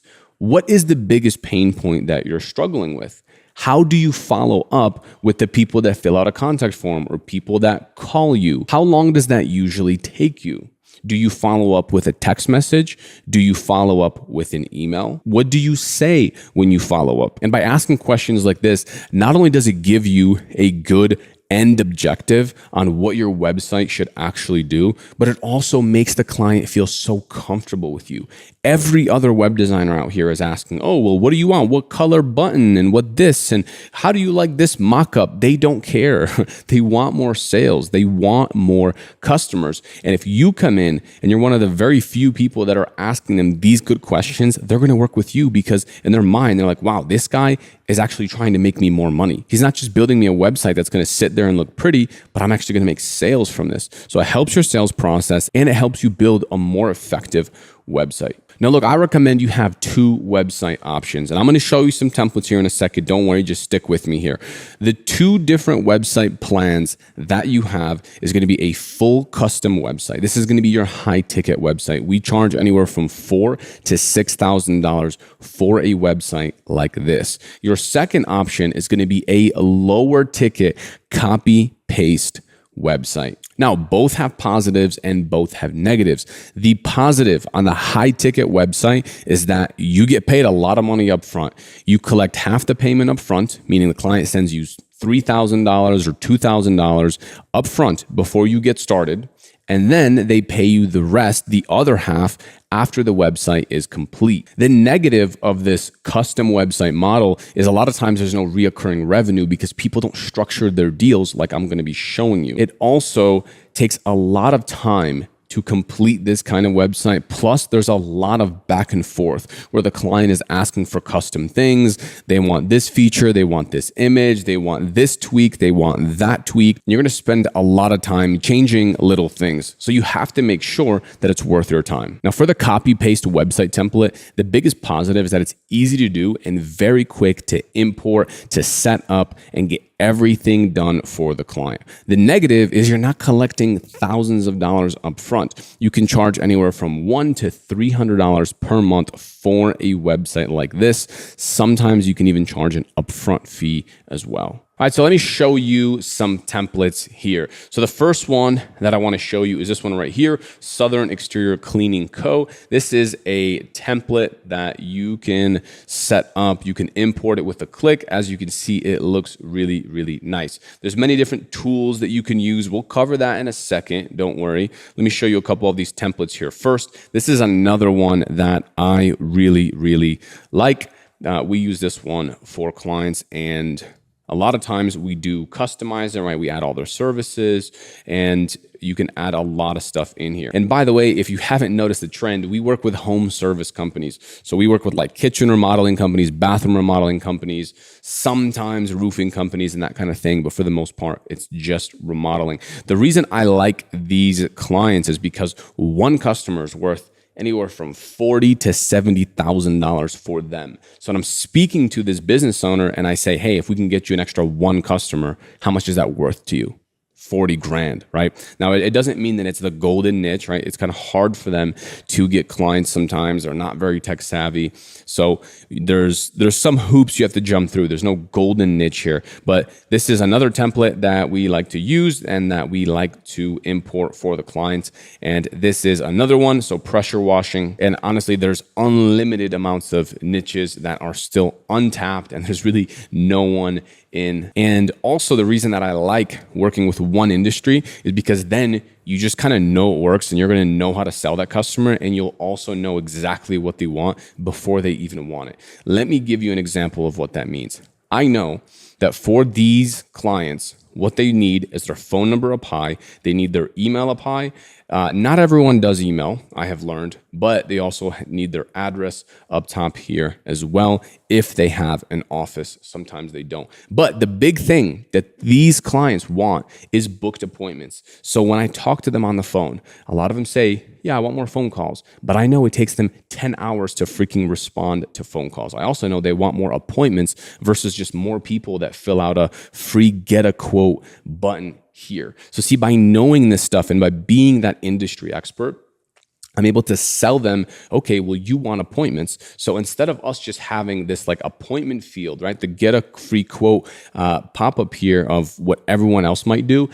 What is the biggest pain point that you're struggling with? How do you follow up with the people that fill out a contact form or people that call you? How long does that usually take you? Do you follow up with a text message? Do you follow up with an email? What do you say when you follow up? And by asking questions like this, not only does it give you a good end objective on what your website should actually do, but it also makes the client feel so comfortable with you. Every other web designer out here is asking, oh, well, what do you want? What color button and what this? And how do you like this mock-up? They don't care. They want more sales. They want more customers. And if you come in and you're one of the very few people that are asking them these good questions, they're going to work with you because in their mind, they're like, wow, this guy is actually trying to make me more money. He's not just building me a website that's going to sit there and look pretty, but I'm actually going to make sales from this. So it helps your sales process and it helps you build a more effective website. Now, look, I recommend you have two website options, and I'm going to show you some templates here in a second. Don't worry, just stick with me here. The two different website plans that you have is going to be a full custom website. This is going to be your high ticket website. We charge anywhere from $4,000 to $6,000 for a website like this. Your second option is going to be a lower ticket copy paste website. Now, both have positives and both have negatives. The positive on the high ticket website is that you get paid a lot of money up front. You collect half the payment up front, meaning the client sends you $3,000 or $2,000 up front before you get started. And then they pay you the rest, the other half, after the website is complete. The negative of this custom website model is a lot of times there's no reoccurring revenue because people don't structure their deals like I'm going to be showing you. It also takes a lot of time to complete this kind of website. Plus, there's a lot of back and forth where the client is asking for custom things. They want this feature, they want this image, they want this tweak, they want that tweak. And you're gonna spend a lot of time changing little things. So you have to make sure that it's worth your time. Now, for the copy paste website template, the biggest positive is that it's easy to do and very quick to import, to set up, and get everything done for the client. The negative is you're not collecting thousands of dollars up front. You can charge anywhere from $100 to $300 per month for a website like this. Sometimes you can even charge an upfront fee as well. All right, so let me show you some templates here. So the first one that I want to show you is this one right here, Southern Exterior Cleaning Co. This is a template that you can set up. You can import it with a click. As you can see, it looks really, really nice. There's many different tools that you can use. We'll cover that in a second. Don't worry. Let me show you a couple of these templates here. First, this is another one that I really, really like. We use this one for clients, and a lot of times we do customize it, right? We add all their services, and you can add a lot of stuff in here. And by the way, if you haven't noticed the trend, we work with home service companies. So we work with like kitchen remodeling companies, bathroom remodeling companies, sometimes roofing companies and that kind of thing. But for the most part, it's just remodeling. The reason I like these clients is because one customer is worth anywhere from $40,000 to $70,000 for them. So when I'm speaking to this business owner and I say, hey, if we can get you an extra one customer, how much is that worth to you? 40 grand, right? Now, it doesn't mean that it's the golden niche, right? It's kind of hard for them to get clients sometimes. They're not very tech savvy. So there's some hoops you have to jump through. There's no golden niche here, but this is another template that we like to use and that we like to import for the clients. And this is another one. So pressure washing. And honestly, there's unlimited amounts of niches that are still untapped, and there's really no one in. And also the reason that I like working with one industry is because then you just kind of know it works, and you're going to know how to sell that customer, and you'll also know exactly what they want before they even want it. Let me give you an example of what that means. I know that for these clients, what they need is their phone number up high. They need their email up high. Not everyone does email, I have learned, but they also need their address up top here as well. If they have an office, sometimes they don't. But the big thing that these clients want is booked appointments. So when I talk to them on the phone, a lot of them say, yeah, I want more phone calls, but I know it takes them 10 hours to freaking respond to phone calls. I also know they want more appointments versus just more people that fill out a free get a quote button here. So see, by knowing this stuff and by being that industry expert, I'm able to sell them, okay, well, you want appointments. So instead of us just having this like appointment field, right, the get a free quote pop up here of what everyone else might do,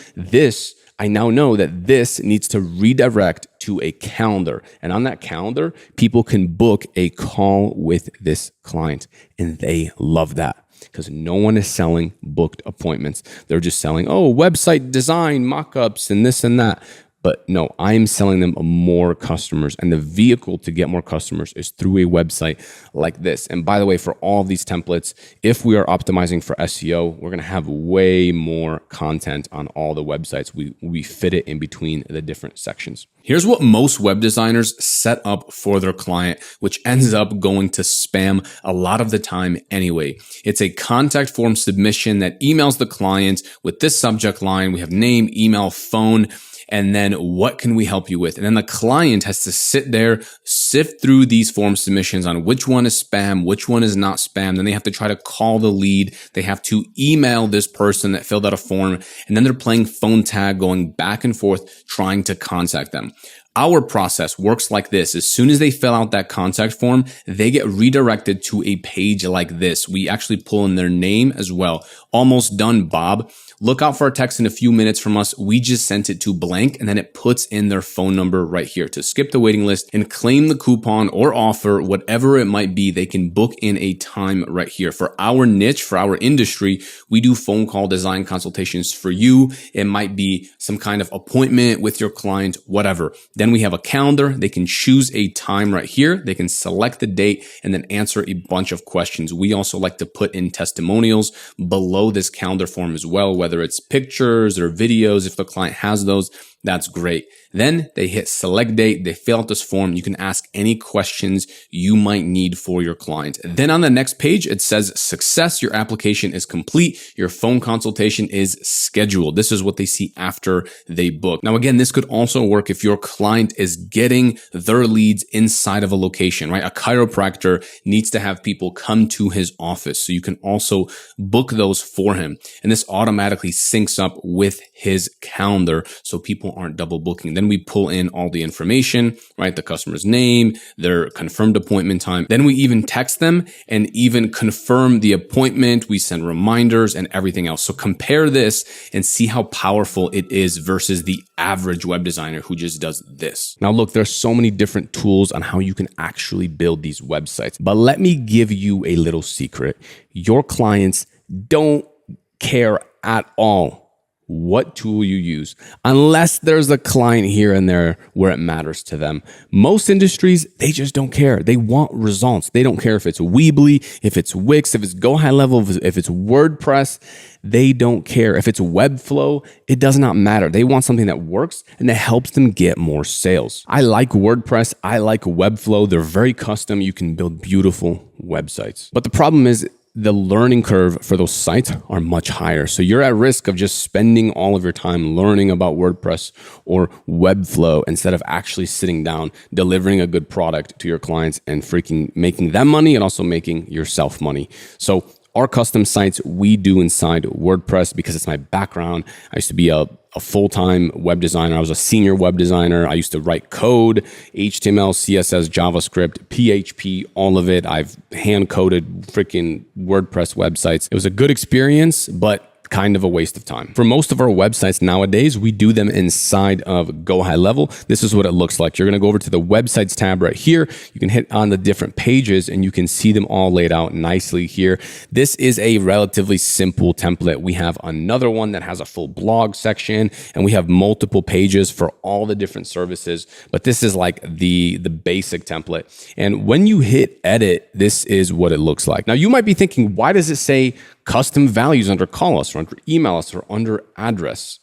I now know that this needs to redirect to a calendar. And on that calendar, people can book a call with this client. And they love that because no one is selling booked appointments. They're just selling, website design, mock-ups, and this and that. But no, I'm selling them more customers. And the vehicle to get more customers is through a website like this. And by the way, for all of these templates, if we are optimizing for SEO, we're going to have way more content on all the websites. We fit it in between the different sections. Here's what most web designers set up for their client, which ends up going to spam a lot of the time anyway. It's a contact form submission that emails the client with this subject line. We have name, email, phone, and then what can we help you with? And then the client has to sit there, sift through these form submissions on which one is spam, which one is not spam. Then they have to try to call the lead. They have to email this person that filled out a form. And then they're playing phone tag, going back and forth, trying to contact them. Our process works like this. As soon as they fill out that contact form, they get redirected to a page like this. We actually pull in their name as well. Almost done, Bob. Look out for a text in a few minutes from us. We just sent it to blank, and then it puts in their phone number right here to skip the waiting list and claim the coupon or offer, whatever it might be. They can book in a time right here. For our niche, for our industry, we do phone call design consultations for you. It might be some kind of appointment with your client, whatever. Then we have a calendar. They can choose a time right here. They can select the date and then answer a bunch of questions. We also like to put in testimonials below this calendar form as well, whether it's pictures or videos. If the client has those, that's great. Then they hit select date. They fill out this form. You can ask any questions you might need for your client. Then on the next page, it says success. Your application is complete. Your phone consultation is scheduled. This is what they see after they book. Now, again, this could also work if your client is getting their leads inside of a location, right? A chiropractor needs to have people come to his office. So you can also book those for him. And this automatically syncs up with his calendar. So people aren't double booking. Then we pull in all the information, right? The customer's name, their confirmed appointment time. Then we even text them and even confirm the appointment. We send reminders and everything else. So compare this and see how powerful it is versus the average web designer who just does this. Now, look, there's so many different tools on how you can actually build these websites, but let me give you a little secret. Your clients don't care at all what tool you use, unless there's a client here and there where it matters to them. Most industries, they just don't care. They want results. They don't care if it's Weebly, if it's Wix, if it's GoHighLevel, if it's WordPress. They don't care. If it's Webflow, it does not matter. They want something that works and that helps them get more sales. I like WordPress. I like Webflow. They're very custom. You can build beautiful websites. But the problem is, the learning curve for those sites are much higher. So you're at risk of just spending all of your time learning about WordPress or Webflow instead of actually sitting down, delivering a good product to your clients and freaking making them money and also making yourself money. So our custom sites we do inside WordPress because it's my background. I used to be a full-time web designer. I was a senior web designer. I used to write code, HTML, CSS, JavaScript, PHP, all of it. I've hand-coded freaking WordPress websites. It was a good experience, but kind of a waste of time. For most of our websites nowadays, we do them inside of GoHighLevel. This is what it looks like. You're going to go over to the websites tab right here. You can hit on the different pages and you can see them all laid out nicely here. This is a relatively simple template. We have another one that has a full blog section and we have multiple pages for all the different services, but this is like the basic template. And when you hit edit, this is what it looks like. Now you might be thinking, why does it say custom values under call us or under email us or under address?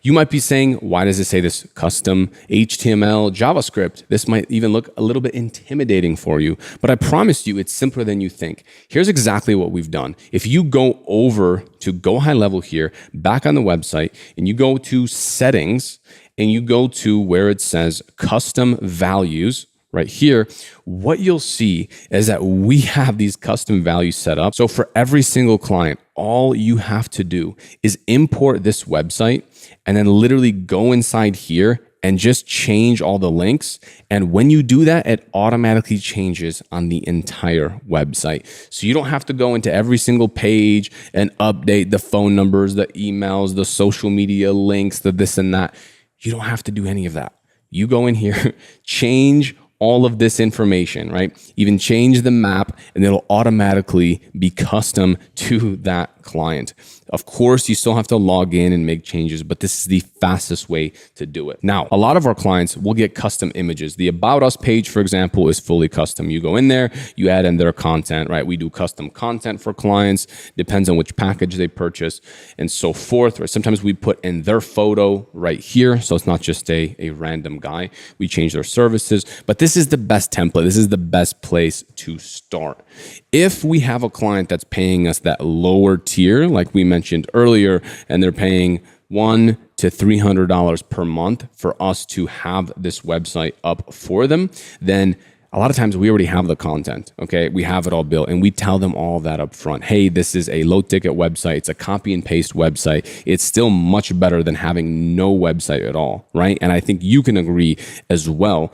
You might be saying, why does it say this custom HTML, JavaScript? This might even look a little bit intimidating for you, but I promise you it's simpler than you think. Here's exactly what we've done. If you go over to GoHighLevel here, back on the website, and you go to settings and you go to where it says custom values, right here, what you'll see is that we have these custom values set up. So for every single client, all you have to do is import this website and then literally go inside here and just change all the links. And when you do that, it automatically changes on the entire website. So you don't have to go into every single page and update the phone numbers, the emails, the social media links, the this and that. You don't have to do any of that. You go in here, change all of this information, right? Even change the map and it'll automatically be custom to that client. Of course, you still have to log in and make changes, but this is the fastest way to do it. Now, a lot of our clients will get custom images. The About Us page, for example, is fully custom. You go in there, you add in their content, right? We do custom content for clients, depends on which package they purchase and so forth. Right? Sometimes we put in their photo right here, so it's not just a random guy. We change their services, but this is the best template. This is the best place to start. If we have a client that's paying us that lower tier, like we mentioned earlier, and they're paying $100 to $300 per month for us to have this website up for them, then a lot of times we already have the content, okay? We have it all built and we tell them all of that up front. Hey, this is a low ticket website. It's a copy and paste website. It's still much better than having no website at all, right? And I think you can agree as well.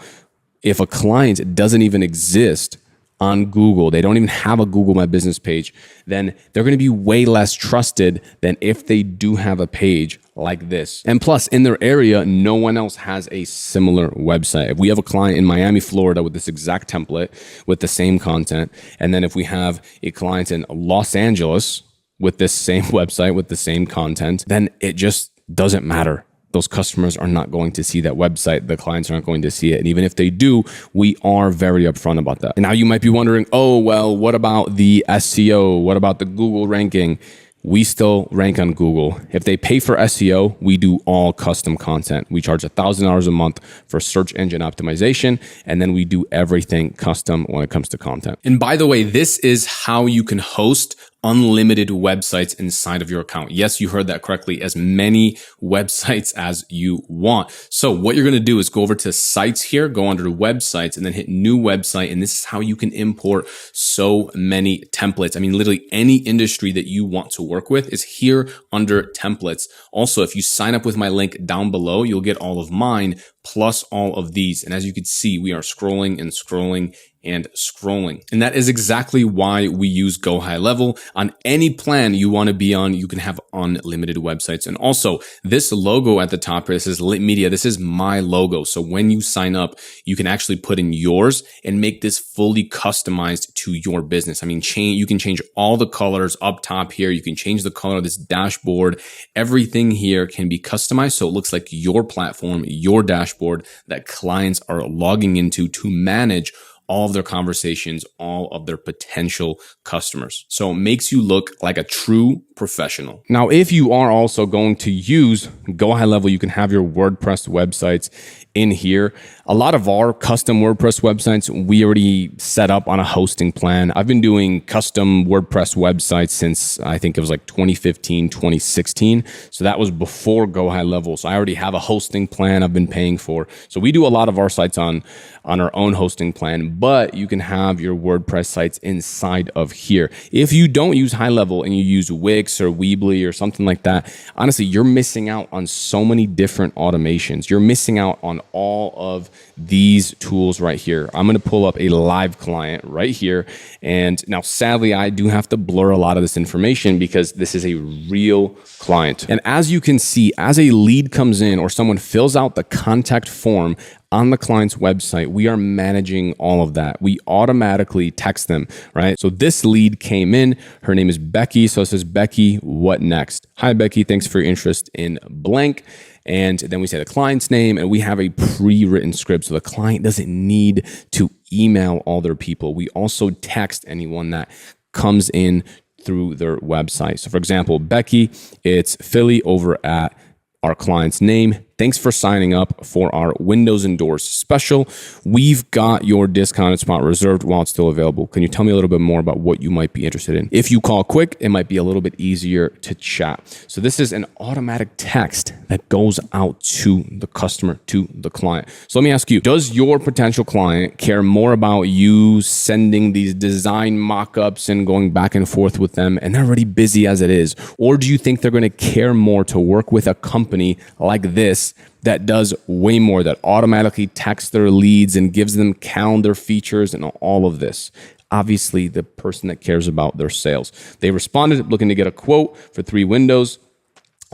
If a client doesn't even exist on Google, they don't even have a Google My Business page, then they're going to be way less trusted than if they do have a page like this. And plus, in their area, no one else has a similar website. If we have a client in Miami, Florida with this exact template, with the same content, and then if we have a client in Los Angeles with this same website, with the same content, then it just doesn't matter. Those customers are not going to see that website. The clients aren't going to see it. And even if they do, we are very upfront about that. And now you might be wondering, oh, well, what about the SEO? What about the Google ranking? We still rank on Google. If they pay for SEO, we do all custom content. We charge $1,000 a month for search engine optimization, and then we do everything custom when it comes to content. And by the way, this is how you can host unlimited websites inside of your account. Yes, you heard that correctly, as many websites as you want. So what you're going to do is go over to sites here, go under websites, and then hit new website. And this is how you can import so many templates. I mean, literally any industry that you want to work with is here under templates. Also, if you sign up with my link down below, you'll get all of mine plus all of these. And as you can see, we are scrolling and scrolling and scrolling. And that is exactly why we use GoHighLevel. On any plan you want to be on, you can have unlimited websites. And also, this logo at the top here, this is Lit Media. This is my logo. So when you sign up, you can actually put in yours and make this fully customized to your business. I mean, you can change all the colors up top here. You can change the color of this dashboard. Everything here can be customized so it looks like your platform, your dashboard that clients are logging into to manage all of their conversations, all of their potential customers. So it makes you look like a true professional. Now, if you are also going to use GoHighLevel, you can have your WordPress websites in here. A lot of our custom WordPress websites, we already set up on a hosting plan. I've been doing custom WordPress websites since I think it was like 2015, 2016. So that was before GoHighLevel. So I already have a hosting plan I've been paying for. So we do a lot of our sites on our own hosting plan, but you can have your WordPress sites inside of here. If you don't use HighLevel and you use Wix or Weebly or something like that, honestly, you're missing out on so many different automations. You're missing out on all of these tools right here. I'm going to pull up a live client right here. And now, sadly, I do have to blur a lot of this information because this is a real client. And as you can see, as a lead comes in or someone fills out the contact form on the client's website, we are managing all of that. We automatically text them, right? So this lead came in. Her name is Becky. So it says, Becky, what next? Hi, Becky. Thanks for your interest in blank. And then we say the client's name, and we have a pre-written script. So the client doesn't need to email all their people. We also text anyone that comes in through their website. So for example, Becky, it's Philly over at our client's name. Thanks for signing up for our Windows and Doors special. We've got your discounted spot reserved while it's still available. Can you tell me a little bit more about what you might be interested in? If you call quick, it might be a little bit easier to chat. So this is an automatic text that goes out to the customer, to the client. So let me ask you, does your potential client care more about you sending these design mock-ups and going back and forth with them, and they're already busy as it is? Or do you think they're going to care more to work with a company like this that does way more, that automatically texts their leads and gives them calendar features and all of this? Obviously, the person that cares about their sales. They responded looking to get a quote for 3 windows.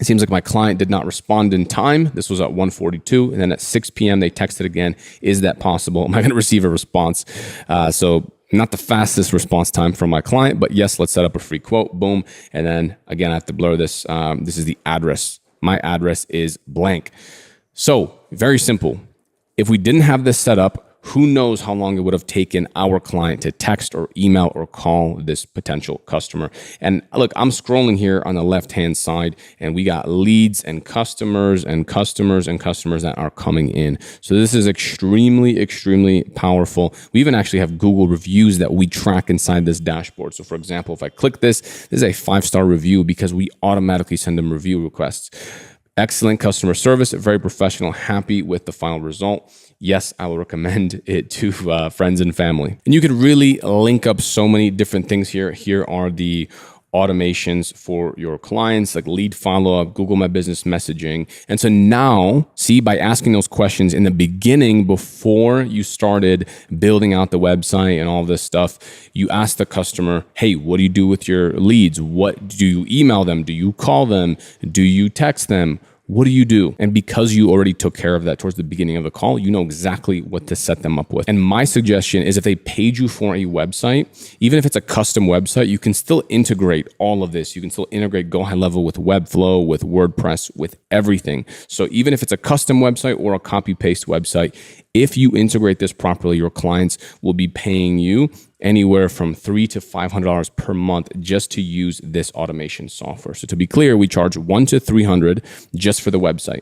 It seems like my client did not respond in time. This was at 1:42. And then at 6 p.m., they texted again. Is that possible? Am I going to receive a response? So not the fastest response time from my client, but yes, let's set up a free quote. Boom. And then again, I have to blur this. This is the address. My address is blank. So very simple. If we didn't have this set up, who knows how long it would have taken our client to text or email or call this potential customer. And look, I'm scrolling here on the left-hand side, and we got leads and customers and customers and customers that are coming in. So this is extremely, extremely powerful. We even actually have Google reviews that we track inside this dashboard. So for example, if I click this, this is a 5-star review because we automatically send them review requests. Excellent customer service, very professional, happy with the final result. Yes, I will recommend it to friends and family. And you can really link up so many different things here. Here are the automations for your clients, like lead follow-up, Google My Business messaging. And so now, see, by asking those questions in the beginning, before you started building out the website and all this stuff, you ask the customer, hey, what do you do with your leads? What do you email them? Do you call them? Do you text them? What do you do? And because you already took care of that towards the beginning of the call, you know exactly what to set them up with. And my suggestion is if they paid you for a website, even if it's a custom website, you can still integrate all of this. You can still integrate GoHighLevel with Webflow, with WordPress, with everything. So even if it's a custom website or a copy-paste website, if you integrate this properly, your clients will be paying you anywhere from $300 to $500 per month just to use this automation software. So to be clear, we charge $100 to $300 just for the website.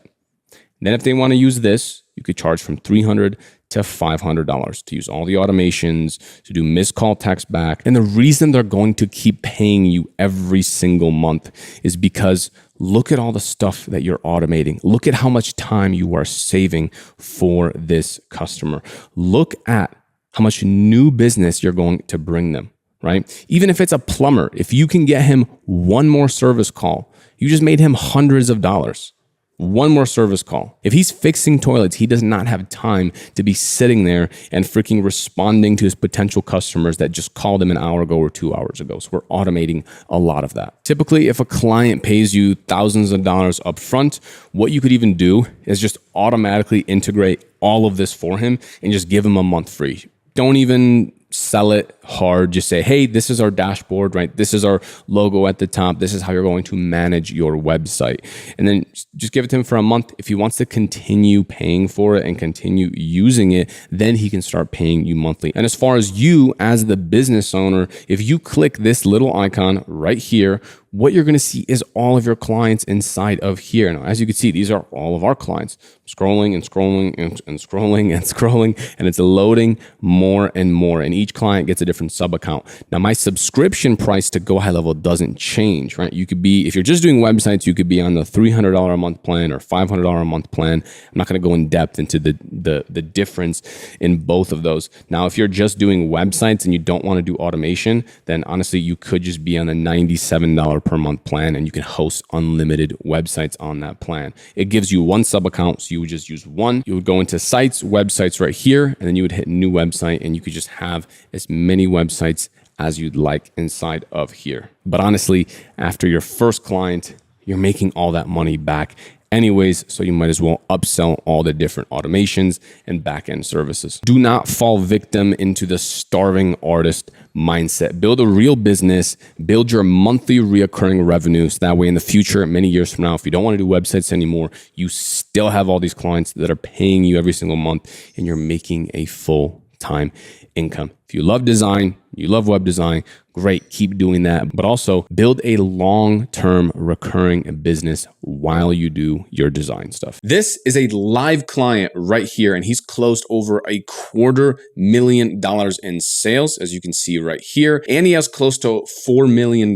Then if they want to use this, you could charge from $300 to $500 to use all the automations, to do missed call text back. And the reason they're going to keep paying you every single month is because look at all the stuff that you're automating. Look at how much time you are saving for this customer. Look at how much new business you're going to bring them, right? Even if it's a plumber, if you can get him one more service call, you just made him hundreds of dollars. One more service call. If he's fixing toilets, he does not have time to be sitting there and freaking responding to his potential customers that just called him an hour ago or 2 hours ago. So we're automating a lot of that. Typically, if a client pays you thousands of dollars up front, what you could even do is just automatically integrate all of this for him and just give him a month free. Don't even sell it hard. Just say, hey, this is our dashboard, right? This is our logo at the top. This is how you're going to manage your website. And then just give it to him for a month. If he wants to continue paying for it and continue using it, then he can start paying you monthly. And as far as you as the business owner, if you click this little icon right here, what you're going to see is all of your clients inside of here. Now, as you can see, these are all of our clients. Scrolling and scrolling and scrolling and scrolling, and it's loading more and more. And each client gets a different sub account. Now, my subscription price to GoHighLevel doesn't change, right? You could be, if you're just doing websites, you could be on the $300 a month plan or $500 a month plan. I'm not going to go in depth into the difference in both of those. Now, if you're just doing websites and you don't want to do automation, then honestly, you could just be on a $97 per month plan and you can host unlimited websites on that plan. It gives you one sub account, so you would just use one. You would go into sites, websites right here, and then you would hit new website and you could just have as many websites as you'd like inside of here. But honestly, after your first client, you're making all that money back anyways, so you might as well upsell all the different automations and back-end services. Do not fall victim into the starving artist mindset. Build a real business, build your monthly reoccurring revenue, so that way in the future, many years from now, if you don't want to do websites anymore, you still have all these clients that are paying you every single month and you're making a full-time income. If you love design, you love web design, great, keep doing that. But also build a long-term recurring business while you do your design stuff. This is a live client right here, and he's closed over $250,000 in sales, as you can see right here. And he has close to $4 million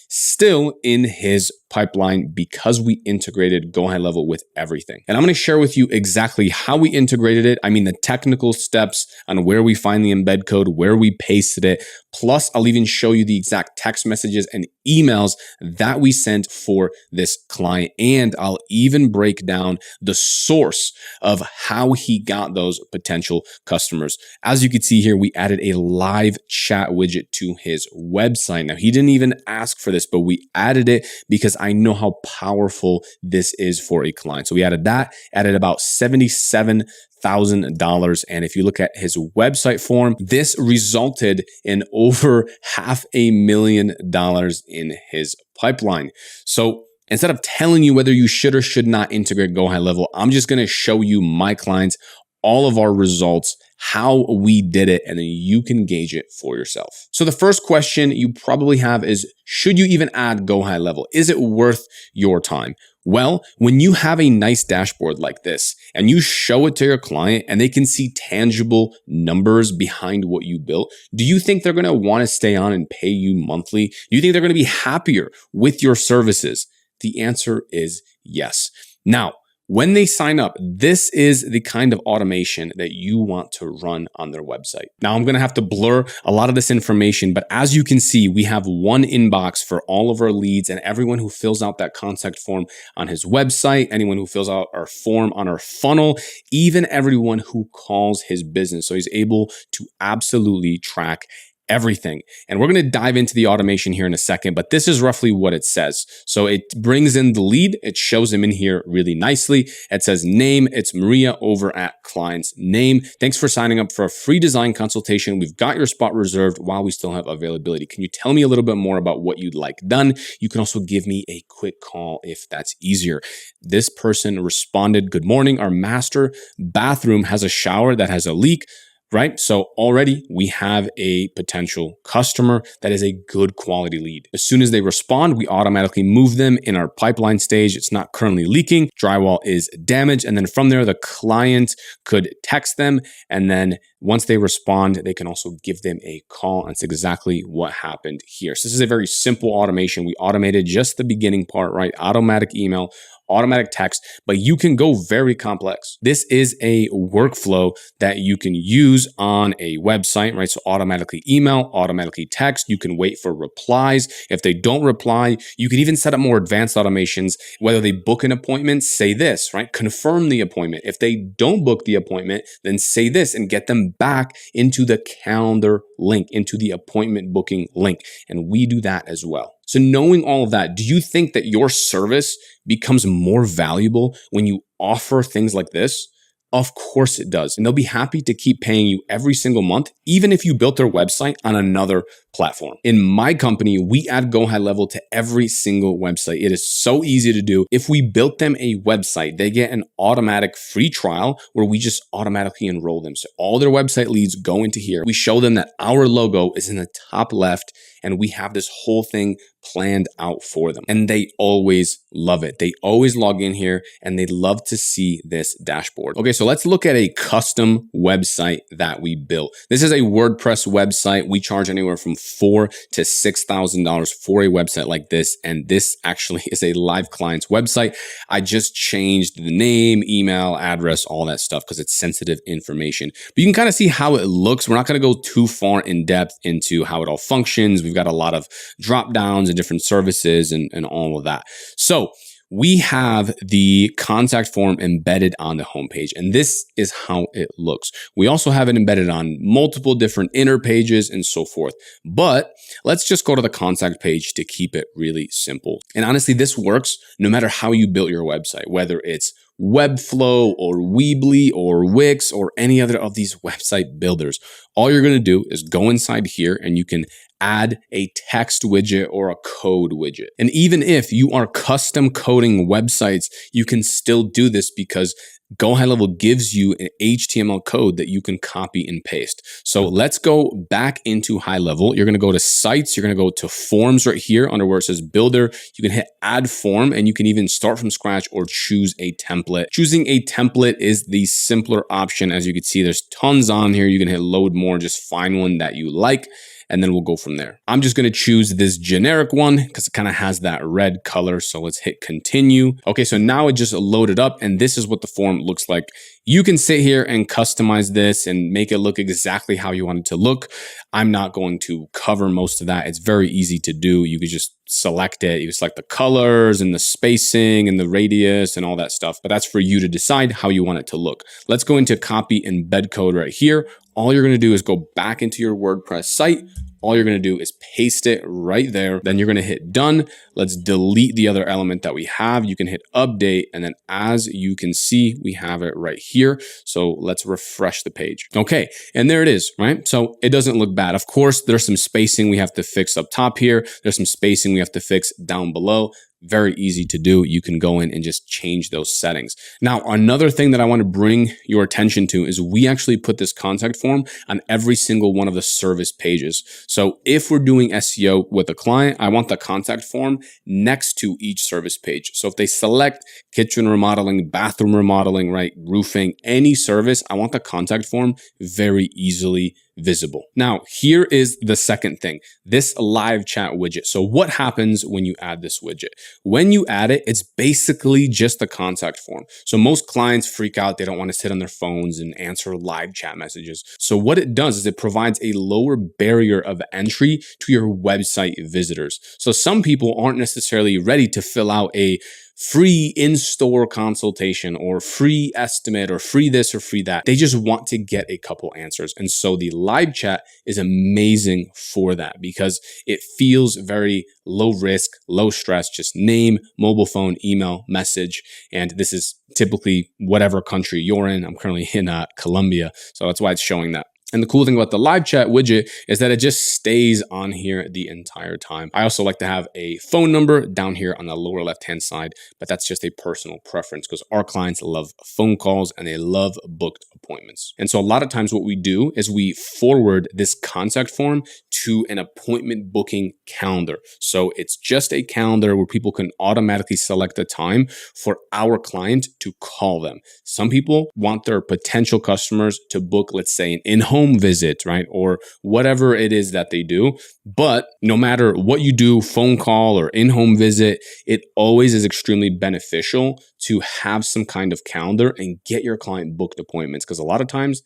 still in his pipeline because we integrated GoHighLevel with everything. And I'm going to share with you exactly how we integrated it. I mean, the technical steps on where we find the embed code, where we pasted it. Plus, I'll even show you the exact text messages and emails that we sent for this client. And I'll even break down the source of how he got those potential customers. As you can see here, we added a live chat widget to his website. Now, he didn't even ask for this, but we added it because I know how powerful this is for a client. So we added that, added about $77,000. And if you look at his website form, this resulted in over $500,000 in his pipeline. So instead of telling you whether you should or should not integrate GoHighLevel, I'm just going to show you my clients, all of our results, how we did it, and then you can gauge it for yourself. So the first question you probably have is, should you even add GoHighLevel? Is it worth your time? Well, when you have a nice dashboard like this and you show it to your client and they can see tangible numbers behind what you built, do you think they're going to want to stay on and pay you monthly? Do you think they're going to be happier with your services? The answer is yes. Now, when they sign up, this is the kind of automation that you want to run on their website. Now, I'm going to have to blur a lot of this information, but as you can see, we have one inbox for all of our leads and everyone who fills out that contact form on his website, anyone who fills out our form on our funnel, even everyone who calls his business. So he's able to absolutely track everything. And we're going to dive into the automation here in a second, but this is roughly what it says. So it brings in the lead. It shows him in here really nicely. It says name. It's Maria over at client's name. Thanks for signing up for a free design consultation. We've got your spot reserved while we still have availability. Can you tell me a little bit more about what you'd like done? You can also give me a quick call if that's easier. This person responded, good morning. Our master bathroom has a shower that has a leak. right? So already we have a potential customer that is a good quality lead. As soon as they respond, we automatically move them in our pipeline stage. It's not currently leaking. Drywall is damaged. And then from there, the client could text them. And then once they respond, they can also give them a call. And it's exactly what happened here. So this is a very simple automation. We automated just the beginning part, right? Automatic email, automatic text, but you can go very complex. This is a workflow that you can use on a website, right? So automatically email, automatically text. You can wait for replies. If they don't reply, you can even set up more advanced automations. Whether they book an appointment, say this, right? Confirm the appointment. If they don't book the appointment, then say this and get them back into the calendar link, into the appointment booking link. And we do that as well. So knowing all of that, do you think that your service becomes more valuable when you offer things like this? Of course it does. And they'll be happy to keep paying you every single month, even if you built their website on another platform. In my company, we add GoHighLevel to every single website. It is so easy to do. If we built them a website, they get an automatic free trial where we just automatically enroll them. So all their website leads go into here. We show them that our logo is in the top left and we have this whole thing planned out for them. And they always love it. They always log in here and they love to see this dashboard. Okay, so let's look at a custom website that we built. This is a WordPress website. We charge anywhere from $4,000 to $6,000 for a website like this. And this actually is a live client's website. I just changed the name, email, address, all that stuff because it's sensitive information. But you can kind of see how it looks. We're not going to go too far in depth into how it all functions. We've got a lot of drop downs and different services and all of that. So we have the contact form embedded on the homepage, and this is how it looks. We also have it embedded on multiple different inner pages and so forth. But let's just go to the contact page to keep it really simple. And honestly, this works no matter how you built your website, whether it's Webflow or Weebly or Wix or any other of these website builders. All you're going to do is go inside here and you can add a text widget or a code widget. And even if you are custom coding websites, you can still do this because GoHighLevel gives you an HTML code that you can copy and paste. So let's go back into HighLevel. You're going to go to sites. You're going to go to forms right here under where it says builder. You can hit add form and you can even start from scratch or choose a template. Choosing a template is the simpler option. As you can see, there's tons on here. You can hit load more, just find one that you like. And then we'll go from there. I'm just going to choose this generic one because it kind of has that red color. So let's hit continue. Okay, so now it just loaded up and this is what the form looks like. You can sit here and customize this and make it look exactly how you want it to look. I'm not going to cover most of that. It's very easy to do. You could just select it. You select the colors and the spacing and the radius and all that stuff. But that's for you to decide how you want it to look. Let's go into copy embed code right here. All you're going to do is go back into your WordPress site. All you're going to do is paste it right there. Then you're going to hit done. Let's delete the other element that we have. You can hit update. And then as you can see, we have it right here. So let's refresh the page. Okay. And there it is, right? So it doesn't look bad. Of course, there's some spacing we have to fix up top here. There's some spacing we have to fix down below. Very easy to do. You can go in and just change those settings. Now, another thing that I want to bring your attention to is we actually put this contact form on every single one of the service pages. So if we're doing SEO with a client, I want the contact form next to each service page. So if they select kitchen remodeling, bathroom remodeling, right, roofing, any service, I want the contact form very easily visible. Now, here is the second thing, this live chat widget. So what happens when you add this widget? When you add it, it's basically just the contact form. So most clients freak out. They don't want to sit on their phones and answer live chat messages. So what it does is it provides a lower barrier of entry to your website visitors. So some people aren't necessarily ready to fill out a free in-store consultation or free estimate or free this or free that. They just want to get a couple answers. And so the live chat is amazing for that because it feels very low risk, low stress, just name, mobile phone, email, message. And this is typically whatever country you're in. I'm currently in Colombia. So that's why it's showing that. And the cool thing about the live chat widget is that it just stays on here the entire time. I also like to have a phone number down here on the lower left-hand side, but that's just a personal preference because our clients love phone calls and they love booked appointments. And so a lot of times what we do is we forward this contact form to an appointment booking calendar. So it's just a calendar where people can automatically select a time for our client to call them. Some people want their potential customers to book, let's say, an in-home visit, right? Or whatever it is that they do. But no matter what you do, phone call or in-home visit, it always is extremely beneficial to have some kind of calendar and get your client booked appointments, because a lot of times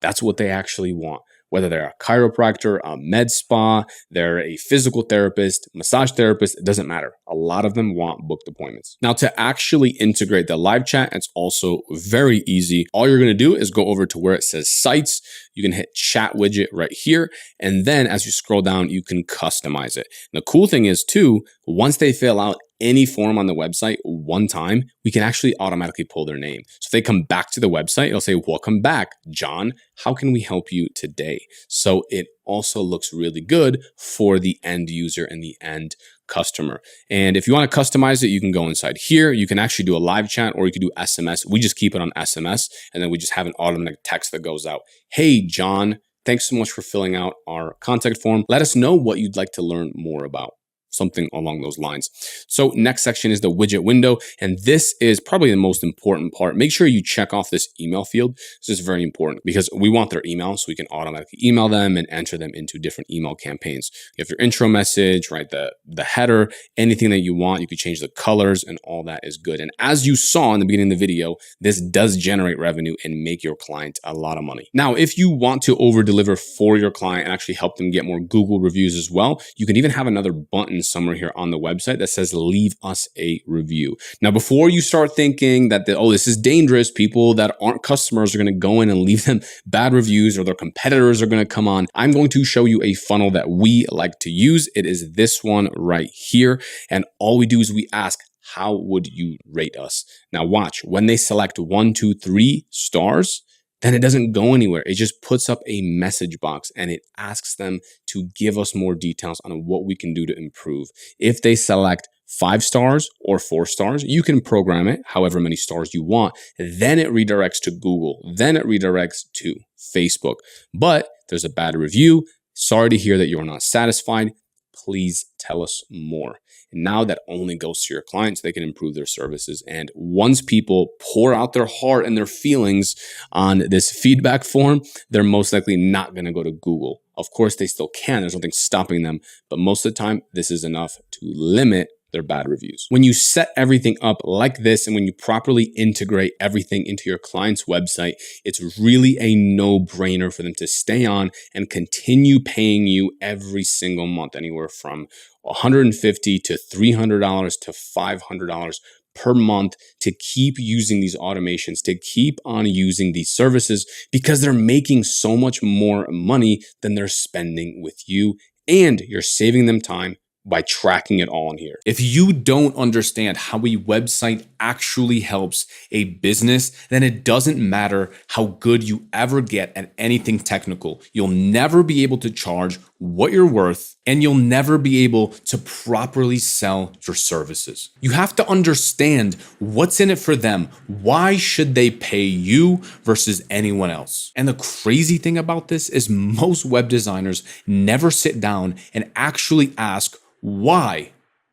that's what they actually want. Whether they're a chiropractor, a med spa, they're a physical therapist, massage therapist, it doesn't matter. A lot of them want booked appointments. Now, to actually integrate the live chat, it's also very easy. All you're going to do is go over to where it says sites. You can hit chat widget right here. And then as you scroll down, you can customize it. And the cool thing is too, once they fill out any form on the website one time, we can actually automatically pull their name. So if they come back to the website, it'll say, welcome back, John. How can we help you today? So it also looks really good for the end user and the end customer. And if you want to customize it, you can go inside here. You can actually do a live chat, or you can do SMS. We just keep it on SMS, and then we just have an automatic text that goes out. Hey, John, thanks so much for filling out our contact form. Let us know what you'd like to learn more about. Something along those lines. So next section is the widget window. And this is probably the most important part. Make sure you check off this email field. This is very important because we want their email so we can automatically email them and enter them into different email campaigns. You have your intro message, right? The header, anything that you want. You can change the colors and all that is good. And as you saw in the beginning of the video, this does generate revenue and make your client a lot of money. Now, if you want to over deliver for your client and actually help them get more Google reviews as well, you can even have another button somewhere here on the website that says leave us a review. Now, before you start thinking that this is dangerous, people that aren't customers are going to go in and leave them bad reviews, or their competitors are going to come on, I'm going to show you a funnel that we like to use. It is this one right here. And all we do is we ask, how would you rate us? Now watch, when they select 1, 2, 3 stars, then it doesn't go anywhere. It just puts up a message box and it asks them to give us more details on what we can do to improve. If they select 5 stars or 4 stars, you can program it however many stars you want. Then it redirects to Google. Then it redirects to Facebook. But there's a bad review. Sorry to hear that you're not satisfied. Please tell us more. And now that only goes to your clients, they can improve their services. And once people pour out their heart and their feelings on this feedback form, they're most likely not going to go to Google. Of course, they still can. There's nothing stopping them. But most of the time, this is enough to limit their bad reviews. When you set everything up like this, and when you properly integrate everything into your client's website, it's really a no-brainer for them to stay on and continue paying you every single month, anywhere from $150 to $300 to $500 per month, to keep using these automations, to keep on using these services, because they're making so much more money than they're spending with you, and you're saving them time by tracking it all in here. If you don't understand how a website actually helps a business, then it doesn't matter how good you ever get at anything technical. You'll never be able to charge what you're worth, and you'll never be able to properly sell your services. You have to understand what's in it for them. Why should they pay you versus anyone else? And the crazy thing about this is most web designers never sit down and actually ask, why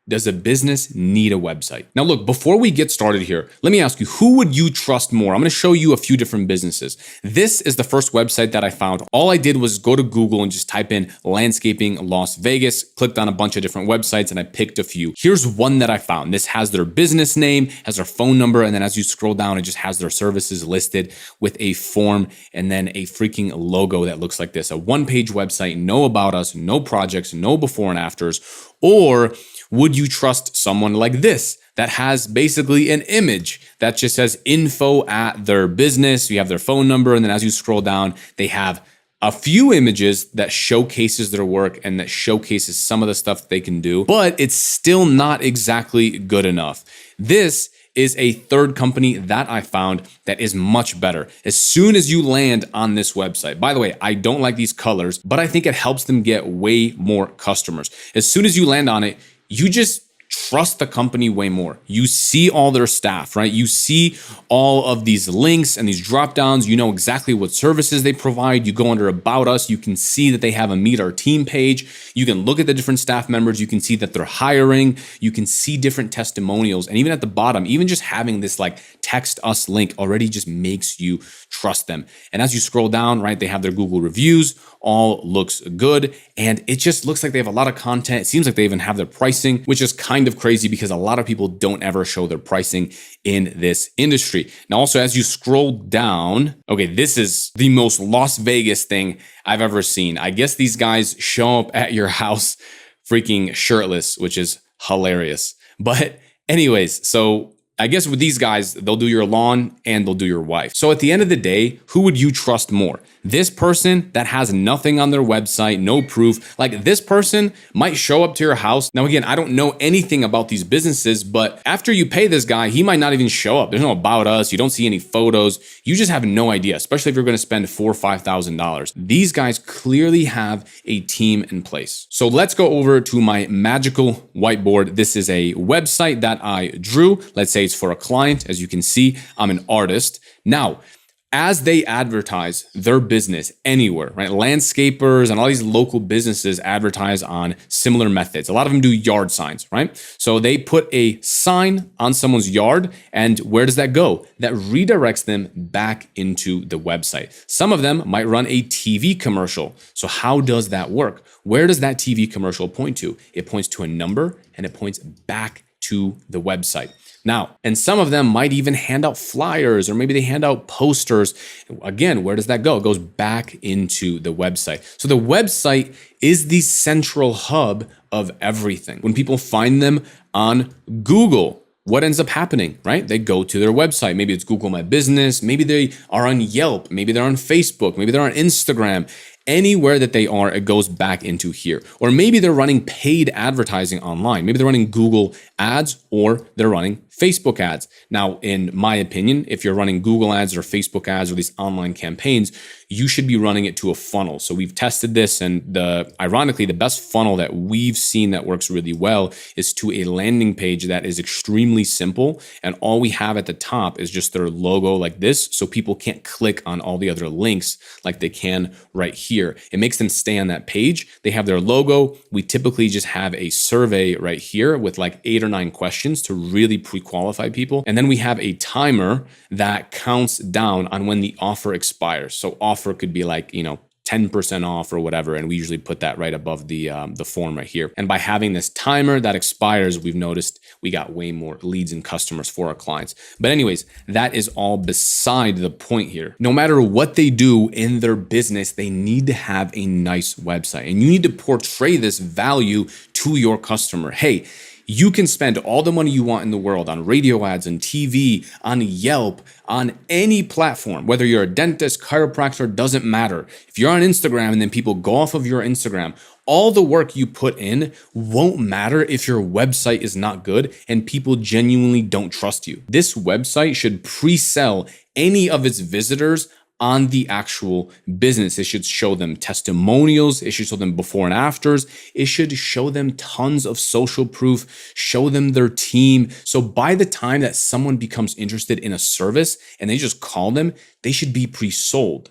does a business need a website? Now, look, before we get started here, let me ask you, who would you trust more? I'm going to show you a few different businesses. This is the first website that I found. All I did was go to Google and just type in landscaping Las Vegas, clicked on a bunch of different websites, and I picked a few. Here's one that I found. This has their business name, has their phone number, and then as you scroll down, it just has their services listed with a form and then a freaking logo that looks like this. A one-page website, no about us, no projects, no before and afters. Or would you trust someone like this that has basically an image that just says info at their business? You have their phone number, and then as you scroll down, they have a few images that showcases their work and that showcases some of the stuff they can do, but it's still not exactly good enough. This is a third company that I found that is much better. As soon as you land on this website, by the way, I don't like these colors, but I think it helps them get way more customers. As soon as you land on it, you just trust the company way more. You see all their staff, right? You see all of these links and these drop downs. You know exactly what services they provide. You go under About Us. You can see that they have a Meet Our Team page. You can look at the different staff members. You can see that they're hiring. You can see different testimonials. And even at the bottom, even just having this like text us link already just makes you trust them. And as you scroll down, right, they have their Google reviews, all looks good. And it just looks like they have a lot of content. It seems like they even have their pricing, which is kind of crazy because a lot of people don't ever show their pricing in this industry. Now, also, as you scroll down, okay, this is the most Las Vegas thing I've ever seen. I guess these guys show up at your house freaking shirtless, which is hilarious. But anyways, so I guess with these guys, they'll do your lawn and they'll do your wife. So at the end of the day, who would you trust more? This person that has nothing on their website, no proof, like this person might show up to your house. Now, again, I don't know anything about these businesses, but after you pay this guy, he might not even show up. There's no About Us. You don't see any photos. You just have no idea, especially if you're going to spend $4,000 or $5,000. These guys clearly have a team in place. So let's go over to my magical whiteboard. This is a website that I drew. Let's say it's for a client. As you can see, I'm an artist. Now, as they advertise their business anywhere, right? Landscapers and all these local businesses advertise on similar methods. A lot of them do yard signs, right? So they put a sign on someone's yard, and where does that go? That redirects them back into the website. Some of them might run a TV commercial. So how does that work? Where does that TV commercial point to? It points to a number and it points back to the website. Now, and some of them might even hand out flyers, or maybe they hand out posters. Again, where does that go? It goes back into the website. So the website is the central hub of everything. When people find them on Google, what ends up happening, right? They go to their website. Maybe it's Google My Business. Maybe they are on Yelp. Maybe they're on Facebook. Maybe they're on Instagram. Anywhere that they are, it goes back into here. Or maybe they're running paid advertising online. Maybe they're running Google ads or they're running Facebook ads. Now, in my opinion, if you're running Google ads or Facebook ads or these online campaigns, you should be running it to a funnel. So we've tested this, and ironically, the best funnel that we've seen that works really well is to a landing page that is extremely simple. And all we have at the top is just their logo like this. So people can't click on all the other links like they can right here. It makes them stay on that page. They have their logo. We typically just have a survey right here with like 8 or 9 questions to really pre-qualify people. And then we have a timer that counts down on when the offer expires. So offer could be like, 10% off or whatever. And we usually put that right above the form right here. And by having this timer that expires, we've noticed we got way more leads and customers for our clients. But anyways, that is all beside the point here. No matter what they do in their business, they need to have a nice website, and you need to portray this value to your customer. Hey, you can spend all the money you want in the world on radio ads, on TV, on Yelp, on any platform, whether you're a dentist, chiropractor, doesn't matter. If you're on Instagram and then people go off of your Instagram, all the work you put in won't matter if your website is not good and people genuinely don't trust you. This website should pre-sell any of its visitors on the actual business. It should show them testimonials. It should show them before and afters. It should show them tons of social proof, show them their team. So by the time that someone becomes interested in a service and they just call them, they should be pre-sold.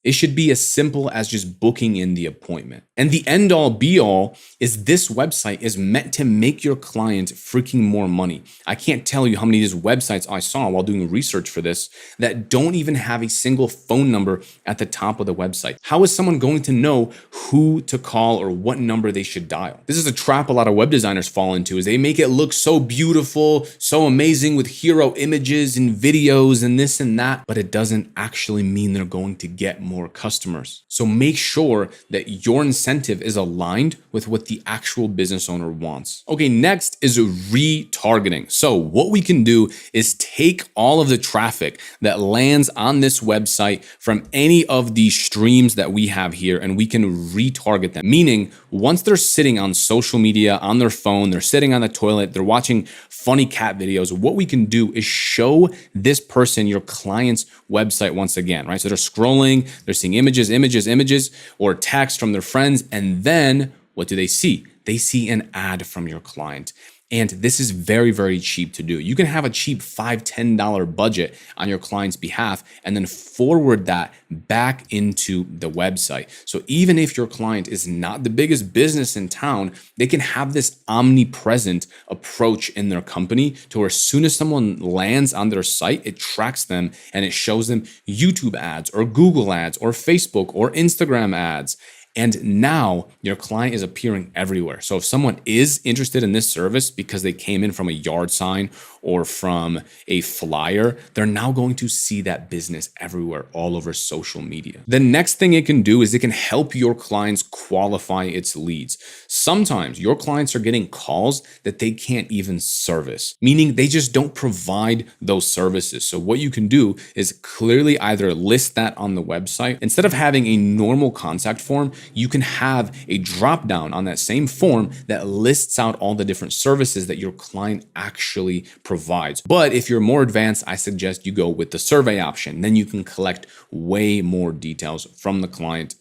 It should be as simple as just booking in the appointment. And the end all be all is this website is meant to make your client freaking more money. I can't tell you how many of these websites I saw while doing research for this that don't even have a single phone number at the top of the website. How is someone going to know who to call or what number they should dial? This is a trap a lot of web designers fall into, is they make it look so beautiful, so amazing with hero images and videos and this and that, but it doesn't actually mean they're going to get more customers. So make sure that your incentive is aligned with what the actual business owner wants. Okay, next is retargeting. So what we can do is take all of the traffic that lands on this website from any of these streams that we have here, and we can retarget them. Meaning, once they're sitting on social media, on their phone, they're sitting on the toilet, they're watching funny cat videos, what we can do is show this person your client's website once again, right? So they're scrolling, they're seeing images, or text from their friends. And then what do they see? They see an ad from your client. And this is very, very cheap to do. You can have a cheap $5, $10 budget on your client's behalf and then forward that back into the website. So even if your client is not the biggest business in town, they can have this omnipresent approach in their company to where as soon as someone lands on their site, it tracks them and it shows them YouTube ads or Google ads or Facebook or Instagram ads. And now your client is appearing everywhere. So if someone is interested in this service because they came in from a yard sign or from a flyer, they're now going to see that business everywhere, all over social media. The next thing it can do is it can help your clients qualify its leads. Sometimes your clients are getting calls that they can't even service, meaning they just don't provide those services. So what you can do is clearly either list that on the website. Instead of having a normal contact form, you can have a drop down on that same form that lists out all the different services that your client actually provides. But if you're more advanced, I suggest you go with the survey option. Then you can collect way more details from the client,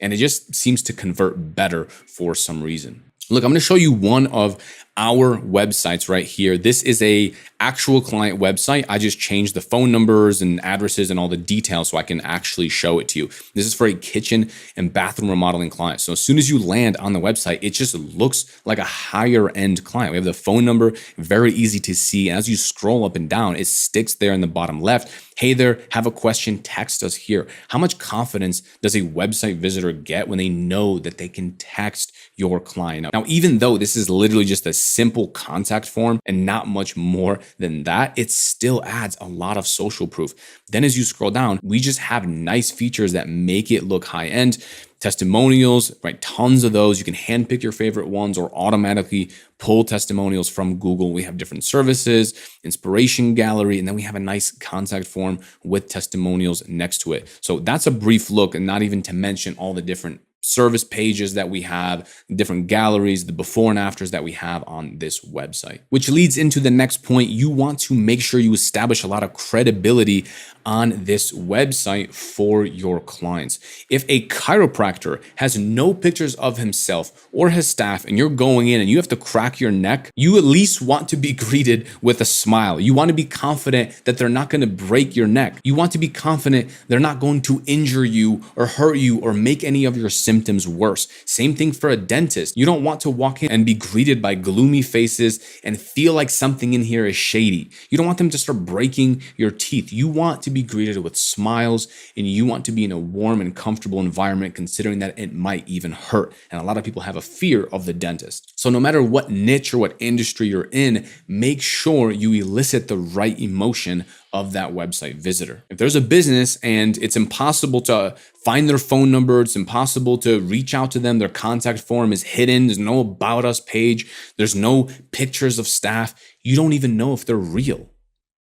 and it just seems to convert better for some reason. Look, I'm going to show you one of our websites right here. This is a actual client website. I just changed the phone numbers and addresses and all the details so I can actually show it to you. This is for a kitchen and bathroom remodeling client. So as soon as you land on the website, it just looks like a higher end client. We have the phone number, very easy to see. As you scroll up and down, it sticks there in the bottom left. Hey there, have a question, text us here. How much confidence does a website visitor get when they know that they can text your client? Now, even though this is literally just a simple contact form and not much more than that, it still adds a lot of social proof. Then as you scroll down, we just have nice features that make it look high end. Testimonials, right? Tons of those. You can handpick your favorite ones or automatically pull testimonials from Google. We have different services, inspiration gallery, and then we have a nice contact form with testimonials next to it. So that's a brief look, and not even to mention all the different service pages that we have, different galleries, the before and afters that we have on this website. Which leads into the next point. You want to make sure you establish a lot of credibility on this website for your clients. If a chiropractor has no pictures of himself or his staff and you're going in and you have to crack your neck, you at least want to be greeted with a smile. You want to be confident that they're not going to break your neck. You want to be confident they're not going to injure you or hurt you or make any of your symptoms worse. Same thing for a dentist. You don't want to walk in and be greeted by gloomy faces and feel like something in here is shady. You don't want them to start breaking your teeth. You want to be greeted with smiles, and you want to be in a warm and comfortable environment, considering that it might even hurt. And a lot of people have a fear of the dentist. So no matter what niche or what industry you're in, make sure you elicit the right emotion of that website visitor. If there's a business and it's impossible to find their phone number, it's impossible to reach out to them, their contact form is hidden, there's no about us page, there's no pictures of staff, you don't even know if they're real.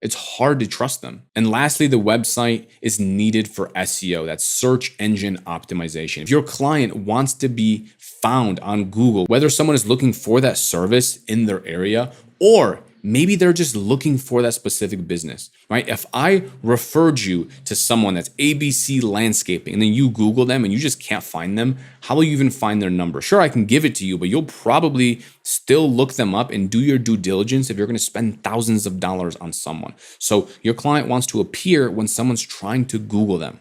It's hard to trust them. And lastly, the website is needed for SEO. That's search engine optimization. If your client wants to be found on Google, whether someone is looking for that service in their area or maybe they're just looking for that specific business, right? If I referred you to someone that's ABC Landscaping and then you Google them and you just can't find them, how will you even find their number? Sure, I can give it to you, but you'll probably still look them up and do your due diligence if you're going to spend thousands of dollars on someone. So your client wants to appear when someone's trying to Google them.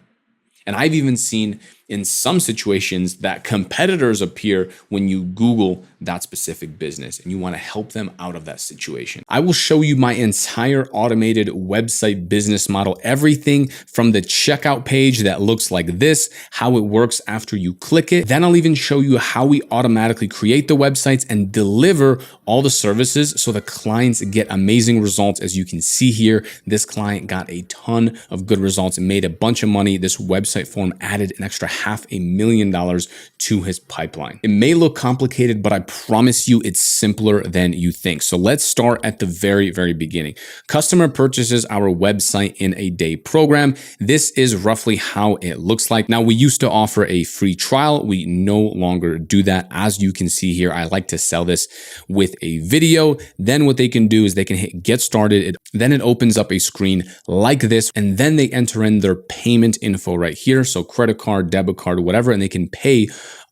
And I've even seen in some situations that competitors appear when you Google that specific business and you want to help them out of that situation. I will show you my entire automated website business model, everything from the checkout page that looks like this, how it works after you click it. Then I'll even show you how we automatically create the websites and deliver all the services so the clients get amazing results. As you can see here, this client got a ton of good results and made a bunch of money. This website form added an extra $500,000 to his pipeline. It may look complicated, but I promise you it's simpler than you think. So let's start at the very, very beginning. Customer purchases our website in a day program. This is roughly how it looks like. Now, we used to offer a free trial. We no longer do that. As you can see here, I like to sell this with a video. Then what they can do is they can hit get started. Then it opens up a screen like this, and then they enter in their payment info right here. So credit card, debit card, whatever, and they can pay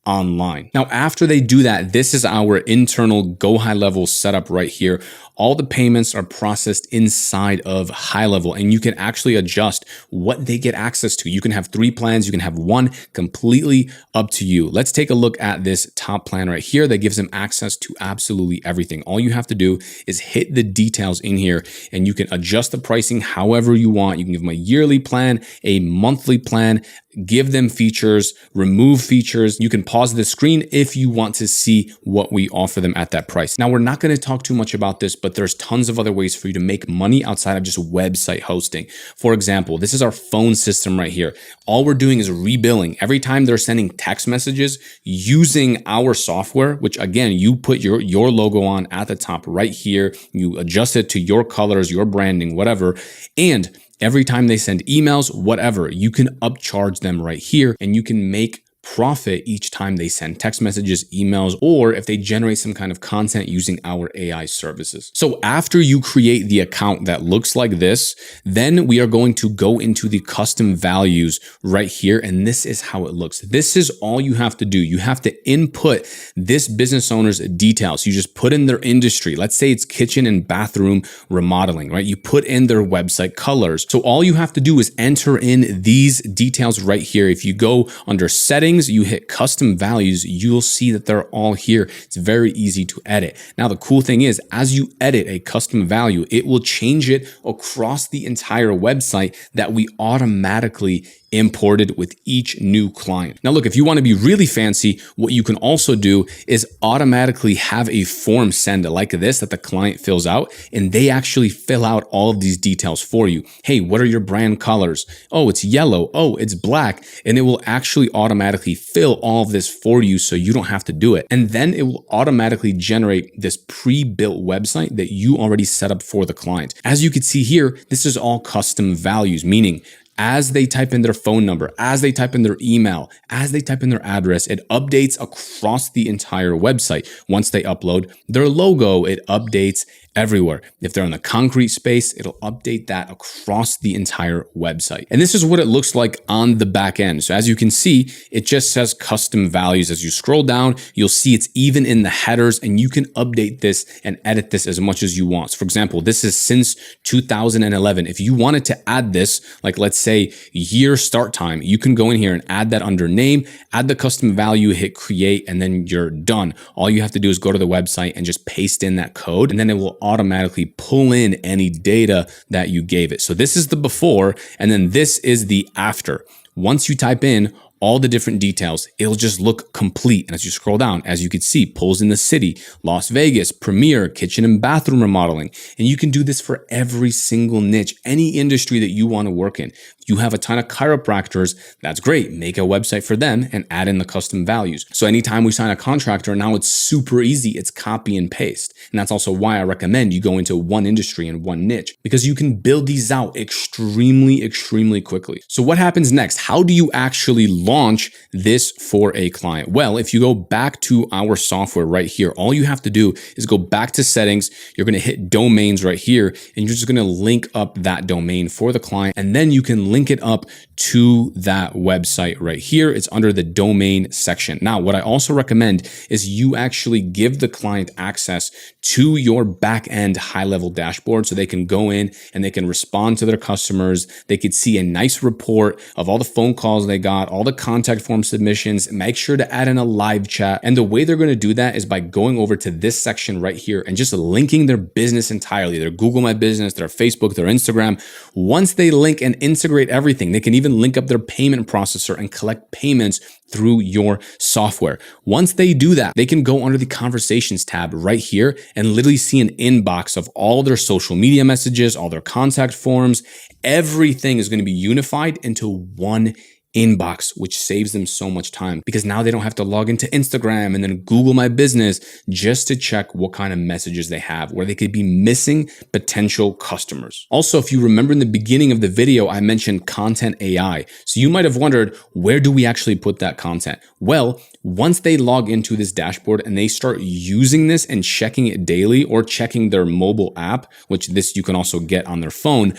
online. Now, after they do that, this is our internal GoHighLevel setup right here. All the payments are processed inside of HighLevel, and you can actually adjust what they get access to. You can have 3 plans, you can have 1, completely up to you. Let's take a look at this top plan right here that gives them access to absolutely everything. All you have to do is hit the details in here, and you can adjust the pricing however you want. You can give them a yearly plan, a monthly plan, give them features, remove features. You can pause the screen if you want to see what we offer them at that price. Now, we're not going to talk too much about this, but there's tons of other ways for you to make money outside of just website hosting. For example, this is our phone system right here. All we're doing is rebilling. Every time they're sending text messages using our software, which again, you put your logo on at the top right here. You adjust it to your colors, your branding, whatever. And every time they send emails, whatever, you can upcharge them right here, and you can make profit each time they send text messages, emails, or if they generate some kind of content using our AI services. So after you create the account that looks like this, then we are going to go into the custom values right here. And this is how it looks. This is all you have to do. You have to input this business owner's details. You just put in their industry. Let's say it's kitchen and bathroom remodeling, right? You put in their website colors. So all you have to do is enter in these details right here. If you go under settings, you hit custom values, you'll see that they're all here. It's very easy to edit. Now, the cool thing is, as you edit a custom value, it will change it across the entire website that we automatically imported with each new client. Now, look, if you want to be really fancy, what you can also do is automatically have a form send like this that the client fills out, and they actually fill out all of these details for you. Hey, what are your brand colors? Oh, it's yellow. Oh, it's black. And it will actually automatically fill all of this for you so you don't have to do it. And then it will automatically generate this pre-built website that you already set up for the client. As you can see here, this is all custom values, meaning as they type in their phone number, as they type in their email, as they type in their address, it updates across the entire website. Once they upload their logo, it updates everywhere. If they're in the concrete space, it'll update that across the entire website. And this is what it looks like on the back end. So as you can see, it just says custom values. As you scroll down, you'll see it's even in the headers, and you can update this and edit this as much as you want. So for example, this is since 2011. If you wanted to add this, like let's say year start time, you can go in here and add that under name, add the custom value, hit create, and then you're done. All you have to do is go to the website and just paste in that code, and then it will automatically pull in any data that you gave it. So this is the before, and then this is the after. Once you type in all the different details, it'll just look complete. And as you scroll down, as you can see, pulls in the city, Las Vegas, Premier, kitchen and bathroom remodeling. And you can do this for every single niche, any industry that you want to work in. You have a ton of chiropractors, that's great. Make a website for them and add in the custom values. So anytime we sign a contractor, now it's super easy. It's copy and paste. And that's also why I recommend you go into one industry and one niche, because you can build these out extremely, extremely quickly. So what happens next? How do you actually launch this for a client? Well, if you go back to our software right here, all you have to do is go back to settings. You're going to hit domains right here, and you're just going to link up that domain for the client. And then you can link it up to that website right here. It's under the domain section. Now, what I also recommend is you actually give the client access to your back-end high-level dashboard so they can go in and they can respond to their customers. They could see a nice report of all the phone calls they got, all the contact form submissions. Make sure to add in a live chat. And the way they're going to do that is by going over to this section right here and just linking their business entirely, their Google My Business, their Facebook, their Instagram. Once they link and integrate everything, they can even link up their payment processor and collect payments through your software. Once they do that, they can go under the conversations tab right here and literally see an inbox of all their social media messages, all their contact forms. Everything is going to be unified into one inbox, which saves them so much time because now they don't have to log into Instagram and then Google My Business just to check what kind of messages they have, where they could be missing potential customers. Also, if you remember in the beginning of the video, I mentioned content AI. So you might have wondered, where do we actually put that content? Well, once they log into this dashboard and they start using this and checking it daily or checking their mobile app, which this you can also get on their phone,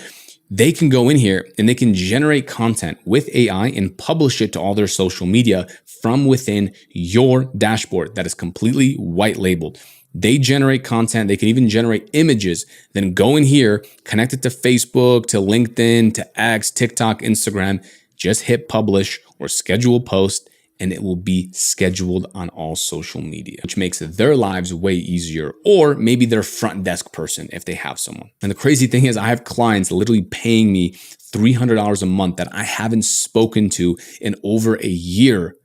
they can go in here and they can generate content with AI and publish it to all their social media from within your dashboard that is completely white labeled. They generate content. They can even generate images. Then go in here, connect it to Facebook, to LinkedIn, to X, TikTok, Instagram. Just hit publish or schedule post, and it will be scheduled on all social media, which makes their lives way easier, or maybe their front desk person if they have someone. And the crazy thing is I have clients literally paying me $300 a month that I haven't spoken to in over a year,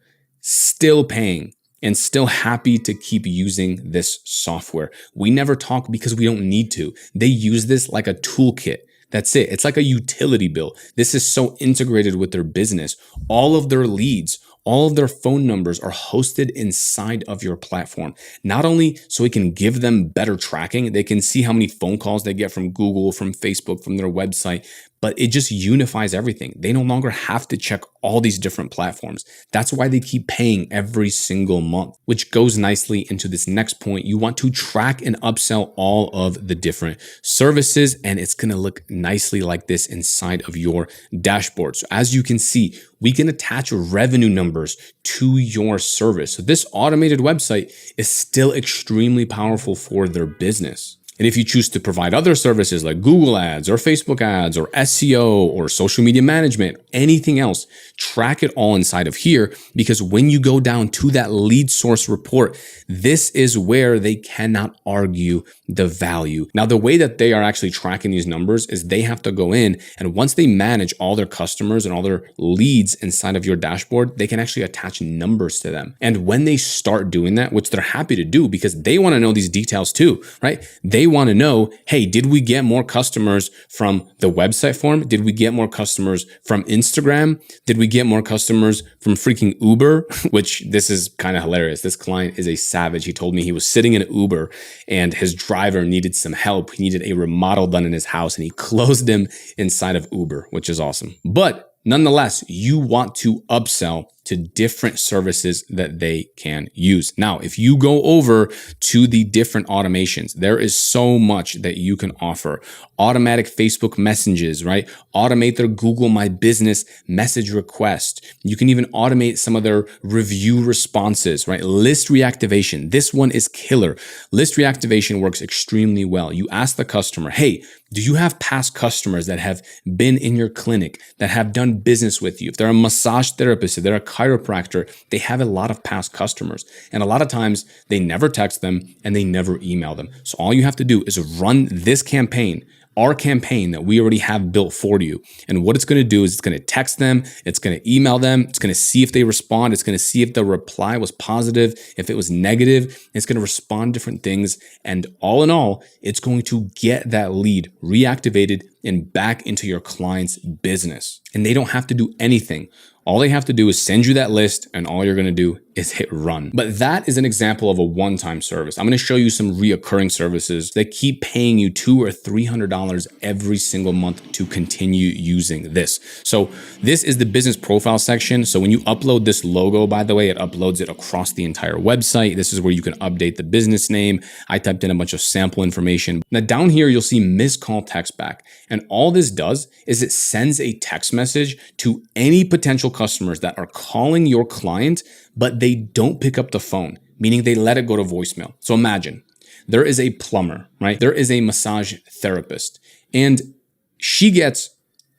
still paying and still happy to keep using this software. We never talk because we don't need to. They use this like a toolkit. That's it. It's like a utility bill. This is so integrated with their business. All of their leads, all of their phone numbers are hosted inside of your platform. Not only so it can give them better tracking, they can see how many phone calls they get from Google, from Facebook, from their website, but it just unifies everything. They no longer have to check all these different platforms. That's why they keep paying every single month, which goes nicely into this next point. You want to track and upsell all of the different services, and it's going to look nicely like this inside of your dashboard. So as you can see, we can attach revenue numbers to your service. So this automated website is still extremely powerful for their business. And if you choose to provide other services like Google ads or Facebook ads or SEO or social media management, anything else, track it all inside of here, because when you go down to that lead source report, this is where they cannot argue the value. Now, the way that they are actually tracking these numbers is they have to go in, and once they manage all their customers and all their leads inside of your dashboard, they can actually attach numbers to them. And when they start doing that, which they're happy to do because they want to know these details too, right? They want to know, hey, did we get more customers from the website form? Did we get more customers from Instagram? Did we get more customers from freaking Uber? Which this is kind of hilarious. This client is a savage. He told me he was sitting in an Uber and his driver needed some help. He needed a remodel done in his house and he closed him inside of Uber, which is awesome. But nonetheless, you want to upsell to different services that they can use. Now, if you go over to the different automations, there is so much that you can offer. Automatic Facebook messages, right? Automate their Google My Business message request. You can even automate some of their review responses, right? List reactivation. This one is killer. List reactivation works extremely well. You ask the customer, hey, do you have past customers that have been in your clinic, that have done business with you? If they're a massage therapist, if they're a chiropractor, they have a lot of past customers. And a lot of times they never text them and they never email them. So all you have to do is run this campaign, our campaign that we already have built for you. And what it's going to do is it's going to text them, it's going to email them, it's going to see if they respond, it's going to see if the reply was positive, if it was negative, it's going to respond different things. And all in all, it's going to get that lead reactivated and back into your client's business. And they don't have to do anything. All they have to do is send you that list, and all you're going to do is hit run. But that is an example of a one-time service. I'm going to show you some reoccurring services that keep paying you $200 or $300 every single month to continue using this. So this is the business profile section. So when you upload this logo, by the way, it uploads it across the entire website. This is where you can update the business name. I typed in a bunch of sample information. Now down here, you'll see missed call text back. And all this does is it sends a text message to any potential customers that are calling your client, but they don't pick up the phone, meaning they let it go to voicemail. So imagine there is a plumber, right? There is a massage therapist, and she gets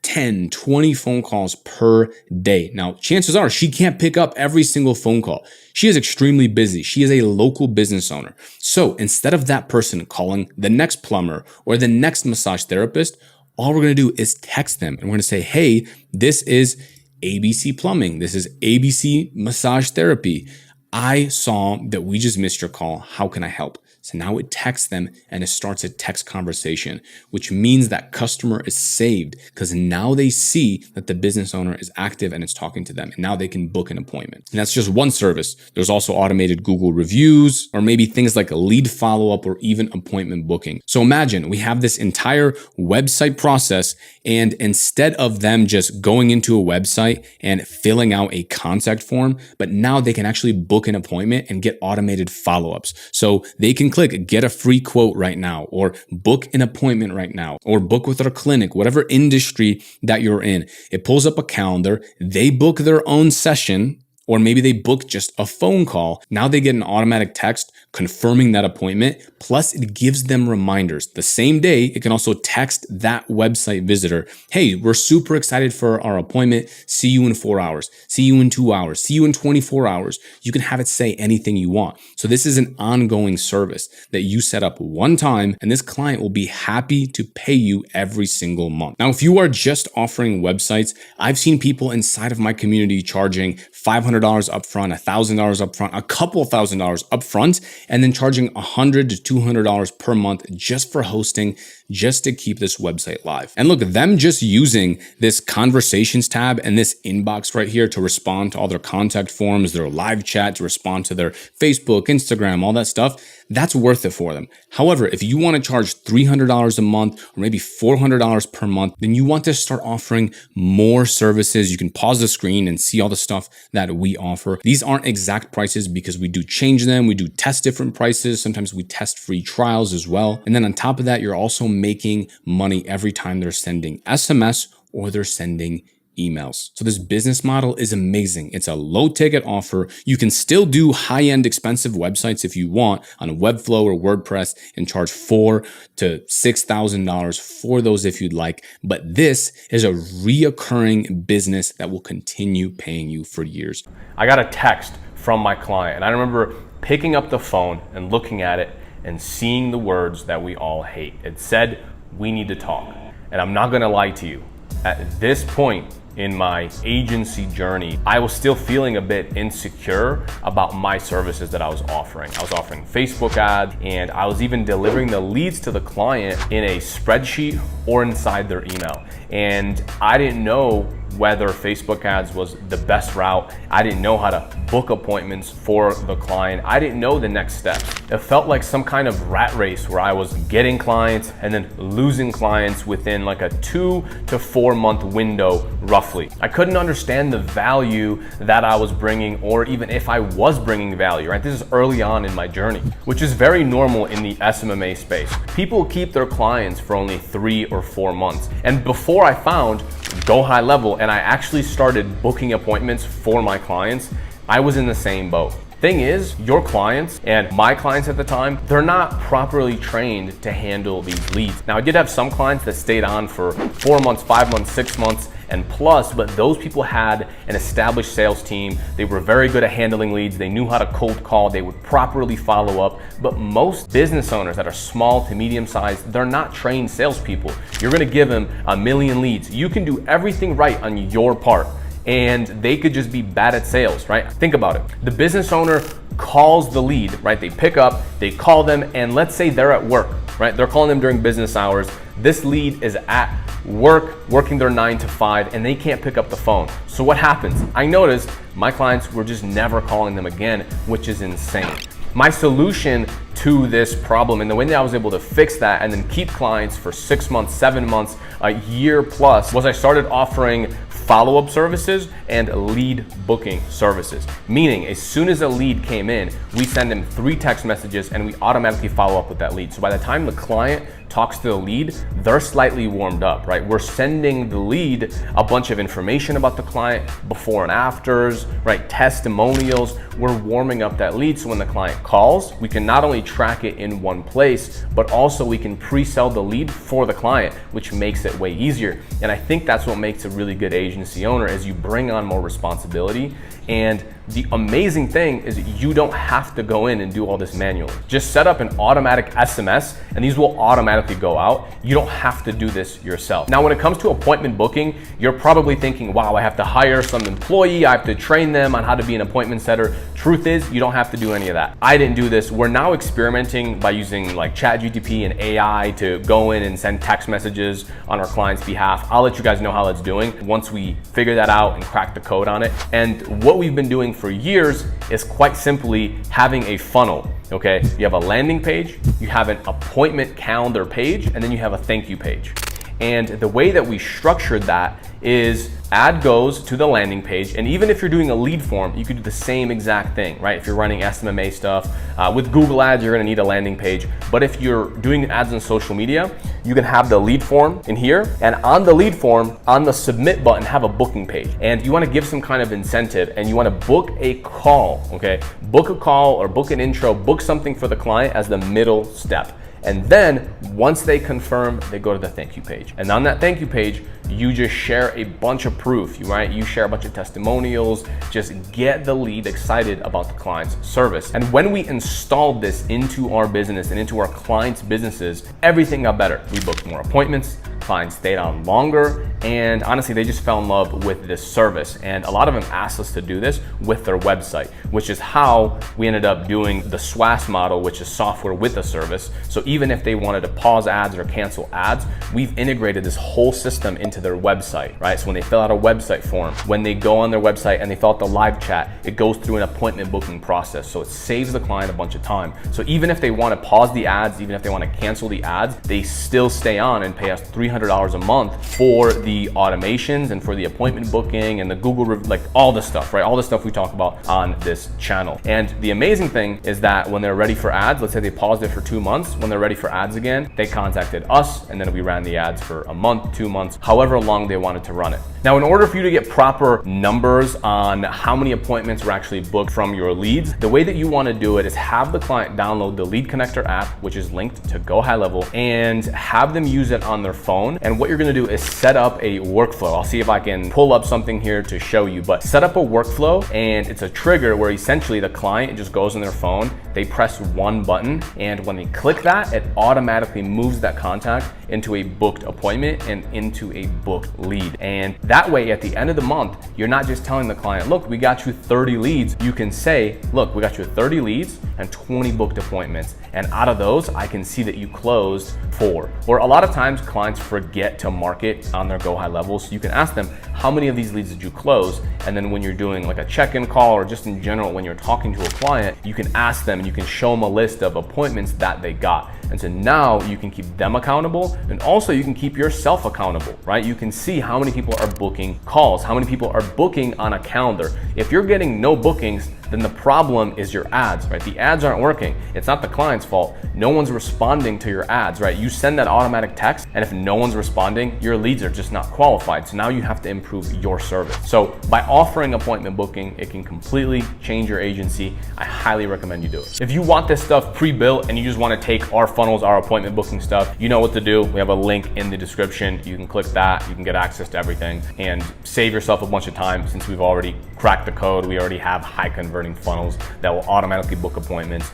10, 20 phone calls per day. Now, chances are she can't pick up every single phone call. She is extremely busy. She is a local business owner. So instead of that person calling the next plumber or the next massage therapist, all we're going to do is text them. And we're going to say, hey, this is ABC Plumbing. This is ABC Massage Therapy. I saw that we just missed your call. How can I help? So now it texts them and it starts a text conversation, which means that customer is saved because now they see that the business owner is active and it's talking to them. And now they can book an appointment. And that's just one service. There's also automated Google reviews, or maybe things like a lead follow-up or even appointment booking. So imagine we have this entire website process, and instead of them just going into a website and filling out a contact form, but now they can actually book book an appointment and get automated follow-ups. So they can click get a free quote right now, or book an appointment right now, or book with our clinic, whatever industry that you're in. It pulls up a calendar, they book their own session, or maybe they book just a phone call. Now they get an automatic text confirming that appointment. Plus it gives them reminders. The same day, it can also text that website visitor, hey, we're super excited for our appointment. See you in 4 hours. See you in 2 hours. See you in 24 hours. You can have it say anything you want. So this is an ongoing service that you set up one time, and this client will be happy to pay you every single month. Now, if you are just offering websites, I've seen people inside of my community charging $500 upfront, $1,000 upfront, a couple $1,000 upfront, and then charging $100 to $200 per month just for hosting, just to keep this website live. And look, them just using this conversations tab and this inbox right here to respond to all their contact forms, their live chat, to respond to their Facebook, Instagram, all that stuff, that's worth it for them. However, if you want to charge $300 a month or maybe $400 per month, then you want to start offering more services. You can pause the screen and see all the stuff that we offer. These aren't exact prices because we do change them. We do test different prices. Sometimes we test free trials as well. And then on top of that, you're also making money every time they're sending SMS or they're sending emails. So this business model is amazing. It's a low ticket offer. You can still do high-end expensive websites if you want on Webflow or WordPress and charge $4,000 to $6,000 for those if you'd like. But this is a reoccurring business that will continue paying you for years. I got a text from my client, and I remember picking up the phone and looking at it and seeing the words that we all hate. It said, "We need to talk." And I'm not gonna lie to you, at this point in my agency journey, I was still feeling a bit insecure about my services that I was offering. I was offering Facebook ads, and I was even delivering the leads to the client in a spreadsheet or inside their email. And I didn't know whether Facebook ads was the best route. I didn't know how to book appointments for the client. I didn't know the next steps. It felt like some kind of rat race where I was getting clients and then losing clients within like a 2 to 4 month window, roughly. I couldn't understand the value that I was bringing, or even if I was bringing value, right? This is early on in my journey, which is very normal in the SMMA space. People keep their clients for only 3 or 4 months. And before I found GoHighLevel and I actually started booking appointments for my clients, I was in the same boat. Thing is, your clients and my clients at the time, they're not properly trained to handle these leads. Now, I did have some clients that stayed on for 4 months, 5 months, 6 months, and plus, but those people had an established sales team. They were very good at handling leads. They knew how to cold call. They would properly follow up. But most business owners that are small to medium sized, they're not trained salespeople. You're gonna give them 1 million leads. You can do everything right on your part, and they could just be bad at sales, right? Think about it. The business owner calls the lead, right? They pick up, they call them, and let's say they're at work, right? They're calling them during business hours. This lead is at work, working their 9 to 5, and they can't pick up the phone. So what happens? I noticed my clients were just never calling them again, which is insane. My solution to this problem, and the way that I was able to fix that and then keep clients for 6 months, 7 months, a year plus, was I started offering follow-up services and lead booking services. Meaning, as soon as a lead came in, we send them 3 text messages and we automatically follow up with that lead. So by the time the client talks to the lead, they're slightly warmed up, right? We're sending the lead a bunch of information about the client, before and afters, right? Testimonials. We're warming up that lead, so when the client calls, we can not only track it in one place, but also we can pre-sell the lead for the client, which makes it way easier. And I think that's what makes a really good agency owner, is you bring on more responsibility. And the amazing thing is you don't have to go in and do all this manually. Just set up an automatic SMS and these will automatically go out. You don't have to do this yourself. Now, when it comes to appointment booking, you're probably thinking, wow, I have to hire some employee. I have to train them on how to be an appointment setter. Truth is, you don't have to do any of that. I didn't do this. We're now experimenting by using like ChatGPT and AI to go in and send text messages on our client's behalf. I'll let you guys know how that's doing once we figure that out and crack the code on it. And what we've been doing for years is quite simply having a funnel. Okay, you have a landing page, you have an appointment calendar page, and then you have a thank you page. And the way that we structured that is ad goes to the landing page. And even if you're doing a lead form, you could do the same exact thing, right? If you're running SMMA stuff, with Google ads, you're gonna need a landing page. But if you're doing ads on social media, you can have the lead form in here, and on the lead form, on the submit button, have a booking page. And you wanna give some kind of incentive, and you wanna book a call, okay? Book a call or book an intro, book something for the client as the middle step. And then once they confirm, they go to the thank you page. And on that thank you page, you just share a bunch of proof, right? You share a bunch of testimonials, just get the lead excited about the client's service. And when we installed this into our business and into our clients' businesses, everything got better. We booked more appointments, clients stayed on longer, and honestly, they just fell in love with this service. And a lot of them asked us to do this with their website, which is how we ended up doing the SaaS model, which is software with a service. So even if they wanted to pause ads or cancel ads, we've integrated this whole system into their website, right? So when they fill out a website form, when they go on their website and they fill out the live chat, it goes through an appointment booking process. So it saves the client a bunch of time. So even if they want to pause the ads, even if they want to cancel the ads, they still stay on and pay us $300 a month for the automations and for the appointment booking and the Google, like all the stuff, right? All the stuff we talk about on this channel. And the amazing thing is that when they're ready for ads, let's say they paused it for 2 months, when they're ready for ads again, they contacted us, and then we ran the ads for a month, 2 months, however long they wanted to run it. Now, in order for you to get proper numbers on how many appointments were actually booked from your leads, the way that you want to do it is have the client download the Lead Connector app, which is linked to GoHighLevel, and have them use it on their phone. And what you're going to do is set up a workflow. I'll see if I can pull up something here to show you, but set up a workflow, and it's a trigger where essentially the client just goes on their phone, they press one button, and when they click that, it automatically moves that contact into a booked appointment and into a booked lead. And that way, at the end of the month, you're not just telling the client, look, we got you 30 leads. You can say, look, we got you 30 leads and 20 booked appointments. And out of those, I can see that you closed 4. Or a lot of times clients forget to market on their GoHighLevel. So you can ask them, how many of these leads did you close? And then when you're doing like a check-in call or just in general, when you're talking to a client, you can ask them and you can show them a list of appointments that they got. And so now you can keep them accountable, and also you can keep yourself accountable, right? You can see how many people are booking calls, how many people are booking on a calendar. If you're getting no bookings, then the problem is your ads, right? The ads aren't working. It's not the client's fault. No one's responding to your ads, right? You send that automatic text, and if no one's responding, your leads are just not qualified. So now you have to improve your service. So by offering appointment booking, it can completely change your agency. I highly recommend you do it. If you want this stuff pre-built and you just want to take our funnels, our appointment booking stuff, you know what to do. We have a link in the description. You can click that. You can get access to everything and save yourself a bunch of time. Since we've already cracked the code, we already have high converting funnels that will automatically book appointments.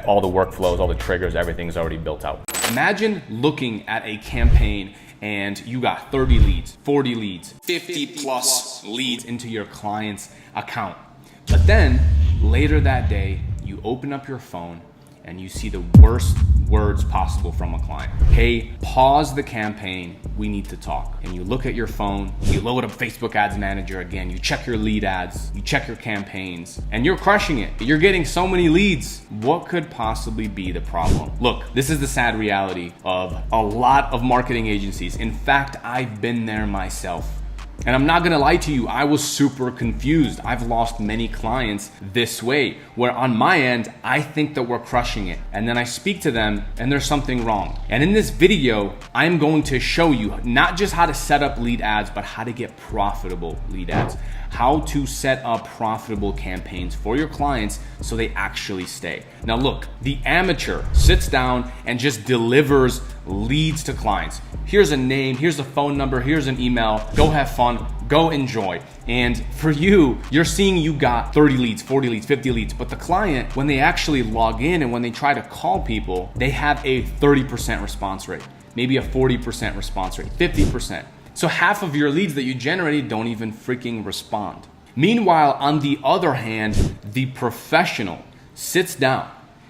All the workflows, all the triggers, everything's already built out. Imagine looking at a campaign and you got 30 leads, 40 leads, 50 plus leads into your client's account. But then later that day, you open up your phone and you see the worst words possible from a client. Hey, pause the campaign, we need to talk. And you look at your phone, you load up Facebook Ads Manager again, you check your lead ads, you check your campaigns, and you're crushing it. You're getting so many leads. What could possibly be the problem? Look, this is the sad reality of a lot of marketing agencies. In fact, I've been there myself. And I'm not gonna lie to you, I was super confused. I've lost many clients this way, where on my end, I think that we're crushing it. And then I speak to them and there's something wrong. And in this video, I'm going to show you not just how to set up lead ads, but how to get profitable lead ads. How to set up profitable campaigns for your clients so they actually stay. Now look, the amateur sits down and just delivers leads to clients. Here's a name, here's a phone number, here's an email, go have fun, go enjoy. And for you, you're seeing you got 30 leads, 40 leads, 50 leads, but the client, when they actually log in and when they try to call people, they have a 30% response rate, maybe a 40% response rate, 50%. So half of your leads that you generated don't even freaking respond. Meanwhile, on the other hand, the professional sits down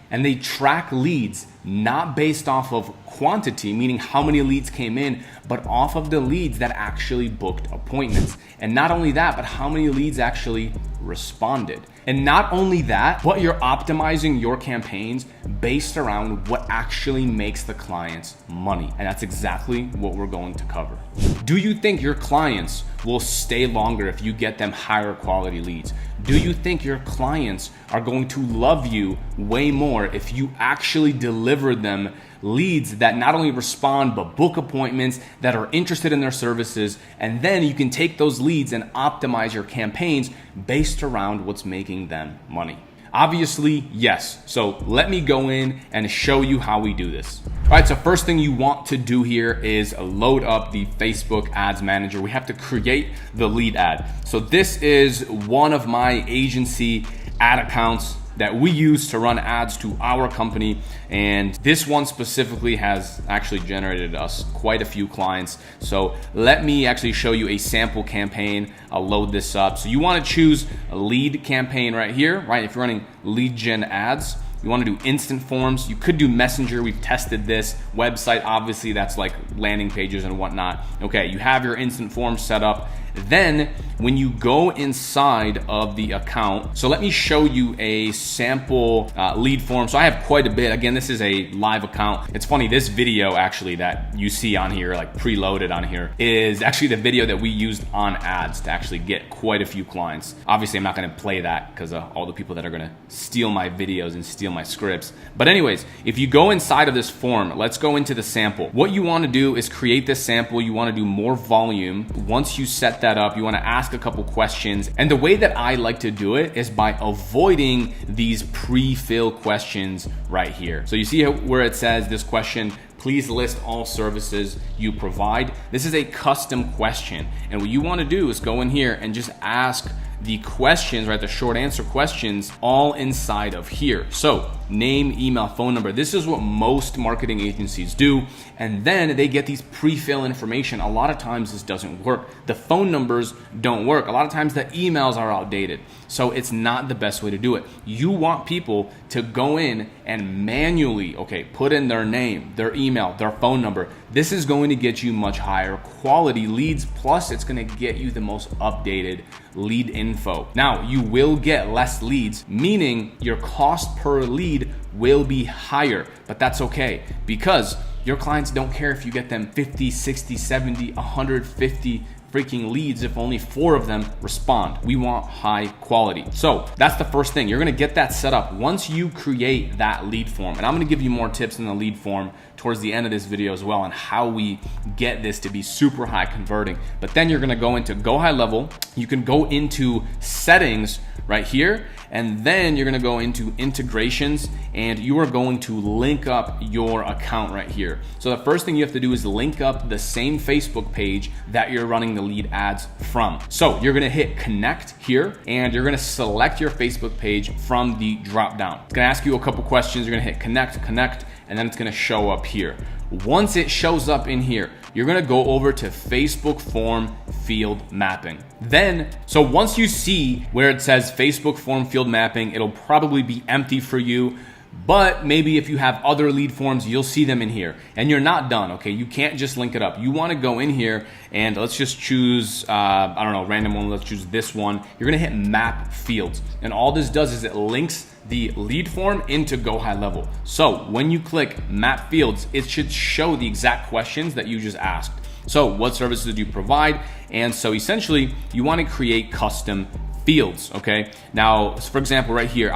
and they track leads not based off of quantity, meaning how many leads came in, but off of the leads that actually booked appointments. And not only that, but how many leads actually responded. And not only that, but you're optimizing your campaigns based around what actually makes the clients money. And that's exactly what we're going to cover. Do you think your clients will stay longer if you get them higher quality leads? Do you think your clients are going to love you way more if you actually deliver them leads that not only respond but book appointments, that are interested in their services, and then you can take those leads and optimize your campaigns based around what's making them money? Obviously, yes. So let me go in and show you how we do this. All right, so first thing you want to do here is load up the Facebook Ads Manager. We have to create the lead ad. So this is one of my agency ad accounts that we use to run ads to our company. And this one specifically has actually generated us quite a few clients. So let me actually show you a sample campaign. I'll load this up. So you want to choose a lead campaign right here, right? If you're running lead gen ads, you want to do instant forms. You could do messenger. We've tested this. Website, obviously that's like landing pages and whatnot. Okay, you have your instant forms set up. Then when you go inside of the account, so let me show you a sample lead form. So I have quite a bit. Again, this is a live account. It's funny, this video actually that you see on here, like preloaded on here, is actually the video that we used on ads to actually get quite a few clients. Obviously, I'm not gonna play that because of all the people that are gonna steal my videos and steal my scripts. But anyways, if you go inside of this form, let's go into the sample. What you wanna do is create this sample. You wanna do more volume. Once you set that up, you want to ask a couple questions. And the way that I like to do it is by avoiding these pre-fill questions right here. So you see where it says this question, please list all services you provide. This is a custom question. And what you want to do is go in here and just ask the questions, right? The short answer questions all inside of here. So name, email, phone number. This is what most marketing agencies do. And then they get these pre-fill information. A lot of times this doesn't work. The phone numbers don't work. A lot of times the emails are outdated. So it's not the best way to do it. You want people to go in and manually, put in their name, their email, their phone number. This is going to get you much higher quality leads. Plus it's going to get you the most updated lead info. Now you will get less leads, meaning your cost per lead will be higher, but that's okay because your clients don't care if you get them 50, 60, 70, 150 freaking leads if only 4 of them respond. We want high quality. So that's the first thing. You're gonna get that set up once you create that lead form. And I'm gonna give you more tips in the lead form towards the end of this video as well on how we get this to be super high converting. But then you're gonna go into GoHighLevel. You can go into settings right here, and then you're gonna go into integrations and you are going to link up your account right here. So the first thing you have to do is link up the same Facebook page that you're running the lead ads from. So you're gonna hit connect here and you're gonna select your Facebook page from the drop down. It's gonna ask you a couple questions. You're gonna hit connect, and then it's gonna show up here. Once it shows up in here, you're gonna go over to Facebook form field mapping. Then, so once you see where it says Facebook form field mapping, it'll probably be empty for you. But maybe if you have other lead forms, you'll see them in here. And you're not done, okay? You can't just link it up. You wanna go in here and let's just choose, I don't know, random one. Let's choose this one. You're gonna hit map fields. And all this does is it links the lead form into GoHighLevel. So when you click map fields, it should show the exact questions that you just asked. So what services do you provide? And so essentially you wanna create custom fields, okay? Now, for example, right here,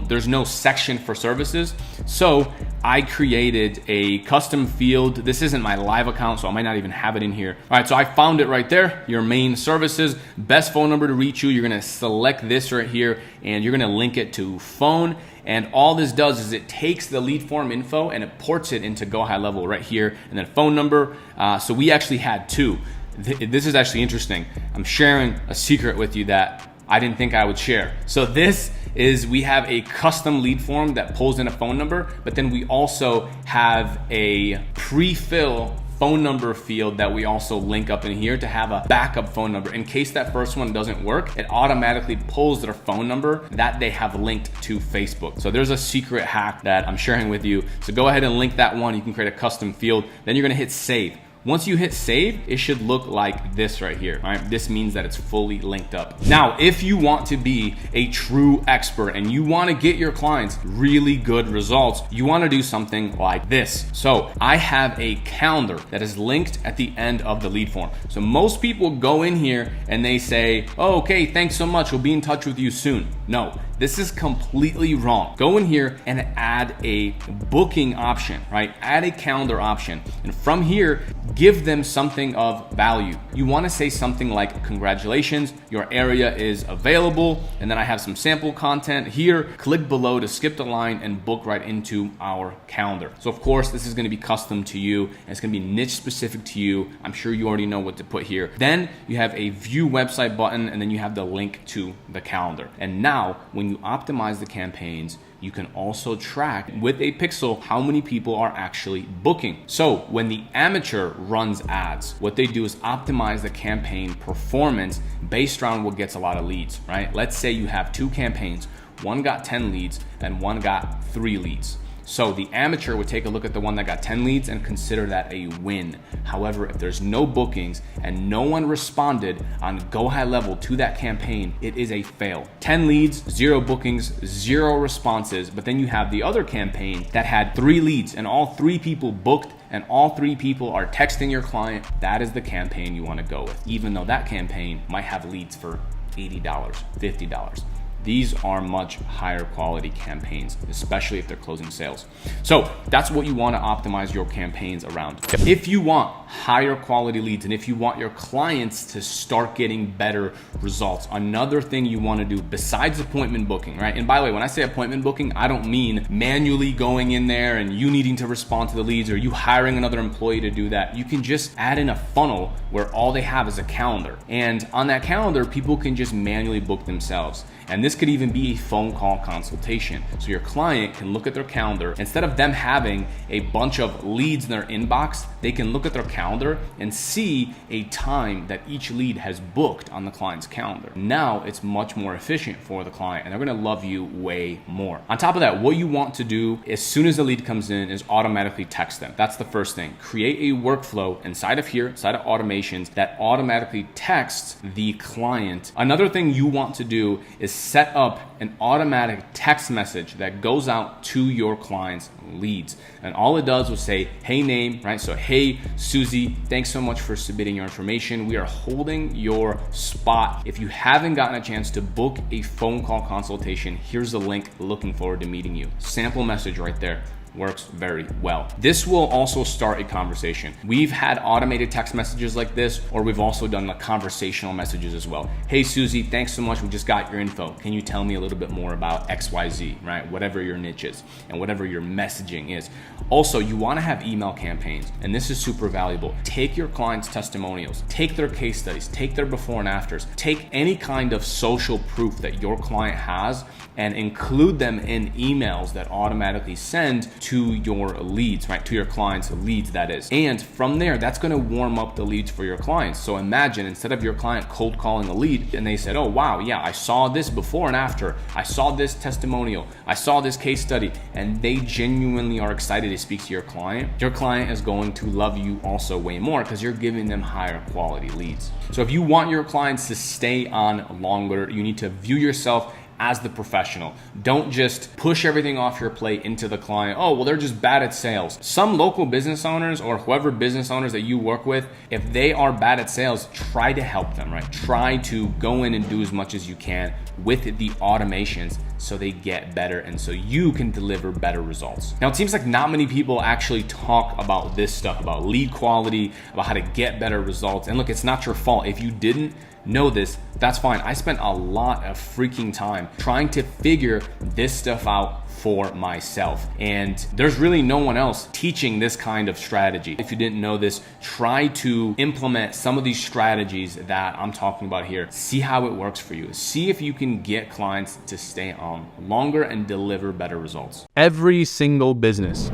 there's no section for services. So I created a custom field. This isn't my live account, so I might not even have it in here. All right, so I found it right there. Your main services, best phone number to reach you. You're gonna select this right here and you're gonna link it to phone. And all this does is it takes the lead form info and it ports it into GoHighLevel right here. And then phone number. So we actually had 2. This is actually interesting. I'm sharing a secret with you that I didn't think I would share. So this is, we have a custom lead form that pulls in a phone number, but then we also have a pre-fill phone number field that we also link up in here to have a backup phone number. In case that first one doesn't work, it automatically pulls their phone number that they have linked to Facebook. So there's a secret hack that I'm sharing with you. So go ahead and link that one. You can create a custom field. Then you're gonna hit save. Once you hit save, it should look like this right here, right? This means that it's fully linked up. Now, if you want to be a true expert and you want to get your clients really good results, you want to do something like this. So I have a calendar that is linked at the end of the lead form. So most people go in here and they say, oh, okay, thanks so much, we'll be in touch with you soon. No, this is completely wrong. Go in here and add a booking option, right? Add a calendar option. And from here, give them something of value. You want to say something like, congratulations, your area is available. And then I have some sample content here. Click below to skip the line and book right into our calendar. So of course, this is going to be custom to you and it's going to be niche specific to you. I'm sure you already know what to put here. Then you have a view website button and then you have the link to the calendar. And now when you optimize the campaigns, you can also track with a pixel how many people are actually booking. So when the amateur runs ads, what they do is optimize the campaign performance based around what gets a lot of leads, right? Let's say you have 2 campaigns, one got 10 leads and one got 3 leads. So the amateur would take a look at the one that got 10 leads and consider that a win. However, if there's no bookings and no one responded on GoHighLevel to that campaign, it is a fail. 10 leads, 0 bookings, 0 responses. But then you have the other campaign that had 3 leads and all 3 people booked and all 3 people are texting your client. That is the campaign you want to go with, even though that campaign might have leads for $80, $50. These are much higher quality campaigns, especially if they're closing sales. So that's what you want to optimize your campaigns around. If you want higher quality leads and if you want your clients to start getting better results, another thing you want to do besides appointment booking, right? And by the way, when I say appointment booking, I don't mean manually going in there and you needing to respond to the leads or you hiring another employee to do that. You can just add in a funnel where all they have is a calendar. And on that calendar, people can just manually book themselves. And this could even be a phone call consultation. So your client can look at their calendar. Instead of them having a bunch of leads in their inbox, they can look at their calendar and see a time that each lead has booked on the client's calendar. Now it's much more efficient for the client and they're gonna love you way more. On top of that, what you want to do as soon as the lead comes in is automatically text them. That's the first thing. Create a workflow inside of here, inside of automations that automatically texts the client. Another thing you want to do is set up an automatic text message that goes out to your client's leads. And all it does was say, hey name, right? So, hey Susie, thanks so much for submitting your information. We are holding your spot. If you haven't gotten a chance to book a phone call consultation, here's the link. Looking forward to meeting you. Sample message right there. Works very well. This will also start a conversation. We've had automated text messages like this, or we've also done like conversational messages as well. Hey Susie, thanks so much. We just got your info. Can you tell me a little bit more about XYZ, right? Whatever your niche is and whatever your messaging is. Also, you want to have email campaigns, and this is super valuable. Take your clients' testimonials, take their case studies, take their before and afters, take any kind of social proof that your client has and include them in emails that automatically send to your leads, right? To your clients' leads, that is. And from there, that's going to warm up the leads for your clients. So imagine instead of your client cold calling a lead and they said, oh, wow, yeah, I saw this before and after. I saw this testimonial. I saw this case study. And they genuinely are excited to speak to your client. Your client is going to love you also way more because you're giving them higher quality leads. So if you want your clients to stay on longer, you need to view yourself as the professional. Don't just push everything off your plate into the client. Oh, well, they're just bad at sales. Some local business owners or whoever business owners that you work with, if they are bad at sales, try to help them, right? Try to go in and do as much as you can with the automations so they get better and so you can deliver better results. Now, it seems like not many people actually talk about this stuff, about lead quality, about how to get better results. And look, it's not your fault. If you didn't know this, that's fine. I spent a lot of freaking time trying to figure this stuff out for myself. And there's really no one else teaching this kind of strategy. If you didn't know this, try to implement some of these strategies that I'm talking about here. See how it works for you. See if you can get clients to stay on longer and deliver better results. Every single business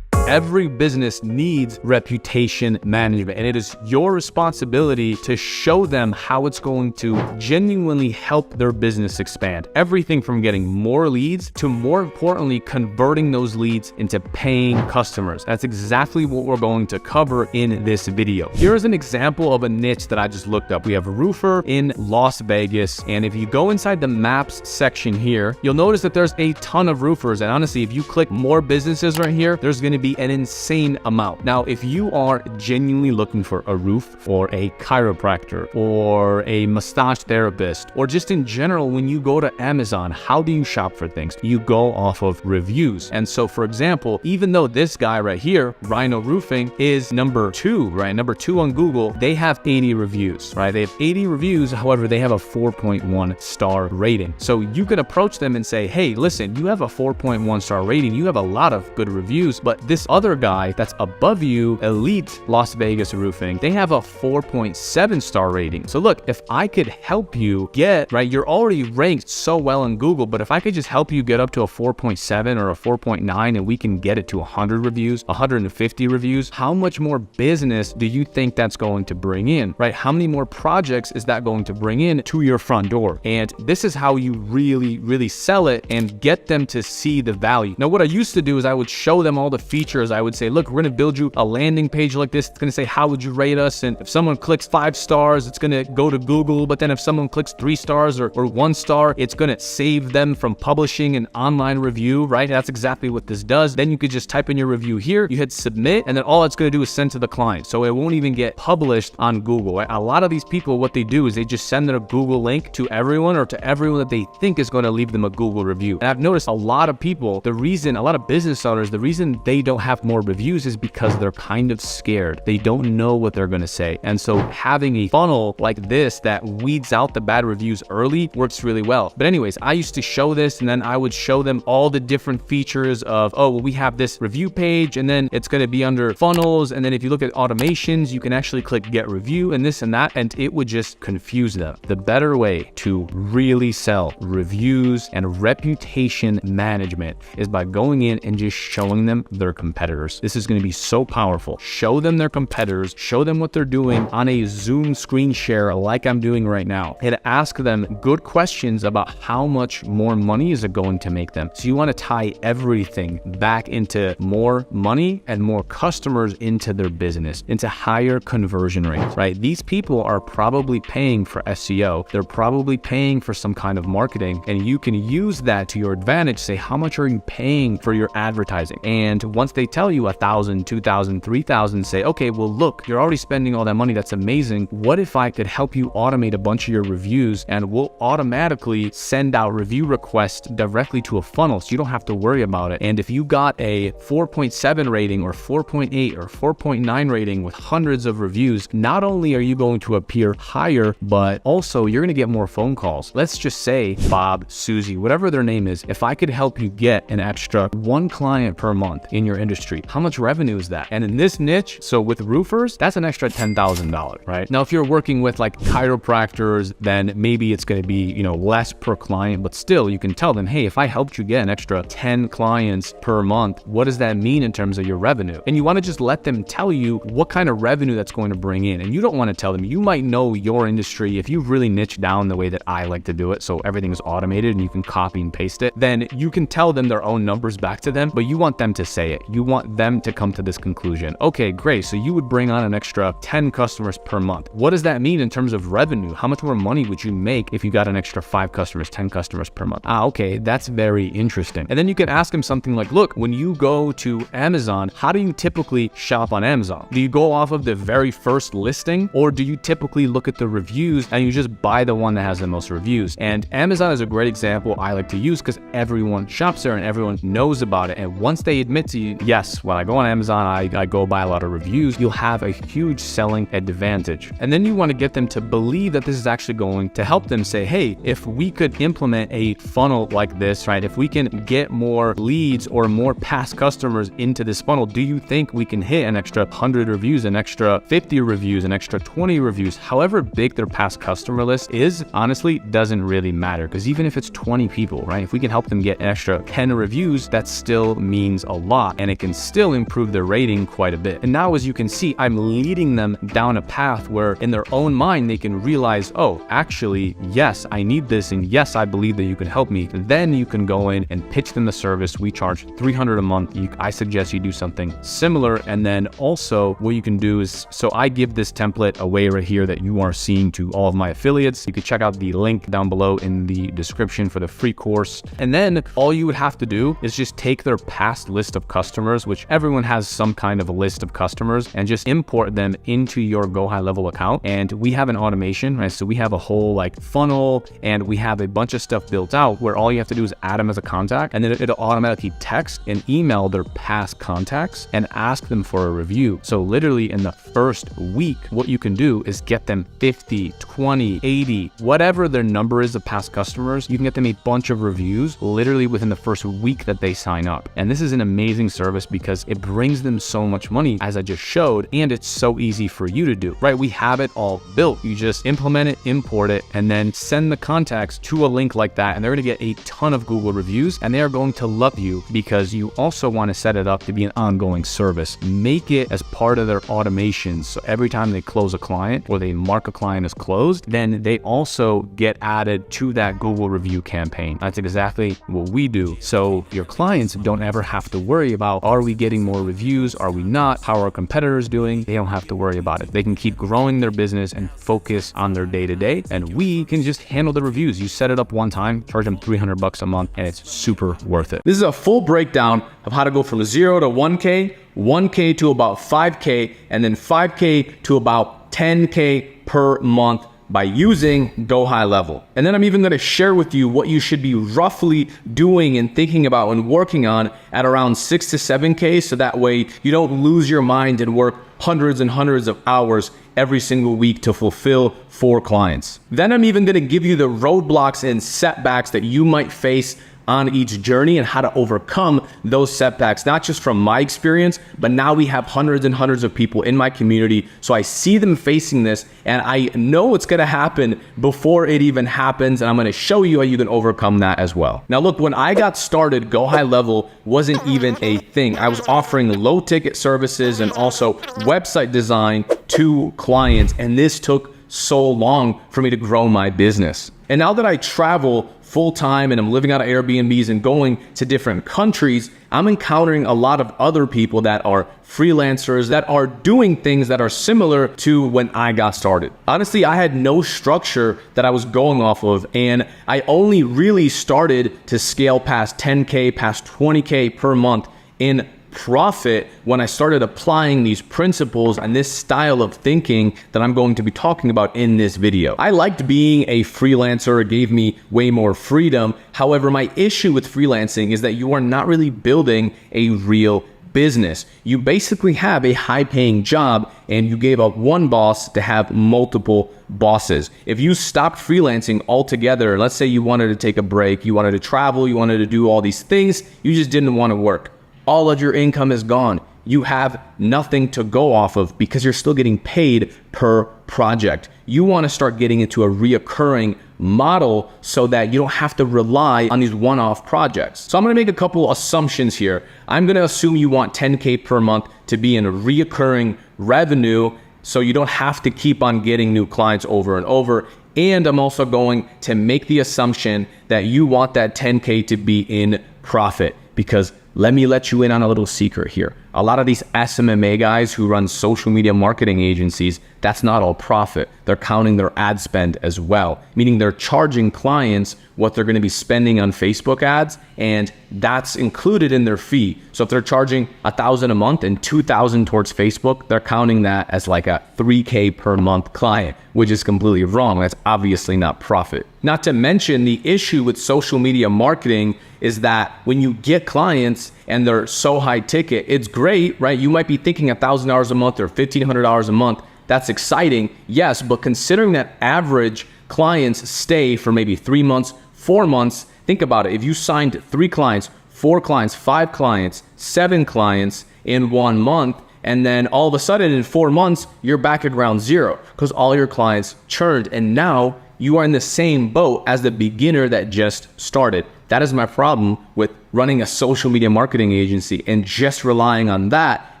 Every business needs reputation management, and it is your responsibility to show them how it's going to genuinely help their business expand. Everything from getting more leads to, more importantly, converting those leads into paying customers. That's exactly what we're going to cover in this video. Here is an example of a niche that I just looked up. We have a roofer in Las Vegas, and if you go inside the maps section here, you'll notice that there's a ton of roofers, and honestly, if you click more businesses right here, there's going to be an insane amount. Now, if you are genuinely looking for a roof or a chiropractor or a massage therapist, or just in general, when you go to Amazon, how do you shop for things? You go off of reviews. And so, for example, even though this guy right here, Rhino Roofing, is number 2, right? Number 2 on Google, they have 80 reviews, right? They have 80 reviews. However, they have a 4.1 star rating. So you could approach them and say, hey, listen, you have a 4.1 star rating. You have a lot of good reviews, but this other guy that's above you, Elite Las Vegas Roofing, they have a 4.7 star rating. So look, if I could help you get, right, you're already ranked so well in Google, but if I could just help you get up to a 4.7 or a 4.9 and we can get it to 100 reviews, 150 reviews, how much more business do you think that's going to bring in, right? How many more projects is that going to bring in to your front door? And this is how you really sell it and get them to see the value. Now, what I used to do is I would show them all the features. I would say, look, we're going to build you a landing page like this. It's going to say, how would you rate us? And if someone clicks 5 stars, it's going to go to Google. But then if someone clicks 3 stars or 1 star, it's going to save them from publishing an online review, right? That's exactly what this does. Then you could just type in your review here, you hit submit, and then all it's going to do is send to the client. So it won't even get published on Google, right? A lot of these people, what they do is they just send a Google link to everyone, or to everyone that they think is going to leave them a Google review. And I've noticed a lot of people, a lot of business owners, the reason they don't have more reviews is because they're kind of scared. They don't know what they're going to say. And so having a funnel like this that weeds out the bad reviews early works really well. But anyways, I used to show this, and then I would show them all the different features of, oh, well, we have this review page, and then it's going to be under funnels. And then if you look at automations, you can actually click get review and this and that, and it would just confuse them. The better way to really sell reviews and reputation management is by going in and just showing them their competitors. This is going to be so powerful. Show them their competitors, show them what they're doing on a Zoom screen share like I'm doing right now, and ask them good questions about how much more money is it going to make them. So you want to tie everything back into more money and more customers into their business, into higher conversion rates, right? These people are probably paying for SEO. They're probably paying for some kind of marketing, and you can use that to your advantage. Say, how much are you paying for your advertising? And once they tell you 1,000, 2,000, 3,000, say, okay, well, look, you're already spending all that money. That's amazing. What if I could help you automate a bunch of your reviews, and we'll automatically send out review requests directly to a funnel, so you don't have to worry about it. And if you got a 4.7 rating or 4.8 or 4.9 rating with hundreds of reviews, not only are you going to appear higher, but also you're going to get more phone calls. Let's just say Bob, Susie, whatever their name is, if I could help you get an extra 1 client per month in your industry, how much revenue is that? And in this niche, so with roofers, that's an extra $10,000, right? Now, if you're working with like chiropractors, then maybe it's going to be, less per client, but still you can tell them, hey, if I helped you get an extra 10 clients per month, what does that mean in terms of your revenue? And you want to just let them tell you what kind of revenue that's going to bring in. And you don't want to tell them. You might know your industry. If you've really niched down the way that I like to do it, so everything is automated and you can copy and paste it, then you can tell them their own numbers back to them, but you want them to say it. You want them to come to this conclusion. Okay, great. So you would bring on an extra 10 customers per month. What does that mean in terms of revenue? How much more money would you make if you got an extra 5 customers, 10 customers per month? Okay, that's very interesting. And then you can ask them something like, look, when you go to Amazon, how do you typically shop on Amazon? Do you go off of the very first listing, or do you typically look at the reviews and you just buy the one that has the most reviews? And Amazon is a great example I like to use because everyone shops there and everyone knows about it. And once they admit to you, yes, when I go on Amazon, I go buy a lot of reviews, you'll have a huge selling advantage. And then you want to get them to believe that this is actually going to help them say, hey, if we could implement a funnel like this, right? If we can get more leads or more past customers into this funnel, do you think we can hit an extra 100 reviews, an extra 50 reviews, an extra 20 reviews? However big their past customer list is, honestly, doesn't really matter, because even if it's 20 people, right? If we can help them get an extra 10 reviews, that still means a lot. And it can still improve their rating quite a bit. And now, as you can see, I'm leading them down a path where in their own mind, they can realize, oh, actually, yes, I need this. And yes, I believe that you can help me. Then you can go in and pitch them the service. We charge $300 a month. I suggest you do something similar. And then also what you can do is, so I give this template away right here that you are seeing to all of my affiliates. You can check out the link down below in the description for the free course. And then all you would have to do is just take their past list of customers, which everyone has some kind of a list of customers, and just import them into your GoHighLevel account. And we have an automation, right? So we have a whole like funnel, and we have a bunch of stuff built out where all you have to do is add them as a contact, and then it'll automatically text and email their past contacts and ask them for a review. So literally in the first week, what you can do is get them 50, 20, 80, whatever their number is of past customers. You can get them a bunch of reviews literally within the first week that they sign up. And this is an amazing service because it brings them so much money, as I just showed, and it's so easy for you to do, right? We have it all built. You just implement it, import it, and then send the contacts to a link like that, and they're going to get a ton of Google reviews, and they are going to love you because you also want to set it up to be an ongoing service. Make it as part of their automations. So every time they close a client or they mark a client as closed, then they also get added to that Google review campaign. That's exactly what we do. So your clients don't ever have to worry about, are we getting more reviews? Are we not? How are our competitors doing? They don't have to worry about it. They can keep growing their business and focus on their day-to-day, and we can just handle the reviews. You set it up one time, charge them $300 a month, and it's super worth it. This is a full breakdown of how to go from 0 to 1K, 1K to about 5K, and then 5K to about 10K per month by using GoHighLevel. And then I'm even going to share with you what you should be roughly doing and thinking about and working on at around 6 to 7K, so that way you don't lose your mind and work hundreds and hundreds of hours every single week to fulfill 4 clients. Then I'm even going to give you the roadblocks and setbacks that you might face on each journey and how to overcome those setbacks, not just from my experience, but now we have hundreds and hundreds of people in my community. So I see them facing this, and I know it's gonna happen before it even happens, and I'm gonna show you how you can overcome that as well. Now look, when I got started, GoHighLevel wasn't even a thing. I was offering low ticket services and also website design to clients, and this took so long for me to grow my business. And now that I travel full-time and I'm living out of Airbnbs and going to different countries, I'm encountering a lot of other people that are freelancers that are doing things that are similar to when I got started. Honestly, I had no structure that I was going off of, and I only really started to scale past 10K, past 20K per month in profit when I started applying these principles and this style of thinking that I'm going to be talking about in this video. I liked being a freelancer. It gave me way more freedom. However, my issue with freelancing is that you are not really building a real business. You basically have a high-paying job and you gave up one boss to have multiple bosses. If you stopped freelancing altogether, let's say you wanted to take a break, you wanted to travel, you wanted to do all these things, you just didn't want to work. All of your income is gone. You have nothing to go off of because you're still getting paid per project. You want to start getting into a reoccurring model so that you don't have to rely on these one-off projects. So I'm going to make a couple assumptions here. I'm going to assume you want 10K per month to be in a reoccurring revenue so you don't have to keep on getting new clients over and over. And I'm also going to make the assumption that you want that 10K to be in profit, because let me let you in on a little secret here. A lot of these SMMA guys who run social media marketing agencies, that's not all profit. They're counting their ad spend as well, meaning they're charging clients what they're going to be spending on Facebook ads, and that's included in their fee. So if they're charging $1,000 a month and $2,000 towards Facebook, they're counting that as like a 3K per month client, which is completely wrong. That's obviously not profit. Not to mention, the issue with social media marketing is that when you get clients and they're so high ticket, it's great, right? You might be thinking $1,000 a month or $1,500 a month. That's exciting, yes, but considering that average clients stay for maybe 3 months, 4 months, think about it. If you signed 3 clients, 4 clients, 5 clients, 7 clients in 1 month, and then all of a sudden in 4 months, you're back at ground zero because all your clients churned, and now you are in the same boat as the beginner that just started. That is my problem with running a social media marketing agency and just relying on that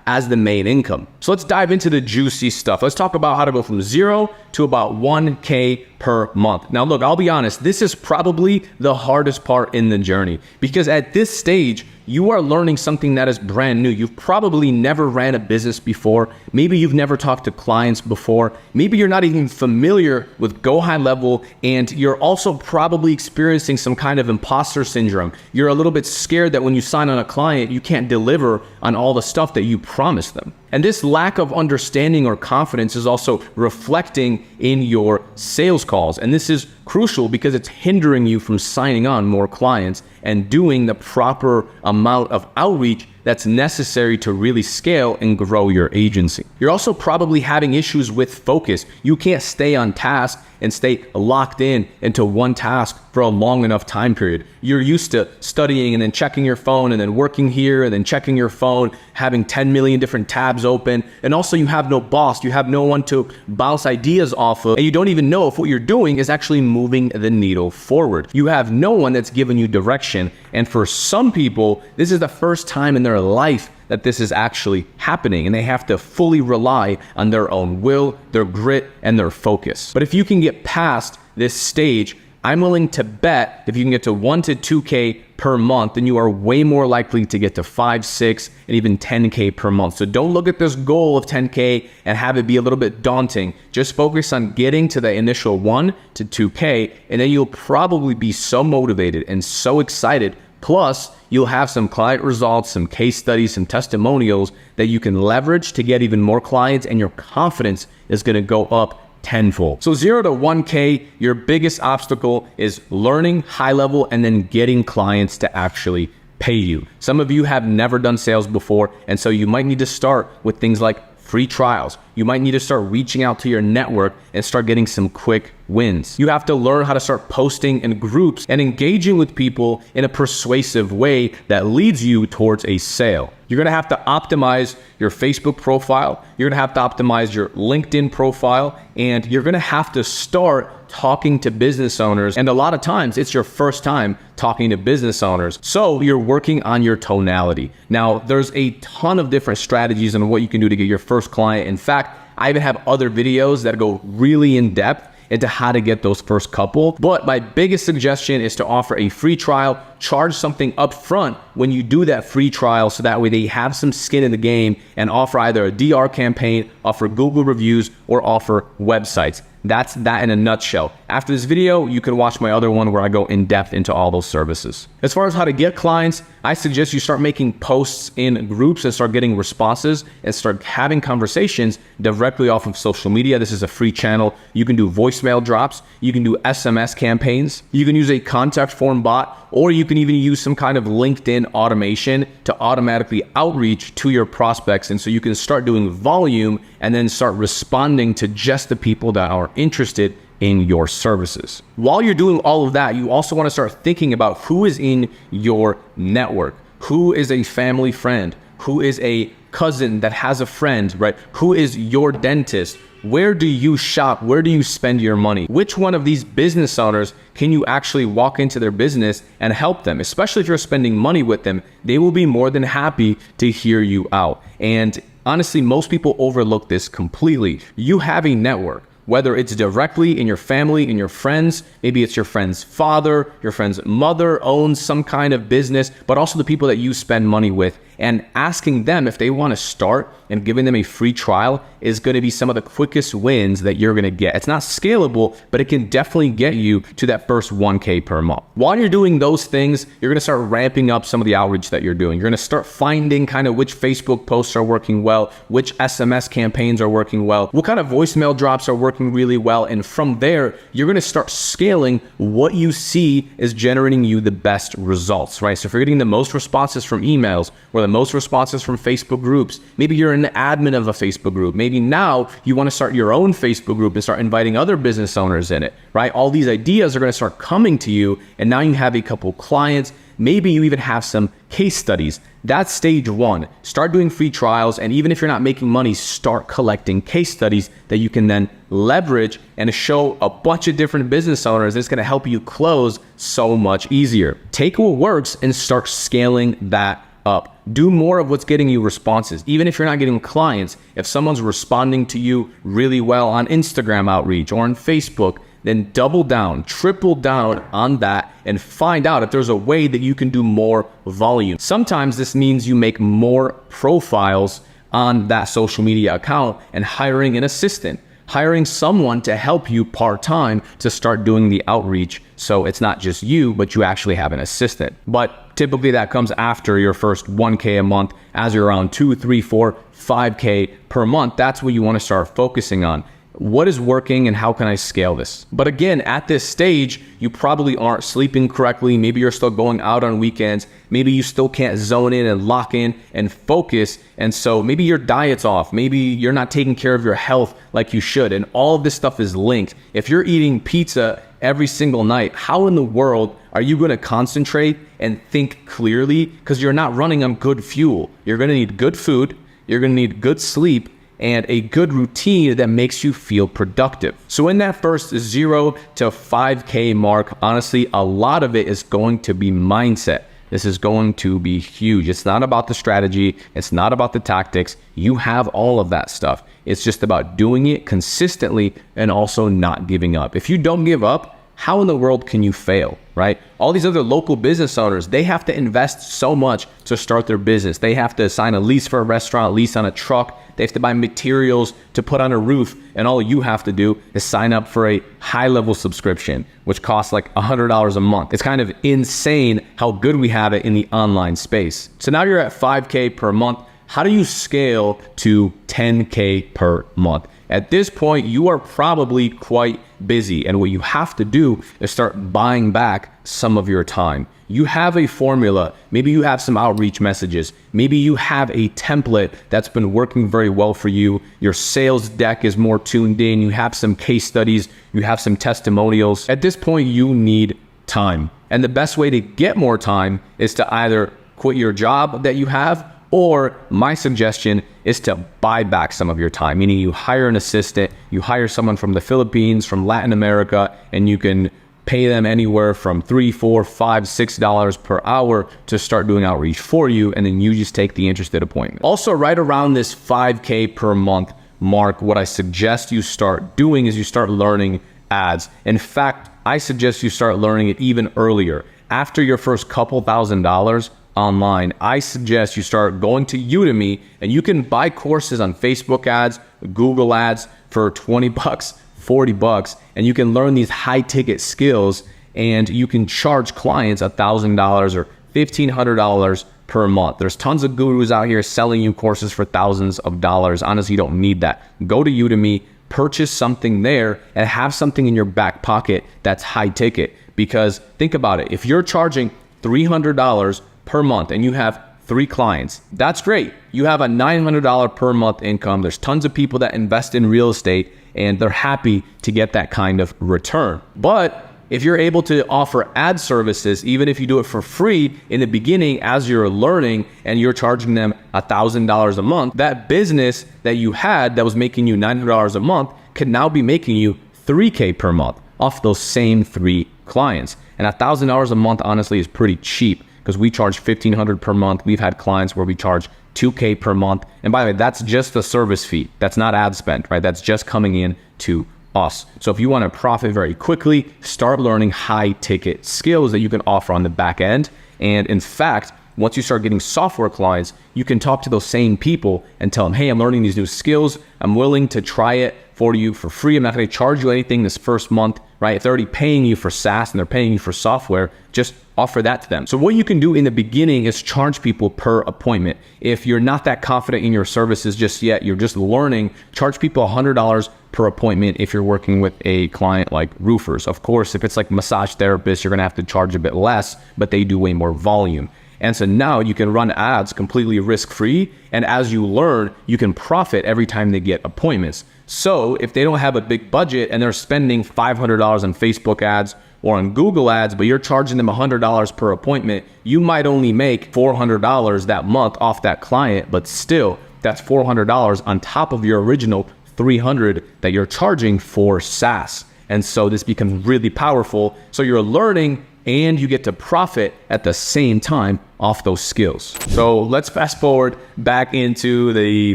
as the main income. So let's dive into the juicy stuff. Let's talk about how to go from 0 to about 1K per month. Now look, I'll be honest, this is probably the hardest part in the journey, because at this stage, you are learning something that is brand new. You've probably never ran a business before. Maybe you've never talked to clients before. Maybe you're not even familiar with GoHighLevel, and you're also probably experiencing some kind of imposter syndrome. You're a little bit scared that when you sign on a client, you can't deliver on all the stuff that you promised them. And this lack of understanding or confidence is also reflecting in your sales calls. And this is crucial because it's hindering you from signing on more clients and doing the proper amount of outreach that's necessary to really scale and grow your agency. You're also probably having issues with focus. You can't stay on task and stay locked in into one task for a long enough time period. You're used to studying and then checking your phone and then working here and then checking your phone, having 10 million different tabs open. And also you have no boss, you have no one to bounce ideas off of, and you don't even know if what you're doing is actually moving the needle forward. You have no one that's giving you direction. And for some people, this is the first time in their life that this is actually happening, and they have to fully rely on their own will, their grit, and their focus. But if you can get past this stage, I'm willing to bet if you can get to 1 to 2K per month, then you are way more likely to get to 5, 6, and even 10K per month. So don't look at this goal of 10K and have it be a little bit daunting. Just focus on getting to the initial 1 to 2K, and then you'll probably be so motivated and so excited. Plus, you'll have some client results, some case studies, some testimonials that you can leverage to get even more clients, and your confidence is going to go up tenfold. So 0 to 1K, your biggest obstacle is learning high level and then getting clients to actually pay you. Some of you have never done sales before, and so you might need to start with things like free trials. You might need to start reaching out to your network and start getting some quick wins. You have to learn how to start posting in groups and engaging with people in a persuasive way that leads you towards a sale. You're gonna have to optimize your Facebook profile. You're gonna have to optimize your LinkedIn profile, and you're gonna have to start talking to business owners. And a lot of times it's your first time talking to business owners. So you're working on your tonality. Now, there's a ton of different strategies on what you can do to get your first client. In fact, I even have other videos that go really in depth into how to get those first couple. But my biggest suggestion is to offer a free trial, charge something up front when you do that free trial, so that way they have some skin in the game, and offer either a DR campaign, offer Google reviews, or offer websites. That's that in a nutshell. After this video, you can watch my other one where I go in depth into all those services. As far as how to get clients, I suggest you start making posts in groups and start getting responses and start having conversations directly off of social media. This is a free channel. You can do voicemail drops. You can do SMS campaigns. You can use a contact form bot, or you can even use some kind of LinkedIn automation to automatically outreach to your prospects. And so you can start doing volume and then start responding to just the people that are interested in your services. While you're doing all of that, you also want to start thinking about who is in your network, who is a family friend, who is a cousin that has a friend, right? Who is your dentist? Where do you shop? Where do you spend your money? Which one of these business owners can you actually walk into their business and help them? Especially if you're spending money with them, they will be more than happy to hear you out. And honestly, most people overlook this completely. You have a network. Whether it's directly in your family, in your friends, maybe it's your friend's father, your friend's mother owns some kind of business, but also the people that you spend money with. And asking them if they want to start and giving them a free trial is going to be some of the quickest wins that you're going to get. It's not scalable, but it can definitely get you to that first 1K per month. While you're doing those things, you're going to start ramping up some of the outreach that you're doing. You're going to start finding kind of which Facebook posts are working well, which SMS campaigns are working well, what kind of voicemail drops are working really well. And from there, you're going to start scaling what you see is generating you the best results, right? So if you're getting the most responses from emails, or the most responses from Facebook groups, maybe you're an admin of a Facebook group. Maybe now you want to start your own Facebook group and start inviting other business owners in it, right? All these ideas are going to start coming to you, and now you have a couple clients. Maybe you even have some case studies. That's stage one. Start doing free trials, and even if you're not making money, start collecting case studies that you can then leverage and show a bunch of different business owners. It's going to help you close so much easier. Take what works and start scaling that up. Do more of what's getting you responses. Even if you're not getting clients, if someone's responding to you really well on Instagram outreach or on Facebook, then double down, triple down on that and find out if there's a way that you can do more volume. Sometimes this means you make more profiles on that social media account and hiring an assistant, hiring someone to help you part-time to start doing the outreach. So it's not just you, but you actually have an assistant. But typically that comes after your first 1K a month. As you're around 2, 3, 4, 5K per month, that's what you want to start focusing on. What is working and how can I scale this? But again, at this stage, you probably aren't sleeping correctly. Maybe you're still going out on weekends. Maybe you still can't zone in and lock in and focus. And so maybe your diet's off. Maybe you're not taking care of your health like you should. And all of this stuff is linked. If you're eating pizza every single night, how in the world are you going to concentrate and think clearly? Because you're not running on good fuel. You're going to need good food. You're going to need good sleep and a good routine that makes you feel productive. So in that first 0 to 5K mark, honestly, a lot of it is going to be mindset. This is going to be huge. It's not about the strategy. It's not about the tactics. You have all of that stuff. It's just about doing it consistently and also not giving up. If you don't give up, how in the world can you fail, right? All these other local business owners, they have to invest so much to start their business. They have to sign a lease for a restaurant, lease on a truck. They have to buy materials to put on a roof. And all you have to do is sign up for a high-level subscription, which costs like $100 a month. It's kind of insane how good we have it in the online space. So now you're at 5K per month. How do you scale to 10K per month? At this point, you are probably quite busy, and what you have to do is start buying back some of your time. You have a formula. Maybe you have some outreach messages. Maybe you have a template that's been working very well for you. Your sales deck is more tuned in. You have some case studies. You have some testimonials. At this point, you need time. And the best way to get more time is to either quit your job that you have, or my suggestion is to buy back some of your time, meaning you hire an assistant, you hire someone from the Philippines, from Latin America, and you can pay them anywhere from $3, $4, $5, $6 per hour to start doing outreach for you, and then you just take the interested appointment. Also, right around this 5K per month mark, what I suggest you start doing is you start learning ads. In fact, I suggest you start learning it even earlier. After your first couple $1,000s online, I suggest you start going to Udemy, and you can buy courses on Facebook ads, Google ads for 20 bucks, 40 bucks, and you can learn these high ticket skills, and you can charge clients $1,000 or $1,500 per month. There's tons of gurus out here selling you courses for thousands of dollars. Honestly, you don't need that. Go to Udemy, purchase something there, and have something in your back pocket that's high ticket. Because think about it, if you're charging $300 per month and you have 3 clients, that's great. You have a $900 per month income. There's tons of people that invest in real estate and they're happy to get that kind of return. But if you're able to offer ad services, even if you do it for free in the beginning as you're learning and you're charging them $1,000 a month, that business that you had that was making you $900 a month could now be making you $3K per month off those same 3 clients. And $1,000 a month honestly is pretty cheap, because we charge $1,500 per month. We've had clients where we charge $2K per month. And by the way, that's just the service fee. That's not ad spend, right? That's just coming in to us. So if you want to profit very quickly, start learning high ticket skills that you can offer on the back end. And in fact, once you start getting software clients, you can talk to those same people and tell them, hey, I'm learning these new skills. I'm willing to try it for you for free. I'm not going to charge you anything this first month, right? If they're already paying you for SaaS and they're paying you for software, just offer that to them. So what you can do in the beginning is charge people per appointment. If you're not that confident in your services just yet, you're just learning, charge people $100 per appointment if you're working with a client like roofers. Of course, if it's like massage therapists, you're going to have to charge a bit less, but they do way more volume. And so now you can run ads completely risk-free. And as you learn, you can profit every time they get appointments. So if they don't have a big budget and they're spending $500 on Facebook ads or on Google ads, but you're charging them $100 per appointment, you might only make $400 that month off that client, but still that's $400 on top of your original $300 that you're charging for SaaS. And so this becomes really powerful. So you're learning and you get to profit at the same time off those skills. So let's fast forward back into the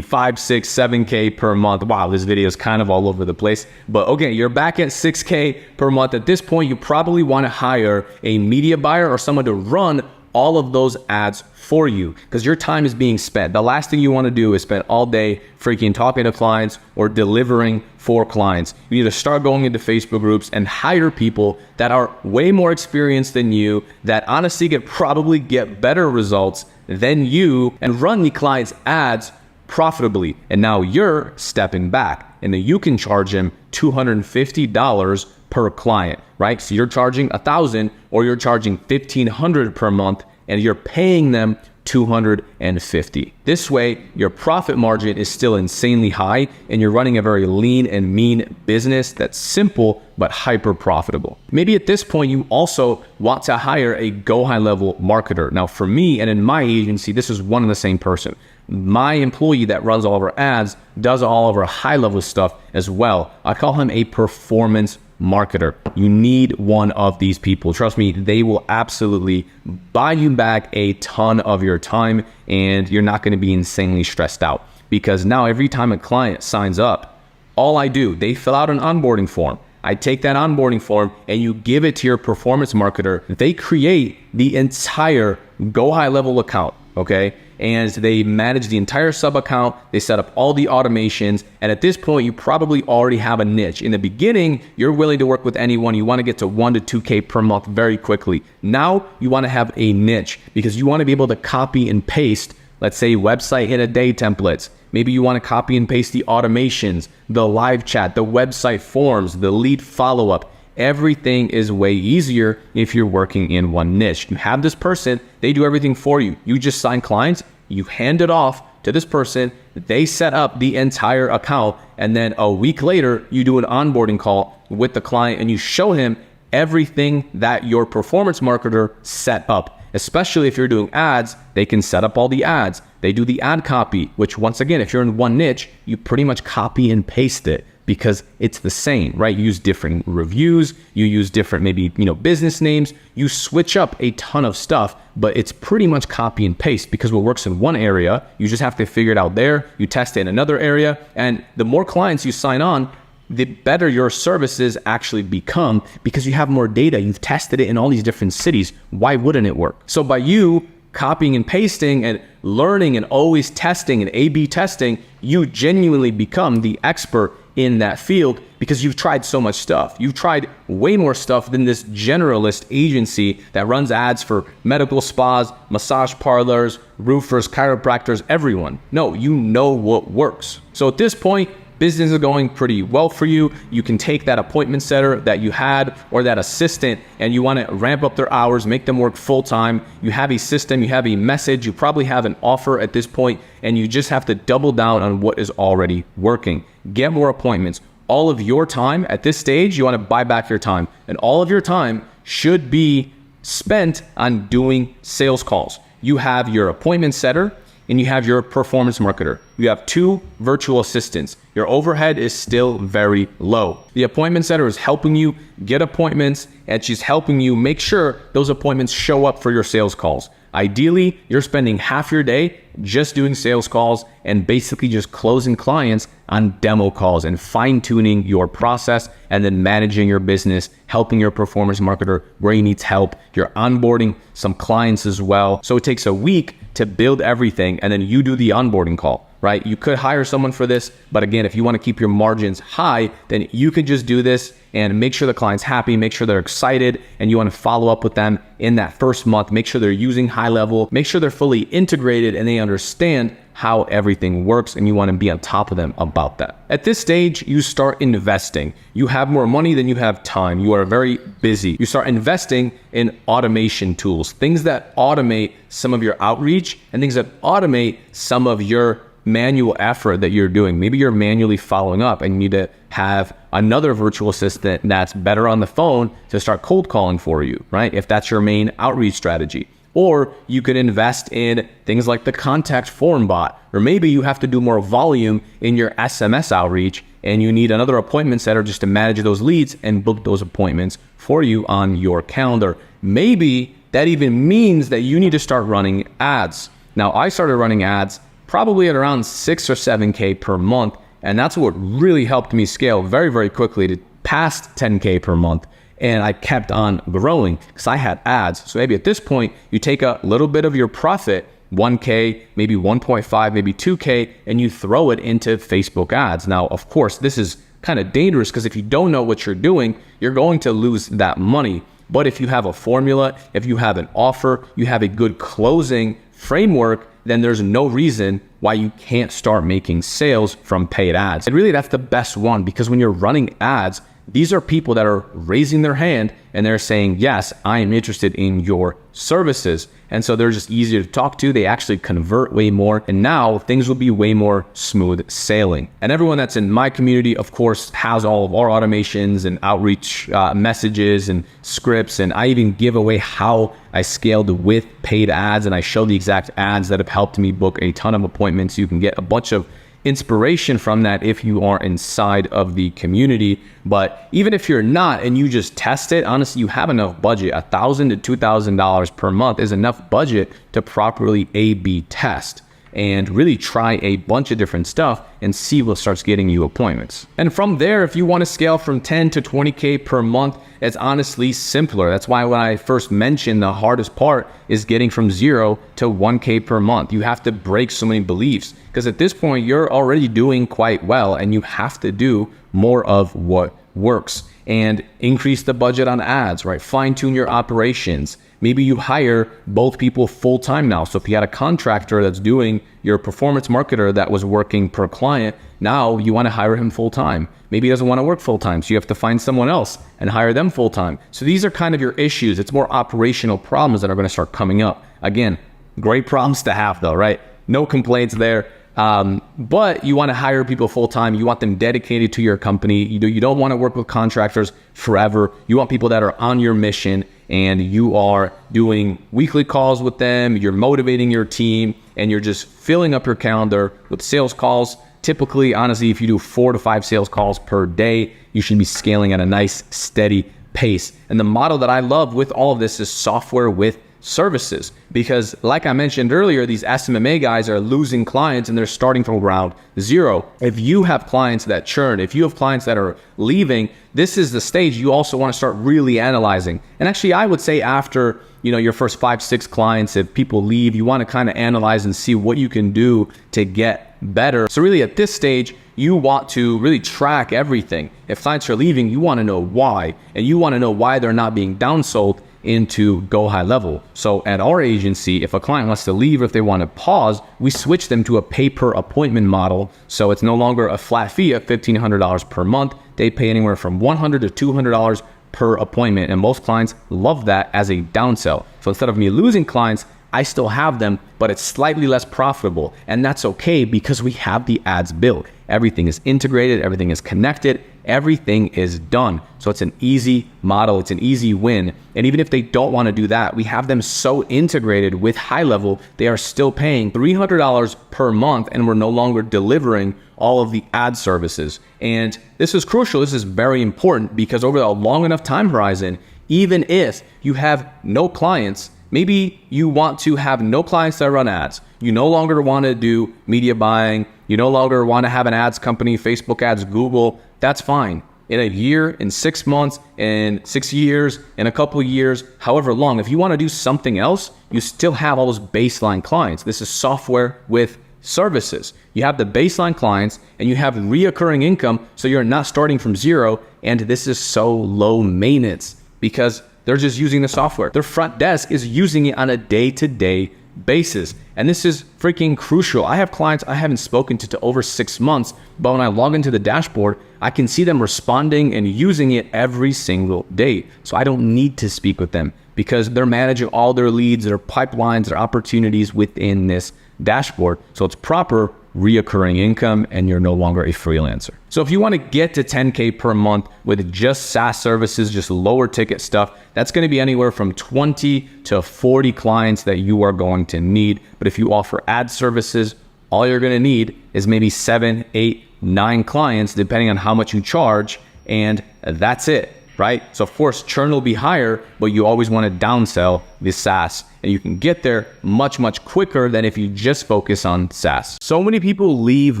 5, 6, 7K per month. Wow, this video is kind of all over the place, but okay, you're back at 6K per month. At this point, you probably want to hire a media buyer or someone to run all of those ads for you because your time is being spent. The last thing you want to do is spend all day freaking talking to clients or delivering for clients. You need to start going into Facebook groups and hire people that are way more experienced than you, that honestly could probably get better results than you and run the client's ads profitably. And now you're stepping back and then you can charge them $250 per client, right? So you're charging $1,000 or you're charging $1,500 per month and you're paying them $250. This way, your profit margin is still insanely high and you're running a very lean and mean business that's simple but hyper profitable. Maybe at this point, you also want to hire a GoHighLevel marketer. Now for me and in my agency, this is one and the same person. My employee that runs all of our ads does all of our high level stuff as well. I call him a performance marketer. You need one of these people. Trust me, they will absolutely buy you back a ton of your time and you're not going to be insanely stressed out because now every time a client signs up, all I do, they fill out an onboarding form. I take that onboarding form and you give it to your performance marketer. They create the entire GoHighLevel account, okay? And they manage the entire sub account. They set up all the automations. And at this point, you probably already have a niche. In the beginning, you're willing to work with anyone. You want to get to 1 to 2K per month very quickly. Now you want to have a niche because you want to be able to copy and paste, let's say website in a day templates. Maybe you want to copy and paste the automations, the live chat, the website forms, the lead follow-up. Everything is way easier if you're working in one niche. You have this person, they do everything for you. You just sign clients, you hand it off to this person, they set up the entire account, and then a week later, you do an onboarding call with the client and you show him everything that your performance marketer set up. Especially if you're doing ads, they can set up all the ads. They do the ad copy, which once again, if you're in one niche, you pretty much copy and paste it because it's the same, right? You use different reviews, you use different maybe, business names, you switch up a ton of stuff, but it's pretty much copy and paste because what works in one area, you just have to figure it out there, you test it in another area, and the more clients you sign on, the better your services actually become because you have more data. You've tested it in all these different cities. Why wouldn't it work? So by you copying and pasting and learning and always testing and A/B testing, you genuinely become the expert in that field because you've tried so much stuff. You've tried way more stuff than this generalist agency that runs ads for medical spas, massage parlors, roofers, chiropractors, everyone. No, you know what works. So at this point, business is going pretty well for you. You can take that appointment setter that you had or that assistant and you want to ramp up their hours, make them work full time. You have a system, you have a message, you probably have an offer at this point, and you just have to double down on what is already working. Get more appointments. All of your time at this stage, you want to buy back your time, and all of your time should be spent on doing sales calls. You have your appointment setter and you have your performance marketer. You have 2 virtual assistants. Your overhead is still very low. The appointment setter is helping you get appointments and she's helping you make sure those appointments show up for your sales calls. Ideally, you're spending half your day just doing sales calls and basically just closing clients on demo calls and fine-tuning your process and then managing your business, helping your performance marketer where he needs help. You're onboarding some clients as well. So it takes a week to build everything and then you do the onboarding call, right? You could hire someone for this, but again, if you want to keep your margins high, then you can just do this and make sure the client's happy, make sure they're excited, and you want to follow up with them in that first month. Make sure they're using GoHighLevel, make sure they're fully integrated and they understand how everything works, and you want to be on top of them about that. At this stage, you start investing. You have more money than you have time. You are very busy. You start investing in automation tools, things that automate some of your outreach and things that automate some of your manual effort that you're doing. Maybe you're manually following up and you need to have another virtual assistant that's better on the phone to start cold calling for you, right? If that's your main outreach strategy. Or you could invest in things like the contact form bot, or maybe you have to do more volume in your SMS outreach and you need another appointment setter just to manage those leads and book those appointments for you on your calendar. Maybe that even means that you need to start running ads. Now, I started running ads probably at around 6 or 7K per month, and that's what really helped me scale very, very quickly to past 10K per month. And I kept on growing because I had ads. So maybe at this point, you take a little bit of your profit, 1K, maybe 1.5, maybe 2K, and you throw it into Facebook ads. Now, of course, this is kind of dangerous because if you don't know what you're doing, you're going to lose that money. But if you have a formula, if you have an offer, you have a good closing framework, then there's no reason why you can't start making sales from paid ads. And really, that's the best one, because when you're running ads, these are people that are raising their hand and they're saying, yes, I am interested in your services. And so they're just easier to talk to. They actually convert way more. And now things will be way more smooth sailing. And everyone that's in my community, of course, has all of our automations and outreach messages and scripts. And I even give away how I scaled with paid ads. And I show the exact ads that have helped me book a ton of appointments. You can get a bunch of inspiration from that if you are inside of the community. But even if you're not and you just test it, honestly, you have enough budget. $1,000 to $2,000 per month is enough budget to properly A/B test and really try a bunch of different stuff and see what starts getting you appointments. And from there, if you want to scale from 10 to 20K per month, it's honestly simpler. That's why when I first mentioned the hardest part is getting from 0 to 1K per month. You have to break so many beliefs because at this point you're already doing quite well and you have to do more of what works and increase the budget on ads, right? Fine tune your operations. Maybe you hire both people full-time now. So if you had a contractor that's doing your performance marketer that was working per client, now you want to hire him full-time. Maybe he doesn't want to work full-time, so you have to find someone else and hire them full-time. So these are kind of your issues. It's more operational problems that are going to start coming up. Again, great problems to have though, right? No complaints there. But you want to hire people full-time. You want them dedicated to your company. You don't want to work with contractors forever. You want people that are on your mission and you are doing weekly calls with them. You're motivating your team and you're just filling up your calendar with sales calls. Typically, honestly, if you do 4 to 5 sales calls per day, you should be scaling at a nice, steady pace. And the model that I love with all of this is software with services, because like I mentioned earlier, these SMMA guys are losing clients and they're starting from ground zero. If you have clients that churn, if you have clients that are leaving, this is the stage you also want to start really analyzing. And actually, I would say after your first 5-6 clients, if people leave, you want to kind of analyze and see what you can do to get better. So really at this stage, you want to really track everything. If clients are leaving, you want to know why, and you want to know why they're not being downsold into GoHighLevel. So at our agency, if a client wants to leave or if they want to pause, we switch them to a pay per appointment model. So it's no longer a flat fee of $1,500 per month. They pay anywhere from $100 to $200 per appointment. And most clients love that as a downsell. So instead of me losing clients, I still have them, but it's slightly less profitable. And that's okay because we have the ads built. Everything is integrated, everything is connected, everything is done. So it's an easy model, it's an easy win. And even if they don't want to do that, we have them so integrated with HighLevel, they are still paying $300 per month and we're no longer delivering all of the ad services. And this is crucial, this is very important because over a long enough time horizon, even if you have no clients, maybe you want to have no clients that run ads. You no longer want to do media buying. You no longer want to have an ads company, Facebook ads, Google. That's fine. In a year, in 6 months, in 6 years, in a couple of years, however long, if you want to do something else, you still have all those baseline clients. This is software with services. You have the baseline clients and you have reoccurring income. So you're not starting from zero. And this is so low maintenance because they're just using the software. Their front desk is using it on a day-to-day basis. And this is freaking crucial. I have clients I haven't spoken to over 6 months, but when I log into the dashboard, I can see them responding and using it every single day. So I don't need to speak with them because they're managing all their leads, their pipelines, their opportunities within this dashboard. So it's proper reoccurring income and you're no longer a freelancer. So if you want to get to 10K per month with just SaaS services, just lower ticket stuff, that's going to be anywhere from 20 to 40 clients that you are going to need. But if you offer ad services, all you're going to need is maybe 7, 8, 9 clients, depending on how much you charge. And that's it, right? So of course, churn will be higher, but you always want to downsell the SaaS. And you can get there much, much quicker than if you just focus on SaaS. So many people leave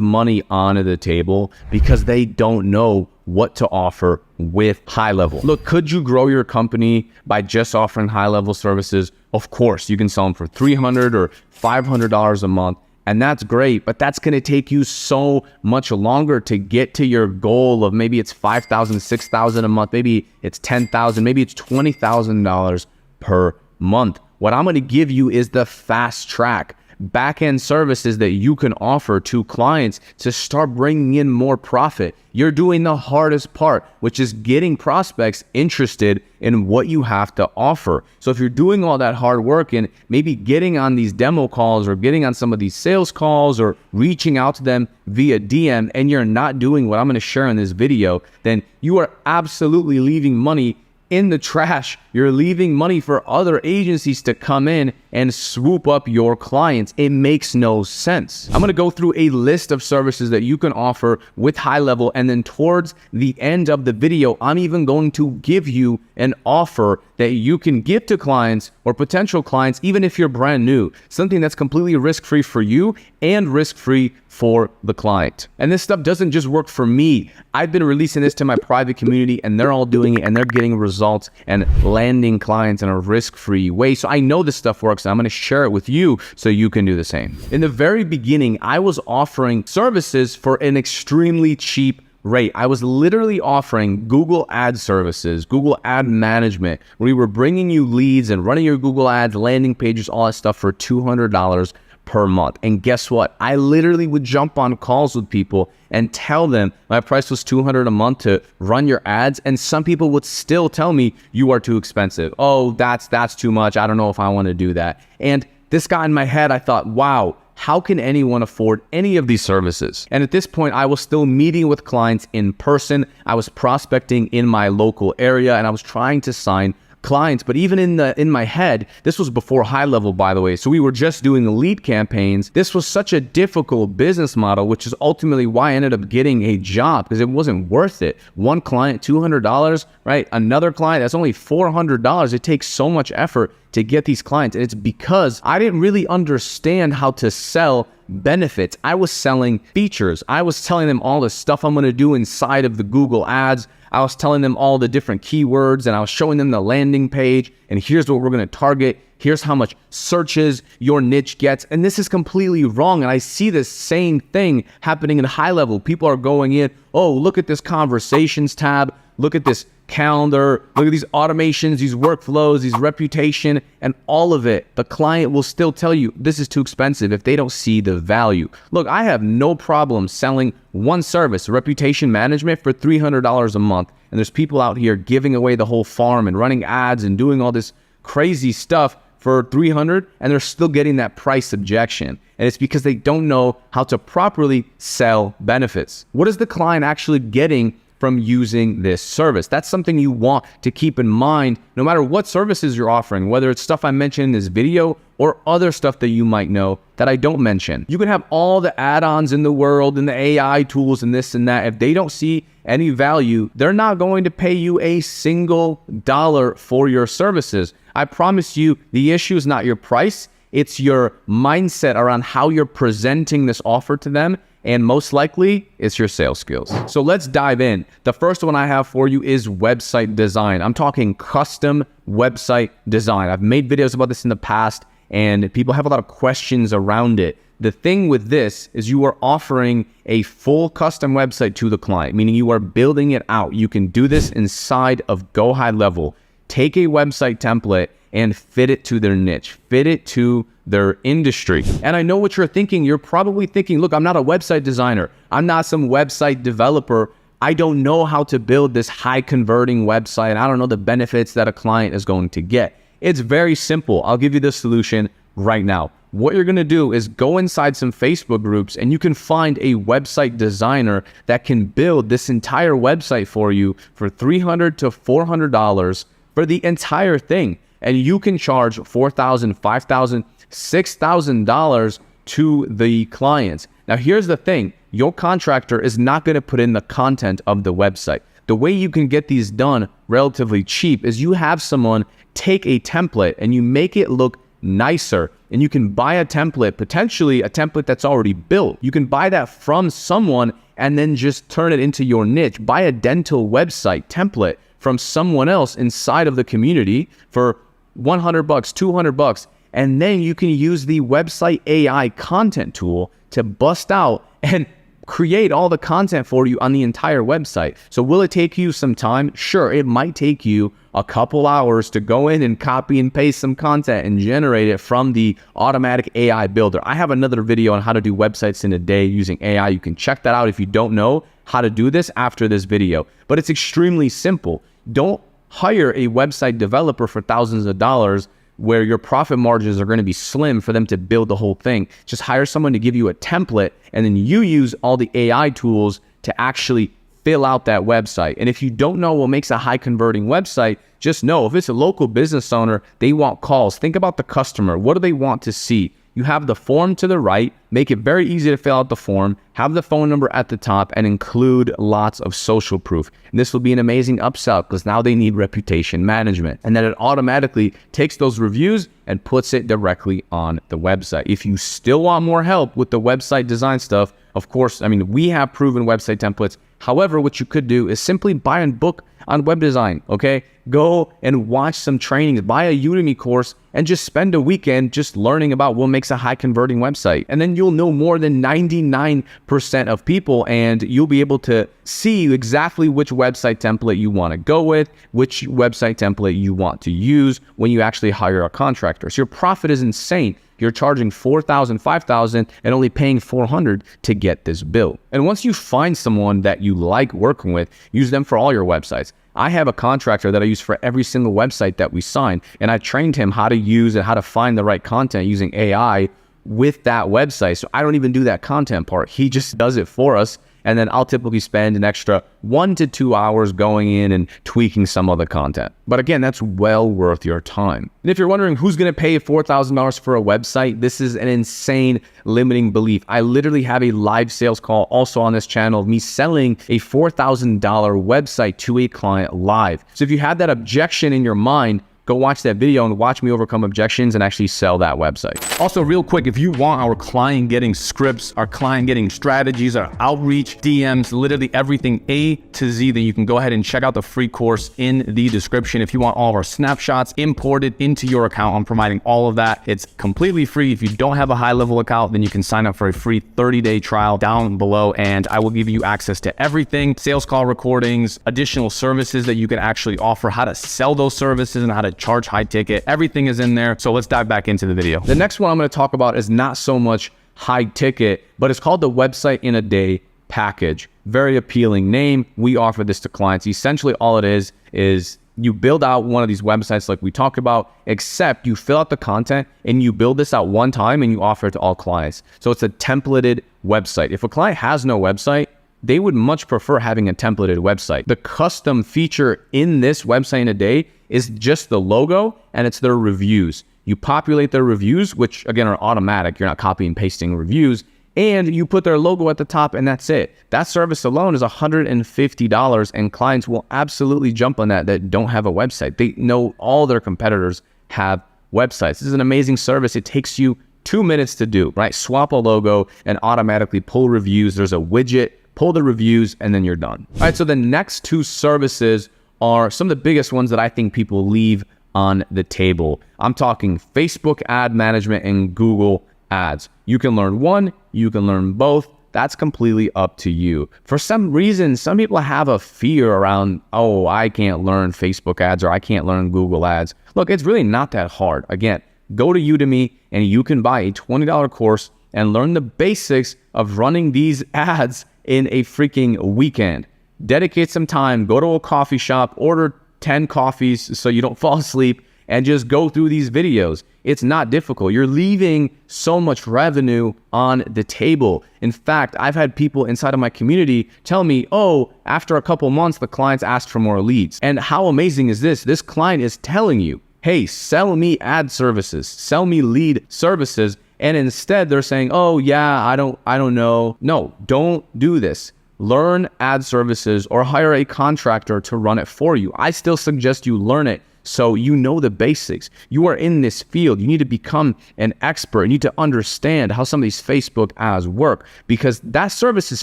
money on the table because they don't know what to offer with HighLevel. Look, could you grow your company by just offering high-level services? Of course, you can sell them for $300 or $500 a month. And that's great, but that's going to take you so much longer to get to your goal of maybe it's $5,000, $6,000 a month, maybe it's $10,000, maybe it's $20,000 per month. What I'm going to give you is the fast track back-end services that you can offer to clients to start bringing in more profit. You're doing the hardest part, which is getting prospects interested in what you have to offer. So if you're doing all that hard work and maybe getting on these demo calls or getting on some of these sales calls or reaching out to them via DM and you're not doing what I'm going to share in this video, then you are absolutely leaving money in the trash. You're leaving money for other agencies to come in and swoop up your clients. It makes no sense. I'm going to go through a list of services that you can offer with HighLevel, and then towards the end of the video, I'm even going to give you an offer that you can give to clients or potential clients, even if you're brand new, something that's completely risk-free for you and risk-free for the client. And this stuff doesn't just work for me. I've been releasing this to my private community and they're all doing it and they're getting results and landing clients in a risk-free way. So I know this stuff works and I'm going to share it with you so you can do the same. In the very beginning, I was offering services for an extremely cheap rate. I was literally offering Google ad services, Google ad management. We were bringing you leads and running your Google ads, landing pages, all that stuff for $200 per month. And guess what? I literally would jump on calls with people and tell them my price was $200 a month to run your ads. And some people would still tell me, you are too expensive. Oh, that's too much. I don't know if I want to do that. And this got in my head. I thought, wow, how can anyone afford any of these services? And at this point, I was still meeting with clients in person. I was prospecting in my local area and I was trying to sign clients. But even in my head, this was before HighLevel, by the way. So we were just doing lead campaigns. This was such a difficult business model, which is ultimately why I ended up getting a job, because it wasn't worth it. One client, $200, right? Another client, that's only $400. It takes so much effort to get these clients. And it's because I didn't really understand how to sell benefits. I was selling features. I was telling them all the stuff I'm going to do inside of the Google ads. I was telling them all the different keywords and I was showing them the landing page. And here's what we're going to target. Here's how much searches your niche gets. And this is completely wrong. And I see the same thing happening in HighLevel. People are going in, oh, look at this conversations tab. Look at this calendar. Look at these automations, these workflows, these reputation, and all of it. The client will still tell you this is too expensive if they don't see the value. Look, I have no problem selling one service, reputation management, for $300 a month. And there's people out here giving away the whole farm and running ads and doing all this crazy stuff for $300, and they're still getting that price objection. And it's because they don't know how to properly sell benefits. What is the client actually getting from using this service? That's something you want to keep in mind no matter what services you're offering, whether it's stuff I mentioned in this video or other stuff that you might know that I don't mention. You can have all the add-ons in the world and the AI tools and this and that. If they don't see any value, they're not going to pay you a single dollar for your services. I promise you, the issue is not your price. It's your mindset around how you're presenting this offer to them. And most likely, it's your sales skills. So let's dive in. The first one I have for you is website design. I'm talking custom website design. I've made videos about this in the past, and people have a lot of questions around it. The thing with this is you are offering a full custom website to the client, meaning you are building it out. You can do this inside of GoHighLevel. Take a website template and fit it to their niche, fit it to their industry. And I know what you're thinking. You're probably thinking, look, I'm not a website designer. I'm not some website developer. I don't know how to build this high converting website. I don't know the benefits that a client is going to get. It's very simple. I'll give you the solution right now. What you're gonna do is go inside some Facebook groups and you can find a website designer that can build this entire website for you for $300 to $400 for the entire thing. And you can charge $4,000, $5,000, $6,000 to the clients. Now, here's the thing. Your contractor is not gonna put in the content of the website. The way you can get these done relatively cheap is you have someone take a template and you make it look nicer, and you can buy a template, potentially a template that's already built. You can buy that from someone and then just turn it into your niche. Buy a dental website template from someone else inside of the community for $100, $200, and then you can use the website AI content tool to bust out and create all the content for you on the entire website. So will it take you some time? Sure, it might take you a couple hours to go in and copy and paste some content and generate it from the automatic AI builder. I have another video on how to do websites in a day using AI. You can check that out if you don't know how to do this after this video. But it's extremely simple. Don't hire a website developer for thousands of dollars where your profit margins are going to be slim for them to build the whole thing. Just hire someone to give you a template, and then you use all the AI tools to actually fill out that website. And if you don't know what makes a high converting website, just know if it's a local business owner, they want calls. Think about the customer. What do they want to see? You have the form to the right, make it very easy to fill out the form, have the phone number at the top, and include lots of social proof. And this will be an amazing upsell because now they need reputation management. And then it automatically takes those reviews and puts it directly on the website. If you still want more help with the website design stuff, of course, I mean, we have proven website templates. However, what you could do is simply buy a book on web design, okay? Go and watch some trainings, buy a Udemy course, and just spend a weekend just learning about what makes a high converting website. And then you'll know more than 99% of people, and you'll be able to see exactly which website template you want to go with, which website template you want to use when you actually hire a contractor. So your profit is insane. You're charging $4,000, $5,000 and only paying $400 to get this built. And once you find someone that you like working with, use them for all your websites. I have a contractor that I use for every single website that we sign, and I trained him how to use and how to find the right content using AI with that website. So I don't even do that content part. He just does it for us. And then I'll typically spend an extra 1 to 2 hours going in and tweaking some of the content. But again, that's well worth your time. And if you're wondering who's going to pay $4,000 for a website, this is an insane limiting belief. I literally have a live sales call also on this channel of me selling a $4,000 website to a client live. So if you have that objection in your mind, go watch that video and watch me overcome objections and actually sell that website. Also, real quick, if you want our client getting scripts, our client getting strategies, our outreach, DMs, literally everything A to Z, then you can go ahead and check out the free course in the description. If you want all of our snapshots imported into your account, I'm providing all of that. It's completely free. If you don't have a high-level account, then you can sign up for a free 30-day trial down below, and I will give you access to everything, sales call recordings, additional services that you can actually offer, how to sell those services and how to charge high ticket. Everything is in there. So let's dive back into the video. The next one I'm going to talk about is not so much high ticket, but it's called the Website in a Day package. Very appealing name. We offer this to clients. Essentially all it is you build out one of these websites like we talked about, except you fill out the content and you build this out one time and you offer it to all clients. So it's a templated website. If a client has no website, they would much prefer having a templated website. The custom feature in this Website in a Day is just the logo and it's their reviews. You populate their reviews, which again are automatic. You're not copying and pasting reviews, and you put their logo at the top and that's it. That service alone is $150 and clients will absolutely jump on that don't have a website. They know all their competitors have websites. This is an amazing service. It takes you 2 minutes to do, right? Swap a logo and automatically pull reviews. There's a widget, pull the reviews, and then you're done. All right, so the next two services are some of the biggest ones that I think people leave on the table. I'm talking Facebook ad management and Google ads. You can learn one, you can learn both. That's completely up to you. For some reason, some people have a fear around, oh, I can't learn Facebook ads or I can't learn Google ads. Look, it's really not that hard. Again, go to Udemy and you can buy a $20 course and learn the basics of running these ads in a freaking weekend. Dedicate some time, go to a coffee shop, order 10 coffees so you don't fall asleep, and just go through these videos. It's not difficult. You're leaving so much revenue on the table. In fact, I've had people inside of my community tell me, oh, after a couple months, the clients asked for more leads. And how amazing is this? This client is telling you, hey, sell me ad services, sell me lead services. And instead they're saying, oh yeah, I don't know. No, don't do this. Learn ad services or hire a contractor to run it for you. I still suggest you learn it so you know the basics. You are in this field. You need to become an expert. You need to understand how some of these Facebook ads work, because that service is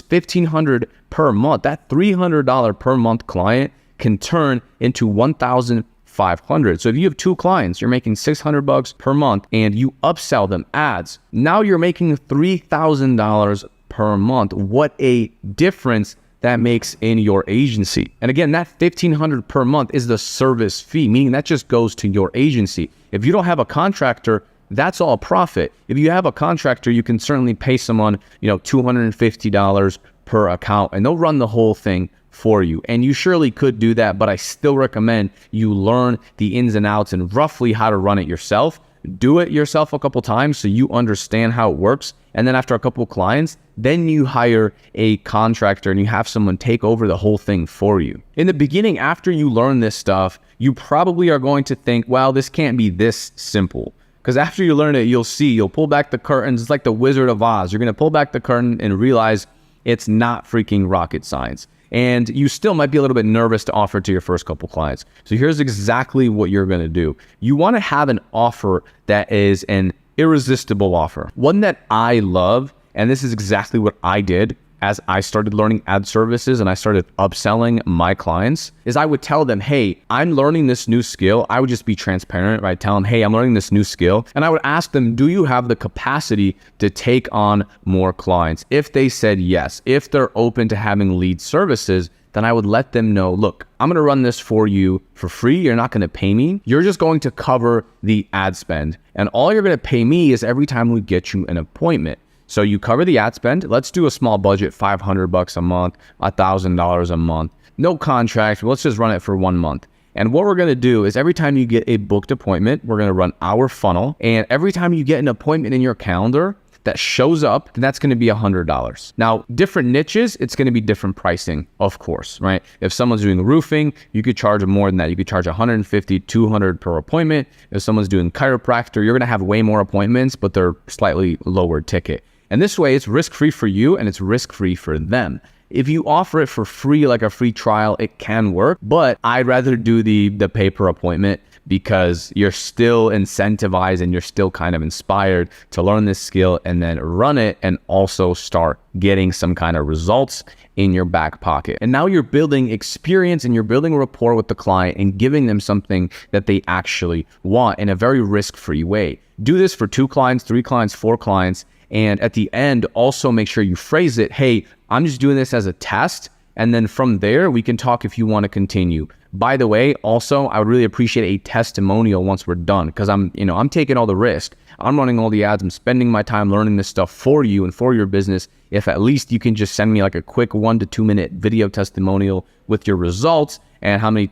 $1,500 per month. That $300 per month client can turn into $1,500. So if you have 2 clients, you're making $600 per month and you upsell them ads. Now you're making $3,000 per month. What a difference that makes in your agency. And again, that $1,500 per month is the service fee, meaning that just goes to your agency. If you don't have a contractor, that's all profit. If you have a contractor, you can certainly pay someone, $250 per account, and they'll run the whole thing for you. And you surely could do that, but I still recommend you learn the ins and outs and roughly how to run it yourself. Do it yourself a couple times so you understand how it works. And then after a couple of clients, then you hire a contractor and you have someone take over the whole thing for you. In the beginning, after you learn this stuff, you probably are going to think, well, this can't be this simple. Because after you learn it, you'll pull back the curtains. It's like the Wizard of Oz. You're going to pull back the curtain and realize it's not freaking rocket science. And you still might be a little bit nervous to offer to your first couple clients. So here's exactly what you're going to do. You want to have an offer that is an irresistible offer. One that I love, and this is exactly what I did as I started learning ad services and I started upselling my clients, is I would tell them, hey, I'm learning this new skill. I would just be transparent, right? Tell them, hey, I'm learning this new skill. And I would ask them, do you have the capacity to take on more clients? If they said yes, if they're open to having lead services, then I would let them know, look, I'm going to run this for you for free. You're not going to pay me. You're just going to cover the ad spend. And all you're going to pay me is every time we get you an appointment. So you cover the ad spend. Let's do a small budget, $500 a month, $1,000 a month. No contract. Let's just run it for 1 month. And what we're going to do is every time you get a booked appointment, we're going to run our funnel. And every time you get an appointment in your calendar that shows up, then that's going to be $100. Now, different niches, it's going to be different pricing, of course, right? If someone's doing roofing, you could charge more than that. You could charge $150, $200 per appointment. If someone's doing chiropractor, you're going to have way more appointments, but they're slightly lower ticket. And this way, it's risk-free for you and it's risk-free for them. If you offer it for free, like a free trial, it can work, but I'd rather do the pay per appointment because you're still incentivized and you're still kind of inspired to learn this skill and then run it and also start getting some kind of results in your back pocket. And now you're building experience and you're building rapport with the client and giving them something that they actually want in a very risk-free way. Do this for 2 clients, 3 clients, 4 clients. And at the end, also make sure you phrase it, hey, I'm just doing this as a test. And then from there, we can talk if you want to continue. By the way, also, I would really appreciate a testimonial once we're done because I'm taking all the risk. I'm running all the ads. I'm spending my time learning this stuff for you and for your business. If at least you can just send me like a quick 1 to 2 minute video testimonial with your results and how many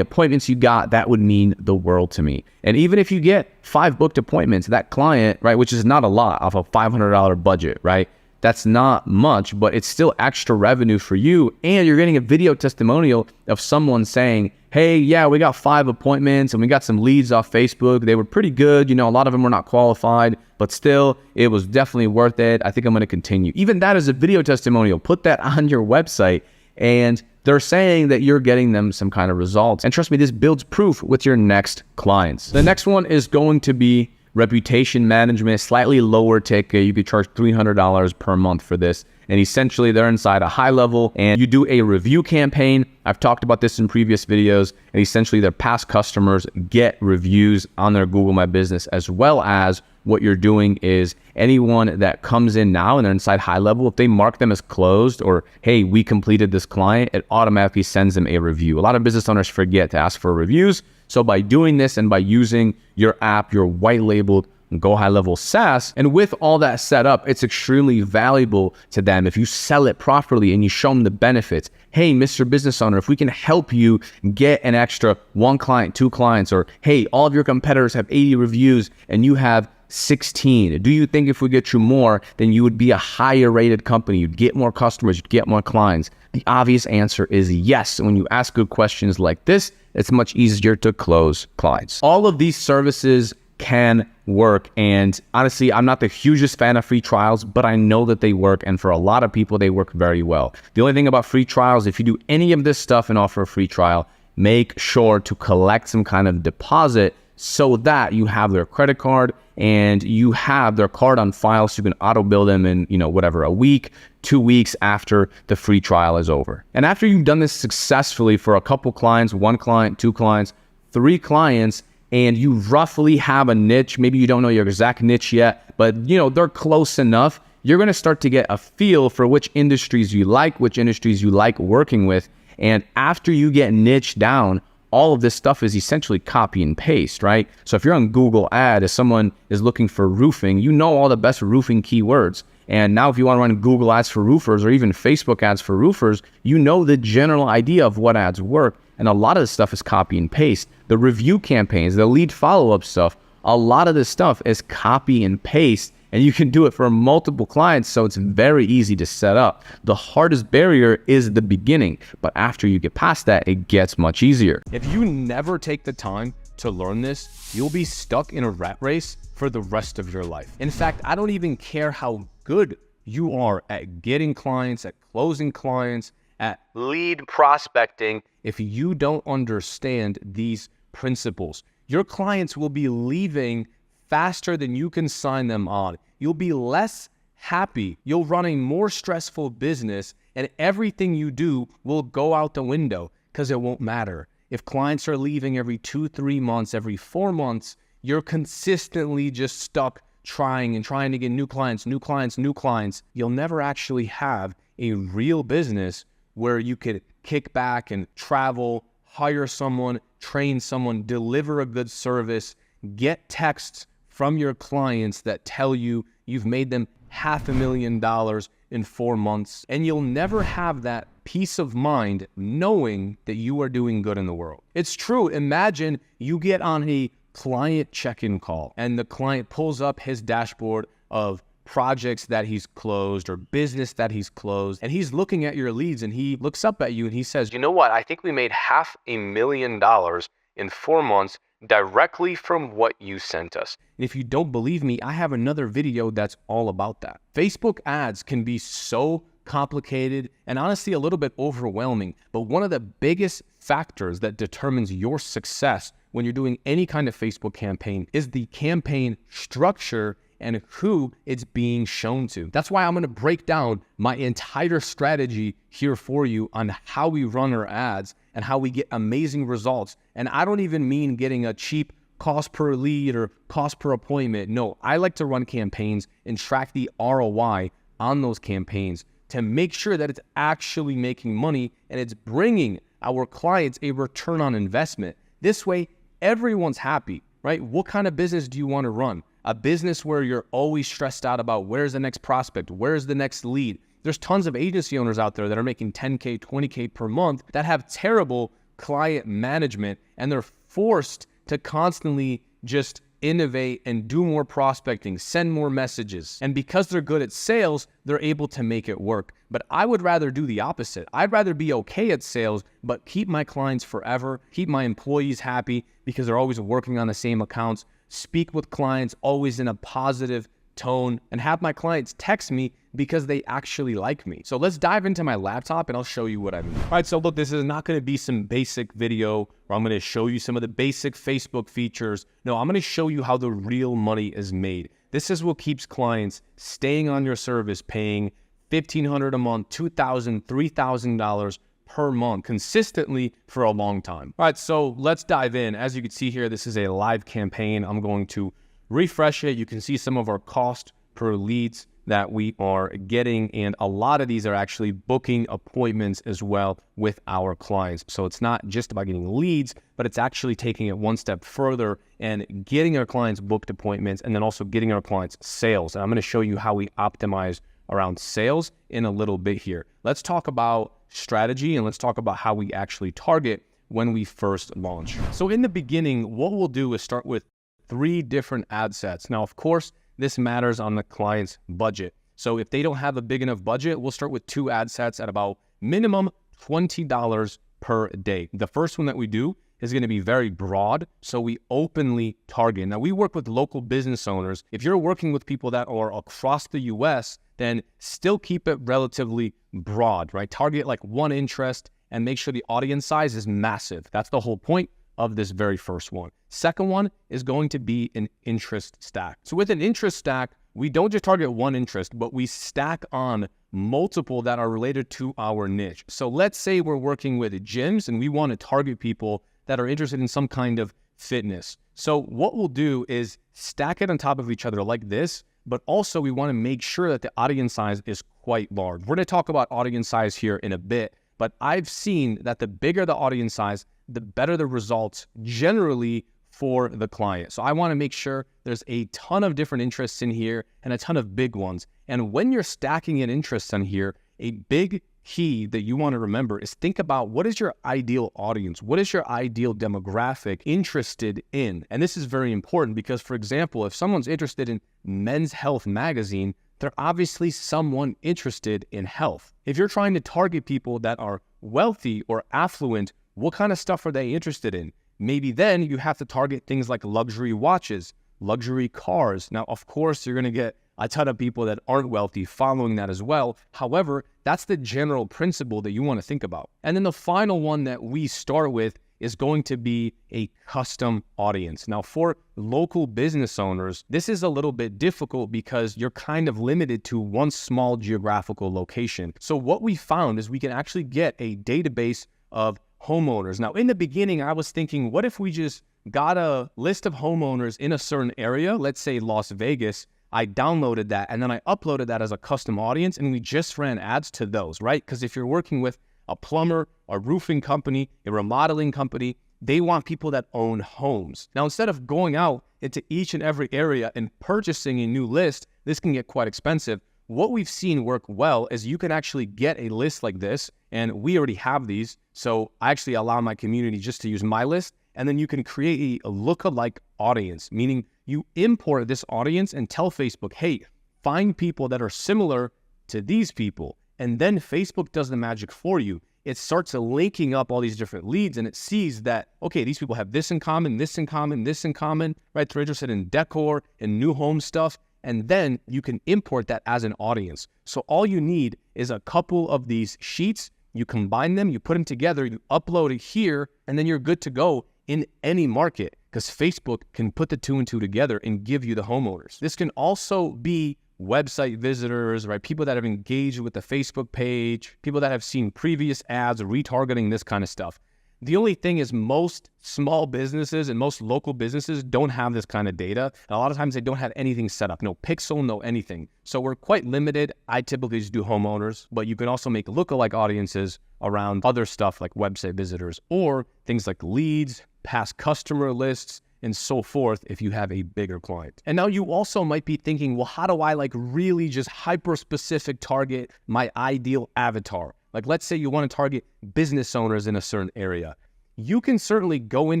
appointments you got, that would mean the world to me. And even if you get 5 booked appointments, that client, right, which is not a lot off a $500 budget, right? That's not much, but it's still extra revenue for you. And you're getting a video testimonial of someone saying, hey, yeah, we got 5 appointments and we got some leads off Facebook. They were pretty good. A lot of them were not qualified, but still, it was definitely worth it. I think I'm going to continue. Even that is a video testimonial. Put that on your website and they're saying that you're getting them some kind of results. And trust me, this builds proof with your next clients. The next one is going to be reputation management, slightly lower ticket. You could charge $300 per month for this. And essentially they're inside a high level and you do a review campaign. I've talked about this in previous videos, and essentially their past customers get reviews on their Google My Business, as well as what you're doing is anyone that comes in now and they're inside high level, if they mark them as closed or, hey, we completed this client, it automatically sends them a review. A lot of business owners forget to ask for reviews. So by doing this and by using your app, your white labeled GoHighLevel SaaS. And with all that set up, it's extremely valuable to them if you sell it properly and you show them the benefits. Hey, Mr. Business Owner, if we can help you get an extra 1 client, 2 clients, or hey, all of your competitors have 80 reviews and you have 16. Do you think if we get you more, then you would be a higher rated company? You'd get more customers, you'd get more clients. The obvious answer is yes. And when you ask good questions like this, it's much easier to close clients. All of these services can work. And honestly, I'm not the hugest fan of free trials, but I know that they work. And for a lot of people, they work very well. The only thing about free trials, if you do any of this stuff and offer a free trial, make sure to collect some kind of deposit so that you have their credit card and you have their card on file so you can auto bill them in, whatever, a week, 2 weeks after the free trial is over. And after you've done this successfully for a couple clients, 1 client, 2 clients, 3 clients, and you roughly have a niche, maybe you don't know your exact niche yet, but they're close enough, you're going to start to get a feel for which industries you like working with. And after you get niche down, all of this stuff is essentially copy and paste, right? So if you're on Google Ad, if someone is looking for roofing, you know all the best roofing keywords. And now if you want to run Google ads for roofers or even Facebook ads for roofers, you know the general idea of what ads work. And a lot of this stuff is copy and paste. The review campaigns, the lead follow-up stuff, a lot of this stuff is copy and paste. And you can do it for multiple clients, so it's very easy to set up. The hardest barrier is the beginning, but after you get past that, it gets much easier. If you never take the time to learn this, you'll be stuck in a rat race for the rest of your life. In fact, I don't even care how good you are at getting clients, at closing clients, at lead prospecting. If you don't understand these principles, your clients will be leaving faster than you can sign them on. You'll be less happy. You'll run a more stressful business, and everything you do will go out the window because it won't matter. If clients are leaving every 2-3 months, every 4 months, you're consistently just stuck trying to get new clients. You'll never actually have a real business where you could kick back and travel, hire someone, train someone, deliver a good service, get texts from your clients that tell you you've made them $500,000 in 4 months. And you'll never have that peace of mind knowing that you are doing good in the world. It's true. Imagine you get on a client check-in call and the client pulls up his dashboard of projects that he's closed or business that he's closed, and he's looking at your leads and he looks up at you and he says, you know what? I think we made $500,000 in 4 months directly from what you sent us. And if you don't believe me, I have another video that's all about that. Facebook ads can be so complicated and honestly a little bit overwhelming, but one of the biggest factors that determines your success when you're doing any kind of Facebook campaign is the campaign structure and who it's being shown to. That's why I'm going to break down my entire strategy here for you on how we run our ads and how we get amazing results. And I don't even mean getting a cheap cost per lead or cost per appointment. No, I like to run campaigns and track the ROI on those campaigns to make sure that it's actually making money and it's bringing our clients a return on investment. This way, everyone's happy, right? What kind of business do you want to run? A business where you're always stressed out about where's the next prospect, where's the next lead. There's tons of agency owners out there that are making 10K, 20K per month that have terrible client management, and they're forced to constantly just innovate and do more prospecting, send more messages. And because they're good at sales, they're able to make it work. But I would rather do the opposite. I'd rather be okay at sales, but keep my clients forever, keep my employees happy because they're always working on the same accounts, speak with clients always in a positive tone, and have my clients text me because they actually like me. So let's dive into my laptop and I'll show you what I mean. All right, so look, this is not going to be some basic video where I'm going to show you some of the basic Facebook features. No, I'm going to show you how the real money is made. This is what keeps clients staying on your service, paying $1,500 a month, $2,000, $3,000 per month consistently for a long time. All right, so let's dive in. As you can see here, this is a live campaign. I'm going to refresh it. You can see some of our cost per leads that we are getting. And a lot of these are actually booking appointments as well with our clients. So it's not just about getting leads, but it's actually taking it one step further and getting our clients booked appointments and then also getting our clients sales. And I'm going to show you how we optimize around sales in a little bit here. Let's talk about strategy and let's talk about how we actually target when we first launch. So in the beginning, what we'll do is start with 3 different ad sets. Now, of course, this matters on the client's budget. So if they don't have a big enough budget, we'll start with 2 ad sets at about minimum $20 per day. The first one that we do is going to be very broad, so we openly target. Now, we work with local business owners. If you're working with people that are across the US, then still keep it relatively broad, right? Target like one interest and make sure the audience size is massive. That's the whole point of this very first one. Second one is going to be an interest stack. So with an interest stack, we don't just target one interest, but we stack on multiple that are related to our niche. So let's say we're working with gyms and we want to target people that are interested in some kind of fitness. So what we'll do is stack it on top of each other like this, but also we want to make sure that the audience size is quite large. We're going to talk about audience size here in a bit, but I've seen that the bigger the audience size, the better the results generally for the client. So I want to make sure there's a ton of different interests in here and a ton of big ones. And when you're stacking in interests in here, a big key that you want to remember is think about what is your ideal audience? What is your ideal demographic interested in? And this is very important because, for example, if someone's interested in Men's Health magazine, they're obviously someone interested in health. If you're trying to target people that are wealthy or affluent, what kind of stuff are they interested in? Maybe then you have to target things like luxury watches, luxury cars. Now, of course, you're going to get a ton of people that aren't wealthy following that as well. However, that's the general principle that you want to think about. And then the final one that we start with is going to be a custom audience. Now, for local business owners, this is a little bit difficult because you're kind of limited to one small geographical location. So what we found is we can actually get a database of homeowners. Now, in the beginning, I was thinking, what if we just got a list of homeowners in a certain area, let's say Las Vegas, I downloaded that and then I uploaded that as a custom audience and we just ran ads to those, right? Because if you're working with a plumber, a roofing company, a remodeling company, they want people that own homes. Now, instead of going out into each and every area and purchasing a new list, this can get quite expensive. What we've seen work well is you can actually get a list like this, and we already have these. So I actually allow my community just to use my list, and then you can create a lookalike audience, meaning you import this audience and tell Facebook, hey, find people that are similar to these people. And then Facebook does the magic for you. It starts linking up all these different leads and it sees that, okay, these people have this in common, this in common, this in common, right? They're interested in decor and new home stuff. And then you can import that as an audience. So all you need is a couple of these sheets. You combine them, you put them together, you upload it here, and then you're good to go in any market because Facebook can put the 2 and 2 together and give you the homeowners. This can also be website visitors, right? People that have engaged with the Facebook page, people that have seen previous ads, retargeting, this kind of stuff. The only thing is most small businesses and most local businesses don't have this kind of data. And a lot of times they don't have anything set up, no pixel, no anything. So we're quite limited. I typically just do homeowners, but you can also make lookalike audiences around other stuff like website visitors or things like leads, past customer lists, and so forth if you have a bigger client. And now you also might be thinking, well, how do I really just hyper-specific target my ideal avatar? Like let's say you want to target business owners in a certain area. You can certainly go in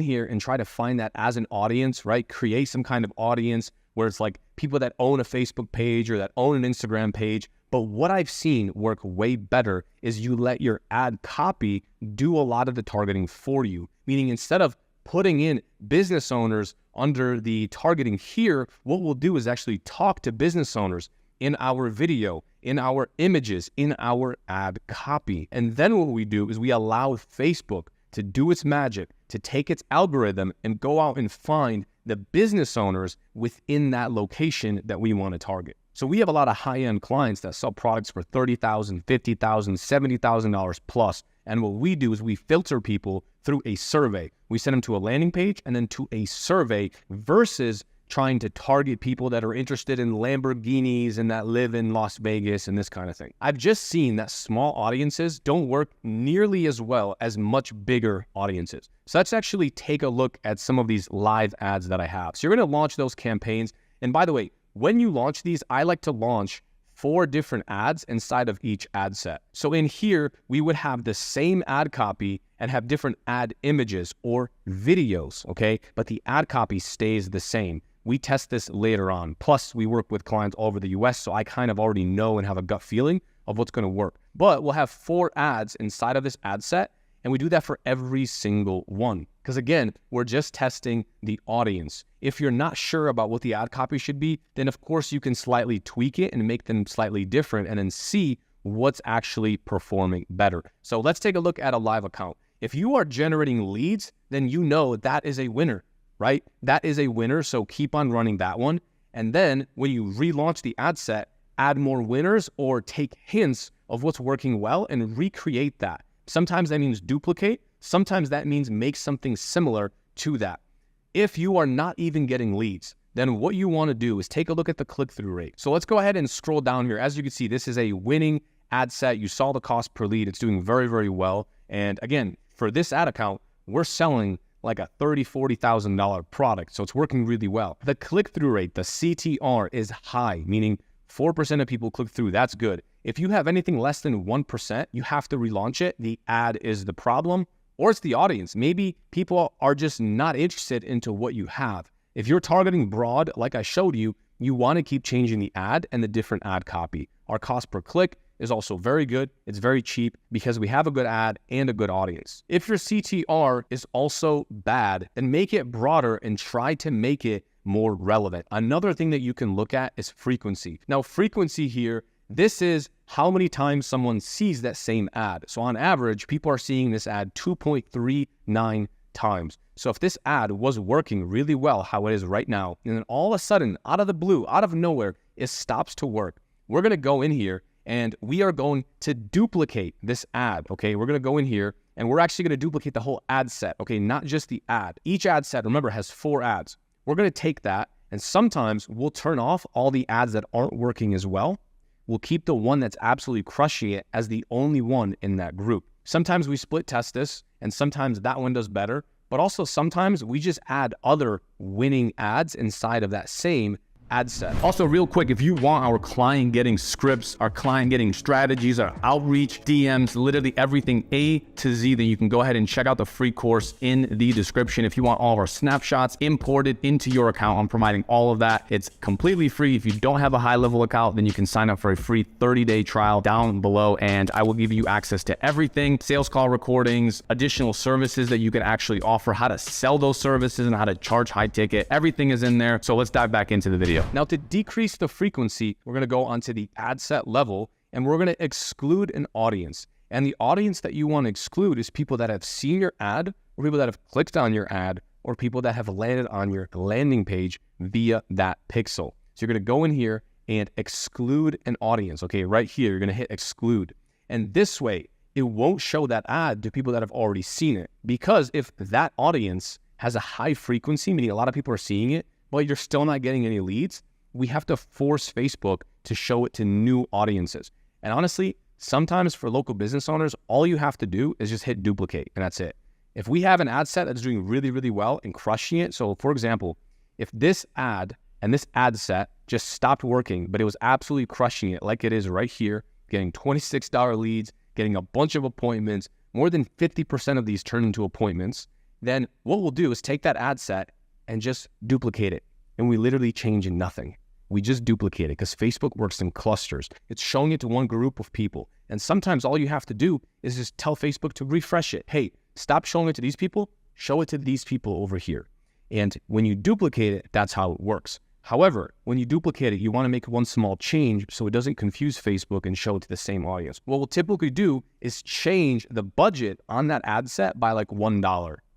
here and try to find that as an audience, right? Create some kind of audience where it's like people that own a Facebook page or that own an Instagram page. But what I've seen work way better is you let your ad copy do a lot of the targeting for you. Meaning instead of putting in business owners under the targeting here, what we'll do is actually talk to business owners in our video, in our images, in our ad copy. And then what we do is we allow Facebook to do its magic, to take its algorithm and go out and find the business owners within that location that we want to target. So we have a lot of high-end clients that sell products for $30,000, $50,000, $70,000 plus. And what we do is we filter people through a survey. We send them to a landing page and then to a survey versus trying to target people that are interested in Lamborghinis and that live in Las Vegas and this kind of thing. I've just seen that small audiences don't work nearly as well as much bigger audiences. So let's actually take a look at some of these live ads that I have. So you're going to launch those campaigns. And by the way, when you launch these, I like to launch 4 different ads inside of each ad set. So in here, we would have the same ad copy and have different ad images or videos, okay? But the ad copy stays the same. We test this later on. Plus, we work with clients all over the US, so I kind of already know and have a gut feeling of what's gonna work. But we'll have 4 ads inside of this ad set, and we do that for every single one. Because again, we're just testing the audience. If you're not sure about what the ad copy should be, then of course you can slightly tweak it and make them slightly different and then see what's actually performing better. So let's take a look at a live account. If you are generating leads, then you know that is a winner, right? That is a winner, so keep on running that one. And then when you relaunch the ad set, add more winners or take hints of what's working well and recreate that. Sometimes that means duplicate. Sometimes that means make something similar to that. If you are not even getting leads, then what you want to do is take a look at the click-through rate. So let's go ahead and scroll down here. As you can see, this is a winning ad set. You saw the cost per lead. It's doing very, very well. And again, for this ad account, we're selling like a $30,000, $40,000 product. So it's working really well. The click-through rate, the CTR, is high, meaning 4% of people click through. That's good. If you have anything less than 1%, you have to relaunch it. The ad is the problem, or it's the audience. Maybe people are just not interested into what you have. If you're targeting broad, like I showed you, you want to keep changing the ad and the different ad copy. Our cost per click is also very good. It's very cheap because we have a good ad and a good audience. If your CTR is also bad, then make it broader and try to make it more relevant. Another thing that you can look at is frequency. Now, frequency here, this is how many times someone sees that same ad. So on average, people are seeing this ad 2.39 times. So if this ad was working really well, how it is right now, and then all of a sudden, out of the blue, out of nowhere, it stops to work, we're gonna go in here and we are going to duplicate this ad, okay? We're gonna go in here and we're actually gonna duplicate the whole ad set, okay? Not just the ad. Each ad set, remember, has 4 ads. We're gonna take that, and sometimes we'll turn off all the ads that aren't working as well. We'll keep the one that's absolutely crushing it as the only one in that group. Sometimes we split test this, and sometimes that one does better, but also sometimes we just add other winning ads inside of that same ad set. Also, real quick, if you want our client getting scripts, our client getting strategies, our outreach, DMs, literally everything A to Z, then you can go ahead and check out the free course in the description. If you want all of our snapshots imported into your account, I'm providing all of that. It's completely free. If you don't have a high-level account, then you can sign up for a free 30-day trial down below, and I will give you access to everything, sales call recordings, additional services that you can actually offer, how to sell those services, and how to charge high ticket. Everything is in there. So let's dive back into the video. Now, to decrease the frequency, we're going to go onto the ad set level and we're going to exclude an audience. And the audience that you want to exclude is people that have seen your ad, or people that have clicked on your ad, or people that have landed on your landing page via that pixel. So you're going to go in here and exclude an audience. Okay, right here, you're going to hit exclude. And this way, it won't show that ad to people that have already seen it. Because if that audience has a high frequency, meaning a lot of people are seeing it, but you're still not getting any leads, we have to force Facebook to show it to new audiences. And honestly, sometimes for local business owners, all you have to do is just hit duplicate, and that's it. If we have an ad set that's doing really, really well and crushing it, so for example, if this ad and this ad set just stopped working, but it was absolutely crushing it like it is right here, getting $26 leads, getting a bunch of appointments, more than 50% of these turn into appointments, then what we'll do is take that ad set and just duplicate it. And we literally change nothing. We just duplicate it because Facebook works in clusters. It's showing it to one group of people. And sometimes all you have to do is just tell Facebook to refresh it. Hey, stop showing it to these people, show it to these people over here. And when you duplicate it, that's how it works. However, when you duplicate it, you want to make one small change so it doesn't confuse Facebook and show it to the same audience. What we'll typically do is change the budget on that ad set by like $1,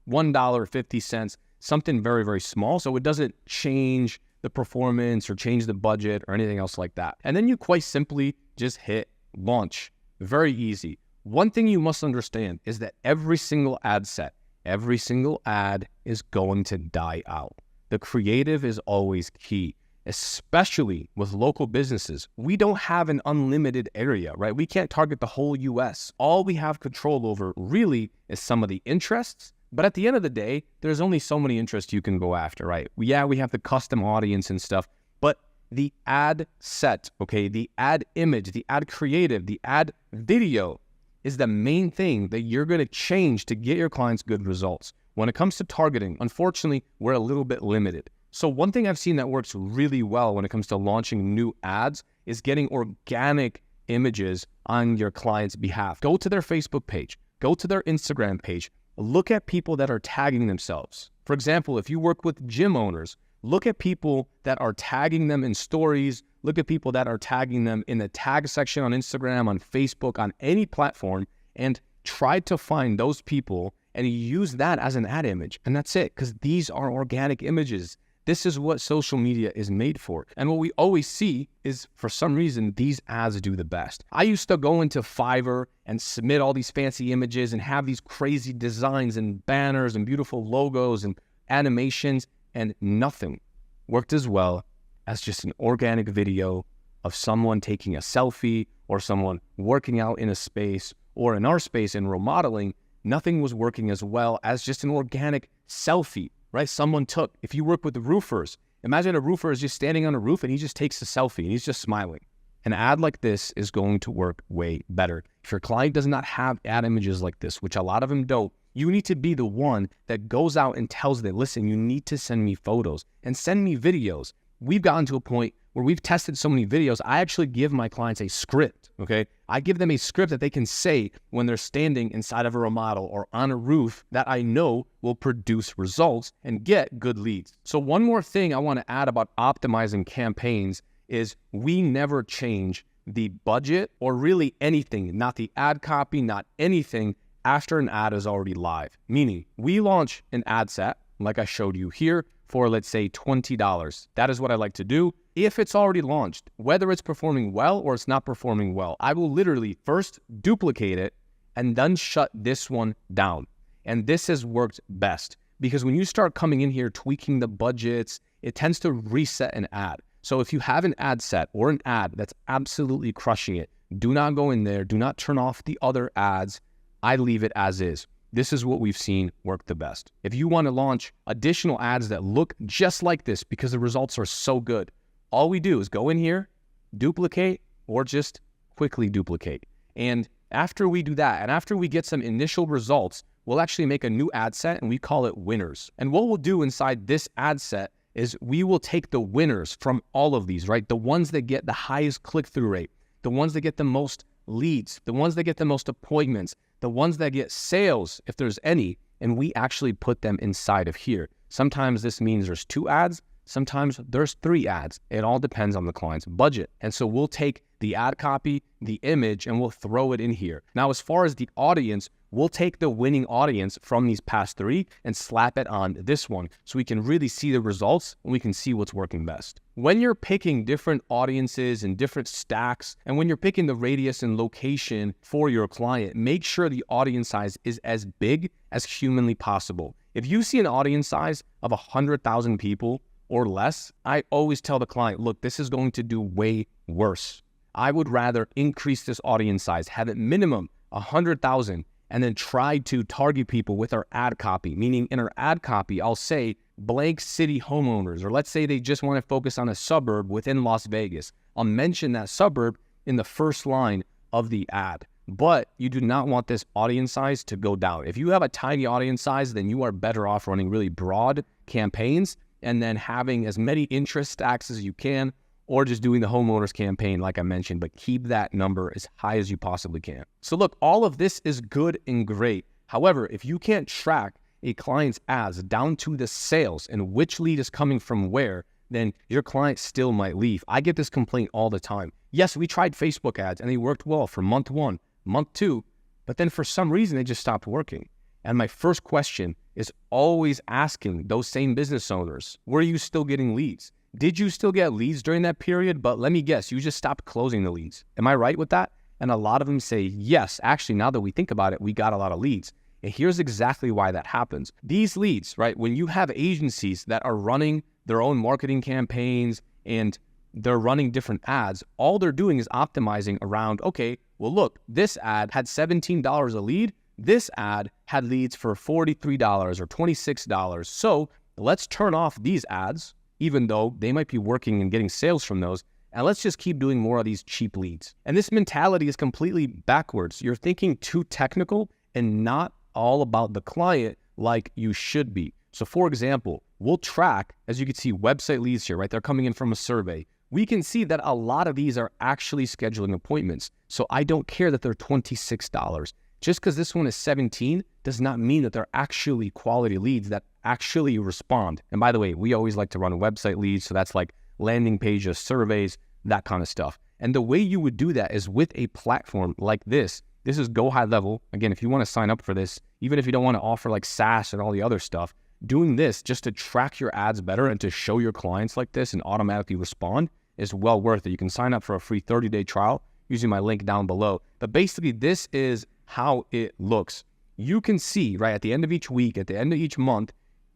$1.50, something very, very small, so it doesn't change the performance or change the budget or anything else like that. And then you quite simply just hit launch. Very easy. One thing you must understand is that every single ad set, every single ad is going to die out. the creative is always key, especially with local businesses. We don't have an unlimited area, right? We can't target the whole US. All we have control over really is some of the interests. But at the end of the day, there's only so many interests you can go after, right? We have the custom audience and stuff, but the ad set, okay, the ad image, the ad creative, the ad video is the main thing that you're going to change to get your clients good results. When it comes to targeting, unfortunately, we're a little bit limited. So one thing I've seen that works really well when it comes to launching new ads is getting organic images on your client's behalf. Go to their Facebook page, go to their Instagram page, look at people that are tagging themselves. For example, if you work with gym owners, look at people that are tagging them in stories, look at people that are tagging them in the tag section on Instagram, on Facebook, on any platform, and try to find those people and use that as an ad image. And that's it, because these are organic images. This is what social media is made for. And what we always see is, for some reason, these ads do the best. I used to go into Fiverr and submit all these fancy images and have these crazy designs and banners and beautiful logos and animations, and nothing worked as well as just an organic video of someone taking a selfie or someone working out in a space, or in our space in remodeling, nothing was working as well as just an organic selfie, right? Someone took. If you work with the roofers, imagine a roofer is just standing on a roof and he just takes a selfie and he's just smiling. An ad like this is going to work way better. If your client does not have ad images like this, which a lot of them don't, you need to be the one that goes out and tells them, listen, you need to send me photos and send me videos. We've gotten to a point where we've tested so many videos, I actually give my clients a script, okay? I give them a script that they can say when they're standing inside of a remodel or on a roof that I know will produce results and get good leads. So one more thing I want to add about optimizing campaigns is we never change the budget or really anything, not the ad copy, not anything after an ad is already live. Meaning we launch an ad set, like I showed you here, for let's say $20. That is what I like to do. If it's already launched, whether it's performing well or it's not performing well, I will literally first duplicate it and then shut this one down. And this has worked best because when you start coming in here tweaking the budgets, it tends to reset an ad. So if you have an ad set or an ad that's absolutely crushing it, do not go in there, do not turn off the other ads. I leave it as is. This is what we've seen work the best. If you want to launch additional ads that look just like this because the results are so good, all we do is go in here, duplicate, or just quickly duplicate. And after we do that, and after we get some initial results, we'll actually make a new ad set and we call it winners. And what we'll do inside this ad set is we will take the winners from all of these, right? The ones that get the highest click-through rate, the ones that get the most leads, the ones that get the most appointments, the ones that get sales, if there's any, and we actually put them inside of here. Sometimes this means there's 2 ads, sometimes there's 3 ads. It all depends on the client's budget. And so we'll take the ad copy, the image, and we'll throw it in here. Now, as far as the audience, we'll take the winning audience from these past 3 and slap it on this one so we can really see the results and we can see what's working best. When you're picking different audiences and different stacks, and when you're picking the radius and location for your client, make sure the audience size is as big as humanly possible. If you see an audience size of 100,000 people or less, I always tell the client, look, this is going to do way worse. I would rather increase this audience size, have it minimum 100,000, and then try to target people with our ad copy. Meaning in our ad copy, I'll say blank city homeowners, or let's say they just want to focus on a suburb within Las Vegas. I'll mention that suburb in the first line of the ad. But you do not want this audience size to go down. If you have a tiny audience size, then you are better off running really broad campaigns and then having as many interest stacks as you can, or just doing the homeowners campaign like I mentioned, but keep that number as high as you possibly can. So look, all of this is good and great. However, if you can't track a client's ads down to the sales and which lead is coming from where, then your client still might leave. I get this complaint all the time. Yes, we tried Facebook ads and they worked well for month 1, month 2, but then for some reason they just stopped working. And my first question is always asking those same business owners, were you still getting leads? Did you still get leads during that period? But let me guess, you just stopped closing the leads. Am I right with that? And a lot of them say, yes, actually, now that we think about it, we got a lot of leads. And here's exactly why that happens. These leads, right? When you have agencies that are running their own marketing campaigns and they're running different ads, all they're doing is optimizing around, okay, well, look, this ad had $17 a lead. This ad had leads for $43 or $26. So let's turn off these ads, even though they might be working and getting sales from those. And let's just keep doing more of these cheap leads. And this mentality is completely backwards. You're thinking too technical and not all about the client like you should be. So for example, we'll track, as you can see, website leads here, right? They're coming in from a survey. We can see that a lot of these are actually scheduling appointments. So I don't care that they're $26. Just because this one is 17 does not mean that they're actually quality leads that actually respond. And by the way, we always like to run website leads. So that's like landing pages, surveys, that kind of stuff. And the way you would do that is with a platform like this. This is GoHighLevel. Again, if you want to sign up for this, even if you don't want to offer like SaaS and all the other stuff, doing this just to track your ads better and to show your clients like this and automatically respond is well worth it. You can sign up for a free 30-day trial using my link down below. But basically, this is how it looks. You can see, right, at the end of each week, at the end of each month,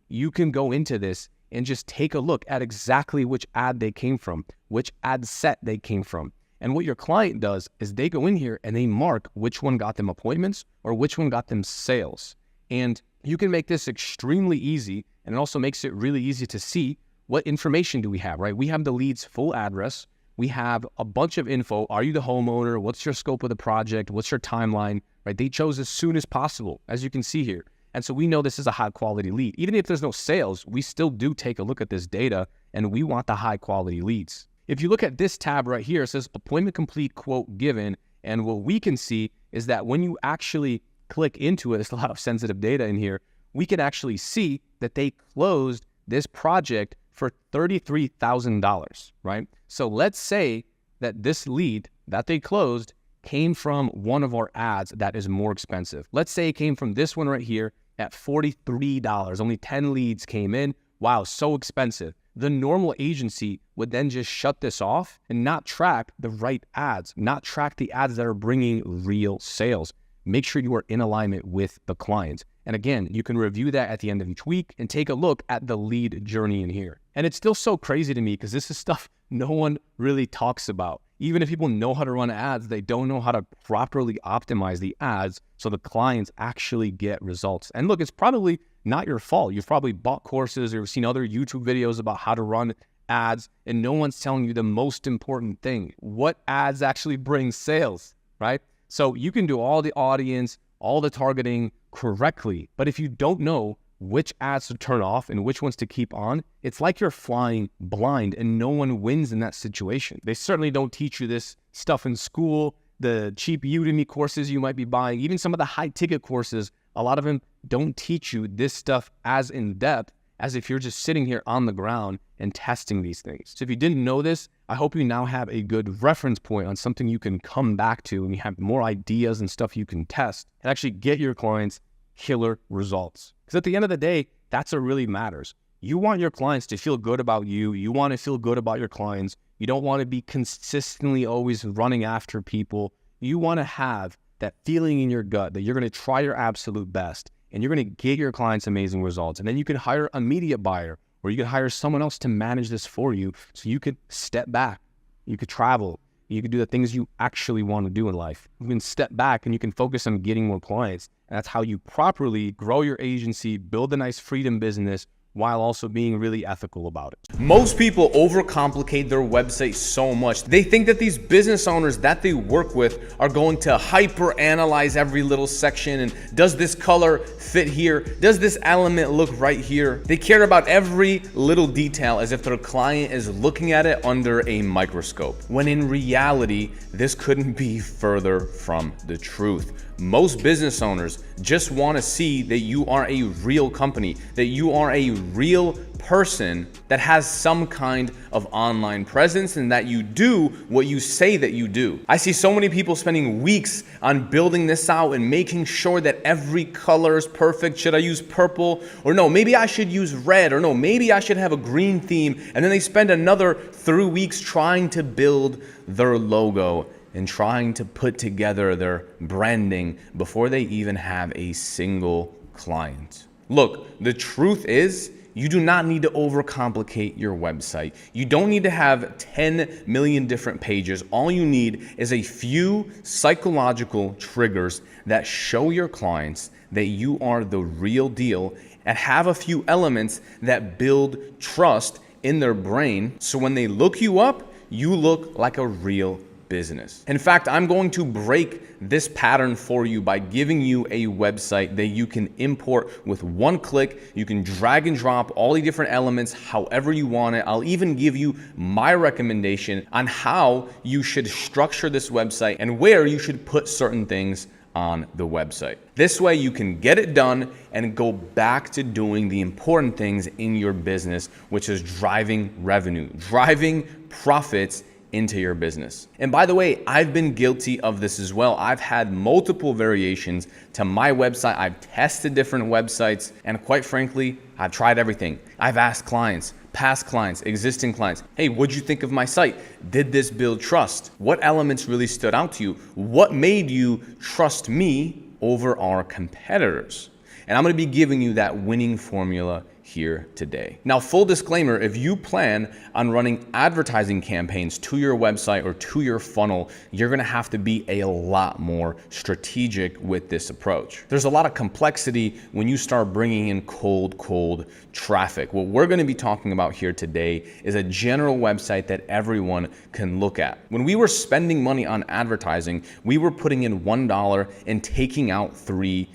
you can go into this and just take a look at exactly which ad they came from, which ad set they came from. And what your client does is they go in here and they mark which one got them appointments or which one got them sales. And you can make this extremely easy, and it also makes it really easy to see what information do we have, right? We have the lead's full address. We have a bunch of info. Are you the homeowner? What's your scope of the project? What's your timeline, right? They chose as soon as possible, as you can see here. And so we know this is a high quality lead. Even if there's no sales, we still do take a look at this data and we want the high quality leads. If you look at this tab right here, it says appointment complete, quote given. And what we can see is that when you actually click into it, there's a lot of sensitive data in here. We can actually see that they closed this project for $33,000, right? So let's say that this lead that they closed came from one of our ads that is more expensive. Let's say it came from this one right here at $43. Only 10 leads came in. Wow, so expensive. The normal agency would then just shut this off and not track the right ads, not track the ads that are bringing real sales. Make sure you are in alignment with the client. And again, you can review that at the end of each week and take a look at the lead journey in here. And it's still so crazy to me because this is stuff no one really talks about. Even if people know how to run ads, they don't know how to properly optimize the ads so the clients actually get results. And look, it's probably not your fault. You've probably bought courses or seen other YouTube videos about how to run ads, and no one's telling you the most important thing. What ads actually bring sales, right? So you can do all the audience, all the targeting correctly, but if you don't know which ads to turn off and which ones to keep on, it's like you're flying blind and no one wins in that situation. They certainly don't teach you this stuff in school. The cheap Udemy courses you might be buying, even some of the high ticket courses, a lot of them don't teach you this stuff as in depth as if you're just sitting here on the ground and testing these things. So if you didn't know this, I hope you now have a good reference point on something you can come back to and you have more ideas and stuff you can test and actually get your clients killer results. Because at the end of the day, that's what really matters. You want your clients to feel good about you. You want to feel good about your clients. You don't want to be consistently always running after people. You want to have that feeling in your gut that you're going to try your absolute best and you're going to get your clients amazing results. And then you can hire a media buyer or you can hire someone else to manage this for you so you could step back. You could travel. You could do the things you actually want to do in life. You can step back and you can focus on getting more clients. And that's how you properly grow your agency, build a nice freedom business, while also being really ethical about it. Most people overcomplicate their website so much. They think that these business owners that they work with are going to hyper analyze every little section and does this color fit here? Does this element look right here? They care about every little detail as if their client is looking at it under a microscope. When in reality, this couldn't be further from the truth. Most business owners just want to see that you are a real company, that you are a real person that has some kind of online presence and that you do what you say that you do. I see so many people spending weeks on building this out and making sure that every color is perfect. Should I use purple? Or no, maybe I should use red. Or no, maybe I should have a green theme. And then they spend another 3 weeks trying to build their logo. and trying to put together their branding before they even have a single client. Look, the truth is, you do not need to overcomplicate your website. You don't need to have 10 million different pages. All you need is a few psychological triggers that show your clients that you are the real deal, and have a few elements that build trust in their brain, so when they look you up, you look like a real business. In fact, I'm going to break this pattern for you by giving you a website that you can import with one click. You can drag and drop all the different elements however you want it. I'll even give you my recommendation on how you should structure this website and where you should put certain things on the website. This way you can get it done and go back to doing the important things in your business, which is driving revenue, driving profits into your business. And by the way, I've been guilty of this as well. I've had multiple variations to my website. I've tested different websites, and quite frankly, I've tried everything. I've asked clients, past clients, existing clients, hey, what'd you think of my site? Did this build trust? What elements really stood out to you? What made you trust me over our competitors? And I'm gonna be giving you that winning formula here today. Now, full disclaimer, if you plan on running advertising campaigns to your website or to your funnel, you're gonna have to be a lot more strategic with this approach. There's a lot of complexity when you start bringing in cold traffic. What we're gonna be talking about here today is a general website that everyone can look at. When we were spending money on advertising, we were putting in $1 and taking out $3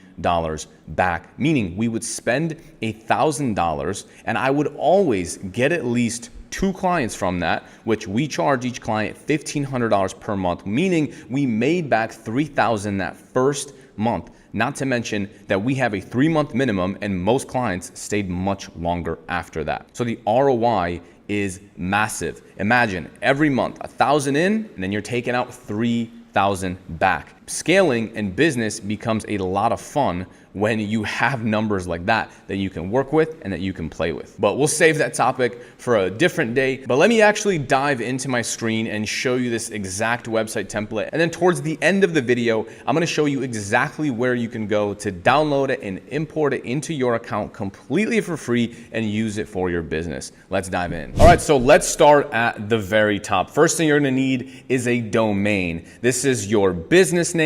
back, meaning we would spend $1,000 and I would always get at least 2 clients from that, which we charge each client $1,500 per month, meaning we made back $3,000 that first month. Not to mention that we have a 3-month minimum and most clients stayed much longer after that. So the ROI is massive. Imagine every month, 1,000 in, and then you're taking out 3,000 back. Scaling in business becomes a lot of fun when you have numbers like that you can work with and that you can play with. But we'll save that topic for a different day. But let me actually dive into my screen and show you this exact website template. And then towards the end of the video, I'm gonna show you exactly where you can go to download it and import it into your account completely for free and use it for your business. Let's dive in. All right, so let's start at the very top. First thing you're gonna need is a domain. This is your businessname.com.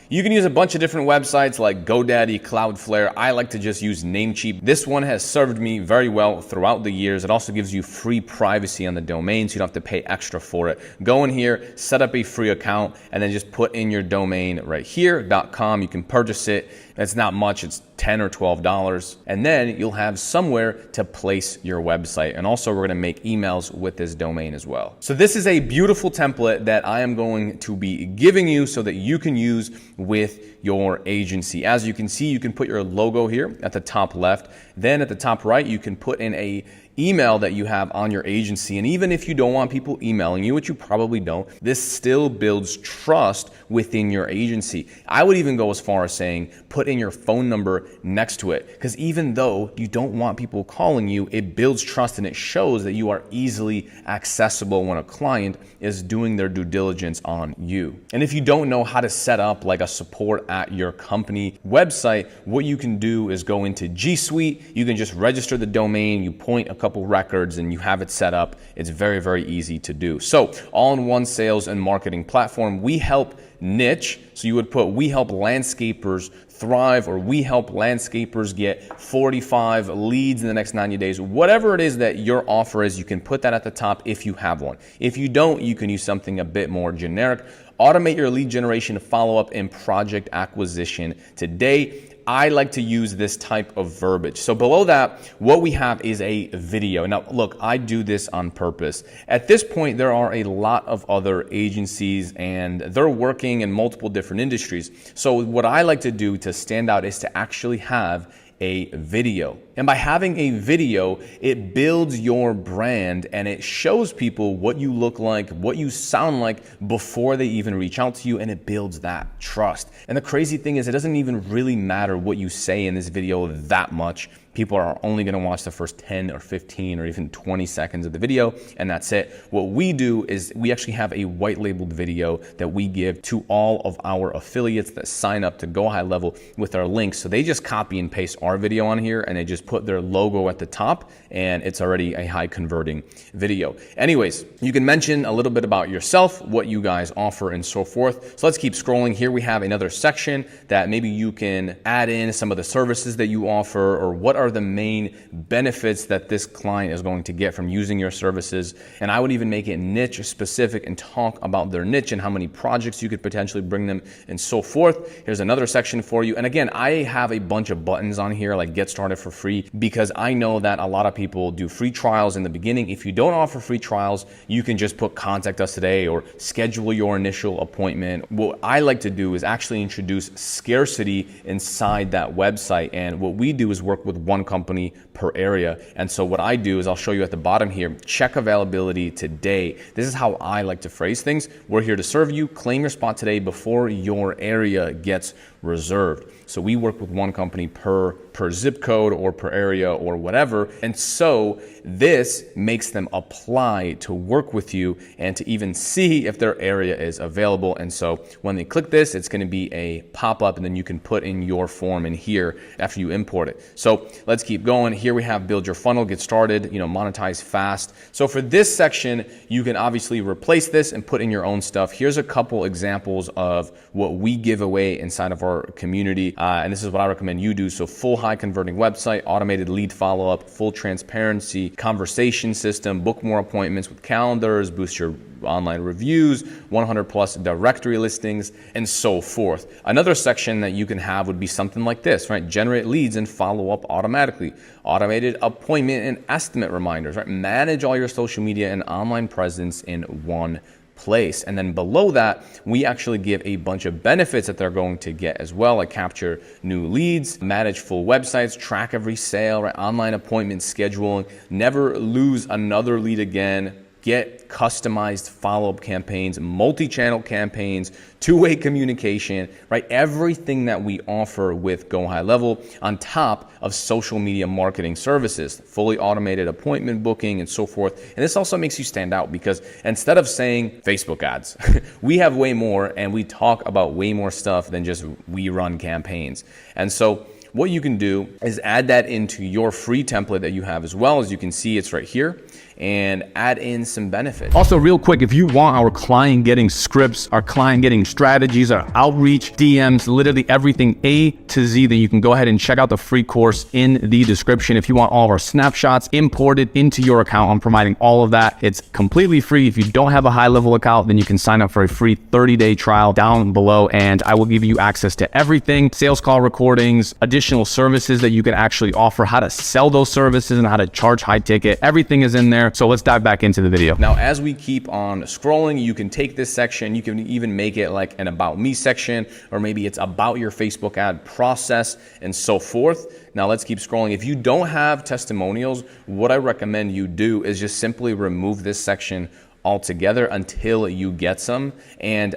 You can use a bunch of different websites like GoDaddy, Cloudflare. I like to just use Namecheap. This one has served me very well throughout the years. It also gives you free privacy on the domain, so you don't have to pay extra for it. Go in here, set up a free account, and then just put in your domain right here, .com. You can purchase it. It's not much, it's $10 or $12. And then you'll have somewhere to place your website. And also we're gonna make emails with this domain as well. So this is a beautiful template that I am going to be giving you so that you can use with your agency. As you can see, you can put your logo here at the top left. Then at the top right, you can put in a email that you have on your agency. And even if you don't want people emailing you, which you probably don't, this still builds trust within your agency. I would even go as far as saying, put in your phone number next to it. Because even though you don't want people calling you, it builds trust and it shows that you are easily accessible when a client is doing their due diligence on you. And if you don't know how to set up like a support at your company website, what you can do is go into G Suite. You can just register the domain, you point a couple records and you have it set up. It's very, very easy to do. So all-in-one sales and marketing platform. We help niche. So you would put, we help landscapers thrive, or we help landscapers get 45 leads in the next 90 days. Whatever it is that your offer is, you can put that at the top if you have one. If you don't, you can use something a bit more generic. Automate your lead generation, follow-up, and project acquisition today. I like to use this type of verbiage. So below that, what we have is a video. Now, look, I do this on purpose. At this point, there are a lot of other agencies and they're working in multiple different industries. So what I like to do to stand out is to actually have a video. And by having a video, it builds your brand and it shows people what you look like, what you sound like before they even reach out to you, and it builds that trust. And the crazy thing is, it doesn't even really matter what you say in this video that much. people are only going to watch the first 10 or 15 or even 20 seconds of the video, and that's it. What we do is we actually have a white labeled video that we give to all of our affiliates that sign up to Go High Level with our links. So they just copy and paste our video on here and they just put their logo at the top, and it's already a high converting video. Anyways, you can mention a little bit about yourself, what you guys offer, and so forth. So let's keep scrolling. Here we have another section that maybe you can add in some of the services that you offer, or what are the main benefits that this client is going to get from using your services. And I would even make it niche specific and talk about their niche and how many projects you could potentially bring them and so forth. Here's another section for you. And again, I have a bunch of buttons on here like get started for free, because I know that a lot of people do free trials in the beginning. If you don't offer free trials, you can just put contact us today or schedule your initial appointment. What I like to do is actually introduce scarcity inside that website. And what we do is work with one company per area. And so what I do is I'll show you at the bottom here, check availability today. This is how I like to phrase things. We're here to serve you. Claim your spot today before your area gets reserved. So we work with one company per zip code or per area or whatever. And so this makes them apply to work with you and to even see if their area is available. And so when they click this, it's going to be a pop-up, and then you can put in your form in here after you import it. So let's keep going. Here we have build your funnel, get started, monetize fast. So for this section, you can obviously replace this and put in your own stuff. Here's a couple examples of what we give away inside of our community. And this is what I recommend you do. So full high converting website, automated lead follow-up, full transparency, conversation system, book more appointments with calendars, boost your online reviews, 100 plus directory listings, and so forth. Another section that you can have would be something like this, right? Generate leads and follow up automatically. Automated appointment and estimate reminders, right? Manage all your social media and online presence in one place. And then below that, we actually give a bunch of benefits that they're going to get as well, like capture new leads, manage full websites, track every sale, right? Online appointment scheduling, never lose another lead again, get customized follow-up campaigns, multi-channel campaigns, two-way communication, right? Everything that we offer with Go High Level on top of social media marketing services, fully automated appointment booking and so forth. And this also makes you stand out because instead of saying Facebook ads, we have way more, and we talk about way more stuff than just we run campaigns. And so what you can do is add that into your free template that you have as well. As you can see, it's right here, and add in some benefits. Also, real quick, if you want our client getting scripts, our client getting strategies, our outreach, DMs, literally everything A to Z, then you can go ahead and check out the free course in the description. If you want all of our snapshots imported into your account, I'm providing all of that. It's completely free. If you don't have a high level account, then you can sign up for a free 30-day trial down below, and I will give you access to everything, sales call recordings, additional services that you can actually offer, how to sell those services and how to charge high ticket. Everything is in there. So let's dive back into the video. Now, as we keep on scrolling, you can take this section, you can even make it like an about me section, or maybe it's about your Facebook ad process and so forth. Now let's keep scrolling. If you don't have testimonials, what I recommend you do is just simply remove this section altogether until you get some. And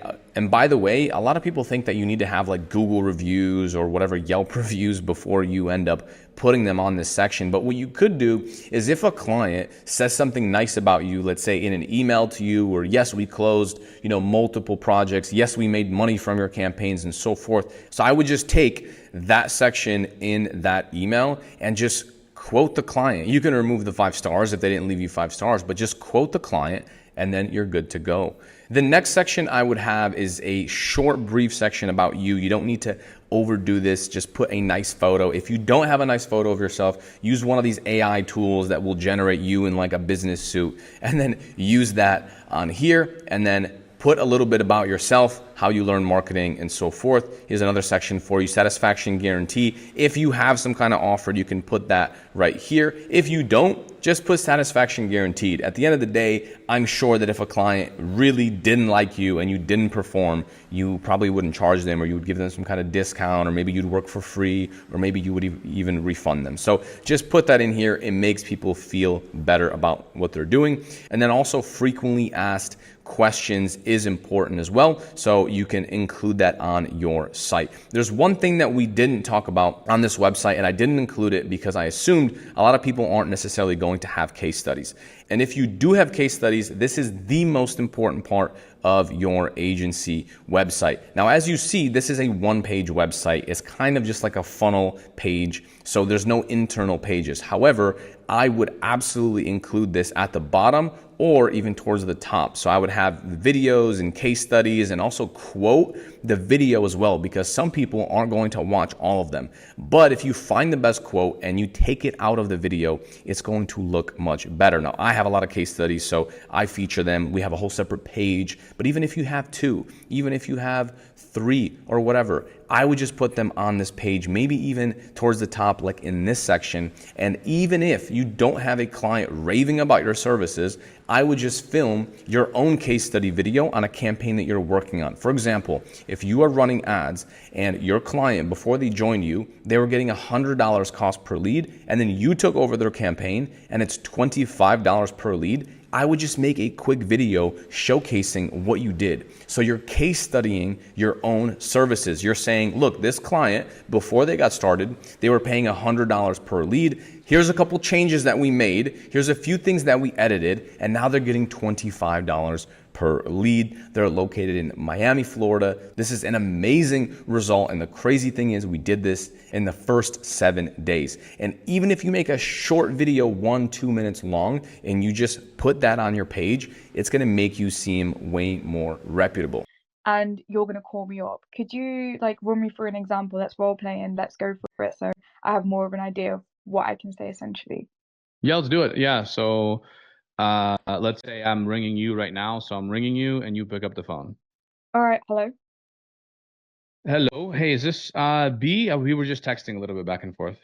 by the way, a lot of people think that you need to have like Google reviews or whatever Yelp reviews before you end up putting them on this section. But what you could do is if a client says something nice about you, let's say in an email to you, or yes, we closed, multiple projects. Yes, we made money from your campaigns and so forth. So I would just take that section in that email and just quote the client. You can remove the 5 stars if they didn't leave you 5 stars, but just quote the client and then you're good to go. The next section I would have is a short, brief section about you. You don't need to overdo this. Just put a nice photo. If you don't have a nice photo of yourself, use one of these AI tools that will generate you in like a business suit, and then use that on here, and then put a little bit about yourself, how you learn marketing and so forth. Here's another section for you, satisfaction guarantee. If you have some kind of offer, you can put that right here. If you don't, just put satisfaction guaranteed. At the end of the day, I'm sure that if a client really didn't like you and you didn't perform, you probably wouldn't charge them, or you would give them some kind of discount, or maybe you'd work for free, or maybe you would even refund them. So just put that in here. It makes people feel better about what they're doing. And then also frequently asked questions is important as well. So video, you can include that on your site. There's one thing that we didn't talk about on this website, and I didn't include it because I assumed a lot of people aren't necessarily going to have case studies. And if you do have case studies, this is the most important part of your agency website. Now, as you see, this is a one-page website. It's kind of just like a funnel page, so there's no internal pages. However, I would absolutely include this at the bottom or even towards the top. So I would have videos and case studies and also quote the video as well, because some people aren't going to watch all of them. But if you find the best quote and you take it out of the video, it's going to look much better. Now, I have a lot of case studies, so I feature them. We have a whole separate page. But even if you have 2, even if you have 3 or whatever, I would just put them on this page, maybe even towards the top, like in this section. And even if you don't have a client raving about your services, I would just film your own case study video on a campaign that you're working on. For example, if you are running ads and your client, before they joined you, they were getting $100 cost per lead, and then you took over their campaign and it's $25 per lead, I would just make a quick video showcasing what you did. So you're case studying your own services. You're saying, look, this client, before they got started, they were paying $100 per lead. Here's a couple changes that we made. Here's a few things that we edited, and now they're getting $25 per lead. They're located in Miami, Florida. This is an amazing result. And the crazy thing is we did this in the first 7 days. And even if you make a short video, 1-2 minutes long, and you just put that on your page, it's going to make you seem way more reputable. And you're going to call me up. Could you like run me through an example? Let's role play and let's go for it. So I have more of an idea of what I can say essentially. Yeah, let's do it. Yeah. So let's say I'm ringing you right now. So I'm ringing you and you pick up the phone. All right. Hello. Hello. Hey, is this B? We were just texting a little bit back and forth.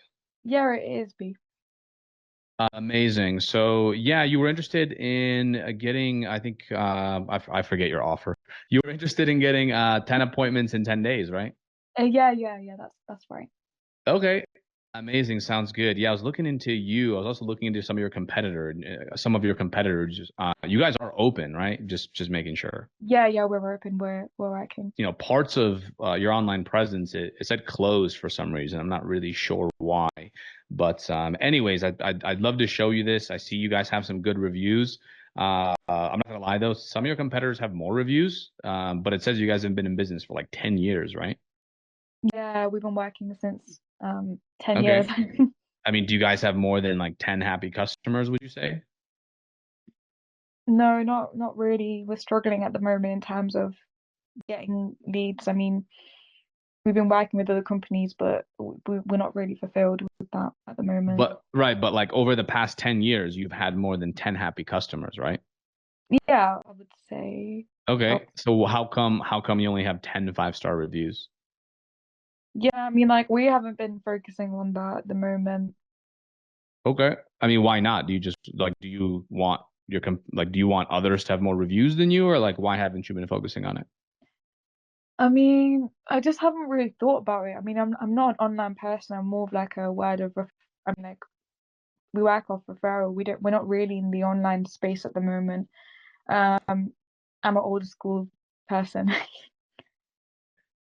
Yeah, it is B. Amazing. So yeah, you were interested in getting, I think, I forget your offer. You were interested in getting 10 appointments in 10 days, right? Yeah. That's right. Okay. Amazing. Sounds good. Yeah, I was looking into you. I was also looking into some of your competitors. You guys are open, right? Just making sure. Yeah, we're open. We're working. You know, parts of your online presence, it said closed for some reason. I'm not really sure why. But anyways, I'd love to show you this. I see you guys have some good reviews. I'm not gonna lie though, some of your competitors have more reviews, but it says you guys have been in business for like 10 years, right? Yeah, we've been working since 10 Okay. years. I mean, do you guys have more than like 10 happy customers, would you say? No, not really. We're struggling at the moment in terms of getting leads. I mean, we've been working with other companies, but we're not really fulfilled with that at the moment. But like over the past 10 years, you've had more than 10 happy customers, right? Yeah, I would say. Okay. So how come you only have 10 5-star reviews? Yeah, I mean, like we haven't been focusing on that at the moment. Okay. I mean, why not? Do you want do you want others to have more reviews than you, or like why haven't you been focusing on it? I mean, I just haven't really thought about it. I mean, I'm not an online person. I'm more of like a word of I mean, like we work off referral. We're not really in the online space at the moment. I'm an old school person.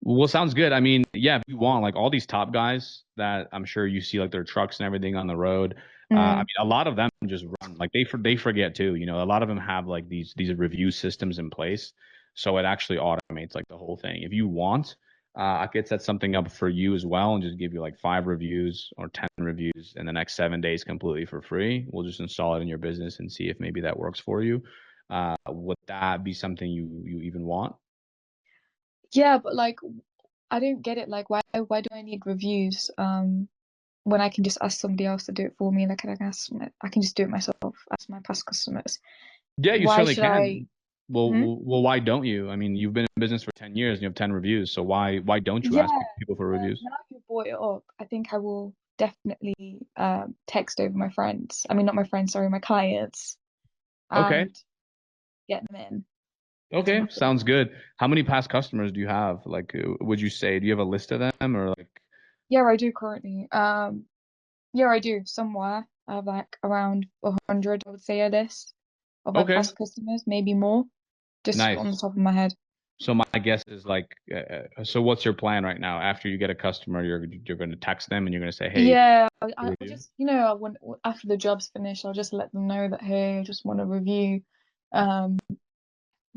Well, sounds good. I mean, yeah, if you want, like all these top guys that I'm sure you see like their trucks and everything on the road. I mean, a lot of them just run like they forget too. You know, a lot of them have like these review systems in place, so it actually automates like the whole thing. If you want, I could set something up for you as well and just give you like 5 reviews or 10 reviews in the next 7 days completely for free. We'll just install it in your business and see if maybe that works for you. Would that be something you even want? Yeah, but like I don't get it. Like why do I need reviews when I can just ask somebody else to do it for me? Like I can just do it myself, ask my past customers. Yeah, you Why certainly should can. Well, why don't you? I mean, you've been in business for 10 years and you have 10 reviews, so why don't you Yeah, ask people for reviews? now you brought it up, I think I will definitely text over my friends. I mean, not my friends, sorry, my clients, Okay. and get them in. Okay, sounds good. How many past customers do you have? Like, would you say, do you have a list of them or like? Yeah, I do currently. Yeah, I do somewhere. I have like around 100, I would say, a list of my Okay, past customers, maybe more, just on the nice. top of my head. So my guess is like, so what's your plan right now? After you get a customer, you're going to text them and you're going to say, hey, Yeah, I review. just, I want after the job's finished, I'll just let them know that, hey, I just want a review. Um,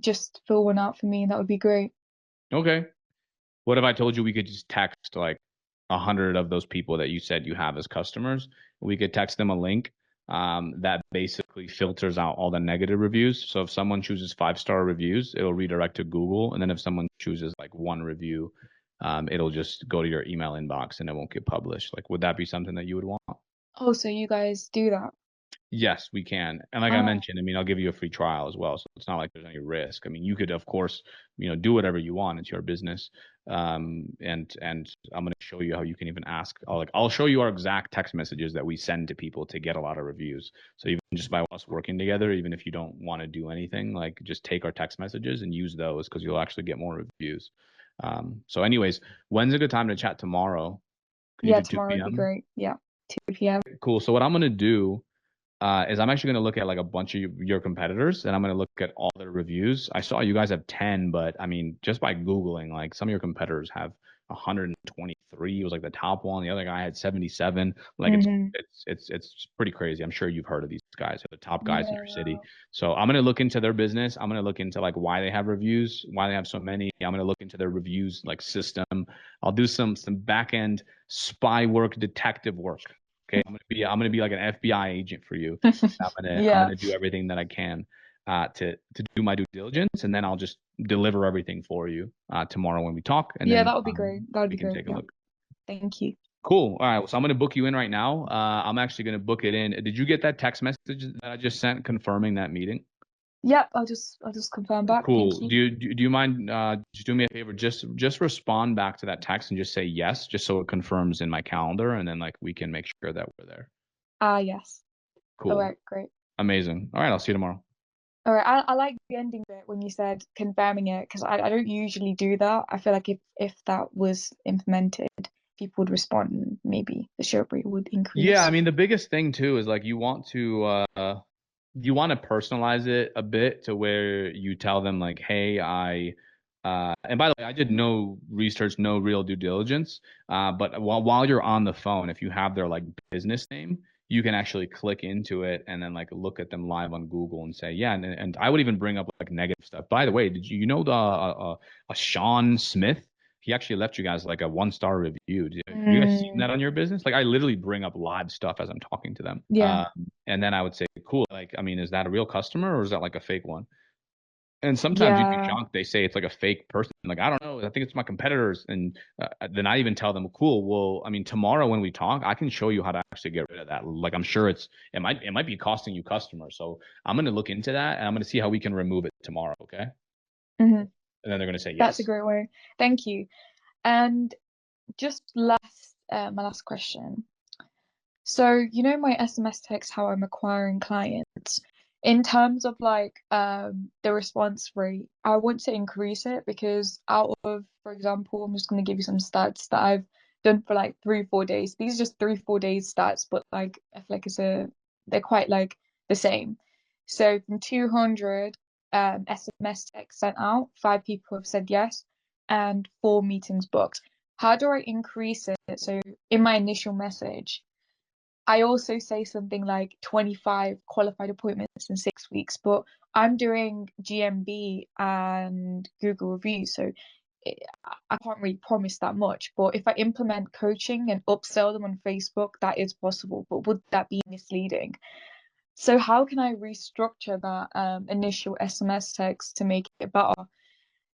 just fill one out for me. That would be great. Okay. What if I told you we could just text like 100 of those people that you said you have as customers? We could text them a link that basically filters out all the negative reviews. So if someone chooses 5-star reviews, it'll redirect to Google. And then if someone chooses like 1 review, it'll just go to your email inbox and it won't get published. Like, would that be something that you would want? Oh, so you guys do that? Yes, we can. And like I Oh, mentioned, I mean, I'll give you a free trial as well. So it's not like there's any risk. I mean, you could, of course, do whatever you want. It's your business. And I'm going to show you how you can even ask. I'll show you our exact text messages that we send to people to get a lot of reviews. So even just by us working together, even if you don't want to do anything, like just take our text messages and use those because you'll actually get more reviews. So anyways, when's a good time to chat tomorrow? Can you yeah, do 2 tomorrow would be p.m.? great. Yeah, 2 p.m. Cool. So what I'm going to do is I'm actually going to look at like a bunch of your competitors and I'm going to look at all their reviews. I saw you guys have 10, but I mean, just by Googling, like some of your competitors have 123 was like the top one. The other guy had 77. Like Mhm. it's pretty crazy. I'm sure you've heard of these guys. They're the top guys in your Yeah. city. So I'm going to look into their business. I'm going to look into like why they have reviews, why they have so many. I'm going to look into their reviews like system. I'll do some back end spy work, detective work. Okay, I'm gonna be like an FBI agent for you. I'm Yeah. gonna do everything that I can to do my due diligence, and then I'll just deliver everything for you tomorrow when we talk, and Yeah, then that would be great. That would we be can great. take a Yeah. look. Thank you. Cool. All right. So I'm gonna book you in right now. I'm actually gonna book it in. Did you get that text message that I just sent confirming that meeting? Yep, I'll just confirm back. Thank Cool. you. Do you mind just do me a favor? Just respond back to that text and just say yes, just so it confirms in my calendar, and then like we can make sure that we're there. Yes. All Cool. right, great. Amazing. All right. I'll see you tomorrow. All right, I like the ending bit when you said confirming it because I don't usually do that. I feel like if that was implemented, people would respond and maybe the show rate would Yeah, I increase. mean the biggest thing too is like you want to personalize it a bit to where you tell them like, hey, and by the way, I did no research, no real due diligence. But while you're on the phone, if you have their like business name, you can actually click into it and then like look at them live on Google and say, yeah, and I would even bring up like negative stuff. By the way, did you know the Sean Smith? He actually left you guys like a 1-star review. You guys seen Mm, that on your business? Like I literally bring up live stuff as I'm talking to them. yeah, And then I would say, cool. Like, I mean, is that a real customer or is that like a fake one? And sometimes you'd be yeah. shocked. They say it's like a fake person. Like, I don't know. I think it's my competitors. And then I even tell them, cool. Well, I mean, tomorrow when we talk, I can show you how to actually get rid of that. Like, I'm sure it might be costing you customers. So I'm going to look into that and I'm going to see how we can remove it tomorrow. Okay. Hmm. And then they're going to say That's a yes. great way. Thank you. And just my last question. So, my SMS text, how I'm acquiring clients. In terms of like the response rate, I want to increase it because out of, for example, I'm just going to give you some stats that I've done for like 3-4 days. These are just 3-4 days stats, but like I feel like they're quite like the same. So from 200 SMS texts sent out, 5 people have said yes, and 4 meetings booked. How do I increase it? So in my initial message, I also say something like 25 qualified appointments in 6 weeks, but I'm doing GMB and Google reviews, so I can't really promise that much. But if I implement coaching and upsell them on Facebook, that is possible. But would that be misleading? So how can I restructure that initial SMS text to make it better,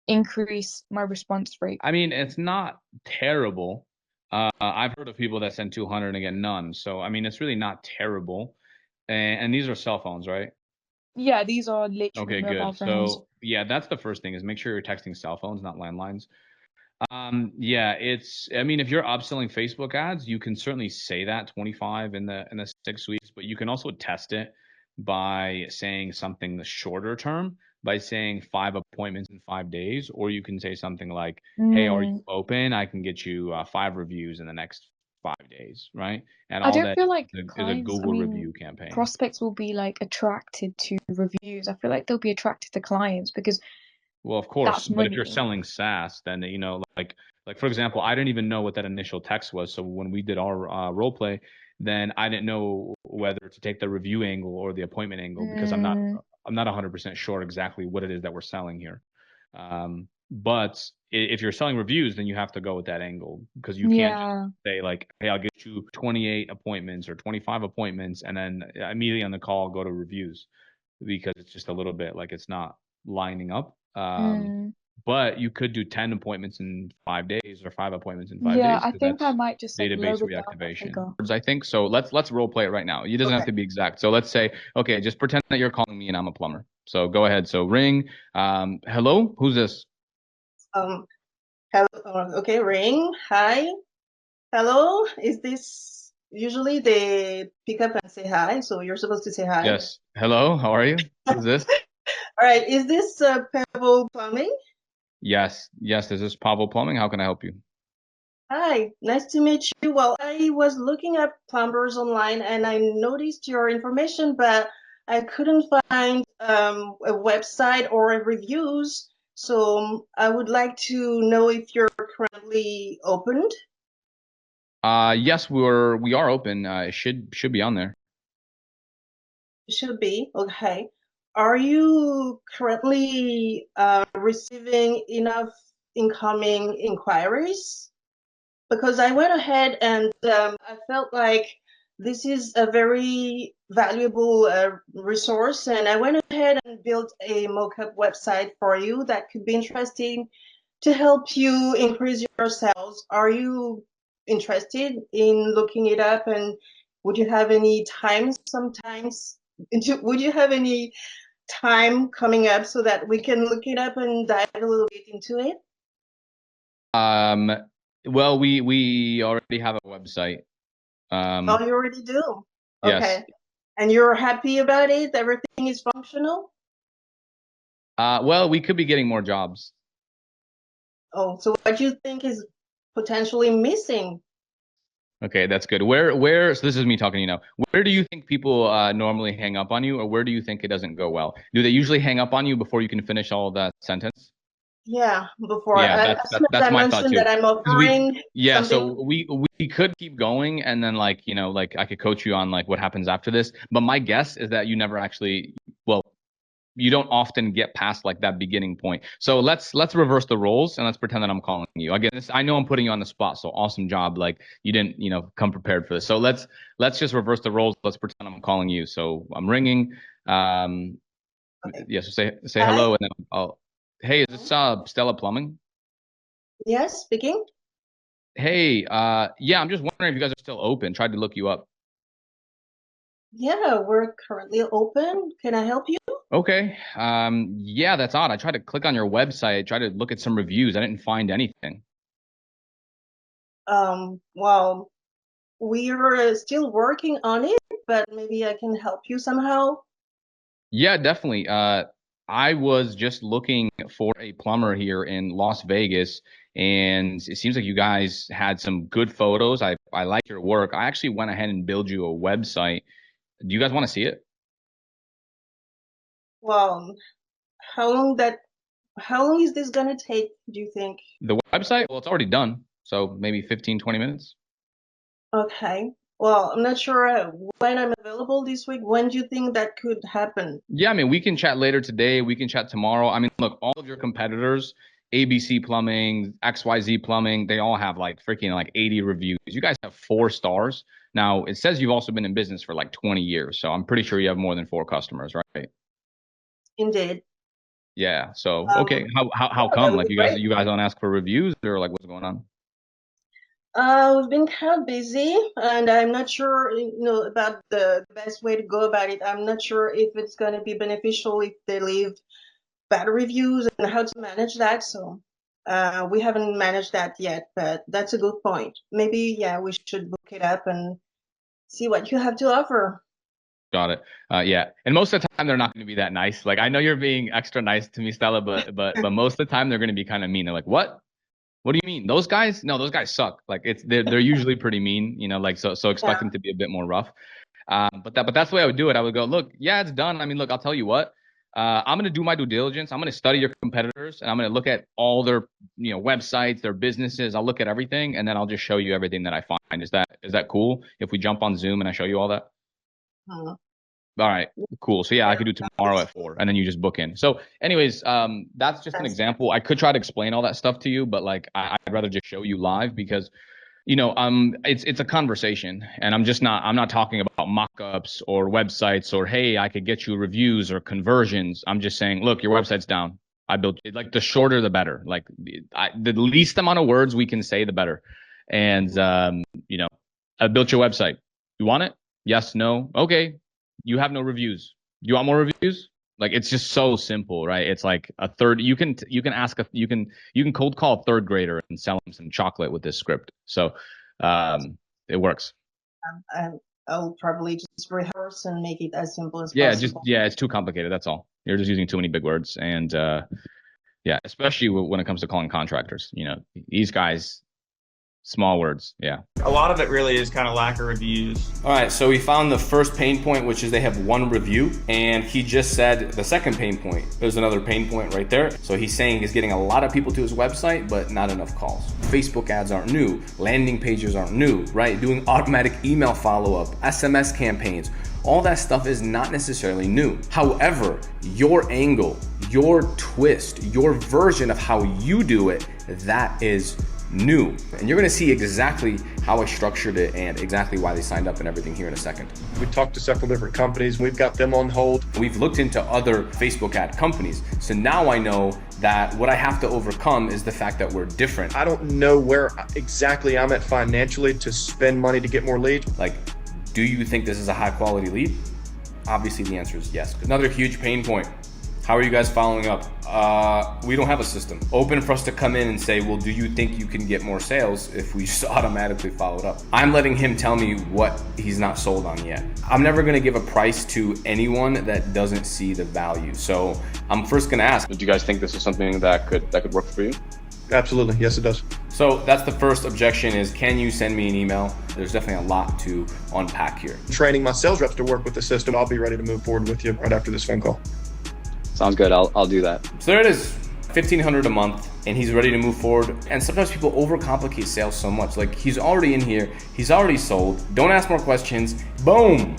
increase my response rate? I mean, it's not terrible. I've heard of people that send 200 and get none. So, I mean, it's really not terrible. And these are cell phones, right? Yeah, these are literally Okay, mobile good. phones. So yeah, that's the first thing is make sure you're texting cell phones, not landlines. Yeah, I mean, if you're upselling Facebook ads, you can certainly say that 25 in the 6 weeks, but you can also test it by saying something the shorter term, by saying 5 appointments in 5 days, or you can say something like, hey, are you Mm. open? I can get you 5 reviews in the next 5 days, right? And I all don't that feel like is a clients, I Google mean, review campaign. prospects will be like attracted to reviews. I feel like they'll be attracted to clients because Well, of course, That's but if money. you're selling SaaS, then like for example, I didn't even know what that initial text was. So when we did our role play, then I didn't know whether to take the review angle or the appointment angle because Mm, I'm not 100% sure exactly what it is that we're selling here. But if you're selling reviews, then you have to go with that angle because you can't just yeah. say like, hey, I'll get you 28 appointments or 25 appointments, and then immediately on the call go to reviews because it's just a little bit like it's not lining up. Mm. But you could do 10 appointments in 5 days or 5 appointments in five Yeah, days I because think I that's might just like database lower down that reactivation. figure. I think so. Let's role play it right now. It doesn't have Okay. to be exact. So let's say, okay, just pretend that you're calling me and I'm a plumber. So go ahead. So ring. Hello, who's this? Um, hello. Okay, ring. Hi. Hello. Is this usually they pick up and say hi? So you're supposed to say hi. Yes. Hello, how are you? Who's this? All right. Is this Pebble Plumbing? Yes. Yes. This is Pavel Plumbing. How can I help you? Hi. Nice to meet you. Well, I was looking at plumbers online and I noticed your information, but I couldn't find a website or reviews. So I would like to know if you're currently opened. Yes, we are open. It should be on there. Should be. Okay. Are you currently receiving enough incoming inquiries? Because I went ahead and I felt like this is a very valuable resource, and I went ahead and built a mock-up website for you that could be interesting to help you increase your sales. Are you interested in looking it up? And would you have any time sometimes? Would you have any time coming up so that we can look it up and dive a little bit into it? Um, well, we already have a website. Oh, you already do? Yes. Okay. And you're happy about it? Everything is functional? Well, we could be getting more jobs. Oh, so what do you think is potentially missing? Okay, that's good. So this is me talking to you now. Where do you think people normally hang up on you, or where do you think it doesn't go well? Do they usually hang up on you before you can finish all of that sentence? Yeah, before Yeah, as soon as that's I my thought mentioned too. that I'm Because offering something. so we could keep going, and then like like I could coach you on like what happens after this. But my guess is that you never actually, well, you don't often get past like that beginning point. So let's reverse the roles and let's pretend that I'm calling you. Again, I know I'm putting you on the spot, so awesome job. Like you didn't, come prepared for this. So let's just reverse the roles. Let's pretend I'm calling you. So I'm ringing. Yeah, so say Hi. hello and then I'll hey, is this Stella Plumbing? Yes, speaking. Hey, yeah, I'm just wondering if you guys are still open. Tried to look you up. Yeah, we're currently open. Can I help you? Okay. Yeah, that's odd. I tried to click on your website, tried to look at some reviews. I didn't find anything. Well, we're still working on it, but maybe I can help you somehow. Yeah, definitely. I was just looking for a plumber here in Las Vegas, and it seems like you guys had some good photos. I like your work. I actually went ahead and built you a website. Do you guys want to see it? Well, how long is this gonna take, do you think? The website? Well, it's already done. So maybe 15, 20 minutes. Okay. Well, I'm not sure when I'm available this week. When do you think that could happen? Yeah, I mean, we can chat later today. We can chat tomorrow. I mean, look, all of your competitors, ABC Plumbing, XYZ Plumbing, they all have like freaking like 80 reviews. You guys have 4 stars. Now, it says you've also been in business for like 20 years. So I'm pretty sure you have more than 4 customers, right? Indeed. Yeah. So, Um, okay. How yeah, that come? would Like be great. you guys don't ask for reviews or like what's going on? We've been kind of busy, and I'm not sure, about the best way to go about it. I'm not sure if it's going to be beneficial if they leave bad reviews and how to manage that. So, we haven't managed that yet, but that's a good point. Maybe, yeah, we should book it up and see what you have to offer. Got it. Yeah. And most of the time they're not going to be that nice. Like I know you're being extra nice to me, Stella, but most of the time they're going to be kind of mean. They're like, "What? What do you mean? Those guys? No, those guys suck." Like they're usually pretty mean, like so expect Yeah. them to be a bit more rough. But that's the way I would do it. I would go, "Look, yeah, it's done. I mean, look, I'll tell you what. I'm going to do my due diligence. I'm going to study your competitors, and I'm going to look at all their, websites, their businesses. I'll look at everything, and then I'll just show you everything that I find. Is that cool? If we jump on Zoom and I show you all that? All right, cool. So yeah, I could do tomorrow at 4, and then you just book in. So anyways, that's just an example. I could try to explain all that stuff to you, but like I'd rather just show you live because, it's a conversation, and I'm not talking about mock-ups or websites or, hey, I could get you reviews or conversions. I'm just saying, look, your website's down. I built it. Like the shorter, the better. Like the least amount of words we can say, the better. And, I built your website. You want it? Yes, no. Okay. You have no reviews. You want more reviews? Like, it's just so simple, right? It's like a third. You can cold call a third grader and sell them some chocolate with this script. So, it works. I'll probably just rehearse and make it as simple as possible. It's too complicated. That's all. You're just using too many big words, and especially when it comes to calling contractors. These guys. Small words, yeah. A lot of it really is kind of lack of reviews. All right, so we found the first pain point, which is they have 1 review, and he just said the second pain point. There's another pain point right there. So he's saying he's getting a lot of people to his website, but not enough calls. Facebook ads aren't new. Landing pages aren't new, right? Doing automatic email follow-up, SMS campaigns. All that stuff is not necessarily new. However, your angle, your twist, your version of how you do it, that is new. And you're gonna see exactly how I structured it and exactly why they signed up and everything here in a second. We talked to several different companies. We've got them on hold. We've looked into other Facebook ad companies. So now I know that what I have to overcome is the fact that we're different. I don't know where exactly I'm at financially to spend money to get more leads. Like, do you think this is a high quality lead? Obviously the answer is yes. Another huge pain point. How are you guys following up? We don't have a system open for us to come in and say, well, do you think you can get more sales if we just automatically follow it up? I'm letting him tell me what he's not sold on yet. I'm never gonna give a price to anyone that doesn't see the value. So I'm first gonna ask, do you guys think this is something that could work for you? Absolutely, yes it does. So that's the first objection is, can you send me an email? There's definitely a lot to unpack here. Training my sales reps to work with the system. I'll be ready to move forward with you right after this phone call. Sounds good. I'll do that. So there it is, $1,500 a month, and he's ready to move forward. And sometimes people overcomplicate sales so much. Like, he's already in here, he's already sold. Don't ask more questions. Boom,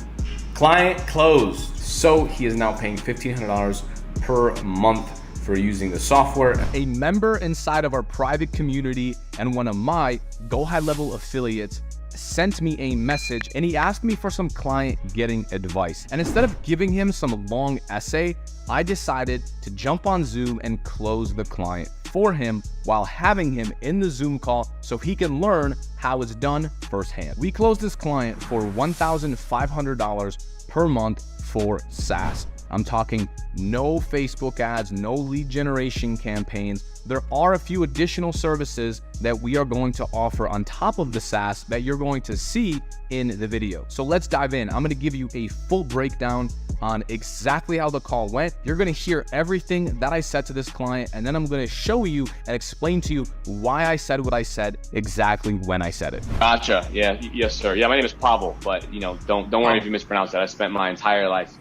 client closed. So he is now paying $1,500 per month for using the software. A member inside of our private community and one of my GoHighLevel affiliates sent me a message and he asked me for some client getting advice. And instead of giving him some long essay, I decided to jump on Zoom and close the client for him while having him in the Zoom call so he can learn how it's done firsthand. We closed this client for $1,500 per month for SaaS. I'm talking no Facebook ads, no lead generation campaigns. There are a few additional services that we are going to offer on top of the SaaS that you're going to see in the video. So let's dive in. I'm going to give you a full breakdown on exactly how the call went. You're going to hear everything that I said to this client, and then I'm going to show you and explain to you why I said what I said exactly when I said it. Gotcha. Yeah. Yes, sir. Yeah, my name is Pavel, but don't worry if you mispronounce that. I spent my entire life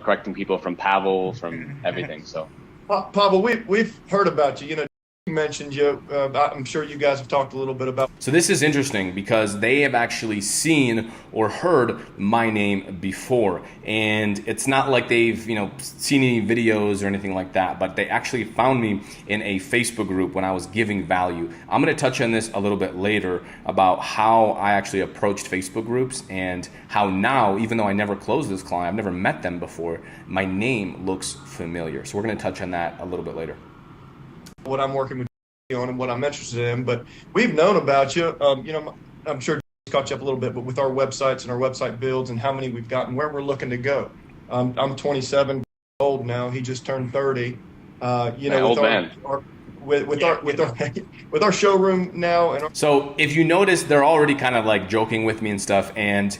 correcting people from Pavel, from everything. So, Pavel, we've heard about you. You mentioned you. I'm sure you guys have talked a little bit about. So this is interesting because they have actually seen or heard my name before, and it's not like they've seen any videos or anything like that. But they actually found me in a Facebook group when I was giving value. I'm going to touch on this a little bit later about how I actually approached Facebook groups and how now, even though I never closed this client, I've never met them before, my name looks familiar. So we're going to touch on that a little bit later. What I'm working with you on and what I'm interested in, but we've known about you. I'm sure it's caught you up a little bit, but with our websites and our website builds and how many we've gotten, where we're looking to go. I'm 27 old now. He just turned 30. With our showroom now. So if you notice, they're already kind of like joking with me and stuff. And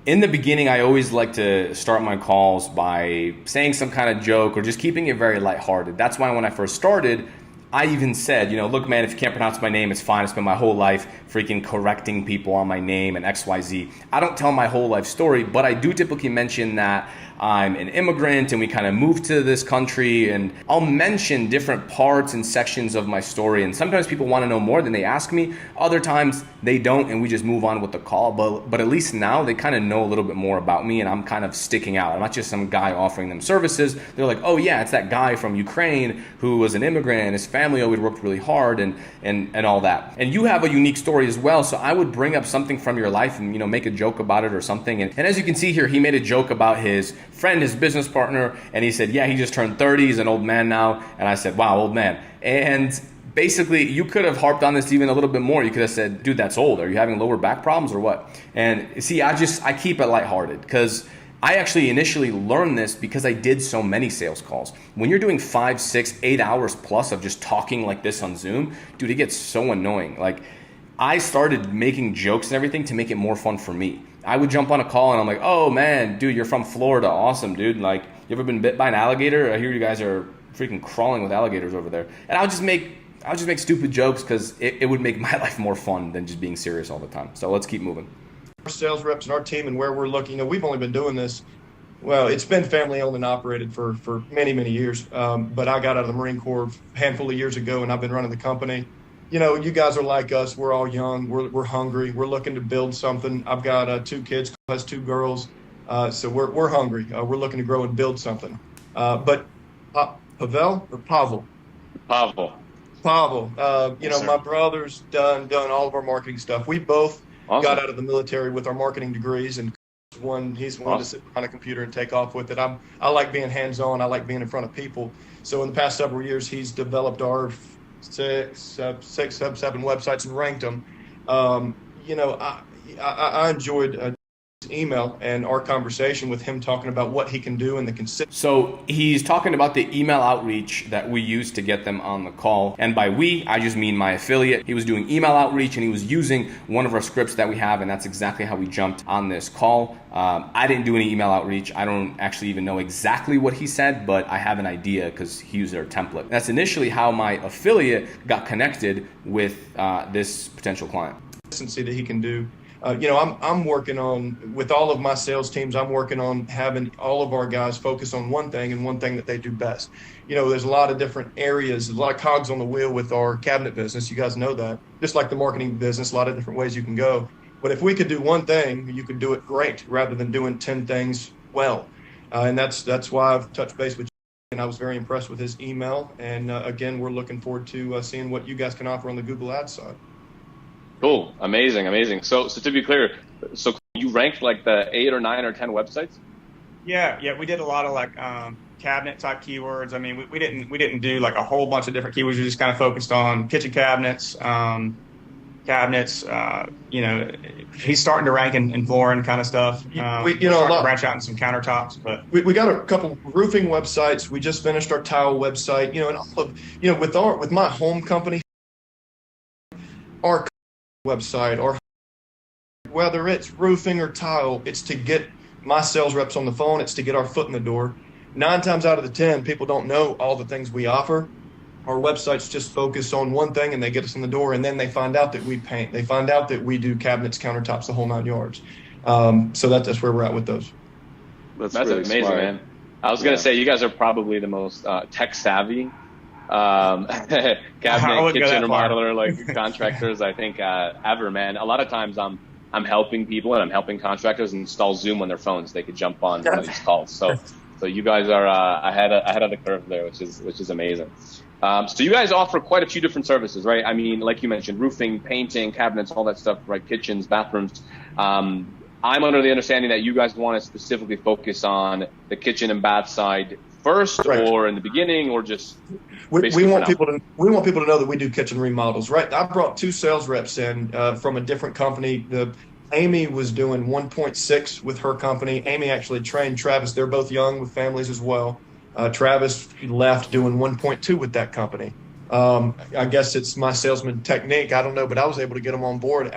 in the beginning, I always like to start my calls by saying some kind of joke or just keeping it very lighthearted. That's why when I first started, I even said, look, man, if you can't pronounce my name, it's fine. I spent my whole life freaking correcting people on my name and XYZ. I don't tell my whole life story, but I do typically mention that I'm an immigrant and we kind of moved to this country, and I'll mention different parts and sections of my story. And sometimes people want to know more than they ask me. Other times they don't, and we just move on with the call. But at least now they kind of know a little bit more about me, and I'm kind of sticking out. I'm not just some guy offering them services. They're like, oh yeah, it's that guy from Ukraine who was an immigrant and his family always worked really hard and all that. And you have a unique story as well. So I would bring up something from your life and make a joke about it or something. And as you can see here, he made a joke about his friend, his business partner, and he said, yeah, he just turned 30, he's an old man now. And I said, wow, old man. And basically, you could have harped on this even a little bit more. You could have said, dude, that's old. Are you having lower back problems or what? And see, I keep it lighthearted because I actually initially learned this because I did so many sales calls. When you're doing 5, 6, 8 hours plus of just talking like this on Zoom, dude, it gets so annoying. Like, I started making jokes and everything to make it more fun for me. I would jump on a call and I'm like, oh man, dude, you're from Florida. Awesome, dude. Like, you ever been bit by an alligator? I hear you guys are freaking crawling with alligators over there. And I'll just make stupid jokes because it would make my life more fun than just being serious all the time. So let's keep moving. Our sales reps and our team and where we're looking, we've only been doing this, well, it's been family owned and operated for many, many years. But I got out of the Marine Corps a handful of years ago and I've been running the company. You guys are like us. We're all young. We're hungry. We're looking to build something. I've got 2 kids, has 2 girls. So we're hungry. We're looking to grow and build something. But Pavel or Pavel? Pavel. Yes, my brother's done all of our marketing stuff. We both got out of the military with our marketing degrees, and he's one to sit behind a computer and take off with it. I like being hands-on. I like being in front of people. So in the past several years, he's developed our 6, 7 websites and ranked them. I enjoyed email and our conversation with him talking about what he can do and the consistency. So he's talking about the email outreach that we use to get them on the call. And by we, I just mean my affiliate. He was doing email outreach and he was using one of our scripts that we have, and that's exactly how we jumped on this call. I didn't do any email outreach. I don't actually even know exactly what he said, but I have an idea because he used our template. That's initially how my affiliate got connected with this potential client. Consistency that he can do. I'm working on, with all of my sales teams, I'm working on having all of our guys focus on one thing and one thing that they do best. There's a lot of different areas, a lot of cogs on the wheel with our cabinet business. You guys know that. Just like the marketing business, a lot of different ways you can go. But if we could do one thing, you could do it great rather than doing 10 things well. And that's why I've touched base with you. And I was very impressed with his email. And again, we're looking forward to seeing what you guys can offer on the Google Ads side. Cool. Amazing. So to be clear, so you ranked like the 8 or 9 or 10 websites? Yeah. We did a lot of like cabinet type keywords. I mean, we didn't do like a whole bunch of different keywords. We just kind of focused on kitchen cabinets, he's starting to rank in flooring kind of stuff. We're starting to branch out in some countertops, but we got a couple roofing websites. We just finished our tile website, and all of, with my home company, our website, or whether it's roofing or tile, it's to get my sales reps on the phone. It's to get our foot in the door. 9 times out of the 10, people don't know all the things we offer. Our websites just focus on one thing and they get us in the door, and then they find out that we paint. They find out that we do cabinets, countertops, the whole 9 yards. So that's where we're at with those. That's really amazing, smart. Man. I was going to say, you guys are probably the most tech savvy cabinet, kitchen remodeler, like contractors, I think, ever, man. A lot of times I'm helping people and I'm helping contractors install Zoom on their phones. They could jump on one of these calls. So you guys are ahead of the curve there, which is amazing. So you guys offer quite a few different services, right? I mean, like you mentioned, roofing, painting, cabinets, all that stuff, right? Kitchens, bathrooms. I'm under the understanding that you guys want to specifically focus on the kitchen and bath side first, right, or in the beginning, or just we want people to know that we do kitchen remodels, right? I brought 2 sales reps in from a different company. Amy was doing 1.6 with her company. Amy actually trained Travis. They're both young with families as well. Travis left doing 1.2 with that company. I guess it's my salesman technique. I don't know, but I was able to get them on board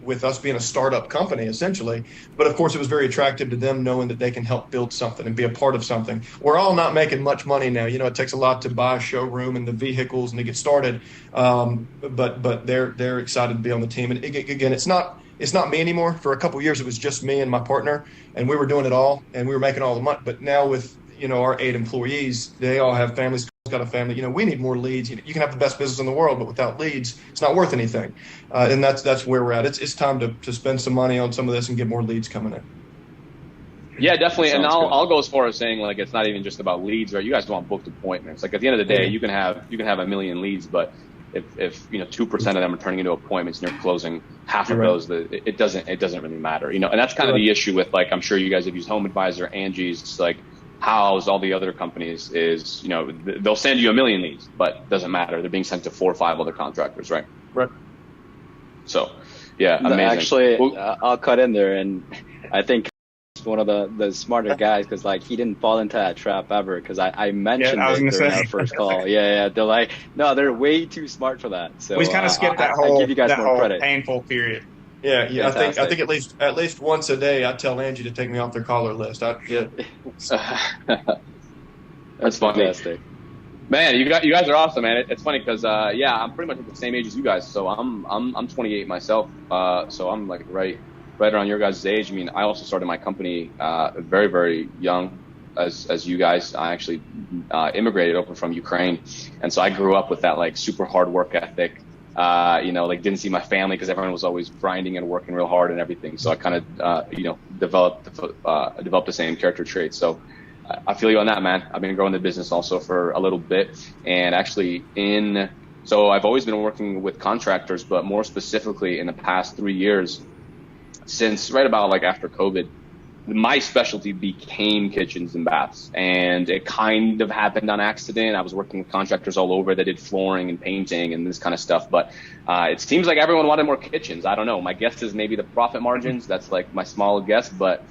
with us being a startup company, essentially. But of course, it was very attractive to them knowing that they can help build something and be a part of something. We're all not making much money now. You know, it takes a lot to buy a showroom and the vehicles and to get started. But they're excited to be on the team. And again, it's not me anymore. For a couple of years, it was just me and my partner, and we were doing it all, and we were making all the money. But now with, you know, our 8 employees, they all have families, got a family. You know, we need more leads. You can have the best business in the world, but without leads, it's not worth anything. And that's where we're at. It's time to spend some money on some of this and get more leads coming in. Yeah, definitely. And I'll go as far as saying, like, it's not even just about leads, right? You guys want booked appointments. Like, at the end of the day, you can have a million leads, but if you know 2% of them are turning into appointments and you're closing half of those, it doesn't really matter, you know. And that's kind of the issue with, like, I'm sure you guys have used Home Advisor, Angie's, like, how's all the other companies is, you know, they'll send you a million leads, but it doesn't matter. They're being sent to 4 or 5 other contractors, right? Right. So, yeah, amazing. Actually, I'll cut in there, and I think he's one of the smarter guys, because, like, he didn't fall into that trap ever, because I mentioned it during our first call. Yeah, they're like, no, they're way too smart for that. So we kind of skipped that I give you guys that more whole credit. painful period. Yeah. Fantastic. I think at least once a day, I tell Angie to take me off their caller list. That's funny. Fantastic. Man, you guys are awesome, man. It's funny because I'm pretty much at the same age as you guys. So I'm 28 myself. So I'm like right around your guys' age. I mean, I also started my company very, very young as you guys. I actually immigrated over from Ukraine, and so I grew up with that, like, super hard work ethic. You know, like, didn't see my family because everyone was always grinding and working real hard and everything. So I kind of, you know, developed the same character traits. So I feel you on that, man. I've been growing the business also for a little bit, and actually so I've always been working with contractors, but more specifically in the past 3 years, since right about, like, after COVID, my specialty became kitchens and baths, and it kind of happened on accident. I was working with contractors all over that did flooring and painting and this kind of stuff, but it seems like everyone wanted more kitchens. I don't know. My guess is maybe the profit margins. That's, like, my small guess, but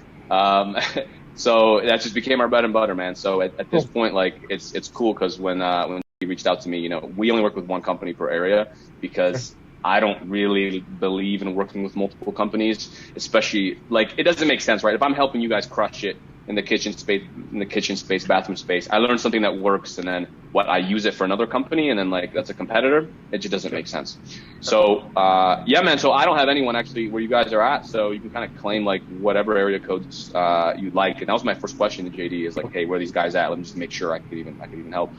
so that just became our bread and butter, man. So at this point, like, it's cool because when he reached out to me, you know, we only work with one company per area because I don't really believe in working with multiple companies, especially, like, it doesn't make sense, right? If I'm helping you guys crush it in the kitchen space, bathroom space, I learn something that works, and then I use it for another company, and then, like, that's a competitor. It just doesn't make sense. So, yeah, man. So I don't have anyone actually where you guys are at, so you can kind of claim, like, whatever area codes you like. And that was my first question to JD, is like, hey, where are these guys at? Let me just make sure I could even help.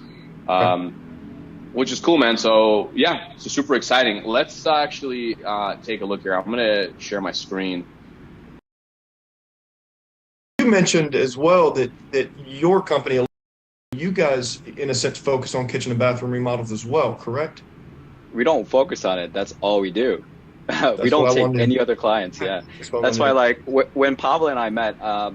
Which is cool, man. So yeah, so super exciting. Let's actually take a look here. I'm gonna share my screen. You mentioned as well that your company, you guys, in a sense, focus on kitchen and bathroom remodels as well, correct? We don't focus on it. That's all we do. We don't take any other clients. Yeah, that's why, like, when Pablo and I met, I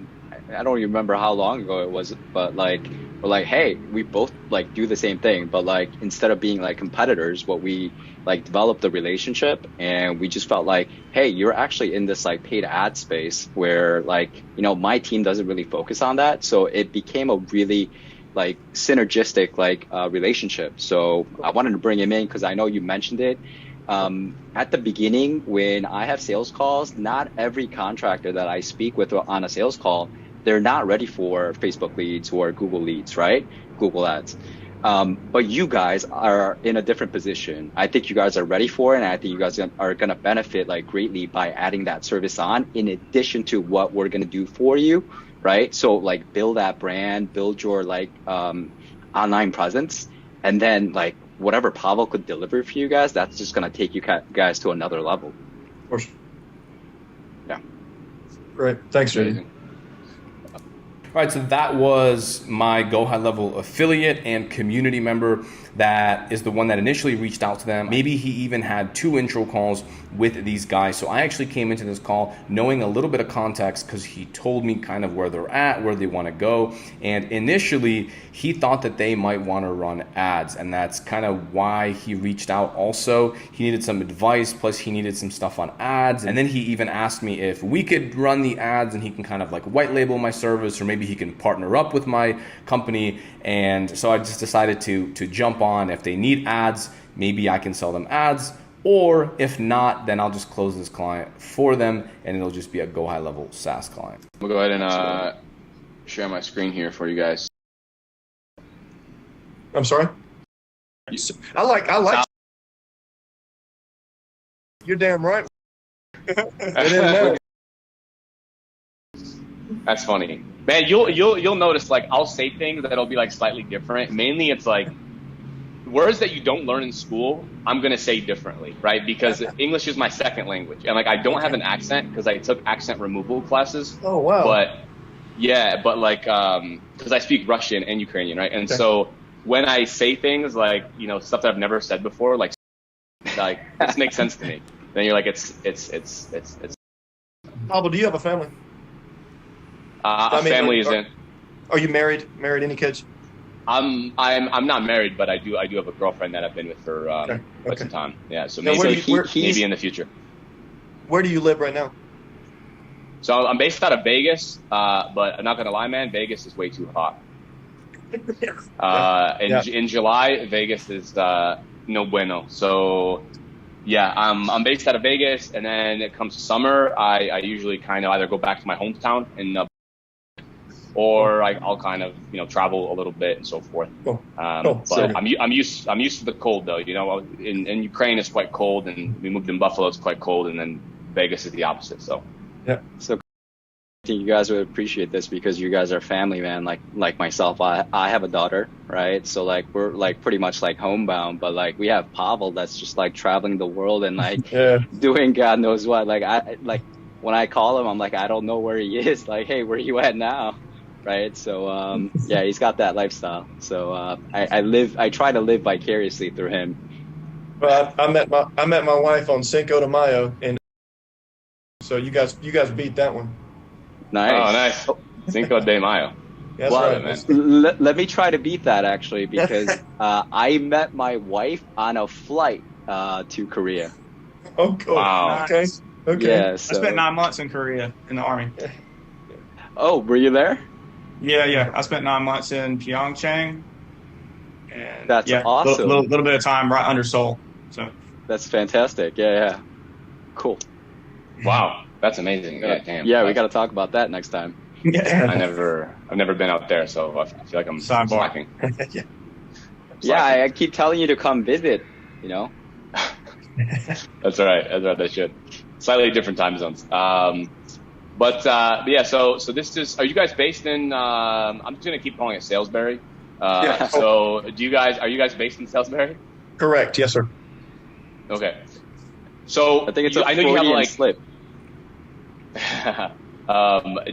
don't even remember how long ago it was, but, like, we're like, hey, we both, like, do the same thing, but, like, instead of being, like, competitors, what we, like, developed the relationship, and we just felt like, hey, you're actually in this, like, paid ad space where, like, you know, my team doesn't really focus on that, so it became a really, like, synergistic, like, relationship. So I wanted to bring him in because I know you mentioned it. At the beginning, when I have sales calls, not every contractor that I speak with on a sales call, they're not ready for Facebook leads or Google leads, right? Google ads. But you guys are in a different position. I think you guys are ready for it, and I think you guys are going to benefit, like, greatly by adding that service on, in addition to what we're going to do for you, right? So, like, build that brand, build your, like, online presence, and then, like, whatever Pavel could deliver for you guys, that's just going to take you guys to another level. Of course. Yeah. Great. Thanks, JD. All right, so that was my GoHighLevel affiliate and community member. That is the one that initially reached out to them. Maybe he even had 2 intro calls with these guys. So I actually came into this call knowing a little bit of context because he told me kind of where they're at, where they want to go. And initially, he thought that they might want to run ads. And that's kind of why he reached out also. He needed some advice, plus he needed some stuff on ads. And then he even asked me if we could run the ads and he can kind of, like, white label my service, or maybe he can partner up with my company. And so I just decided to jump on. If they need ads, maybe I can sell them ads. Or if not, then I'll just close this client for them and it'll just be a GoHighLevel SaaS client. We'll go ahead and share my screen here for you guys. I'm sorry? I like. You're damn right. That's funny, man. You'll notice, like, I'll say things that'll be like slightly different. Mainly, it's like words that you don't learn in school. I'm gonna say differently, right? Because English is my second language, and like I don't have an accent because I took accent removal classes. Oh wow! But yeah, but like because I speak Russian and Ukrainian, right? And so when I say things like, you know, stuff that I've never said before, like this makes sense to me. Then you're like, it's. Pablo, do you have a family? Family isn't. Are you married? Married? Any kids? I'm not married, but I do have a girlfriend that I've been with for quite some time. Yeah, so Now, maybe maybe in the future. Where do you live right now? So I'm based out of Vegas, but I'm not gonna lie, man. Vegas is way too hot. In July, Vegas is no bueno. So yeah, I'm based out of Vegas, and then it comes summer, I usually kind of either go back to my hometown or I'll kind of, you know, travel a little bit and so forth. But I'm used to the cold though. You know, in Ukraine it's quite cold, and we moved in Buffalo, it's quite cold, and then Vegas is the opposite. So yeah. So I think you guys would appreciate this because you guys are family, man. Like myself, I have a daughter, right? So like we're like pretty much like homebound, but like we have Pavel that's just like traveling the world and like doing God knows what. Like when I call him, I'm like, I don't know where he is. Like, hey, where you at now? Right? So yeah, he's got that lifestyle. So I try to live vicariously through him. Well, I met my wife on Cinco de Mayo, and so you guys beat that one. Nice. Oh, nice. Cinco de Mayo. That's well, right. Let me try to beat that actually, because I met my wife on a flight to Korea. Oh, cool. Wow. Okay. Yeah, so, I spent 9 months in Korea in the Army. Oh, were you there? Yeah. I spent 9 months in Pyeongchang. And that's awesome. A little bit of time right under Seoul. So that's fantastic. Yeah. Cool. Wow. That's amazing. Yeah, damn. Yeah, we got to talk about that next time. Yeah. I've never been out there, so I feel like I'm slacking. Yeah, I keep telling you to come visit, you know. That's right. They should. Slightly different time zones. But yeah, so this is, are you guys based in, I'm just going to keep calling it Salisbury. So are you guys based in Salisbury? Correct. Yes, sir. Okay. So I think it's I know you have like slip.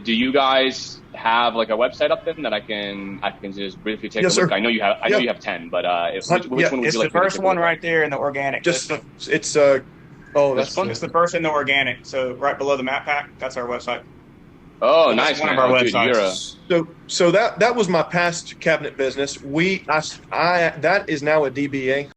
Do you guys have like a website up then that I can just briefly take a look? Sir. I know you have 10, but which one would you like? It's the first one right there in the organic. It's the first in the organic. So right below the map pack, that's our website. Oh, nice. One of our websites. So that was my past cabinet business. That is now a DBA.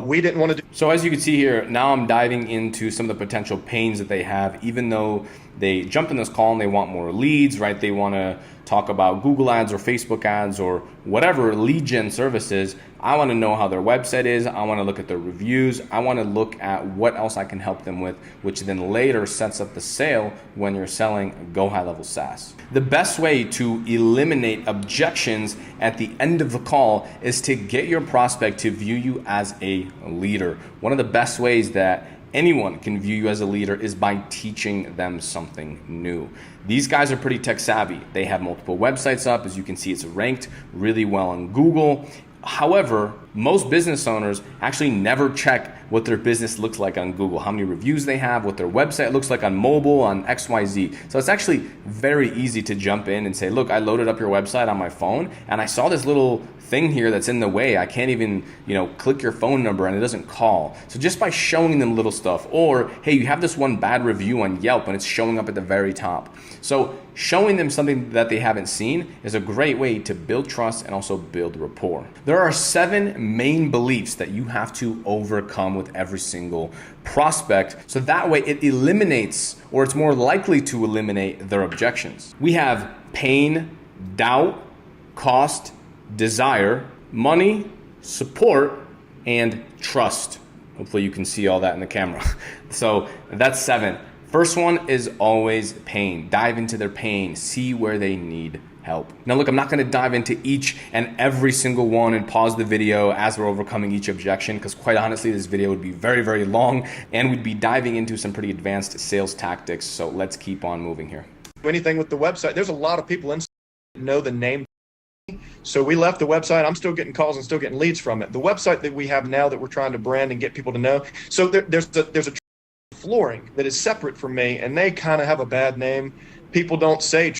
We didn't want to do. So as you can see here, now I'm diving into some of the potential pains that they have, even though they jump in this call and they want more leads, right? They want to talk about Google ads or Facebook ads or whatever lead gen services. I want to know how their website is. I want to look at their reviews. I want to look at what else I can help them with, which then later sets up the sale when you're selling GoHighLevel SaaS. The best way to eliminate objections at the end of the call is to get your prospect to view you as a leader. One of the best ways that anyone can view you as a leader is by teaching them something new. These guys are pretty tech savvy. They have multiple websites up. As you can see, it's ranked really well on Google. However, most business owners actually never check what their business looks like on Google, how many reviews they have, what their website looks like on mobile, on XYZ. So it's actually very easy to jump in and say, look, I loaded up your website on my phone and I saw this little thing here that's in the way. I can't even, click your phone number and it doesn't call. So just by showing them little stuff, or hey, you have this one bad review on Yelp and it's showing up at the very top. So showing them something that they haven't seen is a great way to build trust and also build rapport. There are 7 main beliefs that you have to overcome with every single prospect. So that way it eliminates, or it's more likely to eliminate, their objections. We have pain, doubt, cost, desire, money, support, and trust. Hopefully you can see all that in the camera. So that's 7. First one is always pain. Dive into their pain, see where they need help. Now look, I'm not gonna dive into each and every single one and pause the video as we're overcoming each objection, because quite honestly, this video would be very, very long and we'd be diving into some pretty advanced sales tactics. So let's keep on moving here. Anything with the website, there's a lot of people that know the name. So we left the website. I'm still getting calls and still getting leads from it. The website that we have now that we're trying to brand and get people to know. So there's a flooring that is separate from me, and they kind of have a bad name. People don't say.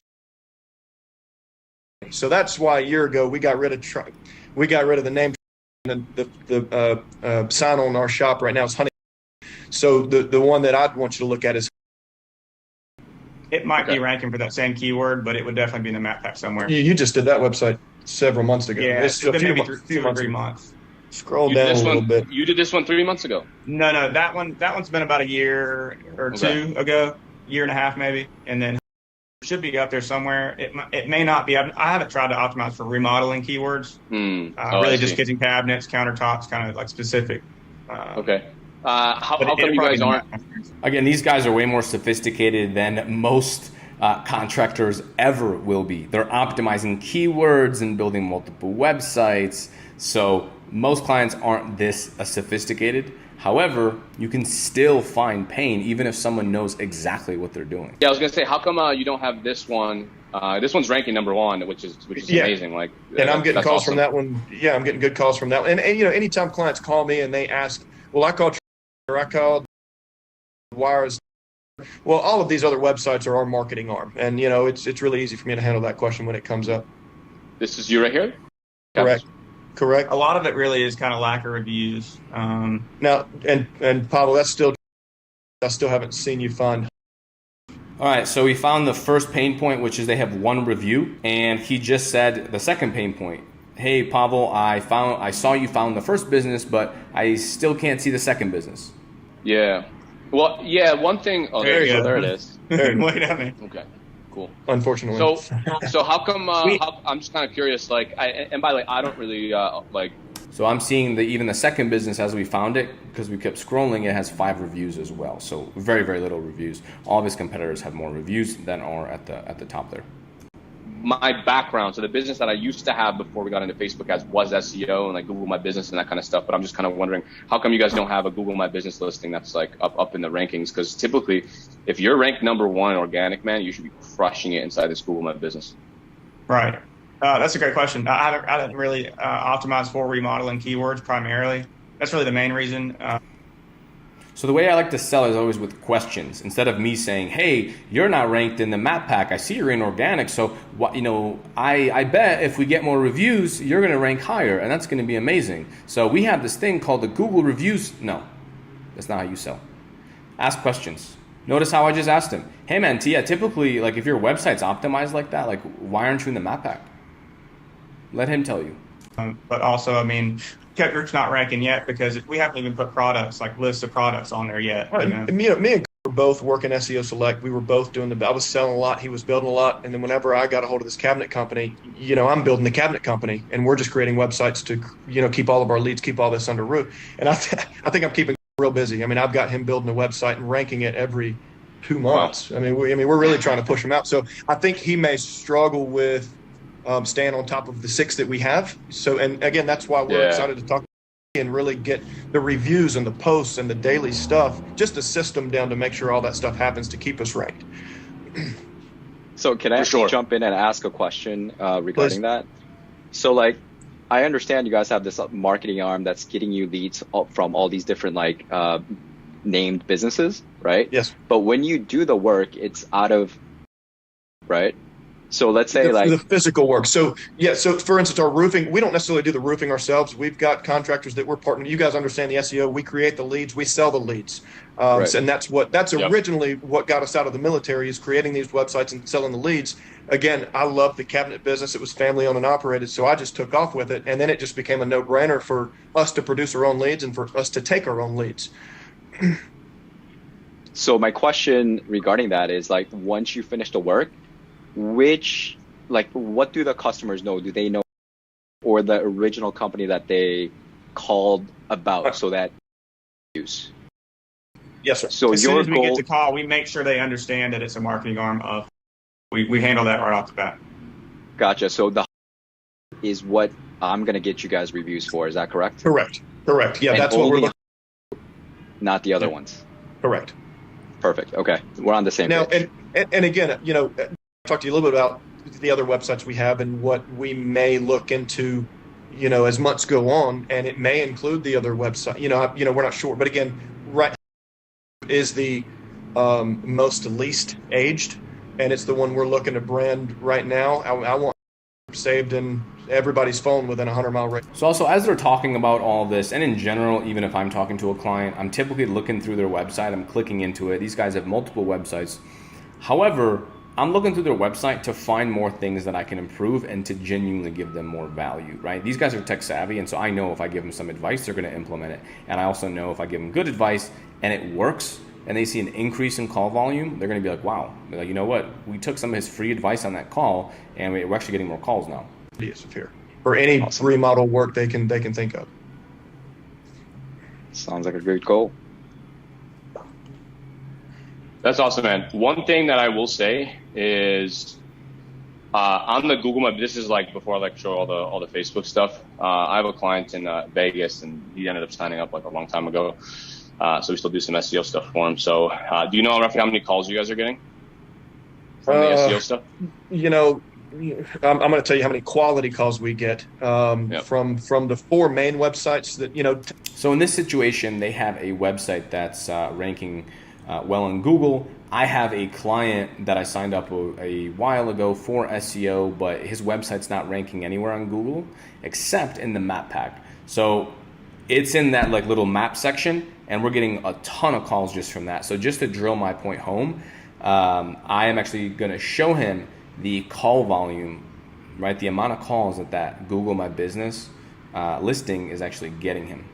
So that's why a year ago we got rid of the name. And the sign on our shop right now is Honey. So the one that I'd want you to look at is. It might be ranking for that same keyword, but it would definitely be in the map pack somewhere. You just did that website several months ago. Yeah, it's a few maybe few 2 or 3 months. Scroll down a little bit. You did this one 3 months ago. No, that one's been about a year or two ago, year and a half maybe, and then it should be up there somewhere. It may not be. I haven't tried to optimize for remodeling keywords. Really just kitchen cabinets, countertops, kind of like specific. Okay. How come you guys aren't? Again, these guys are way more sophisticated than most contractors ever will be. They're optimizing keywords and building multiple websites. So most clients aren't this sophisticated. However, you can still find pain even if someone knows exactly what they're doing. Yeah, I was gonna say, how come you don't have this one? This one's ranking #1, which is amazing. Like, and I'm getting calls awesome. from that one. Yeah, I'm getting good calls from that one. And you know, anytime clients call me and they ask, well, I called Wires. Well, all of these other websites are our marketing arm, and you know, it's really easy for me to handle that question when it comes up. This is you right here. Correct. A lot of it really is kind of lack of reviews. Now, and Pablo, I still haven't seen you find. All right, so we found the first pain point, which is they have 1 review, and he just said the second pain point. Hey, Pavel, I saw you found the first business, but I still can't see the second business. Yeah. Well, yeah. One thing. Oh, there it is. Wait a minute. Okay. Cool. Unfortunately. So how come? I'm just kind of curious. Like, and by the way, I don't really like. So I'm seeing even the second business as we found it, because we kept scrolling, it has 5 reviews as well. So very, very little reviews. All of his competitors have more reviews than are at the top there. My background, so the business that I used to have before we got into Facebook ads was SEO and like Google My Business and that kind of stuff. But I'm just kind of wondering, how come you guys don't have a Google My Business listing that's like up in the rankings? Because typically, if you're ranked #1 organic, man, you should be crushing it inside this Google My Business. Right. That's a great question. I haven't really optimized for remodeling keywords primarily. That's really the main reason. So the way I like to sell is always with questions. Instead of me saying, hey, you're not ranked in the map pack. I see you're in organic. So what, I bet if we get more reviews, you're going to rank higher. And that's going to be amazing. So we have this thing called the Google reviews. No, that's not how you sell. Ask questions. Notice how I just asked him, hey man, Tia, typically, like if your website's optimized like that, like why aren't you in the map pack? Let him tell you. But also, I mean, Kettner's not ranking yet because we haven't even put products, like lists of products on there yet. Right. Me and Chris were both working SEO Select. We were both doing I was selling a lot. He was building a lot. And then whenever I got a hold of this cabinet company, I'm building the cabinet company and we're just creating websites to, keep all of our leads, keep all this under roof. And I think I'm keeping real busy. I mean, I've got him building a website and ranking it every 2 months. Wow. We're really trying to push him out. So I think he may struggle with staying on top of the 6 that we have. So, and again, that's why we're excited to talk and really get the reviews and the posts and the daily stuff, just a system down to make sure all that stuff happens to keep us ranked. So can I jump in and ask a question regarding that? So like, I understand you guys have this marketing arm that's getting you leads from all these different named businesses, right? Yes. But when you do the work, it's out of, right? So let's say the physical work. So so for instance, our roofing, we don't necessarily do the roofing ourselves. We've got contractors that we're partnering. You guys understand the SEO. We create the leads, we sell the leads. And that's originally what got us out of the military, is creating these websites and selling the leads. Again, I love the cabinet business. It was family owned and operated. So I just took off with it. And then it just became a no brainer for us to produce our own leads and for us to take our own leads. So my question regarding that is once you finish the work, what do the customers know? Do they know or the original company that they called about so that use? Yes, sir. So as soon your as we goal, get the call, we make sure they understand that it's a marketing arm of. We handle that right off the bat. Gotcha. So the is what I'm going to get you guys reviews for. Is that correct? Correct. Yeah, And that's what we're only looking. Not the other ones. Correct. Perfect. Okay, we're on the same Now, page. and again, you know, I talked to you a little bit about the other websites we have and what we may look into, you know, as months go on, and it may include the other website. We're not sure, but again, right is the most least aged, and it's the one we're looking to brand right now. I want saved in everybody's phone within a 100-mile radius. So also, as they're talking about all this, and in general, even if I'm talking to a client, I'm typically looking through their website, I'm clicking into it. These guys have multiple websites. However, I'm looking through their website to find more things that I can improve and to genuinely give them more value, right? These guys are tech savvy, and so I know if I give them some advice, they're going to implement it. And I also know if I give them good advice and it works, and they see an increase in call volume, they're going to be like, wow, they're like, you know what? We took some of his free advice on that call, and we're actually getting more calls now. For any remodel work they can think of. Sounds like a great goal. That's awesome, man. One thing that I will say is on the Google Map, this is like before I like show all the Facebook stuff. I have a client in Vegas, and he ended up signing up like a long time ago. So we still do some SEO stuff for him. So do you know roughly how many calls you guys are getting from the SEO stuff? You know, I'm going to tell you how many quality calls we get from the 4 main websites that, you know. So in this situation, they have a website that's ranking well on Google. I have a client that I signed up a while ago for SEO, but his website's not ranking anywhere on Google except in the map pack. So it's in that like little map section, and we're getting a ton of calls just from that. So just to drill my point home, I am actually going to show him the call volume, right? The amount of calls that Google My Business listing is actually getting him.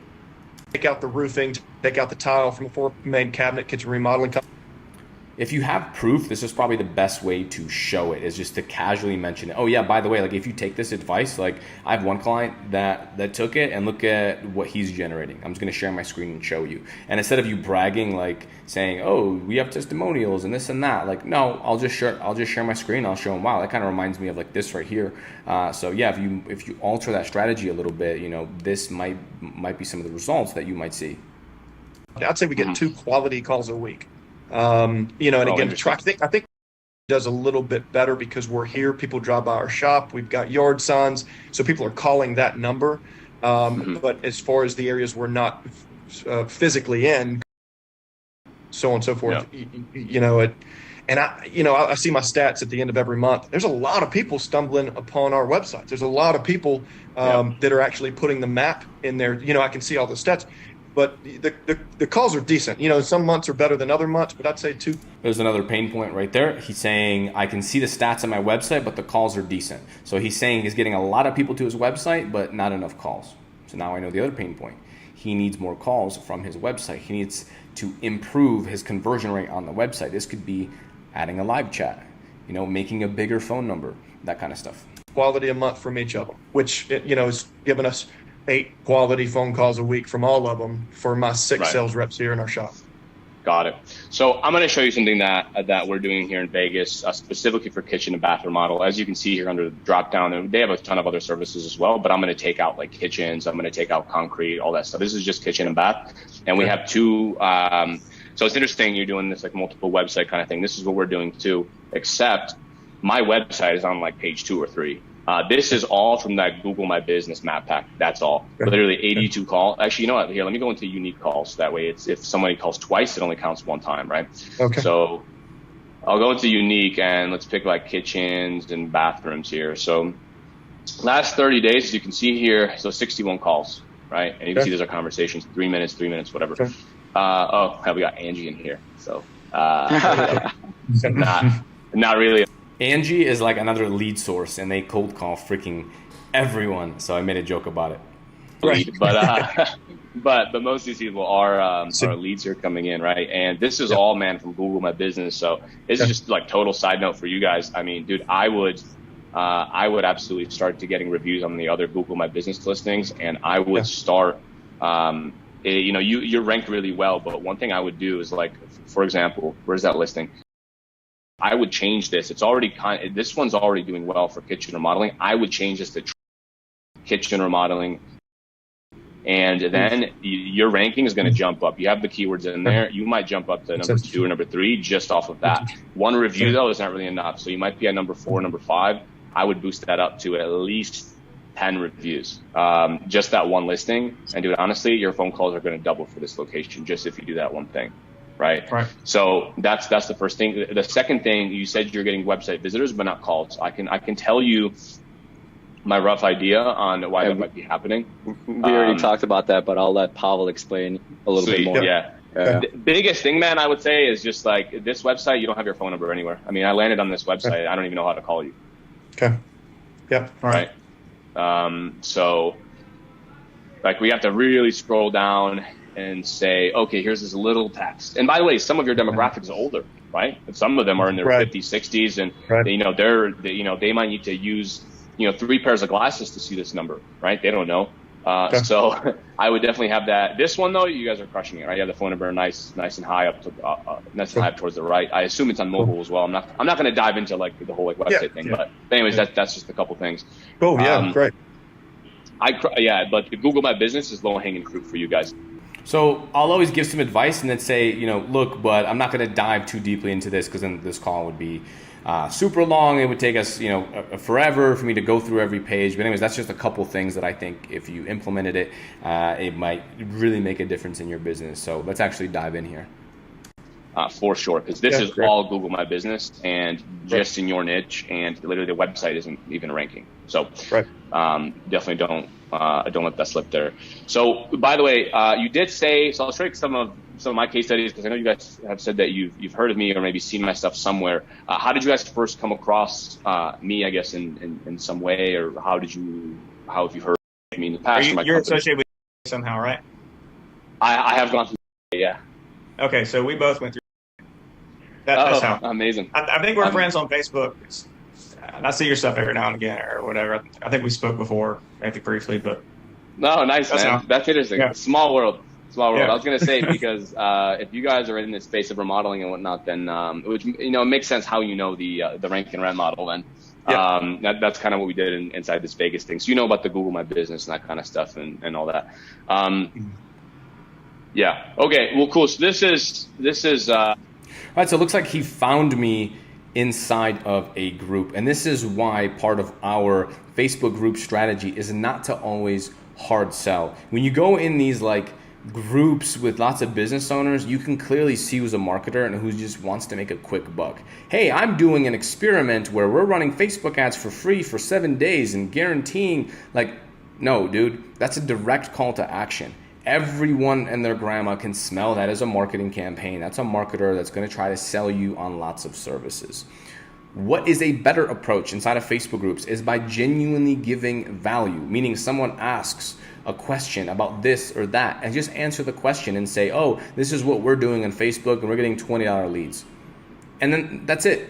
Take out the roofing, take out the tile from the 4 main cabinet kitchen remodeling company. If you have proof, this is probably the best way to show it, is just to casually mention it. Oh yeah, by the way, like if you take this advice, like I have one client that took it, and look at what he's generating. I'm just gonna share my screen and show you. And instead of you bragging, like saying, oh, we have testimonials and this and that, like no, I'll just share my screen. I'll show him, wow, that kind of reminds me of like this right here. So yeah, if you alter that strategy a little bit, you know, this might be some of the results that you might see. I'd say we get 2 quality calls a week. And again, I think does a little bit better because we're here. People drive by our shop. We've got yard signs, so people are calling that number. But as far as the areas we're not physically in, so on and so forth, I see my stats at the end of every month. There's a lot of people stumbling upon our website. There's a lot of people that are actually putting the map in there. You know, I can see all the stats. But the calls are decent. You know, some months are better than other months, but I'd say 2. There's another pain point right there. He's saying, I can see the stats on my website, but the calls are decent. So he's saying he's getting a lot of people to his website, but not enough calls. So now I know the other pain point. He needs more calls from his website. He needs to improve his conversion rate on the website. This could be adding a live chat, you know, making a bigger phone number, that kind of stuff. Quality a month from each of them, which, you know, is giving us 8 quality phone calls a week from all of them for my 6 sales reps here in our shop. Got it. So I'm going to show you something that we're doing here in Vegas, specifically for kitchen and bathroom model. As you can see here under the drop down, they have a ton of other services as well, but I'm going to take out like kitchens. I'm going to take out concrete, all that stuff. This is just kitchen and bath. And we have 2. So it's interesting you're doing this like multiple website kind of thing. This is what we're doing too, except my website is on like page 2 or 3. This is all from that Google My Business map pack. That's all. Literally 82 calls. Actually, you know what? Here, let me go into unique calls. That way, if somebody calls twice, it only counts 1 time, right? Okay. So I'll go into unique, and let's pick like kitchens and bathrooms here. So last 30 days, as you can see here, so 61 calls, right? And you can see there's our conversations, 3 minutes, whatever. Okay. We got Angie in here. So not really. Angie is like another lead source, and they cold call freaking everyone. So I made a joke about it. Right. But most of these people are leads here coming in, right? And this is all, man, from Google My Business. So this is just like total side note for you guys. I mean, dude, I would I would absolutely start to getting reviews on the other Google My Business listings, and I would start, you're ranked really well, but one thing I would do is, like, for example, where's that listing? I would change this. It's already this one's already doing well for kitchen remodeling. I would change this to kitchen remodeling, and then your ranking is going to jump up. You have the keywords in there. You might jump up to number 2 or number 3 just off of that. One review though is not really enough. So you might be at number 4, number 5. I would boost that up to at least 10 reviews. Just that one listing. And dude, honestly, your phone calls are going to double for this location just if you do that one thing. Right. So that's the first thing. The second thing, you said you're getting website visitors, but not calls. I can tell you my rough idea on why that might be happening. We already talked about that, but I'll let Pavel explain a little bit more. Yeah. The biggest thing, man, I would say is just like this website, you don't have your phone number anywhere. I mean, I landed on this website. I don't even know how to call you. Okay. Yep. All right. So like we have to really scroll down and say, okay, here's this little text. And by the way, some of your demographics are older, right? And some of them are in their 50s, 60s, and they might need to use 3 pairs of glasses to see this number, right? They don't know. So I would definitely have that. This one though, you guys are crushing it, right? You have the phone number nice and high up to nice and high up towards the right. I assume it's on mobile as well. I'm not going to dive into like the whole like website thing, but anyways, that's just a couple things. Oh yeah, great. But the Google My Business is low hanging fruit for you guys. So I'll always give some advice and then say, look, but I'm not going to dive too deeply into this because then this call would be super long. It would take us, forever for me to go through every page. But anyways, that's just a couple things that I think if you implemented it, it might really make a difference in your business. So let's actually dive in here. For sure, because this is all Google My Business and just in your niche, and literally the website isn't even ranking. So definitely don't let that slip there. So by the way, you did say, so I'll show you some of my case studies because I know you guys have said that you've heard of me or maybe seen my stuff somewhere. How did you guys first come across me, I guess, in some way, or how have you heard of me in the past? You're associated with somehow, right? I have gone through, yeah. Okay, so we both went through. That's how. Amazing. I think we're friends on Facebook. I see your stuff every now and again or whatever. I think we spoke before, maybe briefly, but. No, nice, man. That's interesting. Yeah. Small world. Yeah. I was going to say, because if you guys are in this space of remodeling and whatnot, then which it makes sense how the rank and rent model then. Yeah. That's kind of what we did inside this Vegas thing. So you know about the Google My Business and that kind of stuff and all that. Yeah. Okay. Well, cool. So this is. All right. So it looks like he found me inside of a group, and this is why part of our Facebook group strategy is not to always hard sell. When you go in these like groups with lots of business owners, you can clearly see who's a marketer and who just wants to make a quick buck. Hey, I'm doing an experiment where we're running Facebook ads for free for 7 days and guaranteeing, like, no, dude, that's a direct call to action. Everyone and their grandma can smell that as a marketing campaign. That's a marketer that's going to try to sell you on lots of services. What is a better approach inside of Facebook groups is by genuinely giving value, meaning someone asks a question about this or that and just answer the question and say, oh, this is what we're doing on Facebook and we're getting $20 leads. And then that's it.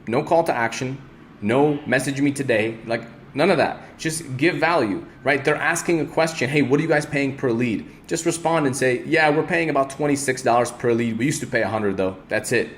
No call to action, no message me today, like none of that. Just give value, right? They're asking a question. Hey, what are you guys paying per lead? Just respond and say, yeah, we're paying about $26 per lead. We used to pay $100 though. That's it.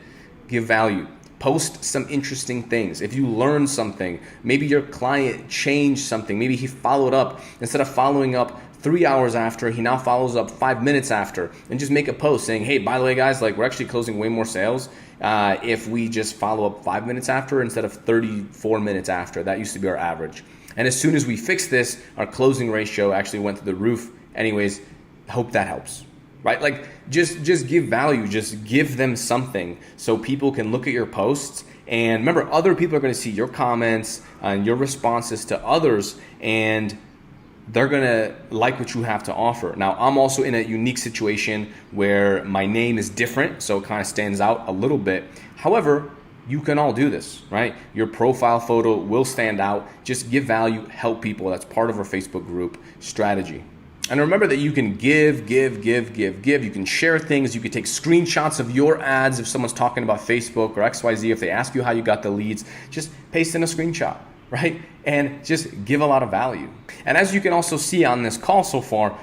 Give value. Post some interesting things. If you learn something, maybe your client changed something. Maybe he followed up. Instead of following up 3 hours after, he now follows up 5 minutes after, and just make a post saying, hey, by the way, guys, like we're actually closing way more sales if we just follow up 5 minutes after instead of 34 minutes after. That used to be our average. And as soon as we fix this, our closing ratio actually went to the roof. Anyways, hope that helps, right? Like just give value, just give them something so people can look at your posts. And remember, other people are going to see your comments and your responses to others, and they're going to like what you have to offer. Now, I'm also in a unique situation where my name is different, so it kind of stands out a little bit. However, you can all do this, right? Your profile photo will stand out. Just give value, help people. That's part of our Facebook group strategy. And remember that you can give. You can share things. You can take screenshots of your ads if someone's talking about Facebook or XYZ. If they ask you how you got the leads, just paste in a screenshot. right? And just give a lot of value. And as you can also see on this call so far,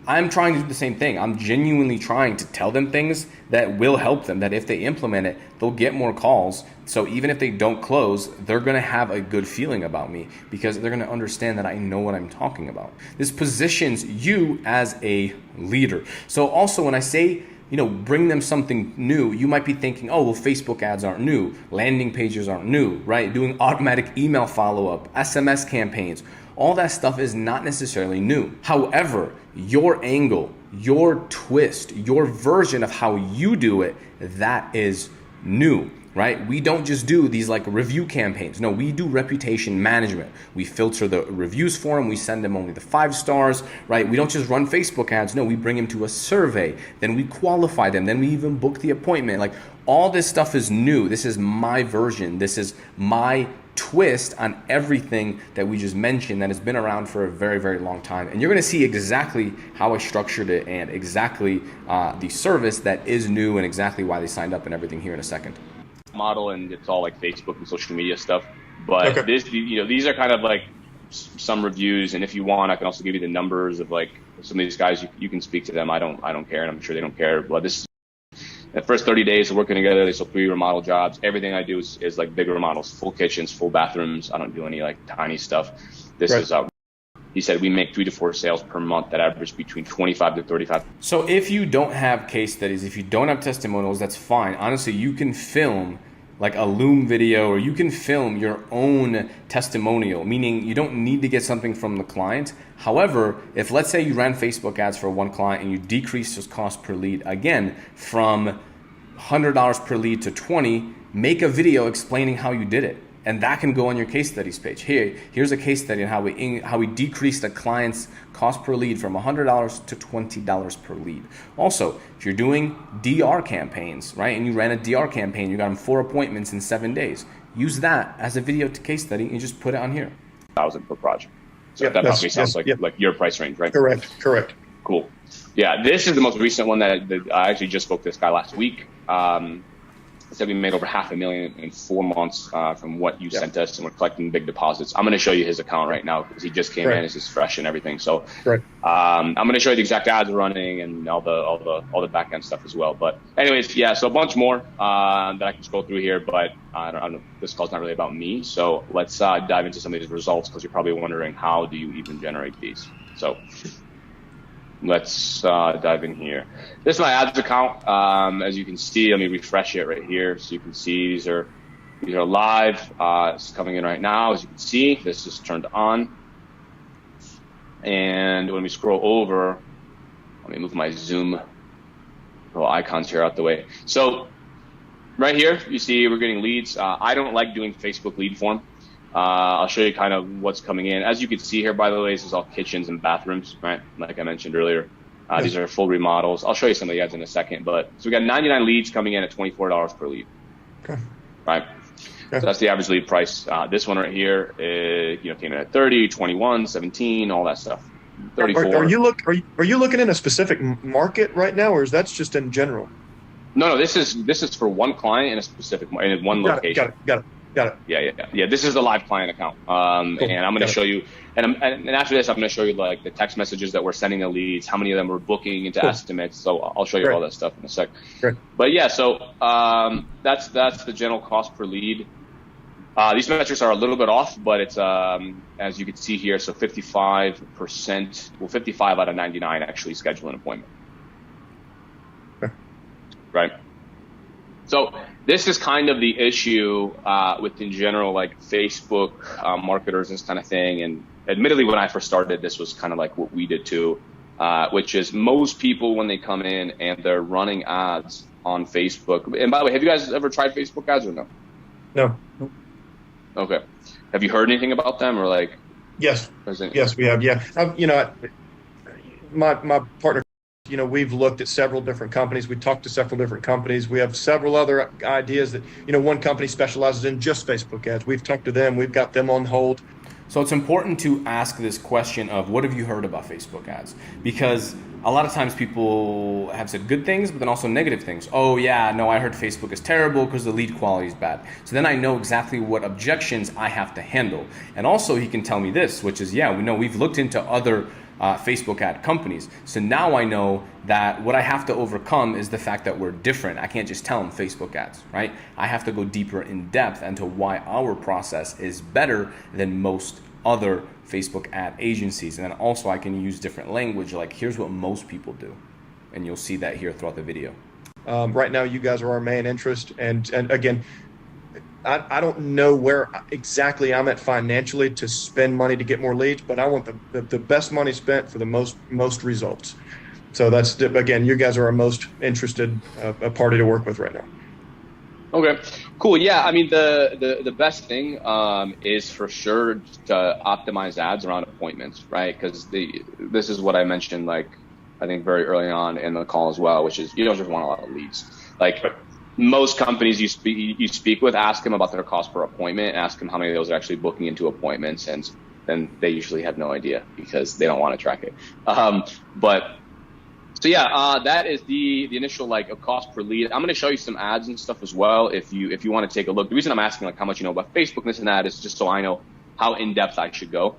I'm trying to do the same thing. I'm genuinely trying to tell them things that will help them, that if they implement it, they'll get more calls. So even if they don't close, they're going to have a good feeling about me because they're going to understand that I know what I'm talking about. This positions you as a leader. So also when I say, bring them something new, you might be thinking, oh, well, Facebook ads aren't new. Landing pages aren't new, right? Doing automatic email follow-up, SMS campaigns. All that stuff is not necessarily new. However, your angle, your twist, your version of how you do it, that is new, right? We don't just do these like review campaigns. No, we do reputation management. We filter the reviews for them. We send them only the 5 stars, right? We don't just run Facebook ads. No, we bring them to a survey. Then we qualify them. Then we even book the appointment. Like all this stuff is new. This is my version. This is my twist on everything that we just mentioned that has been around for a very, very long time. And you're going to see exactly how I structured it and exactly the service that is new and exactly why they signed up and everything here in a second. Model, and it's all like Facebook and social media stuff. But this, these are kind of like some reviews. And if you want, I can also give you the numbers of like some of these guys. You can speak to them. I don't care, and I'm sure they don't care. But this is the first 30 days of working together. They sold 3 remodel jobs. Everything I do is like big remodels, full kitchens, full bathrooms. I don't do any like tiny stuff. This is he said we make 3 to 4 sales per month that average between 25 to 35. So if you don't have case studies, if you don't have testimonials, that's fine. Honestly, you can film like a Loom video, or you can film your own testimonial, meaning you don't need to get something from the client. However, if let's say you ran Facebook ads for one client and you decreased his cost per lead, again, from $100 per lead to $20, make a video explaining how you did it. And that can go on your case studies page. Here's a case study on how we decreased a client's cost per lead from $100 to $20 per lead. Also, if you're doing DR campaigns, right, and you ran a DR campaign, you got them 4 appointments in 7 days, use that as a video case study and just put it on here. $1,000 per project. So that probably sounds like your price range, right? Correct. Cool. Yeah, this is the most recent one that I actually just spoke to this guy last week. Said we made over $500,000 in 4 months from what you sent us, and we're collecting big deposits. I'm going to show you his account right now because he just came in. It's just fresh and everything. So I'm going to show you the exact ads running and all the back end stuff as well. But anyways, so a bunch more that I can scroll through here. But I don't know. This call's not really about me. So let's dive into some of these results because you're probably wondering how do you even generate these. So let's dive in here. This is my ads account. As you can see, let me refresh it right here so you can see these are live. It's coming in right now. As you can see, this is turned on. And when we scroll over, let me move my Zoom little icons here out the way. So right here, you see we're getting leads. I don't like doing Facebook lead form. I'll show you kind of what's coming in. As you can see here, by the way, this is all kitchens and bathrooms, right? Like I mentioned earlier. These are full remodels. I'll show you some of the ads in a second. But so we got 99 leads coming in at $24 per lead. Okay. Right. So that's the average lead price. This one right here, came in at 30, 21, 17, all that stuff. 34. Are you looking in a specific market right now, or is that just in general? No. This is for one client in a specific in one location. Got it. Yeah. This is the live client account, and I'm going to show you. And after this, I'm going to show you like the text messages that we're sending the leads, how many of them we're booking into estimates. So I'll show you all that stuff in a sec. But yeah, so that's the general cost per lead. These metrics are a little bit off, but it's as you can see here, so 55%, 55 out of 99 actually schedule an appointment. Right. So this is kind of the issue with in general, like Facebook marketers and this kind of thing. And admittedly, when I first started, this was kind of like what we did too, which is most people when they come in and they're running ads on Facebook. And by the way, have you guys ever tried Facebook ads or no? No. Okay. Have you heard anything about them or like? Yes, we have. Yeah. My partner, we've looked at several different companies. We talked to several different companies. We have several other ideas that, one company specializes in just Facebook ads. We've talked to them. We've got them on hold. So it's important to ask this question of what have you heard about Facebook ads? Because a lot of times people have said good things, but then also negative things. Oh yeah, no, I heard Facebook is terrible because the lead quality is bad. So then I know exactly what objections I have to handle. And also he can tell me this, which is, yeah, we know we've looked into other Facebook ad companies. So now I know that what I have to overcome is the fact that we're different. I can't just tell them Facebook ads, right? I have to go deeper in depth into why our process is better than most other Facebook ad agencies. And then also I can use different language, like here's what most people do. And you'll see that here throughout the video. Right now, you guys are our main interest. And again, I don't know where exactly I'm at financially to spend money to get more leads, but I want the best money spent for the most results. So that's, again, you guys are our most interested party to work with right now. Okay, cool. Yeah, I mean, the best thing is for sure to optimize ads around appointments, right? Because this is what I mentioned, like, I think very early on in the call as well, which is you don't just want a lot of leads. Like most companies you speak with, ask them about their cost per appointment, ask them how many of those are actually booking into appointments, and then they usually have no idea because they don't want to track it. So yeah, that is the initial like a cost per lead. I'm going to show you some ads and stuff as well if you want to take a look. The reason I'm asking like how much you know about Facebook and this and that is just so I know how in depth I should go.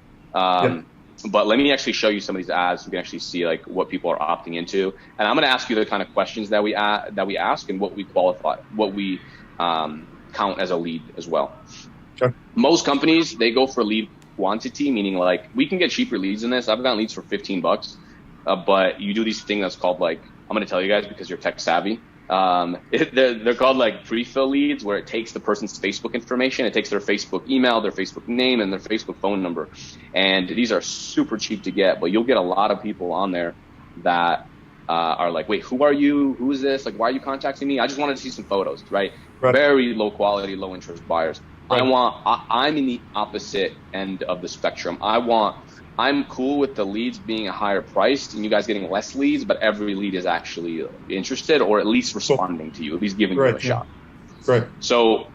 But let me actually show you some of these ads so you can actually see like what people are opting into. And I'm going to ask you the kind of questions that we ask and what we qualify, what we count as a lead as well. Sure. Most companies, they go for lead quantity, meaning like we can get cheaper leads than this. I've gotten leads for $15. But you do these things that's called like, I'm going to tell you guys because you're tech savvy. They're called like pre-fill leads, where it takes the person's Facebook information, it takes their Facebook email, their Facebook name, and their Facebook phone number. And these are super cheap to get, but you'll get a lot of people on there that are like, wait, who are you? Who is this? Like, why are you contacting me? I just wanted to see some photos, right? Very low quality, low interest buyers. Right. I'm in the opposite end of the spectrum. I'm cool with the leads being a higher price and you guys getting less leads, but every lead is actually interested or at least responding to you, at least giving you a shot. Right. So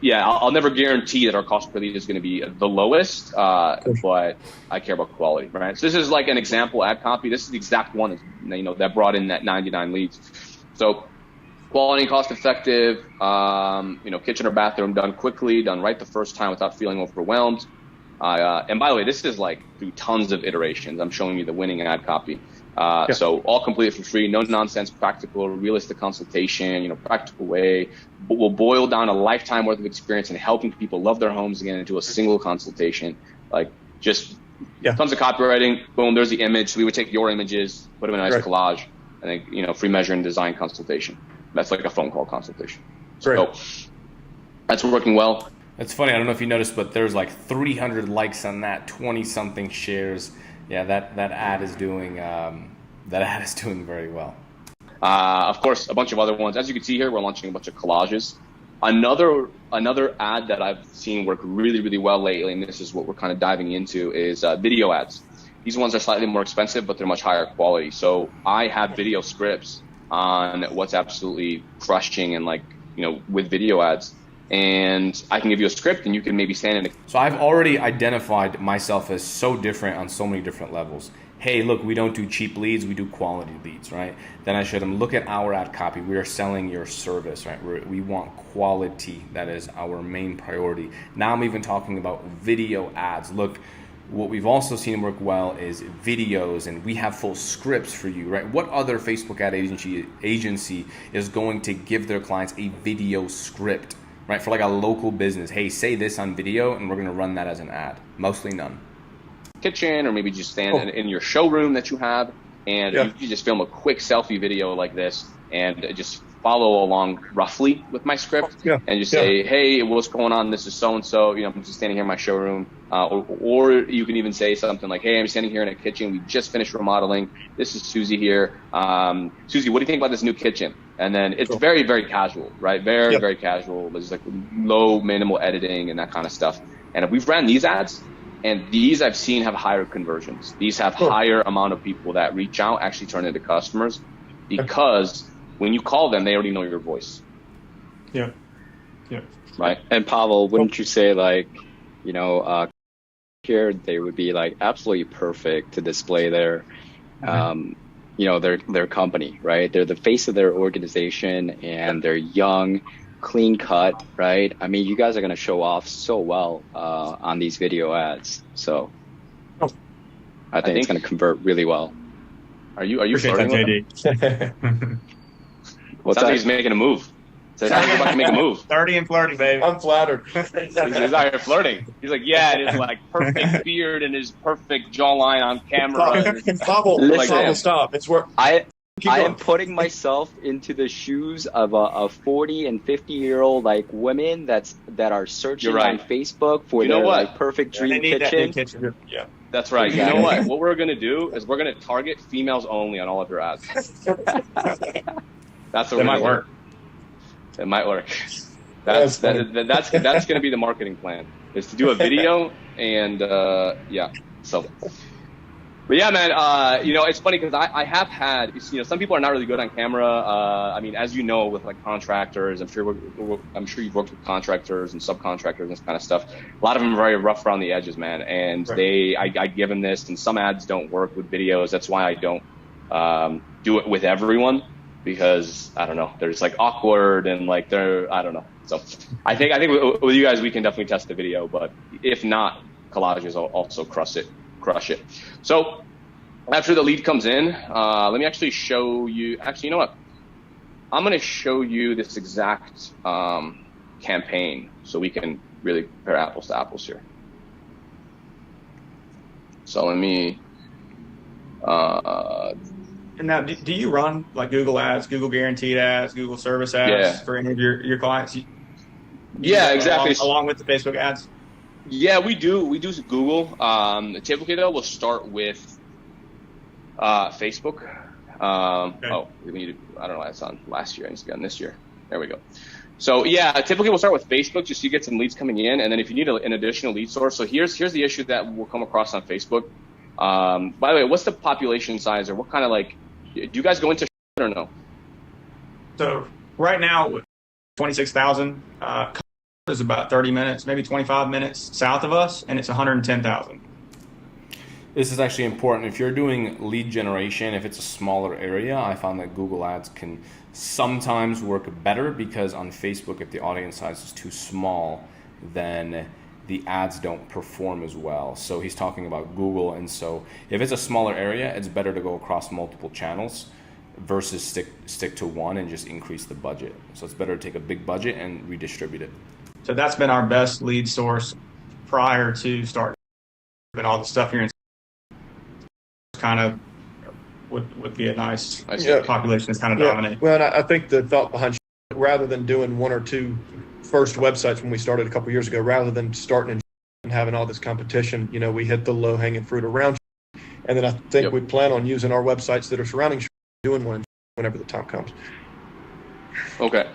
yeah, I'll never guarantee that our cost per lead is going to be the lowest, but I care about quality, right? So this is like an example ad copy. This is the exact one that brought in that 99 leads. So quality and cost effective, kitchen or bathroom done quickly, done right the first time without feeling overwhelmed. And by the way, this is like through tons of iterations. I'm showing you the winning ad copy. So all completed for free, no nonsense, practical, realistic consultation, practical way. But we'll boil down a lifetime worth of experience in helping people love their homes again into a single consultation. Like just tons of copywriting. Boom, there's the image. So we would take your images, put them in a nice collage, and then, free measure and design consultation. That's like a phone call consultation. So that's working well. It's funny, I don't know if you noticed, but there's like 300 likes on that, 20 something shares. Yeah, that ad is doing very well. Of course, a bunch of other ones. As you can see here, we're launching a bunch of collages. Another ad that I've seen work really, really well lately, and this is what we're kind of diving into, is video ads. These ones are slightly more expensive, but they're much higher quality. So I have video scripts on what's absolutely crushing and with video ads. And I can give you a script and you can maybe stand in it. So I've already identified myself as so different on so many different levels. Hey, look, we don't do cheap leads, we do quality leads, right? Then I showed them, look at our ad copy. We are selling your service, right? We want quality. That is our main priority. Now I'm even talking about video ads. Look, what we've also seen work well is videos, and we have full scripts for you, right? What other Facebook ad agency is going to give their clients a video script? Right, for like a local business, hey, say this on video and we're going to run that as an ad. Mostly none. Kitchen, or maybe just stand in your showroom that you have, and you just film a quick selfie video like this and just follow along roughly with my script and just say, hey, what's going on? This is so-and-so, I'm just standing here in my showroom. Or you can even say something like, hey, I'm standing here in a kitchen. We just finished remodeling. This is Susie here. Susie, what do you think about this new kitchen? And then it's very, very casual, right? Very, very casual. There's like low, minimal editing and that kind of stuff. And if we've ran these ads, and these I've seen have higher conversions. These have higher amount of people that reach out, actually turn into customers, because when you call them, they already know your voice. Yeah. Right. And Pavel, wouldn't you say here they would be like absolutely perfect to display there? their company, right? They're the face of their organization, and they're young, clean cut, right? I mean, you guys are going to show off so well on these video ads. So I think it's going to convert really well. Are you flirting with him? What's that? He's making a move. He's about to make a move. 30 and flirting, baby. I'm flattered. He's out here flirting. He's like, yeah, it is like perfect beard and his perfect jawline on camera. Pavel, stop. It's where I am putting myself into the shoes of a 40 and 50-year-old like women that are searching on Facebook for their like perfect dream kitchen. Yeah. That's right. Exactly. You know what? What we're gonna do is we're gonna target females only on all of your ads. That's what might work. It might work. That's going to be the marketing plan, is to do a video and yeah. So, but yeah, man. It's funny because I have had some people are not really good on camera. I mean, as you know, with like contractors, I'm sure you've worked with contractors and subcontractors and this kind of stuff. A lot of them are very rough around the edges, man. And I give them this, and some ads don't work with videos. That's why I don't do it with everyone. Because I don't know, they're just like awkward and like I don't know. So I think with you guys we can definitely test the video, but if not, collages will also crush it. So after the lead comes in, let me actually show you. Actually, you know what? I'm gonna show you this exact campaign so we can really compare apples to apples here. So let me. And now, do you run like Google Ads, Google Guaranteed Ads, Google Service Ads for any of your clients? Yeah, exactly. Along with the Facebook ads? Yeah, we do. We do Google. Typically, though, we'll start with Facebook. Oh, we need to, I don't know. That's on last year. I need to be on this year. There we go. So yeah, typically we'll start with Facebook just so you get some leads coming in, and then if you need an additional lead source. So here's the issue that we'll come across on Facebook. By the way, what's the population size, or what kind of like? Do you guys go into or no? So right now, 26,000 is about 30 minutes, maybe 25 minutes south of us, and it's 110,000. This is actually important. If you're doing lead generation, if it's a smaller area, I found that Google Ads can sometimes work better, because on Facebook, if the audience size is too small, then the ads don't perform as well. So he's talking about Google, and so if it's a smaller area, it's better to go across multiple channels versus stick to one and just increase the budget. So it's better to take a big budget and redistribute it. So that's been our best lead source prior to starting, and all the stuff here in kind of would be a nice population that's kind of dominate. Well, and I think the thought behind rather than doing one or two first websites when we started a couple years ago, rather than starting and having all this competition, we hit the low hanging fruit around, and then I think we plan on using our websites that are surrounding doing one whenever the time comes. Okay,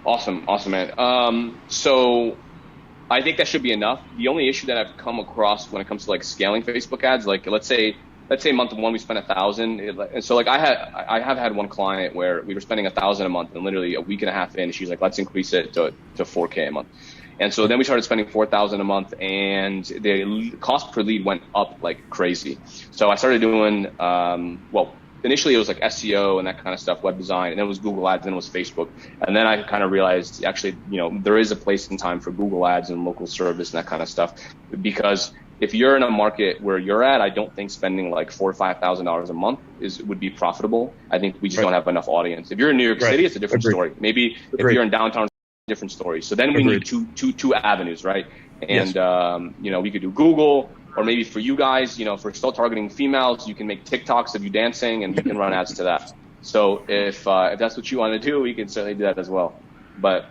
awesome, man. So I think that should be enough. The only issue that I've come across when it comes to like scaling Facebook ads, like let's say month one we spent 1,000, and so like I have had one client where we were spending 1,000 a month, and literally a week and a half in, she's like, let's increase it to 4K a month. And so then we started spending 4,000 a month, and the cost per lead went up like crazy. So I started doing initially it was like SEO and that kind of stuff, web design, and then it was Google Ads, and then it was Facebook. And then I kind of realized actually, there is a place and time for Google Ads and local service and that kind of stuff, because if you're in a market where you're at, I don't think spending like $4,000 or $5,000 a month would be profitable. I think we just don't have enough audience. If you're in New York City, it's a different story. Maybe if you're in downtown, different story. So then we need two avenues, right? And we could do Google, or maybe for you guys, if we're still targeting females, you can make TikToks of you dancing, and you can run ads to that. So if that's what you want to do, we can certainly do that as well. But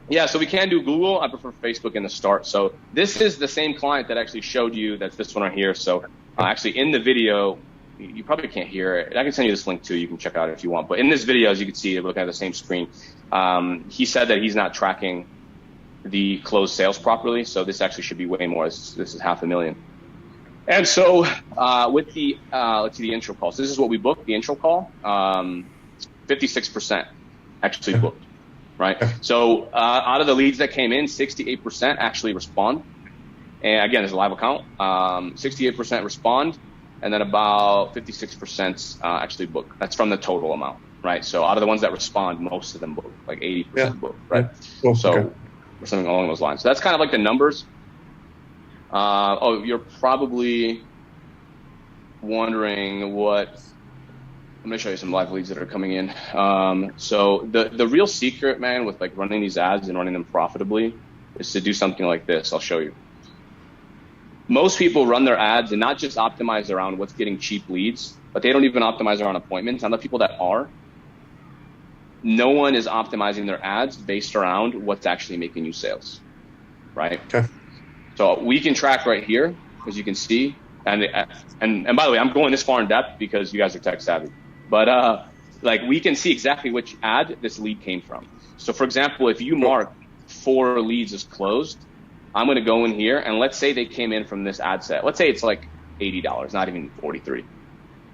yeah, so we can do Google. I prefer Facebook in the start. So this is the same client that actually showed you. That's this one right here. So actually in the video, you probably can't hear it. I can send you this link too. You can check out if you want. But in this video, as you can see, we're looking at the same screen. He said that he's not tracking the closed sales properly. So this actually should be way more. This is $500,000. And so with the, let's see, the intro call. So this is what we booked, the intro call. 56% actually booked. Right. So out of the leads that came in, 68% actually respond. And again, it's a live account. 68% respond. and then about 56% actually book. That's from the total amount, right? So out of the ones that respond, most of them book, like 80% book, right? Cool. So Okay. or something along those lines. So that's kind of like the numbers. You're probably wondering what. I'm gonna show you some live leads that are coming in. So the real secret, man, with like running these ads and running them profitably is to do something like this. I'll show you. Most people run their ads and not just optimize around what's getting cheap leads, but they don't even optimize around appointments. And the people that are, no one is optimizing their ads based around what's actually making you sales, right? Okay. So we can track right here, as you can see. And by the way, I'm going this far in depth because you guys are tech savvy. But like we can see exactly which ad this lead came from. So for example, if you mark 4 leads as closed, I'm going to go in here and let's say they came in from this ad set. Let's say it's like $80, not even 43.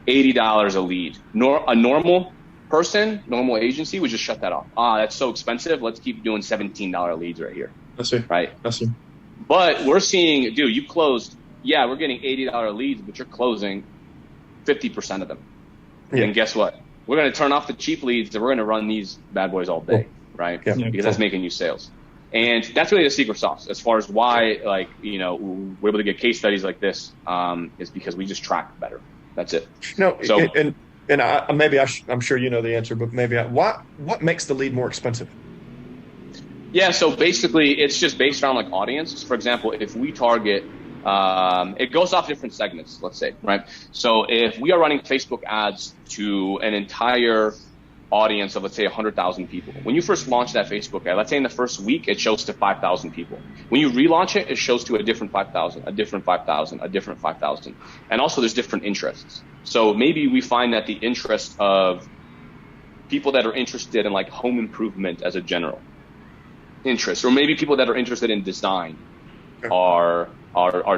$80 a lead. A normal person, normal agency would just shut that off. That's so expensive. Let's keep doing $17 leads right here. I see. Right. I see. But we're seeing, dude, you closed. Yeah, we're getting $80 leads, but you're closing 50% of them. Yeah. And guess what? We're going to turn off the cheap leads and we're going to run these bad boys all day, right? Yeah. Because that's making you sales. And that's really the secret sauce as far as why, like, you know, we're able to get case studies like this is because we just track better. That's it. No, so, I'm sure you know the answer, but what makes the lead more expensive? Yeah, so basically it's just based around like audience. For example, if we target, it goes off different segments, let's say, right? So if we are running Facebook ads to an entire audience of, let's say, 100,000 people. When you first launch that Facebook ad, let's say in the first week, it shows to 5,000 people. When you relaunch it, it shows to a different 5,000, a different 5,000, a different 5,000. And also there's different interests. So maybe we find that the interest of people that are interested in like home improvement as a general interest, or maybe people that are interested in design are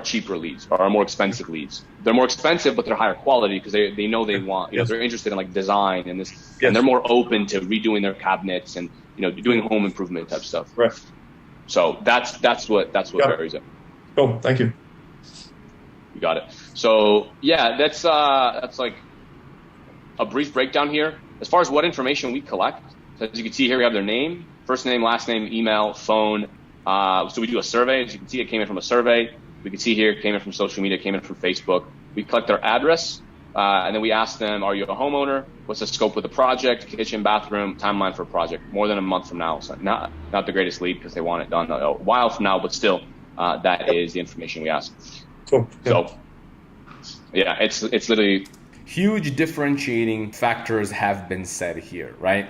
cheaper leads, or are more expensive leads. They're more expensive, but they're higher quality because they know they want, you know, they're interested in like design and this, and they're more open to redoing their cabinets and, you know, doing home improvement type stuff. Right. So that's what varies it. Cool. Thank you. You got it. So yeah, that's like a brief breakdown here. As far as what information we collect, so as you can see here, we have their name, first name, last name, email, phone. So we do a survey. As you can see, it came in from a survey. We can see here, it came in from social media, it came in from Facebook. We collect their address, and then we ask them, are you a homeowner? What's the scope of the project, kitchen, bathroom, timeline for a project? More than a month from now. So not the greatest lead because they want it done a while from now, but still, that is the information we ask. Cool. Yeah. So, yeah, it's literally... Huge differentiating factors have been said here, right?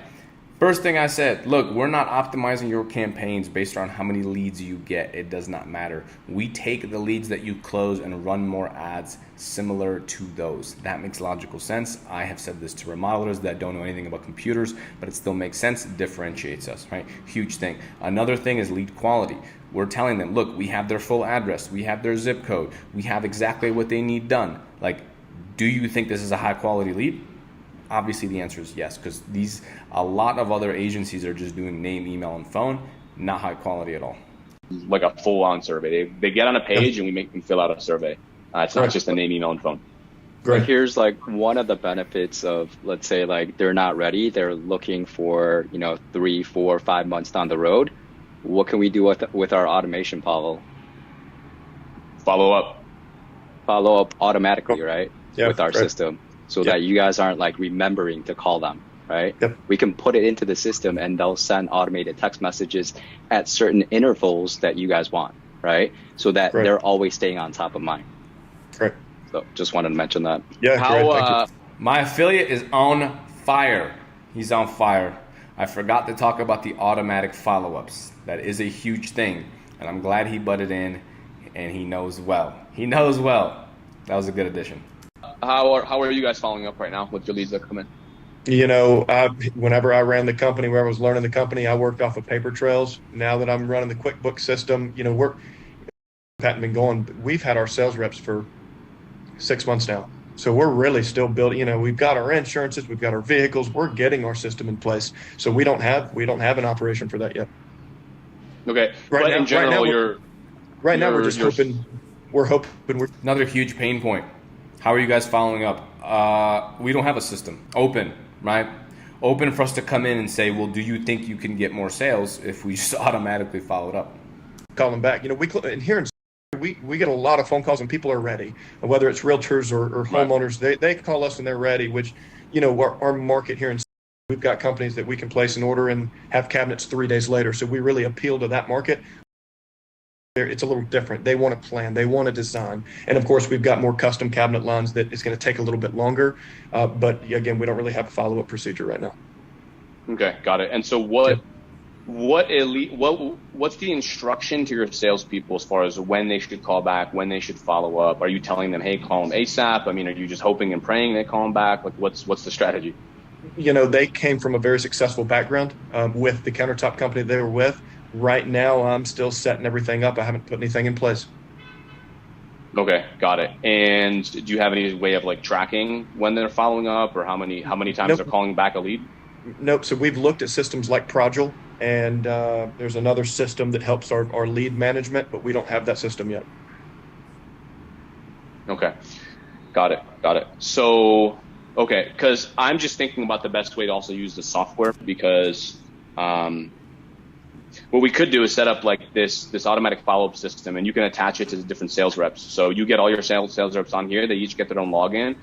First thing I said, look, we're not optimizing your campaigns based on how many leads you get. It does not matter. We take the leads that you close and run more ads similar to those. That makes logical sense. I have said this to remodelers that don't know anything about computers, but it still makes sense. It differentiates us, right? Huge thing. Another thing is lead quality. We're telling them, look, we have their full address. We have their zip code. We have exactly what they need done. Like, do you think this is a high quality lead? Obviously the answer is yes, because a lot of other agencies are just doing name, email, and phone, not high quality at all. Like a full-on survey. They get on a page and we make them fill out a survey. It's not just a name, email, and phone. Great. Here's like one of the benefits of, let's say, like they're not ready. They're looking for, 3, 4, 5 months down the road. What can we do with our automation, Pavel? Follow up automatically, right? Yeah, with our system. So that you guys aren't like remembering to call them, right? Yep. We can put it into the system and they'll send automated text messages at certain intervals that you guys want, right? So that they're always staying on top of mind. Correct. So just wanted to mention that. Yeah, Thank you. My affiliate is on fire. He's on fire. I forgot to talk about the automatic follow-ups. That is a huge thing. And I'm glad he butted in and he knows well. He knows well. That was a good addition. How are you guys following up right now with your leads that come in? Whenever I ran the company, where I was learning the company, I worked off of paper trails. Now that I'm running the QuickBooks system, hadn't been going. We've had our sales reps for 6 months now. So we're really still building, we've got our insurances, we've got our vehicles, we're getting our system in place. So we don't have an operation for that yet. Okay. But in general, we're hoping another huge pain point. How are you guys following up? We don't have a system. Open, right? Open for us to come in and say, well, do you think you can get more sales if we just automatically follow it up? Call them back. You know, and here in we get a lot of phone calls when people are ready, whether it's realtors or homeowners. They call us and they're ready, which, you know, our market here in we've got companies that we can place an order and have cabinets 3 days later. So we really appeal to that market. It's a little different. They want to plan, they want to design. And of course, we've got more custom cabinet lines that is going to take a little bit longer. But again, we don't really have a follow-up procedure right now. Okay, got it. And so what's the instruction to your salespeople as far as when they should call back, when they should follow up? Are you telling them, hey, call them ASAP? I mean, are you just hoping and praying they call them back? Like, what's the strategy? You know, they came from a very successful background with the countertop company they were with. Right now, I'm still setting everything up. I haven't put anything in place. Okay, got it. And do you have any way of like tracking when they're following up, or how many times they're calling back a lead? Nope. So we've looked at systems like Progil, and there's another system that helps our lead management, but we don't have that system yet. Okay, got it. So, okay, because I'm just thinking about the best way to also use the software, because what we could do is set up like this automatic follow-up system, and you can attach it to the different sales reps. So you get all your sales reps on here. They each get their own login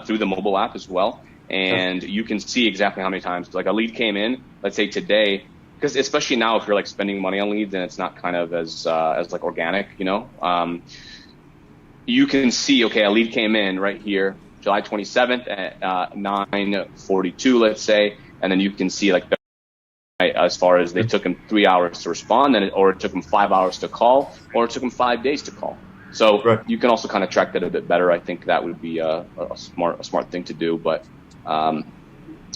through the mobile app as well. And you can see exactly how many times, like a lead came in, let's say today, because especially now if you're like spending money on leads and it's not kind of as like organic, you know, you can see, okay, a lead came in right here, July 27th at 9:42, let's say, and then you can see like as far as they took them 3 hours to respond, or it took them 5 hours to call, or it took them 5 days to call. So you can also kind of track that a bit better. I think that would be a smart thing to do, but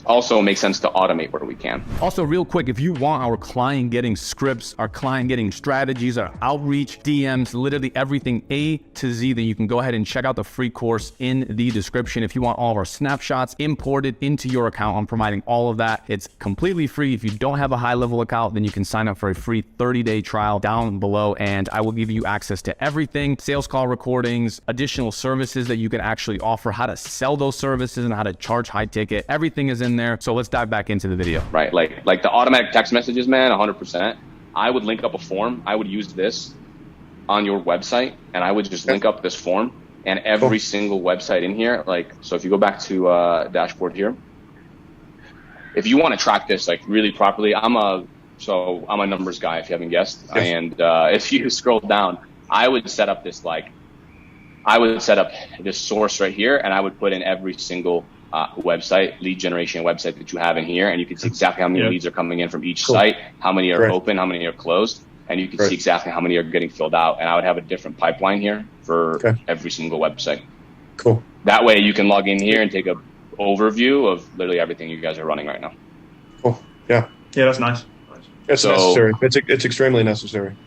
also makes sense to automate where we can. Also, real quick, if you want our client getting scripts, our client getting strategies, our outreach, DMs, literally everything A to Z, then you can go ahead and check out the free course in the description. If you want all of our snapshots imported into your account, I'm providing all of that. It's completely free. If you don't have a high-level account, then you can sign up for a free 30-day trial down below, and I will give you access to everything, sales call recordings, additional services that you can actually offer, how to sell those services and how to charge high ticket. Everything is in there. So let's dive back into the video. Right, like the automatic text messages, man, 100%. I would link up a form. I would use this on your website, and I would just link up this form, and every single website in here, like, so if you go back to dashboard here, if you want to track this like really properly, I'm a numbers guy, if you haven't guessed. And if you scroll down, I would set up this source right here, and I would put in every single website, lead generation website that you have in here, and you can see exactly how many leads are coming in from each site, how many are open, how many are closed, and you can see exactly how many are getting filled out. And I would have a different pipeline here for every single website. Cool. That way you can log in here and take a overview of literally everything you guys are running right now. Cool. Yeah, that's nice. It's necessary. It's extremely necessary.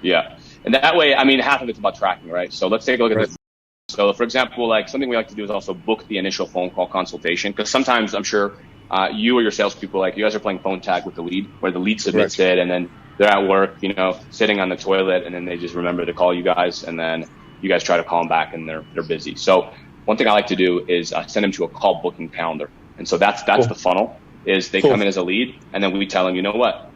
Yeah, and that way, I mean, half of it's about tracking, right? So let's take a look at this. So, for example, like something we like to do is also book the initial phone call consultation, because sometimes I'm sure you or your salespeople, like you guys are playing phone tag with the lead, where the lead submits it, and then they're at work, you know, sitting on the toilet, and then they just remember to call you guys, and then you guys try to call them back, and they're busy. So, one thing I like to do is send them to a call booking calendar, and so that's the funnel. Is they come in as a lead, and then we tell them, you know what,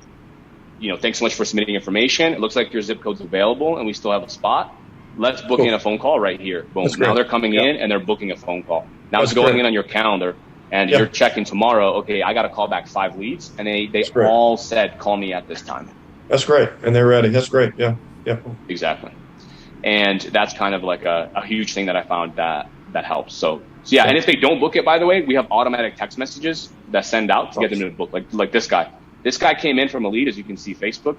thanks so much for submitting information. It looks like your zip code's available, and we still have a spot. Let's book in a phone call right here. Boom. Now they're coming in and they're booking a phone call. Now it's going in on your calendar, and you're checking tomorrow. Okay, I got to call back 5 leads, and they all said, call me at this time. That's great. And they're ready. That's great. Yeah. Exactly. And that's kind of like a huge thing that I found that helps. So yeah. And if they don't book it, by the way, we have automatic text messages that send out to get them to book. Like this guy. This guy came in from a lead, as you can see, Facebook.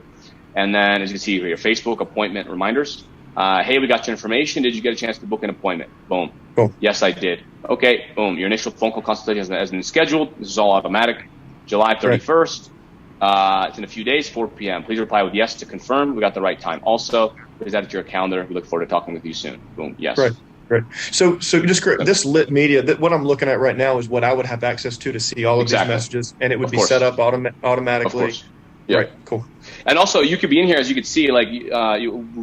And then as you can see here, Facebook appointment reminders. Hey, we got your information. Did you get a chance to book an appointment? Boom. Cool. Yes, I did. Okay, boom. Your initial phone call consultation has been scheduled. This is all automatic. July 31st. It's in a few days, 4 p.m. Please reply with yes to confirm. We got the right time. Also, please add it to your calendar. We look forward to talking with you soon. Boom. Yes. Great. So just this lit media, what I'm looking at right now is what I would have access to see all of these messages, and it would be set up automatically. Of course. Yeah. Right. Cool. And also, you could be in here, as you can see, like,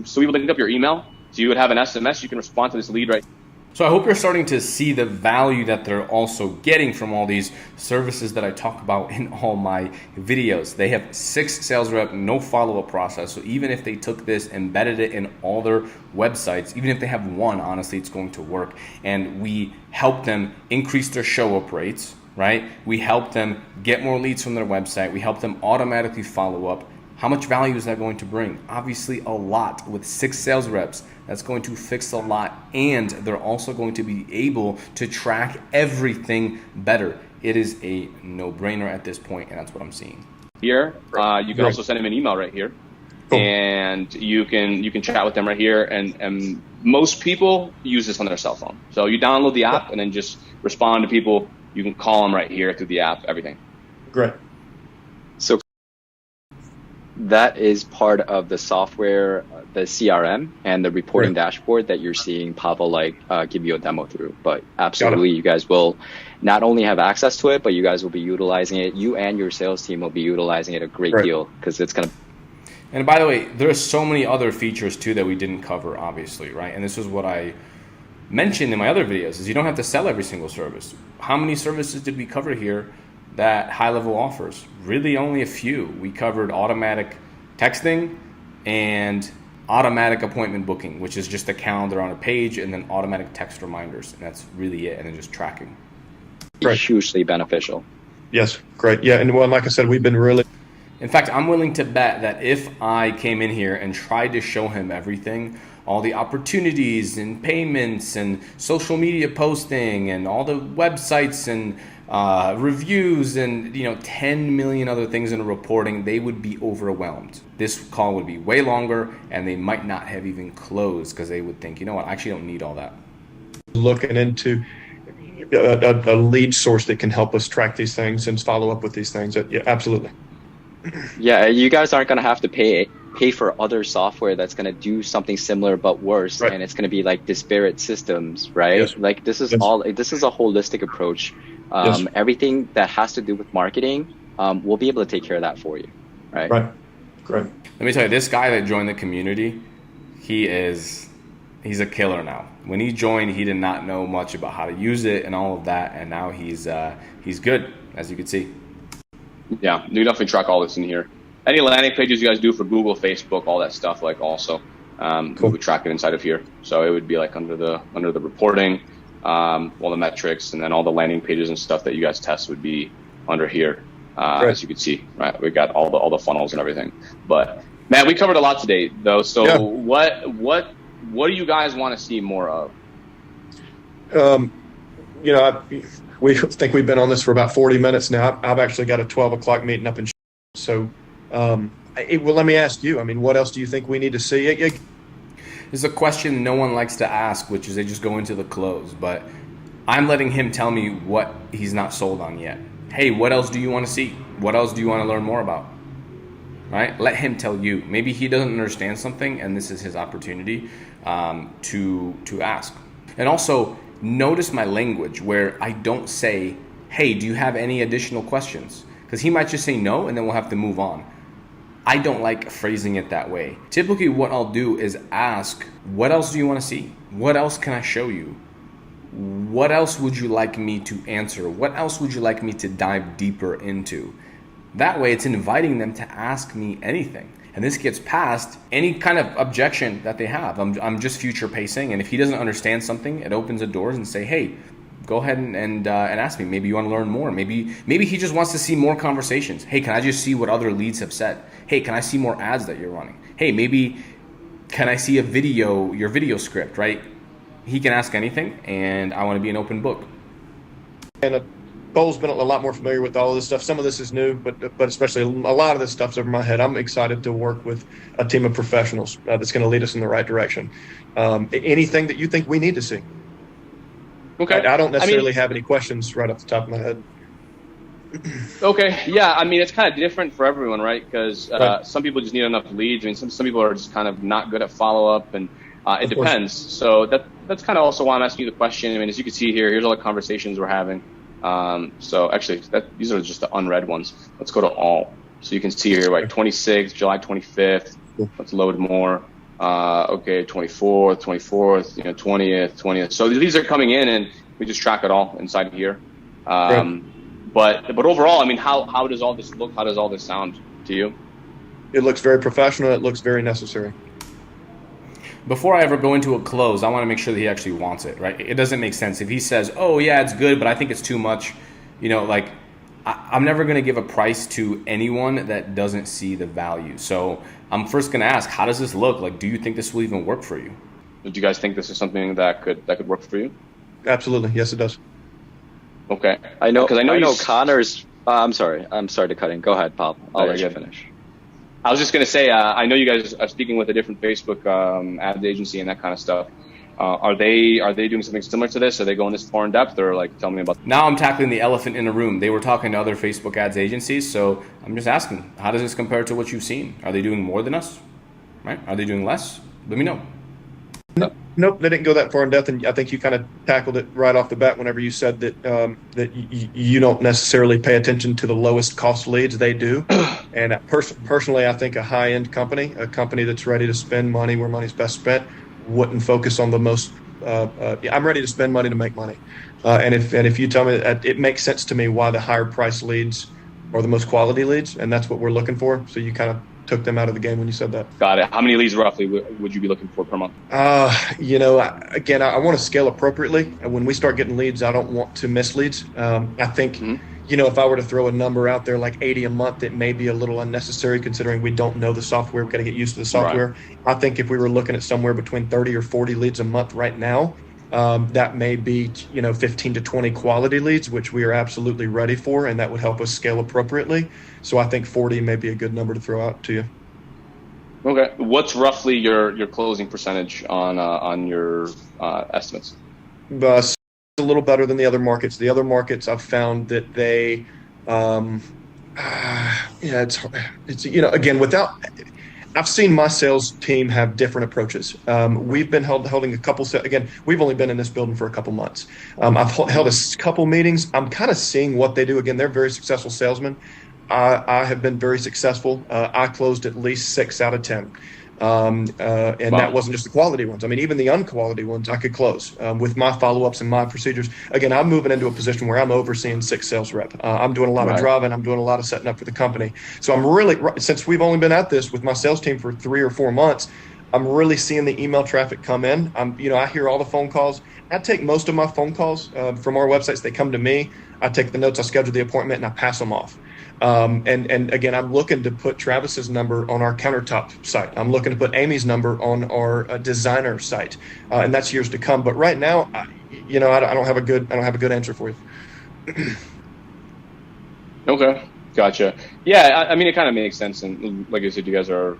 so we would link up your email. So you would have an SMS. You can respond to this lead right So I hope you're starting to see the value that they're also getting from all these services that I talk about in all my videos. They have 6 sales rep, no follow-up process. So even if they took this, embedded it in all their websites, even if they have one, honestly, it's going to work. And we help them increase their show-up rates, right? We help them get more leads from their website. We help them automatically follow up. How much value is that going to bring? Obviously a lot. With 6 sales reps, that's going to fix a lot, and they're also going to be able to track everything better. It is a no-brainer at this point, and that's what I'm seeing. Here, you can also send them an email right here, and you can chat with them right here. And most people use this on their cell phone. So you download the app and then just respond to people. You can call them right here through the app. Everything. Great. So that is part of the software, the CRM and the reporting dashboard that you're seeing Pavel give you a demo through. But absolutely, you guys will not only have access to it, but you guys will be utilizing it. You and your sales team will be utilizing it a great deal, because it's going to. And by the way, there's so many other features too that we didn't cover, obviously, right? And this is what I mentioned in my other videos, is you don't have to sell every single service. How many services did we cover here that HighLevel offers? Really only a few. We covered automatic texting and automatic appointment booking, which is just a calendar on a page, and then automatic text reminders, and that's really it, and then just tracking. Hugely beneficial. Yes, great. Yeah, and well, like I said, we've been really... In fact, I'm willing to bet that if I came in here and tried to show him everything, all the opportunities and payments and social media posting and all the websites and reviews and 10 million other things in reporting, they would be overwhelmed. This call would be way longer, and they might not have even closed because they would think, you know what, I actually don't need all that. Looking into a lead source that can help us track these things and follow up with these things. Yeah, absolutely. Yeah, you guys aren't going to have to pay for other software that's going to do something similar but worse, and it's going to be like disparate systems, right? Yes. Like this is this is a holistic approach. Everything that has to do with marketing, we'll be able to take care of that for you, right? Right. Great. Let me tell you, this guy that joined the community, he's a killer now. When he joined, he did not know much about how to use it and all of that, and now he's good, as you can see. Yeah, you definitely track all this in here. Any landing pages you guys do for Google, Facebook, all that stuff, also, we would track it inside of here. So it would be like under the reporting, all the metrics, and then all the landing pages and stuff that you guys test would be under here, as you can see. Right, we got all the funnels and everything. But man, we covered a lot today, though. So what do you guys want to see more of? We think we've been on this for about 40 minutes now. I've actually got a 12 o'clock meeting up in. So, well, let me ask you. I mean, what else do you think we need to see? There's a question no one likes to ask, which is they just go into the close. But I'm letting him tell me what he's not sold on yet. Hey, what else do you want to see? What else do you want to learn more about? Right? Let him tell you. Maybe he doesn't understand something, and this is his opportunity to ask. And also, notice my language where I don't say, hey, do you have any additional questions? Because he might just say no, and then we'll have to move on. I don't like phrasing it that way. Typically what I'll do is ask, what else do you want to see? What else can I show you? What else would you like me to answer? What else would you like me to dive deeper into? That way it's inviting them to ask me anything. And this gets past any kind of objection that they have. I'm just future pacing, and if he doesn't understand something, it opens the doors and say, hey, go ahead and ask me. Maybe you want to learn more. Maybe he just wants to see more conversations. Hey, can I just see what other leads have said? Hey, can I see more ads that you're running? Hey, maybe can I see your video script, right? He can ask anything, and I want to be an open book. And Bo's been a lot more familiar with all of this stuff. Some of this is new, but especially a lot of this stuff's over my head. I'm excited to work with a team of professionals that's going to lead us in the right direction. Anything that you think we need to see? Okay. I don't necessarily have any questions right off the top of my head. Okay. Yeah. I mean, it's kind of different for everyone, right? Because some people just need enough leads. I mean, some people are just kind of not good at follow up, and it depends. So that's kind of also why I'm asking you the question. I mean, as you can see here, here's all the conversations we're having. So actually, these are just the unread ones. Let's go to all. So you can see here, right? 26, July 25th. Let's load more. Okay, 24th, 24th, 20th. So these are coming in, and we just track it all inside here. But overall, I mean, how does all this look? How does all this sound to you? It looks very professional. It looks very necessary. Before I ever go into a close, I want to make sure that he actually wants it, right? It doesn't make sense if he says, "Oh yeah, it's good, but I think it's too much." I'm never going to give a price to anyone that doesn't see the value. So I'm first going to ask, how does this look? Like, do you think this will even work for you? Do you guys think this is something that could work for you? Absolutely, yes, it does. Okay, I know Connor's. I'm sorry to cut in. Go ahead, Pop. I'll let you finish. I was just going to say, I know you guys are speaking with a different Facebook ad agency and that kind of stuff. Are they doing something similar to this? Are they going this far in depth, or like tell me about? Now I'm tackling the elephant in the room. They were talking to other Facebook ads agencies, so I'm just asking, how does this compare to what you've seen? Are they doing more than us? Right? Are they doing less? Let me know. Nope, they didn't go that far in depth, and I think you kind of tackled it right off the bat whenever you said that you don't necessarily pay attention to the lowest cost leads. They do, and personally, I think a high-end company, a company that's ready to spend money where money's best spent, wouldn't focus on the most. I'm ready to spend money to make money, and if you tell me that, it makes sense to me why the higher price leads are the most quality leads, and that's what we're looking for. So you kind of took them out of the game when you said that. Got it. How many leads roughly would you be looking for per month? Again, I want to scale appropriately. When we start getting leads, I don't want to miss leads. I think, if I were to throw a number out there like 80 a month, it may be a little unnecessary considering we don't know the software. We've got to get used to the software. Right. I think if we were looking at somewhere between 30 or 40 leads a month right now, that may be 15 to 20 quality leads, which we are absolutely ready for, and that would help us scale appropriately. So I think 40 may be a good number to throw out to you. Okay, what's roughly your closing percentage on your estimates? It's a little better than the other markets. The other markets, I've found that they, it's again, without. I've seen my sales team have different approaches. We've been holding a couple. Again, we've only been in this building for a couple months. I've held a couple meetings. I'm kind of seeing what they do. Again, they're very successful salesmen. I have been very successful. I closed at least 6 out of 10. That wasn't just the quality ones. I mean, even the unquality ones I could close with my follow-ups and my procedures. Again, I'm moving into a position where I'm overseeing 6 sales rep. I'm doing a lot of driving. I'm doing a lot of setting up for the company. So I'm really, since we've only been at this with my sales team for 3 or 4 months, I'm really seeing the email traffic come in. I hear all the phone calls. I take most of my phone calls from our websites. They come to me. I take the notes. I schedule the appointment, and I pass them off. And again, I'm looking to put Travis's number on our countertop site. I'm looking to put Amy's number on our designer site, and that's years to come. But right now, I don't have a good answer for you. Okay, gotcha. Yeah, I mean, it kind of makes sense, and like I said, you guys are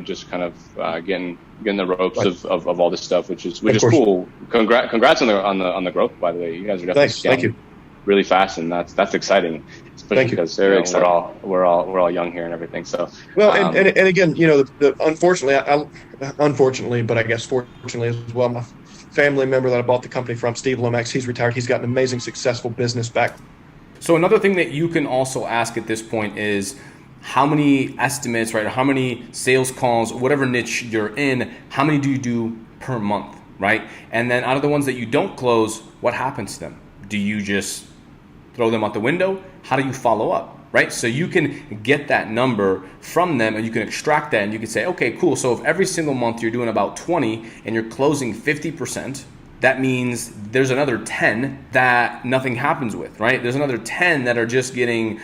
just kind of getting the ropes of all this stuff, which is cool. Congrats on the growth, by the way. You guys are definitely thank you. Really fast, and that's exciting, especially because we're all young here and everything. So and again, unfortunately, but I guess fortunately as well, my family member that I bought the company from, Steve Lomax, he's retired. He's got an amazing, successful business back. So another thing that you can also ask at this point is how many estimates, right? Or how many sales calls, whatever niche you're in, how many do you do per month, right? And then out of the ones that you don't close, what happens to them? Do you just throw them out the window? How do you follow up, right? So you can get that number from them and you can extract that and you can say, okay, cool. So if every single month you're doing about 20 and you're closing 50%, that means there's another 10 that nothing happens with, right? There's another 10 that are just getting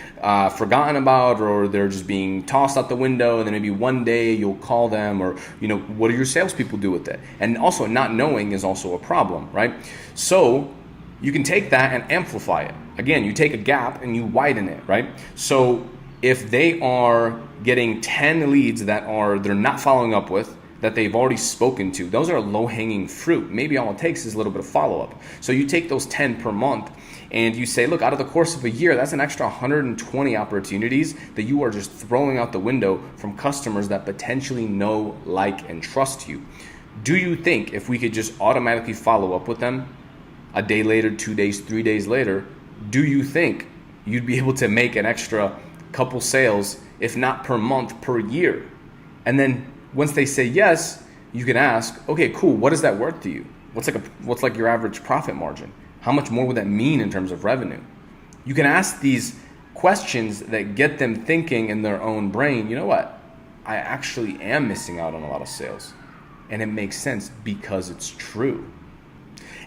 forgotten about, or they're just being tossed out the window, and then maybe one day you'll call them, or what do your salespeople do with it? And also not knowing is also a problem, right? So you can take that and amplify it. Again, you take a gap and you widen it, right? So if they are getting 10 leads that they're not following up with, that they've already spoken to, those are low-hanging fruit. Maybe all it takes is a little bit of follow-up. So you take those 10 per month and you say, look, out of the course of a year, that's an extra 120 opportunities that you are just throwing out the window from customers that potentially know, like, and trust you. Do you think if we could just automatically follow up with them a day later, 2 days, 3 days later, do you think you'd be able to make an extra couple sales, if not per month, per year? And then once they say yes, you can ask, okay, cool, what is that worth to you? What's like your average profit margin? How much more would that mean in terms of revenue? You can ask these questions that get them thinking in their own brain, you know what? I actually am missing out on a lot of sales. And it makes sense because it's true.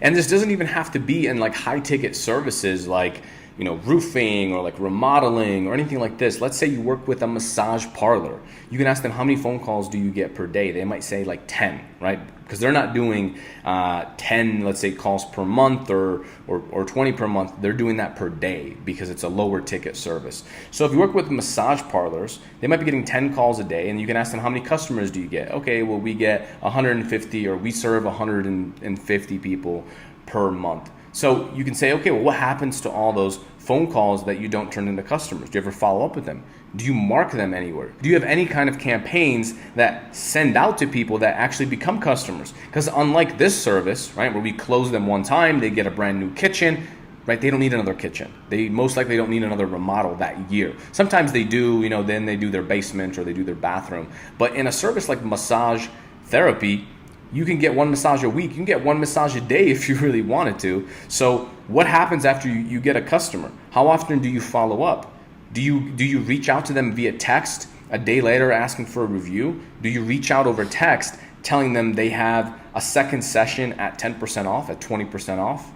And this doesn't even have to be in like high ticket services like, you know, roofing or like remodeling or anything like this. Let's say you work with a massage parlor. You can ask them, how many phone calls do you get per day? They might say like 10, right? Because they're not doing 10, let's say, calls per month or 20 per month. They're doing that per day because it's a lower ticket service. So if you work with massage parlors, they might be getting 10 calls a day, and you can ask them, how many customers do you get? Okay, well, we get 150, or we serve 150 people per month. So you can say, okay, well, what happens to all those phone calls that you don't turn into customers? Do you ever follow up with them? Do you mark them anywhere? Do you have any kind of campaigns that send out to people that actually become customers? Because unlike this service, right, where we close them one time, they get a brand new kitchen, right? They don't need another kitchen. They most likely don't need another remodel that year. Sometimes they do, you know, then they do their basement or they do their bathroom. But in a service like massage therapy, you can get one massage a week. You can get one massage a day if you really wanted to. So what happens after you get a customer? How often do you follow up? Do you reach out to them via text a day later asking for a review? Do you reach out over text telling them they have a second session at 10% off, at 20% off?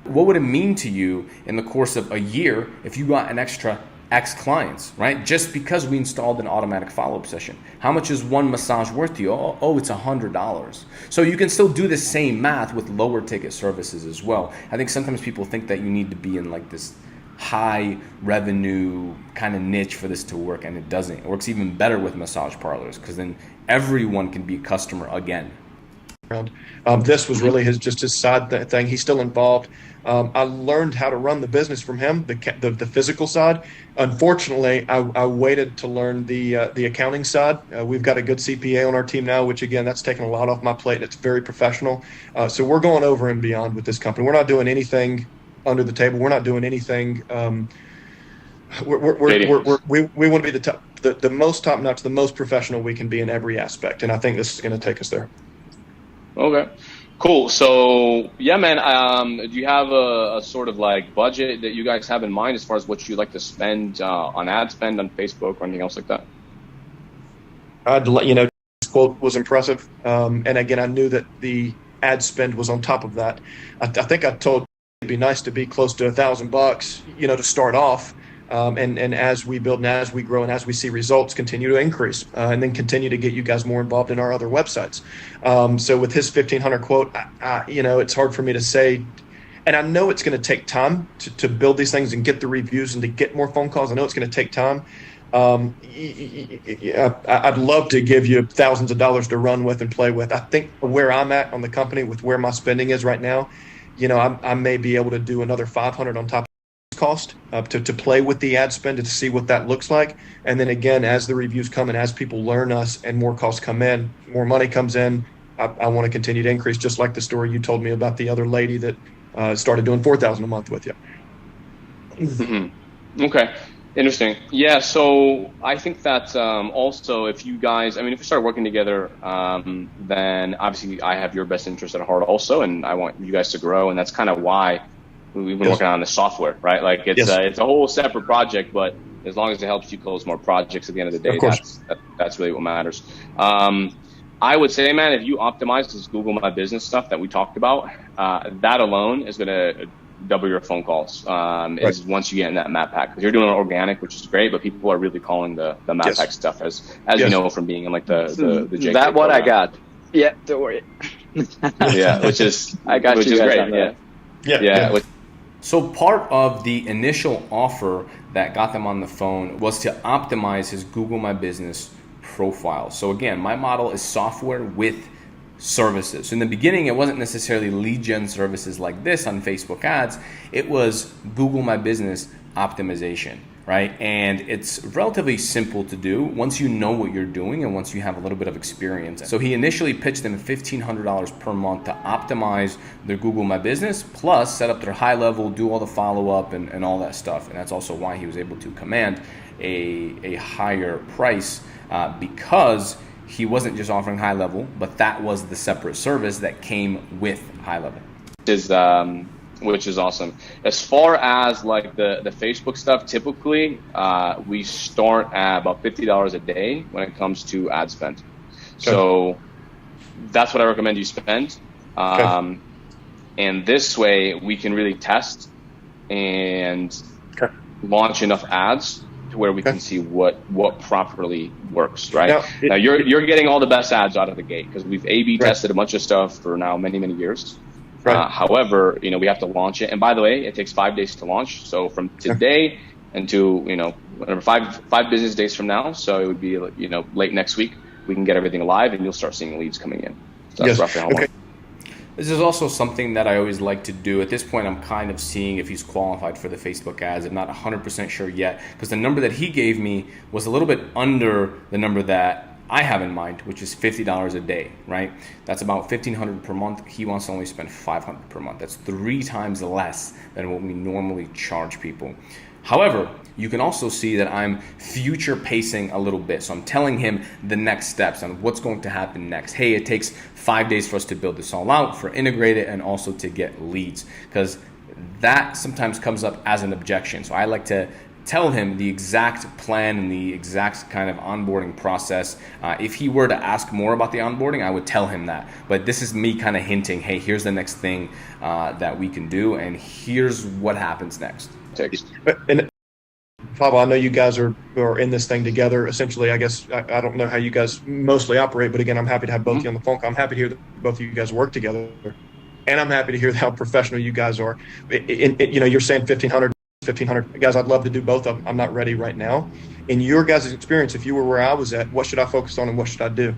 What would it mean to you in the course of a year if you got an extra X clients, right? Just because we installed an automatic follow-up session. How much is one massage worth to you? Oh, it's $100. So you can still do the same math with lower ticket services as well. I think sometimes people think that you need to be in like this high revenue kind of niche for this to work, and it doesn't. It works even better with massage parlors because then everyone can be a customer again. This was really his side thing. He's still involved. I learned how to run the business from him, the physical side. Unfortunately, I waited to learn the accounting side. We've got a good CPA on our team now, which again, that's taken a lot off my plate. It's very professional. So we're going over and beyond with this company. We're not doing anything under the table. We're not doing anything. We want to be the most top notch, the most professional we can be in every aspect. And I think this is going to take us there. Okay, cool. So yeah, man, do you have a sort of like budget that you guys have in mind as far as what you like to spend on ad spend on Facebook or anything else like that? I'd let you know, this quote was impressive. And again, I knew that the ad spend was on top of that. I think I told it'd be nice to be close to $1,000, you know, to start off. And as we build and as we grow and as we see results continue to increase, and then continue to get you guys more involved in our other websites. So with his 1,500 quote, you know, it's hard for me to say, and I know it's going to take time to build these things and get the reviews and to get more phone calls. I know it's going to take time. I'd love to give you thousands of dollars to run with and play with. I think where I'm at on the company with where my spending is right now, you know, I may be able to do another 500 on top cost to play with the ad spend and to see what that looks like. And then again, as the reviews come and as people learn us and more costs come in, more money comes in, I want to continue to increase, just like the story you told me about the other lady that started doing $4,000 a month with you. Mm-hmm. Okay, interesting. Yeah, so I think that also if you guys, I mean, if we start working together, then obviously I have your best interest at heart also, and I want you guys to grow, and that's kind of why we've been working on the software, right? Like it's a whole separate project, but as long as it helps you close more projects at the end of the day, that's really what matters. I would say, man, if you optimize this Google My Business stuff that we talked about, that alone is going to double your phone calls is once you get in that map pack. Because you're doing organic, which is great, but people are really calling the map pack stuff as you know from being in like the JK that one program. I got. Yeah, don't worry. Yeah, which is I got which you is guys great. on that. Yeah. So part of the initial offer that got them on the phone was to optimize his Google My Business profile. So again, my model is software with services. So in the beginning, it wasn't necessarily lead gen services like this on Facebook ads. It was Google My Business optimization, right? And it's relatively simple to do once you know what you're doing and once you have a little bit of experience. So he initially pitched them $1,500 per month to optimize their Google My Business, plus set up their high level, do all the follow-up and all that stuff. And that's also why he was able to command a higher price because he wasn't just offering HighLevel, but that was the separate service that came with HighLevel. Which is awesome. As far as like the Facebook stuff, typically we start at about $50 a day when it comes to ad spend. Okay. So that's what I recommend you spend. Okay. And this way we can really test and launch enough ads to where we can see what properly works, right? Now you're getting all the best ads out of the gate because we've A/B tested a bunch of stuff for now many years. Right. However, we have to launch it. And by the way, it takes 5 days to launch. So from today until, whatever, five business days from now. So it would be, late next week, we can get everything live and you'll start seeing leads coming in. So that's roughly how long. This is also something that I always like to do. At this point, I'm kind of seeing if he's qualified for the Facebook ads. I'm not 100% sure yet because the number that he gave me was a little bit under the number that I have in mind, which is $50 a day, right? That's about $1,500 per month. He wants to only spend $500 per month. That's 3 times less than what we normally charge people. However, you can also see that I'm future pacing a little bit. So I'm telling him the next steps on what's going to happen next. Hey, it takes 5 days for us to build this all out, for integrate it, and also to get leads, because that sometimes comes up as an objection. So I like to tell him the exact plan and the exact kind of onboarding process. If he were to ask more about the onboarding, I would tell him that. But this is me kind of hinting, hey, here's the next thing that we can do, and here's what happens next. And Pablo, I know you guys are in this thing together. Essentially, I guess, I don't know how you guys mostly operate, but again, I'm happy to have both of you on the phone call. I'm happy to hear that both of you guys work together. And I'm happy to hear how professional you guys are. You're saying 1,500 guys. I'd love to do both of them. I'm not ready right now. In your guys' experience, if you were where I was at, what should I focus on and what should I do?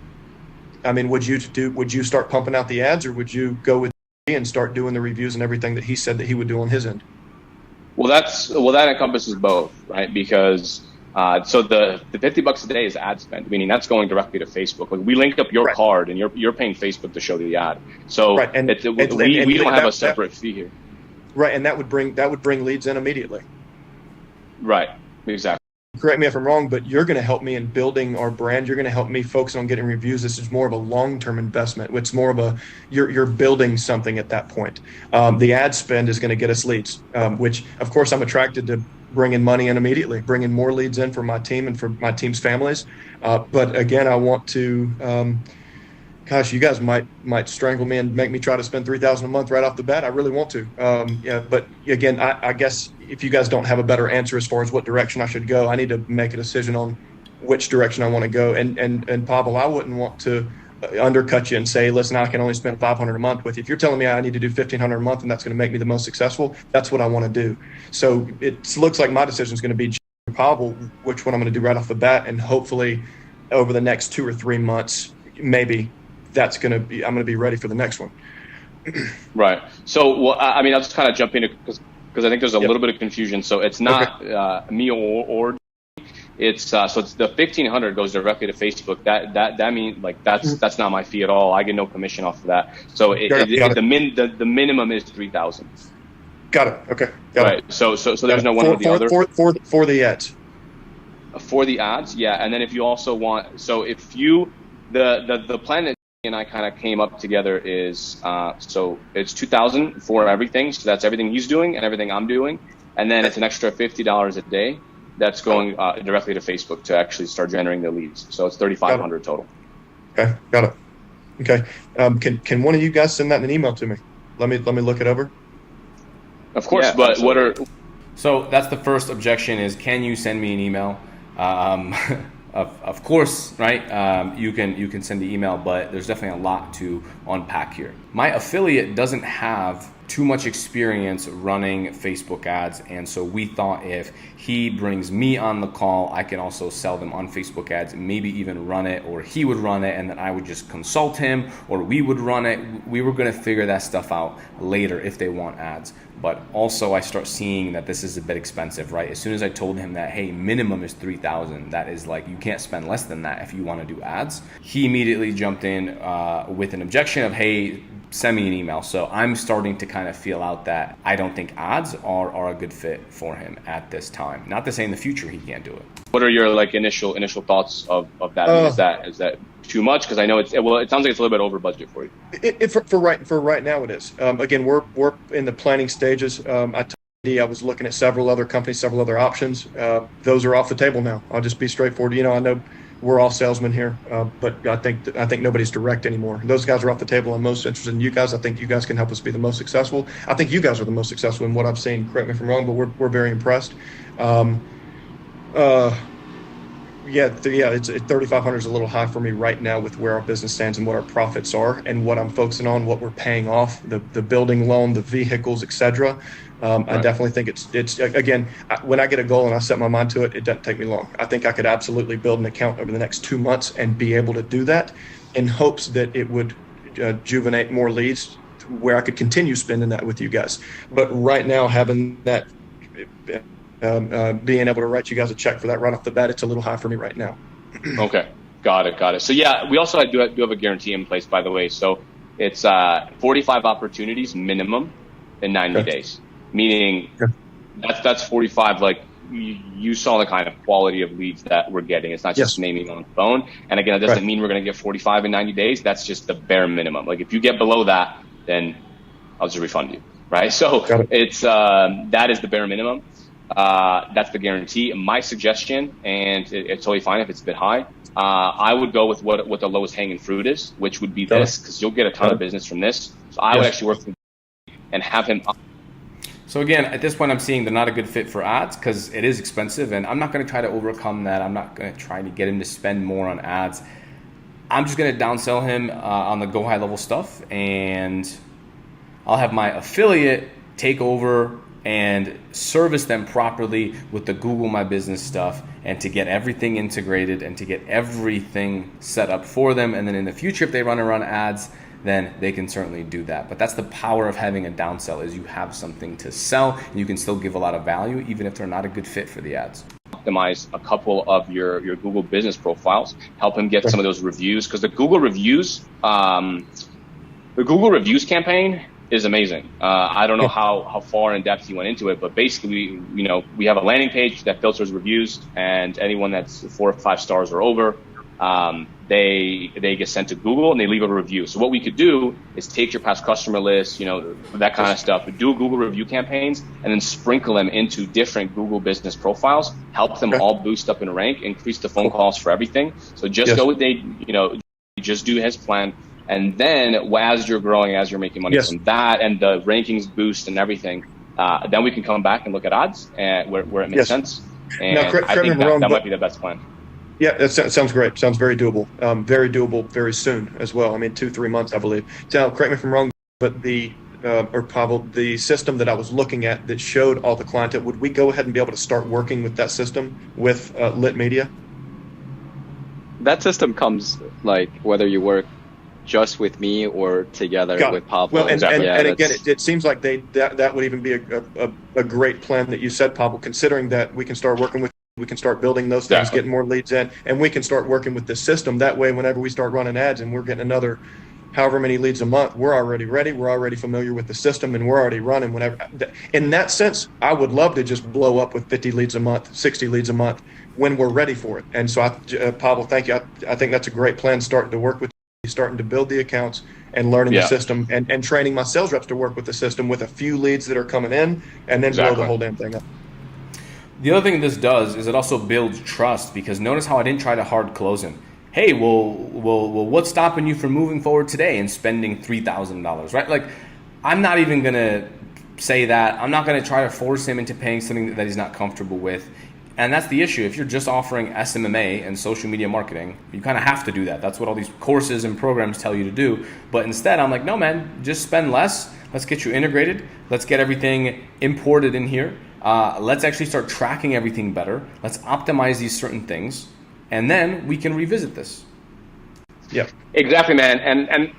I mean, would you start pumping out the ads, or would you go with me and start doing the reviews and everything that he said that he would do on his end? Well, that encompasses both, right? Because so the $50 a day is ad spend, meaning that's going directly to Facebook. Like, we link up your card and you're paying Facebook to show the ad. So we don't have a separate fee here. Right, and that would bring leads in immediately. Right, exactly. Correct me if I'm wrong, but you're going to help me in building our brand. You're going to help me focus on getting reviews. This is more of a long-term investment. It's more of you're building something at that point. The ad spend is going to get us leads, which of course I'm attracted to bringing money in immediately, bringing more leads in for my team and for my team's families. But again, I want to. Gosh, you guys might strangle me and make me try to spend $3,000 a month right off the bat. I really want to. But again, I guess if you guys don't have a better answer as far as what direction I should go, I need to make a decision on which direction I want to go. And Pablo, I wouldn't want to undercut you and say, listen, I can only spend $500 a month with you. If you're telling me I need to do $1,500 a month and that's going to make me the most successful, that's what I want to do. So it looks like my decision is going to be Pablo, which one I'm going to do right off the bat, and hopefully over the next 2 or 3 months, maybe. I'm going to be ready for the next one. Right. So, I'll just kind of jump in because I think there's a little bit of confusion. So it's not me or it's so it's the 1,500 goes directly to Facebook. That means like that's not my fee at all. I get no commission off of that. So the minimum is 3,000. Got it. Okay. Got it. So there's no one or the other for the ads. For the ads, yeah. And then if you also want, so if you the plan that and I kind of came up together is so it's 2,000 for everything. So that's everything he's doing and everything I'm doing, and then it's an extra $50 a day that's going directly to Facebook to actually start generating the leads. So it's 3,500 total. Okay, got it. Okay, can one of you guys send that in an email to me? Let me look it over. Of course, but absolutely. So that's the first objection is, can you send me an email? Of course, right? You can send the email, but there's definitely a lot to unpack here. My affiliate doesn't have too much experience running Facebook ads, and so we thought if he brings me on the call, I can also sell them on Facebook ads, maybe even run it, or he would run it and then I would just consult him, or we would run it. We were going to figure that stuff out later if they want ads. But also I start seeing that this is a bit expensive, right? As soon as I told him that, hey, minimum is 3,000, that is like, you can't spend less than that if you want to do ads, he immediately jumped in with an objection of, hey, send me an email. So I'm starting to kind of feel out that I don't think ads are a good fit for him at this time. Not to say in the future he can't do it. What are your initial thoughts of that? Is that too much? Because I know it sounds like it's a little bit over budget for you. For right now, it is. Again, we're in the planning stages. I was looking at several other companies, several other options. Those are off the table now. I'll just be straightforward. I know we're all salesmen here, but I think nobody's direct anymore. Those guys are off the table. I'm most interested in you guys. I think you guys can help us be the most successful. I think you guys are the most successful in what I've seen. Correct me if I'm wrong, but we're very impressed. It's 3,500 is a little high for me right now with where our business stands and what our profits are and what I'm focusing on, what we're paying off, the building loan, the vehicles, etc. I definitely think it's again, when I get a goal and I set my mind to it, it doesn't take me long. I think I could absolutely build an account over the next 2 months and be able to do that in hopes that it would juvenate more leads where I could continue spending that with you guys. But right now, having that, being able to write you guys a check for that right off the bat, it's a little high for me right now. Okay, got it. So yeah, we also do have a guarantee in place, by the way. So it's 45 opportunities minimum in 90 days. Meaning that's 45, like you saw the kind of quality of leads that we're getting. It's not just naming on the phone. And again, that doesn't mean we're going to get 45 in 90 days. That's just the bare minimum. Like if you get below that, then I'll just refund you, right? So it's that is the bare minimum. That's the guarantee. My suggestion, and it's totally fine if it's a bit high, I would go with what the lowest hanging fruit is, which would be this, because you'll get a ton of business from this. So I would actually work with and have him. So again, at this point, I'm seeing they're not a good fit for ads because it is expensive, and I'm not going to try to overcome that. I'm not going to try to get him to spend more on ads. I'm just going to downsell him on the GoHighLevel stuff, and I'll have my affiliate take over and service them properly with the Google My Business stuff, and to get everything integrated and to get everything set up for them. And then in the future, if they run ads, then they can certainly do that. But that's the power of having a downsell, is you have something to sell and you can still give a lot of value even if they're not a good fit for the ads. Optimize a couple of your Google business profiles, help him get some of those reviews, because the Google reviews campaign is amazing. I don't know how far in depth he went into it, but basically, we have a landing page that filters reviews, and anyone that's 4 or 5 stars or over, they get sent to Google and they leave a review. So what we could do is take your past customer list, that kind of stuff, do Google review campaigns, and then sprinkle them into different Google business profiles, help them all boost up in rank, increase the phone calls for everything. So just go with just do his plan. And then as you're growing, as you're making money from that and the rankings boost and everything, then we can come back and look at odds and where it makes sense. And I think that might be the best plan. Yeah, that sounds great. Sounds very doable. Very doable very soon as well. I mean, 2-3 months, I believe. Now, correct me if I'm wrong, but Pavel, the system that I was looking at that showed all the clientele, would we go ahead and be able to start working with that system with Lit Media? That system comes like whether you work just with me or together with Pablo. Well, and again, it seems like that would even be a great plan that you said, Pablo, considering that we can start working with, we can start building those things, getting more leads in, and we can start working with the system. That way, whenever we start running ads and we're getting another however many leads a month, we're already ready, we're already familiar with the system, and we're already running whenever. In that sense, I would love to just blow up with 50 leads a month, 60 leads a month when we're ready for it. And so, Pablo, thank you. I think that's a great plan, starting to work with, starting to build the accounts and learning the system and training my sales reps to work with the system with a few leads that are coming in, and then blow the whole damn thing up. The other thing this does is it also builds trust, because notice how I didn't try to hard close him. Hey, well, what's stopping you from moving forward today and spending $3,000, right? Like, I'm not even going to say that. I'm not going to try to force him into paying something that he's not comfortable with. And that's the issue. If you're just offering SMMA and social media marketing, you kind of have to do that. That's what all these courses and programs tell you to do. But instead, I'm like, no, man, just spend less. Let's get you integrated. Let's get everything imported in here. Let's actually start tracking everything better. Let's optimize these certain things. And then we can revisit this. Yeah, exactly, man.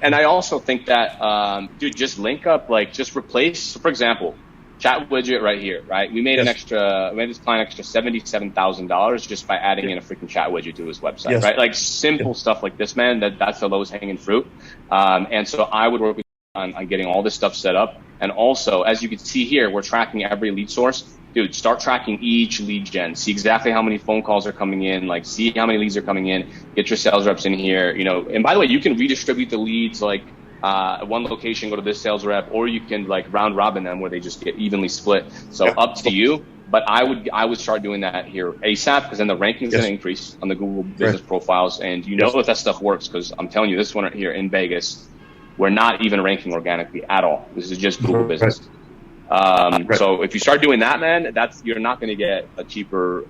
And I also think that, dude, just link up, like just replace, for example, chat widget right here, right? We made this client extra $77,000 just by adding in a freaking chat widget to his website, right? Like simple stuff like this, man, that's the lowest hanging fruit. And so I would work with you on getting all this stuff set up. And also, as you can see here, we're tracking every lead source. dude, start tracking each lead gen. See exactly how many phone calls are coming in, like see how many leads are coming in, get your sales reps in here, you know. And by the way, you can redistribute the leads, like at one location, go to this sales rep, or you can like round robin them where they just get evenly split. So up to you. But I would start doing that here ASAP, because then the ranking is going to increase on the Google business profiles. And you know if that stuff works, because I'm telling you, this one right here in Vegas, we're not even ranking organically at all. This is just Google business. So if you start doing that, man, you're not going to get a cheaper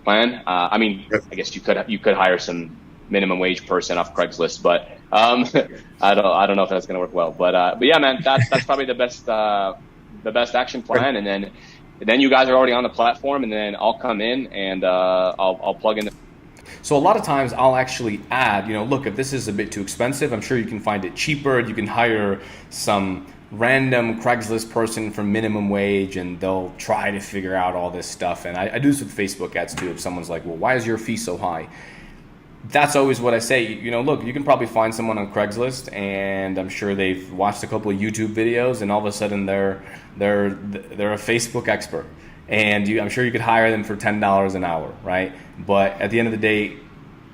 plan. I mean, I guess you could hire some minimum wage person off Craigslist, but I don't know if that's going to work well. But yeah, man, that's probably the best action plan. And then you guys are already on the platform, and then I'll come in and I'll plug in. So a lot of times I'll actually add, you know, look, if this is a bit too expensive, I'm sure you can find it cheaper. You can hire some random Craigslist person for minimum wage, and they'll try to figure out all this stuff. And I do this with Facebook ads too. If someone's like, well, why is your fee so high? That's always what I say. You know, look, you can probably find someone on Craigslist, and I'm sure they've watched a couple of YouTube videos, and all of a sudden they're a Facebook expert, and I'm sure you could hire them for $10 an hour, right? But at the end of the day,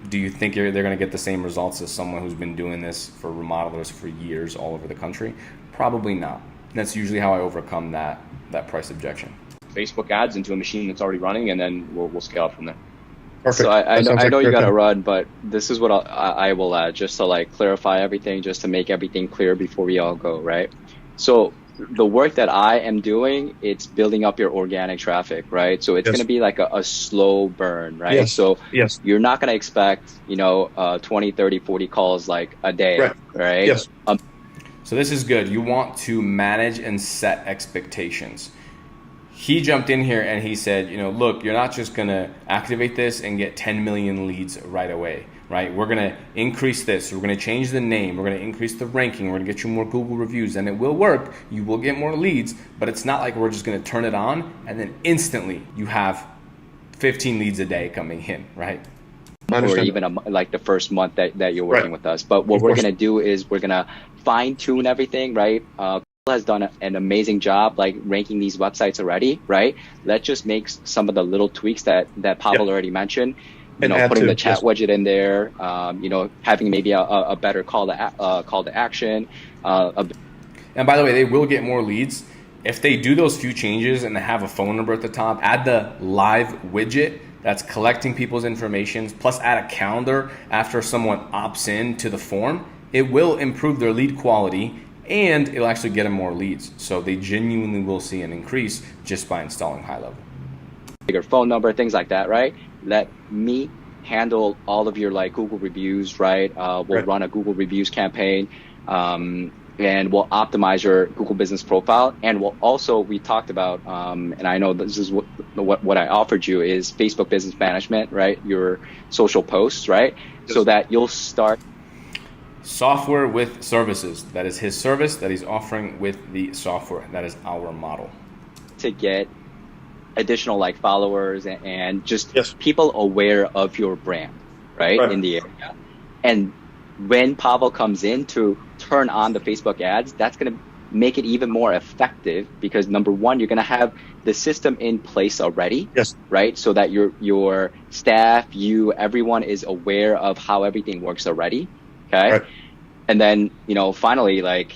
do you think they're going to get the same results as someone who's been doing this for remodelers for years all over the country? Probably not. That's usually how I overcome that price objection. Facebook ads into a machine that's already running, and then we'll scale up from there. Perfect. So I know you got to run, but this is what I will add, just to like clarify everything, just to make everything clear before we all go, right? So the work that I am doing, it's building up your organic traffic, right? So it's going to be like a slow burn, right? Yes. So you're not going to expect, 20, 30, 40 calls like a day, right? Yes. So this is good. You want to manage and set expectations. He jumped in here and he said, look, you're not just going to activate this and get 10 million leads right away, right? We're going to increase this. We're going to change the name. We're going to increase the ranking. We're going to get you more Google reviews, and it will work. You will get more leads, but it's not like we're just going to turn it on and then instantly you have 15 leads a day coming in, right? Or even like the first month that you're working with us. But what we're going to do is we're going to fine tune everything, right? Has done an amazing job like ranking these websites already, right? Let's just make some of the little tweaks that Pavel already mentioned, putting the chat widget in there, having maybe a better call to action. And by the way, they will get more leads if they do those few changes and they have a phone number at the top. Add the live widget that's collecting people's information, plus add a calendar after someone opts in to the form. It will improve their lead quality, and it'll actually get them more leads. So they genuinely will see an increase just by installing HighLevel. Bigger phone number, things like that, right? Let me handle all of your like Google reviews, right? We'll run a Google reviews campaign, and we'll optimize your Google business profile. And we talked about, and I know this is what I offered you is Facebook business management, right? Your social posts, right? So that you'll start software with services. That is his service that he's offering with the software. That is our model. To get additional like followers and just people aware of your brand, right? In the area. And when Pavel comes in to turn on the Facebook ads, that's going to make it even more effective, because number one, you're going to have the system in place already, right? So that your staff, everyone is aware of how everything works already. Okay. And then, finally, like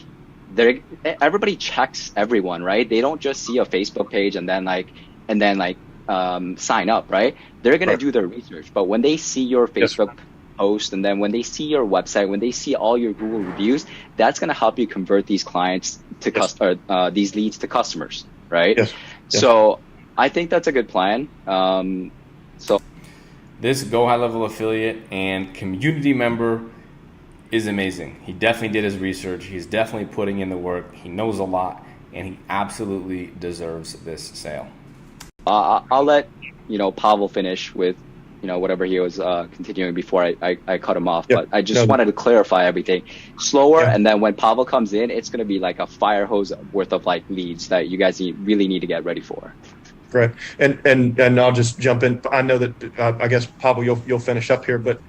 everybody checks everyone, right? They don't just see a Facebook page and then sign up, right? They're going to do their research. But when they see your Facebook post, and then when they see your website, when they see all your Google reviews, that's going to help you convert these clients to these leads to customers, right? So I think that's a good plan. This GoHighLevel affiliate and community member is amazing. He definitely did his research. He's definitely putting in the work. He knows a lot, and he absolutely deserves this sale. I'll let Pavel finish with whatever he was continuing before I cut him off. But I just wanted to clarify everything slower, and then when Pavel comes in, it's going to be like a fire hose worth of like leads that you guys really need to get ready for. Great. And I'll just jump in. I know that I guess Pavel, you'll finish up here, but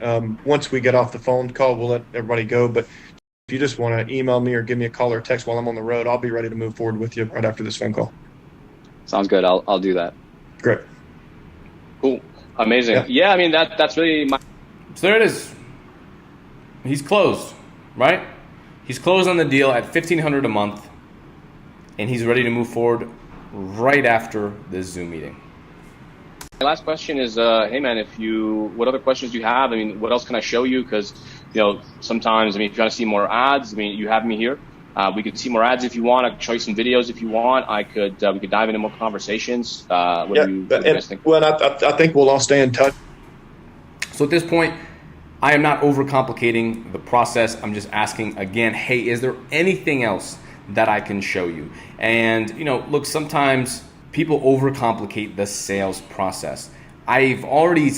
once we get off the phone call, we'll let everybody go. But if you just want to email me or give me a call or a text while I'm on the road, I'll be ready to move forward with you right after this phone call. Sounds good. I'll do that. Great. Cool. Amazing. Yeah, I mean, that's really my... So there it is. He's closed, right? He's closed on the deal at $1,500 a month, and he's ready to move forward right after this Zoom meeting. My last question is, hey man, what other questions do you have? I mean, what else can I show you? Because, sometimes, if you want to see more ads, you have me here. We could see more ads if you want. I could show you some videos if you want. We could dive into more conversations. What do you guys think? Well, I think we'll all stay in touch. So at this point, I am not overcomplicating the process. I'm just asking again, hey, is there anything else that I can show you? And, look, sometimes people overcomplicate the sales process. I've already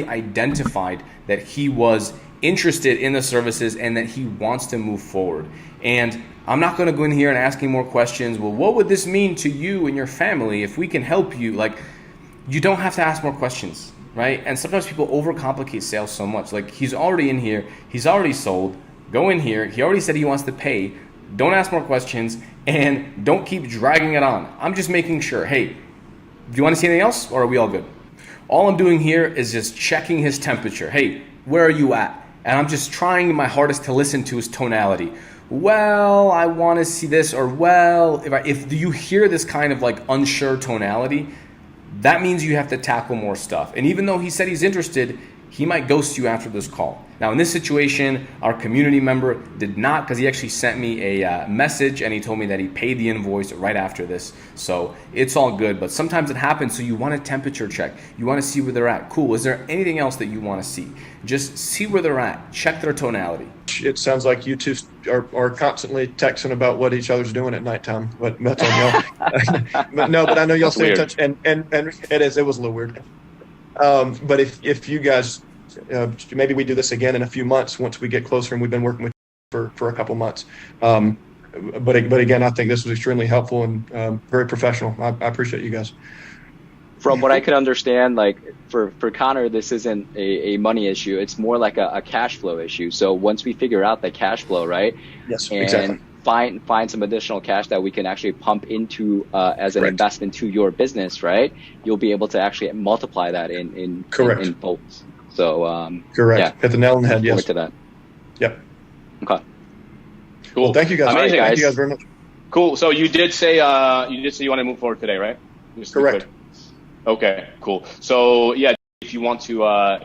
identified that he was interested in the services and that he wants to move forward. And I'm not going to go in here and asking more questions. Well, what would this mean to you and your family if we can help you? You don't have to ask more questions, right? And sometimes people overcomplicate sales so much. He's already in here. He's already sold. Go in here. He already said he wants to pay. Don't ask more questions and don't keep dragging it on. I'm just making sure, hey, do you want to see anything else or are we all good? All I'm doing here is just checking his temperature. Hey, where are you at? And I'm just trying my hardest to listen to his tonality. Well, I want to see this, or well, if you hear this kind of unsure tonality, that means you have to tackle more stuff. And even though he said he's interested, he might ghost you after this call. Now, in this situation, our community member did not, because he actually sent me a message and he told me that he paid the invoice right after this. So it's all good, but sometimes it happens. So you want a temperature check. You want to see where they're at. Cool. Is there anything else that you want to see? Just see where they're at. Check their tonality. It sounds like you two are constantly texting about what each other's doing at nighttime. But that's on y'all. No, but I know y'all stay in touch, and it was a little weird. But if you guys, maybe we do this again in a few months once we get closer and we've been working with you for a couple months. But again, I think this was extremely helpful and very professional. I appreciate you guys. From what I could understand, for Connor, this isn't a money issue. It's more like a cash flow issue. So once we figure out the cash flow, right? Yes, and exactly. Find some additional cash that we can actually pump into as an investment to your business, right? You'll be able to actually multiply that in folds. So correct. Yeah. Hit the nail on the head. Yes. To that. Yep. Okay. Cool. Well, thank you guys. Amazing, Thank guys. you guys very much. Cool. So you did say you want to move forward today, right? Correct. Okay. Cool. So yeah, if you want to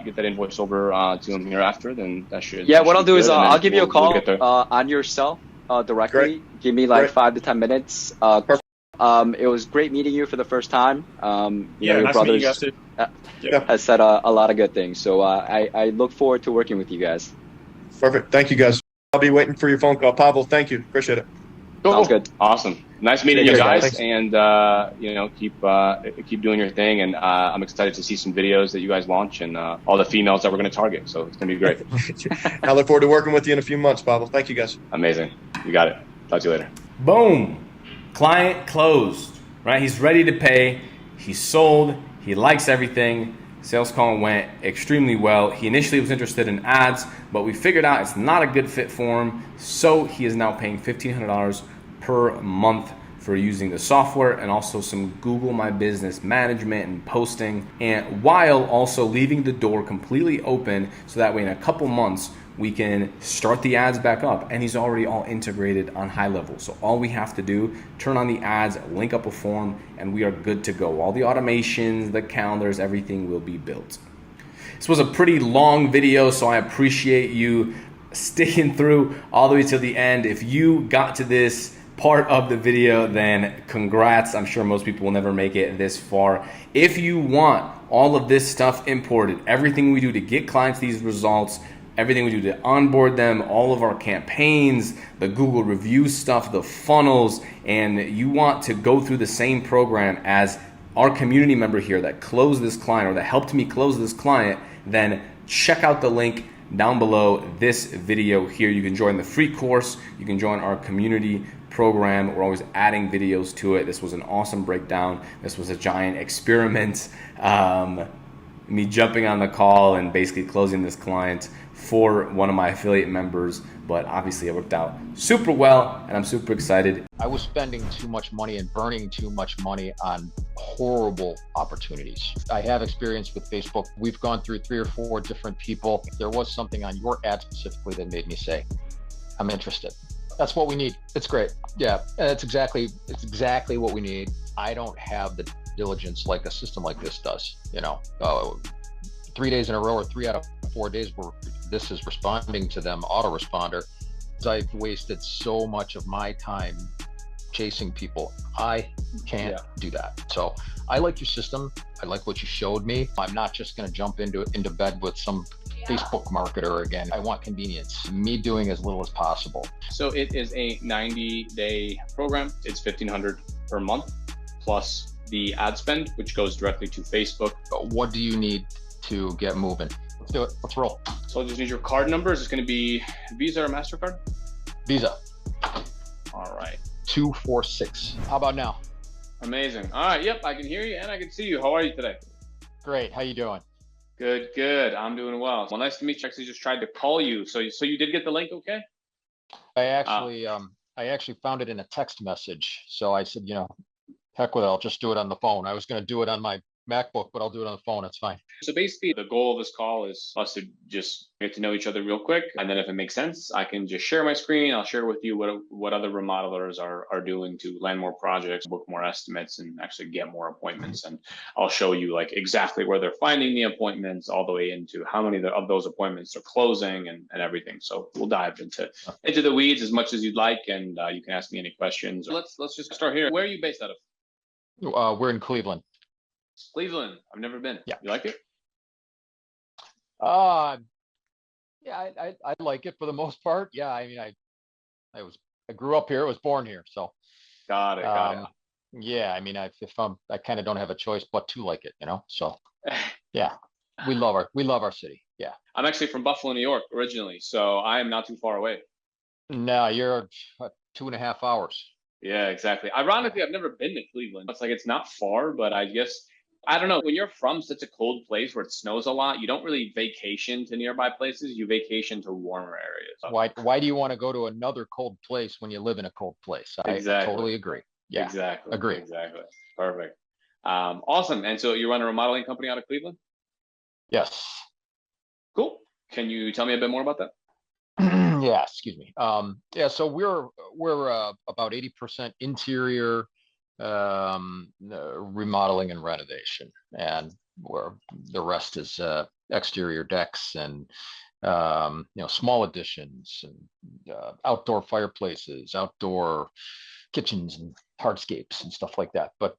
get that invoice over to him hereafter, then that should. Yeah. What I'll do is I'll give you a call we'll on your cell directly. Great. Give me 5 to 10 minutes. It was great meeting you for the first time. Your nice brothers meeting you guys too. has said a lot of good things. So I look forward to working with you guys. Perfect. Thank you guys. I'll be waiting for your phone call. Pavel, thank you. Appreciate it. Cool. Sounds good. Awesome. Nice meeting you guys, Thanks. and keep doing your thing. And I'm excited to see some videos that you guys launch and all the females that we're going to target. So it's going to be great. I look forward to working with you in a few months, Pavel. Thank you guys. Amazing. You got it. Talk to you later. Boom. Client closed, right? He's ready to pay. He's sold. He likes everything. Sales call went extremely well. He initially was interested in ads, but we figured out it's not a good fit for him. So he is now paying $1,500 per month for using the software and also some Google My Business management and posting, and while also leaving the door completely open so that way in a couple months we can start the ads back up. And he's already all integrated on HighLevel. So all we have to do, turn on the ads, link up a form, and we are good to go. All the automations, the calendars, everything will be built. This was a pretty long video, so I appreciate you sticking through all the way till the end. If you got to this part of the video, then congrats. I'm sure most people will never make it this far. If you want all of this stuff imported, everything we do to get clients these results, everything we do to onboard them, all of our campaigns, the Google review stuff, the funnels, and you want to go through the same program as our community member here that closed this client or that helped me close this client, then check out the link down below this video here. You can join the free course. You can join our community program. We're always adding videos to it. This was an awesome breakdown. This was a giant experiment. me jumping on the call and basically closing this client for one of my affiliate members. But obviously it worked out super well, and I'm super excited. I was spending too much money and burning too much money on horrible opportunities. I have experience with Facebook. We've gone through 3 or 4 different people. There was something on your ad specifically that made me say, I'm interested. That's what we need. It's great. Yeah, it's exactly what we need. I don't have the diligence like a system like this does. 3 days in a row or 3 out of 4 days where this is responding to them, autoresponder. I've wasted so much of my time chasing people. I can't do that. So I like your system. I like what you showed me. I'm not just going to jump into bed with some Facebook marketer again. I want convenience. Me doing as little as possible. So it is a 90-day program. It's $1,500 per month plus the ad spend, which goes directly to Facebook. What do you need to get moving? Let's do it. Let's roll. So I just need your card numbers. It's going to be Visa or MasterCard? Visa. All right. 246. How about now? Amazing. All right. Yep. I can hear you and I can see you. How are you today? Great. How you doing? Good. Good. I'm doing well. Well, nice to meet you. Actually just tried to call you. So you did get the link. Okay. I actually found it in a text message. So I said, heck with it. I'll just do it on the phone. I was going to do it on my MacBook, but I'll do it on the phone. It's fine. So basically the goal of this call is us to just get to know each other real quick. And then if it makes sense, I can just share my screen. I'll share with you what other remodelers are doing to land more projects, book more estimates, and actually get more appointments. And I'll show you like exactly where they're finding the appointments all the way into how many of those appointments are closing and everything. So we'll dive into the weeds as much as you'd like. And you can ask me any questions. Let's just start here. Where are you based out of? We're in Cleveland. Cleveland. I've never been. Yeah. You like it? Yeah, I like it for the most part. Yeah, I mean, I grew up here. I was born here, so. Got it. Yeah, I mean, I kind of don't have a choice but to like it, So, yeah, we love our city. Yeah. I'm actually from Buffalo, New York, originally, so I am not too far away. No, you're 2.5 hours. Yeah, exactly. Ironically, I've never been to Cleveland. It's like it's not far, but I guess I don't know. When you're from such a cold place where it snows a lot, you don't really vacation to nearby places. You vacation to warmer areas. Why do you want to go to another cold place when you live in a cold place? Exactly. I totally agree. Yeah. Exactly. Agree. Exactly. Perfect. Awesome. And so you run a remodeling company out of Cleveland? Yes. Cool. Can you tell me a bit more about that? Yeah. Excuse me. So we're about 80% interior remodeling and renovation, and where the rest is exterior decks and small additions and outdoor fireplaces, outdoor kitchens and hardscapes and stuff like that. But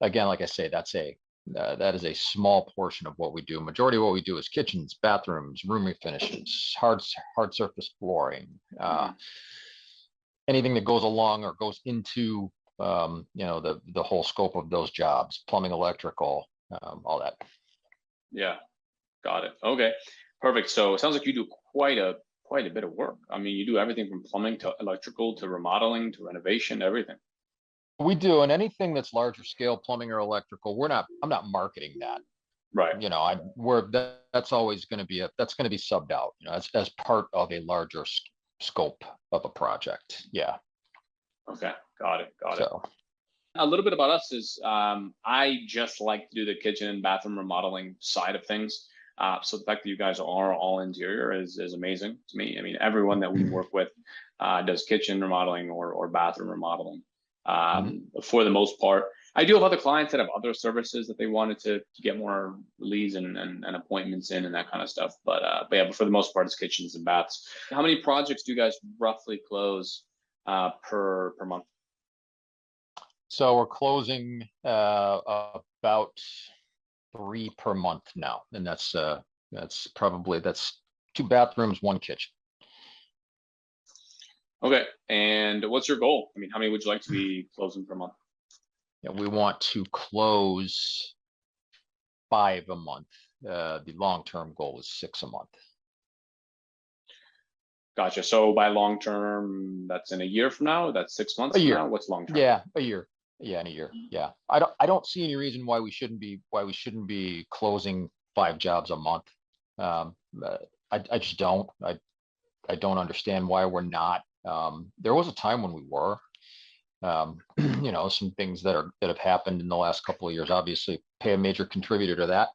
again, like I say, that is a small portion of what we do. Majority of what we do is kitchens, bathrooms, room refinishes, hard surface flooring, anything that goes along or goes into the whole scope of those jobs, plumbing, electrical, all that. Yeah, got it. Okay, perfect. So it sounds like you do quite a bit of work. I mean, you do everything from plumbing to electrical to remodeling to renovation, everything. We do, and anything that's larger scale, plumbing or electrical, I'm not marketing that. Right. That's always going to be subbed out, as part of a larger scope of a project. Yeah. Okay. Got it. A little bit about us is I just like to do the kitchen and bathroom remodeling side of things. So the fact that you guys are all interior is amazing to me. I mean, everyone that we work with does kitchen remodeling or bathroom remodeling for the most part. I do have other clients that have other services that they wanted to get more leads and appointments in and that kind of stuff. But for the most part, it's kitchens and baths. How many projects do you guys roughly close per month? So we're closing about 3 per month now, and that's 2 bathrooms, 1 kitchen. Okay, and what's your goal? I mean, how many would you like to be closing per month? Yeah, we want to close 5 a month. The long-term goal is 6 a month. Gotcha. So by long term, that's in a year from now. That's 6 months from now. What's long term? Yeah, a year. Yeah, in a year. Yeah, I don't see any reason why we shouldn't be closing 5 jobs a month. I just don't. I don't understand why we're not. There was a time when we were. You know, some things that have happened in the last couple of years obviously pay a major contributor to that.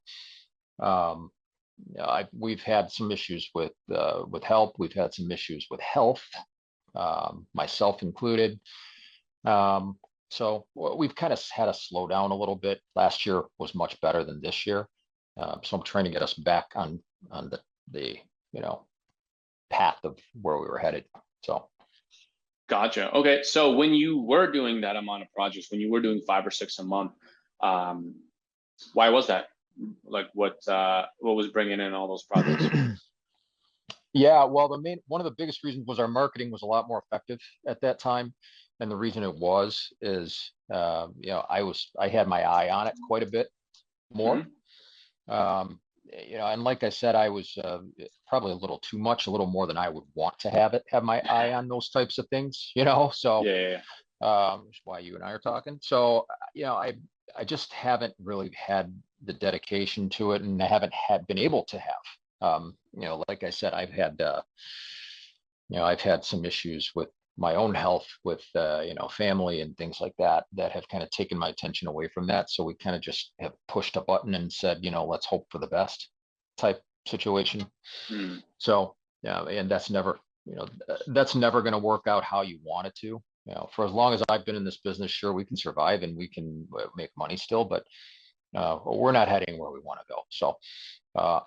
We've had some issues with help. We've had some issues with health, myself included. So we've kind of had to slow down a little bit. Last year was much better than this year. So I'm trying to get us back on the path of where we were headed. So. Gotcha. Okay. So when you were doing that amount of projects, when you were doing 5 or 6 a month, why was that? Like what was bringing in all those projects? Yeah, well, one of the biggest reasons was our marketing was a lot more effective at that time. And the reason it is, I had my eye on it quite a bit more. Mm-hmm. And like I said, I was probably a little too much, a little more than I would want to have my eye on those types of things, so that's why you and I are talking. So, I just haven't really had the dedication to it, and I haven't been able to have, like I said, I've had some issues with my own health, with family and things like that have kind of taken my attention away from that. So we kind of just have pushed a button and said, let's hope for the best type situation. So and that's never going to work out how you want it to. For as long as I've been in this business, sure, we can survive and we can make money still, but we're not heading where we want to go. So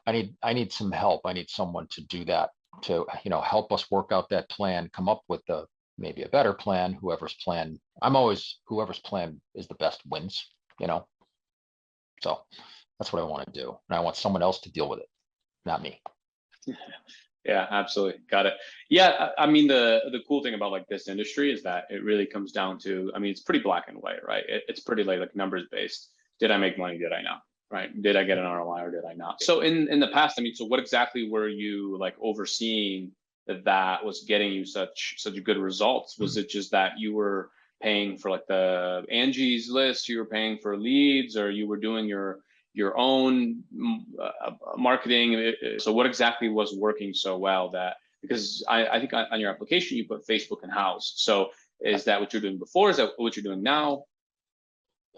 I need some help. I need someone to do that, to help us work out that plan, come up with maybe a better plan. Whoever's plan is the best wins. So that's what I want to do, and I want someone else to deal with it, not me. Yeah, absolutely. Got it. Yeah, I mean, the cool thing about like this industry is that it really comes down to, I mean, it's pretty black and white, right? It's pretty like numbers based. Did I make money? Did I not? Right? Did I get an ROI or did I not? So in the past, I mean, so what exactly were you like overseeing that was getting you such good results? Was it just that you were paying for like the Angie's List, you were paying for leads, or you were doing your own marketing? So what exactly was working so well that, because I think on your application you put Facebook and house. So is that what you're doing before? Is that what you're doing now?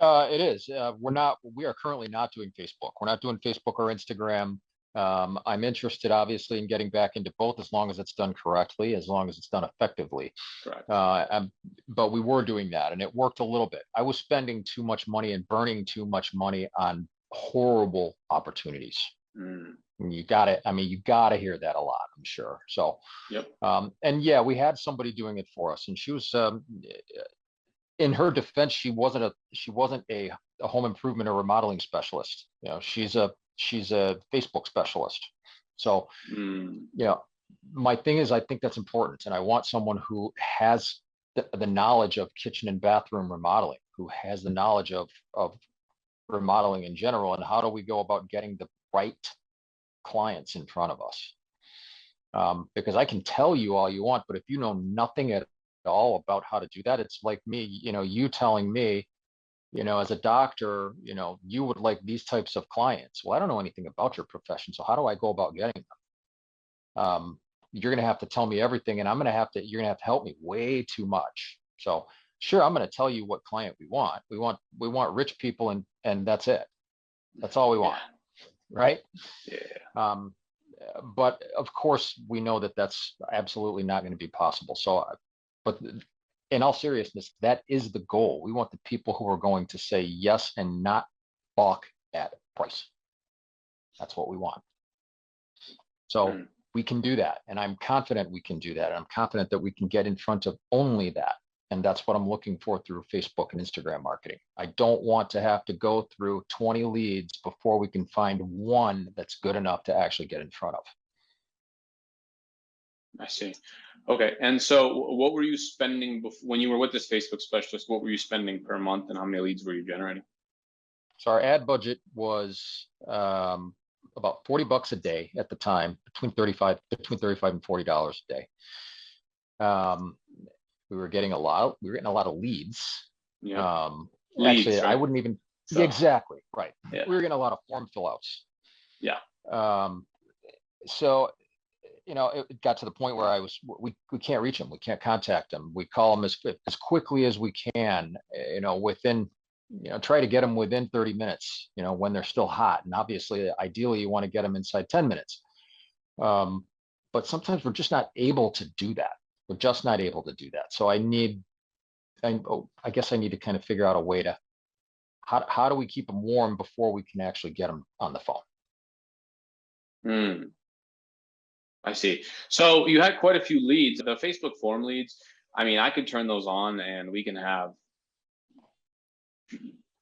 It is. We are currently not doing Facebook. We're not doing Facebook or Instagram. I'm interested, obviously, in getting back into both, as long as it's done correctly, as long as it's done effectively. Correct. But we were doing that, and it worked a little bit. I was spending too much money and burning too much money on horrible opportunities. You got to hear that a lot, I'm sure. So, yep. And yeah, we had somebody doing it for us, and she was, in her defense, she wasn't a home improvement or remodeling specialist. She's a Facebook specialist. So, my thing is, I think that's important, and I want someone who has the knowledge of kitchen and bathroom remodeling, who has the knowledge of remodeling in general, and how do we go about getting the right clients in front of us. Because I can tell you all you want, but if you know nothing at all about how to do that, it's like me, you telling me, as a doctor, you would like these types of clients. Well, I don't know anything about your profession, so how do I go about getting them? You're going to have to tell me everything, and you're going to have to help me way too much. So sure, I'm going to tell you what client we want. We want rich people, and that's it. That's all we want. Right? Yeah. But of course, we know that that's absolutely not going to be possible. So, but in all seriousness, that is the goal. We want the people who are going to say yes and not balk at price. That's what we want. So we can do that. And I'm confident we can do that. And I'm confident that we can get in front of only that. And that's what I'm looking for through Facebook and Instagram marketing. I don't want to have to go through 20 leads before we can find one that's good enough to actually get in front of. I see. Okay. And so what were you spending when you were with this Facebook specialist? What were you spending per month, and how many leads were you generating? So our ad budget was about $40 a day at the time, between $35 and $40 a day. We were getting a lot of leads. Yeah. Leads, actually, right? I wouldn't even. So, exactly. Right. Yeah. We were getting a lot of form fill outs. Yeah. So, you know, it got to the point where we can't reach them. We can't contact them. We call them as quickly as we can, you know, within, you know, try to get them within 30 minutes, you know, when they're still hot. And obviously, ideally, you want to get them inside 10 minutes. But sometimes we're just not able to do that. We're just not able to do that. So I guess I need to kind of figure out a way to, how do we keep them warm before we can actually get them on the phone? I see. So you had quite a few leads. The Facebook form leads, I mean, I could turn those on and we can have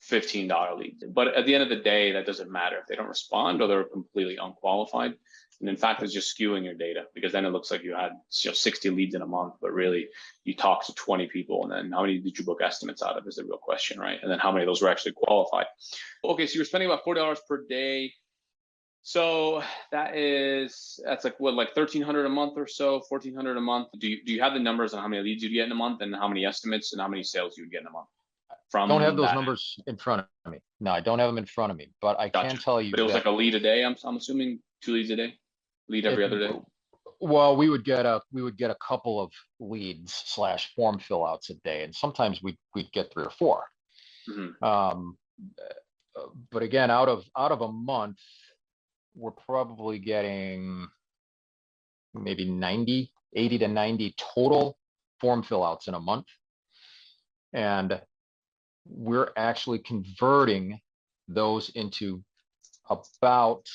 $15 leads. But at the end of the day, that doesn't matter if they don't respond or they're completely unqualified. And in fact, it's just skewing your data, because then it looks like you had 60 leads in a month, but really you talked to 20 people. And then how many did you book estimates out of is the real question, right? And then how many of those were actually qualified? Okay, so you're spending about $40 per day. So that's like what, like $1,300 a month or so, $1,400 a month. Do you have the numbers on how many leads you'd get in a month and how many estimates and how many sales you'd get in a month? I don't have those numbers in front of me. No, I don't have them in front of me, but I can tell you. But it was like a lead a day. I'm assuming 2 leads a day, lead every other day. Well, we would get a couple of leads / form fill outs a day, and sometimes we'd get 3 or 4. But again, out of a month, we're probably getting maybe 80 to 90 total form fill outs in a month. And we're actually converting those into about,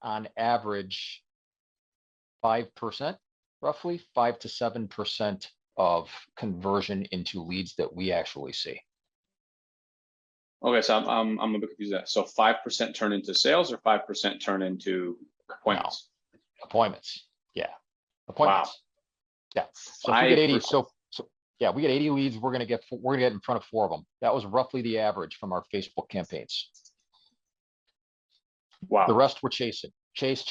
on average, 5%, roughly 5 to 7% of conversion into leads that we actually see. Okay, so I'm a bit confused with that. So 5% turn into sales or 5% turn into appointments? No. Appointments. Yeah. Appointments. Wow. Yeah. So if we get 80, yeah, we get 80 leads, we're gonna get in front of 4 of them. That was roughly the average from our Facebook campaigns. Wow. The rest we're chasing. Chase.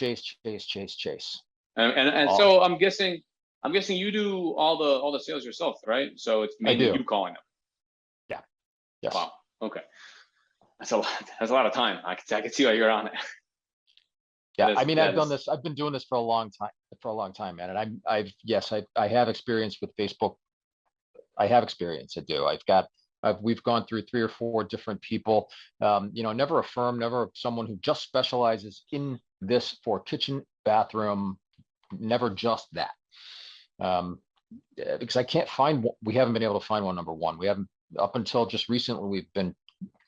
And so I'm guessing you do all the sales yourself, right? So it's mainly you calling them. Yeah. Yes. Wow. Okay. That's a lot of time. I can see why you're on it. Yeah, I mean, I've been doing this for a long time, man. And I have experience with Facebook. I have experience. I do. We've gone through 3 or 4 different people. You know, never a firm, never someone who just specializes in this for kitchen, bathroom, never just that. Because we haven't been able to find one, number one. We haven't, up until just recently, we've been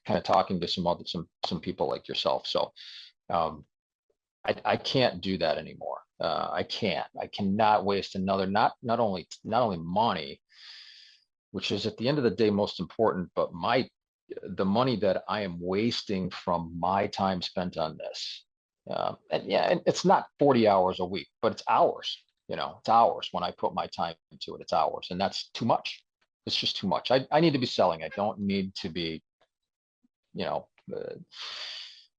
kind of talking to some people like yourself. So I can't do that anymore. I cannot waste another, not only money, which is at the end of the day most important, but the money that I am wasting from my time spent on this. And it's not 40 hours a week, but it's hours. You know, it's hours. When I put my time into it, it's hours, and that's too much. It's just too much. I need to be selling. I don't need to be, you know,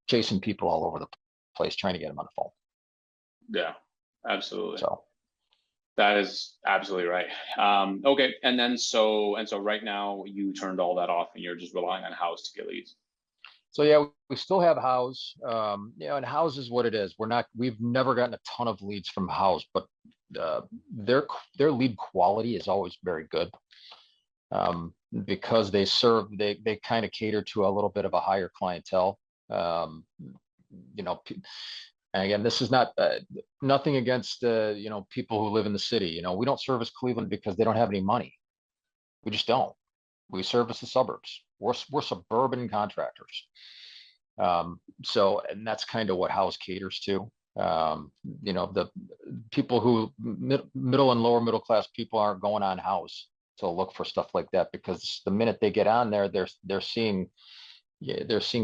chasing people all over the place trying to get them on the phone. Yeah, absolutely. So that is absolutely right. Okay, and then so right now you turned all that off and you're just relying on House to get leads. So yeah, we still have House. You know, and House is what it is. We've never gotten a ton of leads from House, but their lead quality is always very good. Because they kind of cater to a little bit of a higher clientele. You know, and again, this is not nothing against you know, people who live in the city. You know, we don't service Cleveland because they don't have any money. We just don't. We service the suburbs. We're suburban contractors. So, and that's kind of what House caters to. You know, the people who middle and lower middle class people aren't going on House to look for stuff like that, because the minute they get on there, they're seeing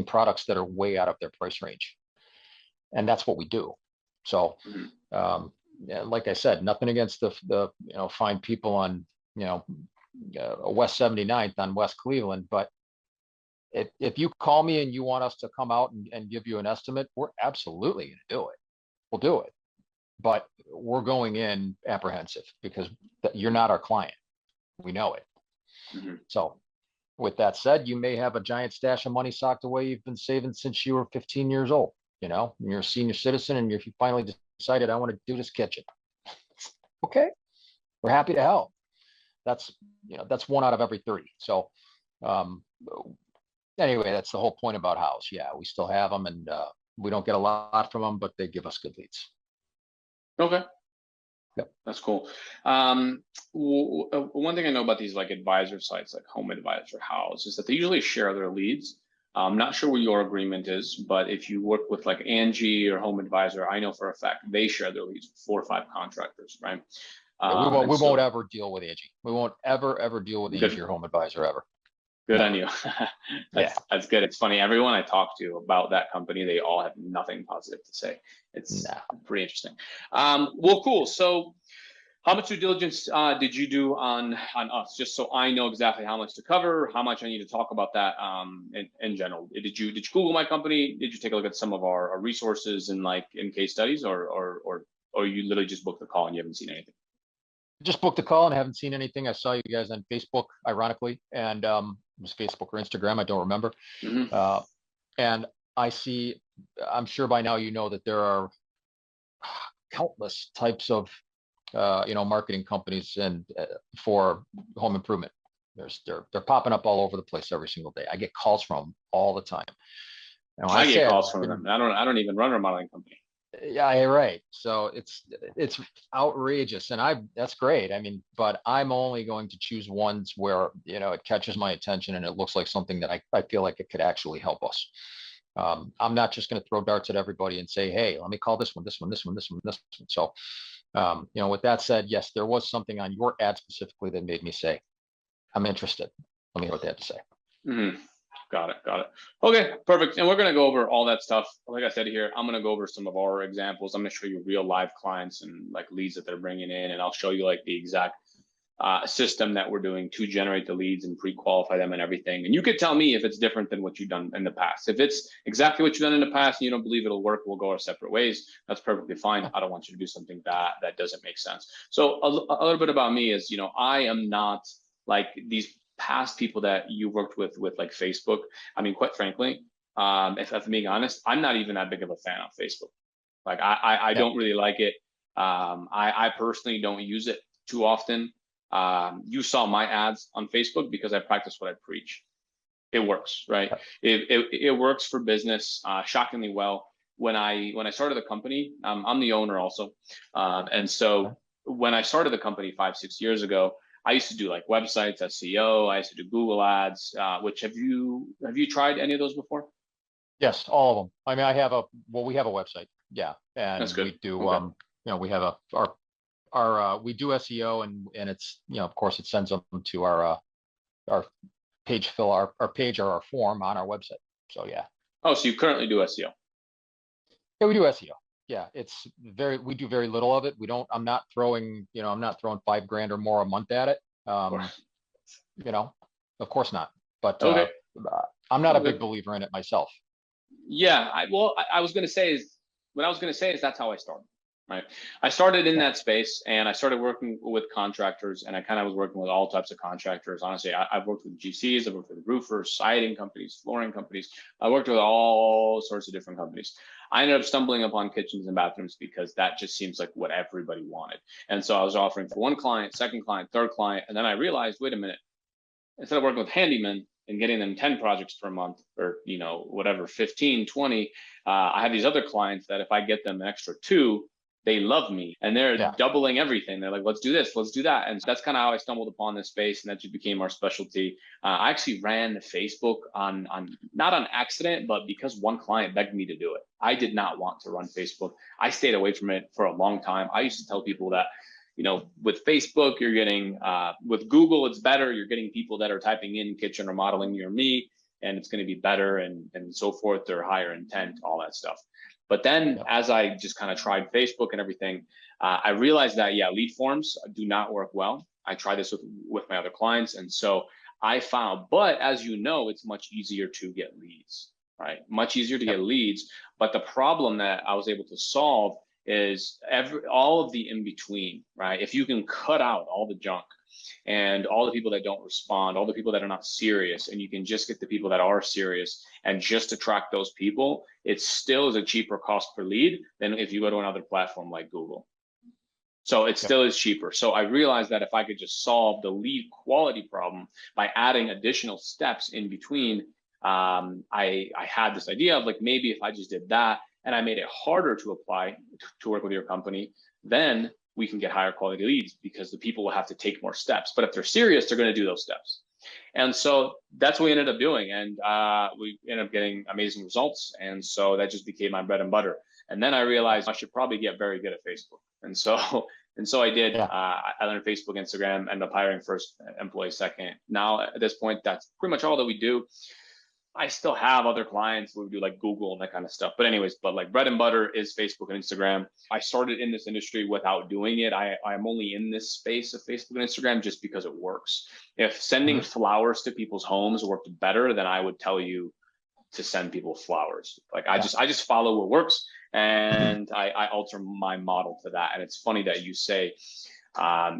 products that are way out of their price range, and that's what we do. So, yeah, like I said, nothing against the you know, fine people on, you know, West 79th on West Cleveland, but if you call me and you want us to come out and give you an estimate, we're absolutely going to do it. We'll do it, but we're going in apprehensive because you're not our client. We know it. So with that said, you may have a giant stash of money socked away you've been saving since you were 15 years old. You know, you're a senior citizen and if you finally decided I want to do this kitchen, okay, we're happy to help. That's, you know, that's 1 out of every 30. So anyway, that's the whole point about House. Yeah, we still have them, and we don't get a lot from them, but they give us good leads. Okay. Yep. That's cool. One thing I know about these like advisor sites, like Home Advisor, House, is that they usually share their leads. I'm not sure what your agreement is, but if you work with like Angie or Home Advisor, I know for a fact they share their leads with 4 or 5 contractors, right? Yeah, we won't ever deal with Angie. We won't ever deal with Angie or Home Advisor ever. Good on you. That's good. It's funny. Everyone I talk to about that company, they all have nothing positive to say. It's pretty interesting. Well, cool. So how much due diligence did you do on us? Just so I know exactly how much to cover, how much I need to talk about that in general. Did you Google my company? Did you take a look at some of our resources and like in case studies, or you literally just booked the call and you haven't seen anything? Just booked a call and haven't seen anything. I saw you guys on Facebook, ironically, and it was Facebook or Instagram, I don't remember. And I'm sure by now you know that there are countless types of marketing companies and for home improvement. They're popping up all over the place every single day. I get calls from them all the time. I get calls from them. I don't even run a remodeling company. Yeah, right. So it's outrageous, and that's great. I mean, but I'm only going to choose ones where it catches my attention and it looks like something that I feel like it could actually help us. I'm not just going to throw darts at everybody and say, hey, let me call this one, this one, this one, this one, this one. So, with that said, yes, there was something on your ad specifically that made me say, I'm interested. Let me hear what they have to say. Got it. Okay, perfect. And we're going to go over all that stuff. Like I said here, I'm going to go over some of our examples. I'm going to show you real live clients and like leads that they're bringing in. And I'll show you like the exact system that we're doing to generate the leads and pre-qualify them and everything. And you could tell me if it's different than what you've done in the past. If it's exactly what you've done in the past and you don't believe it'll work, we'll go our separate ways. That's perfectly fine. I don't want you to do something that doesn't make sense. So a little bit about me is, I am not like these past people that you worked with like Facebook. I mean, quite frankly, if I'm being honest, I'm not even that big of a fan of Facebook. Like I don't really like it. I personally don't use it too often. You saw my ads on Facebook because I practice what I preach. It works, right? It works for business shockingly well. When I started the company, I'm the owner also, and so when I started the company 5-6 years ago, I used to do like websites, SEO. I used to do Google ads. Which have you tried any of those before? Yes, all of them. I mean, we have a website. Yeah, and that's good. We do. We have we do SEO, and it's of course it sends them to our page our page or our form on our website. So yeah. Oh, so you currently do SEO? Yeah, we do SEO. Yeah, we do very little of it. I'm not throwing $5,000 or more a month at it. Of course not. But okay. I'm not a big believer in it myself. Yeah, I was going to say is that's how I started. Right. I started in that space and I started working with contractors, and I kind of was working with all types of contractors. Honestly, I've worked with GCs, I've worked with roofers, siding companies, flooring companies. I worked with all sorts of different companies. I ended up stumbling upon kitchens and bathrooms because that just seems like what everybody wanted. And so I was offering for one client, second client, third client. And then I realized, wait a minute, instead of working with handymen and getting them 10 projects per month or, whatever, 15, 20, I have these other clients that if I get them an extra 2, they love me and they're doubling everything. They're like, let's do this, let's do that. And that's kind of how I stumbled upon this space, and that just became our specialty. I actually ran Facebook on not on accident, but because one client begged me to do it. I did not want to run Facebook. I stayed away from it for a long time. I used to tell people that, with Facebook, you're getting, with Google, it's better. You're getting people that are typing in kitchen remodeling near me, and it's going to be better and so forth. They're higher intent, all that stuff. But then as I just kind of tried Facebook and everything, I realized that, lead forms do not work well. I tried this with my other clients. And so I found, but as you know, it's much easier to get leads, right? Much easier to get leads. But the problem that I was able to solve is all of the in between, right? If you can cut out all the junk, and all the people that don't respond, all the people that are not serious, and you can just get the people that are serious and just attract those people, it still is a cheaper cost per lead than if you go to another platform like Google. So it still is cheaper. So I realized that if I could just solve the lead quality problem by adding additional steps in between, I had this idea of like, maybe if I just did that and I made it harder to apply to work with your company, then we can get higher quality leads because the people will have to take more steps. But if they're serious, they're going to do those steps. And so that's what we ended up doing. And we ended up getting amazing results. And so that just became my bread and butter. And then I realized I should probably get very good at Facebook. And so I did. I learned Facebook, Instagram, ended up hiring first, employee second. Now at this point, that's pretty much all that we do. I still have other clients where we do like Google and that kind of stuff. But anyways, like bread and butter is Facebook and Instagram. I started in this industry without doing it. I'm only in this space of Facebook and Instagram just because it works. If sending flowers to people's homes worked better, then I would tell you to send people flowers. Like I just follow what works, and I alter my model to that. And it's funny that you say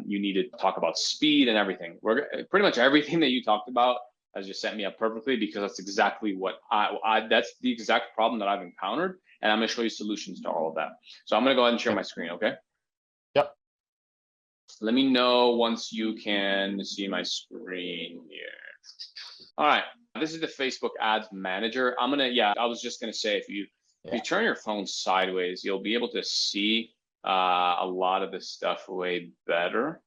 you need to talk about speed and everything. We're pretty much everything that you talked about has just set me up perfectly, because that's exactly what that's the exact problem that I've encountered, and I'm going to show you solutions to all of that. So I'm going to go ahead and share my screen. Okay. Yep. Let me know once you can see my screen here. All right. This is the Facebook Ads Manager. I was just going to say, if you turn your phone sideways, you'll be able to see a lot of this stuff way better.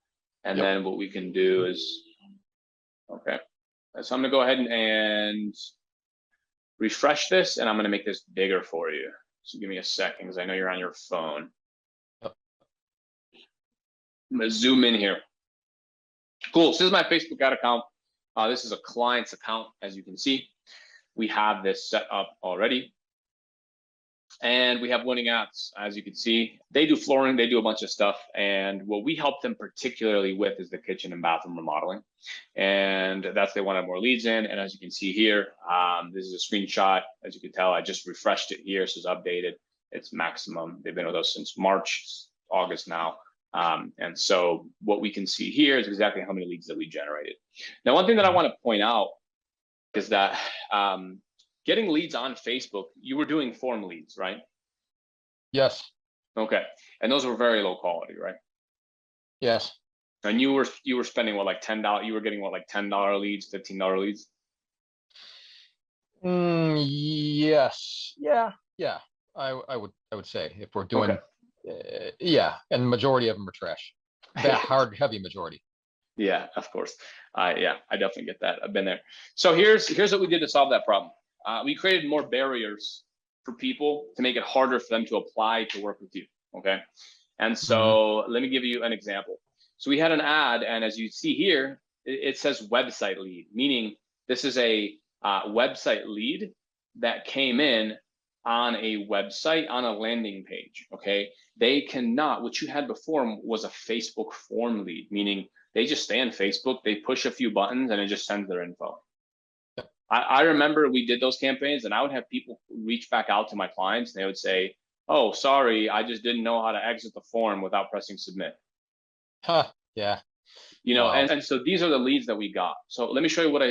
And then what we can do is, okay. So I'm going to go ahead and refresh this, and I'm going to make this bigger for you. So give me a second, because I know you're on your phone. I'm going to zoom in here. Cool. So this is my Facebook ad account. This is a client's account, as you can see. We have this set up already. And we have winning ads, as you can see. They do flooring, they do a bunch of stuff. And what we help them particularly with is the kitchen and bathroom remodeling. And that's, they wanted more leads in. And as you can see here, this is a screenshot. As you can tell, I just refreshed it here, so it's updated. It's maximum. They've been with us since March, August now. And so what we can see here is exactly how many leads that we generated. Now, one thing that I want to point out is that getting leads on Facebook, you were doing form leads, right? Yes. Okay. And those were very low quality, right? Yes. And you were spending what, like $10? You were getting what, like $10 leads, $15 leads? Yes. Yeah. I would say, if we're doing, and the majority of them are trash. That hard, heavy majority. Yeah, of course. I definitely get that. I've been there. So here's what we did to solve that problem. We created more barriers for people to make it harder for them to apply to work with you. Okay. And so let me give you an example. So we had an ad, and as you see here, it says website lead, meaning this is a website lead that came in on a website, on a landing page. Okay. They cannot, what you had before was a Facebook form lead, meaning they just stay on Facebook, they push a few buttons, and it just sends their info. I remember we did those campaigns, and I would have people reach back out to my clients, and they would say, "Oh, sorry, I just didn't know how to exit the form without pressing submit." Yeah. You know, and so these are the leads that we got. So let me show you what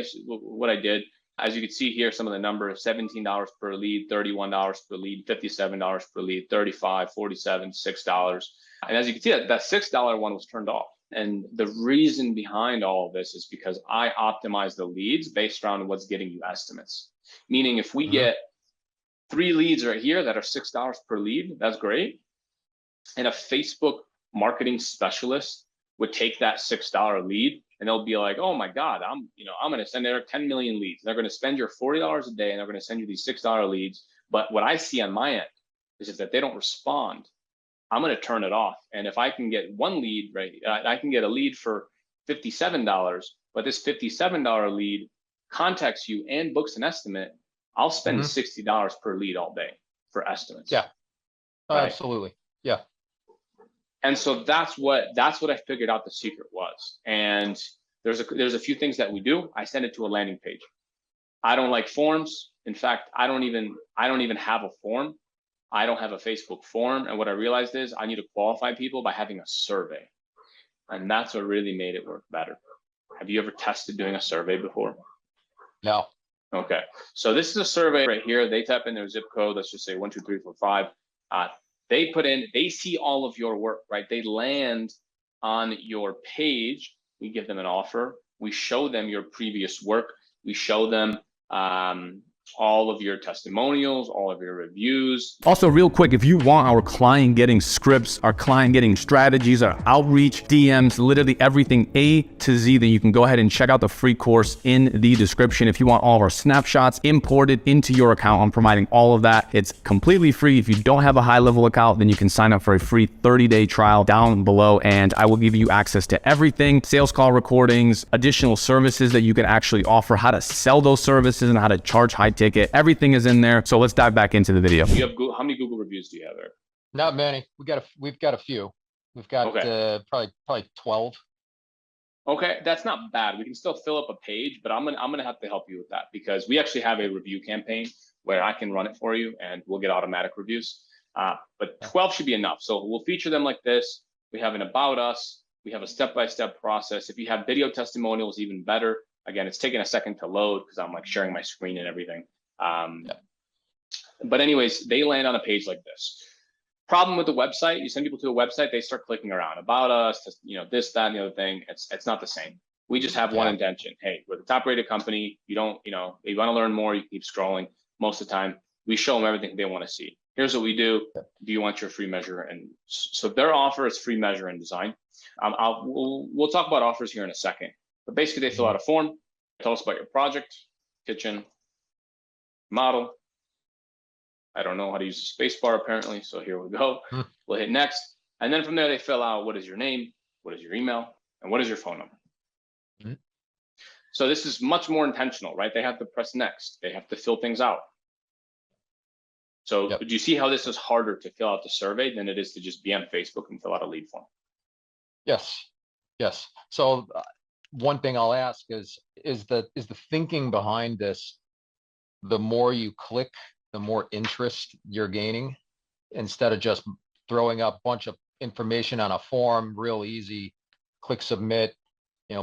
I did. As you can see here, some of the numbers: $17 per lead, $31 per lead, $57 per lead, $35, $47, $6. And as you can see, that $6 one was turned off. And the reason behind all of this is because I optimize the leads based around what's getting you estimates. Meaning, if we get 3 leads right here that are $6 per lead, that's great. And a Facebook marketing specialist would take that $6 lead, and they'll be like, "Oh my God, I'm going to send there 10 million leads. They're going to spend your $40 a day, and they're going to send you these $6 leads." But what I see on my end is that they don't respond. I'm going to turn it off. And if I can get one lead, right, I can get a lead for $57, but this $57 lead contacts you and books an estimate, I'll spend $60 per lead all day for estimates. Yeah, right? Absolutely. Yeah. And so that's what I figured out the secret was. And there's a few things that we do. I send it to a landing page. I don't like forms. In fact, I don't even have a form. I don't have a Facebook form. And what I realized is I need to qualify people by having a survey. And that's what really made it work better. Have you ever tested doing a survey before? No. Okay. So this is a survey right here. They type in their zip code. Let's just say 12345. They see all of your work, right? They land on your page. We give them an offer. We show them your previous work. We show them all of your testimonials, all of your reviews. Also, real quick, if you want our client getting scripts, our client getting strategies, our outreach, DMs, literally everything A to Z, then you can go ahead and check out the free course in the description. If you want all of our snapshots imported into your account, I'm providing all of that. It's completely free. If you don't have a high-level account, then you can sign up for a free 30-day trial down below, and I will give you access to everything, sales call recordings, additional services that you can actually offer, how to sell those services, and how to charge high ticket. Everything is in there. So let's dive back into the video. You have Google, how many Google reviews do you have, Eric? Not many. We've got a few. We've got probably 12. Okay, that's not bad. We can still fill up a page, but I'm gonna have to help you with that because we actually have a review campaign where I can run it for you and we'll get automatic reviews. But 12 should be enough. So we'll feature them like this. We have an about us. We have a step-by-step process. If you have video testimonials, even better. Again, it's taking a second to load because I'm like sharing my screen and everything. But anyways, they land on a page like this. Problem with the website, you send people to a website, they start clicking around about us, this, that, and the other thing. It's not the same. We just have one intention. Hey, we're the top rated company. You don't, if you want to learn more, you keep scrolling. Most of the time, we show them everything they want to see. Here's what we do. Do you want your free measure? And so their offer is free measure and design. We'll talk about offers here in a second. But basically, they fill out a form, tell us about your project, kitchen, model. I don't know how to use the space bar apparently, so here we go. We'll hit next. And then from there, they fill out what is your name, what is your email, and what is your phone number. So this is much more intentional, right? They have to press next. They have to fill things out. So do you see how this is harder to fill out the survey than it is to just be on Facebook and fill out a lead form? Yes. So one thing I'll ask is the thinking behind this, the more you click, the more interest you're gaining, instead of just throwing up a bunch of information on a form, real easy, click submit,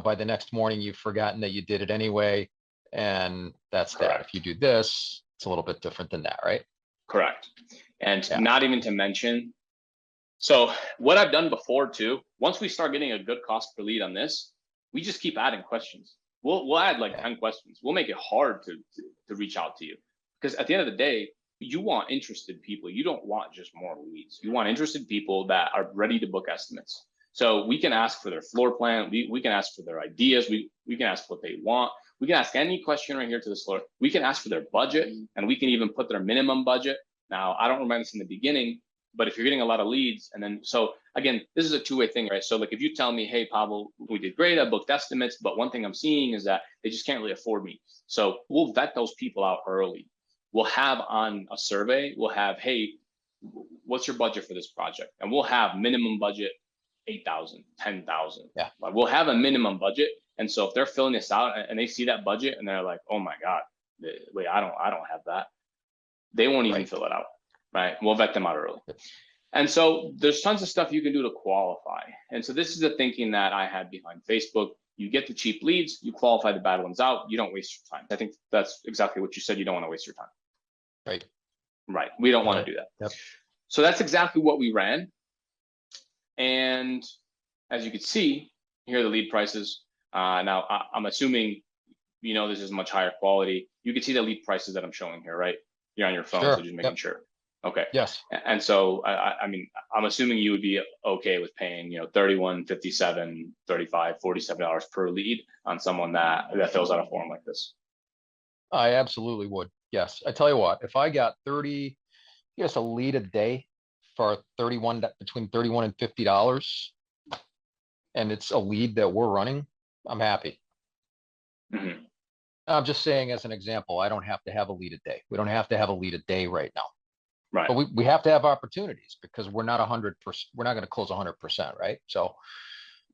by the next morning, you've forgotten that you did it anyway. And that's that. If you do this, it's a little bit different than that, right? Correct. And not even to mention, so what I've done before too, once we start getting a good cost per lead on this, we just keep adding questions. We'll add like 10 questions. We'll make it hard to reach out to you. Because at the end of the day, you want interested people. You don't want just more leads. You want interested people that are ready to book estimates. So we can ask for their floor plan. We can ask for their ideas. We can ask what they want. We can ask any question right here to the floor. We can ask for their budget, and we can even put their minimum budget. Now, I don't remember this in the beginning, but if you're getting a lot of leads, and then, so again, this is a two-way thing, right? So like if you tell me, hey, Pavel, we did great, I booked estimates, but one thing I'm seeing is that they just can't really afford me. So we'll vet those people out early. We'll have on a survey, we'll have, hey, what's your budget for this project? And we'll have minimum budget, 8,000, 10,000. Yeah. We'll have a minimum budget. And so if they're filling this out and they see that budget and they're like, oh my God, wait, I don't have that. They won't even fill it out, right? We'll vet them out early. And so there's tons of stuff you can do to qualify. And so this is the thinking that I had behind Facebook. You get the cheap leads, you qualify the bad ones out, you don't waste your time. I think that's exactly what you said. You don't want to waste your time. Right. We don't want to do that. So that's exactly what we ran. And as you can see, here are the lead prices. Now I'm assuming, this is much higher quality. You can see the lead prices that I'm showing here, right? You're on your phone, so just making sure. Okay. Yes. And so, I mean, I'm assuming you would be okay with paying, $31, $57, $35, $47 per lead on someone that fills out a form like this. I absolutely would. Yes. I tell you what, if I got a lead a day for between $31 and $50, and it's a lead that we're running, I'm happy. I'm just saying as an example, I don't have to have a lead a day. We don't have to have a lead a day right now. Right. But we have to have opportunities because we're not 100%. We're not going to close 100%, right? So,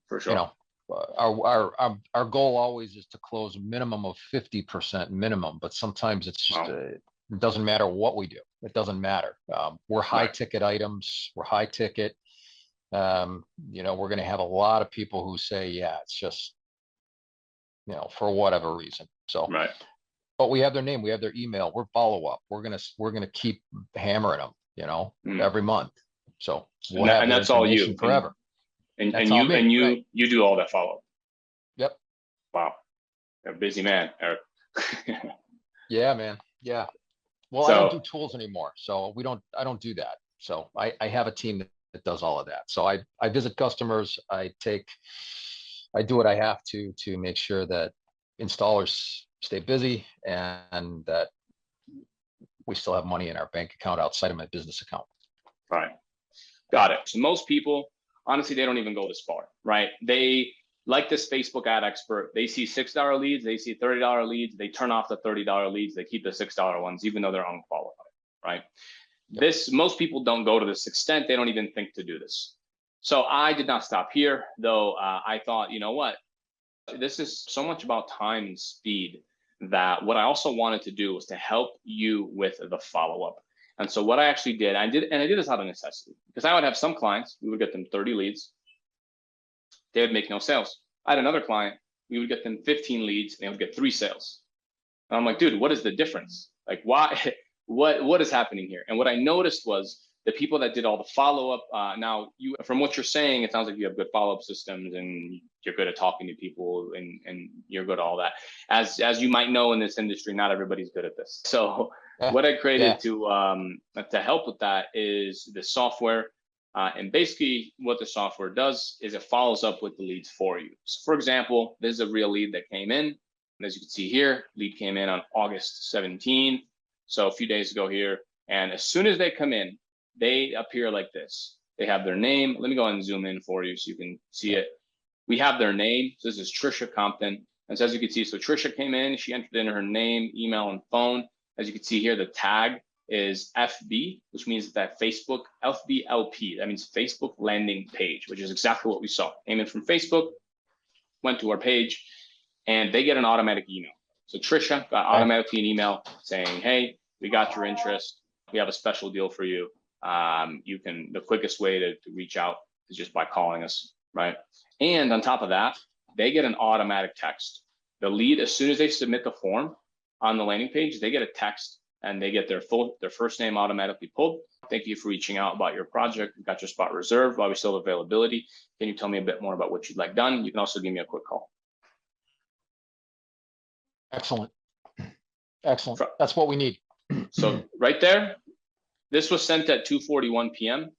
for sure, our goal always is to close a minimum of 50% minimum. But sometimes it's just it doesn't matter what we do. It doesn't matter. We're high ticket items. We're high ticket. We're going to have a lot of people who say, yeah, it's just, for whatever reason. So, right. But we have their name, we have their email, we're follow up. We're gonna keep hammering them, every month. So we'll have and their that's all you information forever. And That's you all me, and you right. you do all that follow up. Yep. Wow, you're a busy man, Eric. Yeah, man. Yeah. Well, I don't do tools anymore, so I don't do that. So I have a team that does all of that. So I visit customers, I do what I have to make sure that installers stay busy and that we still have money in our bank account outside of my business account. Right. Got it. So most people, honestly, they don't even go this far, right? They like this Facebook ad expert. They see $6 leads, they see $30 leads, they turn off the $30 leads, they keep the $6 ones, even though they're unqualified, right? Yep. Most people don't go to this extent. They don't even think to do this. So I did not stop here, though. I thought, you know what? This is so much about time and speed that what I also wanted to do was to help you with the follow-up. And so what I actually did, I did this out of necessity, because I would have some clients, we would get them 30 leads, they would make no sales. I had another client, we would get them 15 leads, and they would get 3 sales. And I'm like, dude, what is the difference? Like, why? What is happening here? And what I noticed was the people that did all the follow-up. Now, from what you're saying, it sounds like you have good follow-up systems and you're good at talking to people and you're good at all that. As you might know, in this industry, not everybody's good at this. So what I created to help with that is the software. And basically what the software does is it follows up with the leads for you. So for example, this is a real lead that came in. And as you can see here, lead came in on August 17th. So a few days ago here. And as soon as they come in, they appear like this. They have their name. Let me go and zoom in for you so you can see it. We have their name. So this is Trisha Compton. And so as you can see, so Trisha came in, she entered in her name, email, and phone. As you can see here, the tag is FB, which means that Facebook, FBLP, that means Facebook landing page, which is exactly what we saw. Came in from Facebook, went to our page, and they get an automatic email. So Trisha got automatically an email saying, hey, we got your interest. We have a special deal for you. The quickest way to reach out is just by calling us, right? And on top of that, they get an automatic text. The lead, as soon as they submit the form on the landing page, they get a text and they get their first name automatically pulled. Thank you for reaching out about your project. We've got your spot reserved while we still have availability. Can you tell me a bit more about what you'd like done? You can also give me a quick call. Excellent. Excellent. That's what we need. So right there, this was sent at 2:41 p.m.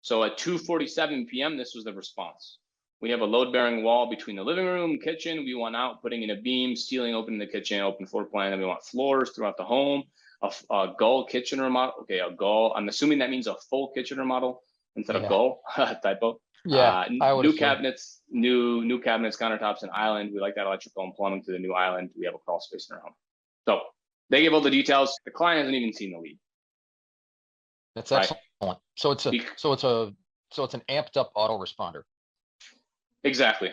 So at 2:47 p.m., this was the response. We have a load-bearing wall between the living room, kitchen. We want out, putting in a beam, ceiling, opening the kitchen, open floor plan. And we want floors throughout the home, a gull kitchen remodel. Okay, a gull. I'm assuming that means a full kitchen remodel instead of gull. Typo. Yeah, new cabinets, new cabinets, countertops, and island. We like that electrical and plumbing to the new island. We have a crawl space in our home. So they give all the details. The client hasn't even seen the lead. That's excellent. Right. So it's an amped up autoresponder. Exactly.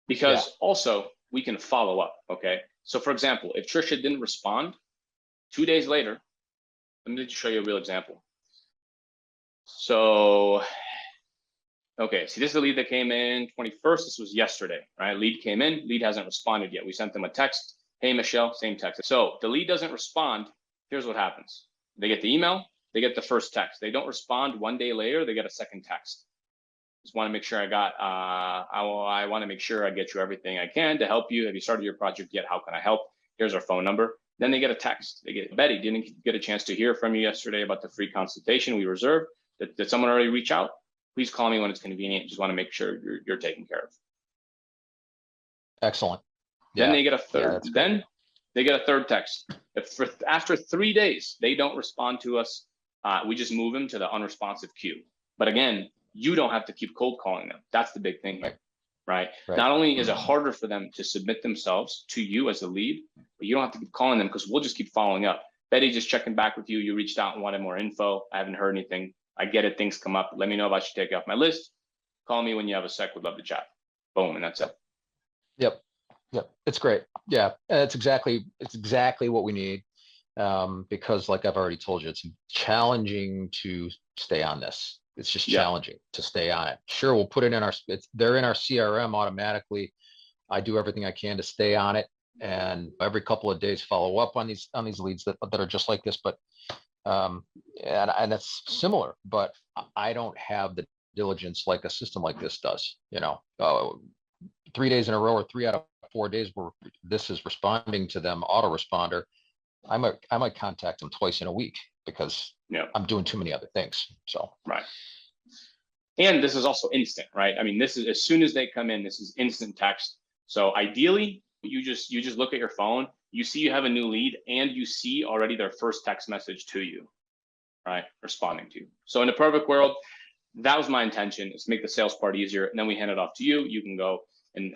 Because also we can follow up. Okay. So for example, if Trisha didn't respond 2 days later, let me just show you a real example. So, okay, see, this is the lead that came in 21st. This was yesterday, right? Lead came in, lead hasn't responded yet. We sent them a text. Hey, Michelle, same text. So the lead doesn't respond. Here's what happens. They get the email, they get the first text. They don't respond 1 day later, they get a second text. Just want to make sure I want to make sure I get you everything I can to help you. Have you started your project yet? How can I help? Here's our phone number. Then they get a text. They get, Betty, didn't get a chance to hear from you yesterday about the free consultation we reserved. Did someone already reach out? Please call me when it's convenient. Just want to make sure you're taken care of. Excellent. Then they get a third. Then they get a third text. After 3 days, they don't respond to us. We just move them to the unresponsive queue. But again, you don't have to keep cold calling them. That's the big thing here, right? Not only is it harder for them to submit themselves to you as a lead, but you don't have to keep calling them because we'll just keep following up. Betty, just checking back with you. You reached out and wanted more info. I haven't heard anything. I get it. Things come up. Let me know if I should take it off my list. Call me when you have a sec. Would love to chat. Boom, and that's it. Yep. It's great. Yeah, it's exactly what we need. Because like I've already told you, it's challenging to stay on this. It's just challenging to stay on it. Sure, we'll put it in they're in our CRM automatically. I do everything I can to stay on it, and every couple of days follow up on these leads that are just like this. But and that's similar, but I don't have the diligence like a system like this does. 3 days in a row or 3 out of 4 days where this is responding to them autoresponder. I might contact them twice in a week because I'm doing too many other things. So right. And this is also instant, right? I mean, this is as soon as they come in, this is instant text. So ideally, you just look at your phone, you see you have a new lead, and you see already their first text message to you, right? Responding to you. So in the perfect world, that was my intention, is to make the sales part easier, and then we hand it off to you. You can go and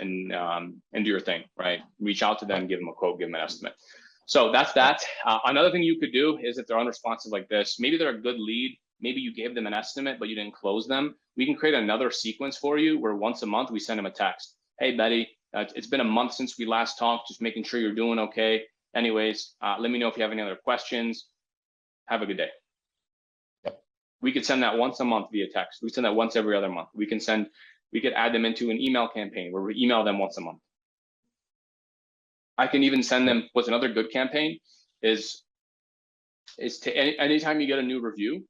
do your thing, right? Reach out to them, give them a quote, give them an estimate. So that's that. Another thing you could do is if they're unresponsive like this, maybe they're a good lead, maybe you gave them an estimate, but you didn't close them. We can create another sequence for you where once a month we send them a text. Hey, Betty, it's been a month since we last talked, just making sure you're doing okay. Anyways, let me know if you have any other questions. Have a good day. We could send that once a month via text. We send that once every other month. We could add them into an email campaign where we email them once a month. I can even send them, what's another good campaign is to anytime you get a new review,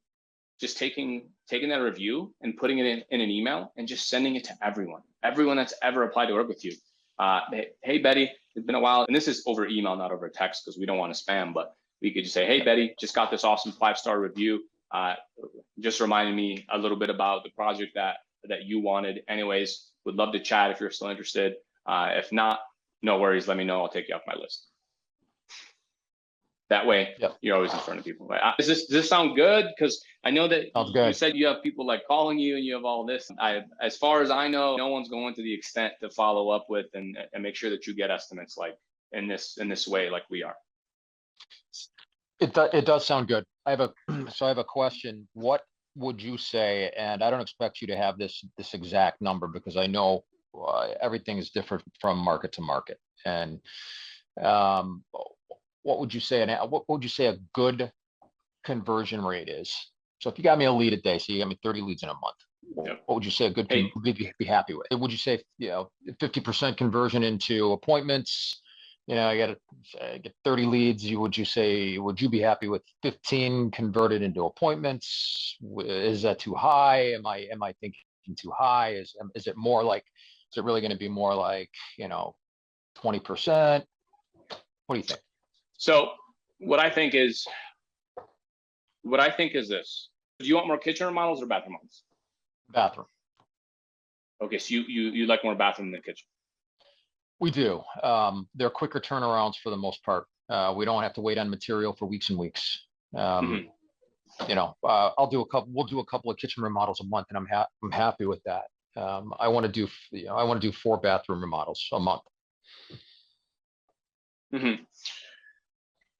just taking that review and putting it in an email and just sending it to everyone that's ever applied to work with you. Hey, Betty, it's been a while. And this is over email, not over text, because we don't want to spam, but we could just say, hey, Betty, just got this awesome 5-star review. Just reminding me a little bit about the project that you wanted. Anyways, would love to chat if you're still interested. If not, no worries. Let me know. I'll take you off my list. That way, you're always in front of people. Right? Does this sound good? Because I know that you said you have people like calling you and you have all this. As far as I know, no one's going to the extent to follow up with and make sure that you get estimates like in this way, like we are. It does sound good. I have a question. What would you say? And I don't expect you to have this exact number because I know everything is different from market to market. And what would you say? And what would you say a good conversion rate is? So if you got me a lead a day, so you got me 30 leads in a month, what would you say a good be happy with? Would you say 50% conversion into appointments? You got to get 30 leads. Would you be happy with 15 converted into appointments? Is that too high? Am I thinking too high? Is it more like? Is it really going to be more like 20%? What do you think? So what I think is this. Do you want more kitchen remodels or bathroom remodels? Bathroom. Okay, so you like more bathroom than kitchen. We do. They're quicker turnarounds for the most part. We don't have to wait on material for weeks and weeks. We'll do a couple of kitchen remodels a month, and I'm happy with that. I want to do 4 bathroom remodels a month.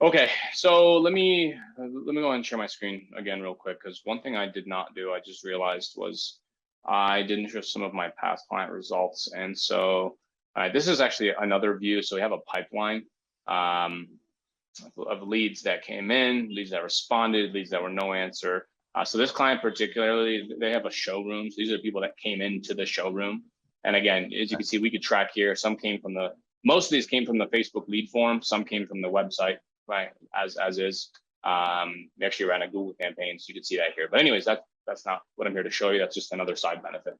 Okay, so let me go ahead and share my screen again real quick, because one thing I did not do, I just realized, was I didn't show some of my past client results. And so this is actually another view. So we have a pipeline of leads that came in, leads that responded, leads that were no answer. So this client particularly, they have a showroom. So these are people that came into the showroom. And again, as you can see, we could track here. Most of these came from the Facebook lead form. Some came from the website, right? As is. We actually ran a Google campaign, so you can see that here. But anyways, that's not what I'm here to show you. That's just another side benefit.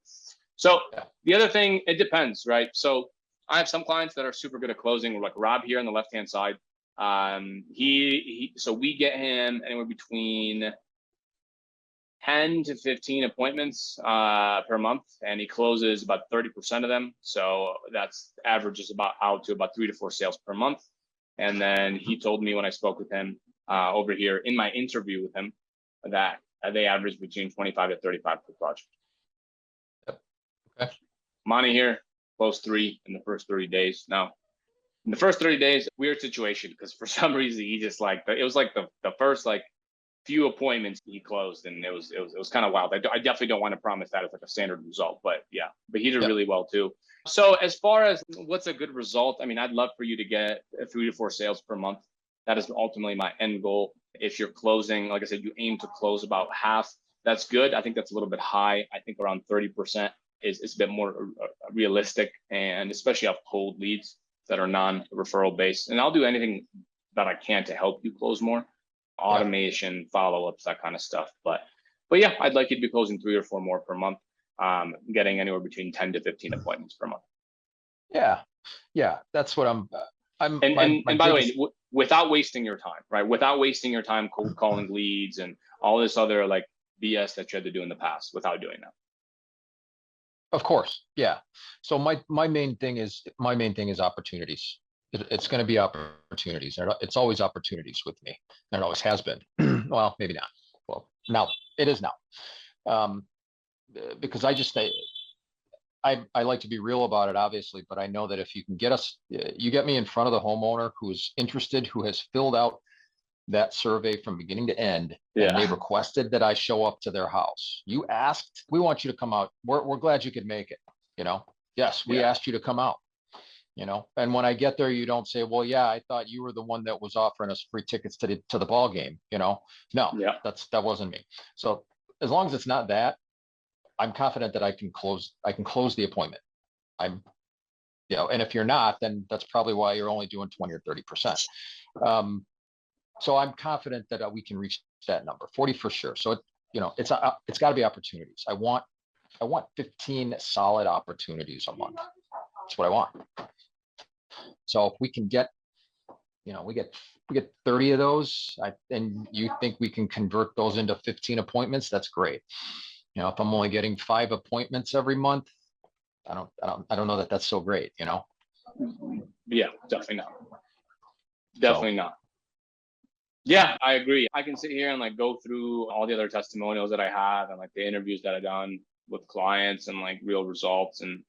So the other thing, it depends, right? So I have some clients that are super good at closing, like Rob here on the left-hand side. So we get him anywhere between 10 to 15 appointments per month, and he closes about 30% of them. So that's averages out to about 3 to 4 sales per month. And then he told me when I spoke with him over here in my interview with him that they average between 25 to 35 per project. Okay. Monty here, closed 3 in the first 30 days. Now, in the first 30 days, weird situation, because for some reason he just it was like the first few appointments he closed, and it was kind of wild. I definitely don't want to promise that as like a standard result, but yeah, but he did really well too. So as far as what's a good result, I mean, I'd love for you to get 3 to 4 sales per month. That is ultimately my end goal. If you're closing, like I said, you aim to close about half That's good. I think that's a little bit high. I think around 30% is a bit more realistic, and especially off cold leads that are non-referral based. And I'll do anything that I can to help you close more, automation, follow-ups, that kind of stuff. But yeah, I'd like you to be closing 3 or 4 more per month, getting anywhere between 10 to 15 appointments per month. Yeah, that's what I'm and by the way, without wasting your time, right? Without wasting your time cold calling leads and all this other like BS that you had to do in the past, without doing that. Of course, yeah. So my main thing is opportunities. It's going to be opportunities. It's always opportunities with me. And it always has been. Well, maybe not. Well, now it is now. Because I like to be real about it, obviously, but I know that if you can get me in front of the homeowner who's interested, who has filled out that survey from beginning to end, and they requested that I show up to their house. You asked, we want you to come out. We're glad you could make it. Yes, we asked you to come out. And when I get there, you don't say, well, yeah, I thought you were the one that was offering us free tickets to the ball game. No, that wasn't me. So as long as it's not that, I'm confident that I can close the appointment. And if you're not, then that's probably why you're only doing 20 or 30%. So I'm confident that we can reach that number, 40 for sure. So it's got to be opportunities. I want 15 solid opportunities a month. That's what I want. So if we can get, we get 30 of those, and you think we can convert those into 15 appointments, that's great. If I'm only getting 5 appointments every month, I don't know that that's so great, Yeah, definitely not. Definitely not. Yeah, I agree. I can sit here and like go through all the other testimonials that I have and like the interviews that I've done with clients and like real results and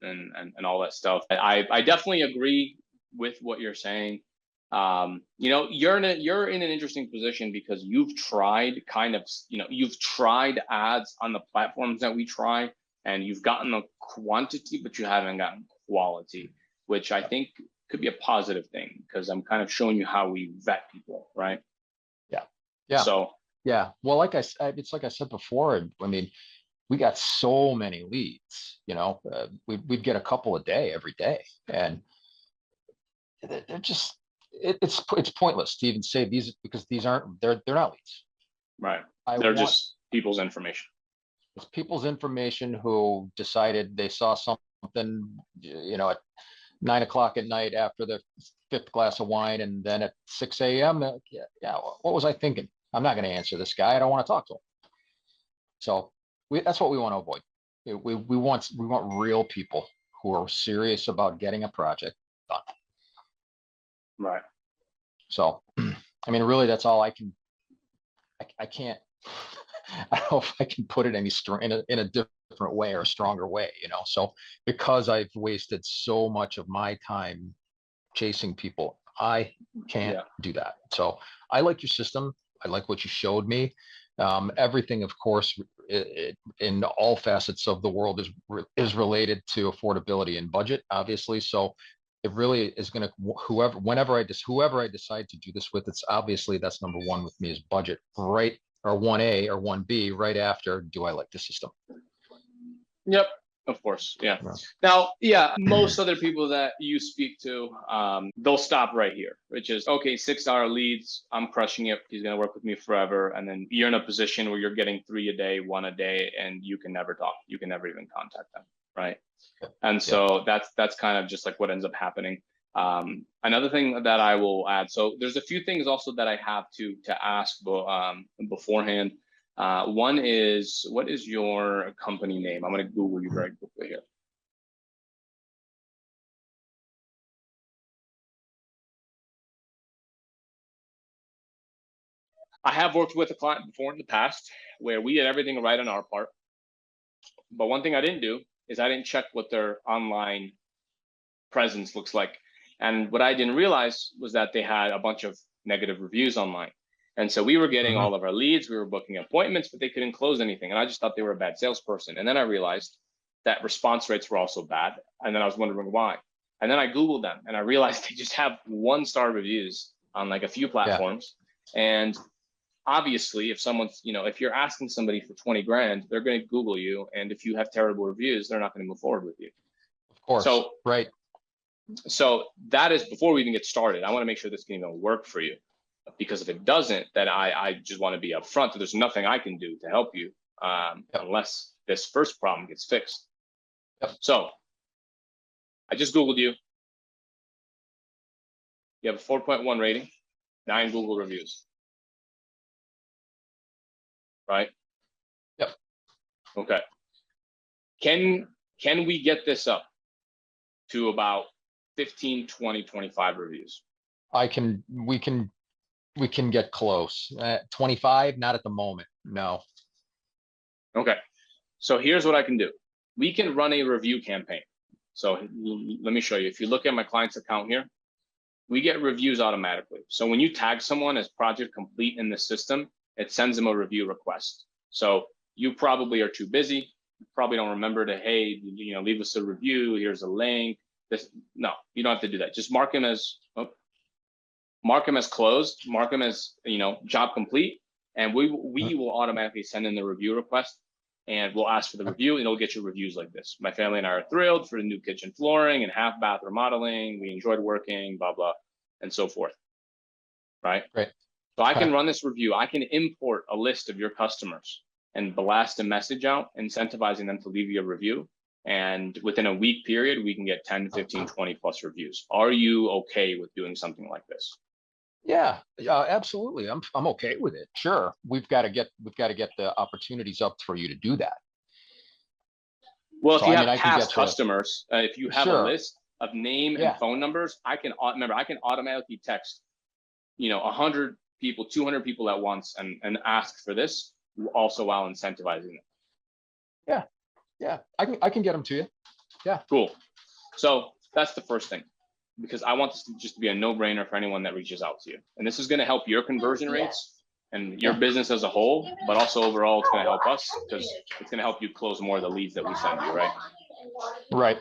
all that stuff. I definitely agree with what you're saying. You're in an interesting position because you've tried you've tried ads on the platforms that we try, and you've gotten the quantity, but you haven't gotten quality, which I think could be a positive thing because I'm kind of showing you how we vet people, right? Yeah. So yeah. Well, it's like I said before. I mean, we got so many leads. We'd get a couple a day every day, and they're just it's pointless to even say these because they're not leads. Right. They're just people's information. It's people's information who decided they saw something, at 9 o'clock at night after the 5th glass of wine, and then at 6 a.m. What was I thinking? I'm not going to answer this guy. I don't want to talk to him. So that's what we want to avoid. We want real people who are serious about getting a project done. Right. So, I mean, really, that's all I can. I can't. I don't know if I can put it in a different way or a stronger way. So because I've wasted so much of my time chasing people, I can't do that. So I like your system. I like what you showed me. Everything, of course, in all facets of the world is related to affordability and budget, obviously. So it really is going to whoever I decide to do this with, it's obviously that's number one with me is budget, right? Or 1A or 1B right after, do I like the system? Yep. Of course. Yeah. Now, most other people that you speak to, they'll stop right here, which is, okay, $6 leads. I'm crushing it. He's going to work with me forever. And then you're in a position where you're getting 3 a day, 1 a day, and you can never talk. You can never even contact them. Right. And so that's kind of just like what ends up happening. Another thing that I will add. So there's a few things also that I have to ask beforehand. One is, what is your company name? I'm going to Google you very quickly here. I have worked with a client before in the past where we did everything right on our part. But one thing I didn't do is I didn't check what their online presence looks like. And what I didn't realize was that they had a bunch of negative reviews online. And so we were getting all of our leads, we were booking appointments, but they couldn't close anything. And I just thought they were a bad salesperson. And then I realized that response rates were also bad. And then I was wondering why. And then I Googled them and I realized they just have 1-star reviews on like a few platforms. And obviously, if someone's, if you're asking somebody for 20 grand, they're going to Google you. And if you have terrible reviews, they're not going to move forward with you. Of course. So, right. So that is before we even get started. I want to make sure this can even work for you, because if it doesn't, then I just want to be upfront that there's nothing I can do to help you unless this first problem gets fixed. So I just Googled you. You have a 4.1 rating, 9 Google reviews. Right? Yep. Okay. Can we get this up to about 15, 20, 25 reviews? We can get close. 25, not at the moment. No. Okay. So here's what I can do. We can run a review campaign. So let me show you. If you look at my client's account here, we get reviews automatically. So when you tag someone as project complete in the system, it sends them a review request. So you probably are too busy. You probably don't remember to, hey, leave us a review. Here's a link. No, you don't have to do that. Just mark them as closed, mark them as, job complete. And we will automatically send in the review request, and we'll ask for the review, and it'll get you reviews like this. My family and I are thrilled for the new kitchen flooring and half bath remodeling. We enjoyed working, blah, blah, and so forth. Right? Right. So I can run this review. I can import a list of your customers and blast a message out, incentivizing them to leave you a review. And within a week period, we can get 10, 15, 20 plus reviews. Are you okay with doing something like this? Yeah, absolutely. I'm okay with it. Sure. We've got to get the opportunities up for you to do that. Well, if you have past customers, if you have Sure. a list of name and phone numbers, I can automatically text, 100 people, 200 people at once and ask for this, also while incentivizing them. Yeah. Yeah. I can get them to you. Yeah. Cool. So that's the first thing, because I want this to just be a no-brainer for anyone that reaches out to you. And this is going to help your conversion rates and your business as a whole, but also overall, it's going to help us because it's going to help you close more of the leads that we send you, right? Right.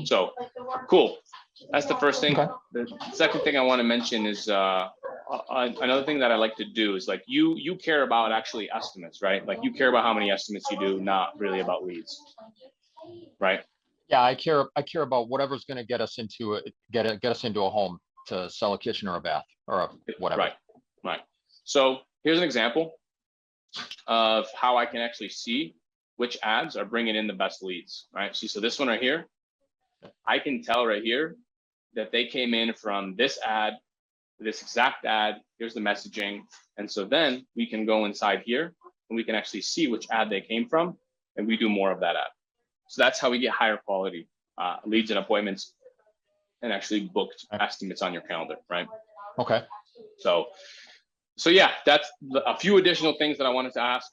So, cool. That's the first thing. Okay. The second thing I want to mention is another thing that I like to do is, like, you care about actually estimates, right? Like, you care about how many estimates you do, not really about leads, right? Yeah, I care about whatever's going to get us into a home to sell a kitchen or a bath or whatever. Right. So here's an example of how I can actually see which ads are bringing in the best leads, right? See, so this one right here, I can tell right here that they came in from this ad, this exact ad. Here's the messaging. And so then we can go inside here and we can actually see which ad they came from, and we do more of that ad. So that's how we get higher quality leads and appointments and actually booked estimates on your calendar, right? Okay. So yeah, that's a few additional things that I wanted to ask.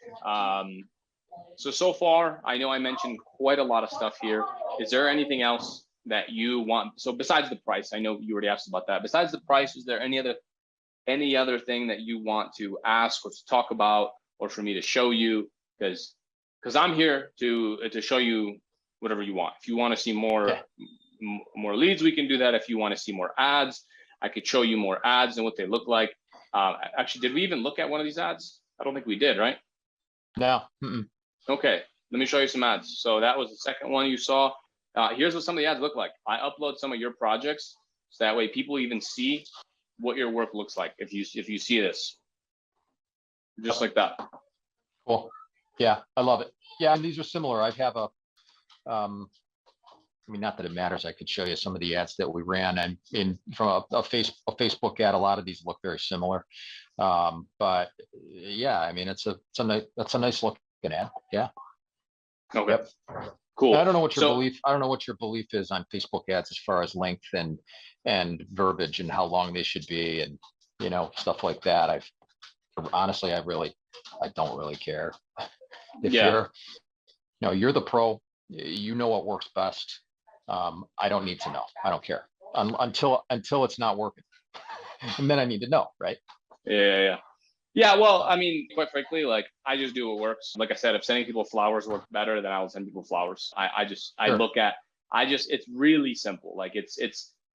So far, I know I mentioned quite a lot of stuff here. Is there anything else that you want? So besides the price, I know you already asked about that. Besides the price, is there any other thing that you want to ask or to talk about, or for me to show you? Because I'm here to show you whatever you want. If you want to see more leads, we can do that. If you want to see more ads, I could show you more ads and what they look like. Actually, did we even look at one of these ads? I don't think we did, right? No. Okay, let me show you some ads. So that was the second one you saw. Here's what some of the ads look like. I upload some of your projects, so that way people even see what your work looks like. If you see this, just like that. Cool. Yeah, I love it. Yeah, and these are similar. I have not that it matters. I could show you some of the ads that we ran, and from a Facebook ad, a lot of these look very similar. But yeah, that's a nice looking ad. Yeah. Okay. Yep. Cool. I don't know what your belief is on Facebook ads as far as length and verbiage and how long they should be, and stuff like that. I don't really care. If you're the pro, you know what works best. I don't need to know. I don't care until it's not working, and then I need to know, right? Yeah. Well, quite frankly, like, I just do what works. Like I said, if sending people flowers works better, then I will send people flowers. It's really simple. Like,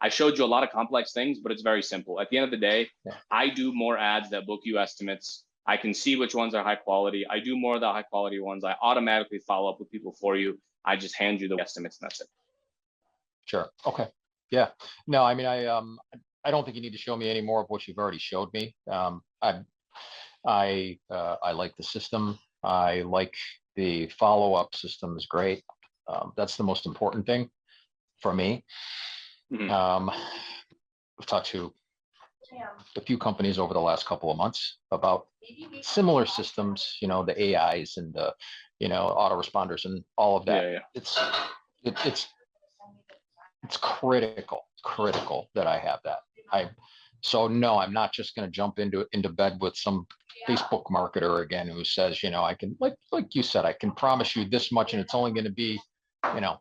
I showed you a lot of complex things, but it's very simple. At the end of the day, I do more ads that book you estimates. I can see which ones are high quality. I do more of the high quality ones. I automatically follow up with people for you. I just hand you the estimates and that's it. Sure. Okay. Yeah. No, I mean, I don't think you need to show me any more of what you've already showed me. I like the system. I like the follow-up system is great. That's the most important thing for me. I've talked to a few companies over the last couple of months about similar systems, you know, the AIs and the, you know, autoresponders and all of that. It's critical that I have that. So no, I'm not just going to jump into bed with some Facebook marketer again who says, you know, I can, like you said, I can promise you this much and it's only going to be, you know,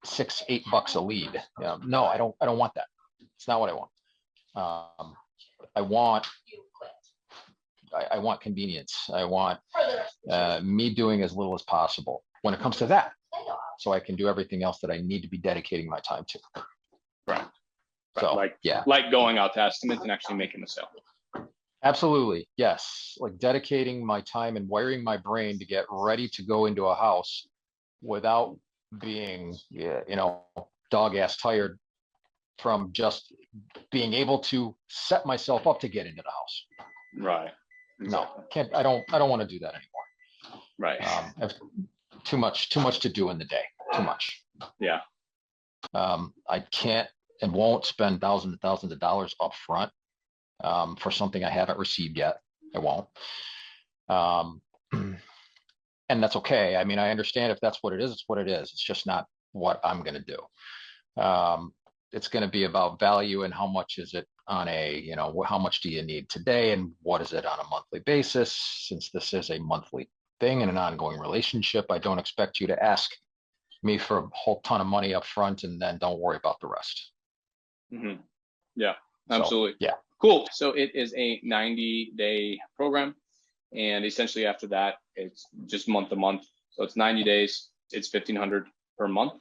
$6-8 a lead. No, I don't want that. It's not what I want. I want convenience. I want me doing as little as possible when it comes to that, so I can do everything else that I need to be dedicating my time to. Right. So like going out to estimates and actually making the sale. Absolutely, yes. Like dedicating my time and wiring my brain to get ready to go into a house without being, you know, dog ass tired from just being able to set myself up to get into the house. Right. No, can't. I don't want to do that anymore. Right. I have too much to do in the day. Too much. Yeah. I can't and won't spend thousands and thousands of dollars up front for something I haven't received yet. I won't. And that's okay. I mean, I understand if that's what it is, it's what it is. It's just not what I'm going to do. It's going to be about value and how much is it on a, you know, how much do you need today and what is it on a monthly basis? Since this is a monthly thing and an ongoing relationship, I don't expect you to ask me for a whole ton of money up front and then don't worry about the rest. Mm-hmm. Yeah, absolutely. So, yeah. Cool. So it is a 90-day program. And essentially after that, it's just month to month. So it's 90 days. It's $1,500 per month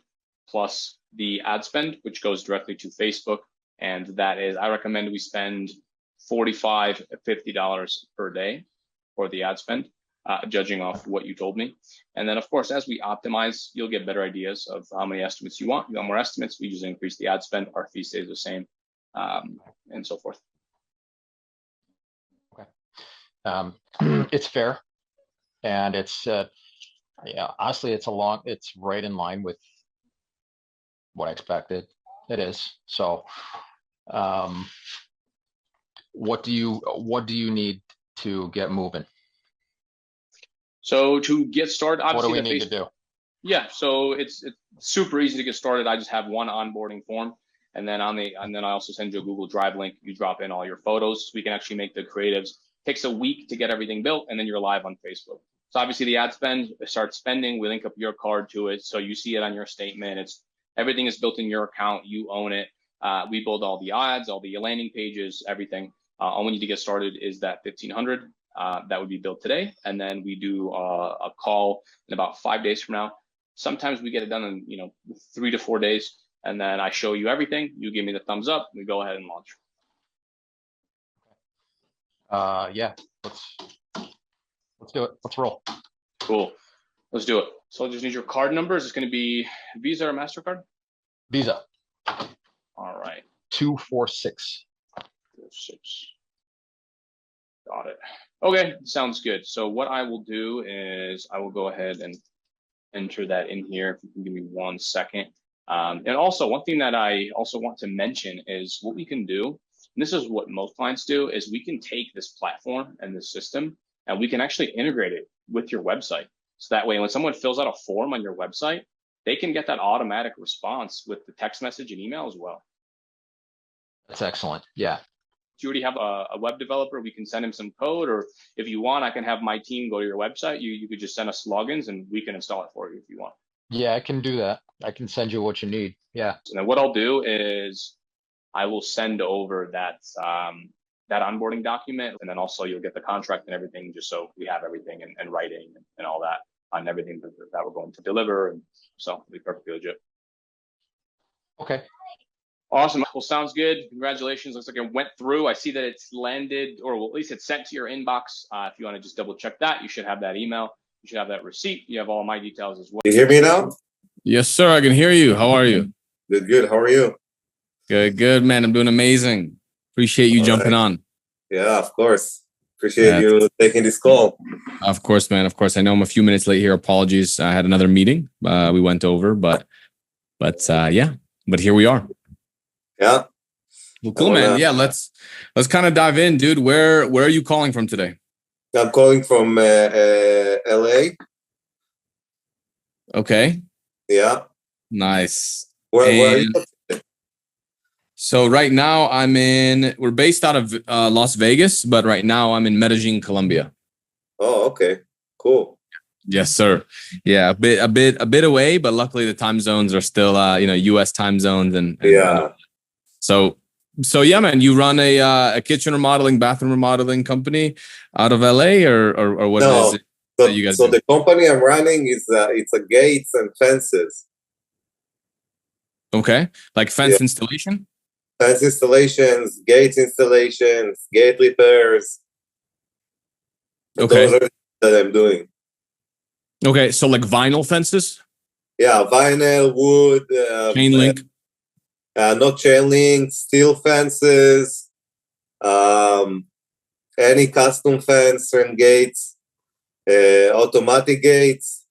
plus the ad spend, which goes directly to Facebook. And that is, I recommend we spend $45, $50 per day for the ad spend, judging off what you told me. And then of course, as we optimize, you'll get better ideas of how many estimates you want. You want more estimates, we just increase the ad spend, our fee stays the same, and so forth. It's fair. And it's, yeah, honestly, it's right in line with what I expected. It is. So, what do you need to get moving? So to get started, obviously, what do we need to do? Yeah, so it's super easy to get started. I just have one onboarding form, and then I also send you a Google Drive link. You drop in all your photos. We can actually make the creatives. Takes a week to get everything built, and then you're live on Facebook. So obviously the ad spend, start spending. We link up your card to it, so you see it on your statement. Everything is built in your account. You own it. We build all the ads, all the landing pages, everything. All we need to get started is that $1,500 that would be built today, and then we do a call in about 5 days from now. Sometimes we get it done in 3 to 4 days, and then I show you everything. You give me the thumbs up. We go ahead and launch. Yeah, let's do it. Let's roll. Cool. Let's do it. So I'll just need your card numbers. It's going to be Visa or MasterCard? Visa. All right. 246. 6. Got it. Okay, sounds good. So what I will do is I will go ahead and enter that in here. If you can give me 1 second. And also one thing that I also want to mention is what we can do. And this is what most clients do, is we can take this platform and this system and we can actually integrate it with your website. So that way, when someone fills out a form on your website, they can get that automatic response with the text message and email as well. That's excellent. Yeah. Do you already have a web developer? We can send him some code, or if you want, I can have my team go to your website. You could just send us logins and we can install it for you if you want. Yeah, I can do that. I can send you what you need. Yeah. And then what I'll do is I will send over that onboarding document, and then also you'll get the contract and everything, just so we have everything in writing and all that on everything that we're going to deliver. And so it'll be perfectly legit. Okay. Awesome. Well, sounds good. Congratulations. Looks like it went through. I see that it's landed, or at least it's sent to your inbox. If you want to just double check that, you should have that email. You should have that receipt. You have all my details as well. You hear me now? Yes, sir. I can hear you. How are you? Good. How are you? Good, man. I'm doing amazing. Appreciate you jumping on. Yeah, of course. Appreciate you taking this call. Of course, man. Of course. I know I'm a few minutes late here. Apologies. I had another meeting. We went over, but yeah. But here we are. Yeah. Well, cool, man. Yeah, let's kind of dive in, dude. Where are you calling from today? I'm calling from LA. Okay. Yeah. Nice. Where are you? So right now we're based out of Las Vegas, but right now I'm in Medellin, Colombia. Oh, okay. Cool. Yes, sir. Yeah, a bit away, but luckily the time zones are still US time zones and yeah. So yeah, man, you run a kitchen remodeling, bathroom remodeling company out of LA or what is it that you guys do? The company I'm running is it's a gates and fences. Okay. Like fence installation? Fence installations, gate installations, gate repairs. Okay. Those are that I'm doing. Okay, so like vinyl fences? Yeah, vinyl, wood, chain link. Not chain link, steel fences, any custom fence and gates, automatic gates.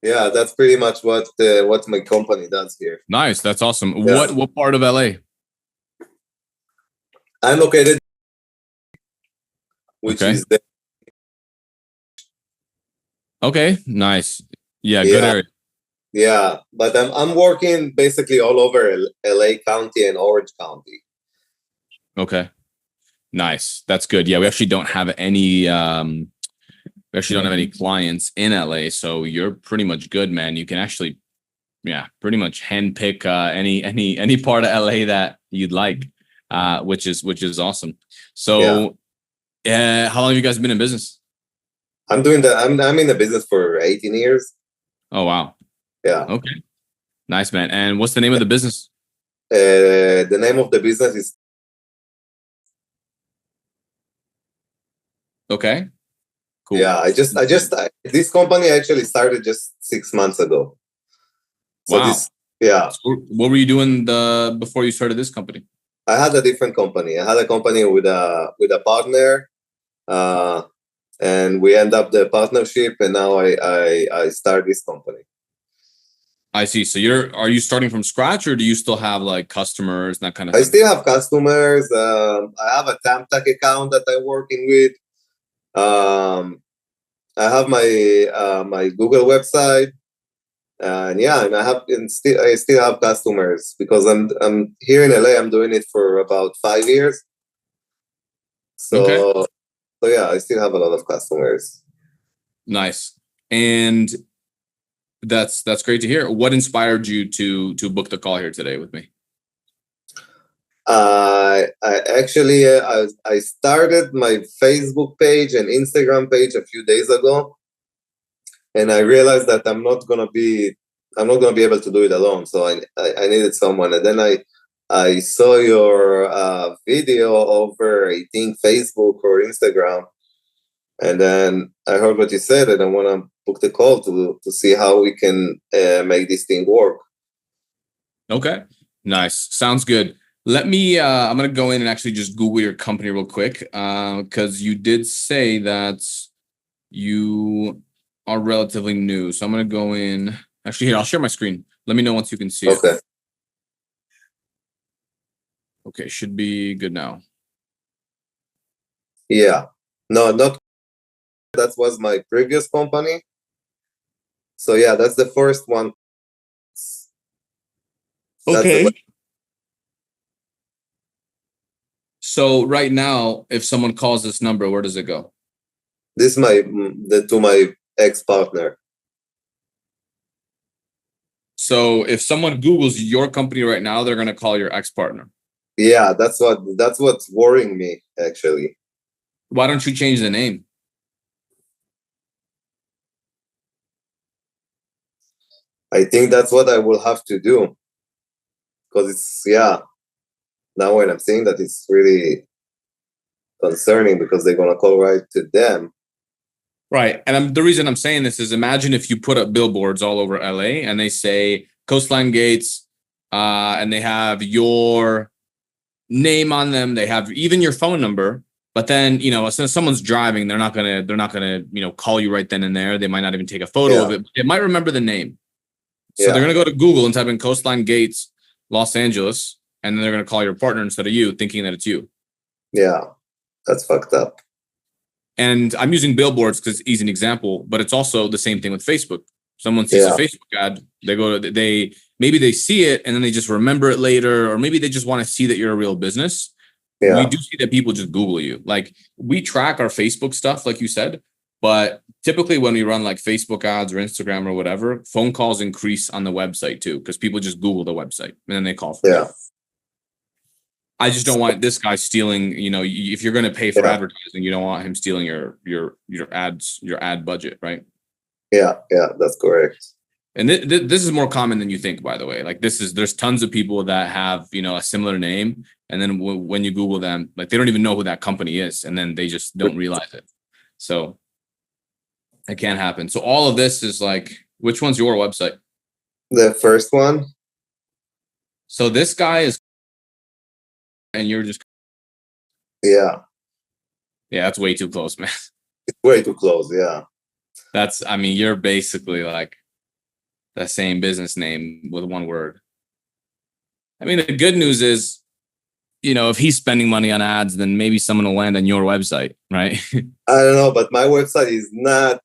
Yeah, that's pretty much what my company does here. Nice, that's awesome. Yeah. What part of LA? I'm located, which is the. Okay, nice. Yeah, good area. Yeah, but I'm working basically all over LA County and Orange County. Okay, nice. That's good. Yeah, we actually don't have any. We actually don't have any clients in LA, so you're pretty much good, man. You can actually, pretty much handpick any part of LA that you'd like, which is awesome. So, how long have you guys been in business? I'm doing that. I'm in the business for 18 years. Oh wow. Yeah. Okay. Nice, man. And what's the name of the business? The name of the business is. Okay. Cool. Yeah, this company actually started just 6 months ago. So wow. So what were you doing before you started this company? I had a different company. I had a company with a partner, and we end up the partnership, and now I start this company. I see. So are you starting from scratch, or do you still have like customers and that kind of thing? I still have customers. I have a TamTech account that I'm working with. I have my Google website, and I still have customers because I'm here in LA. I'm doing it for about 5 years. So yeah, I still have a lot of customers. Nice. And that's great to hear. What inspired you to book the call here today with me? I started my Facebook page and Instagram page a few days ago, and I realized that I'm not gonna be able to do it alone. So I needed someone, and then I saw your video over, I think, Facebook or Instagram, and then I heard what you said, and I want to book the call to see how we can make this thing work. Okay, nice. Sounds good. Let me, I'm going to go in and actually just Google your company real quick, because you did say that you are relatively new. So I'm going to go in. Actually, here, I'll share my screen. Let me know once you can see it. Okay, should be good now. Yeah. No, not. That was my previous company. So yeah, that's the first one. Okay. So right now, if someone calls this number, where does it go? This is to my ex-partner. So if someone Googles your company right now, they're going to call your ex-partner. Yeah, that's what's worrying me, actually. Why don't you change the name? I think that's what I will have to do. because now when I'm seeing that, it's really concerning because they're gonna call right to them. Right. And the reason I'm saying this is imagine if you put up billboards all over LA and they say Coastline Gates, and they have your name on them. They have even your phone number. But then, since someone's driving, they're not gonna, call you right then and there. They might not even take a photo of it. They might remember the name. So they're gonna go to Google and type in Coastline Gates, Los Angeles, and then they're gonna call your partner instead of you, thinking that it's you. Yeah, that's fucked up. And I'm using billboards because it's an example, but it's also the same thing with Facebook. Someone sees a Facebook ad, maybe they see it and then they just remember it later, or maybe they just want to see that you're a real business. Yeah. We do see that people just Google you. Like we track our Facebook stuff, like you said, but typically when we run like Facebook ads or Instagram or whatever, phone calls increase on the website too, because people just Google the website and then they call for it. I just don't want this guy stealing, if you're going to pay for advertising, you don't want him stealing your ad budget, right? Yeah, that's correct. And this is more common than you think, by the way. Like there's tons of people that have, a similar name. And then when you Google them, like they don't even know who that company is. And then they just don't realize it. So it can't happen. So all of this is like, which one's your website? The first one. So this guy is, and you're just. Yeah, that's way too close, man. It's way too close. Yeah. You're basically like the same business name with one word. The good news is, if he's spending money on ads, then maybe someone will land on your website, right? I don't know, but my website is not,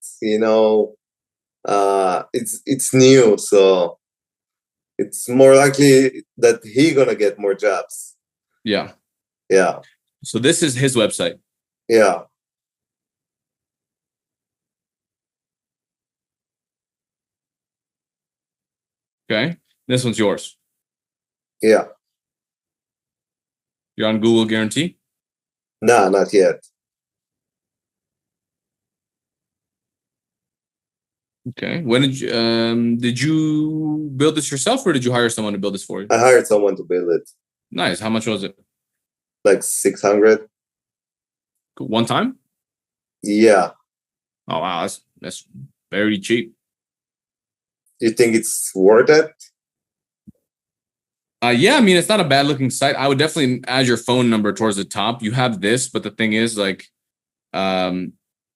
it's new, so it's more likely that he's gonna get more jobs. Yeah. Yeah. So this is his website. Yeah. Okay. This one's yours. Yeah. You're on Google Guarantee? No, not yet. Okay. When did you build this yourself or did you hire someone to build this for you? I hired someone to build it. Nice. How much was it? Like 600. One time? Yeah. Oh wow, that's very cheap. You think it's worth it? Yeah, it's not a bad looking site. I would definitely add your phone number towards the top. You have this, but the thing is, like,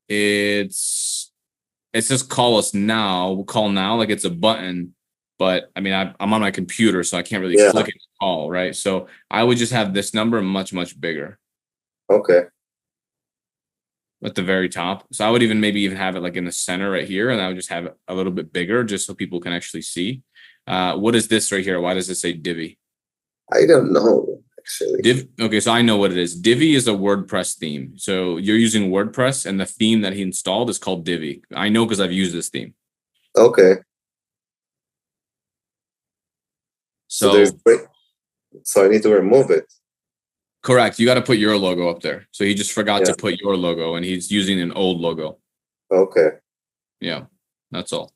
it says call us now. We'll call now, like it's a button. But I'm on my computer, so I can't really click it to call, right? So I would just have this number much, much bigger. Okay. At the very top. So I would maybe have it like in the center right here, and I would just have it a little bit bigger just so people can actually see. What is this right here? Why does it say Divi? I don't know, actually. Okay, so I know what it is. Divi is a WordPress theme. So you're using WordPress, and the theme that he installed is called Divi. I know because I've used this theme. Okay. So I need to remove it. Correct. You got to put your logo up there. So he just forgot to put your logo, and he's using an old logo. Okay. Yeah, that's all.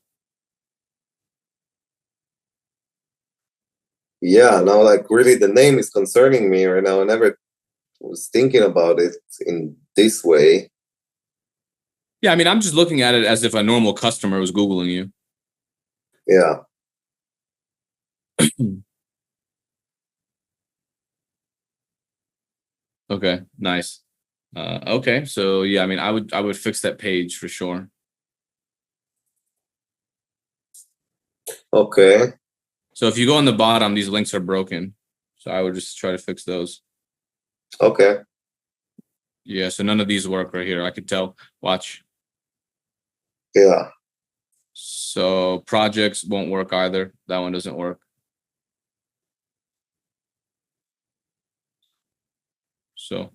Yeah, now really the name is concerning me right now. I never was thinking about it in this way. Yeah, I'm just looking at it as if a normal customer was Googling you. Yeah. Okay, nice. Okay, so yeah, I would fix that page for sure. Okay. So if you go on the bottom, these links are broken. So I would just try to fix those. Okay. Yeah, so none of these work right here. I could tell. Watch. Yeah. So projects won't work either. That one doesn't work. So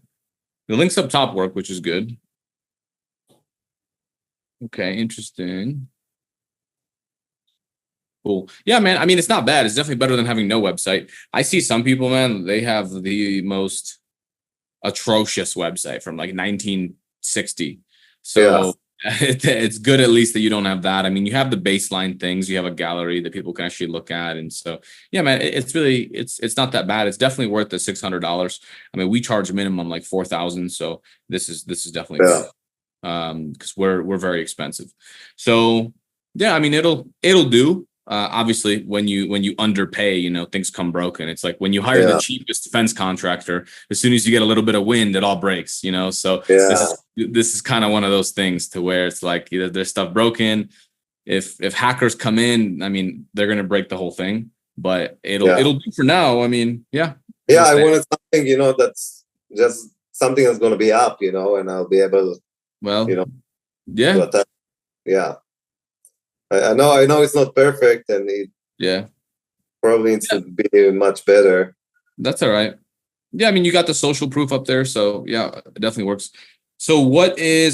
the links up top work, which is good. Okay, interesting. Cool. Yeah, man. It's not bad. It's definitely better than having no website. I see some people, man, they have the most atrocious website from like 1960. So it's good at least that you don't have that. I mean, you have the baseline things, you have a gallery that people can actually look at. And so, yeah, man, it's really, it's not that bad. It's definitely worth the $600. I mean, we charge minimum like 4,000. So this is definitely good. Cause we're very expensive. So yeah, I mean, it'll do. Obviously when you underpay, you know, things come broken. It's like when you hire the cheapest defense contractor, as soon as you get a little bit of wind, it all breaks, you know? So this is kind of one of those things to where it's like either there's stuff broken. If hackers come in, I mean, they're going to break the whole thing, but it'll do for now. I mean, yeah. Yeah. I wanted something, you know, that's just something that's going to be up, you know, and I'll be able, you know, yeah. Yeah. I know it's not perfect, and it probably needs to be much better. That's all right. Yeah, I mean, you got the social proof up there, so yeah, it definitely works. So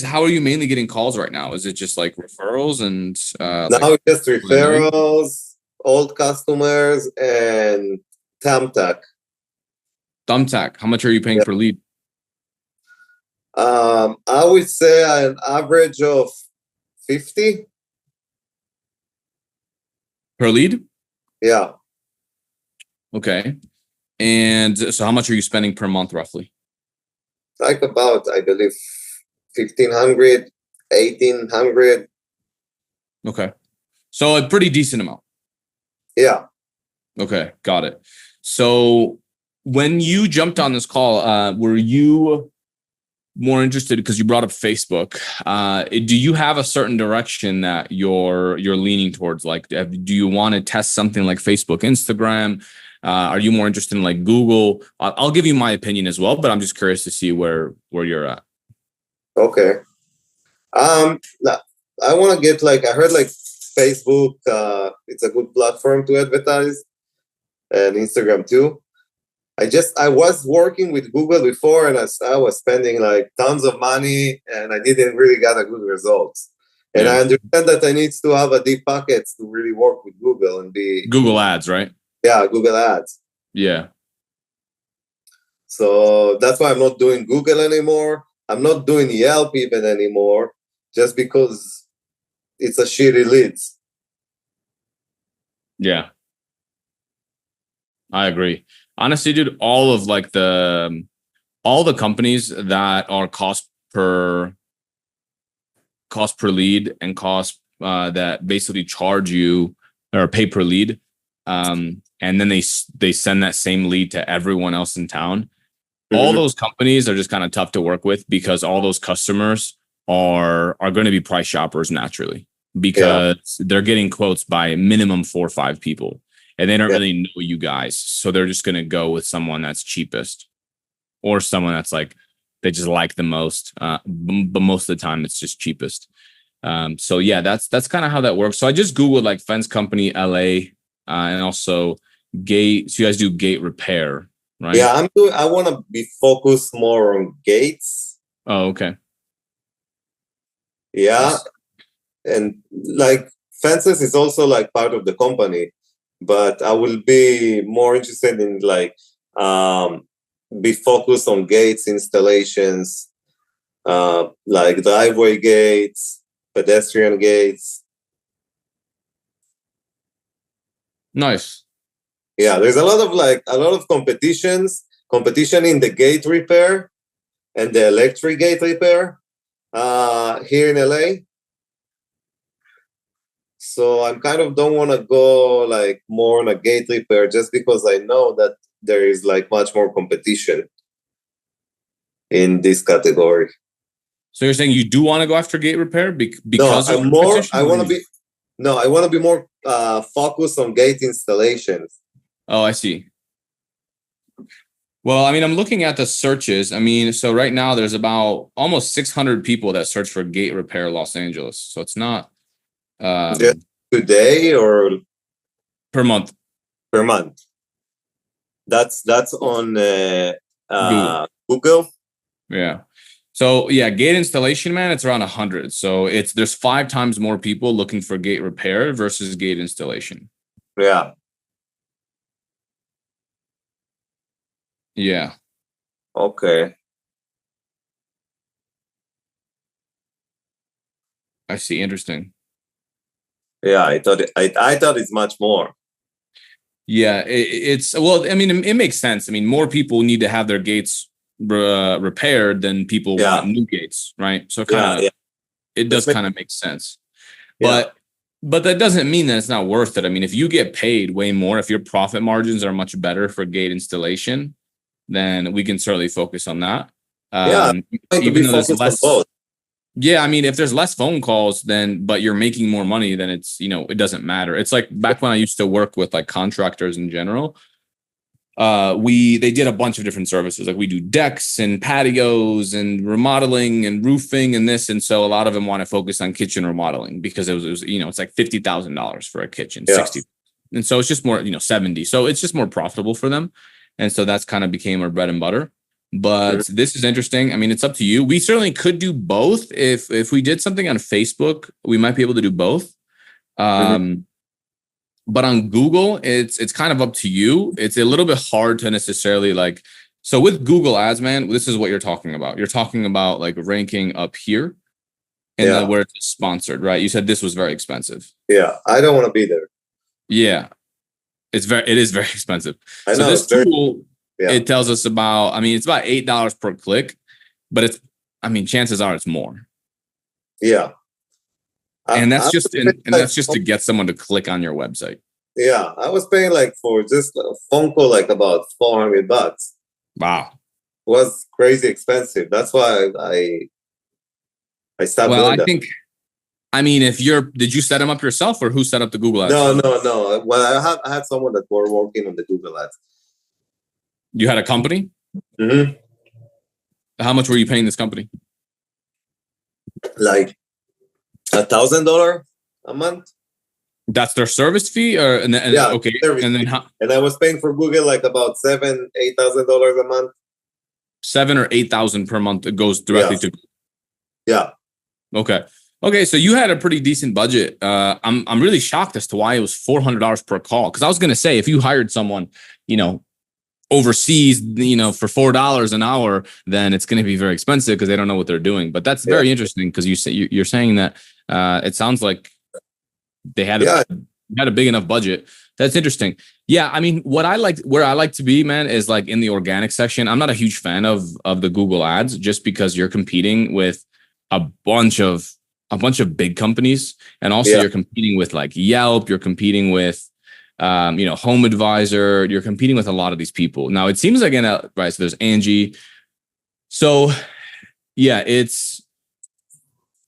how are you mainly getting calls right now? Is it just like referrals and now it's just referrals, old customers, and Thumbtack. Thumbtack. How much are you paying per lead? I would say an average of 50 per lead. Yeah. Okay. And so how much are you spending per month roughly? Like about, I believe, 1,500, 1,800. Okay. So a pretty decent amount. Yeah. Okay. Got it. So when you jumped on this call, were you more interested, because you brought up Facebook, do you have a certain direction that you're leaning towards? Like, do you want to test something like Facebook, Instagram? Are you more interested in like Google? I'll give you my opinion as well, but I'm just curious to see where you're at. Okay. I want to get I heard Facebook, it's a good platform to advertise, and Instagram too. I was working with Google before, and I was spending tons of money, and I didn't really get a good results. And I understand that I need to have a deep pockets to really work with Google and be Google Ads, right? Yeah, Google Ads. Yeah. So that's why I'm not doing Google anymore. I'm not doing Yelp even anymore, just because it's a shitty leads. Yeah. I agree. Honestly, dude, all the companies that are cost per lead and cost that basically charge you or pay per lead, and then they send that same lead to everyone else in town. All those companies are just kind of tough to work with, because all those customers are going to be price shoppers naturally, because they're getting quotes by minimum 4 or 5 people. And they don't really know you guys. So they're just going to go with someone that's cheapest, or someone that's they just like the most. But most of the time it's just cheapest. So yeah, that's kind of how that works. So I just Googled fence company, LA, and also gate. So you guys do gate repair, right? Yeah, I want to be focused more on gates. Oh, okay. Yeah. And fences is also part of the company. But I will be more interested in be focused on gates installations, driveway gates, pedestrian gates. Nice. Yeah, there's a lot of competition in the gate repair and the electric gate repair here in LA. So I'm kind of don't want to go more on a gate repair, just because I know that there is much more competition in this category. So you're saying you do want to go after gate repair because I want to be more focused on gate installations. Oh, I see. Well, I mean, I'm looking at the searches. I mean, so right now there's about almost 600 people that search for gate repair Los Angeles. So it's not today or per month. Per month. That's on Google. Yeah. So yeah, gate installation, man, it's around 100. So there's 5 times more people looking for gate repair versus gate installation. Yeah. Yeah. Okay. I see. Interesting. Yeah, I thought it's much more. Yeah, it's well. I mean, it makes sense. I mean, more people need to have their gates repaired than people want new gates, right? So it does kind of make sense. But that doesn't mean that it's not worth it. I mean, if you get paid way more, if your profit margins are much better for gate installation, then we can certainly focus on that. Even though there's less. Yeah, I mean, if there's less phone calls, but you're making more money, then it's, it doesn't matter. It's like back when I used to work with like contractors in general. They did a bunch of different services. Like we do decks and patios and remodeling and roofing and this. And so a lot of them want to focus on kitchen remodeling because it was it's like $50,000 for a kitchen, 60. And so it's just more, 70. So it's just more profitable for them. And so that's kind of became our bread and butter. But this is interesting. I mean, it's up to you. We certainly could do both. If we did something on Facebook, we might be able to do both. But on Google, it's kind of up to you. It's a little bit hard to necessarily so with Google Ads, man, this is what you're talking about. You're talking about like ranking up here and then where it's sponsored, right? You said this was very expensive. Yeah, I don't want to be there. Yeah, it is very expensive. I know, so this tool, it tells us about, I mean, it's about $8 per click, but chances are it's more. Yeah. And that's just to get someone to click on your website. Yeah, I was paying for just a phone call about $400. Wow, it was crazy expensive. That's why I stopped. Well, did you set them up yourself, or who set up the Google Ads? No. Well, I had someone that were working on the Google Ads. You had a company? Mm-hmm. How much were you paying this company? Like $1,000 a month. That's their service fee, okay. And then and I was paying for Google about $7,000-8,000 a month. 7,000 or 8,000 per month. It goes directly to. Yeah. Okay. So you had a pretty decent budget. I'm really shocked as to why it was $400 per call. Because I was going to say, if you hired someone, overseas, for $4 an hour, then it's going to be very expensive because they don't know what they're doing. But that's very interesting because you're saying that it sounds like they had a big enough budget. That's interesting. Yeah, I mean, where I like to be, man, is like in the organic section. I'm not a huge fan of the Google Ads just because you're competing with a bunch of big companies, and also you're competing with like Yelp. You're competing with Home Advisor. You're competing with a lot of these people. Now it seems like right. So there's Angie. So yeah,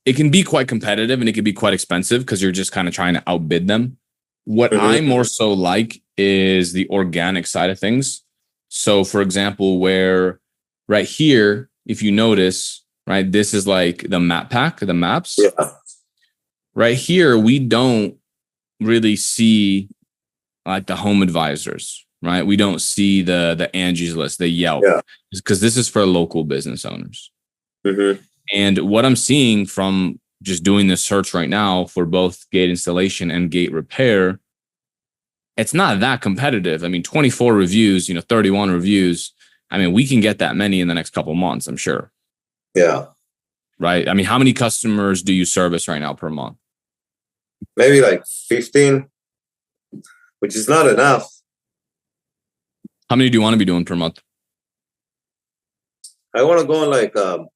it can be quite competitive and it can be quite expensive because you're just kind of trying to outbid them. What I more so like is the organic side of things. So for example, where right here, if you notice, right, this is like the map pack, the maps. Yeah. Right here, we don't really see like the Home Advisors, right? We don't see the Angie's List, the Yelp, because this is for local business owners. Mm-hmm. And what I'm seeing from just doing this search right now for both gate installation and gate repair, it's not that competitive. I mean, 24 reviews, 31 reviews. I mean, we can get that many in the next couple of months, I'm sure. Yeah. Right. I mean, how many customers do you service right now per month? Maybe like 15, which is not enough. How many do you want to be doing per month? I want to go on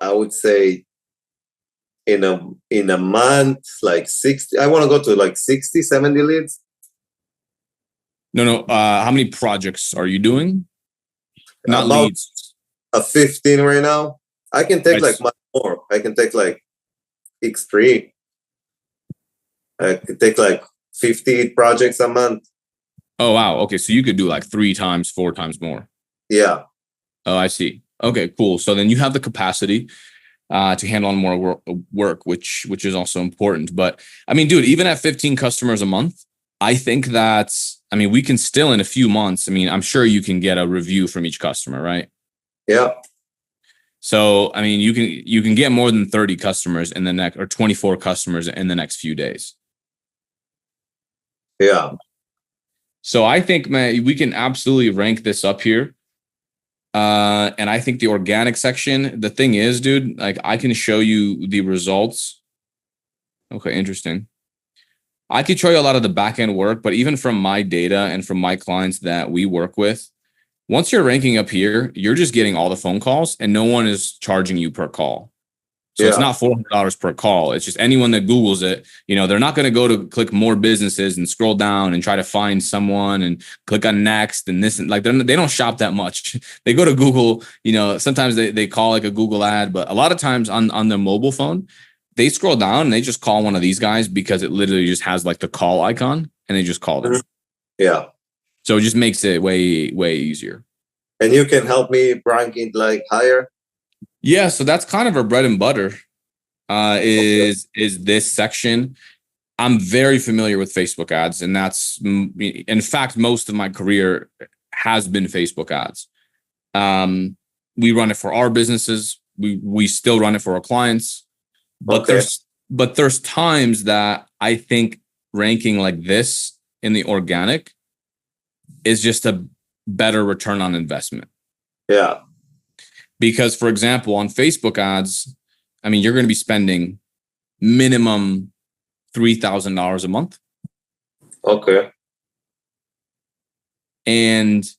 I would say in a month, like 60. I want to go to like 60, 70 leads. No. How many projects are you doing? Not about leads. 15 right now. I can take like much more. I can take like X3. I could take like 50 projects a month. Oh, wow. Okay. So you could do like 3 times, 4 times more. Yeah. Oh, I see. Okay, cool. So then you have the capacity to handle on more work, which is also important. But I mean, dude, even at 15 customers a month, I think we can still in a few months. I mean, I'm sure you can get a review from each customer, right? Yeah. So, I mean, you can get more than 30 customers in the next, or 24 customers in the next few days. Yeah. So I think, man, we can absolutely rank this up here. And I think the organic section, the thing is, dude, like I can show you the results. Okay, interesting. I could show you a lot of the back end work, but even from my data and from my clients that we work with, once you're ranking up here, you're just getting all the phone calls and no one is charging you per call. So it's not $400 per call. It's just anyone that Googles it, they're not going to go to click more businesses and scroll down and try to find someone and click on next and this. And like, they don't shop that much. They go to Google, sometimes they call like a Google ad, but a lot of times on their mobile phone, they scroll down and they just call one of these guys because it literally just has like the call icon and they just call them. Yeah. So it just makes it way, way easier. And you can help me rank it like higher? Yeah, so that's kind of our bread and butter, is this section. I'm very familiar with Facebook ads, and that's, in fact, most of my career has been Facebook ads. We run it for our businesses. We still run it for our clients, but there's times that I think ranking like this in the organic is just a better return on investment. Yeah. Because, for example, on Facebook ads, I mean, you're going to be spending minimum $3,000 a month. Okay. And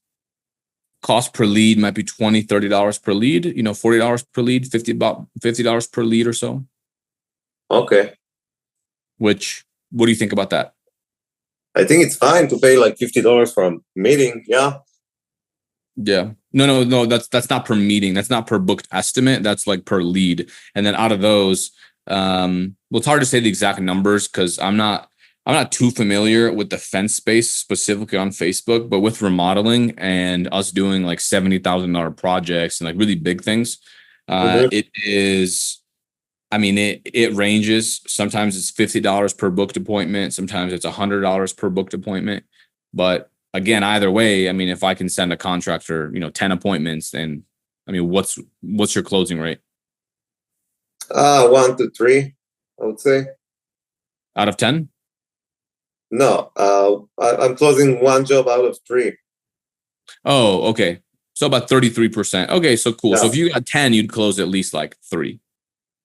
cost per lead might be $20, $30 per lead, $40 per lead, $50 per lead or so. Okay. What do you think about that? I think it's fine to pay like $50 for a meeting. Yeah. Yeah. No. That's not per meeting. That's not per booked estimate. That's like per lead. And then out of those, well, it's hard to say the exact numbers because I'm not too familiar with the fence space specifically on Facebook, but with remodeling and us doing like $70,000 projects and like really big things, it is. I mean, it ranges. Sometimes it's $50 per booked appointment. Sometimes it's $100 per booked appointment. But again, either way, I mean, if I can send a contractor, 10 appointments, then I mean, what's your closing rate? 1 to 3, I would say. Out of 10? No, I'm closing 1 job out of 3. Oh, okay. So about 33%. Okay, so cool. Yeah. So if you got 10, you'd close at least like 3.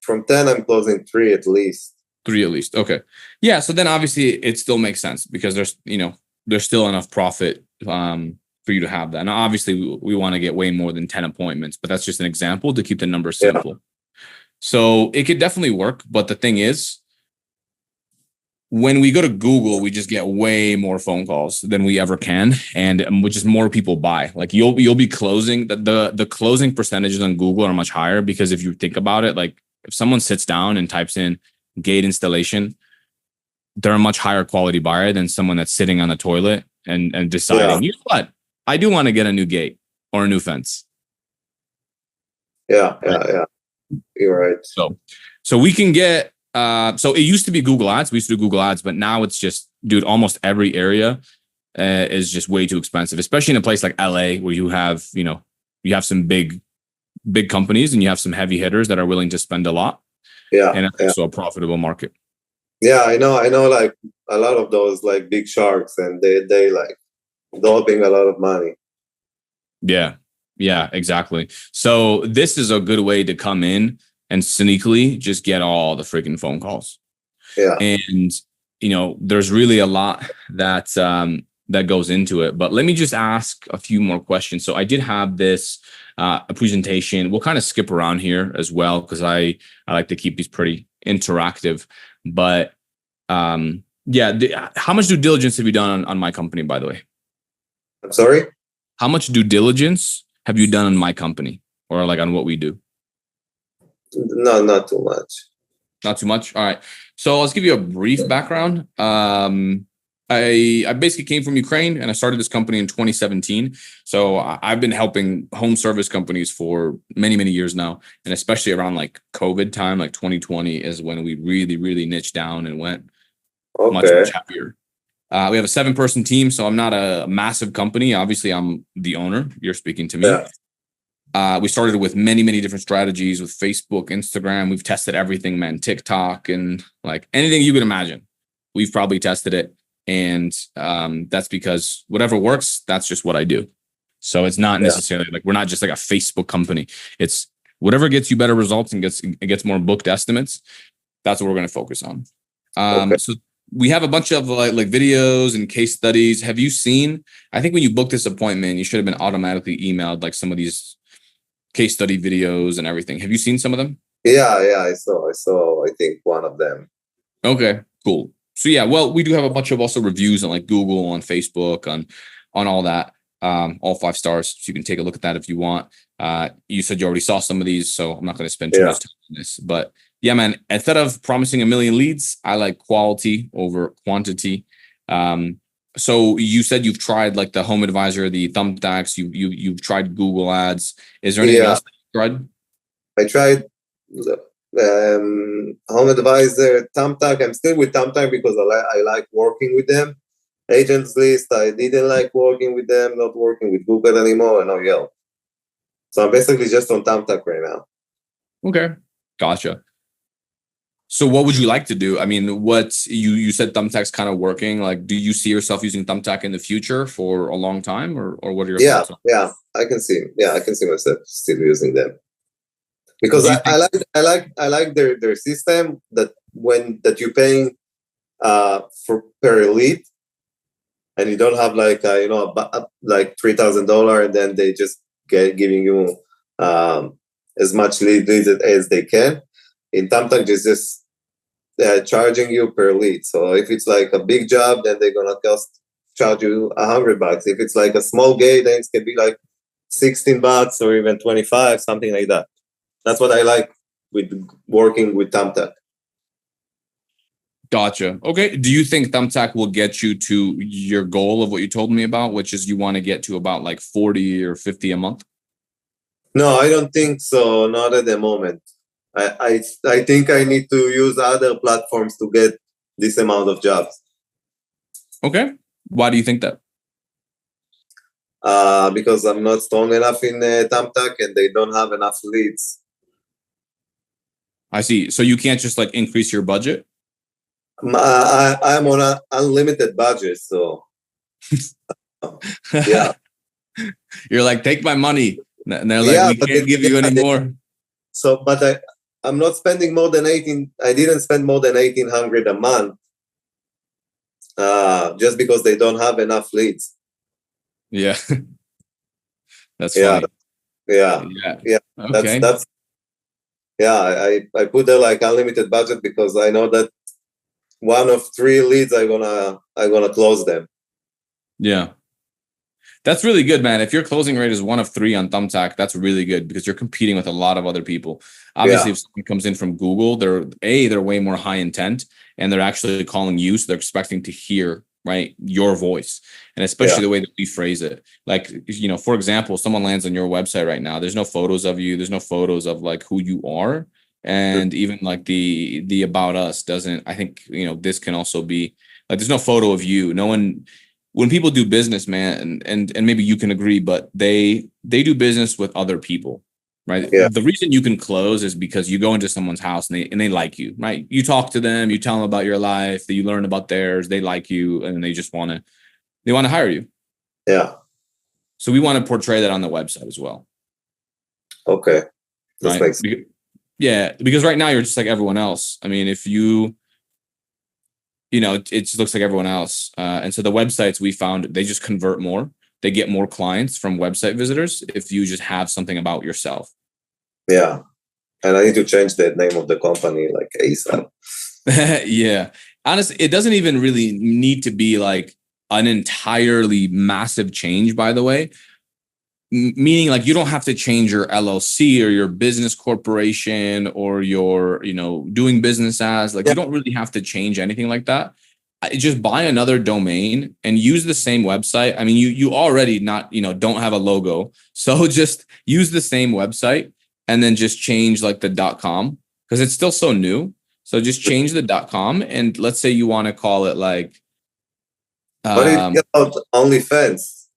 From 10, I'm closing 3 at least. 3 at least. Okay. Yeah. So then obviously it still makes sense because there's still enough profit for you to have that. Now, obviously we want to get way more than 10 appointments, but that's just an example to keep the numbers simple. Yeah. So it could definitely work. But the thing is, when we go to Google, we just get way more phone calls than we ever can. And which is more people buy. Like you'll be closing the closing percentages on Google are much higher because if you think about it, like if someone sits down and types in gate installation, they're a much higher quality buyer than someone that's sitting on the toilet and deciding, you know what, I do want to get a new gate or a new fence. Yeah. You're right. So we can get, so it used to be Google Ads. We used to do Google Ads, but now it's just, dude, almost every area is just way too expensive, especially in a place like LA where you have, you have some big companies and you have some heavy hitters that are willing to spend a lot. Yeah. And it's also a profitable market. Yeah, I know like a lot of those like big sharks and they like dumping a lot of money. Yeah, exactly. So this is a good way to come in and sneakily just get all the freaking phone calls. Yeah. And, there's really a lot that goes into it. But let me just ask a few more questions. So I did have this a presentation. We'll kind of skip around here as well because I like to keep these pretty interactive. But how much due diligence have you done on my company, by the way? I'm sorry? How much due diligence have you done on my company or like on what we do? No, not too much. Not too much? All right. So let's give you a brief background. I basically came from Ukraine and I started this company in 2017. So I've been helping home service companies for many, many years now. And especially around like COVID time, like 2020 is when we really, really niched down and went much happier. We have a 7-person team. So I'm not a massive company. Obviously, I'm the owner. You're speaking to me. Yeah. We started with many, many different strategies with Facebook, Instagram. We've tested everything, man, TikTok and like anything you can imagine. We've probably tested it. And that's because whatever works, that's just what I do. So it's not necessarily like we're not just like a Facebook company. It's whatever gets you better results and gets more booked estimates. That's what we're going to focus on. So we have a bunch of like videos and case studies. Have you seen? I think when you book this appointment, you should have been automatically emailed like some of these case study videos and everything. Have you seen some of them? Yeah, I saw. I think one of them. Okay, cool. So yeah, well, we do have a bunch of also reviews on like Google, on Facebook, on all that. All 5 stars. So you can take a look at that if you want. You said you already saw some of these, so I'm not going to spend too much time on this. But yeah, man, instead of promising a million leads, I like quality over quantity. So you said you've tried like the Home Advisor, the Thumbtacks, you've tried Google Ads. Is there anything else that you tried? I tried Home Advisor, Thumbtack. I'm still with Thumbtack because I like working with them. Agents List, I didn't like working with them, not working with Google anymore, and now Yelp. So I'm basically just on Thumbtack right now. Okay, gotcha. So what would you like to do? I mean, what you said Thumbtack's kind of working. Like, do you see yourself using Thumbtack in the future for a long time, or what are your thoughts on? Yeah, I can see myself still using them because I like their system that you're paying for per lead, and you don't have like like $3,000, and then they just giving you as much leads as they can. In Thumbtack, just charging you per lead. So if it's like a big job, then they're gonna charge you $100. If it's like a small gate, then it can be like $16 or even 25, something like that. That's what I like with working with Thumbtack. Gotcha. Okay. Do you think Thumbtack will get you to your goal of what you told me about, which is you want to get to about like 40 or 50 a month? No, I don't think so. Not at the moment. I think I need to use other platforms to get this amount of jobs. Okay. Why do you think that? Because I'm not strong enough in Thumbtack and they don't have enough leads. I see. So you can't just like increase your budget? I'm on an unlimited budget, so yeah. You're like, take my money. And they're like, we can't give you any more. So, but I'm not spending more than I didn't spend more than $1,800 a month just because they don't have enough leads. Yeah. That's funny. Yeah. Okay. That's I put there like unlimited budget because I know that one of 3 leads I'm gonna close them. Yeah. That's really good, man. If your closing rate is 1 of 3 on Thumbtack, that's really good because you're competing with a lot of other people. Obviously, if someone comes in from Google, they're way more high intent and they're actually calling you. So they're expecting to hear, right, your voice. And especially the way that we phrase it. Like, for example, someone lands on your website right now. There's no photos of you. There's no photos of like who you are. And even like the about us doesn't, I think, this can also be like, there's no photo of you. No one, when people do business, man, and maybe you can agree, but they do business with other people, right? Yeah. The reason you can close is because you go into someone's house and they like you, right? You talk to them, you tell them about your life, you learn about theirs, they like you, and they just want to hire you. Yeah. So we want to portray that on the website as well. Okay. That right? makes sense. Yeah, because right now you're just like everyone else. I mean, if it just looks like everyone else. And so the websites we found, they just convert more. They get more clients from website visitors if you just have something about yourself. Yeah. And I need to change the name of the company like ASAP. Yeah. Honestly, it doesn't even really need to be like an entirely massive change, by the way. Meaning like you don't have to change your LLC or your business corporation or your, doing business as like, you don't really have to change anything like that. Just buy another domain and use the same website. I mean, you already don't have a logo. So just use the same website and then just change like the .com because it's still so new. So just change the .com and let's say you want to call it like. What do you think about OnlyFans?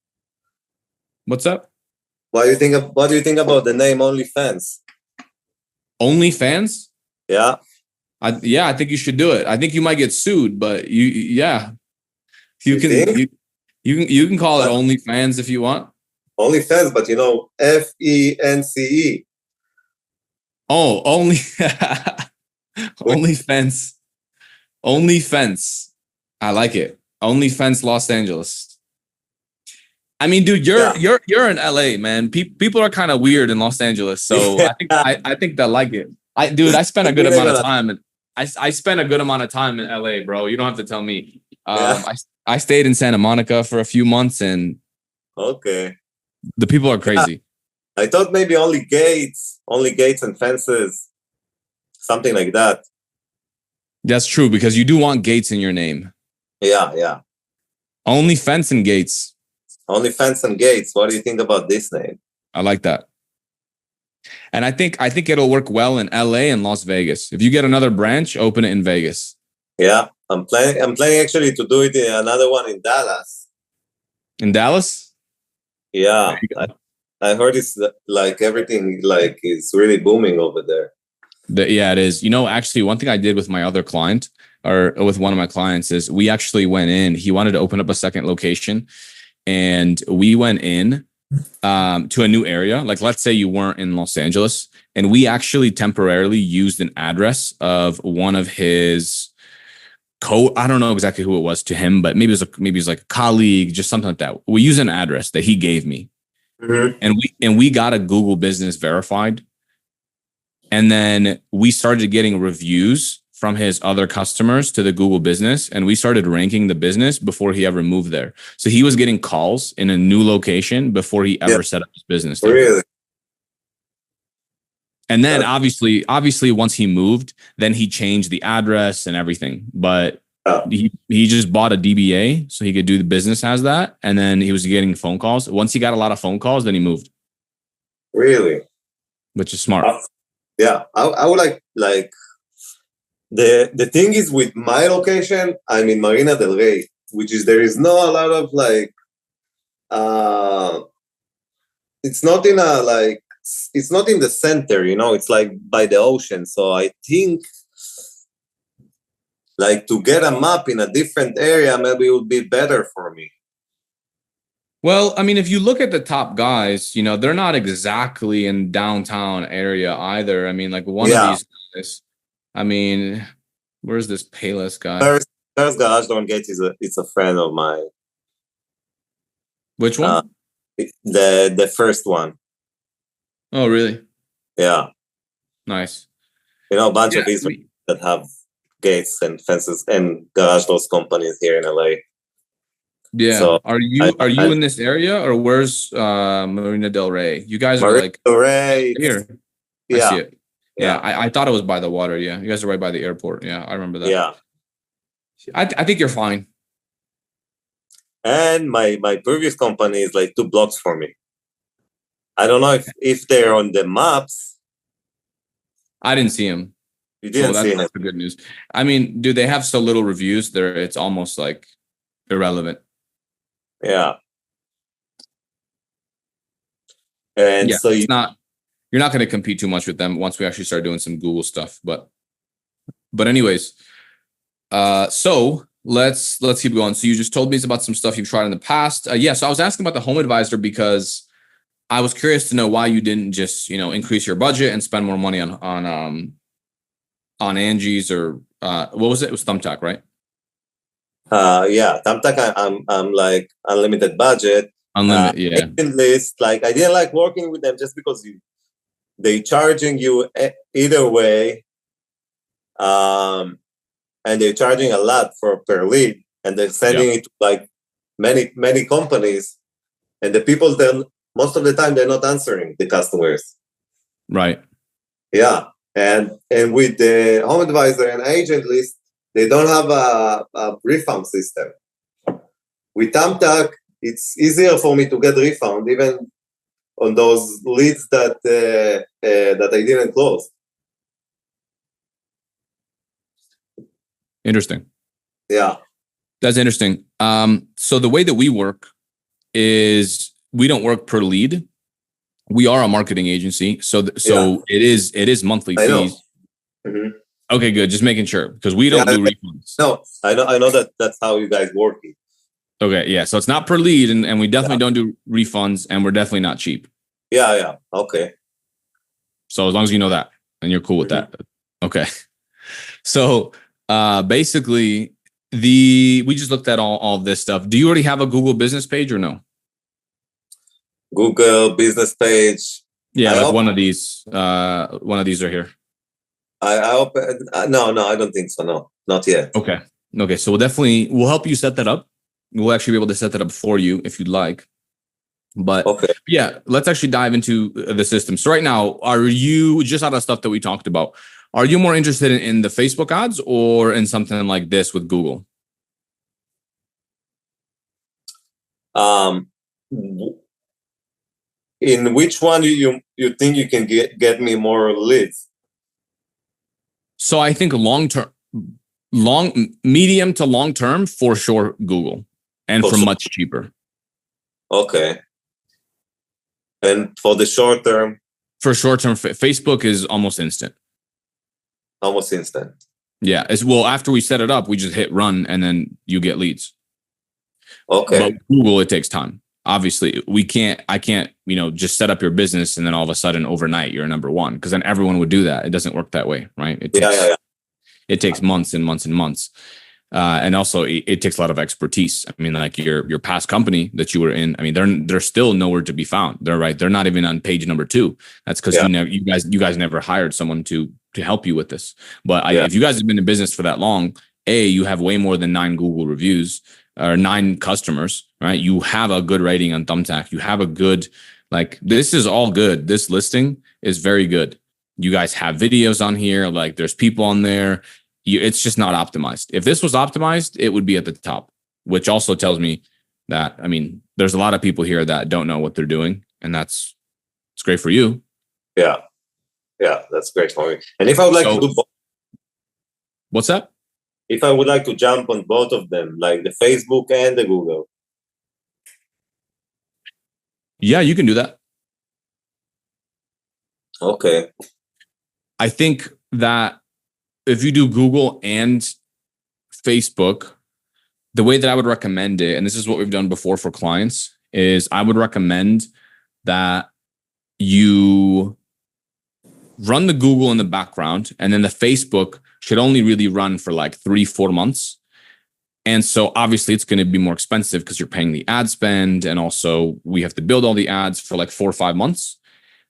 What's up? What do you think about the name OnlyFans? OnlyFans? Yeah. I think you should do it. I think you might get sued, but you can call it OnlyFans if you want. OnlyFans, but you know, FENCE. Oh, only OnlyFans. OnlyFans. I like it. OnlyFans Los Angeles. I mean, dude, you're in LA, man. People are kind of weird in Los Angeles, so I think they'll like it. I spent a good amount of time. I spent a good amount of time in LA, bro. You don't have to tell me. I stayed in Santa Monica for a few months, and okay, the people are crazy. I thought maybe only gates and fences, something like that. That's true, because you do want gates in your name. Yeah. Only fence and gates. Only fence and gates. What do you think about this name? I like that. And I think it'll work well in LA and Las Vegas. If you get another branch, open it in Vegas. Yeah, I'm planning actually to do it in another one in Dallas. In Dallas? Yeah. I heard it's like everything like is really booming over there. Yeah, it is. You know, actually, one thing I did with my other client, or with one of my clients, is we actually went in. He wanted to open up a second location, and we went in to a new area. Like, let's say you weren't in Los Angeles, and we actually temporarily used an address of one of his I don't know exactly who it was to him, but maybe it was like a colleague, just something like that. We use an address that he gave me, and we got a Google Business verified. And then we started getting reviews from his other customers to the Google Business, and we started ranking the business before he ever moved there. So he was getting calls in a new location before he ever set up his business there. Really? And then obviously once he moved, then he changed the address and everything. But he just bought a DBA so he could do the business as that. And then he was getting phone calls. Once he got a lot of phone calls, then he moved. Really? Which is smart. Yeah, I would like the thing is with my location, I'm in Marina del Rey, which is there is not a lot of like it's not in the center, you know, it's like by the ocean. So I think like to get a map in a different area maybe it would be better for me. Well, I mean, if you look at the top guys, you know, they're not exactly in downtown area either. I mean, like one of these guys, I mean, where's this Payless guy? First Garage Door Gate it's a friend of mine. Which one? The first one. Oh, really? Yeah. Nice. You know, a bunch of these that have gates and fences and garage doors companies here in LA. Yeah. So are you in this area, or where's Marina del Rey? You guys are Marina like del Rey here. Yeah. I see it. Yeah. I thought it was by the water. Yeah. You guys are right by the airport. Yeah. I remember that. Yeah. I think you're fine. And my previous company is like 2 blocks from me. I don't know if they're on the maps. I didn't see him. You didn't see him. That's the good news. I mean, dude, they have so little reviews there. It's almost like irrelevant. Yeah. And so you're not going to compete too much with them once we actually start doing some Google stuff. But anyways, so let's keep going. So you just told me about some stuff you've tried in the past. So I was asking about the Home Advisor because I was curious to know why you didn't just, you know, increase your budget and spend more money on Angie's or what was it? It was Thumbtack, right? Yeah, Thumbtack. I'm like unlimited budget. Unlimited, yeah. Agent list, like I didn't like working with them just because they charging you either way, and they're charging a lot per lead, and they're sending it to like many companies, and the people then most of the time they're not answering the customers. Right. Yeah, and with the Home Advisor and agent list, they don't have a refund system. With Thumbtack, it's easier for me to get refund even on those leads that I didn't close. Interesting. Yeah. That's interesting. So the way that we work is we don't work per lead. We are a marketing agency. So it is monthly fees. Mm-hmm. Okay, good. Just making sure because we don't do refunds. No, I know that's how you guys work it. Okay, yeah. So it's not per lead, and we definitely don't do refunds, and we're definitely not cheap. Yeah. Okay. So as long as you know that, and you're cool with that. Okay. So basically, we just looked at all of this stuff. Do you already have a Google business page or no? Google business page. Yeah, like one of these right here. I open. No, I don't think so. No, not yet. Okay. So we'll help you set that up. We'll actually be able to set that up for you if you'd like. But yeah, let's actually dive into the system. So right now, are you, just out of stuff that we talked about, are you more interested in the Facebook ads or in something like this with Google? In which one you think you can get me more leads? So I think medium to long term, for sure, Google, and for much cheaper. Okay. And for the short term? For short term, Facebook is almost instant. Almost instant. Yeah. Well, after we set it up, we just hit run and then you get leads. Okay. But Google, it takes time. Obviously, I can't, just set up your business and then all of a sudden overnight you're number one, because then everyone would do that. It doesn't work that way, right? It takes months and months and months. And also it takes a lot of expertise. I mean, like your past company that you were in, I mean, they're still nowhere to be found. They're not even on page number 2. That's because you guys never hired someone to help you with this. But if you guys have been in business for that long, you have way more than 9 Google reviews or 9 customers, right? You have a good rating on Thumbtack. You have a good, this is all good. This listing is very good. You guys have videos on here. Like, there's people on there. It's just not optimized. If this was optimized, it would be at the top, which also tells me that, I mean, there's a lot of people here that don't know what they're doing, and it's great for you. Yeah, that's great for me. And if I would like to do both, what's that? If I would like to jump on both of them, like the Facebook and the Google. Yeah, you can do that. Okay. I think that if you do Google and Facebook, the way that I would recommend it, and this is what we've done before for clients, is I would recommend that you run the Google in the background, and then the Facebook should only really run for like 3-4 months. And so obviously it's going to be more expensive because you're paying the ad spend, and also we have to build all the ads for like 4 or 5 months.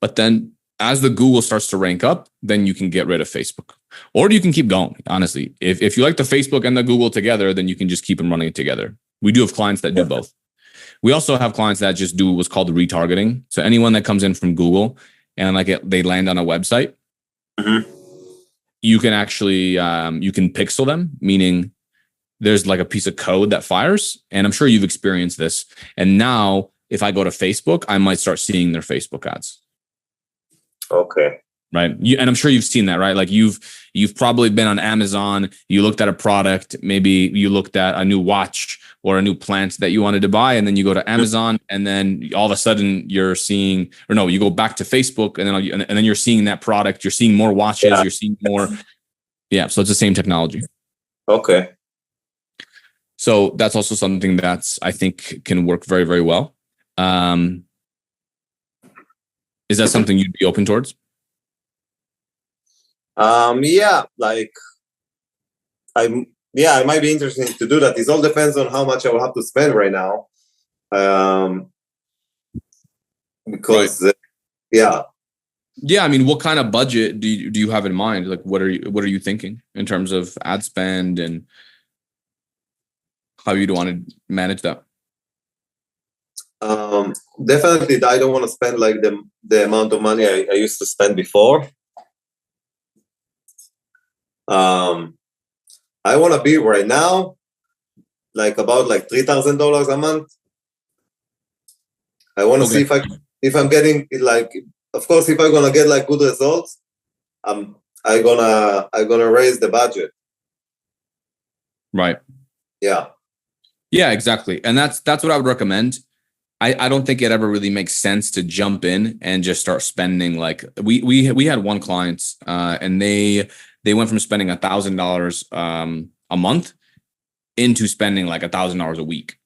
But then as the Google starts to rank up, then you can get rid of Facebook, or you can keep going. Honestly, if you like the Facebook and the Google together, then you can just keep them running together. We do have clients that do both. We also have clients that just do what's called retargeting. So anyone that comes in from Google and they land on a website, you can actually, you can pixel them, meaning there's like a piece of code that fires. And I'm sure you've experienced this. And now if I go to Facebook, I might start seeing their Facebook ads. Okay. Right. And I'm sure you've seen that, right? Like you've probably been on Amazon, you looked at a product, maybe you looked at a new watch or a new plant that you wanted to buy, and then you go to Amazon, and then all of a sudden you're seeing, or no, you go back to Facebook, and then you're seeing that product, you're seeing more watches, you're seeing more. Yeah. So it's the same technology. Okay. So that's also something that's, I think, can work very, very well. Is that something you'd be open towards? Yeah, I might be interested to do that. It all depends on how much I will have to spend right now. Because yeah. I mean, what kind of budget do you have in mind? Like, what are you thinking in terms of ad spend and how you'd want to manage that? Definitely, I don't want to spend like the amount of money I used to spend before. I want to be right now like about like $3,000 a month. I want to see if I'm getting like, of course, if I'm gonna get like good results, I'm gonna raise the budget. Right. Yeah. Yeah, exactly. And that's what I would recommend. I don't think it ever really makes sense to jump in and just start spending. Like we had one client, and they went from spending $1,000 a month into spending like $1,000 a week.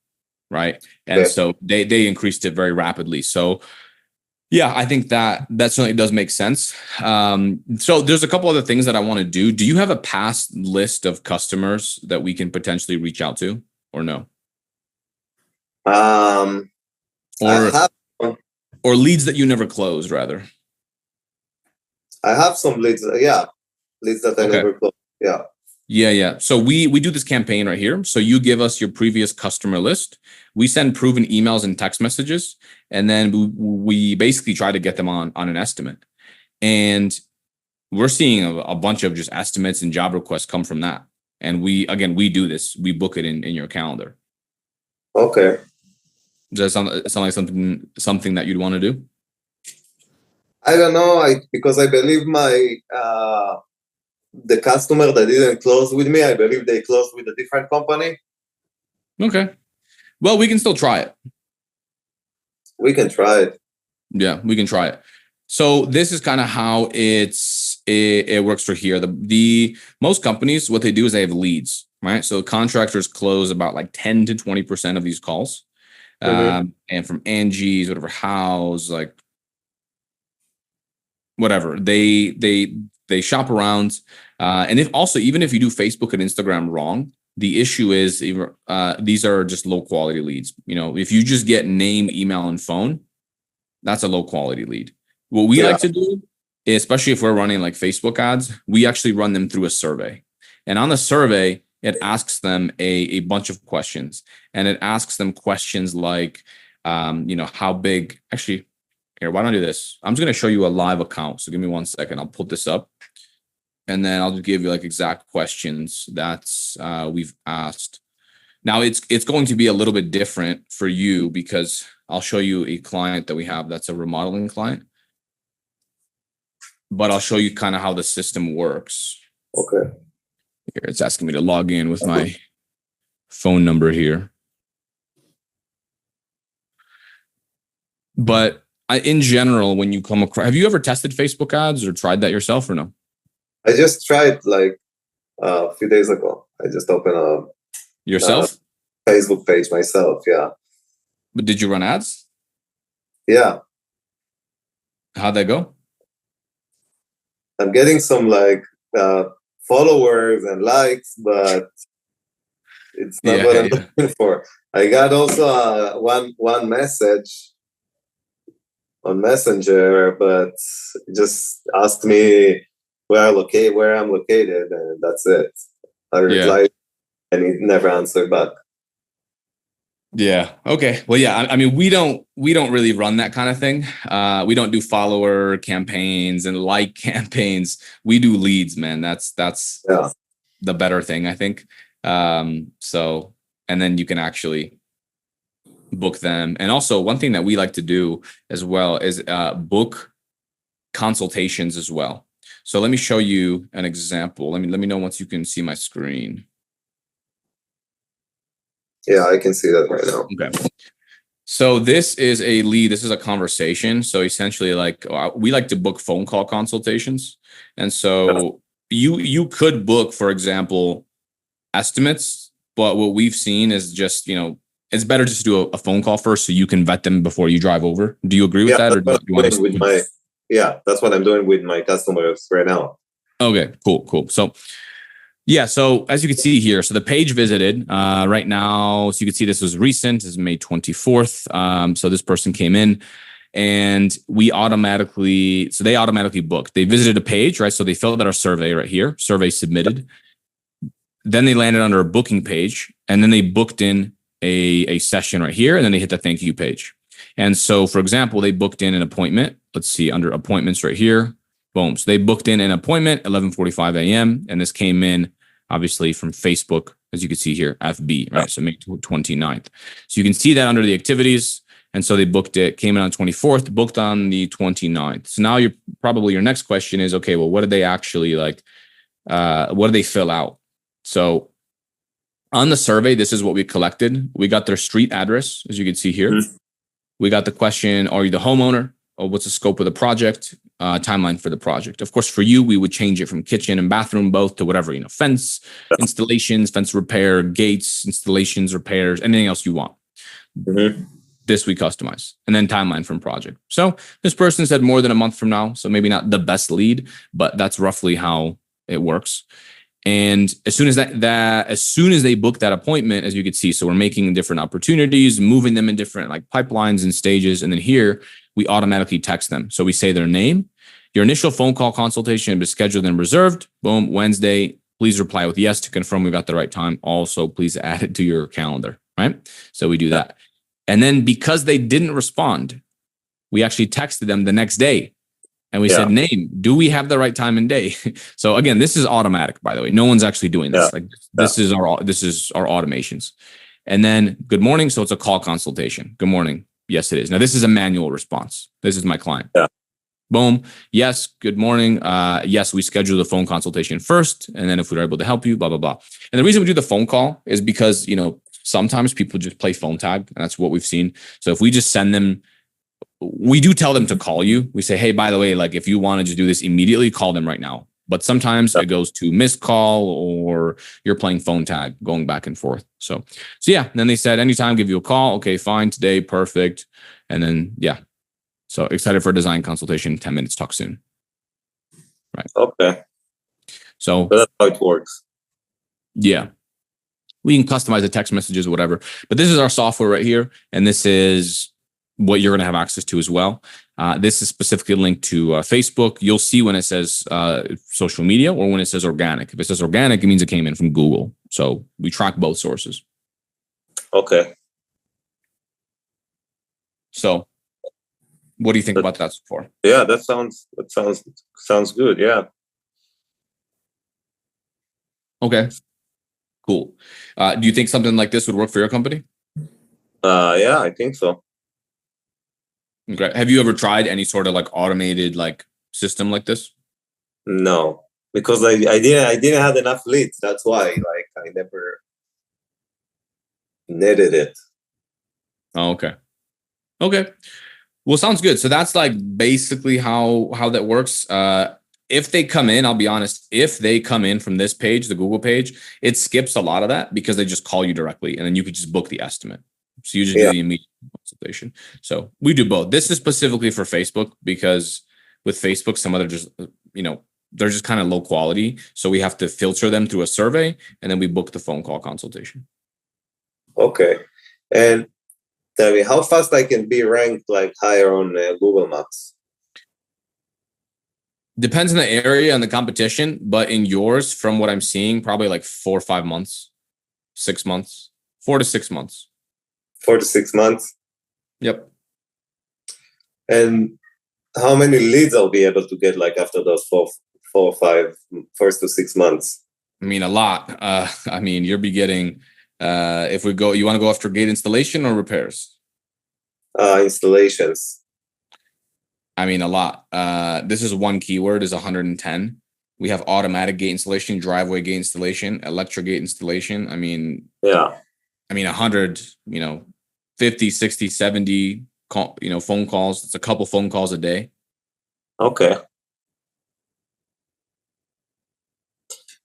right? And so they increased it very rapidly. So yeah, I think that certainly does make sense. So there's a couple other things that I want to do. Do you have a past list of customers that we can potentially reach out to, or no? Or leads that you never closed, rather. I have some leads. Leads that I never closed. Yeah. Yeah. So we do this campaign right here. So you give us your previous customer list. We send proven emails and text messages, and then we basically try to get them on an estimate. And we're seeing a bunch of just estimates and job requests come from that. And we do this. We book it in your calendar. Okay. Does that sound like something that you'd want to do? I don't know. Because I believe the customer that didn't close with me, I believe they closed with a different company. Okay. Well, we can still try it. We can try it. Yeah, we can try it. So this is kind of how it works for here. The most companies, what they do is they have leads, right? So contractors close about like 10 to 20% of these calls. And from Angie's, whatever, House, like whatever, they shop around. And even if you do Facebook and Instagram wrong, the issue is these are just low quality leads. If you just get name, email, and phone, that's a low quality lead. What we like to do, especially if we're running like Facebook ads, we actually run them through a survey. And on the survey, it asks them a bunch of questions. And it asks them questions like, how big, actually, here, why don't I do this? I'm just going to show you a live account. So give me 1 second. I'll pull this up. And then I'll just give you like exact questions that we've asked. Now it's going to be a little bit different for you because I'll show you a client that we have that's a remodeling client. But I'll show you kind of how the system works. Okay. Here, it's asking me to log in with my phone number here. But in general, when you come across, have you ever tested Facebook ads or tried that yourself or no? I just tried like a few days ago. I just opened a Facebook page myself. Yeah. But did you run ads? Yeah. How'd that go? I'm getting some like followers and likes, but it's not what I'm looking for. I got also one message on Messenger, but just asked me where I'm located, and that's it. I replied, and he never answered back. Yeah. Okay. Well, yeah. I mean, we don't really run that kind of thing. We don't do follower campaigns and like campaigns. We do leads, man. That's the better thing, I think. So, and then you can actually book them. And also, one thing that we like to do as well is book consultations as well. So let me show you an example. Let me know once you can see my screen. Yeah, I can see that right now. Okay. So this is a lead. This is a conversation. So essentially, like we like to book phone call consultations. And so you could book, for example, estimates. But what we've seen is just, it's better just to do a phone call first so you can vet them before you drive over. Do you agree with that? Or do you want to that's what I'm doing with my customers right now. Okay, cool. So so as you can see here, so the page visited right now, so you can see this was recent, this is May 24th. So this person came in and they automatically booked. They visited a page, right? So they filled out our survey right here, survey submitted. Then they landed under a booking page, and then they booked in a session right here, and then they hit the thank you page. And so, for example, they booked in an appointment. Let's see, under appointments right here. Boom. So they booked in an appointment, 11:45 a.m. And this came in, obviously, from Facebook, as you can see here, FB, right? So May 29th. So you can see that under the activities. And so they booked it, came in on 24th, booked on the 29th. So now your next question is, okay, well, what did they actually what did they fill out? So on the survey, this is what we collected. We got their street address, as you can see here. Mm-hmm. We got the question, are you the homeowner? Or what's the scope of the project? Timeline for the project. Of course, for you, we would change it from kitchen and bathroom both to whatever, fence installations, fence repair, gates, installations, repairs, anything else you want. This we customize, and then timeline from project. So this person said more than a month from now, so maybe not the best lead, but that's roughly how it works. And as soon as as soon as they book that appointment, as you can see, so we're making different opportunities, moving them in different like pipelines and stages, and then here we automatically text them. So we say their name, your initial phone call consultation is scheduled and reserved. Boom, Wednesday. Please reply with yes to confirm we got the right time. Also, please add it to your calendar, right? So we do that. And then because they didn't respond, we actually texted them the next day and we said, name, do we have the right time and day? So again, this is automatic, by the way. No one's actually doing this. Like this is our automations. And then good morning. So it's a call consultation. Good morning. Yes, it is. Now this is a manual response. This is my client. Boom. Yes. Good morning. Yes, we schedule the phone consultation first. And then if we're able to help you, blah, blah, blah. And the reason we do the phone call is because, sometimes people just play phone tag, and that's what we've seen. So if we just send them, we do tell them to call you. We say, hey, by the way, like if you want to just do this immediately, call them right now. But sometimes it goes to missed call or you're playing phone tag, going back and forth. So yeah. And then they said, anytime, give you a call. Okay, fine. Today, perfect. And then, yeah. So excited for a design consultation, 10 minutes, talk soon. Right. Okay. So that's how it works. Yeah. We can customize the text messages, whatever. But this is our software right here. And this is what you're going to have access to as well. This is specifically linked to Facebook. You'll see when it says social media or when it says organic. If it says organic, it means it came in from Google. So we track both sources. Okay. So what do you think about that so far? Yeah, that sounds good. Yeah. Okay. Cool. Do you think something like this would work for your company? Yeah, I think so. Okay. Have you ever tried any sort of like automated like system like this? No, because I didn't have enough leads. That's why I never netted it. Oh, okay. Okay. Well, sounds good. So that's like basically how that works. If they come in, I'll be honest, if they come in from this page, the Google page, it skips a lot of that because they just call you directly and then you could just book the estimate. So you just do the immediate consultation. So we do both. This is specifically for Facebook because with Facebook, some of them just, they're just kind of low quality. So we have to filter them through a survey and then we book the phone call consultation. Okay. And tell me how fast I can be ranked like higher on Google Maps. Depends on the area and the competition, but in yours, from what I'm seeing, probably like 4 or 5 months, 6 months, 4 to 6 months. 4 to 6 months. Yep. And how many leads I'll be able to get like after those 4 or 5 first to 6 months? I mean, a lot. You'll be getting, if we go, you want to go after gate installation or repairs? Installations. I mean, a lot. This is one keyword is 110. We have automatic gate installation, driveway gate installation, electric gate installation. 100, 50, 60, 70, phone calls. It's a couple phone calls a day. Okay.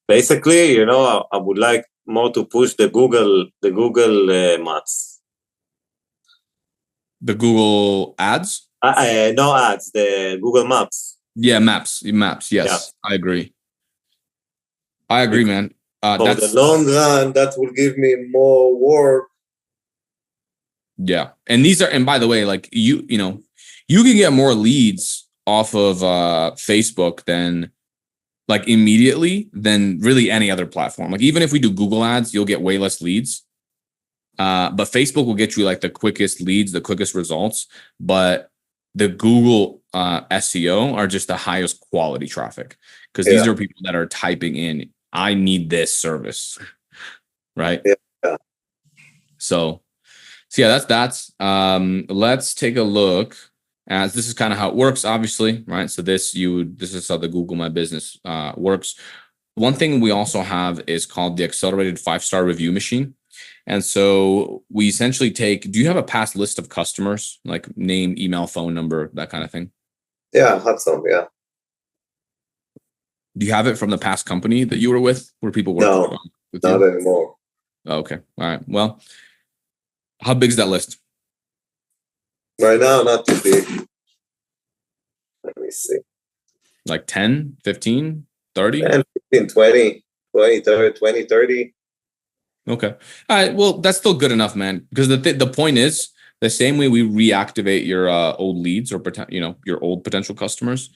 Basically, I would like more to push the Google Maps. The Google ads? No ads, the Google Maps. Yeah, maps. Yes, yeah. I agree, man. For the long run, that will give me more work. Yeah, and by the way, like you can get more leads off of Facebook than like immediately than really any other platform. Like even if we do Google ads, you'll get way less leads. But Facebook will get you like the quickest leads, the quickest results. But the Google SEO are just the highest quality traffic because these are people that are typing in, I need this service, right? Yeah. So yeah, that's let's take a look as this is kind of how it works, obviously, right? So this is how the Google My Business works. One thing we also have is called the accelerated 5-star review machine. And so we essentially do you have a past list of customers, like name, email, phone number, that kind of thing? Yeah, I had some, yeah. Do you have it from the past company that you were with, where people worked with you? Not anymore. Okay. All right. Well, how big is that list? Right now, not too big. Let me see. Like 10, 15, 30? 10, 15, 20, 20, 30. Okay. All right. Well, that's still good enough, man. Because the point is, the same way we reactivate your old leads or your old potential customers,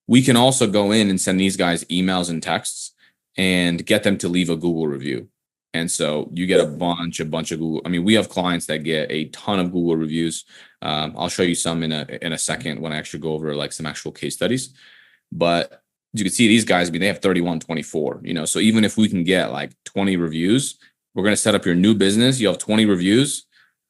we can also go in and send these guys emails and texts and get them to leave a Google review. And so you get a bunch of Google. I mean, we have clients that get a ton of Google reviews. I'll show you some in a second when I actually go over like some actual case studies. But you can see these guys, I mean, they have 31, 24, so even if we can get like 20 reviews, we're going to set up your new business. You'll have 20 reviews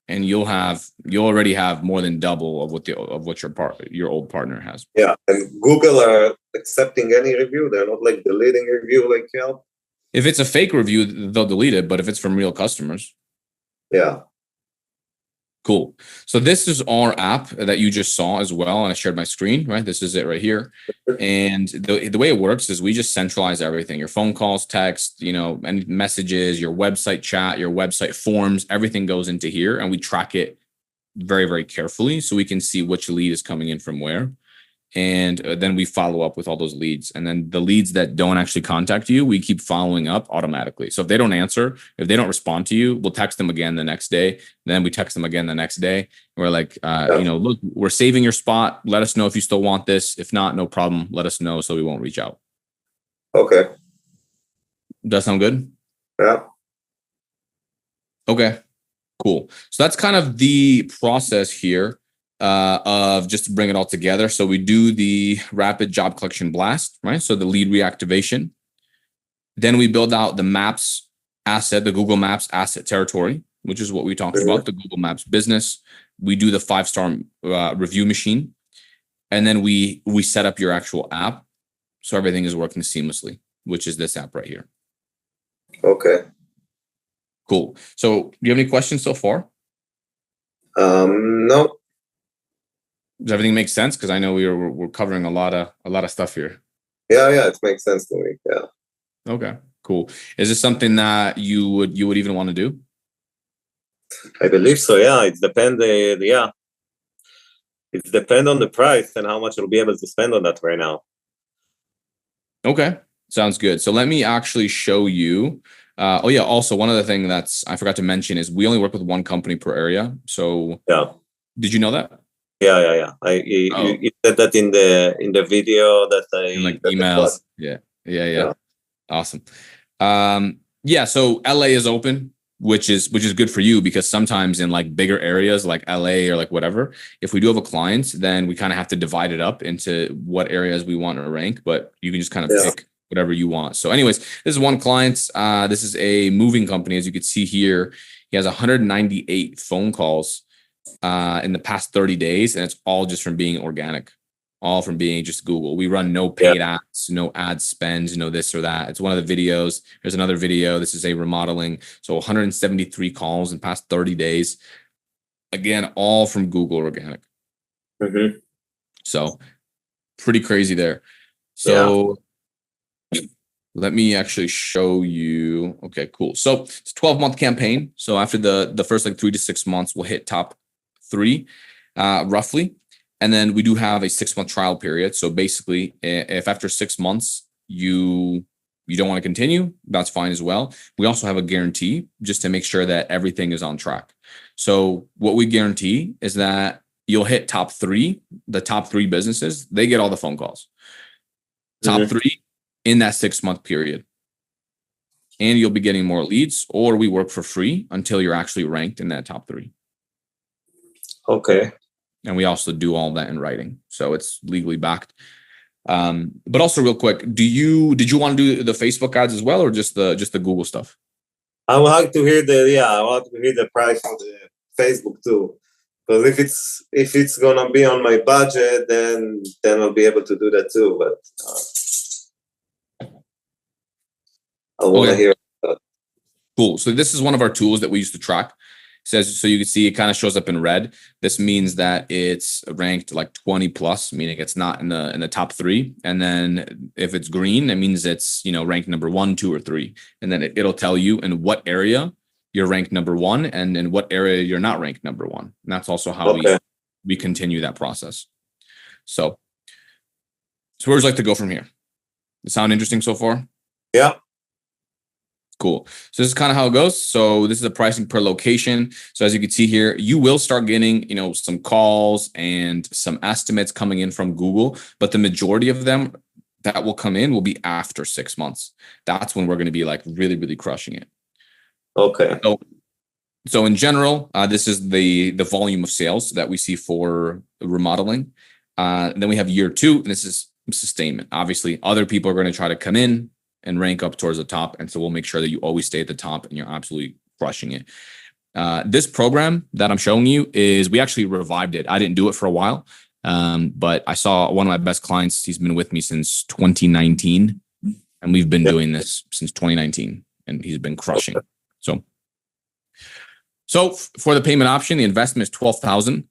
and you'll already have more than double of what your old partner has. Yeah. And Google are accepting any review. They're not like deleting review like Yelp. If it's a fake review, they'll delete it. But if it's from real customers. Yeah. Cool. So this is our app that you just saw as well. And I shared my screen, right? This is it right here. And the way it works is we just centralize everything, your phone calls, text, any messages, your website chat, your website forms, everything goes into here and we track it very, very carefully. So we can see which lead is coming in from where. And then we follow up with all those leads. And then the leads that don't actually contact you, we keep following up automatically. So if they don't answer, if they don't respond to you, we'll text them again the next day. Then we text them again the next day. We're like, look, we're saving your spot. Let us know if you still want this. If not, no problem. Let us know so we won't reach out. Okay. Does that sound good? Yeah. Okay, cool. So that's kind of the process here. Of just to bring it all together. So we do the rapid job collection blast, right? So the lead reactivation. Then we build out the maps asset, the Google Maps asset territory, which is what we talked about, the Google Maps business. We do the 5-star review machine. And then we set up your actual app. So everything is working seamlessly, which is this app right here. Okay. Cool. So do you have any questions so far? No. Does everything make sense? Because I know we're covering a lot of stuff here. Yeah, it makes sense to me. Yeah. Okay, cool. Is this something that you would even want to do? I believe so. Yeah, it depends. It depends on the price and how much you'll be able to spend on that right now. Okay, sounds good. So let me actually show you. Also one other thing I forgot to mention is we only work with one company per area. So yeah, did you know that? Yeah. You said that in the video that I like emails. Yeah. Awesome. So LA is open, which is good for you because sometimes in like bigger areas like LA or like whatever, if we do have a client, then we kind of have to divide it up into what areas we want to rank, but you can just kind of pick whatever you want. So anyways, this is one client. This is a moving company. As you can see here, he has 198 phone calls in the past 30 days, and it's all just from being organic, all from being just Google. We run no paid ads, no ad spends, no this or that. It's one of the videos. Here's another video. This is a remodeling. So 173 calls in the past 30 days. Again, all from Google organic. Mm-hmm. So pretty crazy there. So let me actually show you. Okay, cool. So it's a 12-month campaign. So after the first like 3 to 6 months, we'll hit top 3 roughly. And then we do have a 6-month trial period. So basically, if after 6 months you don't want to continue, that's fine as well. We also have a guarantee just to make sure that everything is on track. So what we guarantee is that you'll hit top 3, the top 3 businesses, they get all the phone calls. Top 3 in that 6-month period. And you'll be getting more leads, or we work for free until you're actually ranked in that top 3. Okay. And we also do all that in writing. So it's legally backed. But also real quick, did you want to do the Facebook ads as well, or just the Google stuff? I would like to hear the price for the Facebook too. Because if it's gonna be on my budget, then I'll be able to do that too. But I want to hear that. Cool. So this is one of our tools that we use to track. So you can see it kind of shows up in red. This means that it's ranked like 20 plus, meaning it's not in the top 3. And then if it's green, that means it's ranked number 1, 2, or 3. And then it'll tell you in what area you're ranked number 1 and in what area you're not ranked number 1. And that's also how we continue that process. So where would you like to go from here? Does it sound interesting so far? Yeah. Cool. So this is kind of how it goes. So this is the pricing per location. So as you can see here, you will start getting, some calls and some estimates coming in from Google, but the majority of them that will come in will be after 6 months. That's when we're going to be like really, really crushing it. Okay. So in general, this is the volume of sales that we see for remodeling. Then we have year 2, and this is sustainment. Obviously, other people are going to try to come in and rank up towards the top. And so we'll make sure that you always stay at the top and you're absolutely crushing it. This program that I'm showing you we actually revived it. I didn't do it for a while, but I saw one of my best clients. He's been with me since 2019, and we've been doing this since 2019, and he's been crushing. So for the payment option, the investment is $12,000.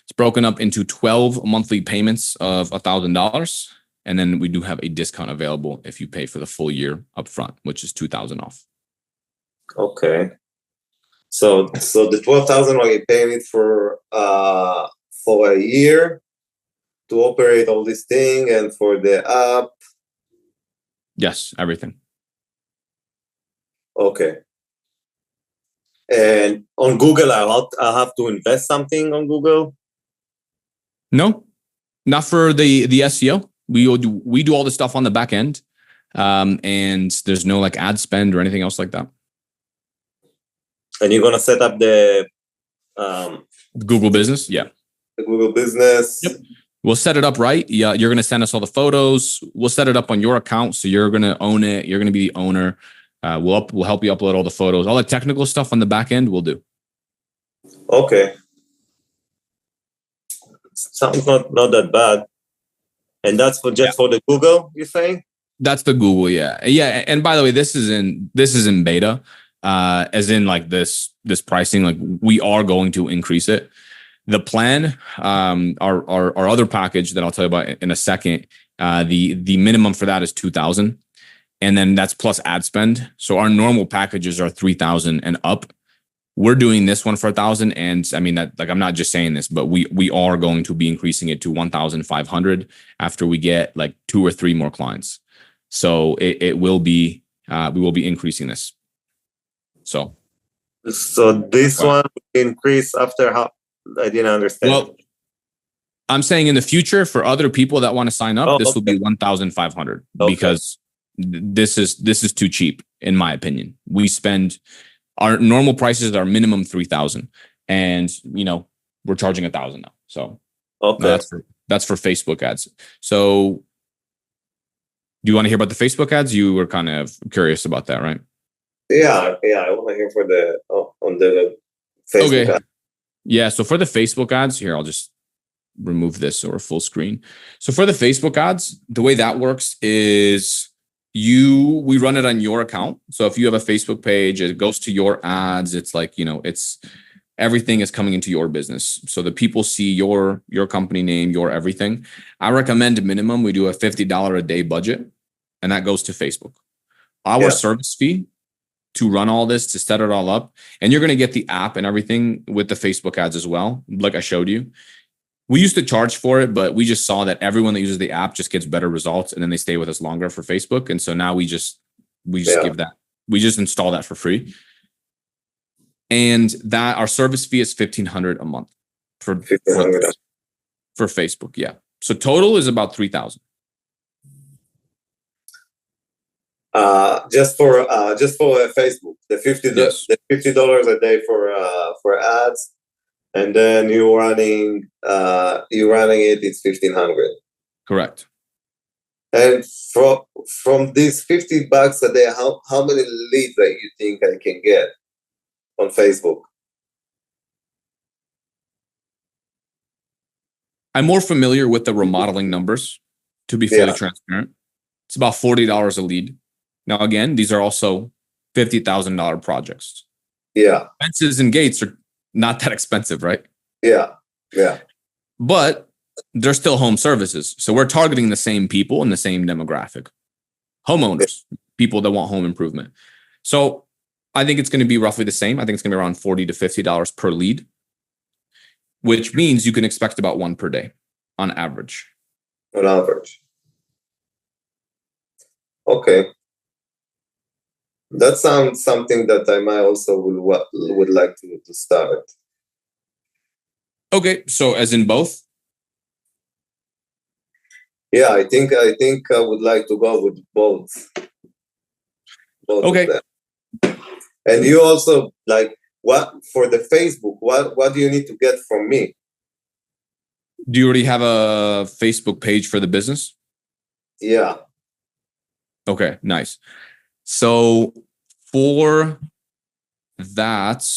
It's broken up into 12 monthly payments of $1,000. And then we do have a discount available if you pay for the full year upfront, which is $2,000 off. Okay. So the 12,000 are you paying it for a year to operate all this thing, and for the app? Yes, everything. Okay. And on Google, I'll have to invest something on Google? No, not for the SEO. We do all the stuff on the back end, and there's no like ad spend or anything else like that. And you're gonna set up the Google business, yeah. The Google business. Yep. We'll set it up right. Yeah, you're gonna send us all the photos. We'll set it up on your account, so you're gonna own it. You're gonna be the owner. We'll help you upload all the photos. All the technical stuff on the back end, we'll do. Okay. Sounds not that bad. And that's for the Google, you're saying? That's the Google, yeah. And by the way, this is in beta, as in like this pricing. Like we are going to increase it. The plan, our other package that I'll tell you about in a second. The minimum for that is $2,000, and then that's plus ad spend. So our normal packages are $3,000 and up. We're doing this one for $1,000, and I mean that, like, I'm not just saying this, but we are going to be increasing it to $1,500 after we get like 2 or 3 more clients. So it will be we will be increasing this. So this one increase after how? I didn't understand. Well, I'm saying in the future for other people that want to sign up, this will be $1,500 because this is too cheap in my opinion. We spend. Our normal prices are minimum $3,000, and we're charging $1,000 now. So that's for Facebook ads. So do you want to hear about the Facebook ads? You were kind of curious about that, right? Yeah. I want to hear on the Facebook ads. Yeah. So for the Facebook ads, here I'll just remove this or full screen. So for the Facebook ads, the way that works is we run it on your account. So if you have a Facebook page, it goes to your ads. It's like, it's everything is coming into your business. So the people see your company name, your everything. I recommend minimum, we do a $50 a day budget, and that goes to Facebook. Our service fee to run all this, to set it all up, and you're going to get the app and everything with the Facebook ads as well. Like I showed you. We used to charge for it, but we just saw that everyone that uses the app just gets better results, and then they stay with us longer for Facebook. And so now we just give that. We just install that for free. And that our service fee is $1,500 a month for Facebook. Yeah. So total is about $3,000. Just for Facebook, the $50 a day for ads. And then you're running it. It's $1,500. Correct. And from these $50 a day, how many leads that you think I can get on Facebook? I'm more familiar with the remodeling numbers, to be fully transparent. It's about $40 a lead. Now, again, these are also $50,000 projects. Yeah. Fences and gates are not that expensive, right? Yeah. But they're still home services. So we're targeting the same people and the same demographic. Homeowners, people that want home improvement. So I think it's going to be roughly the same. I think it's going to be around $40 to $50 per lead. which means you can expect about one per day on average. On average. Okay. That sounds something that I might also would like to start. Okay, so as in both? Yeah, I think I would like to go with both. Okay. Of them. And you also like what for the Facebook? What do you need to get from me? Do you already have a Facebook page for the business? Yeah. Okay, nice. So for that,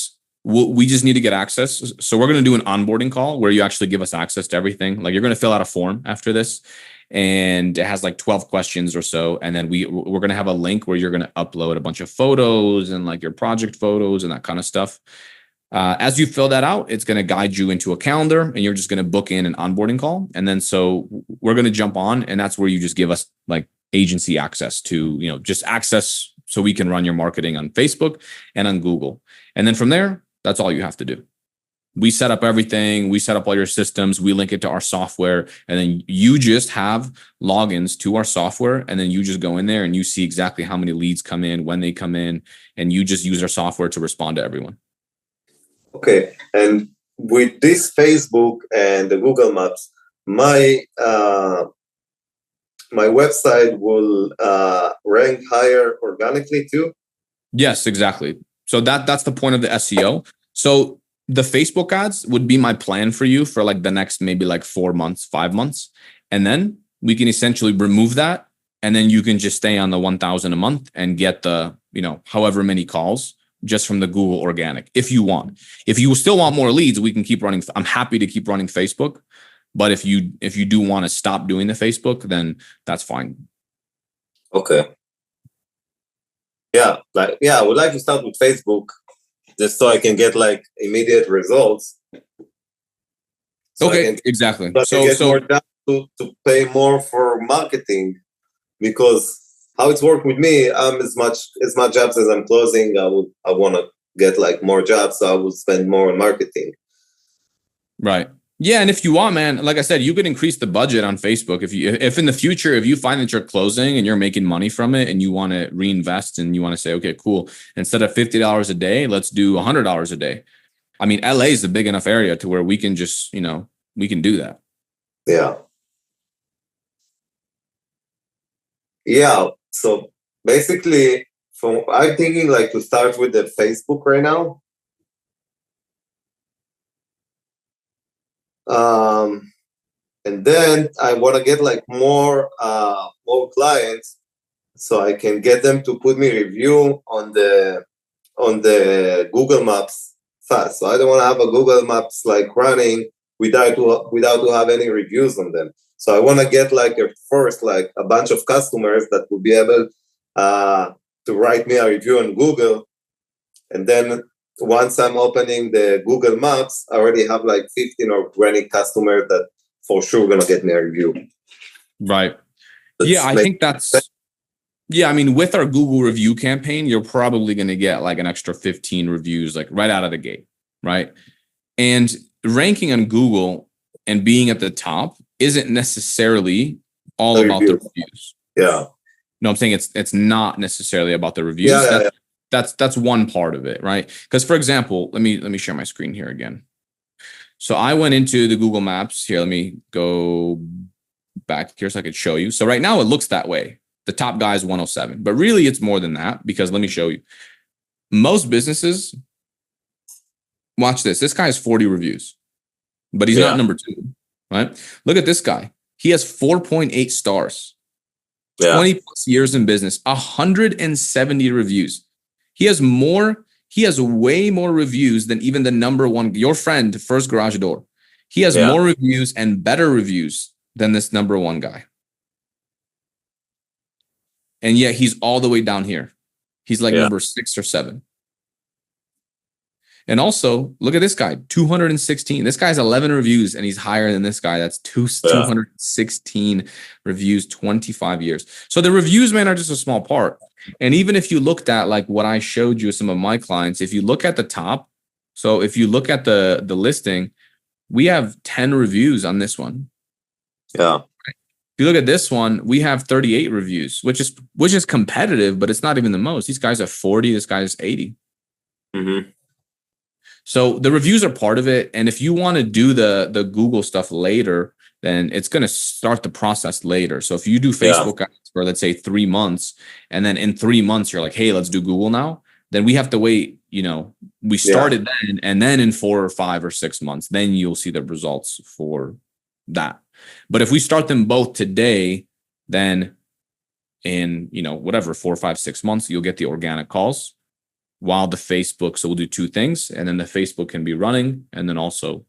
we just need to get access. So we're going to do an onboarding call where you actually give us access to everything. Like you're going to fill out a form after this, and it has like 12 questions or so. And then we're going to have a link where you're going to upload a bunch of photos and like your project photos and that kind of stuff. As you fill that out, it's going to guide you into a calendar, and you're just going to book in an onboarding call. And then so we're going to jump on, and that's where you just give us like agency access to, just access so we can run your marketing on Facebook and on Google. And then from there, that's all you have to do. We set up everything. We set up all your systems. We link it to our software. And then you just have logins to our software. And then you just go in there and you see exactly how many leads come in, when they come in, and you just use our software to respond to everyone. Okay. And with this Facebook and the Google Maps, my website will rank higher organically too? Yes, exactly. So that's the point of the SEO. So the Facebook ads would be my plan for you for like the next maybe like 4 months, 5 months. And then we can essentially remove that. And then you can just stay on the 1,000 a month and get the, however many calls just from the Google organic if you want. If you still want more leads, we can keep running. I'm happy to keep running Facebook. But if you do want to stop doing the Facebook, then that's fine. Okay. Yeah, I would like to start with Facebook just so I can get like immediate results. So exactly. So more time to pay more for marketing, because how it's worked with me, as much jobs as I'm closing, I want to get like more jobs, so I will spend more on marketing. Right. Yeah, and if you want, man, like I said, you could increase the budget on Facebook. If in the future, if you find that you're closing and you're making money from it and you want to reinvest and you want to say, okay, cool, instead of $50 a day, let's do $100 a day. I mean, LA is a big enough area to where we can just, we can do that. Yeah. Yeah. So basically, I'm thinking like to start with the Facebook right now. And then I want to get like more clients, so I can get them to put me review on the Google Maps fast. So I don't want to have a Google Maps like running without to have any reviews on them. So I want to get like a bunch of customers that will be able to write me a review on Google, and then once I'm opening the Google Maps, I already have like 15 or 20 customers that for sure going to get me a review. Right. I think that's, I mean, with our Google review campaign, you're probably going to get like an extra 15 reviews, like right out of the gate. Right. And ranking on Google and being at the top isn't necessarily all about the reviews. Yeah. No, I'm saying it's not necessarily about the reviews. That's one part of it, right? Because for example, let me share my screen here again. So I went into the Google Maps here. Let me go back here so I could show you. So right now it looks that way. The top guy is 107, but really it's more than that, because let me show you. Most businesses, watch this. This guy has 40 reviews, but he's not number 2, right? Look at this guy. He has 4.8 stars. 20 plus years in business, 170 reviews. He has way more reviews than even the number one, your friend, First Garage Door. He has more reviews and better reviews than this number one guy. And yet he's all the way down here. He's like number 6 or 7. And also, look at this guy, 216. This guy's 11 reviews, and he's higher than this guy. That's 216 reviews, 25 years. So the reviews, man, are just a small part. And even if you looked at like what I showed you, some of my clients, if you look at the top, so if you look at the listing, we have 10 reviews on this one. Yeah. If you look at this one, we have 38 reviews, which is competitive, but it's not even the most. These guys have 40. This guy's 80. Mm-hmm. So the reviews are part of it. And if you want to do the Google stuff later, then it's going to start the process later. So if you do Facebook ads for, let's say, 3 months, and then in 3 months, you're like, hey, let's do Google now, then we have to wait. We started then, and then in 4 or 5 or 6 months, then you'll see the results for that. But if we start them both today, then in, whatever, 4, 5, 6 months, you'll get the organic calls while the Facebook. So we'll do 2 things, and then the Facebook can be running, and then also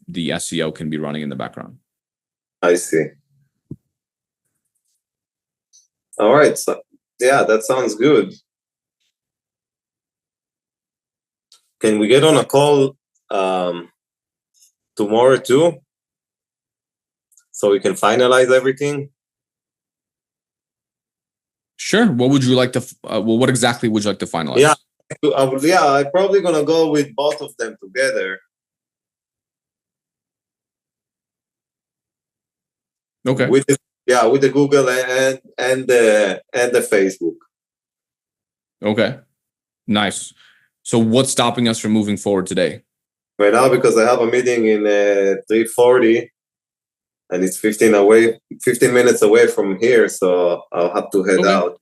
the SEO can be running in the background. I see. All right. So yeah, that sounds good. Can we get on a call tomorrow too, so we can finalize everything? Sure. What would you like to? What exactly would you like to finalize? Yeah, I'm probably gonna go with both of them together. Okay. With the Google and the Facebook. Okay. Nice. So what's stopping us from moving forward today? Right now, because I have a meeting in 3:40, and it's 15 minutes away from here, so I'll have to head out.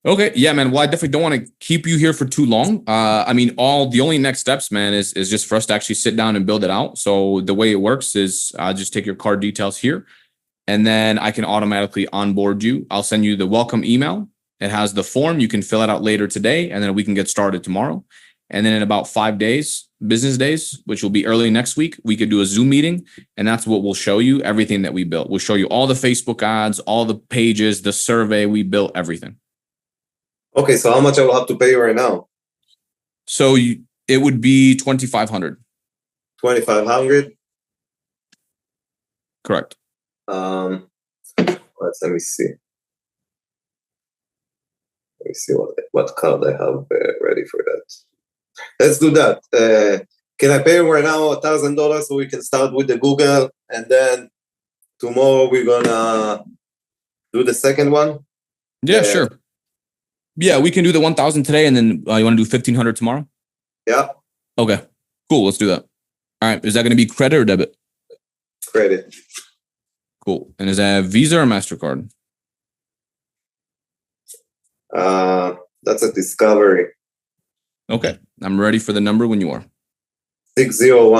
Okay. Yeah, man. Well, I definitely don't want to keep you here for too long. The only next steps, man, is just for us to actually sit down and build it out. So the way it works is I'll just take your card details here, and then I can automatically onboard you. I'll send you the welcome email. It has the form. You can fill it out later today, and then we can get started tomorrow. And then in about 5 days, business days, which will be early next week, we could do a Zoom meeting, and that's what we'll show you, everything that we built. We'll show you all the Facebook ads, all the pages, the survey, we built everything. Okay, so how much I will have to pay you right now? So it would be $2,500. $2,500? Correct. Let me see. Let me see what card I have ready for that. Let's do that. Can I pay right now $1,000 so we can start with the Google, and then tomorrow we're gonna do the second one? Yeah, sure. Yeah, we can do the 1,000 today, and then you want to do 1,500 tomorrow? Yeah. Okay, cool. Let's do that. All right. Is that going to be credit or debit? Credit. Cool. And is that Visa or MasterCard? That's a Discovery. Okay. I'm ready for the number when you are. 601.